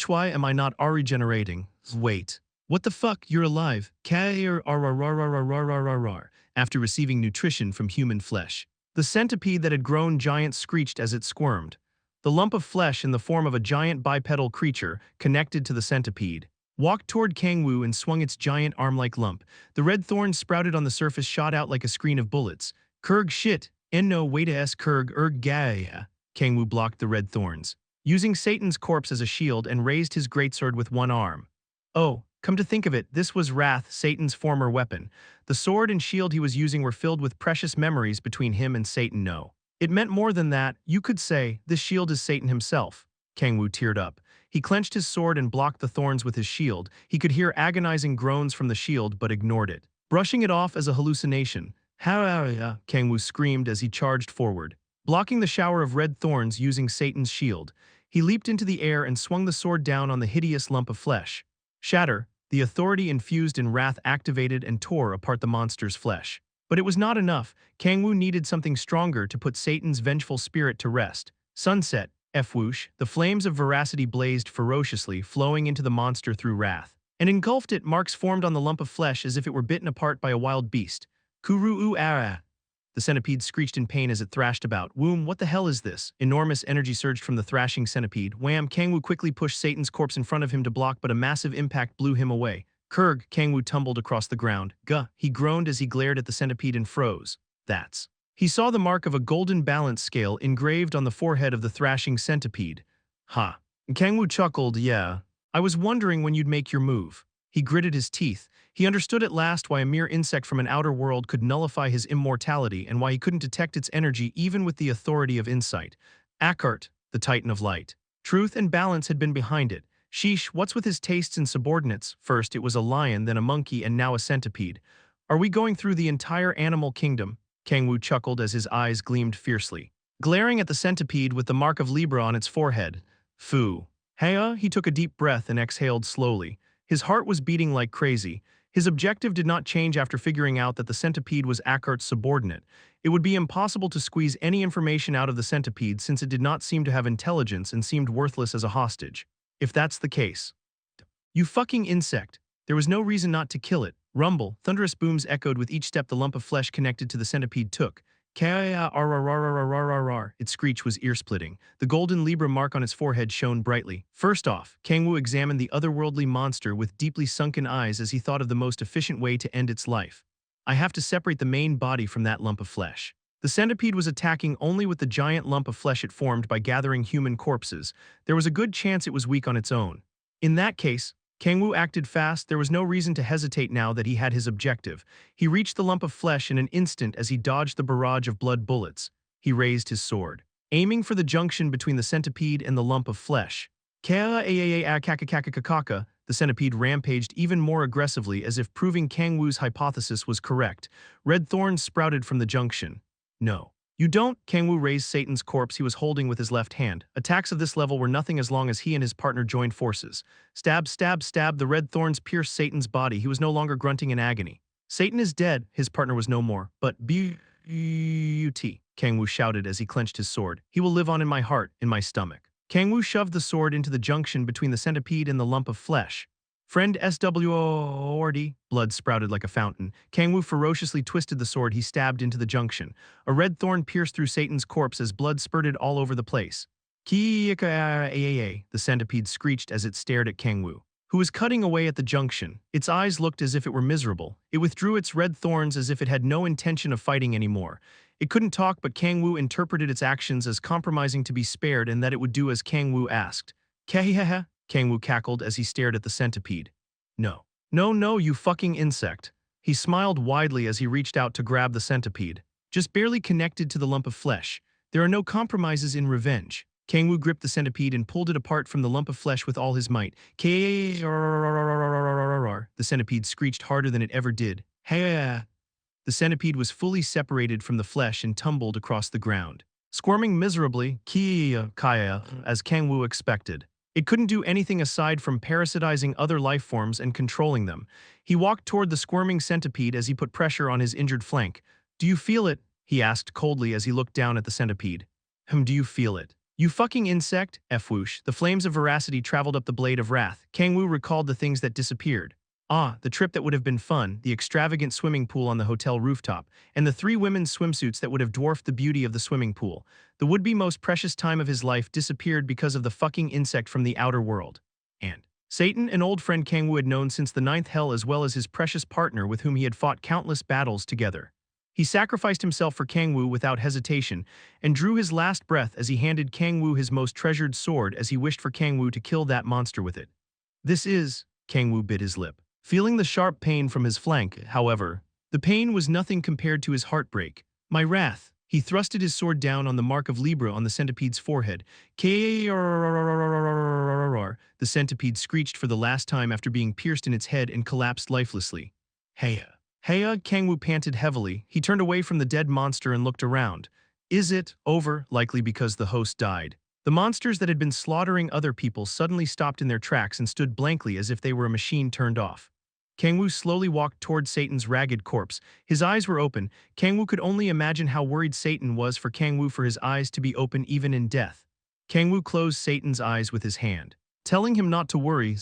Why am I not regenerating? Wait. What the fuck? You're alive. After receiving nutrition from human flesh. The centipede that had grown giant screeched as it squirmed. The lump of flesh in the form of a giant bipedal creature, connected to the centipede, walked toward Kang-woo and swung its giant arm-like lump. The red thorns sprouted on the surface shot out like a screen of bullets. Kurg shit. No way to Kurg Gaia. Kang-woo blocked the red thorns, using Satan's corpse as a shield and raised his greatsword with one arm. Oh, come to think of it, this was Wrath, Satan's former weapon. The sword and shield he was using were filled with precious memories between him and Satan. No. It meant more than that. You could say, this shield is Satan himself. Kang-woo teared up. He clenched his sword and blocked the thorns with his shield. He could hear agonizing groans from the shield but ignored it, brushing it off as a hallucination. "Ha!" Kang-woo screamed as he charged forward, blocking the shower of red thorns using Satan's shield. He leaped into the air and swung the sword down on the hideous lump of flesh. Shatter, the authority infused in wrath activated and tore apart the monster's flesh. But it was not enough. Kang-woo needed something stronger to put Satan's vengeful spirit to rest. Sunset, F-whoosh, the flames of veracity blazed ferociously, flowing into the monster through wrath. And engulfed it, marks formed on the lump of flesh as if it were bitten apart by a wild beast. Kuru-u-ara. The centipede screeched in pain as it thrashed about. Whoom, what the hell is this? Enormous energy surged from the thrashing centipede. Wham, Kang-woo quickly pushed Satan's corpse in front of him to block, but a massive impact blew him away. Kurg, Kang-woo tumbled across the ground. Guh, he groaned as he glared at the centipede and froze. That's. He saw the mark of a golden balance scale engraved on the forehead of the thrashing centipede. Ha. Kang-woo chuckled, yeah. I was wondering when you'd make your move. He gritted his teeth. He understood at last why a mere insect from an outer world could nullify his immortality and why he couldn't detect its energy even with the authority of insight. Akkart, the Titan of Light. Truth and balance had been behind it. Sheesh, what's with his tastes and subordinates? First it was a lion, then a monkey, and now a centipede. Are we going through the entire animal kingdom? Kang-woo chuckled as his eyes gleamed fiercely, glaring at the centipede with the mark of Libra on its forehead. Phoo. Heya, he took a deep breath and exhaled slowly. His heart was beating like crazy. His objective did not change after figuring out that the centipede was Akkart's subordinate. It would be impossible to squeeze any information out of the centipede since it did not seem to have intelligence and seemed worthless as a hostage. If that's the case. You fucking insect. There was no reason not to kill it. Rumble, thunderous booms echoed with each step the lump of flesh connected to the centipede took. Ka-ar-ar-ar-ar-ar-ar-ar. Its screech was ear-splitting. The golden Libra mark on its forehead shone brightly. First off, Kang-woo examined the otherworldly monster with deeply sunken eyes as he thought of the most efficient way to end its life. I have to separate the main body from that lump of flesh. The centipede was attacking only with the giant lump of flesh it formed by gathering human corpses. There was a good chance it was weak on its own. In that case, Kang-woo acted fast. There was no reason to hesitate now that he had his objective. He reached the lump of flesh in an instant as he dodged the barrage of blood bullets. He raised his sword, aiming for the junction between the centipede and the lump of flesh. Ka-a-a-a-a-kaka-kaka-kaka. The centipede rampaged even more aggressively as if proving Kang-woo's hypothesis was correct. Red thorns sprouted from the junction. No. You don't, Kang-woo raised Satan's corpse he was holding with his left hand. Attacks of this level were nothing as long as he and his partner joined forces. Stab, stab, stab, the red thorns pierced Satan's body. He was no longer grunting in agony. Satan is dead, his partner was no more. But beauty, Kang-woo shouted as he clenched his sword. He will live on in my heart, in my stomach. Kang-woo shoved the sword into the junction between the centipede and the lump of flesh. Friend SWORD, blood sprouted like a fountain. Kang-woo ferociously twisted the sword he stabbed into the junction. A red thorn pierced through Satan's corpse as blood spurted all over the place. Ki-ka-a-a-a, the centipede screeched as it stared at Kang-woo, who was cutting away at the junction. Its eyes looked as if it were miserable. It withdrew its red thorns as if it had no intention of fighting anymore. It couldn't talk, but Kang-woo interpreted its actions as compromising to be spared and that it would do as Kang-woo asked. Kahihaha. Kang-woo cackled as he stared at the centipede. No. No, no, you fucking insect. He smiled widely as he reached out to grab the centipede, just barely connected to the lump of flesh. There are no compromises in revenge. Kang-woo gripped the centipede and pulled it apart from the lump of flesh with all his might. The centipede screeched harder than it ever did. The centipede was fully separated from the flesh and tumbled across the ground, squirming miserably, as Kang-woo expected. It couldn't do anything aside from parasitizing other life forms and controlling them. He walked toward the squirming centipede as he put pressure on his injured flank. Do you feel it? He asked coldly as he looked down at the centipede. Do you feel it? You fucking insect? F-whoosh. The flames of veracity traveled up the blade of wrath. Kang-woo recalled the things that disappeared. The trip that would have been fun, the extravagant swimming pool on the hotel rooftop, and the 3 women's swimsuits that would have dwarfed the beauty of the swimming pool. The would-be most precious time of his life disappeared because of the fucking insect from the outer world. And Satan, an old friend Kang-woo had known since the 9th hell, as well as his precious partner with whom he had fought countless battles together. He sacrificed himself for Kang-woo without hesitation and drew his last breath as he handed Kang-woo his most treasured sword as he wished for Kang-woo to kill that monster with it. This is, Kang-woo bit his lip, feeling the sharp pain from his flank. However, the pain was nothing compared to his heartbreak. My wrath, He thrusted his sword down on the mark of Libra on the centipede's forehead. The centipede screeched for the last time after being pierced in its head and collapsed lifelessly. Heya. Heya, Kang-woo panted heavily. He turned away from the dead monster and looked around. Is it over? Likely because the host died. The monsters that had been slaughtering other people suddenly stopped in their tracks and stood blankly as if they were a machine turned off. Kang-woo slowly walked toward Satan's ragged corpse. His eyes were open. Kang-woo could only imagine how worried Satan was for Kang-woo for his eyes to be open even in death. Kang-woo closed Satan's eyes with his hand, telling him not to worry.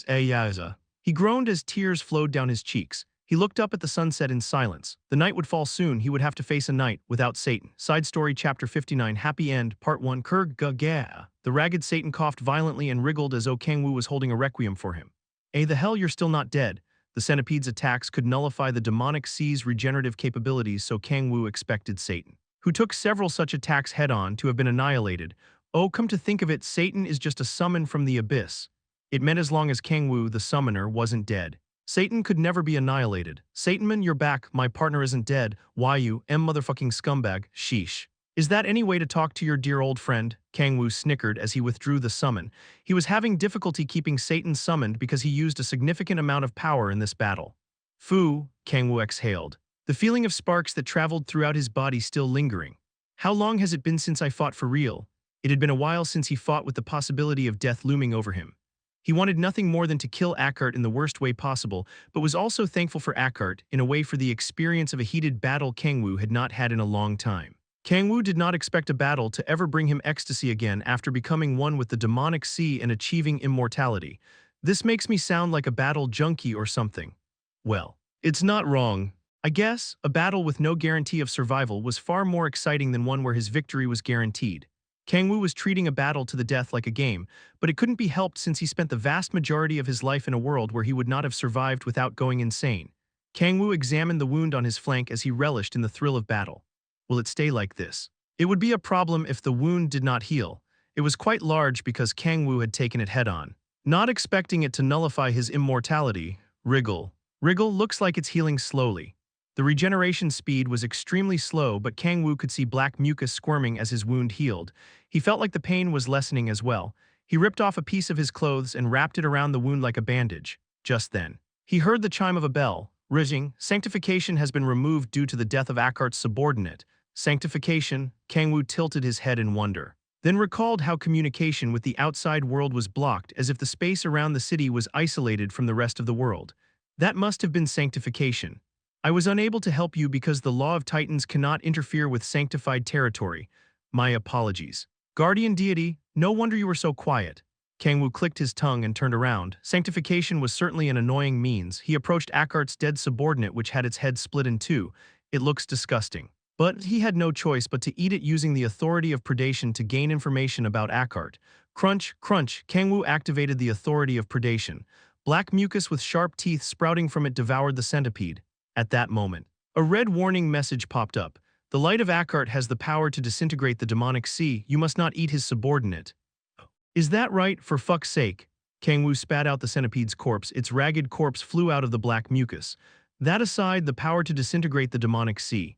He groaned as tears flowed down his cheeks. He looked up at the sunset in silence. The night would fall soon. He would have to face a night without Satan. Side Story Chapter 59 Happy End Part 1 The ragged Satan coughed violently and wriggled as though Kang-woo was holding a requiem for him. The hell, you're still not dead. The centipede's attacks could nullify the demonic sea's regenerative capabilities, so Kang-woo expected Satan, who took several such attacks head-on, to have been annihilated. Oh, come to think of it, Satan is just a summon from the abyss. It meant as long as Kang-woo, the summoner, wasn't dead, Satan could never be annihilated. Satanman, you're back. My partner isn't dead. Why you, motherfucking scumbag? Sheesh. Is that any way to talk to your dear old friend? Kang-woo snickered as he withdrew the summon. He was having difficulty keeping Satan summoned because he used a significant amount of power in this battle. Phew, Kang-woo exhaled, the feeling of sparks that traveled throughout his body still lingering. How long has it been since I fought for real? It had been a while since he fought with the possibility of death looming over him. He wanted nothing more than to kill Eckhart in the worst way possible, but was also thankful for Eckhart, in a way, for the experience of a heated battle Kang-woo had not had in a long time. Kang-woo did not expect a battle to ever bring him ecstasy again after becoming one with the demonic sea and achieving immortality. This makes me sound like a battle junkie or something. Well, it's not wrong. I guess a battle with no guarantee of survival was far more exciting than one where his victory was guaranteed. Kang-woo was treating a battle to the death like a game, but it couldn't be helped since he spent the vast majority of his life in a world where he would not have survived without going insane. Kang-woo examined the wound on his flank as he relished in the thrill of battle. Will it stay like this? It would be a problem if the wound did not heal. It was quite large because Kang-woo had taken it head-on, not expecting it to nullify his immortality. Wriggle. Wriggle, looks like it's healing slowly. The regeneration speed was extremely slow, but Kang-woo could see black mucus squirming as his wound healed. He felt like the pain was lessening as well. He ripped off a piece of his clothes and wrapped it around the wound like a bandage. Just then, he heard the chime of a bell. Rizhing, sanctification has been removed due to the death of Eckhart's subordinate. Sanctification? Kang-woo tilted his head in wonder, then recalled how communication with the outside world was blocked, as if the space around the city was isolated from the rest of the world. That must have been sanctification. I was unable to help you because the law of Titans cannot interfere with sanctified territory. My apologies. Guardian deity, no wonder you were so quiet. Kang-woo clicked his tongue and turned around. Sanctification was certainly an annoying means. He approached Eckhart's dead subordinate, which had its head split in two. It looks disgusting. But he had no choice but to eat it, using the Authority of Predation to gain information about Eckhart. Crunch, crunch, Kang-woo activated the Authority of Predation. Black mucus with sharp teeth sprouting from it devoured the centipede. At that moment, a red warning message popped up. The light of Eckhart has the power to disintegrate the demonic sea. You must not eat his subordinate. Is that right, for fuck's sake? Kang-woo spat out the centipede's corpse. Its ragged corpse flew out of the black mucus. That aside, the power to disintegrate the demonic sea.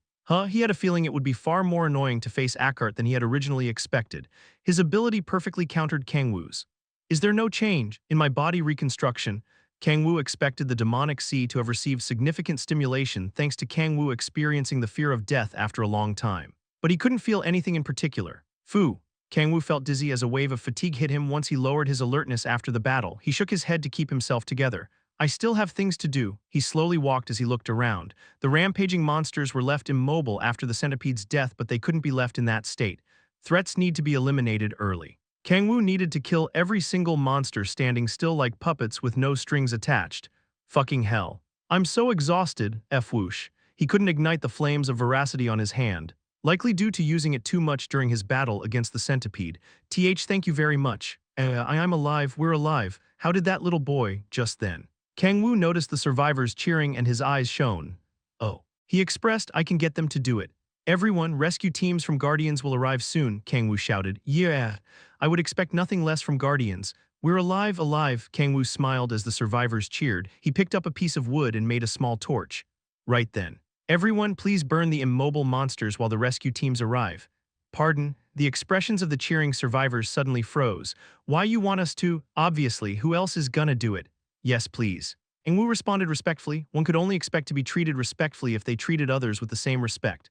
He had a feeling it would be far more annoying to face Eckhart than he had originally expected. His ability perfectly countered Kang-woo's. Is there no change in my body reconstruction? Kang-woo expected the demonic sea to have received significant stimulation thanks to Kang-woo experiencing the fear of death after a long time. But he couldn't feel anything in particular. Phew. Kang-woo felt dizzy as a wave of fatigue hit him once he lowered his alertness after the battle. He shook his head to keep himself together. I still have things to do. He slowly walked as he looked around. The rampaging monsters were left immobile after the centipede's death, but they couldn't be left in that state. Threats need to be eliminated early. Kang-woo needed to kill every single monster standing still like puppets with no strings attached. Fucking hell. I'm so exhausted, f-whoosh. He couldn't ignite the flames of veracity on his hand, likely due to using it too much during his battle against the centipede. Thank you very much. I'm alive, we're alive. How did that little boy, just then? Kang-woo noticed the survivors cheering and his eyes shone. Oh. He expressed, I can get them to do it. Everyone, rescue teams from Guardians will arrive soon, Kang-woo shouted. Yeah. I would expect nothing less from Guardians. We're alive, alive, Kang-woo smiled as the survivors cheered. He picked up a piece of wood and made a small torch. Right then, Everyone, please burn the immobile monsters while the rescue teams arrive. Pardon, the expressions of the cheering survivors suddenly froze. Why you want us to? Obviously, who else is gonna do it? Yes, please. Kang-woo responded respectfully. One could only expect to be treated respectfully if they treated others with the same respect.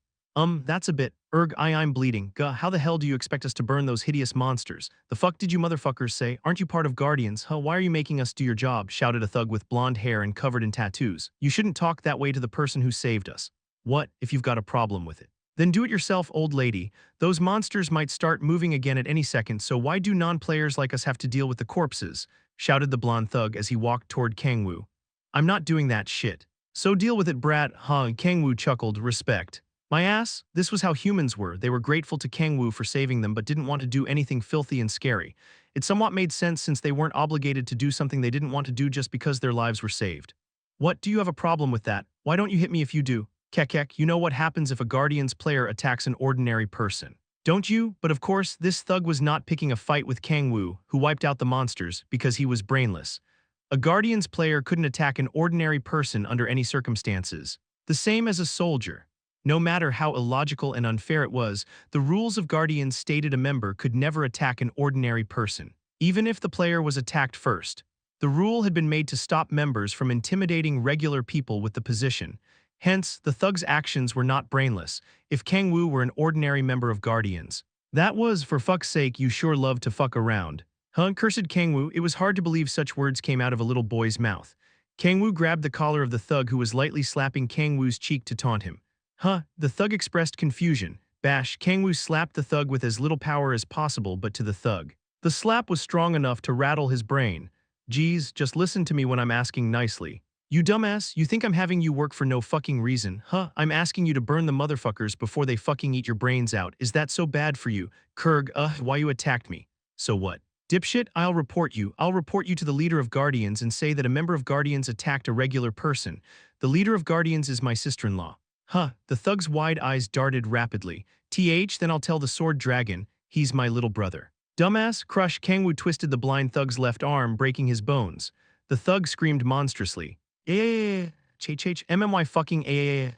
That's a bit. I'm bleeding. Guh, how the hell do you expect us to burn those hideous monsters? The fuck did you motherfuckers say? Aren't you part of Guardians? Huh, why are you making us do your job? Shouted a thug with blonde hair and covered in tattoos. You shouldn't talk that way to the person who saved us. What, if you've got a problem with it? Then do it yourself, old lady. Those monsters might start moving again at any second, so why do non-players like us have to deal with the corpses? Shouted the blonde thug as he walked toward Kang-woo. I'm not doing that shit. So deal with it, brat, huh? Kang-woo chuckled, respect. My ass, this was how humans were. They were grateful to Kang-woo for saving them but didn't want to do anything filthy and scary. It somewhat made sense since they weren't obligated to do something they didn't want to do just because their lives were saved. What, do you have a problem with that? Why don't you hit me if you do? Kek, you know what happens if a Guardians player attacks an ordinary person. Don't you? But of course, this thug was not picking a fight with Kang-woo, who wiped out the monsters, because he was brainless. A Guardians player couldn't attack an ordinary person under any circumstances. The same as a soldier. No matter how illogical and unfair it was, the rules of Guardians stated a member could never attack an ordinary person, even if the player was attacked first. The rule had been made to stop members from intimidating regular people with the position. Hence, the thug's actions were not brainless, if Kang-woo were an ordinary member of Guardians. That was, for fuck's sake, you sure love to fuck around. Huh, cursed Kang-woo, it was hard to believe such words came out of a little boy's mouth. Kang-woo grabbed the collar of the thug who was lightly slapping Kang-woo's cheek to taunt him. Huh, the thug expressed confusion. Bash, Kang-woo slapped the thug with as little power as possible but to the thug. The slap was strong enough to rattle his brain. Geez, just listen to me when I'm asking nicely. You dumbass, you think I'm having you work for no fucking reason, huh? I'm asking you to burn the motherfuckers before they fucking eat your brains out. Is that so bad for you? Kurg, why you attacked me? So what? Dipshit, I'll report you. I'll report you to the leader of Guardians and say that a member of Guardians attacked a regular person. The leader of Guardians is my sister-in-law. Huh, the thug's wide eyes darted rapidly. Then I'll tell the sword dragon, he's my little brother. Dumbass, crush, Kang-woo twisted the blind thug's left arm, breaking his bones. The thug screamed monstrously. MMY fucking It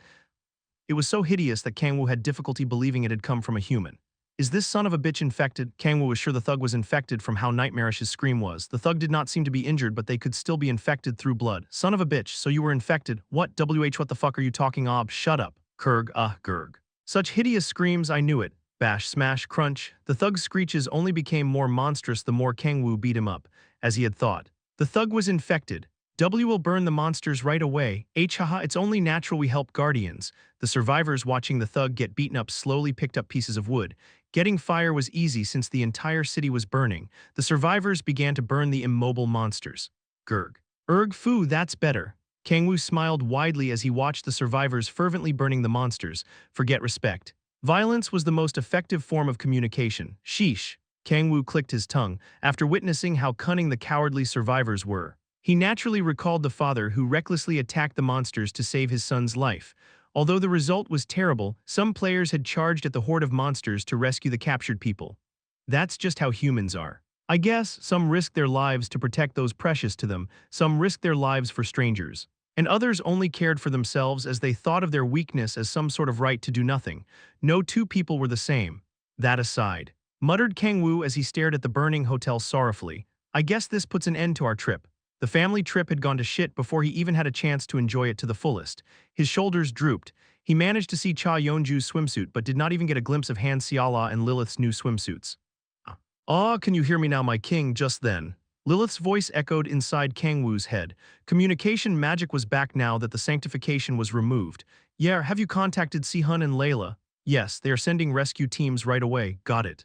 was so hideous that Kang-woo had difficulty believing it had come from a human. Is this son of a bitch infected? Kang-woo was sure the thug was infected from how nightmarish his scream was. The thug did not seem to be injured, but they could still be infected through blood. Son of a bitch, so you were infected. What, what the fuck are you talking ob? Shut up. Kurg, gurg. Such hideous screams, I knew it. Bash, smash, crunch. The thug's screeches only became more monstrous the more Kang-woo beat him up, as he had thought. The thug was infected. Will burn the monsters right away. Haha, it's only natural we help Guardians. The survivors watching the thug get beaten up slowly picked up pieces of wood. Getting fire was easy since the entire city was burning. The survivors began to burn the immobile monsters. Gurg. Foo, that's better. Kang-woo smiled widely as he watched the survivors fervently burning the monsters. Forget respect. Violence was the most effective form of communication. Sheesh. Kang-woo clicked his tongue, after witnessing how cunning the cowardly survivors were. He naturally recalled the father who recklessly attacked the monsters to save his son's life. Although the result was terrible, some players had charged at the horde of monsters to rescue the captured people. That's just how humans are. I guess some risked their lives to protect those precious to them, some risked their lives for strangers. And others only cared for themselves as they thought of their weakness as some sort of right to do nothing. No two people were the same. That aside, muttered Kang-woo as he stared at the burning hotel sorrowfully, I guess this puts an end to our trip. The family trip had gone to shit before he even had a chance to enjoy it to the fullest. His shoulders drooped. He managed to see Cha Yeonju's swimsuit but did not even get a glimpse of Han Seala and Lilith's new swimsuits. Can you hear me now, my king? Just then, Lilith's voice echoed inside Kang-woo's head. Communication magic was back now that the sanctification was removed. Yeah, have you contacted Sihun and Layla? Yes, they are sending rescue teams right away. Got it.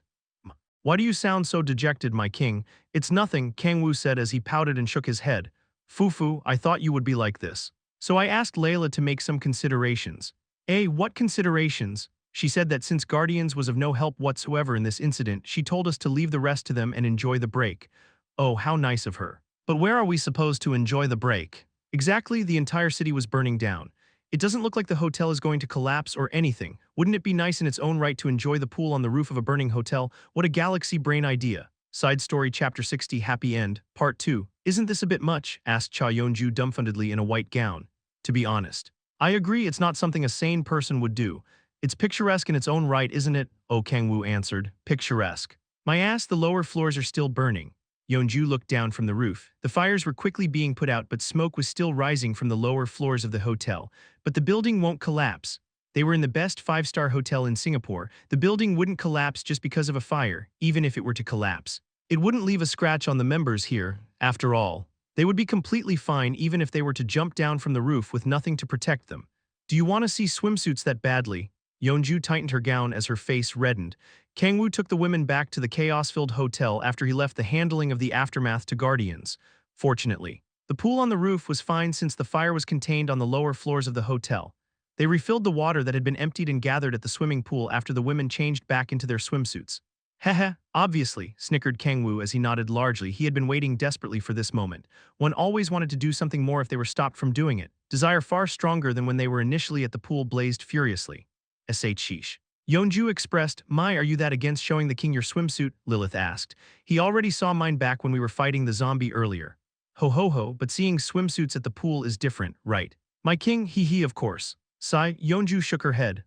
Why do you sound so dejected, my king? It's nothing, Kang-woo said as he pouted and shook his head. Fufu, I thought you would be like this. So I asked Layla to make some considerations. What considerations? She said that since Guardians was of no help whatsoever in this incident, she told us to leave the rest to them and enjoy the break. Oh, how nice of her. But where are we supposed to enjoy the break? Exactly, the entire city was burning down. It doesn't look like the hotel is going to collapse or anything. Wouldn't it be nice in its own right to enjoy the pool on the roof of a burning hotel? What a galaxy brain idea. Side Story Chapter 60 Happy End, Part 2. Isn't this a bit much? Asked Cha Yeonju dumbfoundedly in a white gown. To be honest, I agree it's not something a sane person would do. It's picturesque in its own right, isn't it? Oh, Kang-woo answered. Picturesque. My ass, the lower floors are still burning. Yeonju looked down from the roof. The fires were quickly being put out, but smoke was still rising from the lower floors of the hotel. But the building won't collapse. They were in the best five-star hotel in Singapore. The building wouldn't collapse just because of a fire, even if it were to collapse. It wouldn't leave a scratch on the members here, after all. They would be completely fine even if they were to jump down from the roof with nothing to protect them. Do you want to see swimsuits that badly? Yeonju tightened her gown as her face reddened. Kang-woo took the women back to the chaos-filled hotel after he left the handling of the aftermath to guardians. Fortunately, the pool on the roof was fine since the fire was contained on the lower floors of the hotel. They refilled the water that had been emptied and gathered at the swimming pool after the women changed back into their swimsuits. Heh, obviously, snickered Kang-woo as he nodded largely. He had been waiting desperately for this moment. One always wanted to do something more if they were stopped from doing it. Desire far stronger than when they were initially at the pool blazed furiously. Sheesh. Yeonju expressed, "My, are you that against showing the king your swimsuit?" Lilith asked. "He already saw mine back when we were fighting the zombie earlier." Ho ho ho, but seeing swimsuits at the pool is different, right? My king, hee of course. Sigh, Yeonju shook her head.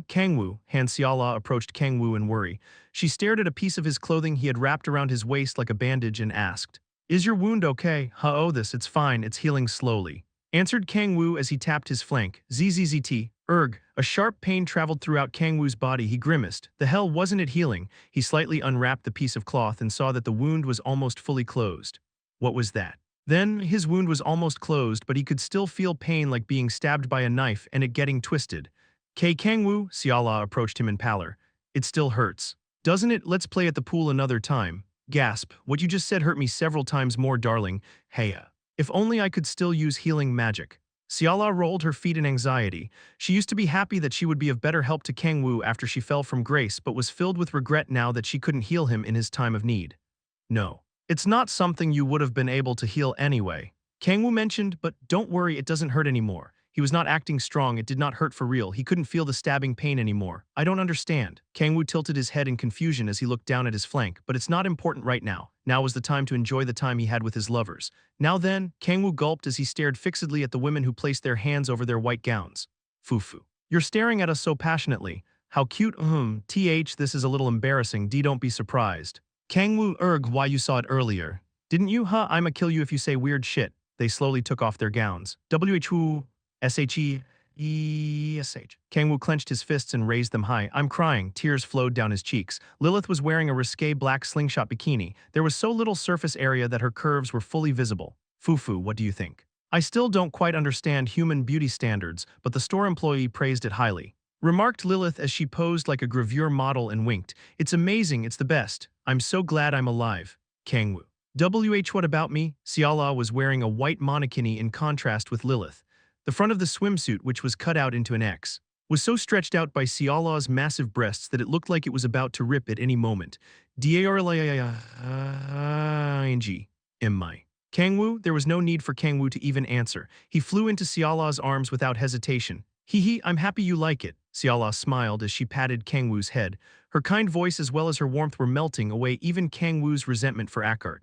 Kang-woo. Han Xiala approached Kang-woo in worry. She stared at a piece of his clothing he had wrapped around his waist like a bandage and asked, "Is your wound okay?" It's fine, it's healing slowly," answered Kang-woo as he tapped his flank. Zzzt. Erg. A sharp pain traveled throughout Kang-woo's body. He grimaced. The hell wasn't it healing? He slightly unwrapped the piece of cloth and saw that the wound was almost fully closed. What was that? Then, his wound was almost closed, but he could still feel pain like being stabbed by a knife and it getting twisted. Kang-woo, Xiala approached him in pallor. It still hurts. Doesn't it? Let's play at the pool another time. Gasp. What you just said hurt me several times more, darling. Heya. If only I could still use healing magic. Xiala rolled her feet in anxiety. She used to be happy that she would be of better help to Kang-woo after she fell from grace, but was filled with regret now that she couldn't heal him in his time of need. No. It's not something you would have been able to heal anyway. Kang-woo mentioned, but don't worry, it doesn't hurt anymore. He was not acting strong, it did not hurt for real. He couldn't feel the stabbing pain anymore. I don't understand. Kang-woo tilted his head in confusion as he looked down at his flank, but it's not important right now. Now was the time to enjoy the time he had with his lovers. Now then, Kang-woo gulped as he stared fixedly at the women who placed their hands over their white gowns. Fufu. You're staring at us so passionately. How cute, this is a little embarrassing, don't be surprised. Kang-woo, why you saw it earlier. Didn't you, I'ma kill you if you say weird shit. They slowly took off their gowns. Who? Shesh. Kang-woo clenched his fists and raised them high. I'm crying. Tears flowed down his cheeks. Lilith was wearing a risque black slingshot bikini. There was so little surface area that her curves were fully visible. Fufu, what do you think? I still don't quite understand human beauty standards, but the store employee praised it highly. Remarked Lilith as she posed like a gravure model and winked. It's amazing, it's the best. I'm so glad I'm alive. Kang-woo. What about me? Xiala was wearing a white monokini in contrast with Lilith. The front of the swimsuit, which was cut out into an X, was so stretched out by Xiala's massive breasts that it looked like it was about to rip at any moment. Kang-woo, there was no need for Kang-woo to even answer. He flew into Xiala's arms without hesitation. I'm happy you like it. Xiala smiled as she patted Kang-woo's head. Her kind voice as well as her warmth were melting away even Kang-woo's resentment for Akkard.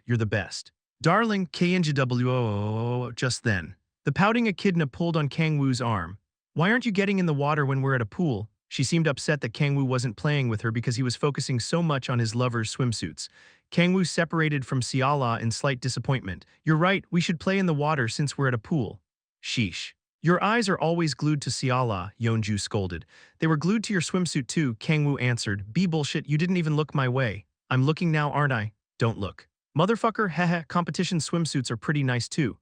You're the best. Darling, KNGWO. Just then, the pouting echidna pulled on Kang-woo's arm. Why aren't you getting in the water when we're at a pool? She seemed upset that Kang-woo wasn't playing with her because he was focusing so much on his lover's swimsuits. Kang-woo separated from Xiala in slight disappointment. You're right, we should play in the water since we're at a pool. Sheesh. Your eyes are always glued to Xiala, Yeonju scolded. They were glued to your swimsuit too, Kang-woo answered. Be bullshit, you didn't even look my way. I'm looking now, aren't I? Don't look. Motherfucker, competition swimsuits are pretty nice too.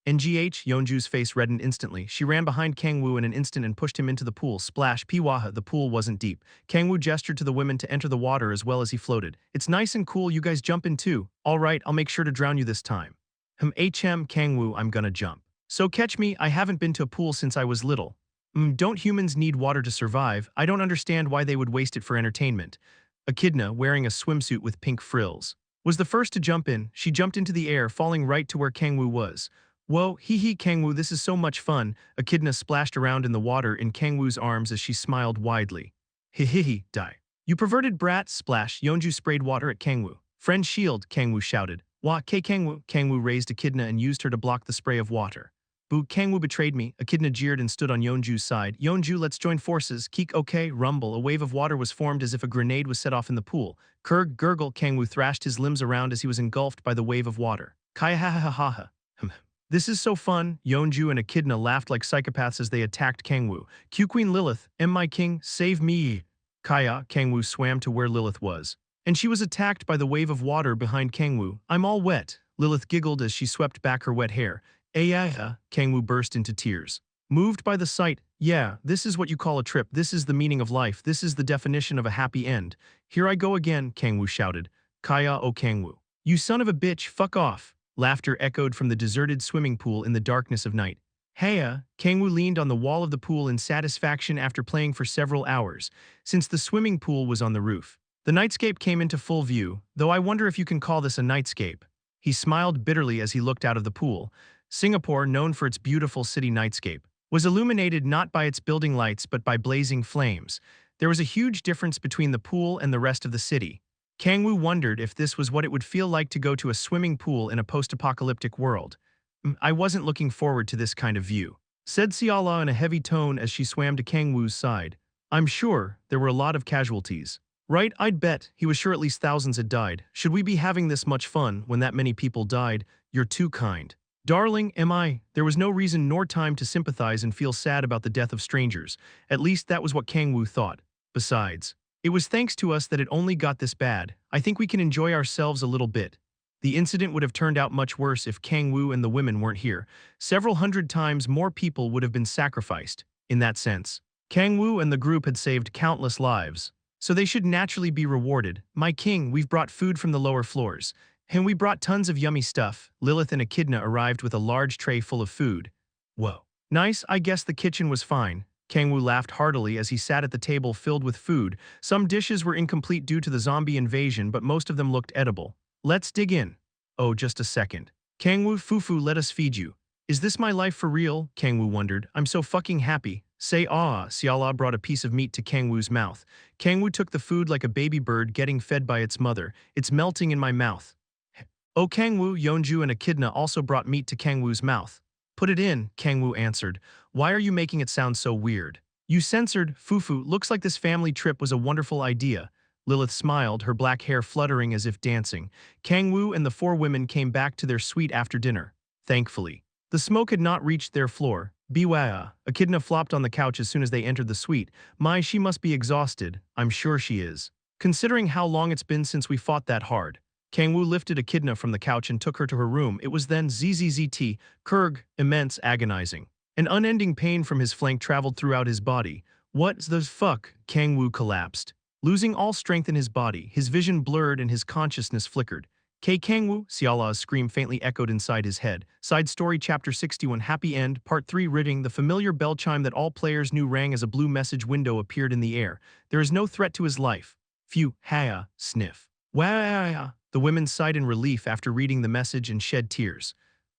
NGH, Yeonju's face reddened instantly. She ran behind Kang-woo in an instant and pushed him into the pool. Splash, piwaha, the pool wasn't deep. Kang-woo gestured to the women to enter the water as well as he floated. It's nice and cool, you guys jump in too. Alright, I'll make sure to drown you this time. Kang-woo, I'm gonna jump. So catch me, I haven't been to a pool since I was little. Don't humans need water to survive? I don't understand why they would waste it for entertainment. Echidna, wearing a swimsuit with pink frills, was the first to jump in. She jumped into the air, falling right to where Kang-woo was. Whoa, Kang-woo, this is so much fun. Echidna splashed around in the water in Kang-woo's arms as she smiled widely. Die. You perverted brat, splash. Yeonju sprayed water at Kang-woo. Friend shield, Kang-woo shouted. Kang-woo. Kang-woo raised Echidna and used her to block the spray of water. Boo, Kang-woo betrayed me. Echidna jeered and stood on Yeonju's side. Yeonju, let's join forces. Keek, okay, rumble. A wave of water was formed as if a grenade was set off in the pool. Kurg, gurgle, Kang-woo thrashed his limbs around as he was engulfed by the wave of water. Kaya ha ha ha ha ha. This is so fun. Yeonju and Echidna laughed like psychopaths as they attacked Kang-woo. Q Queen Lilith, am my king, save me. Kaya, Kang-woo swam to where Lilith was. And she was attacked by the wave of water behind Kang-woo. I'm all wet. Lilith giggled as she swept back her wet hair. Kang-woo burst into tears. Moved by the sight, yeah, this is what you call a trip, this is the meaning of life, this is the definition of a happy end. Here I go again, Kang-woo shouted. Kaya, oh Kang-woo. You son of a bitch, fuck off. Laughter echoed from the deserted swimming pool in the darkness of night. Heya, Kang-woo leaned on the wall of the pool in satisfaction after playing for several hours, since the swimming pool was on the roof. The nightscape came into full view, though I wonder if you can call this a nightscape. He smiled bitterly as he looked out of the pool. Singapore, known for its beautiful city nightscape, was illuminated not by its building lights but by blazing flames. There was a huge difference between the pool and the rest of the city. Kang-woo wondered if this was what it would feel like to go to a swimming pool in a post-apocalyptic world. I wasn't looking forward to this kind of view, said Siala in a heavy tone as she swam to Kang-woo's side. I'm sure there were a lot of casualties. Right, I'd bet. He was sure at least thousands had died. Should we be having this much fun when that many people died? You're too kind. Darling, am I? There was no reason nor time to sympathize and feel sad about the death of strangers. At least that was what Kang-woo thought. Besides, it was thanks to us that it only got this bad. I think we can enjoy ourselves a little bit. The incident would have turned out much worse if Kang-woo and the women weren't here. Several hundred times more people would have been sacrificed. In that sense, Kang-woo and the group had saved countless lives, so they should naturally be rewarded. My king, we've brought food from the lower floors. And we brought tons of yummy stuff. Lilith and Echidna arrived with a large tray full of food. Whoa. Nice, I guess the kitchen was fine. Kang-woo laughed heartily as he sat at the table filled with food. Some dishes were incomplete due to the zombie invasion, but most of them looked edible. Let's dig in. Oh, just a second. Kang-woo, Fufu, let us feed you. Is this my life for real? Kang-woo wondered. I'm so fucking happy. Say ah. Siala brought a piece of meat to Kang-woo's mouth. Kang-woo took the food like a baby bird getting fed by its mother. It's melting in my mouth. Oh Kang-woo, Yeonju and Echidna also brought meat to Kang-woo's mouth. Put it in, Kang-woo answered. Why are you making it sound so weird? You censored, Fufu, looks like this family trip was a wonderful idea. Lilith smiled, her black hair fluttering as if dancing. Kang-woo and the four women came back to their suite after dinner. Thankfully, the smoke had not reached their floor. Beware. Echidna flopped on the couch as soon as they entered the suite. My, she must be exhausted. I'm sure she is. Considering how long it's been since we fought that hard. Kang-woo lifted Echidna from the couch and took her to her room. It was then ZZZT, Kurg, immense, agonizing. An unending pain from his flank traveled throughout his body. What the fuck? Kang-woo collapsed. Losing all strength in his body, his vision blurred and his consciousness flickered. Kang-woo, Siala's scream faintly echoed inside his head. Side story chapter 61 Happy End, part 3 Ridding. The familiar bell chime that all players knew rang as a blue message window appeared in the air. There is no threat to his life. Phew, haya, sniff. Wah. The women sighed in relief after reading the message and shed tears.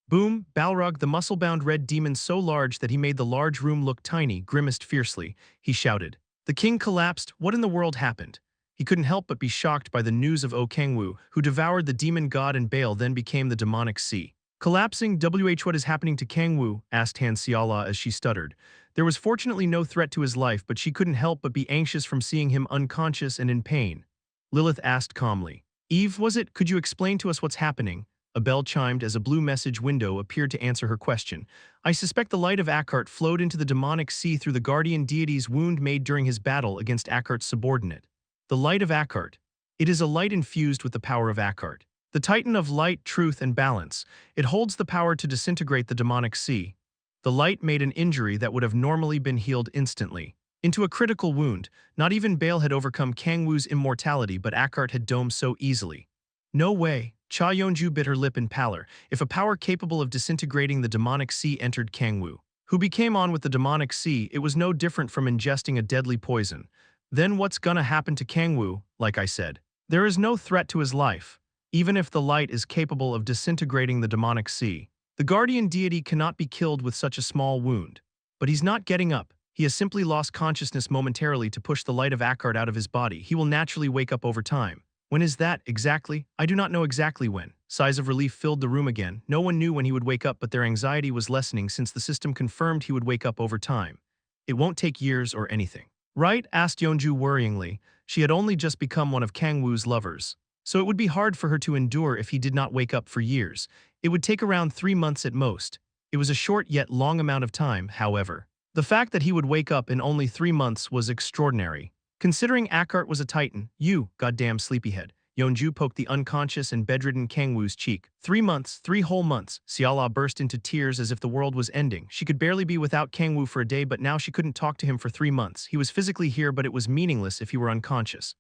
Boom, Balrog, the muscle-bound red demon so large that he made the large room look tiny, grimaced fiercely. He shouted. The king collapsed. What in the world happened? He couldn't help but be shocked by the news of Kang-woo, who devoured the demon god and Baal then became the demonic sea. Collapsing, what is happening to Kang-woo? Asked Han Siala as she stuttered. There was fortunately no threat to his life, but she couldn't help but be anxious from seeing him unconscious and in pain. Lilith asked calmly. Eve, was it? Could you explain to us what's happening? A bell chimed as a blue message window appeared to answer her question. I suspect the light of Akkart flowed into the demonic sea through the guardian deity's wound made during his battle against Akkart's subordinate. The light of Akkart. It is a light infused with the power of Akkart. The titan of light, truth, and balance. It holds the power to disintegrate the demonic sea. The light made an injury that would have normally been healed instantly into a critical wound. Not even Baal had overcome Kang-woo's immortality, but Akkart had domed so easily. No way. Cha Yeonju bit her lip in pallor. If a power capable of disintegrating the demonic sea entered Kang-woo, who became on with the demonic sea, it was no different from ingesting a deadly poison. Then what's gonna happen to Kang-woo? Like I said, there is no threat to his life. Even if the light is capable of disintegrating the demonic sea, the guardian deity cannot be killed with such a small wound. But he's not getting up. He has simply lost consciousness momentarily to push the light of Akkart out of his body. He will naturally wake up over time. When is that, exactly? I do not know exactly when. Sighs of relief filled the room again. No one knew when he would wake up, but their anxiety was lessening since the system confirmed he would wake up over time. It won't take years or anything. Right? Asked Yeonju worryingly. She had only just become one of Kang-woo's lovers. So it would be hard for her to endure if he did not wake up for years. It would take around 3 months at most. It was a short yet long amount of time, however. The fact that he would wake up in only 3 months was extraordinary. Considering Akkart was a titan, you, goddamn sleepyhead. Yeonju poked the unconscious and bedridden Kang-woo's cheek. 3 months, 3 whole months. Xiala burst into tears as if the world was ending. She could barely be without Kang-woo for a day, but now she couldn't talk to him for 3 months. He was physically here, but it was meaningless if he were unconscious.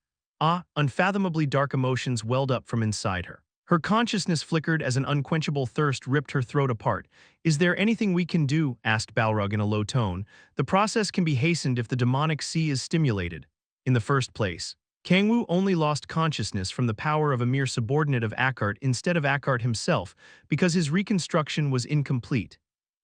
Unfathomably dark emotions welled up from inside her. Her consciousness flickered as an unquenchable thirst ripped her throat apart. Is there anything we can do? Asked Balrog in a low tone. The process can be hastened if the demonic sea is stimulated. In the first place, Kang-woo only lost consciousness from the power of a mere subordinate of Akkart instead of Akkart himself because his reconstruction was incomplete.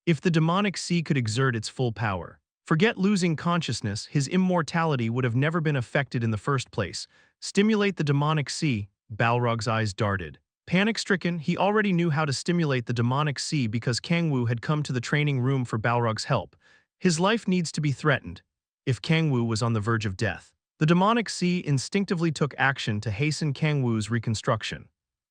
If the demonic sea could exert its full power, forget losing consciousness, his immortality would have never been affected in the first place. Stimulate the demonic sea, Balrog's eyes darted. Panic-stricken, he already knew how to stimulate the demonic sea because Kang-woo had come to the training room for Balrog's help. His life needs to be threatened. If Kang-woo was on the verge of death, the demonic sea instinctively took action to hasten Kang-woo's reconstruction.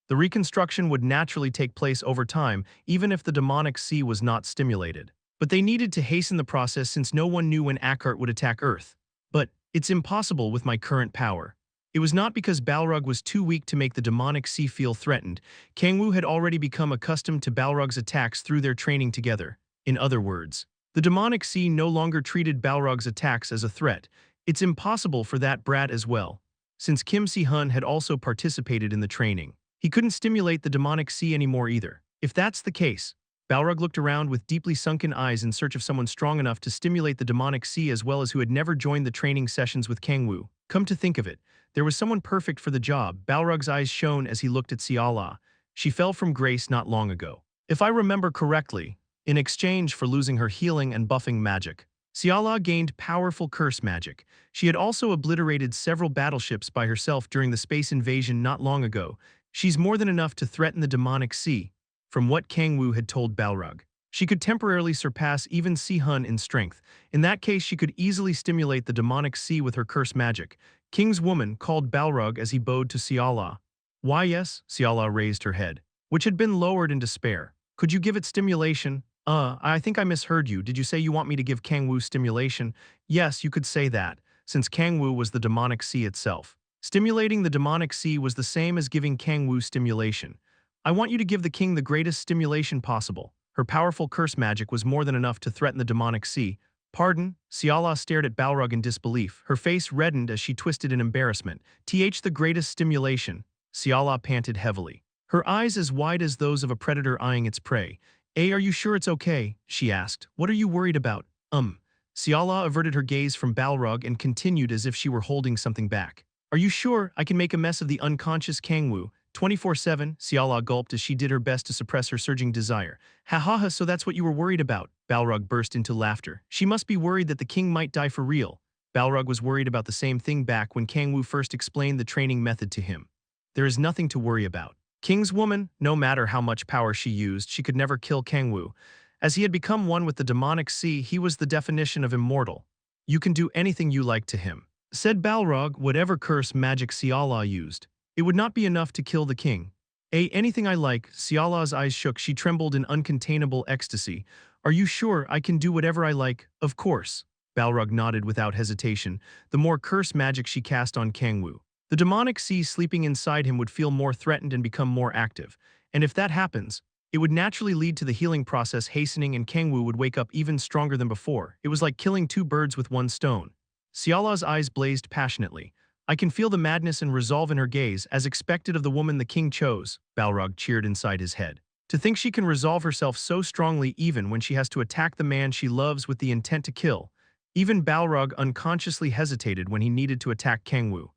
The reconstruction would naturally take place over time, even if the demonic sea was not stimulated. But they needed to hasten the process since no one knew when Akkart would attack Earth. But it's impossible with my current power. It was not because Balrog was too weak to make the demonic sea feel threatened. Kang-woo had already become accustomed to Balrog's attacks through their training together. In other words, the demonic sea no longer treated Balrog's attacks as a threat. It's impossible for that brat as well. Since Kim Si-hun had also participated in the training, he couldn't stimulate the demonic sea anymore either. If that's the case, Balrog looked around with deeply sunken eyes in search of someone strong enough to stimulate the demonic sea as well as who had never joined the training sessions with Kang-woo. Come to think of it, there was someone perfect for the job. Balrog's eyes shone as he looked at Xiala. She fell from grace not long ago. If I remember correctly, in exchange for losing her healing and buffing magic, Xiala gained powerful curse magic. She had also obliterated several battleships by herself during the space invasion not long ago. She's more than enough to threaten the demonic sea. From what Kang-woo had told Balrog, she could temporarily surpass even Si-hun in strength. In that case, she could easily stimulate the demonic sea with her curse magic. King's woman called Balrog as he bowed to Xiala. Why yes, Xiala raised her head, which had been lowered in despair. Could you give it stimulation? I think I misheard you. Did you say you want me to give Kang-woo stimulation? Yes, you could say that, since Kang-woo was the demonic sea itself. Stimulating the demonic sea was the same as giving Kang-woo stimulation. I want you to give the king the greatest stimulation possible. Her powerful curse magic was more than enough to threaten the demonic sea. Pardon? Xiala stared at Balrog in disbelief. Her face reddened as she twisted in embarrassment. The greatest stimulation. Xiala panted heavily, her eyes as wide as those of a predator eyeing its prey. Are you sure it's okay? She asked. What are you worried about? Xiala averted her gaze from Balrog and continued as if she were holding something back. Are you sure I can make a mess of the unconscious Kang-woo? 24/7, Xiala gulped as she did her best to suppress her surging desire. Ha ha ha, so that's what you were worried about? Balrog burst into laughter. She must be worried that the king might die for real. Balrog was worried about the same thing back when Kang-woo first explained the training method to him. There is nothing to worry about. King's woman, no matter how much power she used, she could never kill Kang-woo. As he had become one with the demonic sea, he was the definition of immortal. You can do anything you like to him, said Balrog, whatever curse magic Xiala used. It would not be enough to kill the king. Anything I like. Xiala's eyes shook. She trembled in uncontainable ecstasy. Are you sure I can do whatever I like? Of course. Balrog nodded without hesitation. The more curse magic she cast on Kang-woo, the demonic sea sleeping inside him would feel more threatened and become more active. And if that happens, it would naturally lead to the healing process hastening and Kang-woo would wake up even stronger than before. It was like killing two birds with one stone. Xiala's eyes blazed passionately. I can feel the madness and resolve in her gaze, as expected of the woman the king chose. Balrog cheered inside his head. To think she can resolve herself so strongly even when she has to attack the man she loves with the intent to kill. Even Balrog unconsciously hesitated when he needed to attack Kang-woo.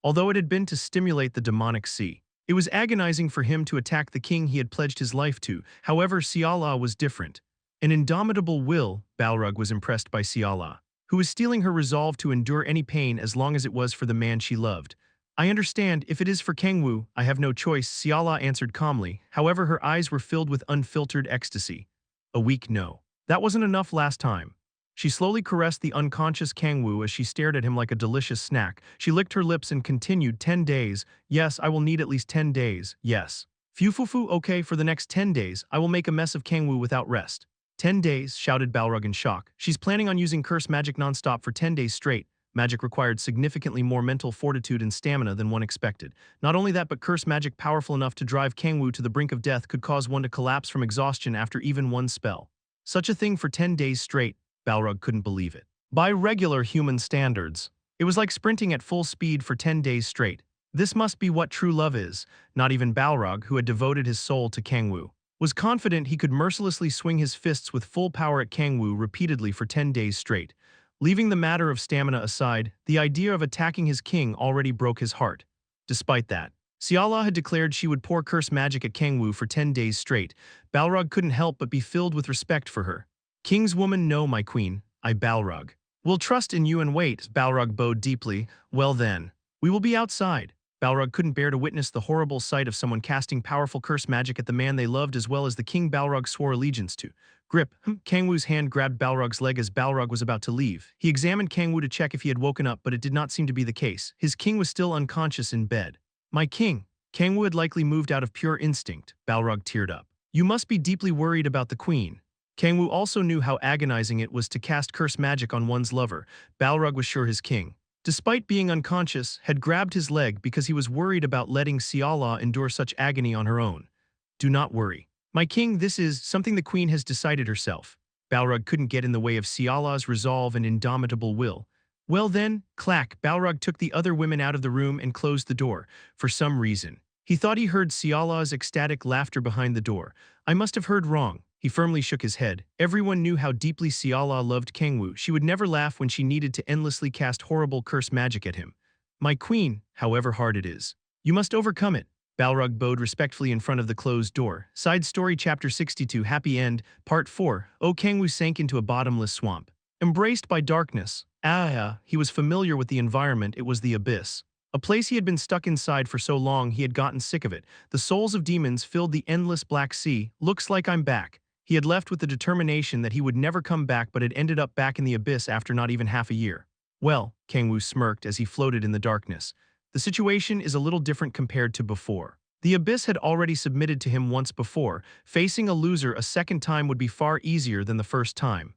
Although it had been to stimulate the demonic sea, it was agonizing for him to attack the king he had pledged his life to. However, Xiala was different. An indomitable will. Balrog was impressed by Xiala, who was steeling her resolve to endure any pain as long as it was for the man she loved. I understand, if it is for Kang-woo, I have no choice, Siala answered calmly, however her eyes were filled with unfiltered ecstasy. A weak no. That wasn't enough last time. She slowly caressed the unconscious Kang-woo as she stared at him like a delicious snack. She licked her lips and continued, 10 days, yes, I will need at least 10 days, yes. Fufufu, okay, for the next 10 days, I will make a mess of Kang-woo without rest. 10 days, shouted Balrog in shock. She's planning on using curse magic nonstop for 10 days straight. Magic required significantly more mental fortitude and stamina than one expected. Not only that, but curse magic powerful enough to drive Kang-woo to the brink of death could cause one to collapse from exhaustion after even one spell. Such a thing for 10 days straight, Balrog couldn't believe it. By regular human standards, it was like sprinting at full speed for 10 days straight. This must be what true love is. Not even Balrog, who had devoted his soul to Kang-woo, was confident he could mercilessly swing his fists with full power at Kang-woo repeatedly for 10 days straight. Leaving the matter of stamina aside, the idea of attacking his king already broke his heart. Despite that, Siala had declared she would pour curse magic at Kang-woo for 10 days straight. Balrog couldn't help but be filled with respect for her. King's woman, no, my queen, I Balrog. Will trust in you and wait, Balrog bowed deeply. Well then, we will be outside. Balrog couldn't bear to witness the horrible sight of someone casting powerful curse magic at the man they loved as well as the king Balrog swore allegiance to. Grip. Kang-woo's hand grabbed Balrog's leg as Balrog was about to leave. He examined Kang-woo to check if he had woken up, but it did not seem to be the case. His king was still unconscious in bed. My king. Kang-woo had likely moved out of pure instinct. Balrog teared up. You must be deeply worried about the queen. Kang-woo also knew how agonizing it was to cast curse magic on one's lover. Balrog was sure his king, despite being unconscious, had grabbed his leg because he was worried about letting Siala endure such agony on her own. Do not worry. My king, this is something the queen has decided herself. Balrog couldn't get in the way of Siala's resolve and indomitable will. Well then, clack, Balrog took the other women out of the room and closed the door. For some reason, he thought he heard Siala's ecstatic laughter behind the door. I must have heard wrong. He firmly shook his head. Everyone knew how deeply Siala loved Kang-woo. She would never laugh when she needed to endlessly cast horrible curse magic at him. My queen, however hard it is, you must overcome it. Balrog bowed respectfully in front of the closed door. Side Story Chapter 62 Happy End, Part 4. Kang-woo sank into a bottomless swamp. Embraced by darkness, he was familiar with the environment. It was the abyss. A place he had been stuck inside for so long he had gotten sick of it. The souls of demons filled the endless black sea. Looks like I'm back. He had left with the determination that he would never come back, but had ended up back in the abyss after not even half a year. Well, Kang-woo smirked as he floated in the darkness. The situation is a little different compared to before. The abyss had already submitted to him once before. Facing a loser a second time would be far easier than the first time.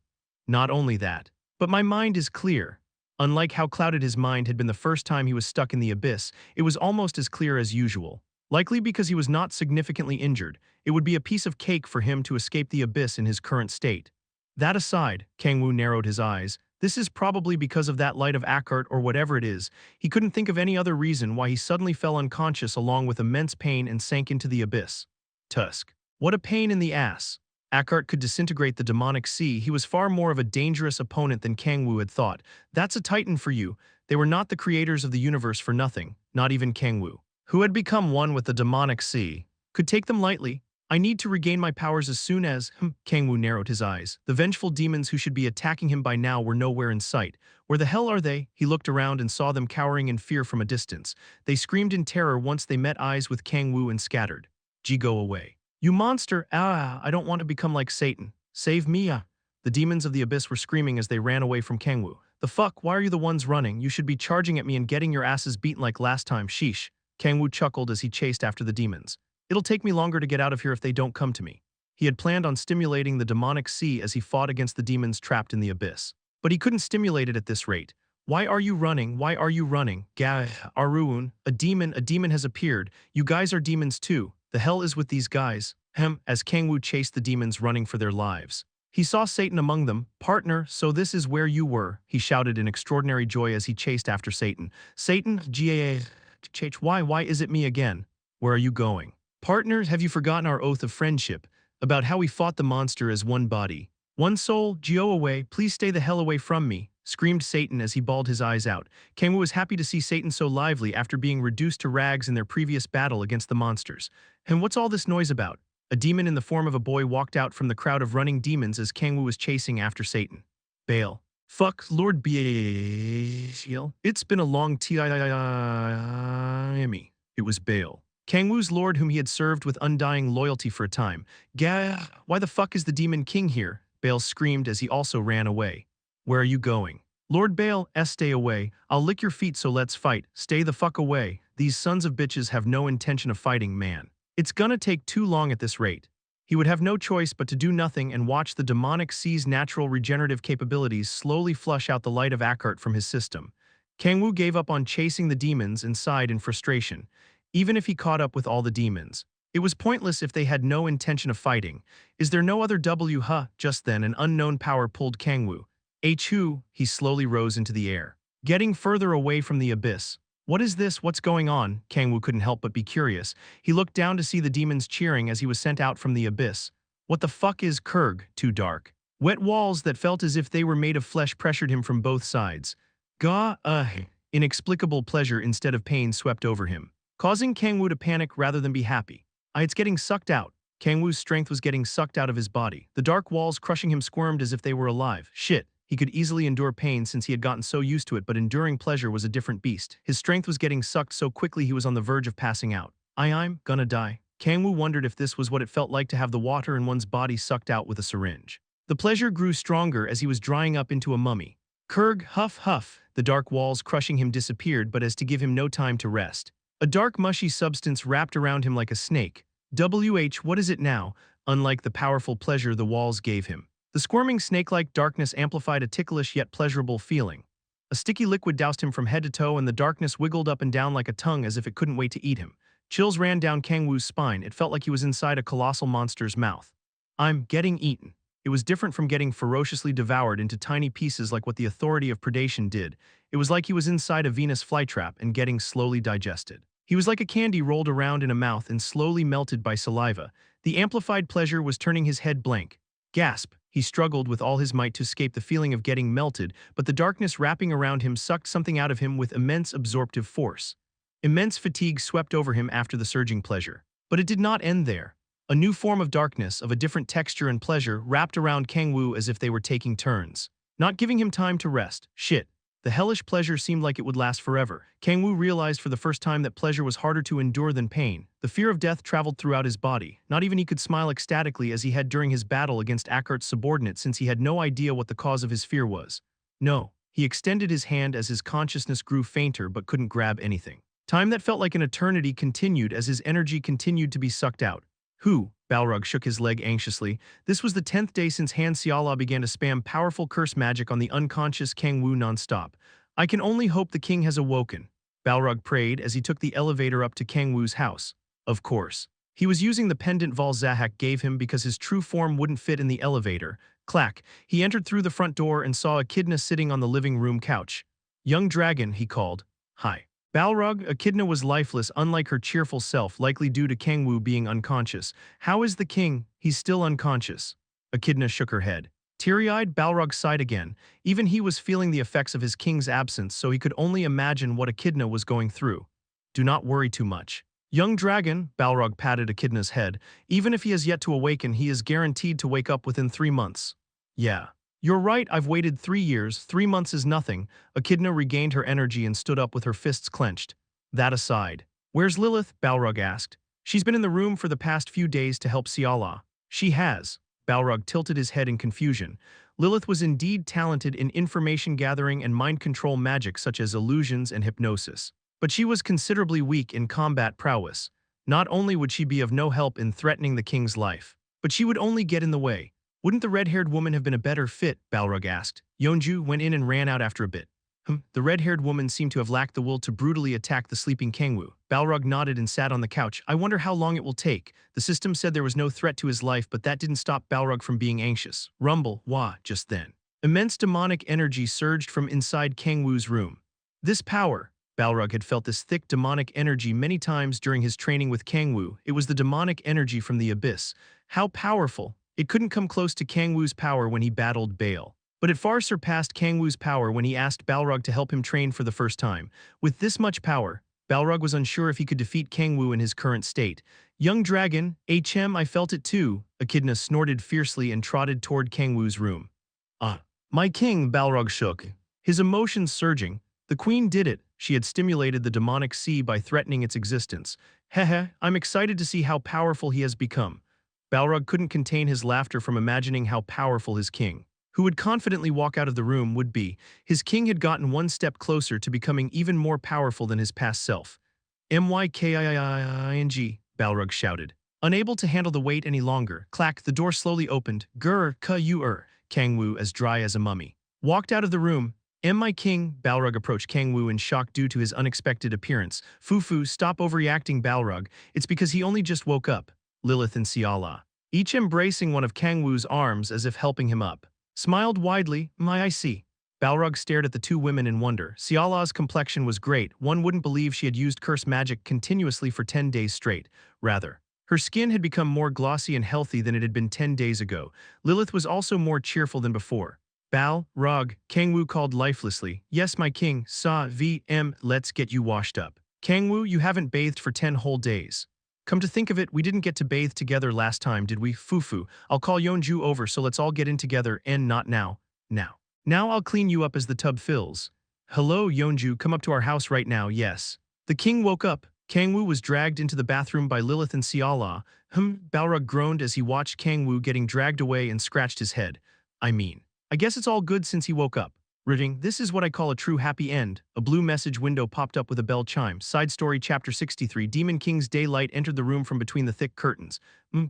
Not only that, but my mind is clear. Unlike how clouded his mind had been the first time he was stuck in the abyss, it was almost as clear as usual. Likely because he was not significantly injured, it would be a piece of cake for him to escape the abyss in his current state. That aside, Kang-woo narrowed his eyes. This is probably because of that light of Akart or whatever it is. He couldn't think of any other reason why he suddenly fell unconscious along with immense pain and sank into the abyss. Tusk. What a pain in the ass. Akart could disintegrate the demonic sea. He was far more of a dangerous opponent than Kang-woo had thought. That's a titan for you. They were not the creators of the universe for nothing, not even Kang-woo, who had become one with the demonic sea, could take them lightly. I need to regain my powers as soon as… Kang-woo narrowed his eyes. The vengeful demons who should be attacking him by now were nowhere in sight. Where the hell are they? He looked around and saw them cowering in fear from a distance. They screamed in terror once they met eyes with Kang-woo and scattered. Gee, go away. You monster! I don't want to become like Satan. Save me, The demons of the abyss were screaming as they ran away from Kang-woo. The fuck, why are you the ones running? You should be charging at me and getting your asses beaten like last time, sheesh. Kang-woo chuckled as he chased after the demons. It'll take me longer to get out of here if they don't come to me. He had planned on stimulating the demonic sea as he fought against the demons trapped in the abyss. But he couldn't stimulate it at this rate. Why are you running? Why are you running? Gah, Aruun, a demon has appeared. You guys are demons too. The hell is with these guys? As Kang-woo chased the demons running for their lives. He saw Satan among them. Partner, so this is where you were, he shouted in extraordinary joy as he chased after Satan. Satan, why is it me again? Where are you going? Partner, have you forgotten our oath of friendship, about how we fought the monster as one body? One soul, Geo away, please stay the hell away from me, screamed Satan as he bawled his eyes out. Kang-woo was happy to see Satan so lively after being reduced to rags in their previous battle against the monsters. And what's all this noise about? A demon in the form of a boy walked out from the crowd of running demons as Kang-woo was chasing after Satan. Bail. Fuck, Lord Bael. It's been a long time. It was Bael. Kang-woo's lord whom he had served with undying loyalty for a time. Gah, why the fuck is the Demon King here? Bael screamed as he also ran away. Where are you going? Lord Bael, stay away. I'll lick your feet so let's fight. Stay the fuck away. These sons of bitches have no intention of fighting, man. It's gonna take too long at this rate. He would have no choice but to do nothing and watch the demonic sea's natural regenerative capabilities slowly flush out the light of Akart from his system. Kang-woo gave up on chasing the demons and sighed in frustration. Even if he caught up with all the demons, it was pointless if they had no intention of fighting. Is there no other W? Just then an unknown power pulled Kang-woo. Who? He slowly rose into the air, getting further away from the abyss. What is this? What's going on? Kang-woo couldn't help but be curious. He looked down to see the demons cheering as he was sent out from the abyss. What the fuck is Kurg? Too dark. Wet walls that felt as if they were made of flesh pressured him from both sides. Inexplicable pleasure instead of pain swept over him, causing Kang-woo to panic rather than be happy. It's getting sucked out. Kang-woo's strength was getting sucked out of his body. The dark walls crushing him squirmed as if they were alive. Shit. He could easily endure pain since he had gotten so used to it, but enduring pleasure was a different beast. His strength was getting sucked so quickly he was on the verge of passing out. I'm gonna die. Kang-woo wondered if this was what it felt like to have the water in one's body sucked out with a syringe. The pleasure grew stronger as he was drying up into a mummy. Kurg, huff, huff. The dark walls crushing him disappeared, but as to give him no time to rest. A dark mushy substance wrapped around him like a snake. What is it now? Unlike the powerful pleasure the walls gave him, the squirming snake-like darkness amplified a ticklish yet pleasurable feeling. A sticky liquid doused him from head to toe and the darkness wiggled up and down like a tongue as if it couldn't wait to eat him. Chills ran down Kang-woo's spine. It felt like he was inside a colossal monster's mouth. I'm getting eaten. It was different from getting ferociously devoured into tiny pieces like what the Authority of Predation did. It was like he was inside a Venus flytrap and getting slowly digested. He was like a candy rolled around in a mouth and slowly melted by saliva. The amplified pleasure was turning his head blank. Gasp! He struggled with all his might to escape the feeling of getting melted, but the darkness wrapping around him sucked something out of him with immense absorptive force. Immense fatigue swept over him after the surging pleasure. But it did not end there. A new form of darkness, of a different texture and pleasure, wrapped around Kang-woo as if they were taking turns, not giving him time to rest. Shit. The hellish pleasure seemed like it would last forever. Kang-woo realized for the first time that pleasure was harder to endure than pain. The fear of death traveled throughout his body. Not even he could smile ecstatically as he had during his battle against Akart's subordinate since he had no idea what the cause of his fear was. No. He extended his hand as his consciousness grew fainter but couldn't grab anything. Time that felt like an eternity continued as his energy continued to be sucked out. Who? Balrog shook his leg anxiously. This was the 10th day since Han Xiala began to spam powerful curse magic on the unconscious Kang-woo nonstop. I can only hope the king has awoken, Balrog prayed as he took the elevator up to Kang-woo's house. Of course. He was using the pendant Valzahak gave him because his true form wouldn't fit in the elevator. Clack. He entered through the front door and saw Echidna sitting on the living room couch. Young dragon, he called. Hi. Balrog, Echidna was lifeless unlike her cheerful self, likely due to Kang-woo being unconscious. How is the king? He's still unconscious. Echidna shook her head. Teary-eyed, Balrog sighed again. Even he was feeling the effects of his king's absence, so he could only imagine what Echidna was going through. Do not worry too much. Young dragon, Balrog patted Echidna's head. Even if he has yet to awaken, he is guaranteed to wake up within 3 months. Yeah. You're right, I've waited 3 years, 3 months is nothing. Echidna regained her energy and stood up with her fists clenched. That aside. Where's Lilith? Balrog asked. She's been in the room for the past few days to help Xiala. She has. Balrog tilted his head in confusion. Lilith was indeed talented in information gathering and mind control magic such as illusions and hypnosis. But she was considerably weak in combat prowess. Not only would she be of no help in threatening the king's life, but she would only get in the way. Wouldn't the red-haired woman have been a better fit? Balrog asked. Yeonju went in and ran out after a bit. The red-haired woman seemed to have lacked the will to brutally attack the sleeping Kang-woo. Balrog nodded and sat on the couch. I wonder how long it will take. The system said there was no threat to his life, but that didn't stop Balrog from being anxious. Rumble, wah, just then. Immense demonic energy surged from inside Kang-woo's room. This power. Balrog had felt this thick demonic energy many times during his training with Kang-woo. It was the demonic energy from the abyss. How powerful. It couldn't come close to Kang-woo's power when he battled Baal. But it far surpassed Kang-woo's power when he asked Balrog to help him train for the first time. With this much power, Balrog was unsure if he could defeat Kang-woo in his current state. Young dragon, I felt it too. Echidna snorted fiercely and trotted toward Kang-woo's room. My king, Balrog shook, his emotions surging. The queen did it. She had stimulated the demonic sea by threatening its existence. Hehe, I'm excited to see how powerful he has become. Balrog couldn't contain his laughter from imagining how powerful his king, who would confidently walk out of the room, would be. His king had gotten one step closer to becoming even more powerful than his past self. Myking, Balrog shouted. Unable to handle the weight any longer, clack, the door slowly opened. Grr, Kang-woo, as dry as a mummy, walked out of the room. My king, Balrog approached Kang-woo in shock due to his unexpected appearance. Fufu, stop overreacting, Balrog. It's because he only just woke up. Lilith and Siala, each embracing one of Kang-woo's arms as if helping him up, smiled widely. I see. Balrog stared at the two women in wonder. Siala's complexion was great. One wouldn't believe she had used curse magic continuously for 10 days straight. Rather, her skin had become more glossy and healthy than it had been 10 days ago. Lilith was also more cheerful than before. Balrog, Kang-woo called lifelessly. Yes, my king, let's get you washed up. Kang-woo, you haven't bathed for 10 whole days. Come to think of it, we didn't get to bathe together last time, did we? Fufu, I'll call Yeonju over, so let's all get in together, and not now. Now I'll clean you up as the tub fills. Hello, Yeonju, come up to our house right now, yes. The king woke up. Kang-woo was dragged into the bathroom by Lilith and Siala. Balrog groaned as he watched Kang-woo getting dragged away and scratched his head. I guess it's all good since he woke up. Reading, this is what I call a true happy end. A blue message window popped up with a bell chime. Side story chapter 63. Demon King's daylight entered the room from between the thick curtains.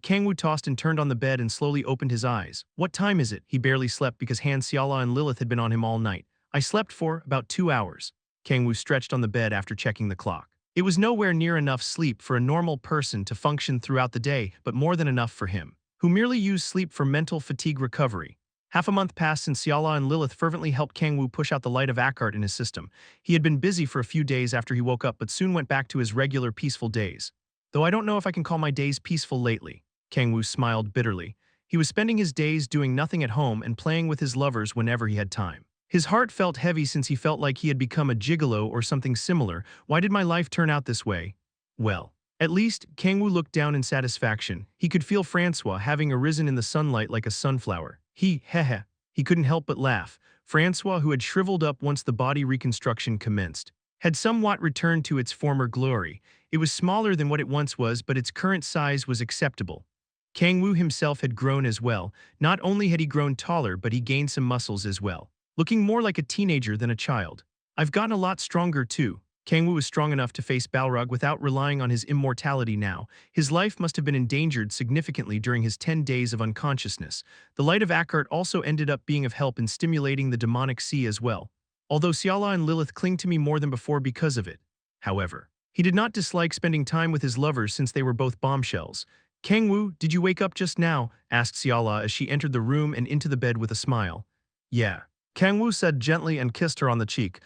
Kang-woo tossed and turned on the bed and slowly opened his eyes. What time is it? He barely slept because Han, Siala and Lilith had been on him all night. I slept for about 2 hours. Kang-woo stretched on the bed after checking the clock. It was nowhere near enough sleep for a normal person to function throughout the day, but more than enough for him, who merely used sleep for mental fatigue recovery. Half a month passed since Siala and Lilith fervently helped Kang-woo push out the light of Akkart in his system. He had been busy for a few days after he woke up but soon went back to his regular peaceful days. Though I don't know if I can call my days peaceful lately. Kang-woo smiled bitterly. He was spending his days doing nothing at home and playing with his lovers whenever he had time. His heart felt heavy since he felt like he had become a gigolo or something similar. Why did my life turn out this way? Well, at least, Kang-woo looked down in satisfaction. He could feel Francois having arisen in the sunlight like a sunflower. He couldn't help but laugh. Francois, who had shriveled up once the body reconstruction commenced, had somewhat returned to its former glory. It was smaller than what it once was, but its current size was acceptable. Kang-woo himself had grown as well. Not only had he grown taller, but he gained some muscles as well, looking more like a teenager than a child. I've gotten a lot stronger too. Kang-woo was strong enough to face Balrog without relying on his immortality now. His life must have been endangered significantly during his 10 days of unconsciousness. The light of Akkart also ended up being of help in stimulating the demonic sea as well. Although Siala and Lilith cling to me more than before because of it. However, he did not dislike spending time with his lovers since they were both bombshells. Kang-woo, did you wake up just now? Asked Siala as she entered the room and into the bed with a smile. Yeah. Kang-woo said gently and kissed her on the cheek.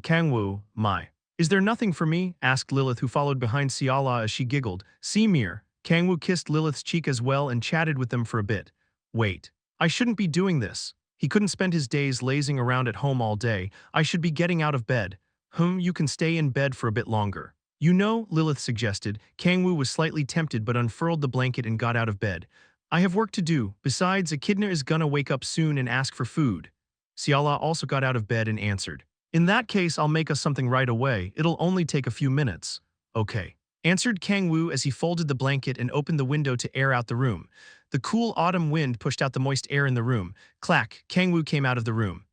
Kang-woo, my. Is there nothing for me? Asked Lilith, who followed behind Siala as she giggled. Mir. Kang-woo kissed Lilith's cheek as well and chatted with them for a bit. Wait. I shouldn't be doing this. He couldn't spend his days lazing around at home all day. I should be getting out of bed. You can stay in bed for a bit longer. You know, Lilith suggested. Kang-woo was slightly tempted but unfurled the blanket and got out of bed. I have work to do. Besides, Echidna is gonna wake up soon and ask for food. Siala also got out of bed and answered. In that case, I'll make us something right away. It'll only take a few minutes. Okay. Answered Kang-woo as he folded the blanket and opened the window to air out the room. The cool autumn wind pushed out the moist air in the room. Clack, Kang-woo came out of the room.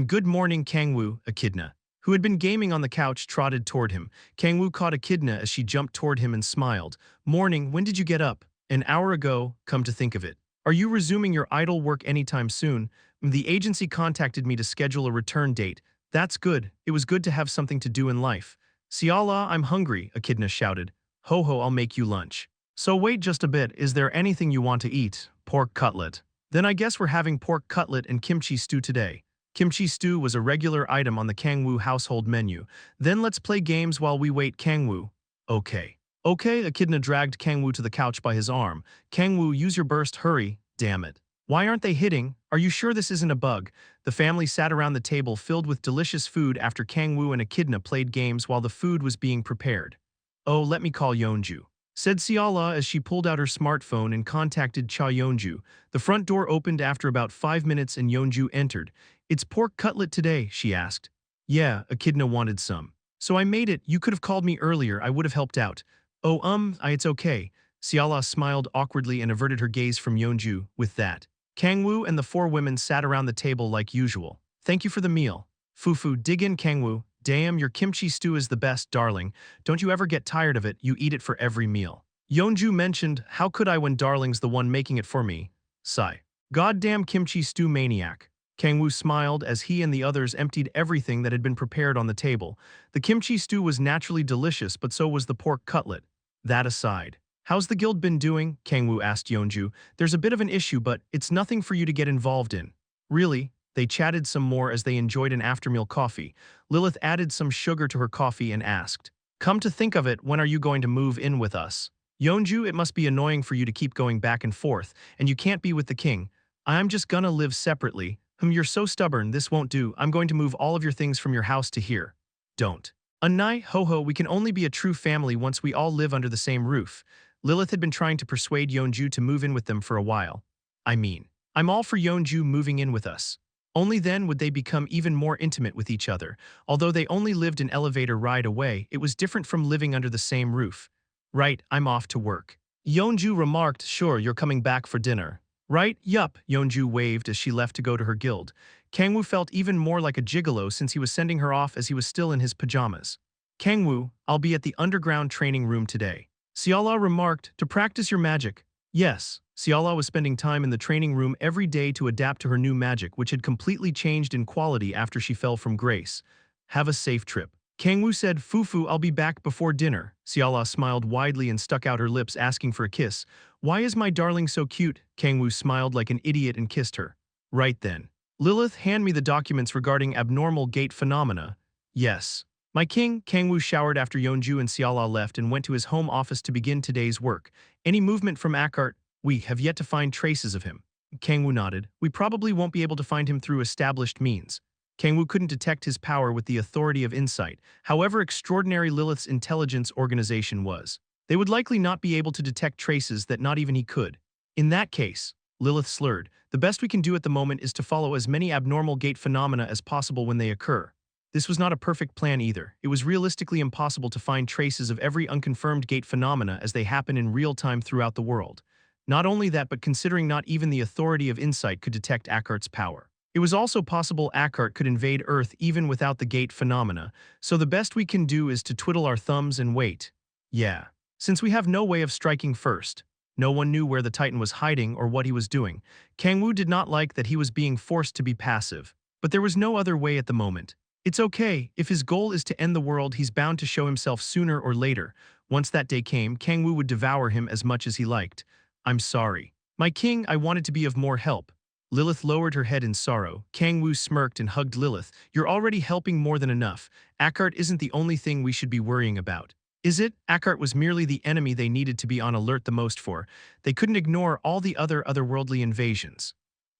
Good morning, Kang-woo, Echidna, who had been gaming on the couch, trotted toward him. Kang-woo caught Echidna as she jumped toward him and smiled. Morning, when did you get up? An hour ago, come to think of it. Are you resuming your idle work anytime soon? The agency contacted me to schedule a return date. That's good. It was good to have something to do in life. Siala, I'm hungry, Echidna shouted. Ho, I'll make you lunch. So wait just a bit, is there anything you want to eat? Pork cutlet. Then I guess we're having pork cutlet and kimchi stew today. Kimchi stew was a regular item on the Kang-woo household menu. Then let's play games while we wait, Kang-woo. Okay, Echidna dragged Kang-woo to the couch by his arm. Kang-woo, use your burst, hurry, damn it. Why aren't they hitting? Are you sure this isn't a bug? The family sat around the table filled with delicious food after Kang-woo and Echidna played games while the food was being prepared. Oh, let me call Yeonju. said Siala as she pulled out her smartphone and contacted Cha Yeonju. The front door opened after about 5 minutes and Yeonju entered. "It's pork cutlet today," she asked. "Yeah, Echidna wanted some. So I made it. You could have called me earlier, I would have helped out." "Oh, it's okay." Siala smiled awkwardly and averted her gaze from Yeonju. With that, Kang-woo and the four women sat around the table like usual. "Thank you for the meal." "Fufu, dig in, Kang-woo. Damn, your kimchi stew is the best, darling. Don't you ever get tired of it, you eat it for every meal." Yeonju mentioned, "How could I when darling's the one making it for me?" Sigh. "Goddamn kimchi stew maniac." Kang-woo smiled as he and the others emptied everything that had been prepared on the table. The kimchi stew was naturally delicious, but so was the pork cutlet. That aside, "How's the guild been doing?" Kang-woo asked Yeonju. "There's a bit of an issue, but it's nothing for you to get involved in." "Really?" They chatted some more as they enjoyed an aftermeal coffee. Lilith added some sugar to her coffee and asked, "Come to think of it, when are you going to move in with us?" "Yeonju, it must be annoying for you to keep going back and forth, and you can't be with the king." "I'm just gonna live separately." You're so stubborn, this won't do. I'm going to move all of your things from your house to here." "Don't." "Unai, ho-ho, we can only be a true family once we all live under the same roof." Lilith had been trying to persuade Yeonju to move in with them for a while. "I mean, I'm all for Yeonju moving in with us. Only then would they become even more intimate with each other. Although they only lived an elevator ride away, it was different from living under the same roof." "Right, I'm off to work." Yeonju remarked, "Sure, you're coming back for dinner." "Right, yup," Yeonju waved as she left to go to her guild. Kang-woo felt even more like a gigolo since he was sending her off as he was still in his pajamas. "Kang-woo, I'll be at the underground training room today." Siala remarked, "To practice your magic." Yes, Siala was spending time in the training room every day to adapt to her new magic, which had completely changed in quality after she fell from grace. "Have a safe trip." Kang-woo said, "Fufu, I'll be back before dinner." Siala smiled widely and stuck out her lips, asking for a kiss. "Why is my darling so cute?" Kang-woo smiled like an idiot and kissed her. "Right then. Lilith, hand me the documents regarding abnormal gate phenomena." "Yes." "My king." Kang-woo showered after Yeonju and Siala left and went to his home office to begin today's work. "Any movement from Akkart?" "We have yet to find traces of him." Kang-woo nodded. "We probably won't be able to find him through established means." Kang-woo couldn't detect his power with the authority of insight, however extraordinary Lilith's intelligence organization was. They would likely not be able to detect traces that not even he could. "In that case," Lilith slurred, "the best we can do at the moment is to follow as many abnormal gate phenomena as possible when they occur." This was not a perfect plan either. It was realistically impossible to find traces of every unconfirmed gate phenomena as they happen in real time throughout the world. Not only that, but considering not even the authority of insight could detect Akkart's power. It was also possible Akkart could invade Earth even without the gate phenomena, so the best we can do is to twiddle our thumbs and wait. Yeah. Since we have no way of striking first. No one knew where the Titan was hiding or what he was doing. Kang-woo did not like that he was being forced to be passive. But there was no other way at the moment. It's okay, if his goal is to end the world, he's bound to show himself sooner or later. Once that day came, Kang-woo would devour him as much as he liked. "I'm sorry. My king, I wanted to be of more help." Lilith lowered her head in sorrow. Kang-woo smirked and hugged Lilith. "You're already helping more than enough. Akkart isn't the only thing we should be worrying about." "Is it?" Akkart was merely the enemy they needed to be on alert the most for. They couldn't ignore all the otherworldly invasions.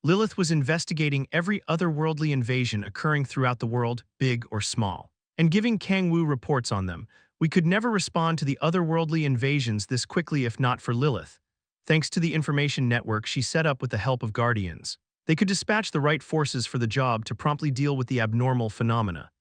Lilith was investigating every otherworldly invasion occurring throughout the world, big or small, and giving Kang-woo reports on them. We could never respond to the otherworldly invasions this quickly if not for Lilith. Thanks to the information network she set up with the help of Guardians, they could dispatch the right forces for the job to promptly deal with the abnormal phenomena.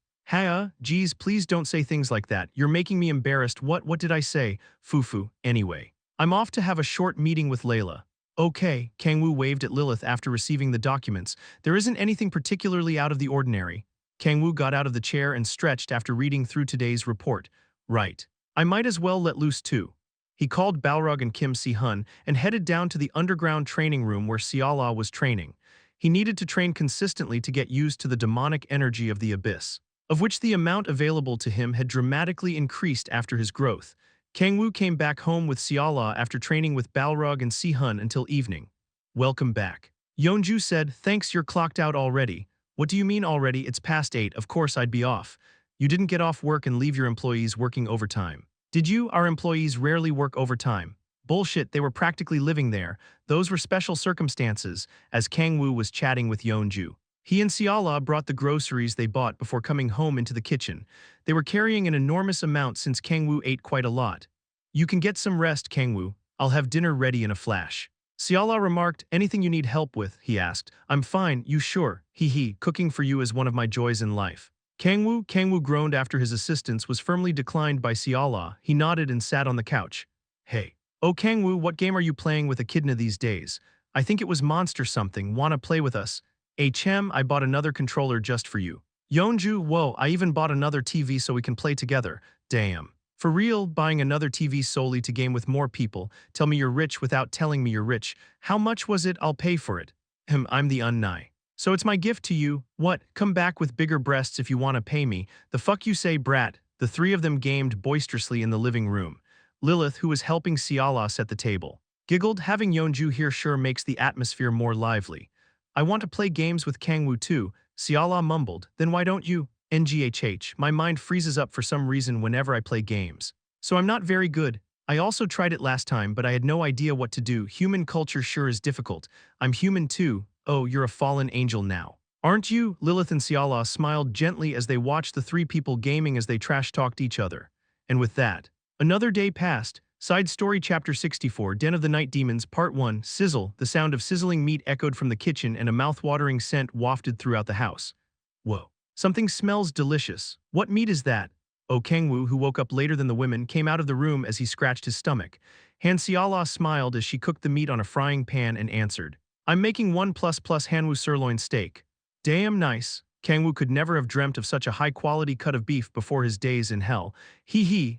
Geez, please don't say things like that. You're making me embarrassed." What did I say?" "Fufu, anyway. I'm off to have a short meeting with Layla." "Okay," Kang-woo waved at Lilith after receiving the documents. "There isn't anything particularly out of the ordinary." Kang-woo got out of the chair and stretched after reading through today's report. "Right. I might as well let loose too." He called Balrog and Kim Si-hun and headed down to the underground training room where Siala was training. He needed to train consistently to get used to the demonic energy of the abyss, of which the amount available to him had dramatically increased after his growth. Kang-woo came back home with Siala after training with Balrog and Si-hun until evening. "Welcome back." Yeonju said, "Thanks, you're clocked out already." "What do you mean already? It's past 8, of course I'd be off." "You didn't get off work and leave your employees working overtime." "Did you? Our employees rarely work overtime." "Bullshit, they were practically living there. Those were special circumstances," as Kang-woo was chatting with Yeonju. He and Siala brought the groceries they bought before coming home into the kitchen. They were carrying an enormous amount since Kang-woo ate quite a lot. You can get some rest, Kang-woo. I'll have dinner ready in a flash. Siala remarked, anything you need help with, he asked. I'm fine, you sure? Hee, cooking for you is one of my joys in life. Kang-woo groaned after his assistance was firmly declined by Siala. He nodded and sat on the couch. Hey. Oh Kang-woo, what game are you playing with Echidna these days? I think it was Monster something, wanna play with us? I bought another controller just for you. Yeonju, whoa, I even bought another TV so we can play together. Damn. For real, buying another TV solely to game with more people. Tell me you're rich without telling me you're rich. How much was it? I'll pay for it. I'm the unnai. So it's my gift to you. What? Come back with bigger breasts if you want to pay me. The fuck you say, brat? The three of them gamed boisterously in the living room. Lilith, who was helping Siala set the table, giggled. Having Yeonju here sure makes the atmosphere more lively. I want to play games with Kang-woo too, Siala mumbled. Then why don't you? NGHH, my mind freezes up for some reason whenever I play games. So I'm not very good. I also tried it last time, but I had no idea what to do. Human culture sure is difficult. I'm human too. Oh, you're a fallen angel now. Aren't you? Lilith and Siala smiled gently as they watched the three people gaming as they trash-talked each other. And with that, another day passed. Side Story Chapter 64, Den of the Night Demons, Part 1, Sizzle. The sound of sizzling meat echoed from the kitchen and a mouth-watering scent wafted throughout the house. Whoa. Something smells delicious. What meat is that? Oh Kang-woo, who woke up later than the women, came out of the room as he scratched his stomach. Han Siala smiled as she cooked the meat on a frying pan and answered. I'm making 1++ Hanwoo sirloin steak. Damn nice. Kang-woo could never have dreamt of such a high-quality cut of beef before his days in hell.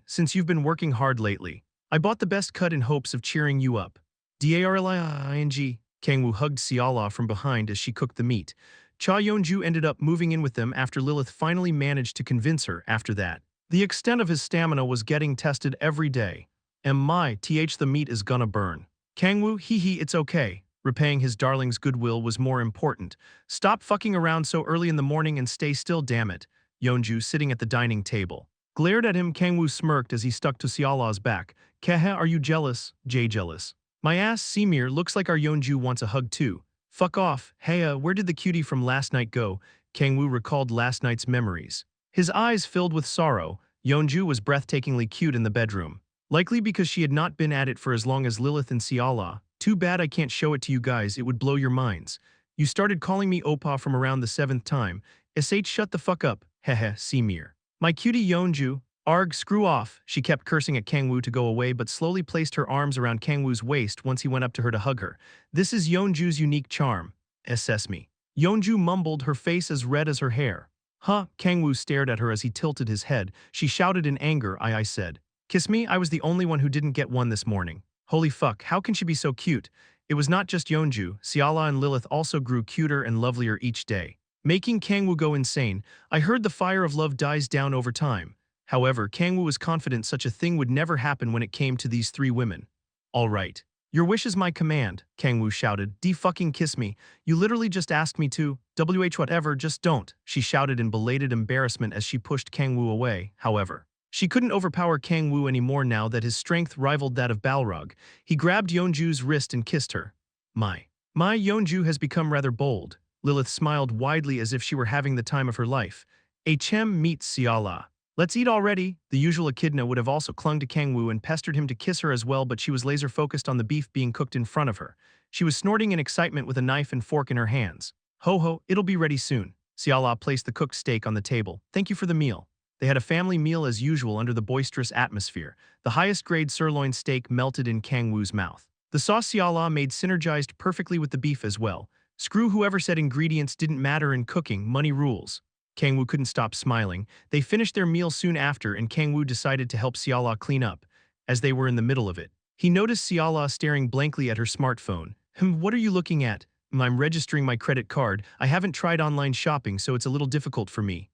Since you've been working hard lately. I bought the best cut in hopes of cheering you up. Darling. Kang-woo hugged Siala from behind as she cooked the meat. Cha Yeonju ended up moving in with them after Lilith finally managed to convince her after that. The extent of his stamina was getting tested every day. The meat is gonna burn. Kang-woo, it's okay. Repaying his darling's goodwill was more important. Stop fucking around so early in the morning and stay still, damn it. Yeonju, sitting at the dining table, glared at him. Kang-woo smirked as he stuck to Siala's back. Kehe, are you jealous? Jay jealous. My ass, Semir, looks like our Yeonju wants a hug too. Fuck off. Hey, where did the cutie from last night go? Kang-woo recalled last night's memories. His eyes filled with sorrow. Yeonju was breathtakingly cute in the bedroom. Likely because she had not been at it for as long as Lilith and Siala. Too bad I can't show it to you guys, it would blow your minds. You started calling me Oppa from around the 7th time. Shut the fuck up. Hehe, Semir. My cutie Yeonju. Arg, screw off. She kept cursing at Kang-woo to go away but slowly placed her arms around Kang-woo's waist once he went up to her to hug her. This is Yeonju's unique charm. Assess me. Yeonju mumbled, her face as red as her hair. Huh? Kang-woo stared at her as he tilted his head. She shouted in anger. I said. Kiss me? I was the only one who didn't get one this morning. Holy fuck, how can she be so cute? It was not just Yeonju. Siala and Lilith also grew cuter and lovelier each day, making Kang-woo go insane. I heard the fire of love dies down over time. However, Kang-woo was confident such a thing would never happen when it came to these three women. All right. Your wish is my command, Kang-woo shouted. D-fucking kiss me. You literally just asked me to. Whatever, just don't, she shouted in belated embarrassment as she pushed Kang-woo away. However, she couldn't overpower Kang-woo anymore now that his strength rivaled that of Balrog. He grabbed Yeonju's wrist and kissed her. My Yeonju has become rather bold. Lilith smiled widely as if she were having the time of her life. Meets Siala. Let's eat already. The usual echidna would have also clung to Kang-woo and pestered him to kiss her as well, but she was laser-focused on the beef being cooked in front of her. She was snorting in excitement with a knife and fork in her hands. Ho, it'll be ready soon. Siala placed the cooked steak on the table. Thank you for the meal. They had a family meal as usual under the boisterous atmosphere. The highest-grade sirloin steak melted in Kang-woo's mouth. The sauce Siala made synergized perfectly with the beef as well. Screw whoever said ingredients didn't matter in cooking, money rules. Kang-woo couldn't stop smiling. They finished their meal soon after and Kang-woo decided to help Siala clean up. As they were in the middle of it, he noticed Siala staring blankly at her smartphone. What are you looking at? I'm registering my credit card. I haven't tried online shopping so it's a little difficult for me.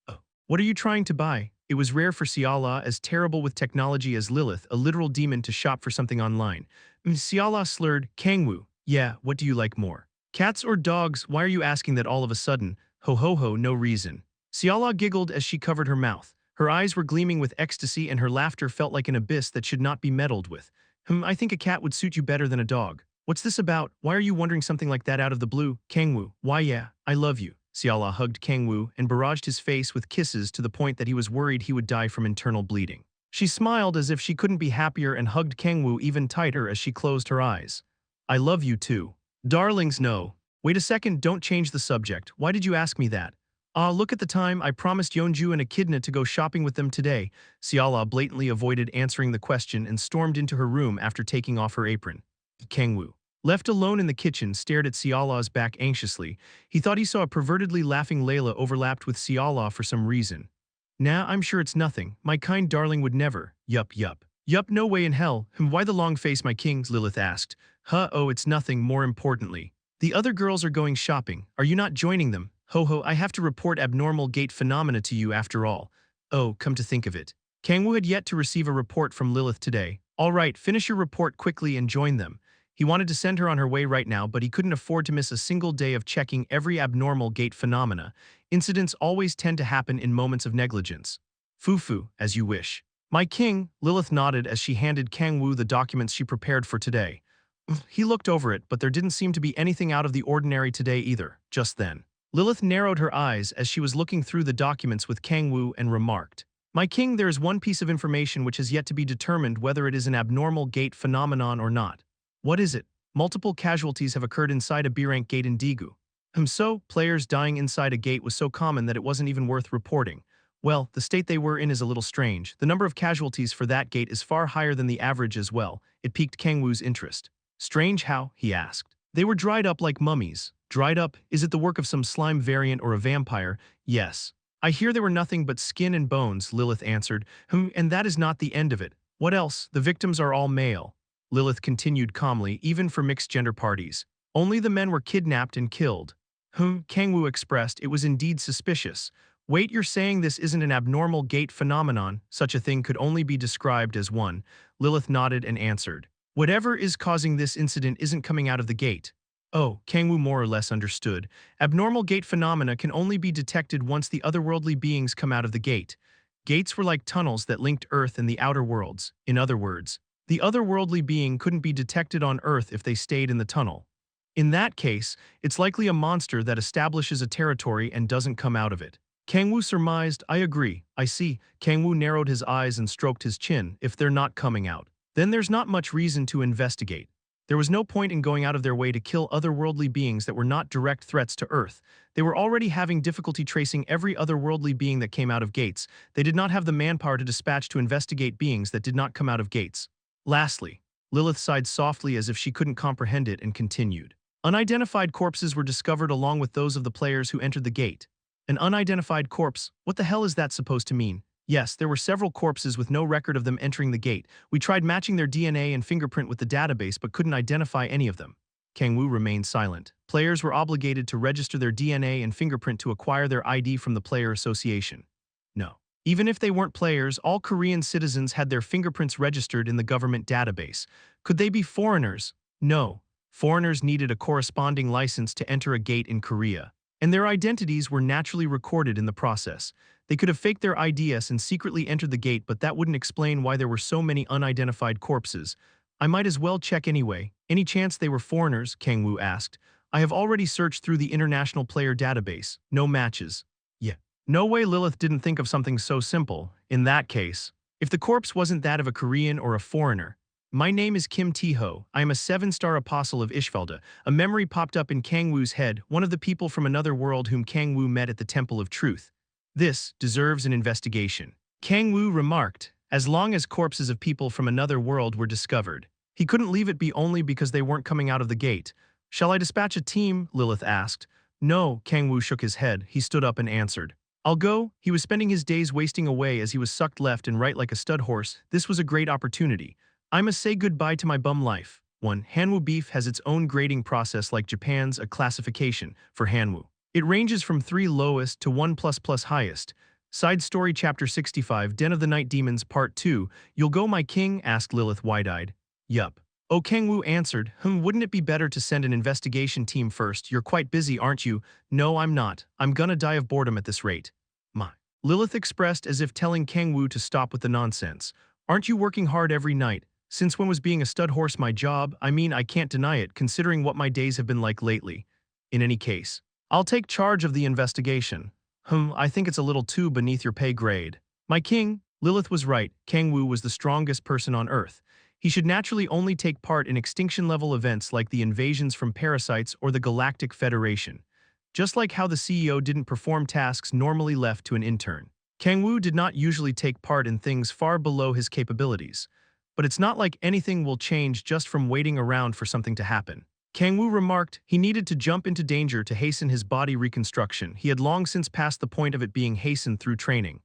Oh. What are you trying to buy? It was rare for Siala, as terrible with technology as Lilith, a literal demon, to shop for something online. Siala slurred. Kang-woo. Yeah, what do you like more? Cats or dogs? Why are you asking that all of a sudden? Ho, no reason. Siala giggled as she covered her mouth. Her eyes were gleaming with ecstasy and her laughter felt like an abyss that should not be meddled with. I think a cat would suit you better than a dog. What's this about? Why are you wondering something like that out of the blue? Kang-woo. Why yeah, I love you. Siala hugged Kang-woo and barraged his face with kisses to the point that he was worried he would die from internal bleeding. She smiled as if she couldn't be happier and hugged Kang-woo even tighter as she closed her eyes. I love you too. Darlings, no. Wait a second, don't change the subject. Why did you ask me that? Look at the time. I promised Yeonju and Echidna to go shopping with them today. Siala blatantly avoided answering the question and stormed into her room after taking off her apron. Kang-woo, left alone in the kitchen, stared at Siala's back anxiously. He thought he saw a pervertedly laughing Layla overlapped with Siala for some reason. Nah, I'm sure it's nothing. My kind darling would never. Yup, yup. Yup, no way in hell. Why the long face, my king? Lilith asked. Oh, it's nothing, more importantly. The other girls are going shopping. Are you not joining them? Ho ho, I have to report abnormal gate phenomena to you after all. Oh, come to think of it. Kang-woo had yet to receive a report from Lilith today. All right, finish your report quickly and join them. He wanted to send her on her way right now, but he couldn't afford to miss a single day of checking every abnormal gate phenomena. Incidents always tend to happen in moments of negligence. Fufu, as you wish. My king, Lilith nodded as she handed Kang-woo the documents she prepared for today. He looked over it, but there didn't seem to be anything out of the ordinary today either, just then. Lilith narrowed her eyes as she was looking through the documents with Kang-woo and remarked, My king, there is one piece of information which has yet to be determined whether it is an abnormal gate phenomenon or not. What is it? Multiple casualties have occurred inside a B-rank gate in Daegu. So, players dying inside a gate was so common that it wasn't even worth reporting. Well, the state they were in is a little strange. The number of casualties for that gate is far higher than the average as well. It piqued Kang-woo's interest. Strange how? He asked. They were dried up like mummies. Dried up? Is it the work of some slime variant or a vampire? Yes. I hear they were nothing but skin and bones, Lilith answered. And that is not the end of it. What else? The victims are all male. Lilith continued calmly, even for mixed-gender parties. Only the men were kidnapped and killed. Kang-woo expressed, it was indeed suspicious. Wait, you're saying this isn't an abnormal gate phenomenon? Such a thing could only be described as one. Lilith nodded and answered. Whatever is causing this incident isn't coming out of the gate. Oh, Kang-woo more or less understood. Abnormal gate phenomena can only be detected once the otherworldly beings come out of the gate. Gates were like tunnels that linked Earth and the outer worlds. In other words, the otherworldly being couldn't be detected on Earth if they stayed in the tunnel. In that case, it's likely a monster that establishes a territory and doesn't come out of it. Kang-woo surmised, I agree, I see. Kang-woo narrowed his eyes and stroked his chin. If they're not coming out, then there's not much reason to investigate. There was no point in going out of their way to kill otherworldly beings that were not direct threats to Earth. They were already having difficulty tracing every otherworldly being that came out of gates. They did not have the manpower to dispatch to investigate beings that did not come out of gates. Lastly, Lilith sighed softly as if she couldn't comprehend it and continued. Unidentified corpses were discovered along with those of the players who entered the gate. An unidentified corpse? What the hell is that supposed to mean? Yes, there were several corpses with no record of them entering the gate. We tried matching their DNA and fingerprint with the database but couldn't identify any of them. Kang-woo remained silent. Players were obligated to register their DNA and fingerprint to acquire their ID from the Player Association. No. Even if they weren't players, all Korean citizens had their fingerprints registered in the government database. Could they be foreigners? No. Foreigners needed a corresponding license to enter a gate in Korea, and their identities were naturally recorded in the process. They could have faked their IDs and secretly entered the gate, but that wouldn't explain why there were so many unidentified corpses. I might as well check anyway. Any chance they were foreigners? Kang-woo asked. I have already searched through the international player database. No matches. Yeah. No way. Lilith didn't think of something so simple. In that case, if the corpse wasn't that of a Korean or a foreigner. My name is Kim Tae-ho. I am a 7-star apostle of Ishvalda. A memory popped up in Kang-woo's head, one of the people from another world whom Kang-woo met at the Temple of Truth. This deserves an investigation. Kang-woo remarked, as long as corpses of people from another world were discovered. He couldn't leave it be only because they weren't coming out of the gate. Shall I dispatch a team? Lilith asked. No, Kang-woo shook his head. He stood up and answered. I'll go. He was spending his days wasting away as he was sucked left and right like a stud horse. This was a great opportunity. I must say goodbye to my bum life. 1. Hanwoo beef has its own grading process like Japan's, a classification for Hanwoo. It ranges from 3 lowest to 1++ highest. Side story chapter 65, Den of the Night Demons part 2. You'll go, my king? Asked Lilith wide-eyed. Yup. Oh, Kang-woo answered. Wouldn't it be better to send an investigation team first? You're quite busy, aren't you? No, I'm not. I'm gonna die of boredom at this rate. My. Lilith expressed as if telling Kang-woo to stop with the nonsense. Aren't you working hard every night? Since when was being a stud horse my job? I mean, I can't deny it, considering what my days have been like lately. In any case, I'll take charge of the investigation. I think it's a little too beneath your pay grade. My king, Lilith was right, Kang-woo was the strongest person on Earth. He should naturally only take part in extinction-level events like the invasions from parasites or the Galactic Federation. Just like how the CEO didn't perform tasks normally left to an intern. Kang-woo did not usually take part in things far below his capabilities. But it's not like anything will change just from waiting around for something to happen. Kang-woo remarked he needed to jump into danger to hasten his body reconstruction. He had long since passed the point of it being hastened through training.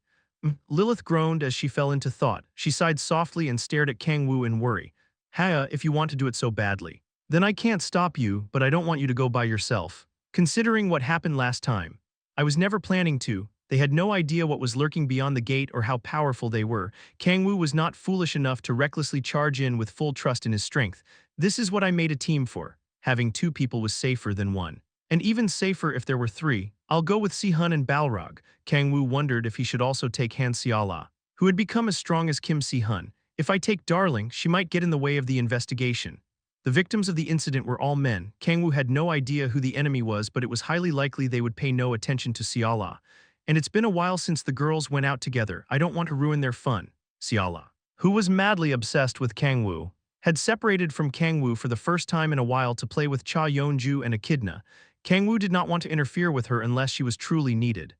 Lilith groaned as she fell into thought. She sighed softly and stared at Kang-woo in worry. Haya, if you want to do it so badly. Then I can't stop you, but I don't want you to go by yourself. Considering what happened last time. I was never planning to. They had no idea what was lurking beyond the gate or how powerful they were. Kang-woo was not foolish enough to recklessly charge in with full trust in his strength. This is what I made a team for. Having two people was safer than one. And even safer if there were three. I'll go with Si-hun and Balrog. Kang-woo wondered if he should also take Han Seola, who had become as strong as Kim Si-hun. If I take Darling, she might get in the way of the investigation. The victims of the incident were all men. Kang-woo had no idea who the enemy was, but it was highly likely they would pay no attention to Seola. And it's been a while since the girls went out together. I don't want to ruin their fun. Seola, who was madly obsessed with Kang-woo, had separated from Kang-woo for the first time in a while to play with Cha Yeon-ju and Echidna. Kang-woo did not want to interfere with her unless she was truly needed.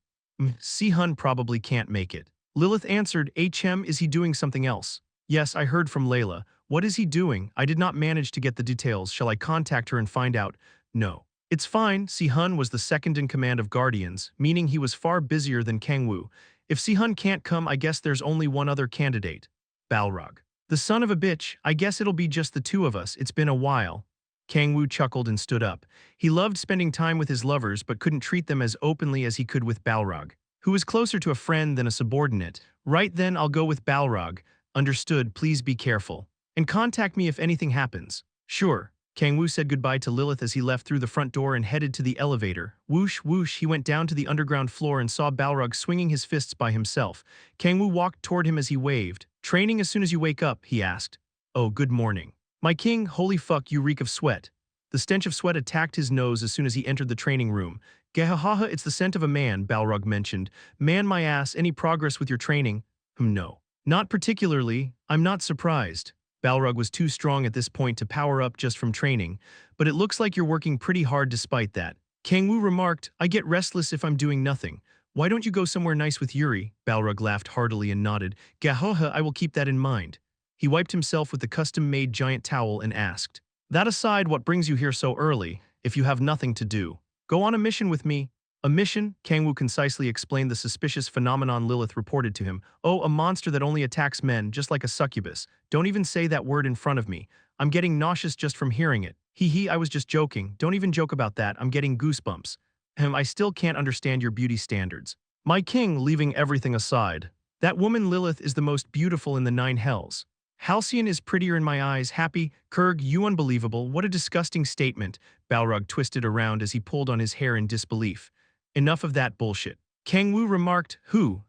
Si-hun probably can't make it. Lilith answered, HM, is he doing something else? Yes, I heard from Layla. What is he doing? I did not manage to get the details. Shall I contact her and find out? No. It's fine. Si-hun was the second in command of Guardians, meaning he was far busier than Kang-woo. If Si-hun can't come, I guess there's only one other candidate. Balrog. The son of a bitch, I guess it'll be just the two of us. It's been a while. Kang-woo chuckled and stood up. He loved spending time with his lovers but couldn't treat them as openly as he could with Balrog, who was closer to a friend than a subordinate. Right then, I'll go with Balrog. Understood, please be careful. And contact me if anything happens. Sure. Kang-woo said goodbye to Lilith as he left through the front door and headed to the elevator. Whoosh, whoosh, he went down to the underground floor and saw Balrog swinging his fists by himself. Kang-woo walked toward him as he waved. Training as soon as you wake up, he asked. Oh, good morning. My king, holy fuck, you reek of sweat. The stench of sweat attacked his nose as soon as he entered the training room. Gahahaha, it's the scent of a man, Balrog mentioned. Man my ass, any progress with your training? No. Not particularly. I'm not surprised. Balrog was too strong at this point to power up just from training, but it looks like you're working pretty hard despite that. Kang-woo remarked, I get restless if I'm doing nothing. Why don't you go somewhere nice with Yuri? Balrog laughed heartily and nodded. Gahaha, I will keep that in mind. He wiped himself with the custom-made giant towel and asked, that aside, what brings you here so early, if you have nothing to do? Go on a mission with me. A mission? Kang-woo concisely explained the suspicious phenomenon Lilith reported to him. Oh, a monster that only attacks men, just like a succubus. Don't even say that word in front of me. I'm getting nauseous just from hearing it. Hee, I was just joking. Don't even joke about that. I'm getting goosebumps. I still can't understand your beauty standards. My king, leaving everything aside. That woman Lilith is the most beautiful in the 9 hells. Halcyon is prettier in my eyes. Happy, Kurg, you unbelievable. What a disgusting statement. Balrog twisted around as he pulled on his hair in disbelief. Enough of that bullshit. Kang-woo remarked,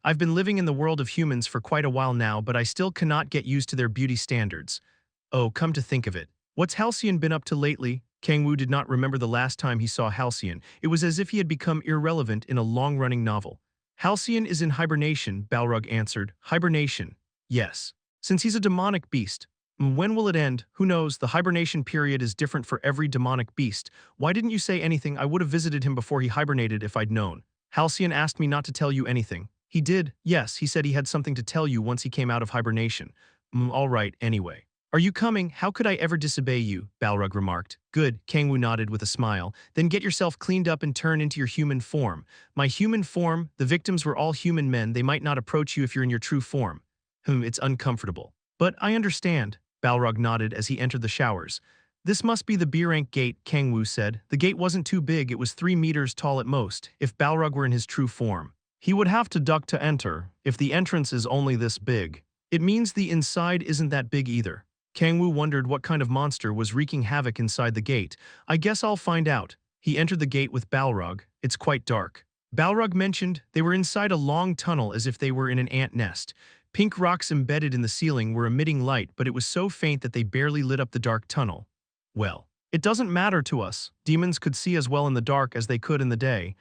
I've been living in the world of humans for quite a while now, but I still cannot get used to their beauty standards. Oh, come to think of it. What's Halcyon been up to lately? Kang-woo did not remember the last time he saw Halcyon. It was as if he had become irrelevant in a long-running novel. Halcyon is in hibernation, Balrog answered. Hibernation. Yes. Since he's a demonic beast. When will it end? Who knows, the hibernation period is different for every demonic beast. Why didn't you say anything? I would have visited him before he hibernated if I'd known. Halcyon asked me not to tell you anything. He did, yes, he said he had something to tell you once he came out of hibernation. All right, anyway. Are you coming? How could I ever disobey you? Balrog remarked. Good, Kang-woo nodded with a smile. Then get yourself cleaned up and turn into your human form. My human form? The victims were all human men. They might not approach you if you're in your true form. It's uncomfortable. But I understand. Balrog nodded as he entered the showers. This must be the B-rank gate, Kang-woo said. The gate wasn't too big, it was 3 meters tall at most. If Balrog were in his true form, he would have to duck to enter. If the entrance is only this big, it means the inside isn't that big either. Kang-woo wondered what kind of monster was wreaking havoc inside the gate. I guess I'll find out. He entered the gate with Balrog. It's quite dark. Balrog mentioned they were inside a long tunnel as if they were in an ant nest. Pink rocks embedded in the ceiling were emitting light, but it was so faint that they barely lit up the dark tunnel. Well, it doesn't matter to us. Demons could see as well in the dark as they could in the day.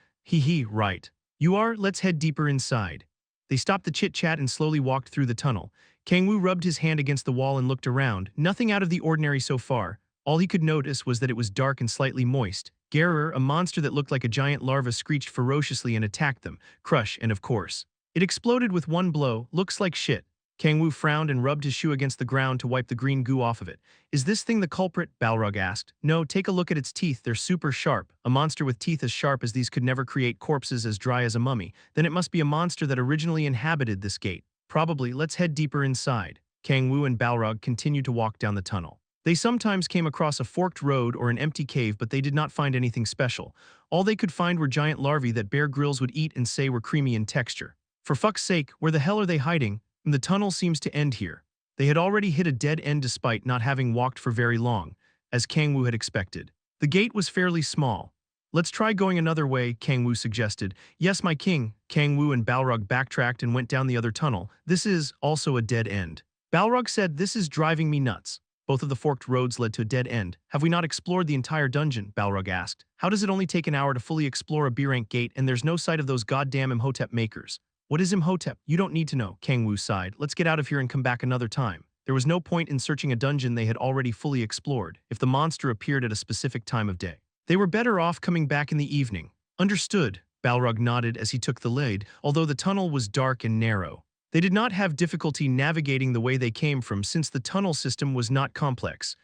Right. You are, let's head deeper inside. They stopped the chit-chat and slowly walked through the tunnel. Kang-woo rubbed his hand against the wall and looked around. Nothing out of the ordinary so far. All he could notice was that it was dark and slightly moist. Gerer, a monster that looked like a giant larva, screeched ferociously and attacked them. Crush, and of course, it exploded with one blow. Looks like shit. Kang-woo frowned and rubbed his shoe against the ground to wipe the green goo off of it. Is this thing the culprit? Balrog asked. No, take a look at its teeth. They're super sharp. A monster with teeth as sharp as these could never create corpses as dry as a mummy. Then it must be a monster that originally inhabited this gate. Probably. Let's head deeper inside. Kang-woo and Balrog continued to walk down the tunnel. They sometimes came across a forked road or an empty cave, but they did not find anything special. All they could find were giant larvae that Bear Grylls would eat and say were creamy in texture. For fuck's sake, where the hell are they hiding? The tunnel seems to end here. They had already hit a dead end despite not having walked for very long, as Kang-woo had expected. The gate was fairly small. Let's try going another way, Kang-woo suggested. Yes, my king. Kang-woo and Balrog backtracked and went down the other tunnel. This is also a dead end. Balrog said, this is driving me nuts. Both of the forked roads led to a dead end. Have we not explored the entire dungeon? Balrog asked. How does it only take an hour to fully explore a B-rank gate and there's no sight of those goddamn Imhotep makers? What is Imhotep? You don't need to know, Kang-woo sighed. Let's get out of here and come back another time. There was no point in searching a dungeon they had already fully explored if the monster appeared at a specific time of day. They were better off coming back in the evening. Understood, Balrog nodded as he took the lead, although the tunnel was dark and narrow. They did not have difficulty navigating the way they came from since the tunnel system was not complex.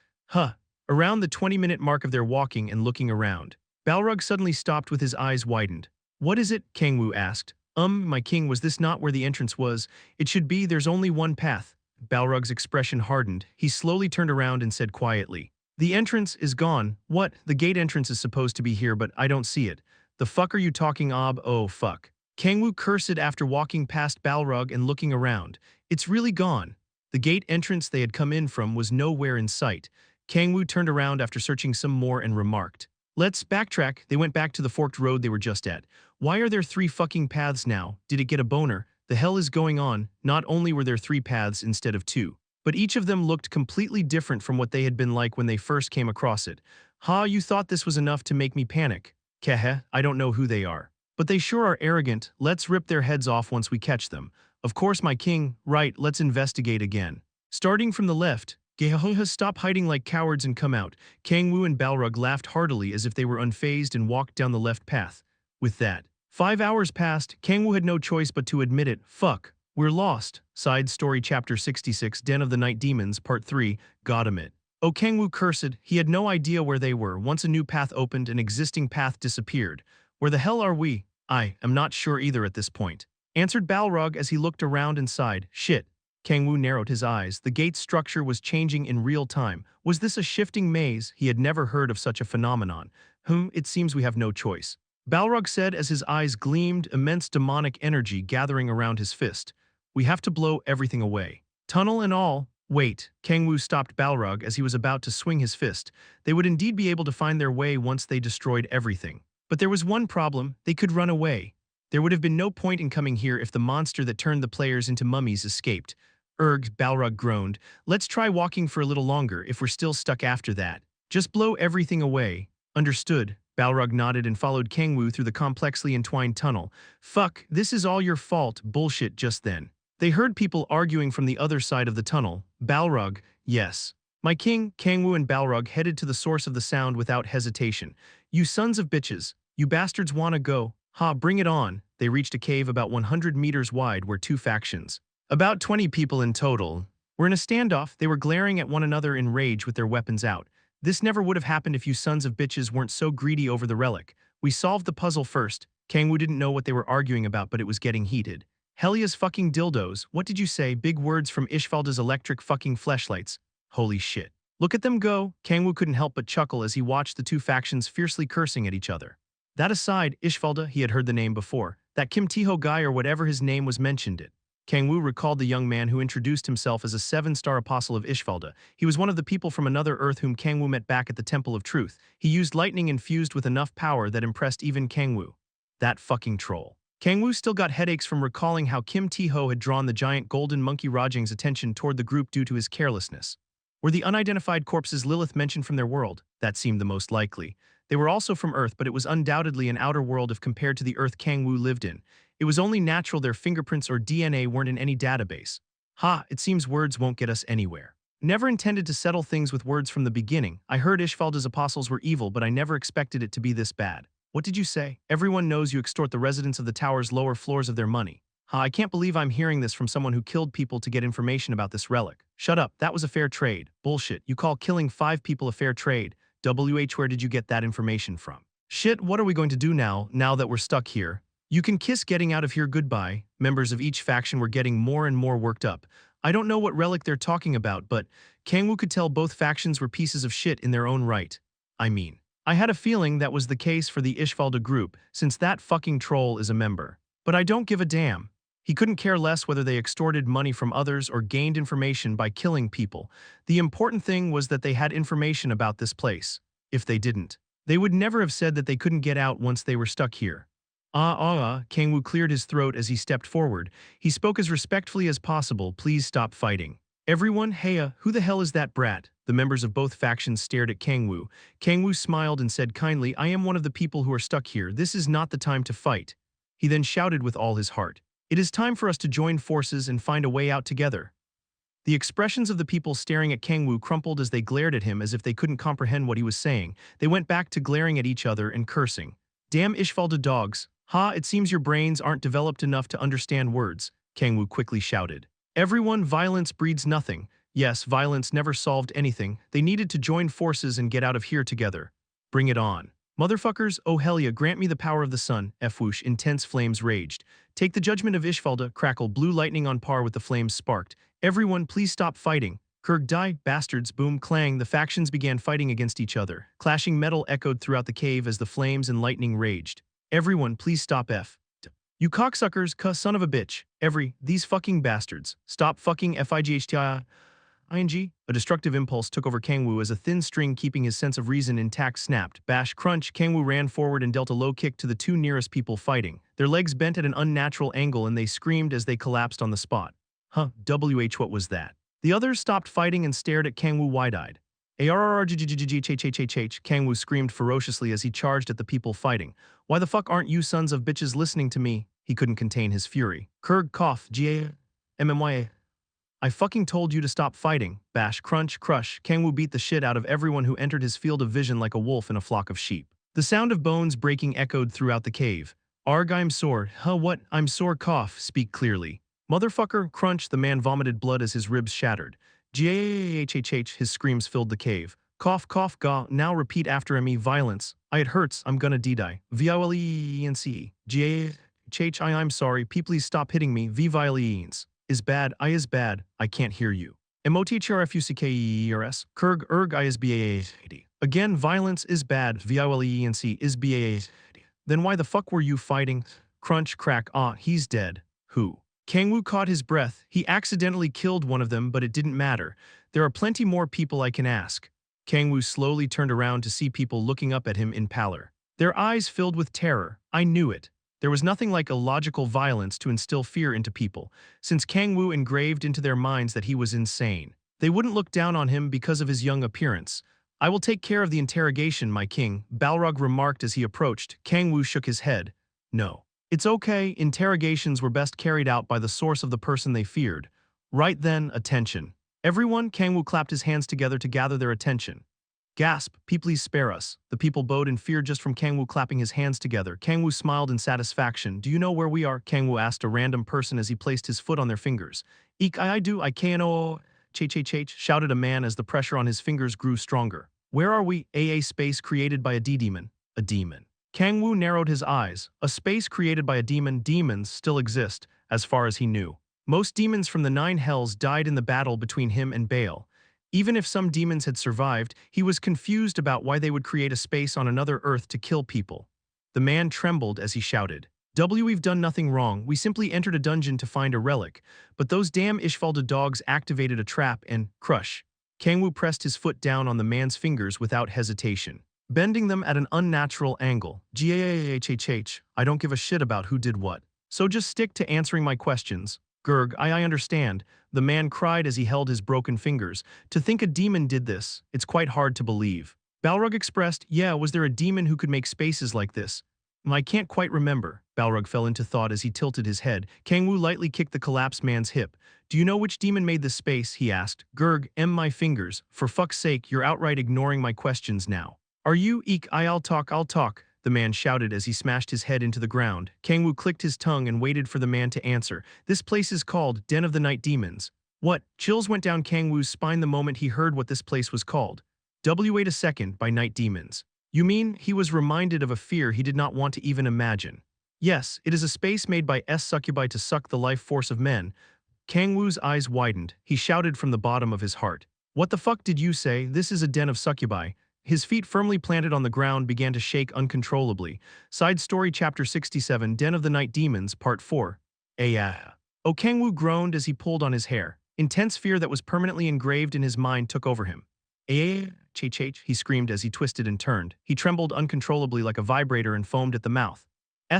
Around the 20-minute mark of their walking and looking around, Balrog suddenly stopped with his eyes widened. What is it? Kang-woo asked. My king, was this not where the entrance was? It should be, there's only one path. Balrog's expression hardened. He slowly turned around and said quietly, the entrance is gone. What? The gate entrance is supposed to be here, but I don't see it. The fuck are you talking ob? Oh fuck. Kang-woo cursed after walking past Balrog and looking around. It's really gone. The gate entrance they had come in from was nowhere in sight. Kang-woo turned around after searching some more and remarked, let's backtrack. They went back to the forked road they were just at. Why are there 3 fucking paths now? Did it get a boner? The hell is going on? Not only were there 3 paths instead of 2, but each of them looked completely different from what they had been like when they first came across it. You thought this was enough to make me panic? Keh, I don't know who they are. But they sure are arrogant. Let's rip their heads off once we catch them. Of course, my king. Right, let's investigate again. Starting from the left, Gehoha, stop hiding like cowards and come out. Kang-woo and Balrog laughed heartily as if they were unfazed and walked down the left path. With that, 5 hours passed. Kang-woo had no choice but to admit it. Fuck, we're lost. Side Story Chapter 66, Den of the Night Demons, Part 3, Godamit. Oh, Kang-woo cursed. He had no idea where they were. Once a new path opened, an existing path disappeared. Where the hell are we? I am not sure either at this point, answered Balrog as he looked around and sighed. Shit. Kang-woo narrowed his eyes. The gate's structure was changing in real time. Was this a shifting maze? He had never heard of such a phenomenon. It seems we have no choice, Balrog said as his eyes gleamed, immense demonic energy gathering around his fist. We have to blow everything away. Tunnel and all. Wait. Kang-woo stopped Balrog as he was about to swing his fist. They would indeed be able to find their way once they destroyed everything. But there was one problem. They could run away. There would have been no point in coming here if the monster that turned the players into mummies escaped. Balrog groaned. Let's try walking for a little longer if we're still stuck after that. Just blow everything away. Understood. Balrog nodded and followed Kang-woo through the complexly entwined tunnel. Fuck, this is all your fault. Bullshit just then. They heard people arguing from the other side of the tunnel. Balrog, yes. My king. Kang-woo and Balrog headed to the source of the sound without hesitation. You sons of bitches. You bastards wanna go? Bring it on. They reached a cave about 100 meters wide where 2 factions, about 20 people in total, were in a standoff. They were glaring at one another in rage with their weapons out. This never would have happened if you sons of bitches weren't so greedy over the relic. We solved the puzzle first. Kang-woo didn't know what they were arguing about, but it was getting heated. Helia's fucking dildos. What did you say? Big words from Ishvalda's electric fucking fleshlights. Holy shit. Look at them go. Kang-woo couldn't help but chuckle as he watched the 2 factions fiercely cursing at each other. That aside, Ishvalda, he had heard the name before. That Kim Tae-ho guy or whatever his name was mentioned it. Kang-woo recalled the young man who introduced himself as a 7-star apostle of Ishvalda. He was one of the people from another Earth whom Kang-woo met back at the Temple of Truth. He used lightning infused with enough power that impressed even Kang-woo. That fucking troll. Kang-woo still got headaches from recalling how Kim Tae-ho had drawn the giant golden monkey Rajang's attention toward the group due to his carelessness. Were the unidentified corpses Lilith mentioned from their world? That seemed the most likely. They were also from Earth, but it was undoubtedly an outer world if compared to the Earth Kang-woo lived in. It was only natural their fingerprints or DNA weren't in any database. Ha, it seems words won't get us anywhere. Never intended to settle things with words from the beginning. I heard Ishvalda's apostles were evil, but I never expected it to be this bad. What did you say? Everyone knows you extort the residents of the tower's lower floors of their money. Ha, I can't believe I'm hearing this from someone who killed people to get information about this relic. Shut up, that was a fair trade. Bullshit, you call killing 5 people a fair trade. Where did you get that information from? Shit, what are we going to do now that we're stuck here? You can kiss getting out of here goodbye. Members of each faction were getting more and more worked up. I don't know what relic they're talking about, but Kang-woo could tell both factions were pieces of shit in their own right. I had a feeling that was the case for the Ishvalda group, since that fucking troll is a member. But I don't give a damn. He couldn't care less whether they extorted money from others or gained information by killing people. The important thing was that they had information about this place. If they didn't, they would never have said that they couldn't get out once they were stuck here. Kang-woo cleared his throat as he stepped forward. He spoke as respectfully as possible. Please stop fighting. Everyone, heya, who the hell is that brat? The members of both factions stared at Kang-woo. Kang-woo smiled and said kindly, I am one of the people who are stuck here. This is not the time to fight. He then shouted with all his heart. It is time for us to join forces and find a way out together. The expressions of the people staring at Kang-woo crumpled as they glared at him as if they couldn't comprehend what he was saying. They went back to glaring at each other and cursing. Damn Ishvalda dogs. Ha, it seems your brains aren't developed enough to understand words, Kang-woo quickly shouted. Everyone, violence breeds nothing. Yes, violence never solved anything. They needed to join forces and get out of here together. Bring it on. Motherfuckers, oh hell yeah, grant me the power of the sun, F-whoosh, intense flames raged. Take the judgment of Ishvalda, crackle, blue lightning on par with the flames sparked. Everyone, please stop fighting. Kurg die, bastards, boom, clang, the factions began fighting against each other. Clashing metal echoed throughout the cave as the flames and lightning raged. Everyone, please stop You cocksuckers, son of a bitch. These fucking bastards. Stop fucking fighting. A destructive impulse took over Kang-woo as a thin string keeping his sense of reason intact snapped. Bash, crunch, Kang-woo ran forward and dealt a low kick to the 2 nearest people fighting. Their legs bent at an unnatural angle and they screamed as they collapsed on the spot. What was that? The others stopped fighting and stared at Kang-woo wide-eyed. Kang-woo screamed ferociously as he charged at the people fighting. Why the fuck aren't you sons of bitches listening to me? He couldn't contain his fury. Kurg cough, G-A-M-M-Y-A. I fucking told you to stop fighting. Bash, crunch, crush. Kang-woo beat the shit out of everyone who entered his field of vision like a wolf in a flock of sheep. The sound of bones breaking echoed throughout the cave. Arg, I'm sore. What? I'm sore, cough. Speak clearly. Motherfucker, crunch, the man vomited blood as his ribs shattered. G-A-H-H-H, his screams filled the cave. Cough, cough, ga, now repeat after me, violence. It hurts, I'm gonna die. V-I-L-E-N-C. G-A-H-H, I'm sorry, please stop hitting me, V-violence. Is bad, I can't hear you. M-O-T-H-R-F-U-C-K-E-R-S, Kurg, erg, I-S-B-A-A-D. Again, violence is bad, V-I-L-E-N-C, is B-A-A-D. Then why the fuck were you fighting? Crunch, crack, he's dead. Who? Kang-woo caught his breath. He accidentally killed one of them, but it didn't matter. There are plenty more people I can ask. Kang-woo slowly turned around to see people looking up at him in pallor. Their eyes filled with terror. I knew it. There was nothing like illogical violence to instill fear into people, since Kang-woo engraved into their minds that he was insane. They wouldn't look down on him because of his young appearance. I will take care of the interrogation, my king, Balrog remarked as he approached. Kang-woo shook his head. No. It's okay, interrogations were best carried out by the source of the person they feared. Right then, attention. Everyone, Kang-woo clapped his hands together to gather their attention. Gasp, please spare us. The people bowed in fear just from Kang-woo clapping his hands together. Kang-woo smiled in satisfaction. Do you know where we are? Kang-woo asked a random person as he placed his foot on their fingers. I do, I can shouted a man as the pressure on his fingers grew stronger. Where are we? A space created by a demon. A demon. Kang-woo narrowed his eyes. A space created by a demon. Demons still exist, as far as he knew. Most demons from the 9 hells died in the battle between him and Baal. Even if some demons had survived, he was confused about why they would create a space on another Earth to kill people. The man trembled as he shouted. We've done nothing wrong, we simply entered a dungeon to find a relic, but those damn Ishvalda dogs activated a trap and, crush. Kang-woo pressed his foot down on the man's fingers without hesitation, bending them at an unnatural angle. G-A-H-H-H, I don't give a shit about who did what. So just stick to answering my questions. Gurg, I understand, the man cried as he held his broken fingers. To think a demon did this, it's quite hard to believe. Balrog expressed, yeah, was there a demon who could make spaces like this? I can't quite remember. Balrog fell into thought as he tilted his head. Kang-woo lightly kicked the collapsed man's hip. Do you know which demon made this space? He asked. Gurg, my fingers. For fuck's sake, you're outright ignoring my questions now. Are you? Eek, I'll talk, the man shouted as he smashed his head into the ground. Kang-woo clicked his tongue and waited for the man to answer. This place is called Den of the Night Demons. What? Chills went down Kang-woo's spine the moment he heard what this place was called. Wait a second, by night demons. You mean, he was reminded of a fear he did not want to even imagine. Yes, it is a space made by succubi to suck the life force of men. Kang-woo's eyes widened. He shouted from the bottom of his heart. What the fuck did you say? This is a den of succubi. His feet firmly planted on the ground began to shake uncontrollably. Side story chapter 67, Den of the Night Demons, part 4. Oh, Kang-woo groaned as he pulled on his hair. Intense fear that was permanently engraved in his mind took over him. He screamed as he twisted and turned. He trembled uncontrollably like a vibrator and foamed at the mouth.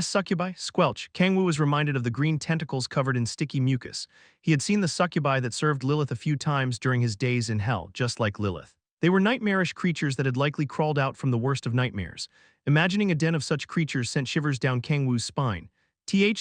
Succubi? Squelch. Kang-woo was reminded of the green tentacles covered in sticky mucus. He had seen the succubi that served Lilith a few times during his days in hell, just like Lilith. They were nightmarish creatures that had likely crawled out from the worst of nightmares. Imagining a den of such creatures sent shivers down Kang-woo's spine.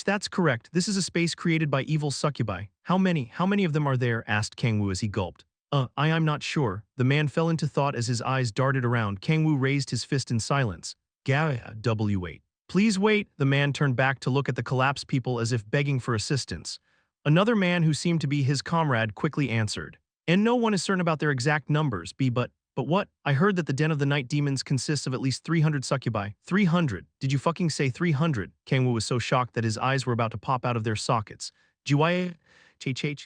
That's correct. This is a space created by evil succubi. How many of them are there? Asked Kang-woo as he gulped. I'm not sure. The man fell into thought as his eyes darted around. Kang-woo raised his fist in silence. Wait. Please wait. The man turned back to look at the collapsed people as if begging for assistance. Another man who seemed to be his comrade quickly answered. And no one is certain about their exact numbers, but what? I heard that the Den of the Night Demons consists of at least 300 succubi. 300? Did you fucking say 300? Kang-woo was so shocked that his eyes were about to pop out of their sockets.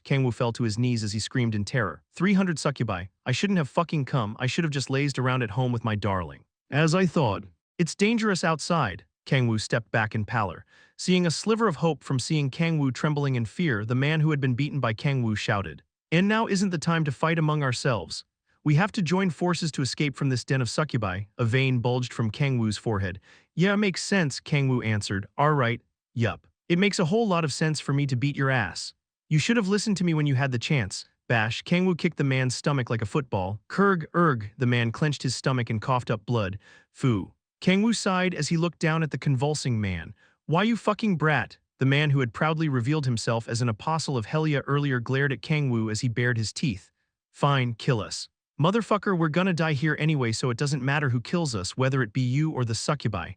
Kang-woo fell to his knees as he screamed in terror. 300 succubi. I shouldn't have fucking come. I should have just lazed around at home with my darling. As I thought. It's dangerous outside. Kang-woo stepped back in pallor. Seeing a sliver of hope from seeing Kang-woo trembling in fear, the man who had been beaten by Kang-woo shouted. And now isn't the time to fight among ourselves. We have to join forces to escape from this den of succubi. A vein bulged from Kang-woo's forehead. Yeah, makes sense, Kang-woo answered. Alright, yup. It makes a whole lot of sense for me to beat your ass. You should have listened to me when you had the chance. Bash. Kang-woo kicked the man's stomach like a football. The man clenched his stomach and coughed up blood. Foo. Kang-woo sighed as he looked down at the convulsing man. Why you fucking brat? The man who had proudly revealed himself as an apostle of Helia earlier glared at Kang-woo as he bared his teeth. Fine, kill us. Motherfucker, we're gonna die here anyway, so it doesn't matter who kills us, whether it be you or the succubi.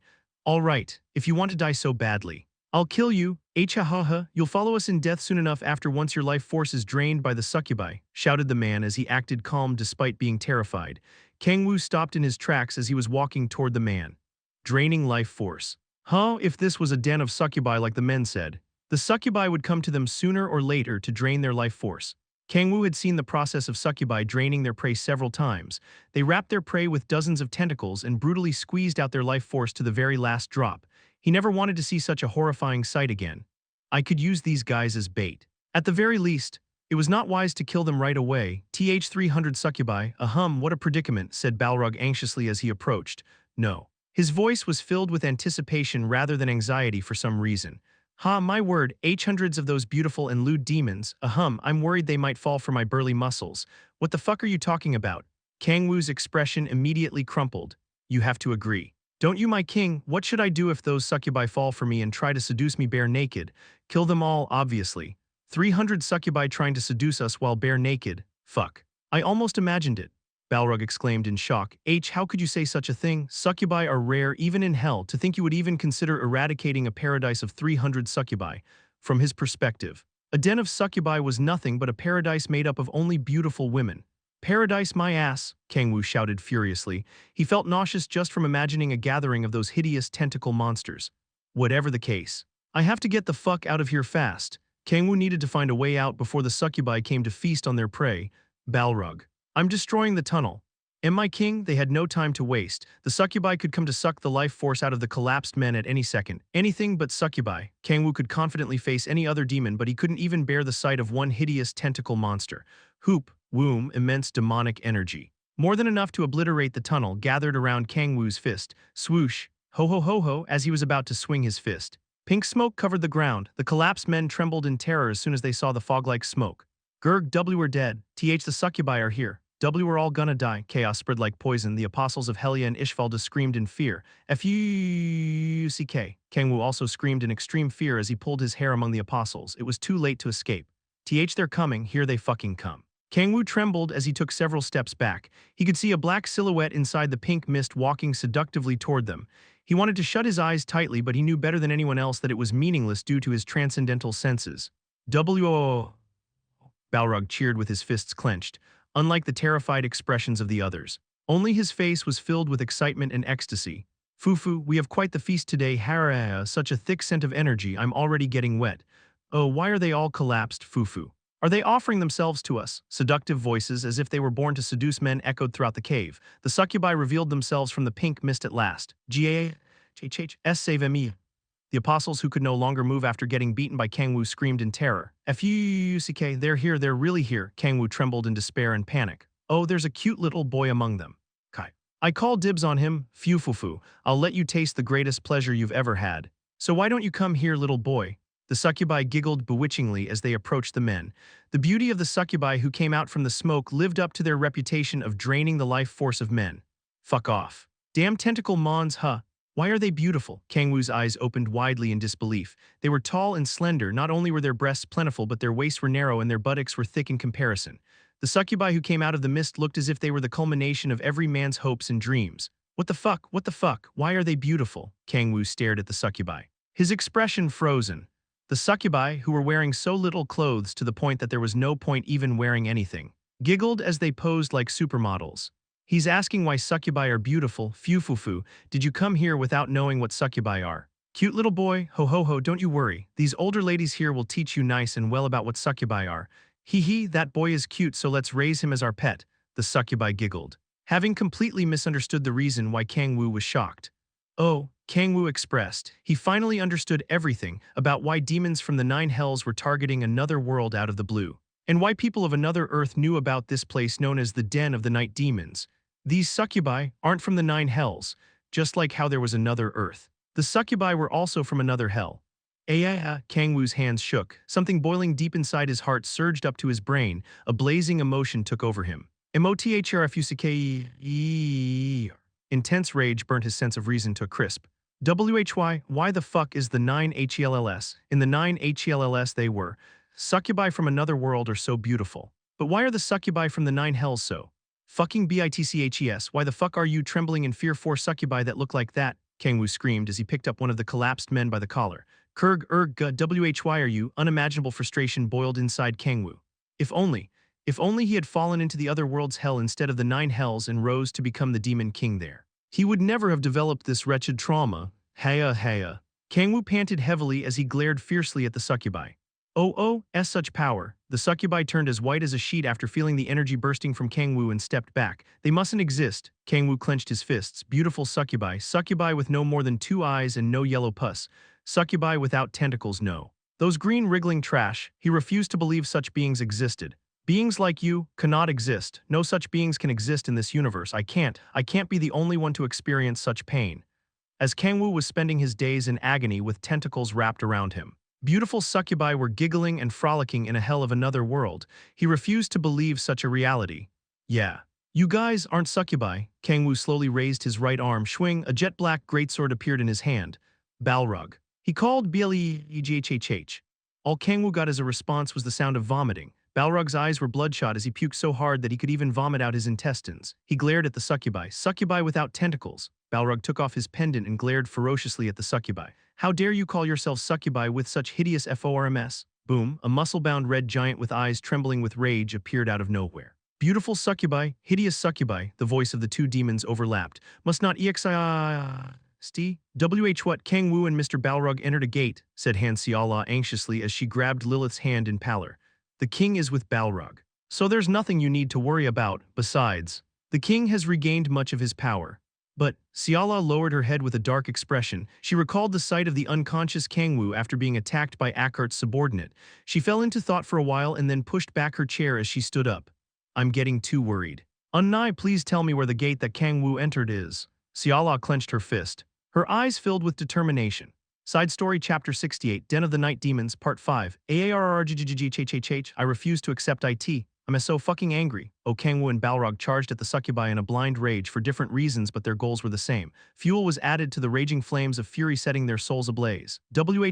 Alright, if you want to die so badly. I'll kill you. You'll follow us in death soon enough after once your life force is drained by the succubi, shouted the man as he acted calm despite being terrified. Kang-woo stopped in his tracks as he was walking toward the man. Draining life force. If this was a den of succubi like the men said, the succubi would come to them sooner or later to drain their life force. Kang-woo had seen the process of succubi draining their prey several times. They wrapped their prey with dozens of tentacles and brutally squeezed out their life force to the very last drop. He never wanted to see such a horrifying sight again. I could use these guys as bait. At the very least, it was not wise to kill them right away. 300 succubi, what a predicament, said Balrog anxiously as he approached. No. His voice was filled with anticipation rather than anxiety for some reason. My word, hundreds of those beautiful and lewd demons, I'm worried they might fall for my burly muscles. What the fuck are you talking about? Kang-woo's expression immediately crumpled. You have to agree. Don't you, my king? What should I do if those succubi fall for me and try to seduce me bare naked? Kill them all, obviously. 300 succubi trying to seduce us while bare naked. Fuck. I almost imagined it. Balrog exclaimed in shock. How could you say such a thing? Succubi are rare even in hell. To think you would even consider eradicating a paradise of 300 succubi. From his perspective, a den of succubi was nothing but a paradise made up of only beautiful women. Paradise my ass, Kang-woo shouted furiously. He felt nauseous just from imagining a gathering of those hideous tentacle monsters. Whatever the case, I have to get the fuck out of here fast. Kang-woo needed to find a way out before the succubi came to feast on their prey. Balrog. I'm destroying the tunnel. My king, they had no time to waste. The succubi could come to suck the life force out of the collapsed men at any second. Anything but succubi. Kang-woo could confidently face any other demon, but he couldn't even bear the sight of one hideous tentacle monster. Womb, immense demonic energy. More than enough to obliterate the tunnel gathered around Kang-woo's fist. Swoosh. Ho, as he was about to swing his fist. Pink smoke covered the ground. The collapsed men trembled in terror as soon as they saw the fog-like smoke. We're dead. The succubi are here. We're all gonna die. Chaos spread like poison. The apostles of Helia and Ishvalda screamed in fear. Fuck. Kang-woo also screamed in extreme fear as he pulled his hair among the apostles. It was too late to escape. They're coming. Here they fucking come. Kang-woo trembled as he took several steps back. He could see a black silhouette inside the pink mist walking seductively toward them. He wanted to shut his eyes tightly, but he knew better than anyone else that it was meaningless due to his transcendental senses. W-O-O. Balrog cheered with his fists clenched, unlike the terrified expressions of the others. Only his face was filled with excitement and ecstasy. Fufu, we have quite the feast today. Hara, such a thick scent of energy, I'm already getting wet. Oh, why are they all collapsed, Fufu? Are they offering themselves to us? Seductive voices, as if they were born to seduce men, echoed throughout the cave. The succubi revealed themselves from the pink mist at last. Save-me. The apostles who could no longer move after getting beaten by Kang-woo screamed in terror. Fuck, they're here, they're really here. Kang-woo trembled in despair and panic. Oh, there's a cute little boy among them. Kai. I call dibs on him, Fufufu. I'll let you taste the greatest pleasure you've ever had. So why don't you come here, little boy? The succubi giggled bewitchingly as they approached the men. The beauty of the succubi who came out from the smoke lived up to their reputation of draining the life force of men. Fuck off. Damn tentacle mons, huh? Why are they beautiful? Kang-woo's eyes opened widely in disbelief. They were tall and slender. Not only were their breasts plentiful, but their waists were narrow and their buttocks were thick in comparison. The succubi who came out of the mist looked as if they were the culmination of every man's hopes and dreams. What the fuck? What the fuck? Why are they beautiful? Kang-woo stared at the succubi, his expression frozen. The succubi, who were wearing so little clothes to the point that there was no point even wearing anything, giggled as they posed like supermodels. He's asking why succubi are beautiful. Fufufu, did you come here without knowing what succubi are? Cute little boy, ho ho ho, don't you worry. These older ladies here will teach you nice and well about what succubi are. Hee hee, that boy is cute, so let's raise him as our pet. The succubi giggled, having completely misunderstood the reason why Kang-woo was shocked. Oh, Kang-woo expressed. He finally understood everything about why demons from the 9 hells were targeting another world out of the blue, and why people of another Earth knew about this place known as the Den of the Night Demons. These succubi aren't from the 9 hells, just like how there was another Earth. The succubi were also from another hell. Kang-woo's hands shook. Something boiling deep inside his heart surged up to his brain. A blazing emotion took over him. Intense rage burnt his sense of reason to a crisp. Why the fuck is the 9 hells? In the 9 hells they were. Succubi from another world are so beautiful. But why are the succubi from the 9 hells so? Fucking bitches, why the fuck are you trembling in fear for succubi that look like that? Kang-woo screamed as he picked up one of the collapsed men by the collar. Why are you? Unimaginable frustration boiled inside Kang-woo. If only he had fallen into the other world's hell instead of the 9 hells and rose to become the demon king there. He would never have developed this wretched trauma. Haya. Kang-woo panted heavily as he glared fiercely at the succubi. Such power. The succubi turned as white as a sheet after feeling the energy bursting from Kang-woo and stepped back. They mustn't exist. Kang-woo clenched his fists. Beautiful succubi. Succubi with no more than 2 eyes and no yellow pus. Succubi without tentacles, no. Those green wriggling trash. He refused to believe such beings existed. Beings like you cannot exist. No such beings can exist in this universe. I can't be the only one to experience such pain. As Kang-woo was spending his days in agony with tentacles wrapped around him, beautiful succubi were giggling and frolicking in a hell of another world. He refused to believe such a reality. Yeah. You guys aren't succubi. Kang-woo slowly raised his right arm. Swing, a jet-black greatsword appeared in his hand. Balrog. He called Blehhhh. All Kang-woo got as a response was the sound of vomiting. Balrog's eyes were bloodshot as he puked so hard that he could even vomit out his intestines. He glared at the succubi. Succubi without tentacles. Balrog took off his pendant and glared ferociously at the succubi. How dare you call yourself succubi with such hideous forms? Boom, a muscle-bound red giant with eyes trembling with rage appeared out of nowhere. Beautiful succubi, hideous succubi, the voice of the 2 demons overlapped. Must not what Kang-woo and Mr. Balrog entered a gate, said Han Seala anxiously as she grabbed Lilith's hand in pallor. The king is with Balrog. So there's nothing you need to worry about. Besides, the king has regained much of his power. But Seala lowered her head with a dark expression. She recalled the sight of the unconscious Kang-woo after being attacked by Akkart's subordinate. She fell into thought for a while and then pushed back her chair as she stood up. I'm getting too worried. Unnai, please tell me where the gate that Kang-woo entered is. Seala clenched her fist, her eyes filled with determination. Side Story Chapter 68, Den of the Night Demons, Part 5. I refuse to accept it. I'm so fucking angry. Kang-woo and Balrog charged at the succubi in a blind rage for different reasons, but their goals were the same. Fuel was added to the raging flames of fury, setting their souls ablaze.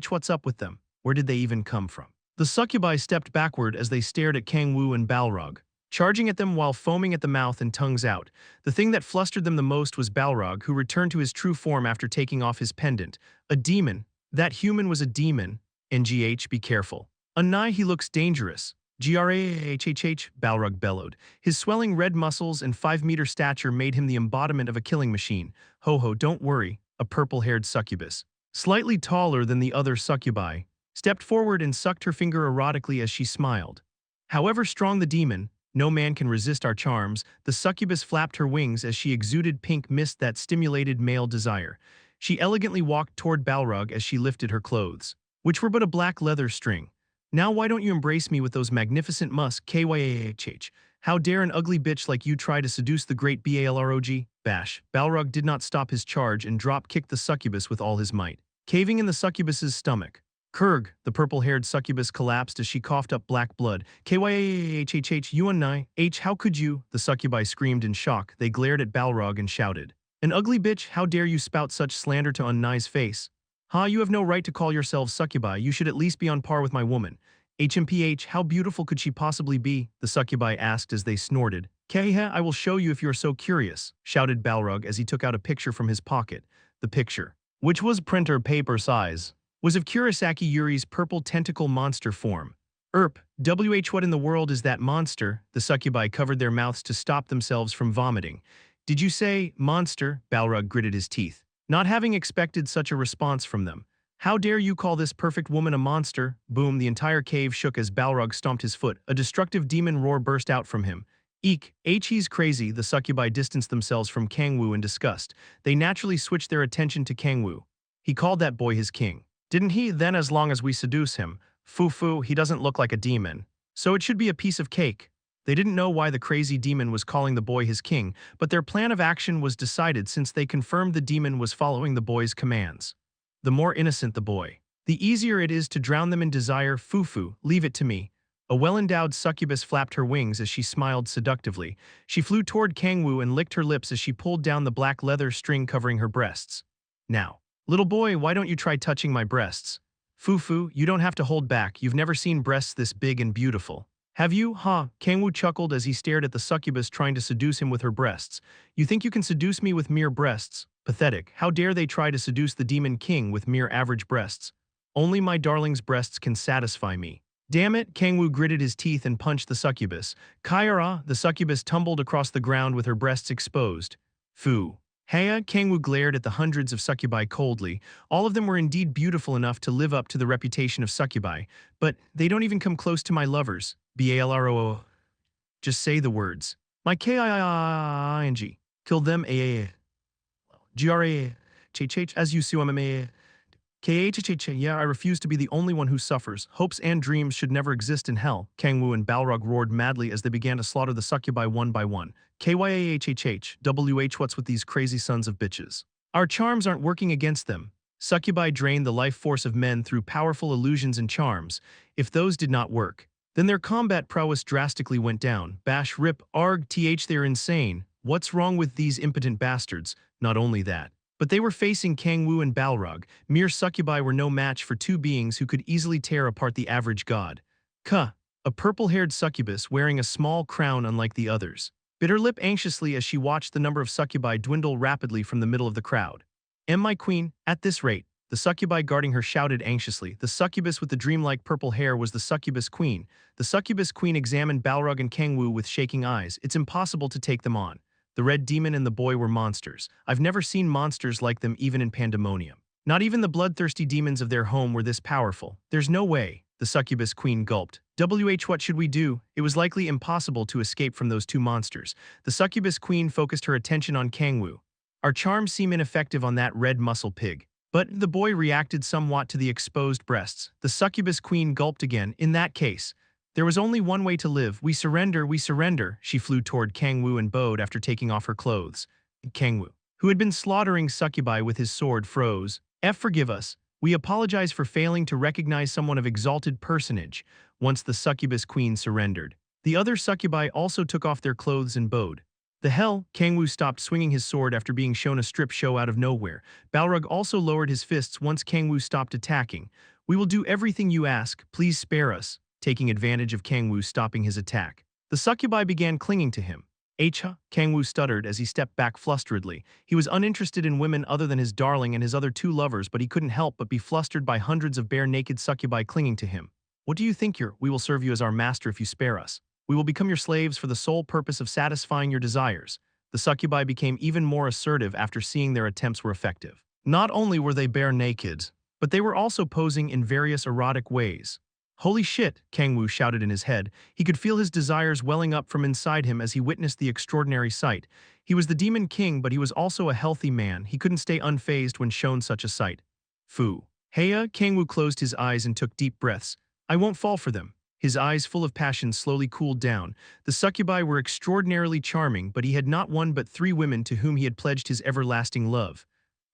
What's up with them? Where did they even come from? The succubi stepped backward as they stared at Kang-woo and Balrog, charging at them while foaming at the mouth and tongues out. The thing that flustered them the most was Balrog, who returned to his true form after taking off his pendant. A demon. That human was a demon. NGH, be careful. Unai, he looks dangerous. Grahhh, Balrog bellowed. His swelling red muscles and 5-meter stature made him the embodiment of a killing machine. Ho, don't worry, a purple-haired succubus, slightly taller than the other succubi, stepped forward and sucked her finger erotically as she smiled. However strong the demon, no man can resist our charms. The succubus flapped her wings as she exuded pink mist that stimulated male desire. She elegantly walked toward Balrog as she lifted her clothes, which were but a black leather string. Now why don't you embrace me with those magnificent musks, kyhh? How dare an ugly bitch like you try to seduce the great Balrog? Bash. Balrog did not stop his charge and drop-kicked the succubus with all his might, caving in the succubus's stomach. Kurg, the purple-haired succubus collapsed as she coughed up black blood. Kyhhh, you and I, how could you? The succubi screamed in shock. They glared at Balrog and shouted, "An ugly bitch, how dare you spout such slander to Unnai's face? You have no right to call yourselves succubi, you should at least be on par with my woman." HMPH, how beautiful could she possibly be? The succubi asked as they snorted. Khehe, I will show you if you are so curious, shouted Balrog as he took out a picture from his pocket. The picture, which was printer paper size, was of Kurosaki Yuri's purple tentacle monster form. What in the world is that monster? The succubi covered their mouths to stop themselves from vomiting. Did you say, monster? Balrog gritted his teeth, not having expected such a response from them. How dare you call this perfect woman a monster? Boom, the entire cave shook as Balrog stomped his foot. A destructive demon roar burst out from him. Eek, he's crazy. The succubi distanced themselves from Kang-woo in disgust. They naturally switched their attention to Kang-woo. He called that boy his king. Didn't he? Then as long as we seduce him. Foo, he doesn't look like a demon. So it should be a piece of cake. They didn't know why the crazy demon was calling the boy his king, but their plan of action was decided since they confirmed the demon was following the boy's commands. The more innocent the boy, the easier it is to drown them in desire. Foo, leave it to me. A well-endowed succubus flapped her wings as she smiled seductively. She flew toward Kang-woo and licked her lips as she pulled down the black leather string covering her breasts. Now, little boy, why don't you try touching my breasts? Foo, you don't have to hold back. You've never seen breasts this big and beautiful. Have you? Kang-woo chuckled as he stared at the succubus trying to seduce him with her breasts. You think you can seduce me with mere breasts? Pathetic. How dare they try to seduce the demon king with mere average breasts? Only my darling's breasts can satisfy me. Damn it, Kang-woo gritted his teeth and punched the succubus. Kyara, the succubus tumbled across the ground with her breasts exposed. Foo. Heya, Kang-woo glared at the hundreds of succubi coldly. All of them were indeed beautiful enough to live up to the reputation of succubi, but they don't even come close to my lovers. Balroo. Just say the words. My King. Kill them. As you see, yeah, I refuse to be the only one who suffers. Hopes and dreams should never exist in hell. Kang-woo and Balrog roared madly as they began to slaughter the succubi one by one. What's with these crazy sons of bitches? Our charms aren't working against them. Succubi drain the life force of men through powerful illusions and charms. If those did not work, then their combat prowess drastically went down. Bash, rip, arg, they're insane. What's wrong with these impotent bastards? Not only that, but they were facing Kang-woo and Balrog. Mere succubi were no match for two beings who could easily tear apart the average god. A purple-haired succubus wearing a small crown unlike the others, bit her lip anxiously as she watched the number of succubi dwindle rapidly from the middle of the crowd. My queen, at this rate, the succubi guarding her shouted anxiously. The succubus with the dreamlike purple hair was the succubus queen. The succubus queen examined Balrog and Kang-woo with shaking eyes. It's impossible to take them on. The red demon and the boy were monsters. I've never seen monsters like them even in Pandemonium. Not even the bloodthirsty demons of their home were this powerful. There's no way, the succubus queen gulped. What should we do? It was likely impossible to escape from those two monsters. The succubus queen focused her attention on Kang-woo. Our charms seem ineffective on that red muscle pig. But the boy reacted somewhat to the exposed breasts. The succubus queen gulped again. In that case, there was only one way to live. We surrender. She flew toward Kang-woo and bowed after taking off her clothes. Kang-woo, who had been slaughtering succubi with his sword, froze. Forgive us. We apologize for failing to recognize someone of exalted personage. Once the succubus queen surrendered, The other succubi also took off their clothes and bowed. The hell? Kang-woo stopped swinging his sword after being shown a strip show out of nowhere. Balrog also lowered his fists once Kang-woo stopped attacking. We will do everything you ask, please spare us, taking advantage of Kang-woo stopping his attack. The succubi began clinging to him. Hha, Kang-woo stuttered as he stepped back flusteredly. He was uninterested in women other than his darling and his other two lovers, but he couldn't help but be flustered by hundreds of bare-naked succubi clinging to him. What do you think we will serve you as our master if you spare us. We will become your slaves for the sole purpose of satisfying your desires. The succubi became even more assertive after seeing their attempts were effective. Not only were they bare naked, but they were also posing in various erotic ways. Holy shit, Kang-woo shouted in his head. He could feel his desires welling up from inside him as he witnessed the extraordinary sight. He was the Demon King, but he was also a healthy man. He couldn't stay unfazed when shown such a sight. Fu. Heya, Kang-woo closed his eyes and took deep breaths. I won't fall for them. His eyes full of passion slowly cooled down. The succubi were extraordinarily charming, but he had not one but 3 women to whom he had pledged his everlasting love.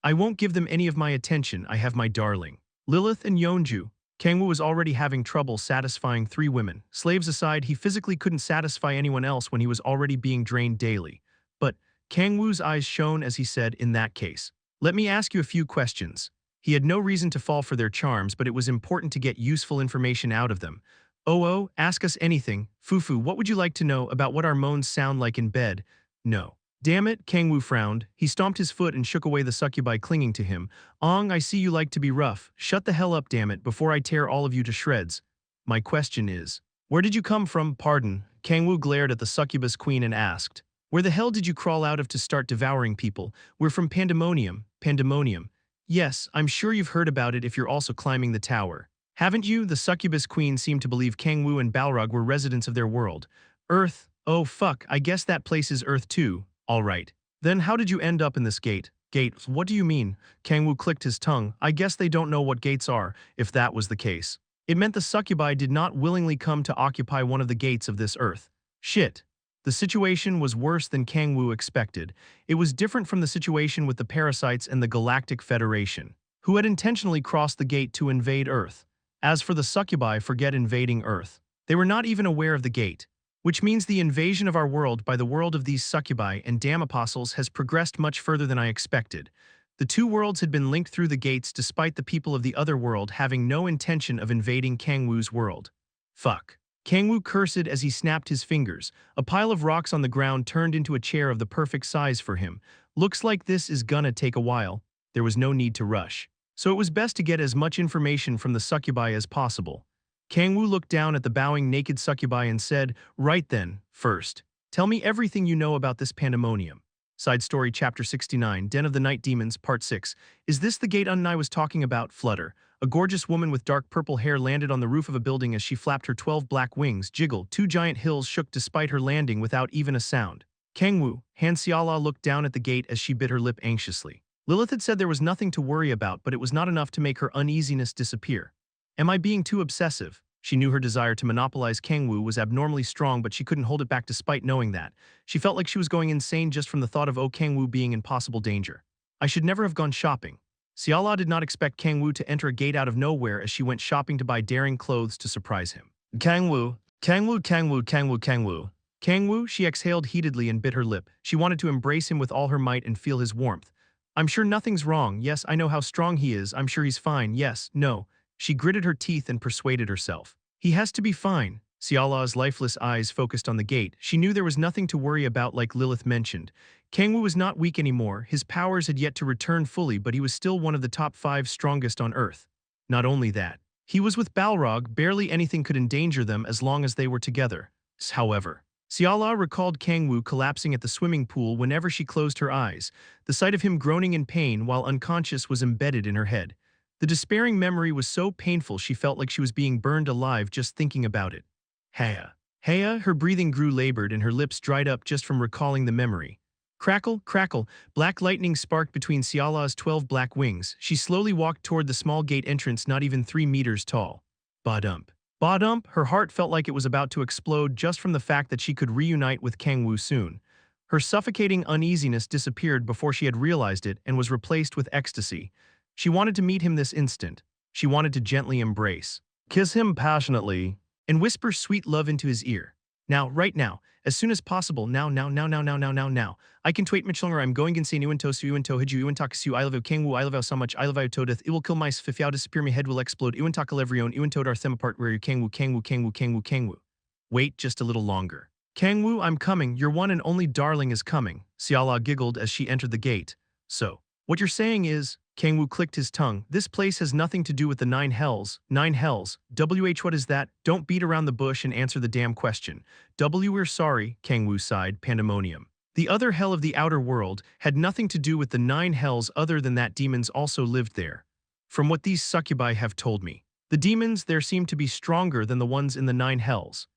I won't give them any of my attention, I have my darling. Lilith and Yeonju. Kang-woo was already having trouble satisfying 3 women. Slaves aside, he physically couldn't satisfy anyone else when he was already being drained daily. But Kang-woo's eyes shone as he said, in that case, let me ask you a few questions. He had no reason to fall for their charms, but it was important to get useful information out of them. Oh, ask us anything. Fufu, what would you like to know about what our moans sound like in bed? No. Damn it, Kang-woo frowned. He stomped his foot and shook away the succubi clinging to him. Ong, I see you like to be rough. Shut the hell up, damn it, before I tear all of you to shreds. My question is, where did you come from? Pardon. Kang-woo glared at the succubus queen and asked, where the hell did you crawl out of to start devouring people? We're from Pandemonium. Pandemonium. Yes, I'm sure you've heard about it if you're also climbing the tower. Haven't you? The succubus queen seemed to believe Kang-woo and Balrog were residents of their world. Earth? Oh fuck, I guess that place is Earth too. Alright. Then how did you end up in this gate? Gate? What do you mean? Kang-woo clicked his tongue. I guess they don't know what gates are, if that was the case. It meant the succubi did not willingly come to occupy one of the gates of this Earth. Shit. The situation was worse than Kang-woo expected. It was different from the situation with the parasites and the Galactic Federation, who had intentionally crossed the gate to invade Earth. As for the succubi, forget invading Earth. They were not even aware of the gate, which means the invasion of our world by the world of these succubi and damn apostles has progressed much further than I expected. The 2 worlds had been linked through the gates despite the people of the other world having no intention of invading Kang-woo's world. Fuck. Kang-woo cursed as he snapped his fingers. A pile of rocks on the ground turned into a chair of the perfect size for him. Looks like this is gonna take a while. There was no need to rush. So it was best to get as much information from the succubi as possible. Kang-woo looked down at the bowing naked succubi and said, right then, first, tell me everything you know about this pandemonium. Side Story Chapter 69, Den of the Night Demons, Part 6. Is this the gate I was talking about? Flutter. A gorgeous woman with dark purple hair landed on the roof of a building as she flapped her 12 black wings. Jiggle, 2 giant hills shook despite her landing without even a sound. Kang-woo, Han Xiala looked down at the gate as she bit her lip anxiously. Lilith had said there was nothing to worry about, but it was not enough to make her uneasiness disappear. Am I being too obsessive? She knew her desire to monopolize Kang-woo was abnormally strong, but she couldn't hold it back despite knowing that. She felt like she was going insane just from the thought of Kang-woo being in possible danger. I should never have gone shopping. Xiala did not expect Kang-woo to enter a gate out of nowhere as she went shopping to buy daring clothes to surprise him. Kang-woo, Kang-woo, Kang-woo, Kang-woo, Kang-woo. Kang-woo, she exhaled heatedly and bit her lip. She wanted to embrace him with all her might and feel his warmth. I'm sure nothing's wrong. Yes, I know how strong he is. I'm sure he's fine. Yes, no. She gritted her teeth and persuaded herself. He has to be fine. Xiala's lifeless eyes focused on the gate. She knew there was nothing to worry about like Lilith mentioned. Kang-woo was not weak anymore. His powers had yet to return fully, but he was still one of the top 5 strongest on Earth. Not only that, he was with Balrog. Barely anything could endanger them as long as they were together. However, Xiala recalled Kang-woo collapsing at the swimming pool whenever she closed her eyes. The sight of him groaning in pain while unconscious was embedded in her head. The despairing memory was so painful she felt like she was being burned alive just thinking about it. Heya. Heya, her breathing grew labored and her lips dried up just from recalling the memory. Crackle, crackle, black lightning sparked between Xiala's 12 black wings. She slowly walked toward the small gate entrance not even 3 meters tall. Ba-dump. Ba-dump, her heart felt like it was about to explode just from the fact that she could reunite with Kang-woo soon. Her suffocating uneasiness disappeared before she had realized it and was replaced with ecstasy. She wanted to meet him this instant. She wanted to gently embrace, kiss him passionately, and whisper sweet love into his ear. Now, right now. As soon as possible, now. I can wait much longer. I'm going insane. Uinto su uinto hiju uintakasu. I love you, Kang-woo. I love you so much. I love you, Todeth. It will kill my if you disappear. My head will explode. Uintakalevrion. Uintod our them apart. Where you, Kang-woo. Wait just a little longer. Kang-woo, I'm coming. Your one and only darling is coming. Xiala giggled as she entered the gate. So, what you're saying is, Kang-woo clicked his tongue, this place has nothing to do with the 9 hells. 9 hells? What is that? Don't beat around the bush and answer the damn question. We're sorry, Kang-woo sighed, pandemonium. The other hell of the outer world had nothing to do with the 9 hells other than that demons also lived there. From what these succubi have told me, the demons there seem to be stronger than the ones in the 9 hells.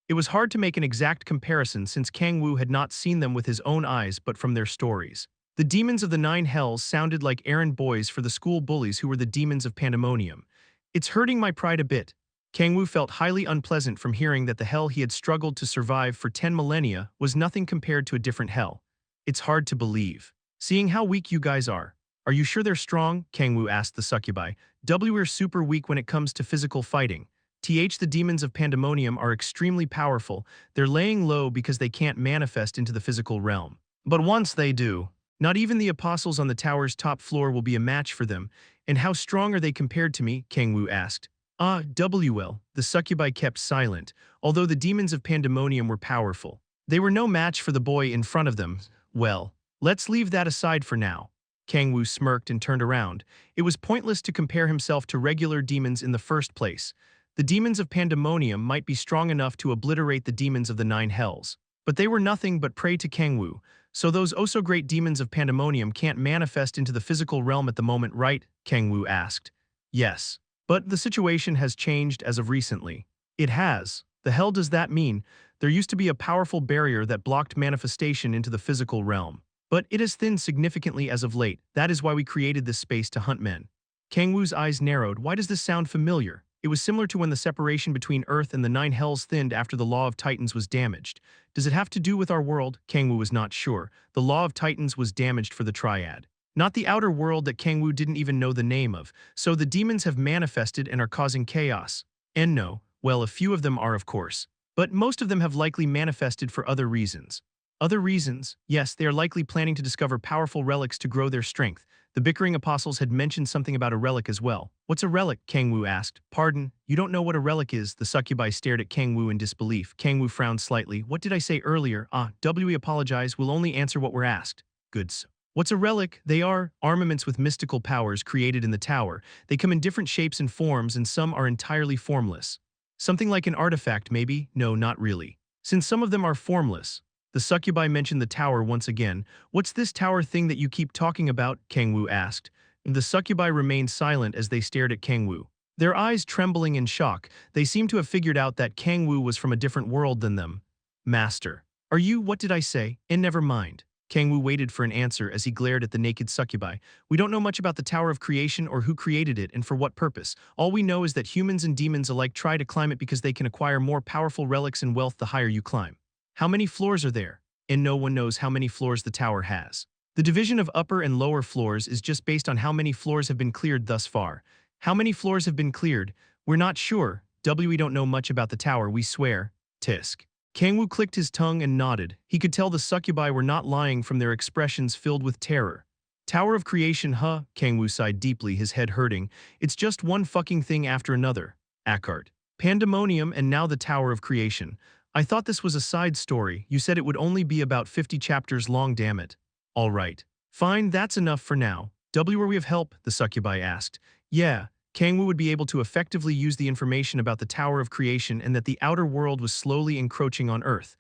It was hard to make an exact comparison since Kang-woo had not seen them with his own eyes but from their stories. The demons of the 9 hells sounded like errand boys for the school bullies who were the demons of pandemonium. It's hurting my pride a bit. Kang-woo felt highly unpleasant from hearing that the hell he had struggled to survive for 10 millennia was nothing compared to a different hell. It's hard to believe. Seeing how weak you guys are. Are you sure they're strong? Kang-woo asked the succubi. We're super weak when it comes to physical fighting. The demons of pandemonium are extremely powerful. They're laying low because they can't manifest into the physical realm. But once they do, not even the apostles on the tower's top floor will be a match for them. And how strong are they compared to me? Kang-woo asked. The succubi kept silent, although the demons of pandemonium were powerful. They were no match for the boy in front of them. Well, let's leave that aside for now. Kang-woo smirked and turned around. It was pointless to compare himself to regular demons in the first place. The demons of pandemonium might be strong enough to obliterate the demons of the 9 hells. But they were nothing but prey to Kang-woo. So those oh-so-great demons of pandemonium can't manifest into the physical realm at the moment, right? Kang-woo asked. Yes. But the situation has changed as of recently. It has. The hell does that mean? There used to be a powerful barrier that blocked manifestation into the physical realm. But it has thinned significantly as of late. That is why we created this space to hunt men. Kang-woo's eyes narrowed. Why does this sound familiar? It was similar to when the separation between Earth and the 9 hells thinned after the Law of Titans was damaged. Does it have to do with our world? Kang-woo was not sure. The Law of Titans was damaged for the Triad. Not the outer world that Kang-woo didn't even know the name of, so the demons have manifested and are causing chaos. And no, well, a few of them are of course. But most of them have likely manifested for other reasons. Other reasons? Yes, they are likely planning to discover powerful relics to grow their strength. The bickering apostles had mentioned something about a relic as well. What's a relic? Kang-woo asked. Pardon, you don't know what a relic is? The succubi stared at Kang-woo in disbelief. Kang-woo frowned slightly. What did I say earlier? We apologize, we'll only answer what we're asked. Goods. What's a relic? They are armaments with mystical powers created in the tower. They come in different shapes and forms and some are entirely formless. Something like an artifact maybe? No, not really. Since some of them are formless. The succubi mentioned the tower once again. What's this tower thing that you keep talking about? Kang-woo asked. The succubi remained silent as they stared at Kang-woo. Their eyes trembling in shock, they seemed to have figured out that Kang-woo was from a different world than them. Master. Are you, what did I say? And never mind. Kang-woo waited for an answer as he glared at the naked succubi. We don't know much about the Tower of Creation or who created it and for what purpose. All we know is that humans and demons alike try to climb it because they can acquire more powerful relics and wealth the higher you climb. How many floors are there? And no one knows how many floors the tower has. The division of upper and lower floors is just based on how many floors have been cleared thus far. How many floors have been cleared? We're not sure. We don't know much about the tower, we swear. Tisk. Kang-woo clicked his tongue and nodded. He could tell the succubi were not lying from their expressions filled with terror. Tower of Creation, huh? Kang-woo sighed deeply, his head hurting. It's just one fucking thing after another. Akkart. Pandemonium and now the Tower of Creation. I thought this was a side story. You said it would only be about 50 chapters long, damn it. All right. Fine, that's enough for now. Were we of help? The succubi asked. Yeah. Kang-woo would be able to effectively use the information about the Tower of Creation and that the outer world was slowly encroaching on Earth.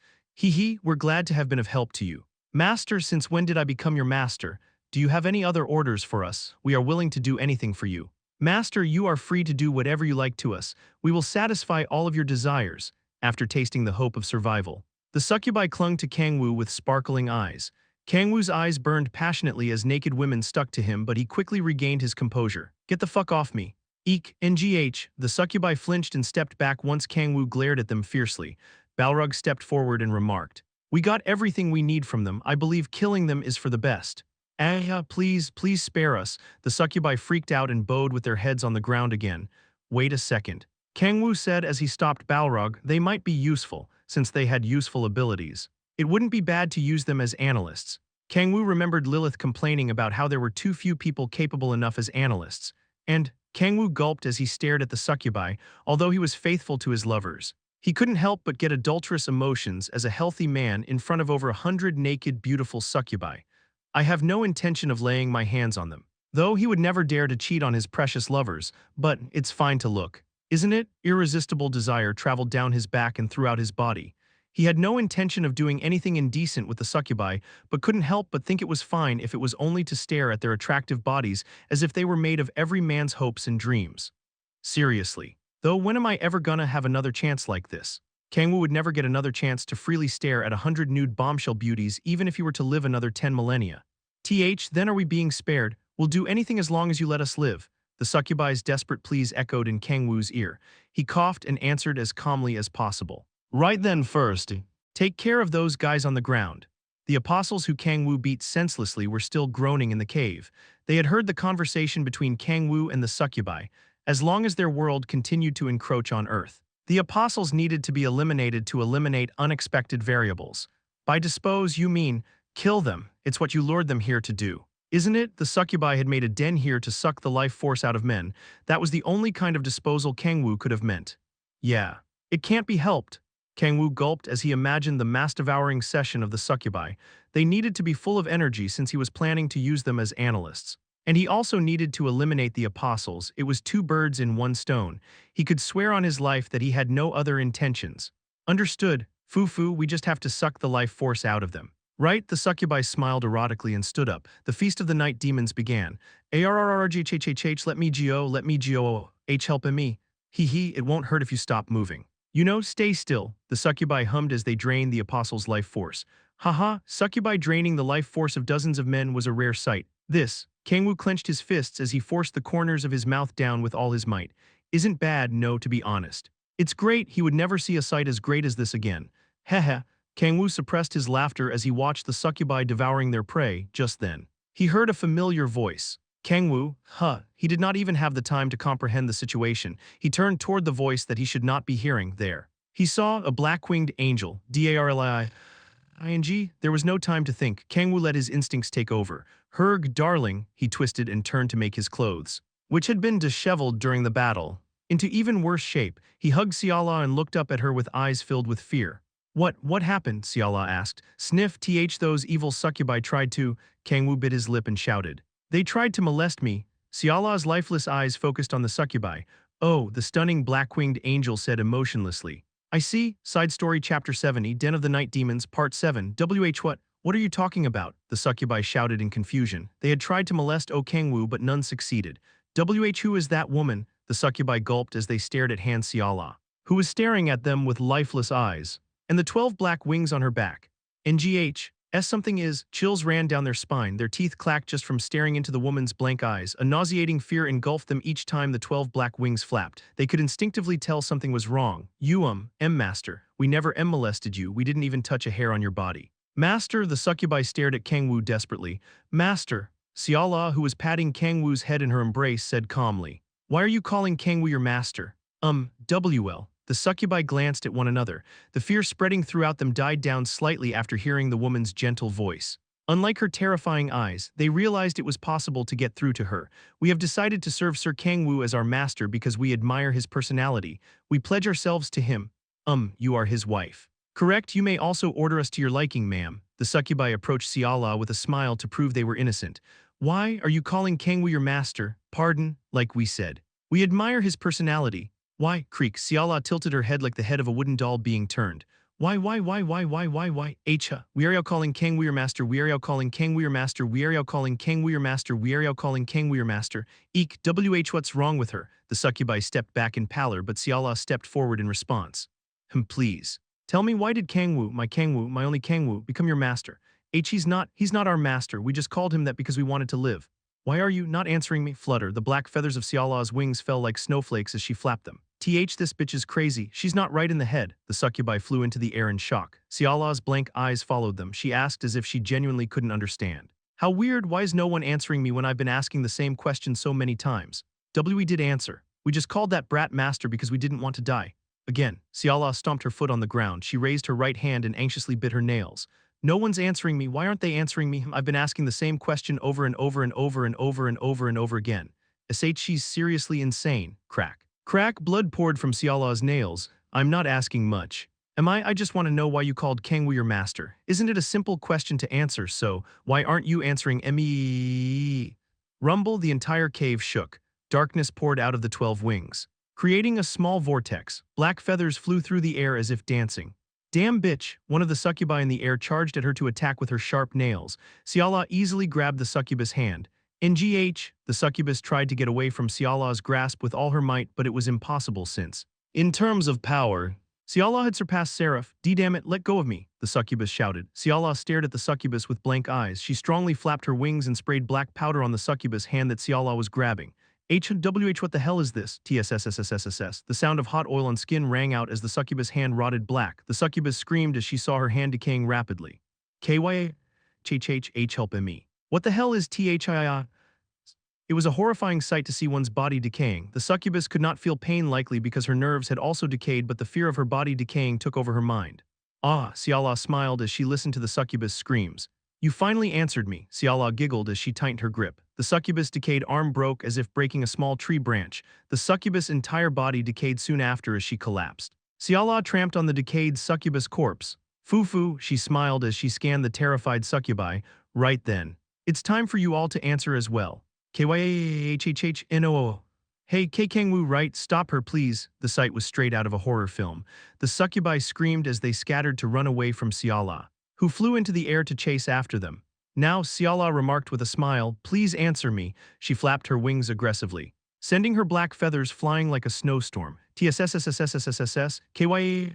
We're glad to have been of help to you. Master, since when did I become your master? Do you have any other orders for us? We are willing to do anything for you. Master, you are free to do whatever you like to us. We will satisfy all of your desires. After tasting the hope of survival, the succubi clung to Kang-woo with sparkling eyes. Kang-woo's eyes burned passionately as naked women stuck to him, but he quickly regained his composure. Get the fuck off me. Eek, ngh, the succubi flinched and stepped back once Kang-woo glared at them fiercely. Balrog stepped forward and remarked, we got everything we need from them. I believe killing them is for the best. Please spare us. The succubi freaked out and bowed with their heads on the ground again. Wait a second. Kang-woo said as he stopped Balrog, they might be useful. since they had useful abilities. It wouldn't be bad to use them as analysts. Kang-woo remembered Lilith complaining about how there were too few people capable enough as analysts, and Kang-woo gulped as he stared at the succubi, although he was faithful to his lovers. He couldn't help but get adulterous emotions as a healthy man in front of over 100 naked, beautiful succubi. I have no intention of laying my hands on them. Though he would never dare to cheat on his precious lovers, but it's fine to look. Isn't it? Irresistible desire traveled down his back and throughout his body. He had no intention of doing anything indecent with the succubi, but couldn't help but think it was fine if it was only to stare at their attractive bodies as if they were made of every man's hopes and dreams. Seriously. Though when am I ever gonna have another chance like this? Kang-woo would never get another chance to freely stare at 100 nude bombshell beauties even if he were to live another 10 millennia. Then are we being spared? We'll do anything as long as you let us live. The succubi's desperate pleas echoed in Kang-woo's ear. He coughed and answered as calmly as possible. Right then first, take care of those guys on the ground. The apostles who Kang-woo beat senselessly were still groaning in the cave. They had heard the conversation between Kang-woo and the succubi, as long as their world continued to encroach on Earth. The apostles needed to be eliminated to eliminate unexpected variables. By dispose, you mean kill them. It's what you lured them here to do. Isn't it? The succubi had made a den here to suck the life force out of men. That was the only kind of disposal Kang-woo could have meant. Yeah. It can't be helped. Kang-woo gulped as he imagined the mass-devouring session of the succubi. They needed to be full of energy since he was planning to use them as analysts. And he also needed to eliminate the apostles. It was two birds in one stone. He could swear on his life that he had no other intentions. Understood. Foo-foo, we just have to suck the life force out of them. Right? The succubi smiled erotically and stood up. The feast of the night demons began. Arrrrrgh, let me go, help me. Hee, it won't hurt if you stop moving. You know, stay still, the succubi hummed as they drained the apostles' life force. Haha, succubi draining the life force of dozens of men was a rare sight. Kang-woo clenched his fists as he forced the corners of his mouth down with all his might. Isn't bad, no, to be honest. It's great, he would never see a sight as great as this again. Heh. Kang-woo suppressed his laughter as he watched the succubi devouring their prey. Just then, he heard a familiar voice. Kang-woo, he did not even have the time to comprehend the situation. He turned toward the voice that he should not be hearing there. He saw a black-winged angel, darling. There was no time to think. Kang-woo let his instincts take over. Herg, darling, he twisted and turned to make his clothes, which had been disheveled during the battle, into even worse shape. He hugged Siala and looked up at her with eyes filled with fear. What happened? Siala asked. Sniff, those evil succubi tried to. Kang-woo bit his lip and shouted. They tried to molest me. Siala's lifeless eyes focused on the succubi. Oh, the stunning black-winged angel said emotionlessly. I see. Side story chapter 70, Den of the Night Demons, part 7. What are you talking about? The succubi shouted in confusion. They had tried to molest Kang-woo, but none succeeded. Who is that woman? The succubi gulped as they stared at Han Siala, who was staring at them with lifeless eyes, and the 12 black wings on her back. Chills ran down their spine, their teeth clacked just from staring into the woman's blank eyes. A nauseating fear engulfed them each time the 12 black wings flapped. They could instinctively tell something was wrong. You, Master, we never molested you, we didn't even touch a hair on your body. Master, the succubi stared at Kang-woo desperately. Master, Siala, who was patting Kang-woo's head in her embrace, said calmly. Why are you calling Kang-woo your master? The succubi glanced at one another. The fear spreading throughout them died down slightly after hearing the woman's gentle voice. Unlike her terrifying eyes, they realized it was possible to get through to her. We have decided to serve Sir Kang-woo as our master because we admire his personality. We pledge ourselves to him. You are his wife. Correct, you may also order us to your liking, ma'am. The succubi approached Siala with a smile to prove they were innocent. Why are you calling Kang-woo your master? Pardon, like we said. We admire his personality. Why? Creak. Siala tilted her head like the head of a wooden doll being turned. Why? We are calling Kang-woo your master. We are calling Kang-woo your master. We are calling Kang-woo your master. We are calling Kang-woo your master. Eek. What's wrong with her? The succubi stepped back in pallor, but Siala stepped forward in response. Please. Tell me, why did Kang-woo, my only Kang-woo, become your master? He's not our master. We just called him that because we wanted to live. Why are you not answering me? Flutter. The black feathers of Siala's wings fell like snowflakes as she flapped them. This bitch is crazy. She's not right in the head. The succubi flew into the air in shock. Siala's blank eyes followed them. She asked as if she genuinely couldn't understand. How weird, why is no one answering me when I've been asking the same question so many times? We did answer. We just called that brat master because we didn't want to die. Again, Siala stomped her foot on the ground. She raised her right hand and anxiously bit her nails. No one's answering me. Why aren't they answering me? I've been asking the same question over and over and over and over and over and over again. She's seriously insane. Crack. Crack, blood poured from Siala's nails. I'm not asking much. Am I? I just want to know why you called Kang-woo your master. Isn't it a simple question to answer, so why aren't you answering me? Rumble, the entire cave shook. Darkness poured out of the 12 wings. Creating a small vortex, black feathers flew through the air as if dancing. Damn bitch, one of the succubi in the air charged at her to attack with her sharp nails. Siala easily grabbed the succubus' hand. NGH, the succubus tried to get away from Siala's grasp with all her might, but it was impossible since, in terms of power, Siala had surpassed xperrif. Damn it, let go of me, the succubus shouted. Siala stared at the succubus with blank eyes. She strongly flapped her wings and sprayed black powder on the succubus' hand that Siala was grabbing. HWH, what the hell is this? TSSSSSSS. The sound of hot oil on skin rang out as the succubus' hand rotted black. The succubus screamed as she saw her hand decaying rapidly. KYA? HHH, help me. What the hell is THII? It was a horrifying sight to see one's body decaying. The succubus could not feel pain likely because her nerves had also decayed, but the fear of her body decaying took over her mind. Ah, Siala smiled as she listened to the succubus' screams. You finally answered me, Siala giggled as she tightened her grip. The succubus' decayed arm broke as if breaking a small tree branch. The succubus' entire body decayed soon after as she collapsed. Siala tramped on the decayed succubus corpse. Foo-foo, she smiled as she scanned the terrified succubi. Right then. It's time for you all to answer as well. KYAHHHNOO. Hey, Kang-woo, right? Stop her, please. The sight was straight out of a horror film. The succubi screamed as they scattered to run away from Siala, who flew into the air to chase after them. Now, Siala remarked with a smile, please answer me. She flapped her wings aggressively, sending her black feathers flying like a snowstorm. TSSSSSSSSS, KYAHHMMYLE,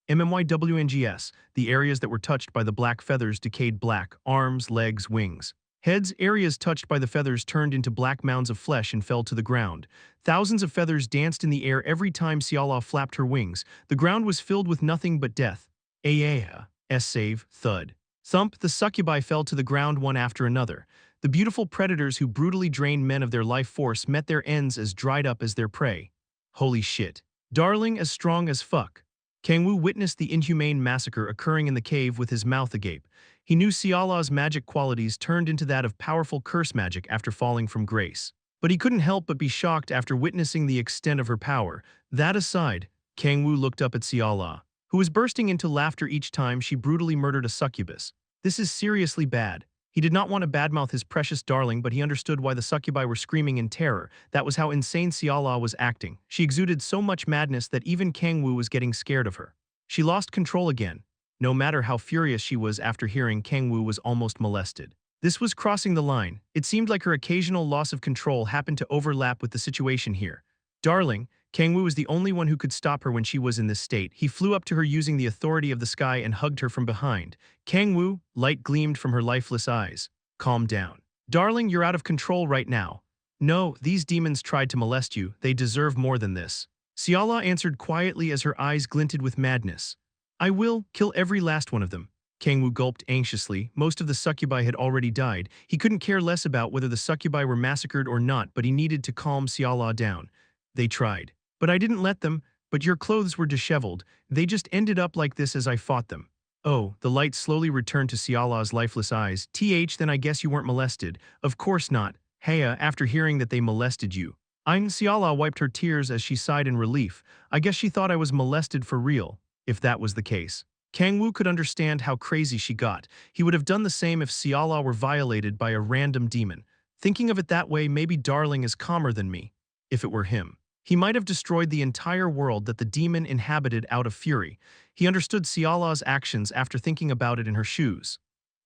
MMYWNGS. The areas that were touched by the black feathers decayed black, arms, legs, wings. Heads, areas touched by the feathers turned into black mounds of flesh and fell to the ground. Thousands of feathers danced in the air every time Siala flapped her wings. The ground was filled with nothing but death. Save, thud. Thump, the succubi fell to the ground one after another. The beautiful predators who brutally drained men of their life force met their ends as dried up as their prey. Holy shit. Darling as strong as fuck. Kang-woo witnessed the inhumane massacre occurring in the cave with his mouth agape. He knew Siala's magic qualities turned into that of powerful curse magic after falling from grace. But he couldn't help but be shocked after witnessing the extent of her power. That aside, Kang-woo looked up at Siala, who was bursting into laughter each time she brutally murdered a succubus. This is seriously bad. He did not want to badmouth his precious darling, but he understood why the succubi were screaming in terror. That was how insane Siala was acting. She exuded so much madness that even Kang-woo was getting scared of her. She lost control again, no matter how furious she was after hearing Kang-woo was almost molested. This was crossing the line. It seemed like her occasional loss of control happened to overlap with the situation here. Darling, Kang-woo was the only one who could stop her when she was in this state. He flew up to her using the authority of the sky and hugged her from behind. Kang-woo, light gleamed from her lifeless eyes. Calm down. Darling, you're out of control right now. No, these demons tried to molest you. They deserve more than this. Siala answered quietly as her eyes glinted with madness. I will kill every last one of them. Kang-woo gulped anxiously. Most of the succubi had already died. He couldn't care less about whether the succubi were massacred or not, but he needed to calm Siala down. They tried. But I didn't let them, but your clothes were disheveled. They just ended up like this as I fought them. Oh, the light slowly returned to Siala's lifeless eyes. Then I guess you weren't molested. Of course not. Heya, after hearing that they molested you. Siala wiped her tears as she sighed in relief. I guess she thought I was molested for real, if that was the case. Kang-woo could understand how crazy she got. He would have done the same if Siala were violated by a random demon. Thinking of it that way, maybe Darling is calmer than me. If it were him, he might have destroyed the entire world that the demon inhabited out of fury. He understood Siala's actions after thinking about it in her shoes.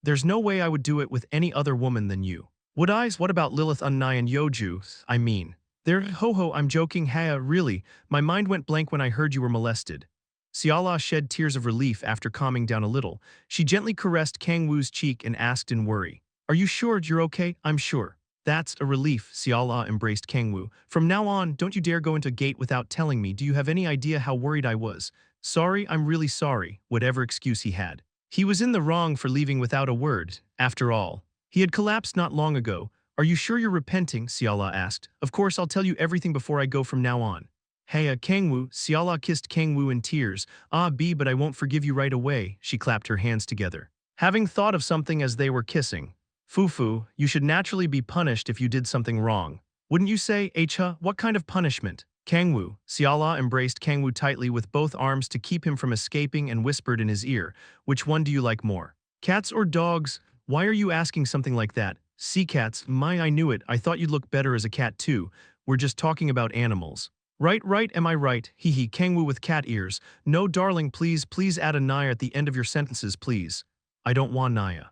There's no way I would do it with any other woman than you. Would I? What about Lilith Unnai and Yeoju? I mean. Ho, I'm joking. Haya, really. My mind went blank when I heard you were molested. Siala shed tears of relief after calming down a little. She gently caressed Kang-woo's cheek and asked in worry. Are you sure you're okay? I'm sure. That's a relief, Siala embraced Kang-woo. From now on, don't you dare go into a gate without telling me. Do you have any idea how worried I was? Sorry, I'm really sorry, whatever excuse he had. He was in the wrong for leaving without a word, after all. He had collapsed not long ago. Are you sure you're repenting? Siala asked. Of course, I'll tell you everything before I go from now on. Hey, Kang-woo, Xiala kissed Kang-woo in tears. Ah, B, but I won't forgive you right away, she clapped her hands together. Having thought of something as they were kissing. Fufu, you should naturally be punished if you did something wrong. Wouldn't you say, Acha, what kind of punishment? Kang-woo, Xiala embraced Kang-woo tightly with both arms to keep him from escaping and whispered in his ear, which one do you like more? Cats or dogs? Why are you asking something like that? Sea cats, I knew it, I thought you'd look better as a cat too. We're just talking about animals. Right, am I right? Hee hee, Kang-woo with cat ears. No, darling, please add a Naya at the end of your sentences, please. I don't want Naya.